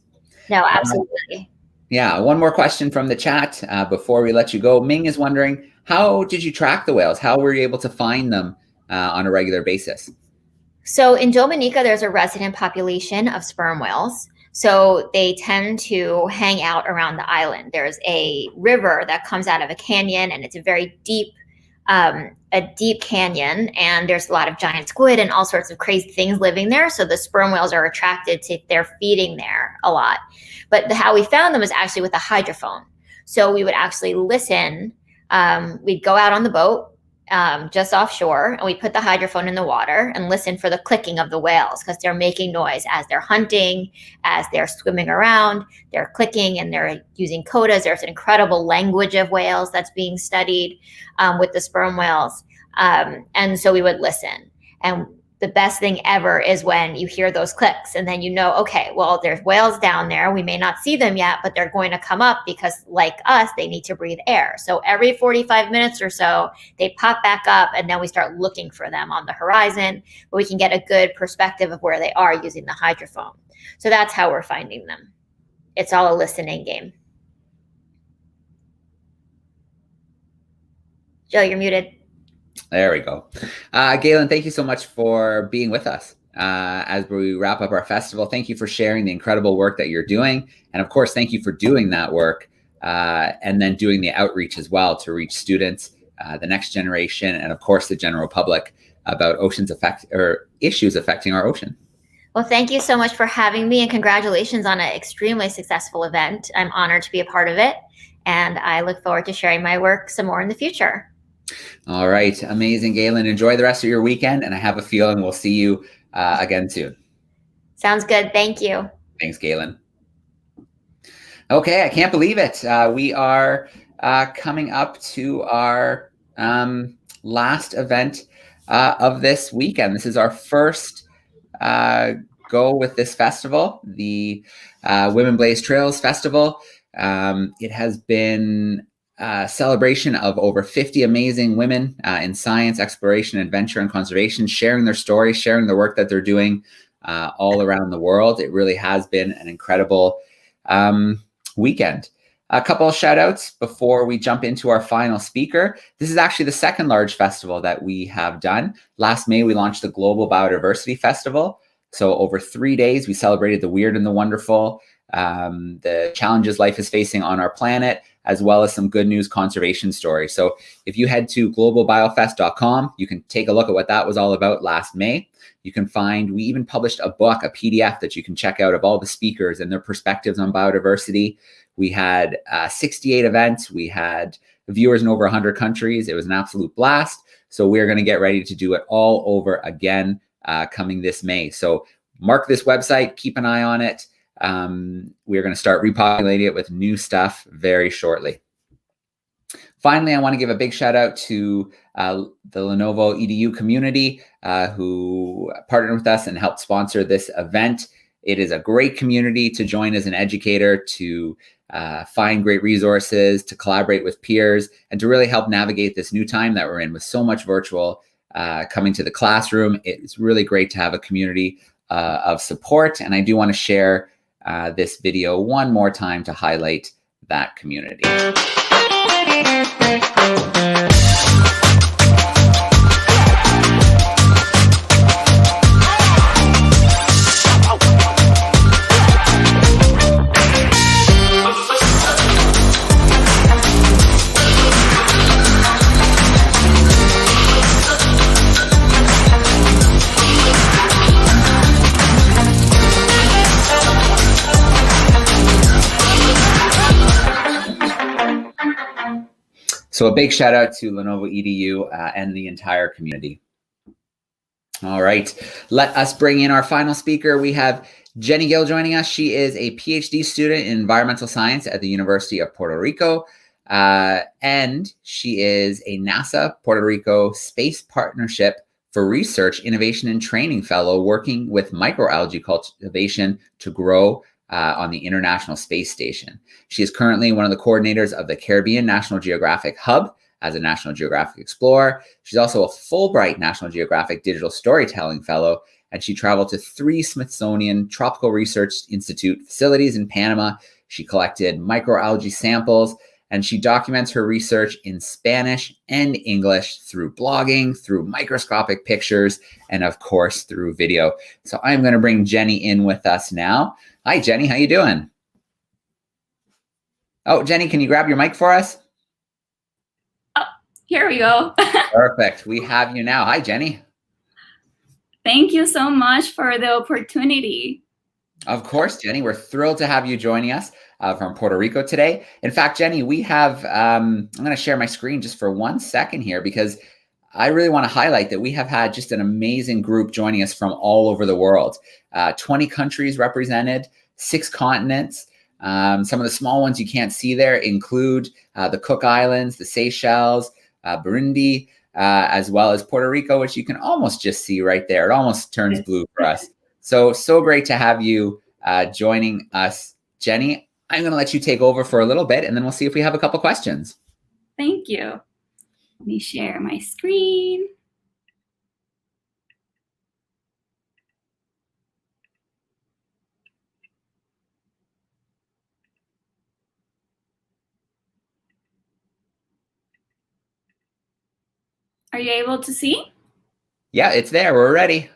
No, absolutely. Yeah. One more question from the chat before we let you go. Ming is wondering, how did you track the whales? How were you able to find them on a regular basis? So in Dominica, there's a resident population of sperm whales. So they tend to hang out around the island. There's a river that comes out of a canyon, and it's a very deep canyon, and there's a lot of giant squid and all sorts of crazy things living there. So the sperm whales are attracted to, they're feeding there a lot. But how we found them was actually with a hydrophone. So we would actually listen. We'd go out on the boat just offshore, and we put the hydrophone in the water and listen for the clicking of the whales, because they're making noise as they're hunting, as they're swimming around, they're clicking and they're using codas. There's an incredible language of whales that's being studied with the sperm whales. And so we would listen. And the best thing ever is when you hear those clicks, and then you know, okay, well, there's whales down there. We may not see them yet, but they're going to come up because, like us, they need to breathe air. So every 45 minutes or so, they pop back up, and then we start looking for them on the horizon, but we can get a good perspective of where they are using the hydrophone. So that's how we're finding them. It's all a listening game. Joe, you're muted. There we go. Galen, thank you so much for being with us as we wrap up our festival. Thank you for sharing the incredible work that you're doing. And of course, thank you for doing that work and then doing the outreach as well to reach students, the next generation, and of course, the general public about issues affecting our ocean. Well, thank you so much for having me, and congratulations on an extremely successful event. I'm honored to be a part of it, and I look forward to sharing my work some more in the future. All right. Amazing, Galen. Enjoy the rest of your weekend, and I have a feeling we'll see you again soon. Sounds good. Thank you. Thanks, Galen. Okay, I can't believe it. We are coming up to our last event of this weekend. This is our first go with this festival, the Women Blaze Trails Festival. It has been celebration of over 50 amazing women in science, exploration, adventure, and conservation, sharing their stories, sharing the work that they're doing all around the world. It really has been an incredible weekend. A couple of shout outs before we jump into our final speaker. This is actually the second large festival that we have done. Last May, we launched the Global Biodiversity Festival. So over 3 days, we celebrated the weird and the wonderful, the challenges life is facing on our planet, as well as some good news conservation stories. So if you head to globalbiofest.com, you can take a look at what that was all about last May. You can find, we even published a book, a PDF that you can check out of all the speakers and their perspectives on biodiversity. We had 68 events. We had viewers in over 100 countries. It was an absolute blast. So we're going to get ready to do it all over again coming this May. So mark this website, keep an eye on it. We're going to start repopulating it with new stuff very shortly. Finally, I want to give a big shout out to the Lenovo EDU community who partnered with us and helped sponsor this event. It is a great community to join as an educator, to find great resources, to collaborate with peers, and to really help navigate this new time that we're in with so much virtual coming to the classroom. It's really great to have a community of support. And I do want to share this video one more time to highlight that community. So a big shout out to Lenovo EDU and the entire community. All right, let us bring in our final speaker. We have Jenny Gill joining us. She is a PhD student in environmental science at the University of Puerto Rico. And she is a NASA Puerto Rico Space Partnership for Research, Innovation, and Training Fellow working with microalgae cultivation to grow on the International Space Station. She is currently one of the coordinators of the Caribbean National Geographic Hub as a National Geographic Explorer. She's also a Fulbright National Geographic Digital Storytelling Fellow, and she traveled to 3 Smithsonian Tropical Research Institute facilities in Panama. She collected microalgae samples, and she documents her research in Spanish and English through blogging, through microscopic pictures, and of course, through video. So I'm going to bring Jenny in with us now. Hi, Jenny. How you doing? Oh, Jenny, can you grab your mic for us? Here we go. Perfect. We have you now. Hi, Jenny. Thank you so much for the opportunity. Of course, Jenny. We're thrilled to have you joining us from Puerto Rico today. In fact, Jenny, we have, I'm going to share my screen just for 1 second here because I really want to highlight that we have had just an amazing group joining us from all over the world. 20 countries represented, 6 continents. Some of the small ones you can't see there include the Cook Islands, the Seychelles, Burundi, as well as Puerto Rico, which you can almost just see right there. It almost turns blue for us. So great to have you joining us, Jenny. I'm going to let you take over for a little bit, and then we'll see if we have a couple questions. Thank you. Let me share my screen. Are you able to see? Yeah, it's there. We're ready.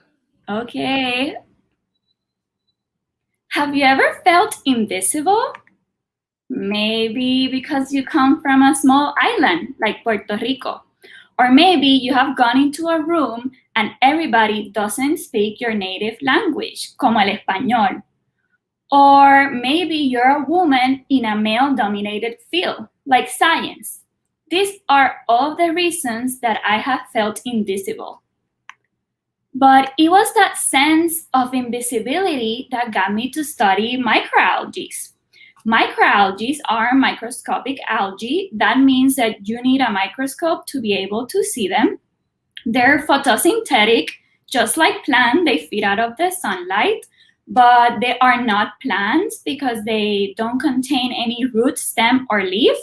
Okay. Have you ever felt invisible? Maybe because you come from a small island like Puerto Rico. Or maybe you have gone into a room and everybody doesn't speak your native language, como el español. Or maybe you're a woman in a male-dominated field, like science. These are all the reasons that I have felt invisible. But it was that sense of invisibility that got me to study microalgae. Microalgae are microscopic algae. That means that you need a microscope to be able to see them. They're photosynthetic, just like plants. They feed out of the sunlight, but they are not plants because they don't contain any root, stem, or leaf.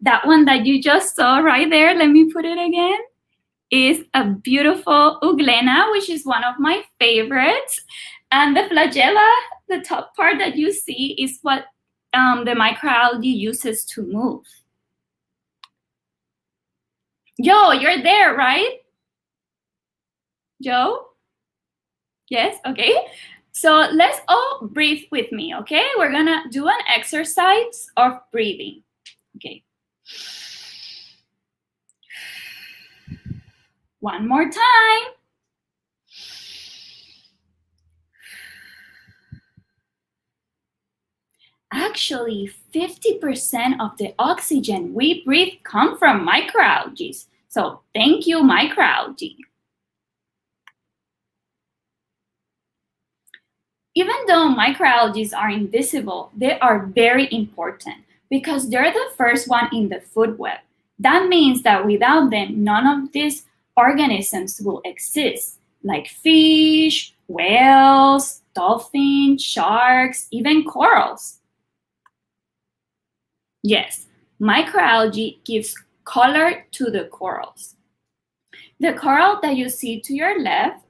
That one that you just saw right there, let me put it again, is a beautiful euglena, which is one of my favorites. And the flagella, the top part that you see, is what the microalgae uses to move. Joe, you're there, right? Joe? Yes, okay. So let's all breathe with me, okay? We're gonna do an exercise of breathing, okay? One more time. Actually, 50% of the oxygen we breathe come from microalgae. So thank you, microalgae. Even though microalgae are invisible, they are very important because they're the first one in the food web. That means that without them, none of these organisms will exist, like fish, whales, dolphins, sharks, even corals. Yes, microalgae gives color to the corals. The coral that you see to your left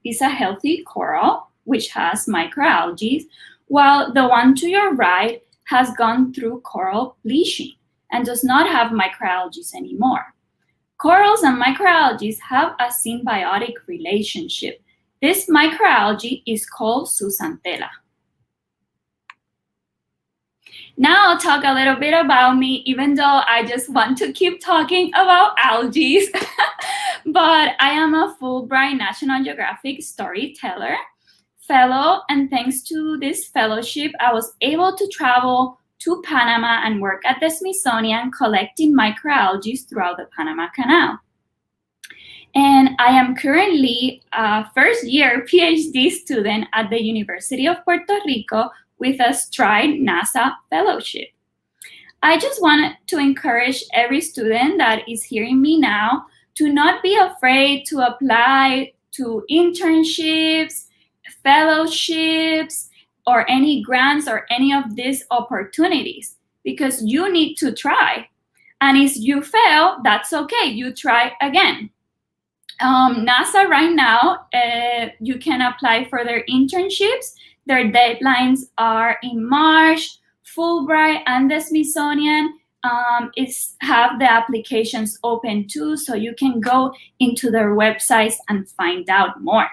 is a healthy coral, which has microalgae, while the one to your right has gone through coral bleaching and does not have microalgae anymore. Corals and microalgae have a symbiotic relationship. This microalgae is called zooxanthella. Now I'll talk a little bit about me, even though I just want to keep talking about algae. But I am a Fulbright National Geographic Storyteller Fellow, and thanks to this fellowship, I was able to travel to Panama and work at the Smithsonian collecting microalgae throughout the Panama Canal. And I am currently a first-year PhD student at the University of Puerto Rico with a STRIDE NASA fellowship. I just wanted to encourage every student that is hearing me now to not be afraid to apply to internships, fellowships, or any grants or any of these opportunities, because you need to try. And if you fail, that's okay, you try again. NASA right now, you can apply for their internships. Their deadlines are in March. Fulbright and the Smithsonian have the applications open too, so you can go into their websites and find out more.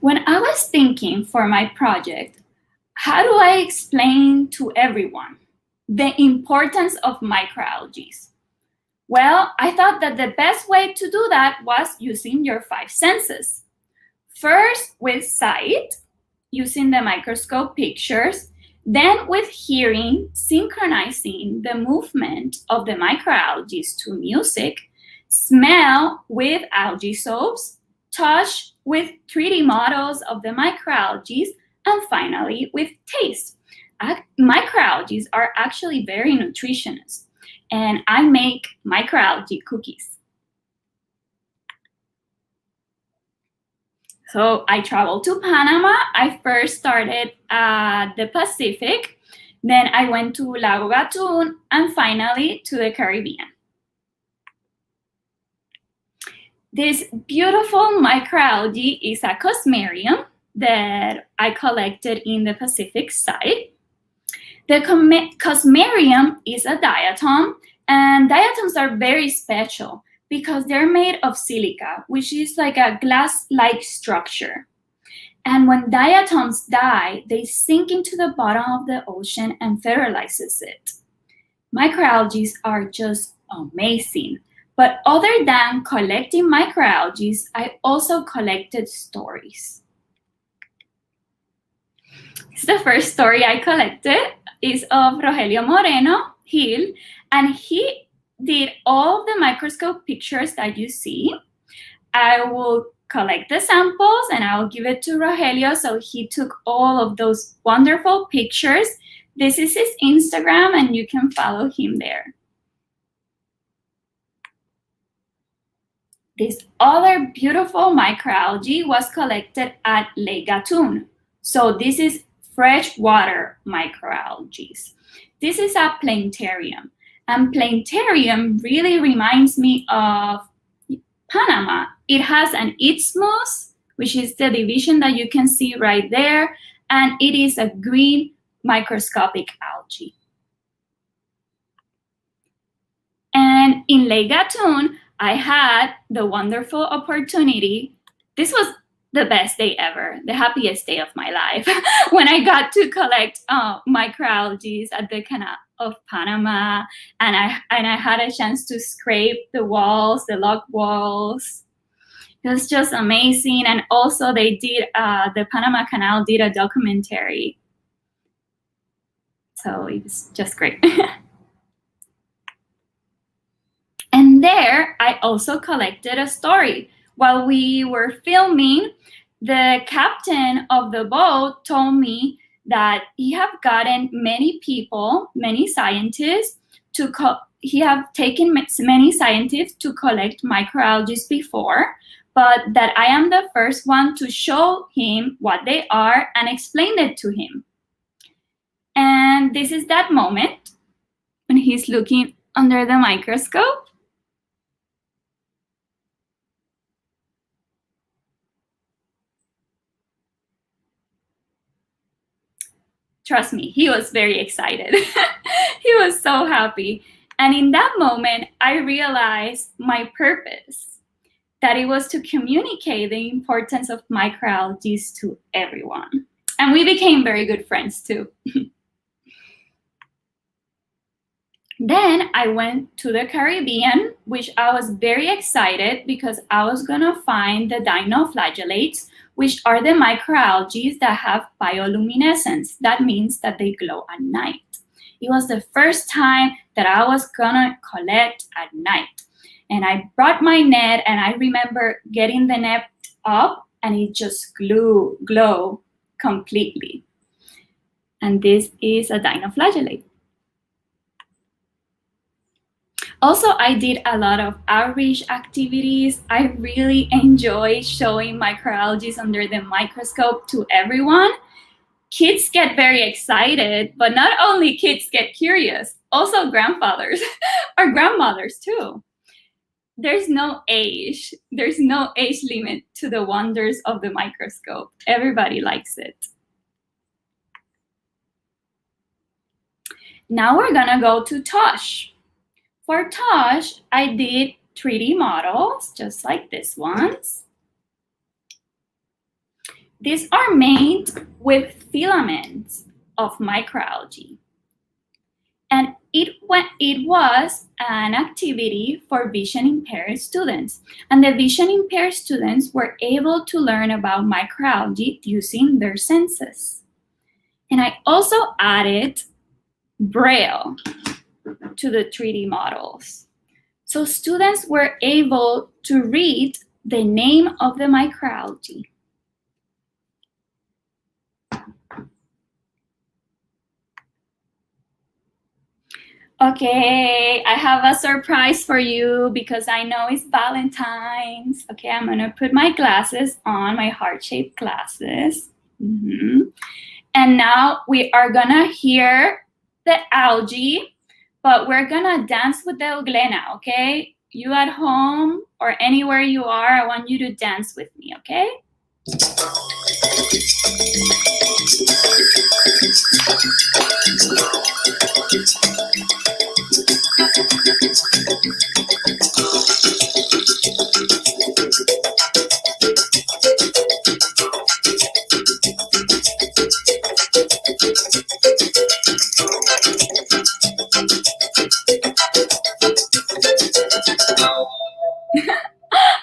When I was thinking for my project, how do I explain to everyone the importance of microalgae? Well, I thought that the best way to do that was using your 5 senses. First, with sight, using the microscope pictures, then with hearing, synchronizing the movement of the microalgae to music, smell with algae soaps, touch with 3D models of the microalgae, and finally with taste. Microalgae are actually very nutritious, and I make microalgae cookies. So I traveled to Panama. I first started at the Pacific, then I went to Lago Gatun, and finally to the Caribbean. This beautiful microalgae is a cosmerium that I collected in the Pacific side. The cosmerium is a diatom, and diatoms are very special because they're made of silica, which is like a glass-like structure. And when diatoms die, they sink into the bottom of the ocean and fertilizes it. Microalgae are just amazing. But other than collecting microalgae, I also collected stories. The first story I collected is of Rogelio Moreno Gil, and he did all the microscope pictures that you see. I will collect the samples and I will give it to Rogelio, so he took all of those wonderful pictures. This is his Instagram and you can follow him there. This other beautiful microalgae was collected at Lake Gatun. So this is freshwater microalgae. This is a planetarium. And planetarium really reminds me of Panama. It has an isthmus, which is the division that you can see right there, and it is a green microscopic algae. And in Lake Gatun, I had the wonderful opportunity. This was the best day ever, the happiest day of my life, when I got to collect microalgae at the Canal of Panama, and I had a chance to scrape the walls, the log walls. It was just amazing. And also they did, the Panama Canal did a documentary. So it was just great. And there, I also collected a story. While we were filming, the captain of the boat told me that he have gotten many people, many scientists, he have taken many scientists to collect microalgae before, but that I am the first one to show him what they are and explain it to him. And this is that moment when he's looking under the microscope. Trust me, he was very excited. He was so happy. And in that moment, I realized my purpose, that it was to communicate the importance of microalgae to everyone. And we became very good friends too. Then I went to the Caribbean, which I was very excited because I was gonna find the dinoflagellates, which are the microalgae that have bioluminescence. That means that they glow at night. It was the first time that I was gonna collect at night. And I brought my net, and I remember getting the net up, and it just glow completely. And this is a dinoflagellate. Also, I did a lot of outreach activities. I really enjoy showing microalgae under the microscope to everyone. Kids get very excited, but not only kids get curious, also grandfathers or grandmothers too. There's no age limit to the wonders of the microscope. Everybody likes it. Now we're gonna go to Tosh. For Tosh, I did 3D models, just like this ones. These are made with filaments of microalgae. And it was an activity for vision impaired students. And the vision impaired students were able to learn about microalgae using their senses. And I also added Braille to the 3D models. So students were able to read the name of the microalgae. Okay, I have a surprise for you because I know it's Valentine's. Okay, I'm gonna put my glasses on, my heart-shaped glasses. And now we are gonna hear the algae, but we're gonna dance with the euglena, okay? You at home or anywhere you are, I want you to dance with me, okay?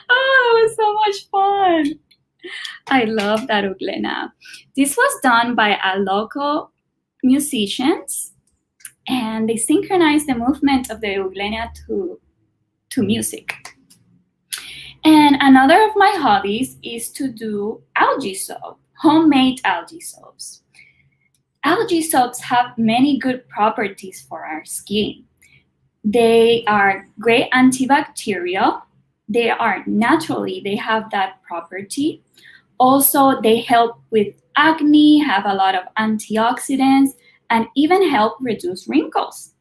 Oh, it was so much fun. I love that euglena. This was done by a local musicians, and they synchronized the movement of the euglena to music. And another of my hobbies is to do algae soap, homemade algae soaps. Algae soaps have many good properties for our skin. They are great antibacterial. They have that property. Also, they help with acne, have a lot of antioxidants, and even help reduce wrinkles.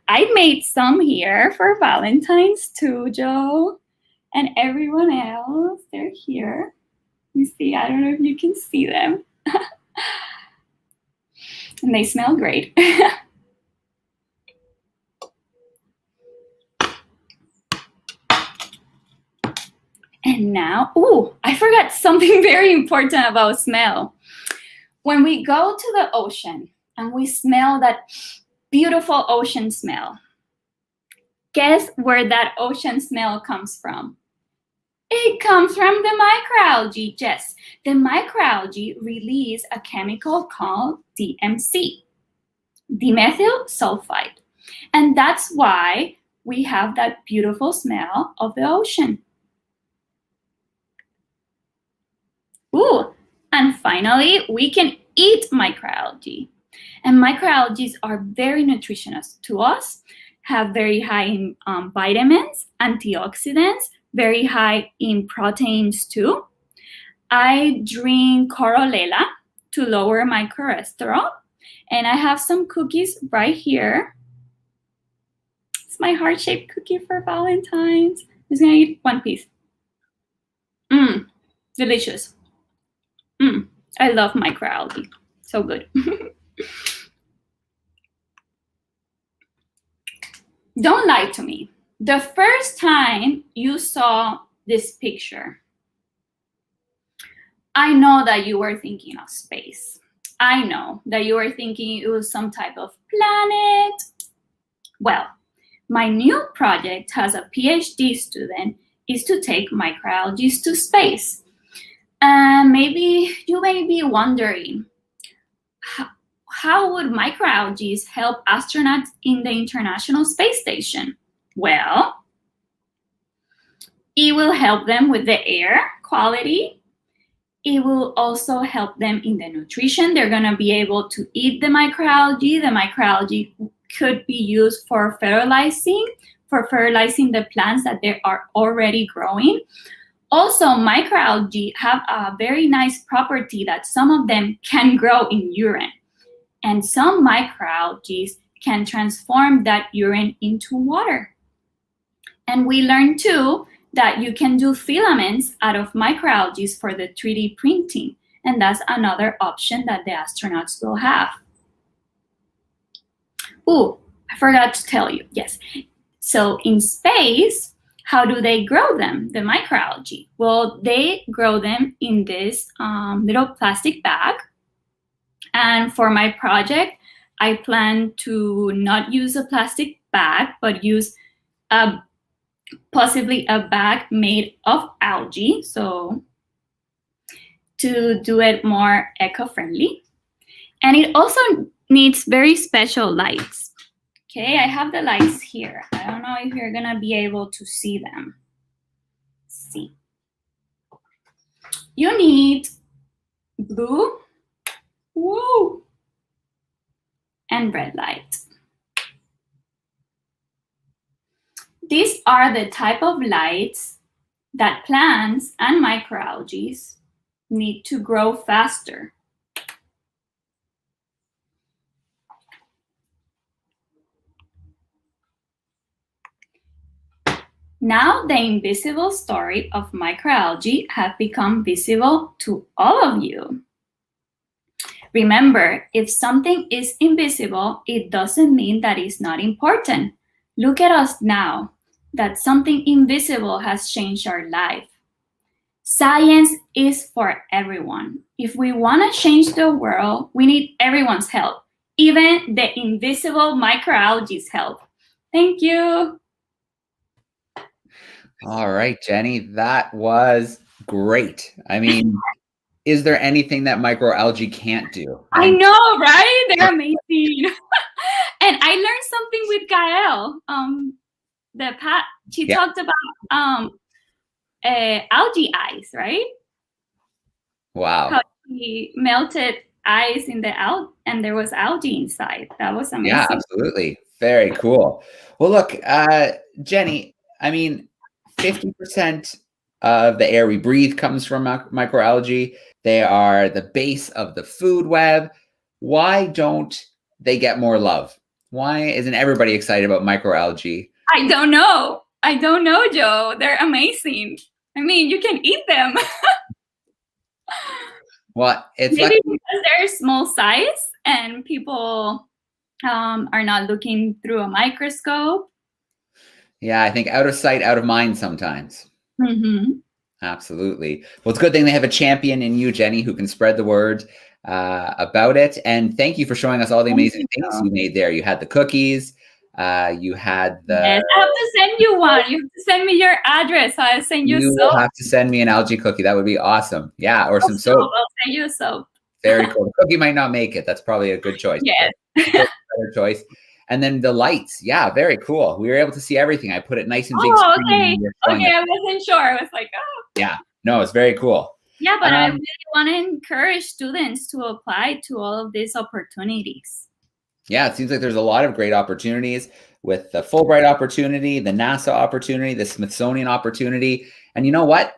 I made some here for Valentine's too, Joe, and everyone else. They're here. You see, I don't know if you can see them. And they smell great. And now, I forgot something very important about smell. When we go to the ocean and we smell that beautiful ocean smell, guess where that ocean smell comes from? It comes from the microalgae. Yes, the microalgae release a chemical called DMC, dimethyl sulfide. And that's why we have that beautiful smell of the ocean. And finally, we can eat microalgae. And microalgae are very nutritious to us, have very high in vitamins, antioxidants, very high in proteins too. I drink chlorella to lower my cholesterol. And I have some cookies right here. It's my heart-shaped cookie for Valentine's. I'm just gonna eat one piece. Delicious. I love microalgae. So good. Don't lie to me. The first time you saw this picture, I know that you were thinking of space. I know that you were thinking it was some type of planet. Well, my new project as a PhD student is to take microalgae to space. And maybe you may be wondering, how would microalgae help astronauts in the International Space Station? Well, it will help them with the air quality. It will also help them in the nutrition. They're going to be able to eat the microalgae. The microalgae could be used for fertilizing the plants that they are already growing. Also, microalgae have a very nice property that some of them can grow in urine. And some microalgae can transform that urine into water. And we learned too that you can do filaments out of microalgae for the 3D printing. And that's another option that the astronauts will have. Oh, I forgot to tell you, yes. So in space, how do they grow them, the microalgae? Well, they grow them in this little plastic bag. And for my project, I plan to not use a plastic bag, but use possibly a bag made of algae, so to do it more eco-friendly. And it also needs very special lights. Okay, I have the lights here. I don't know if you're gonna be able to see them. Let's see. You need blue, woo, and red light. These are the type of lights that plants and microalgae need to grow faster. Now the invisible story of microalgae has become visible to all of you. Remember, if something is invisible, it doesn't mean that it's not important. Look at us now, that something invisible has changed our life. Science is for everyone. If we want to change the world, we need everyone's help, even the invisible microalgae's help. Thank you. All right, Jenny, that was great. I mean, is there anything that microalgae can't do? I know, right? They're amazing. And I learned something with Gael. She talked about algae eyes, right? Wow. How she melted ice in the and there was algae inside. That was amazing. Yeah, absolutely. Very cool. Well, look, Jenny, I mean, 50% of the air we breathe comes from microalgae. They are the base of the food web. Why don't they get more love? Why isn't everybody excited about microalgae? I don't know. I don't know, Joe. They're amazing. I mean, you can eat them. Well, it's maybe because they're small size and people are not looking through a microscope. Yeah, I think out of sight, out of mind sometimes. Mm-hmm. Absolutely. Well, it's a good thing they have a champion in you, Jenny, who can spread the word about it. And thank you for showing us all the amazing things you made there. You had the cookies. You had the... Yes, I have to send you one. You have to send me your address. I'll send you soap. You will have to send me an algae cookie. That would be awesome. Yeah, or some soap. I'll send you soap. Very cool. The cookie might not make it. That's probably a good choice. Yes. Better choice. And then the lights. Yeah, very cool. We were able to see everything. I put it nice and big. Oh, okay. Okay, I wasn't sure. I was like, oh. Yeah, no, it's very cool. Yeah, but I really want to encourage students to apply to all of these opportunities. Yeah, it seems like there's a lot of great opportunities with the Fulbright opportunity, the NASA opportunity, the Smithsonian opportunity. And you know what?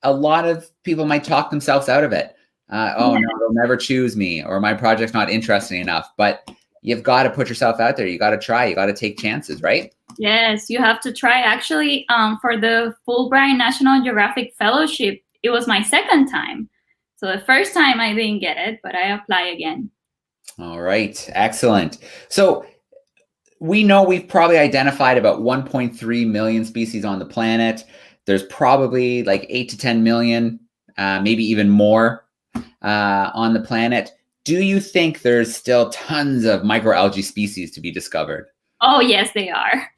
A lot of people might talk themselves out of it. Oh, no, they'll never choose me, or my project's not interesting enough. But you've got to put yourself out there. You got to try. You got to take chances, right? Yes, you have to try. Actually, for the Fulbright National Geographic Fellowship, it was my second time. So the first time I didn't get it, but I apply again. All right. Excellent. So we know we've probably identified about 1.3 million species on the planet. There's probably like 8 to 10 million, maybe even more on the planet. Do you think there's still tons of microalgae species to be discovered? Oh, yes, they are.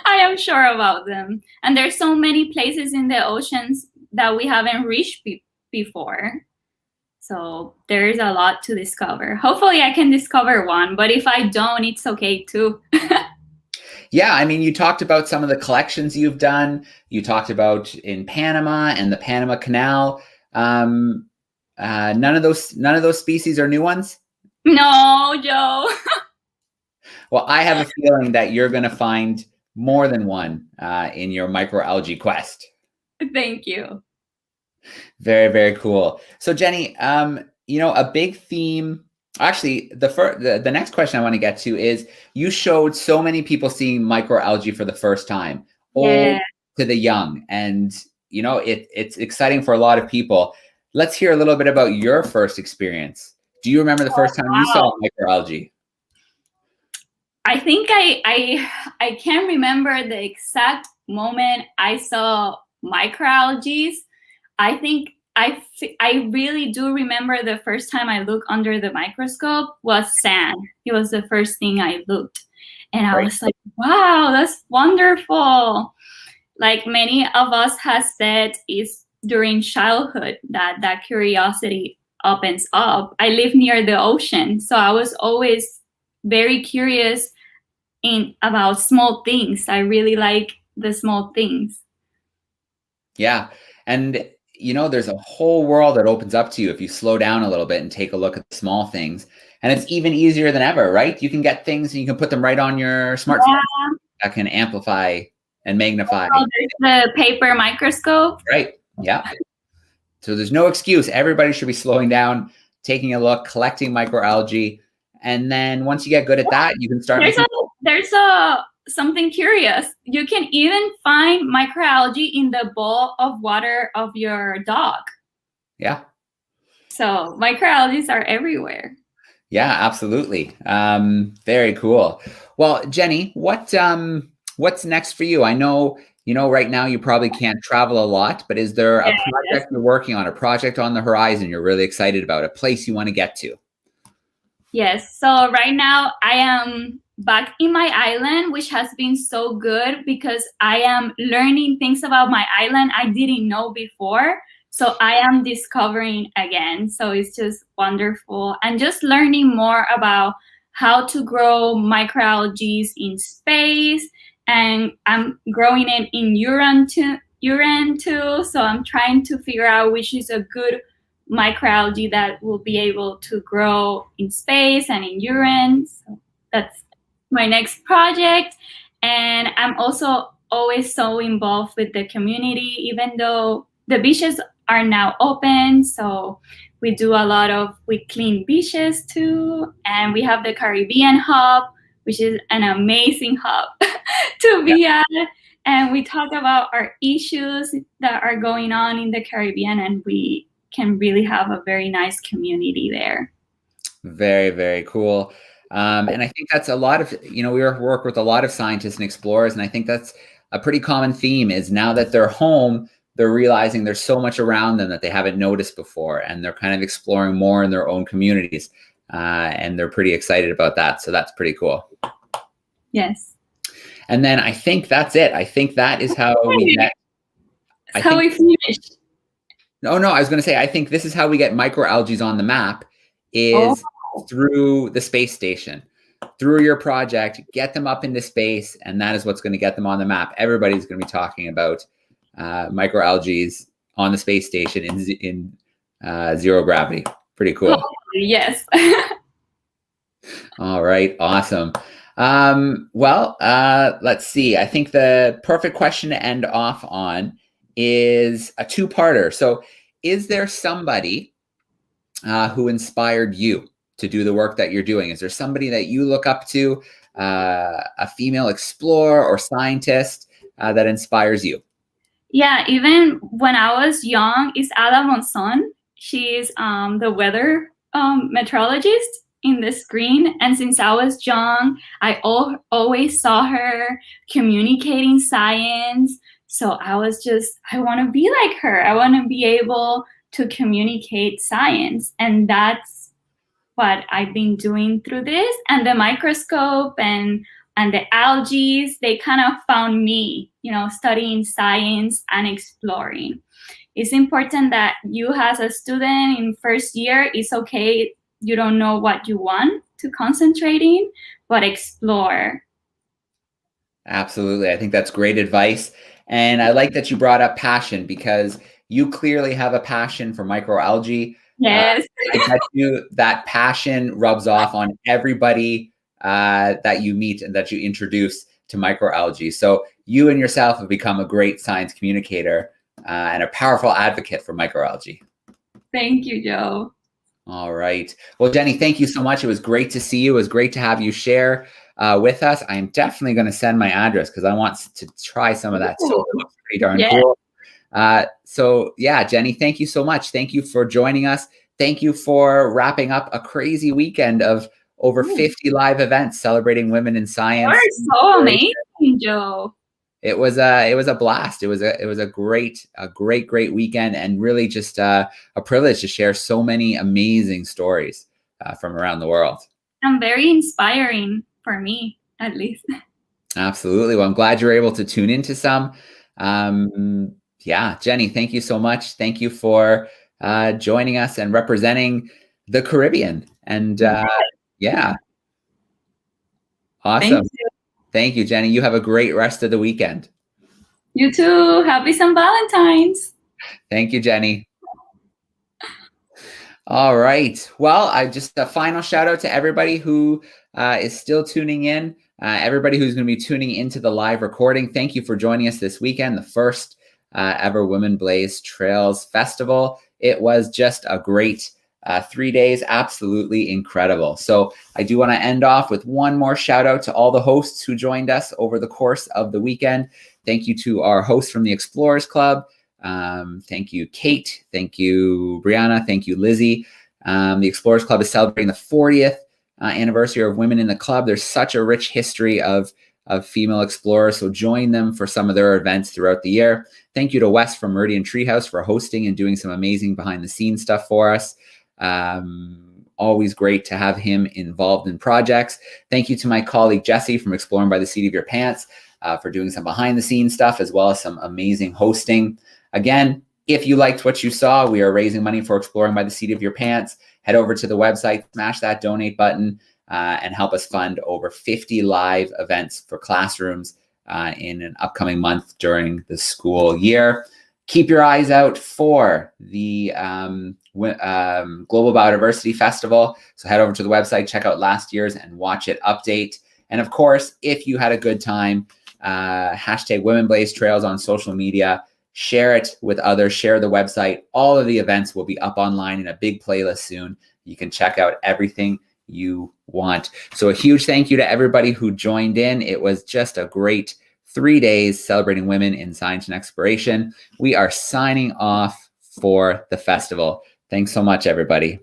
I am sure about them. And there's so many places in the oceans that we haven't reached before. So there's a lot to discover. Hopefully I can discover one, but if I don't, it's okay too. Yeah, I mean, you talked about some of the collections you've done. You talked about in Panama and the Panama Canal. None of those species are new ones? No, Joe. Well, I have a feeling that you're going to find more than one in your microalgae quest. Thank you. Very, very cool. So Jenny, a big theme, actually, the next question I want to get to is, you showed so many people seeing microalgae for the first time, old to the young, and it's exciting for a lot of people. Let's hear a little bit about your first experience. Do you remember the first time you saw microalgae? I think I can't remember the exact moment I saw microalgae. I think I really do remember the first time I looked under the microscope was sand. It was the first thing I looked. And I was like, wow, that's wonderful. Like many of us have said, is during childhood that curiosity opens up. I live near the ocean, so I was always very curious about small things. I really like the small things. Yeah. And there's a whole world that opens up to you if you slow down a little bit and take a look at the small things. And it's even easier than ever, right? You can get things and you can put them right on your smartphone that can amplify and magnify. Oh, there's the paper microscope. Right. Yeah. So there's no excuse. Everybody should be slowing down, taking a look, collecting microalgae. And then once you get good at that, you can start. There's something curious. You can even find microalgae in the bowl of water of your dog. Yeah. So microalgae are everywhere. Yeah, absolutely. Very cool. Well, Jenny, what's next for you? I know, right now you probably can't travel a lot, but is there a project you're working on, a project on the horizon you're really excited about, a place you want to get to? Yes. So right now I am back in my island, which has been so good because I am learning things about my island I didn't know before. So I am discovering again. So it's just wonderful. And just learning more about how to grow microalgae in space. And I'm growing it in urine too. So I'm trying to figure out which is a good microalgae that will be able to grow in space and in urine. So that's my next project. And I'm also always so involved with the community, even though the beaches are now open. So we do we clean beaches too. And we have the Caribbean hub, which is an amazing hub to be at. And we talk about our issues that are going on in the Caribbean, and we can really have a very nice community there. Very, very cool. And I think that's a lot of, we work with a lot of scientists and explorers, and I think that's a pretty common theme is now that they're home, they're realizing there's so much around them that they haven't noticed before, and they're kind of exploring more in their own communities, and they're pretty excited about that. So that's pretty cool. Yes. And then I think that's it. I think that is how we get. How we finish. No, I was going to say, I think this is how we get microalgae on the map is through the space station, through your project, get them up into space. And that is what's going to get them on the map. Everybody's going to be talking about microalgae on the space station in zero gravity. Pretty cool. Yes. All right. Awesome. Let's see. I think the perfect question to end off on is a two-parter. So is there somebody who inspired you to do the work that you're doing? Is there somebody that you look up to, a female explorer or scientist that inspires you? Yeah, even when I was young, it's Ada Monzon. She is the weather meteorologist in the screen. And since I was young, I always saw her communicating science. So I was I want to be like her. I want to be able to communicate science. And that's what I've been doing through this. And the microscope and the algae, they kind of found me, studying science and exploring. it's important that you as a student in first year, it's okay, you don't know what you want to concentrate in, but explore. Absolutely. I think that's great advice. And I like that you brought up passion, because you clearly have a passion for microalgae. Yes. That passion rubs off on everybody that you meet and that you introduce to microalgae. So you and yourself have become a great science communicator and a powerful advocate for microalgae. Thank you, Joe. All right. Well, Jenny, thank you so much. It was great to see you. It was great to have you share with us. I'm definitely going to send my address because I want to try some of that. So it looks pretty darn cool. So yeah, Jenny, thank you so much. Thank you for joining us. Thank you for wrapping up a crazy weekend of over 50 live events celebrating women in science. You're so amazing, Joe. It was a blast. It was a great weekend, and really just a privilege to share so many amazing stories from around the world. And very inspiring for me, at least. Absolutely. Well, I'm glad you were able to tune into some. Yeah, Jenny, thank you so much. Thank you for joining us and representing the Caribbean. And yeah, awesome. Thank you, Jenny. You have a great rest of the weekend. You too. Happy St. Valentine's. Thank you, Jenny. All right. Well, just a final shout out to everybody who is still tuning in. Everybody who's going to be tuning into the live recording. Thank you for joining us this weekend, the first ever Women Blaze Trails Festival. It was just a great 3 days, absolutely incredible. So I do want to end off with one more shout out to all the hosts who joined us over the course of the weekend. Thank you to our hosts from the Explorers Club. Thank you, Kate. Thank you, Brianna. Thank you, Lizzie. The Explorers Club is celebrating the 40th anniversary of women in the club. There's such a rich history of female explorers, so join them for some of their events throughout the year. Thank you to Wes from Meridian Treehouse for hosting and doing some amazing behind-the-scenes stuff for us. Always great to have him involved in projects. Thank you to my colleague Jesse from Exploring by the Seat of Your Pants for doing some behind-the-scenes stuff, as well as some amazing hosting. Again, if you liked what you saw, we are raising money for Exploring by the Seat of Your Pants. Head over to the website, smash that donate button, and help us fund over 50 live events for classrooms in an upcoming month during the school year. Keep your eyes out for the Global Biodiversity Festival. So head over to the website, check out last year's and watch it update. And of course, if you had a good time, hashtag Women Blaze Trails on social media. Share it with others, share the website. All of the events will be up online in a big playlist soon. You can check out everything you want. So a huge thank you to everybody who joined in. It was just a great 3 days celebrating women in science and exploration. We are signing off for the festival. Thanks so much, everybody.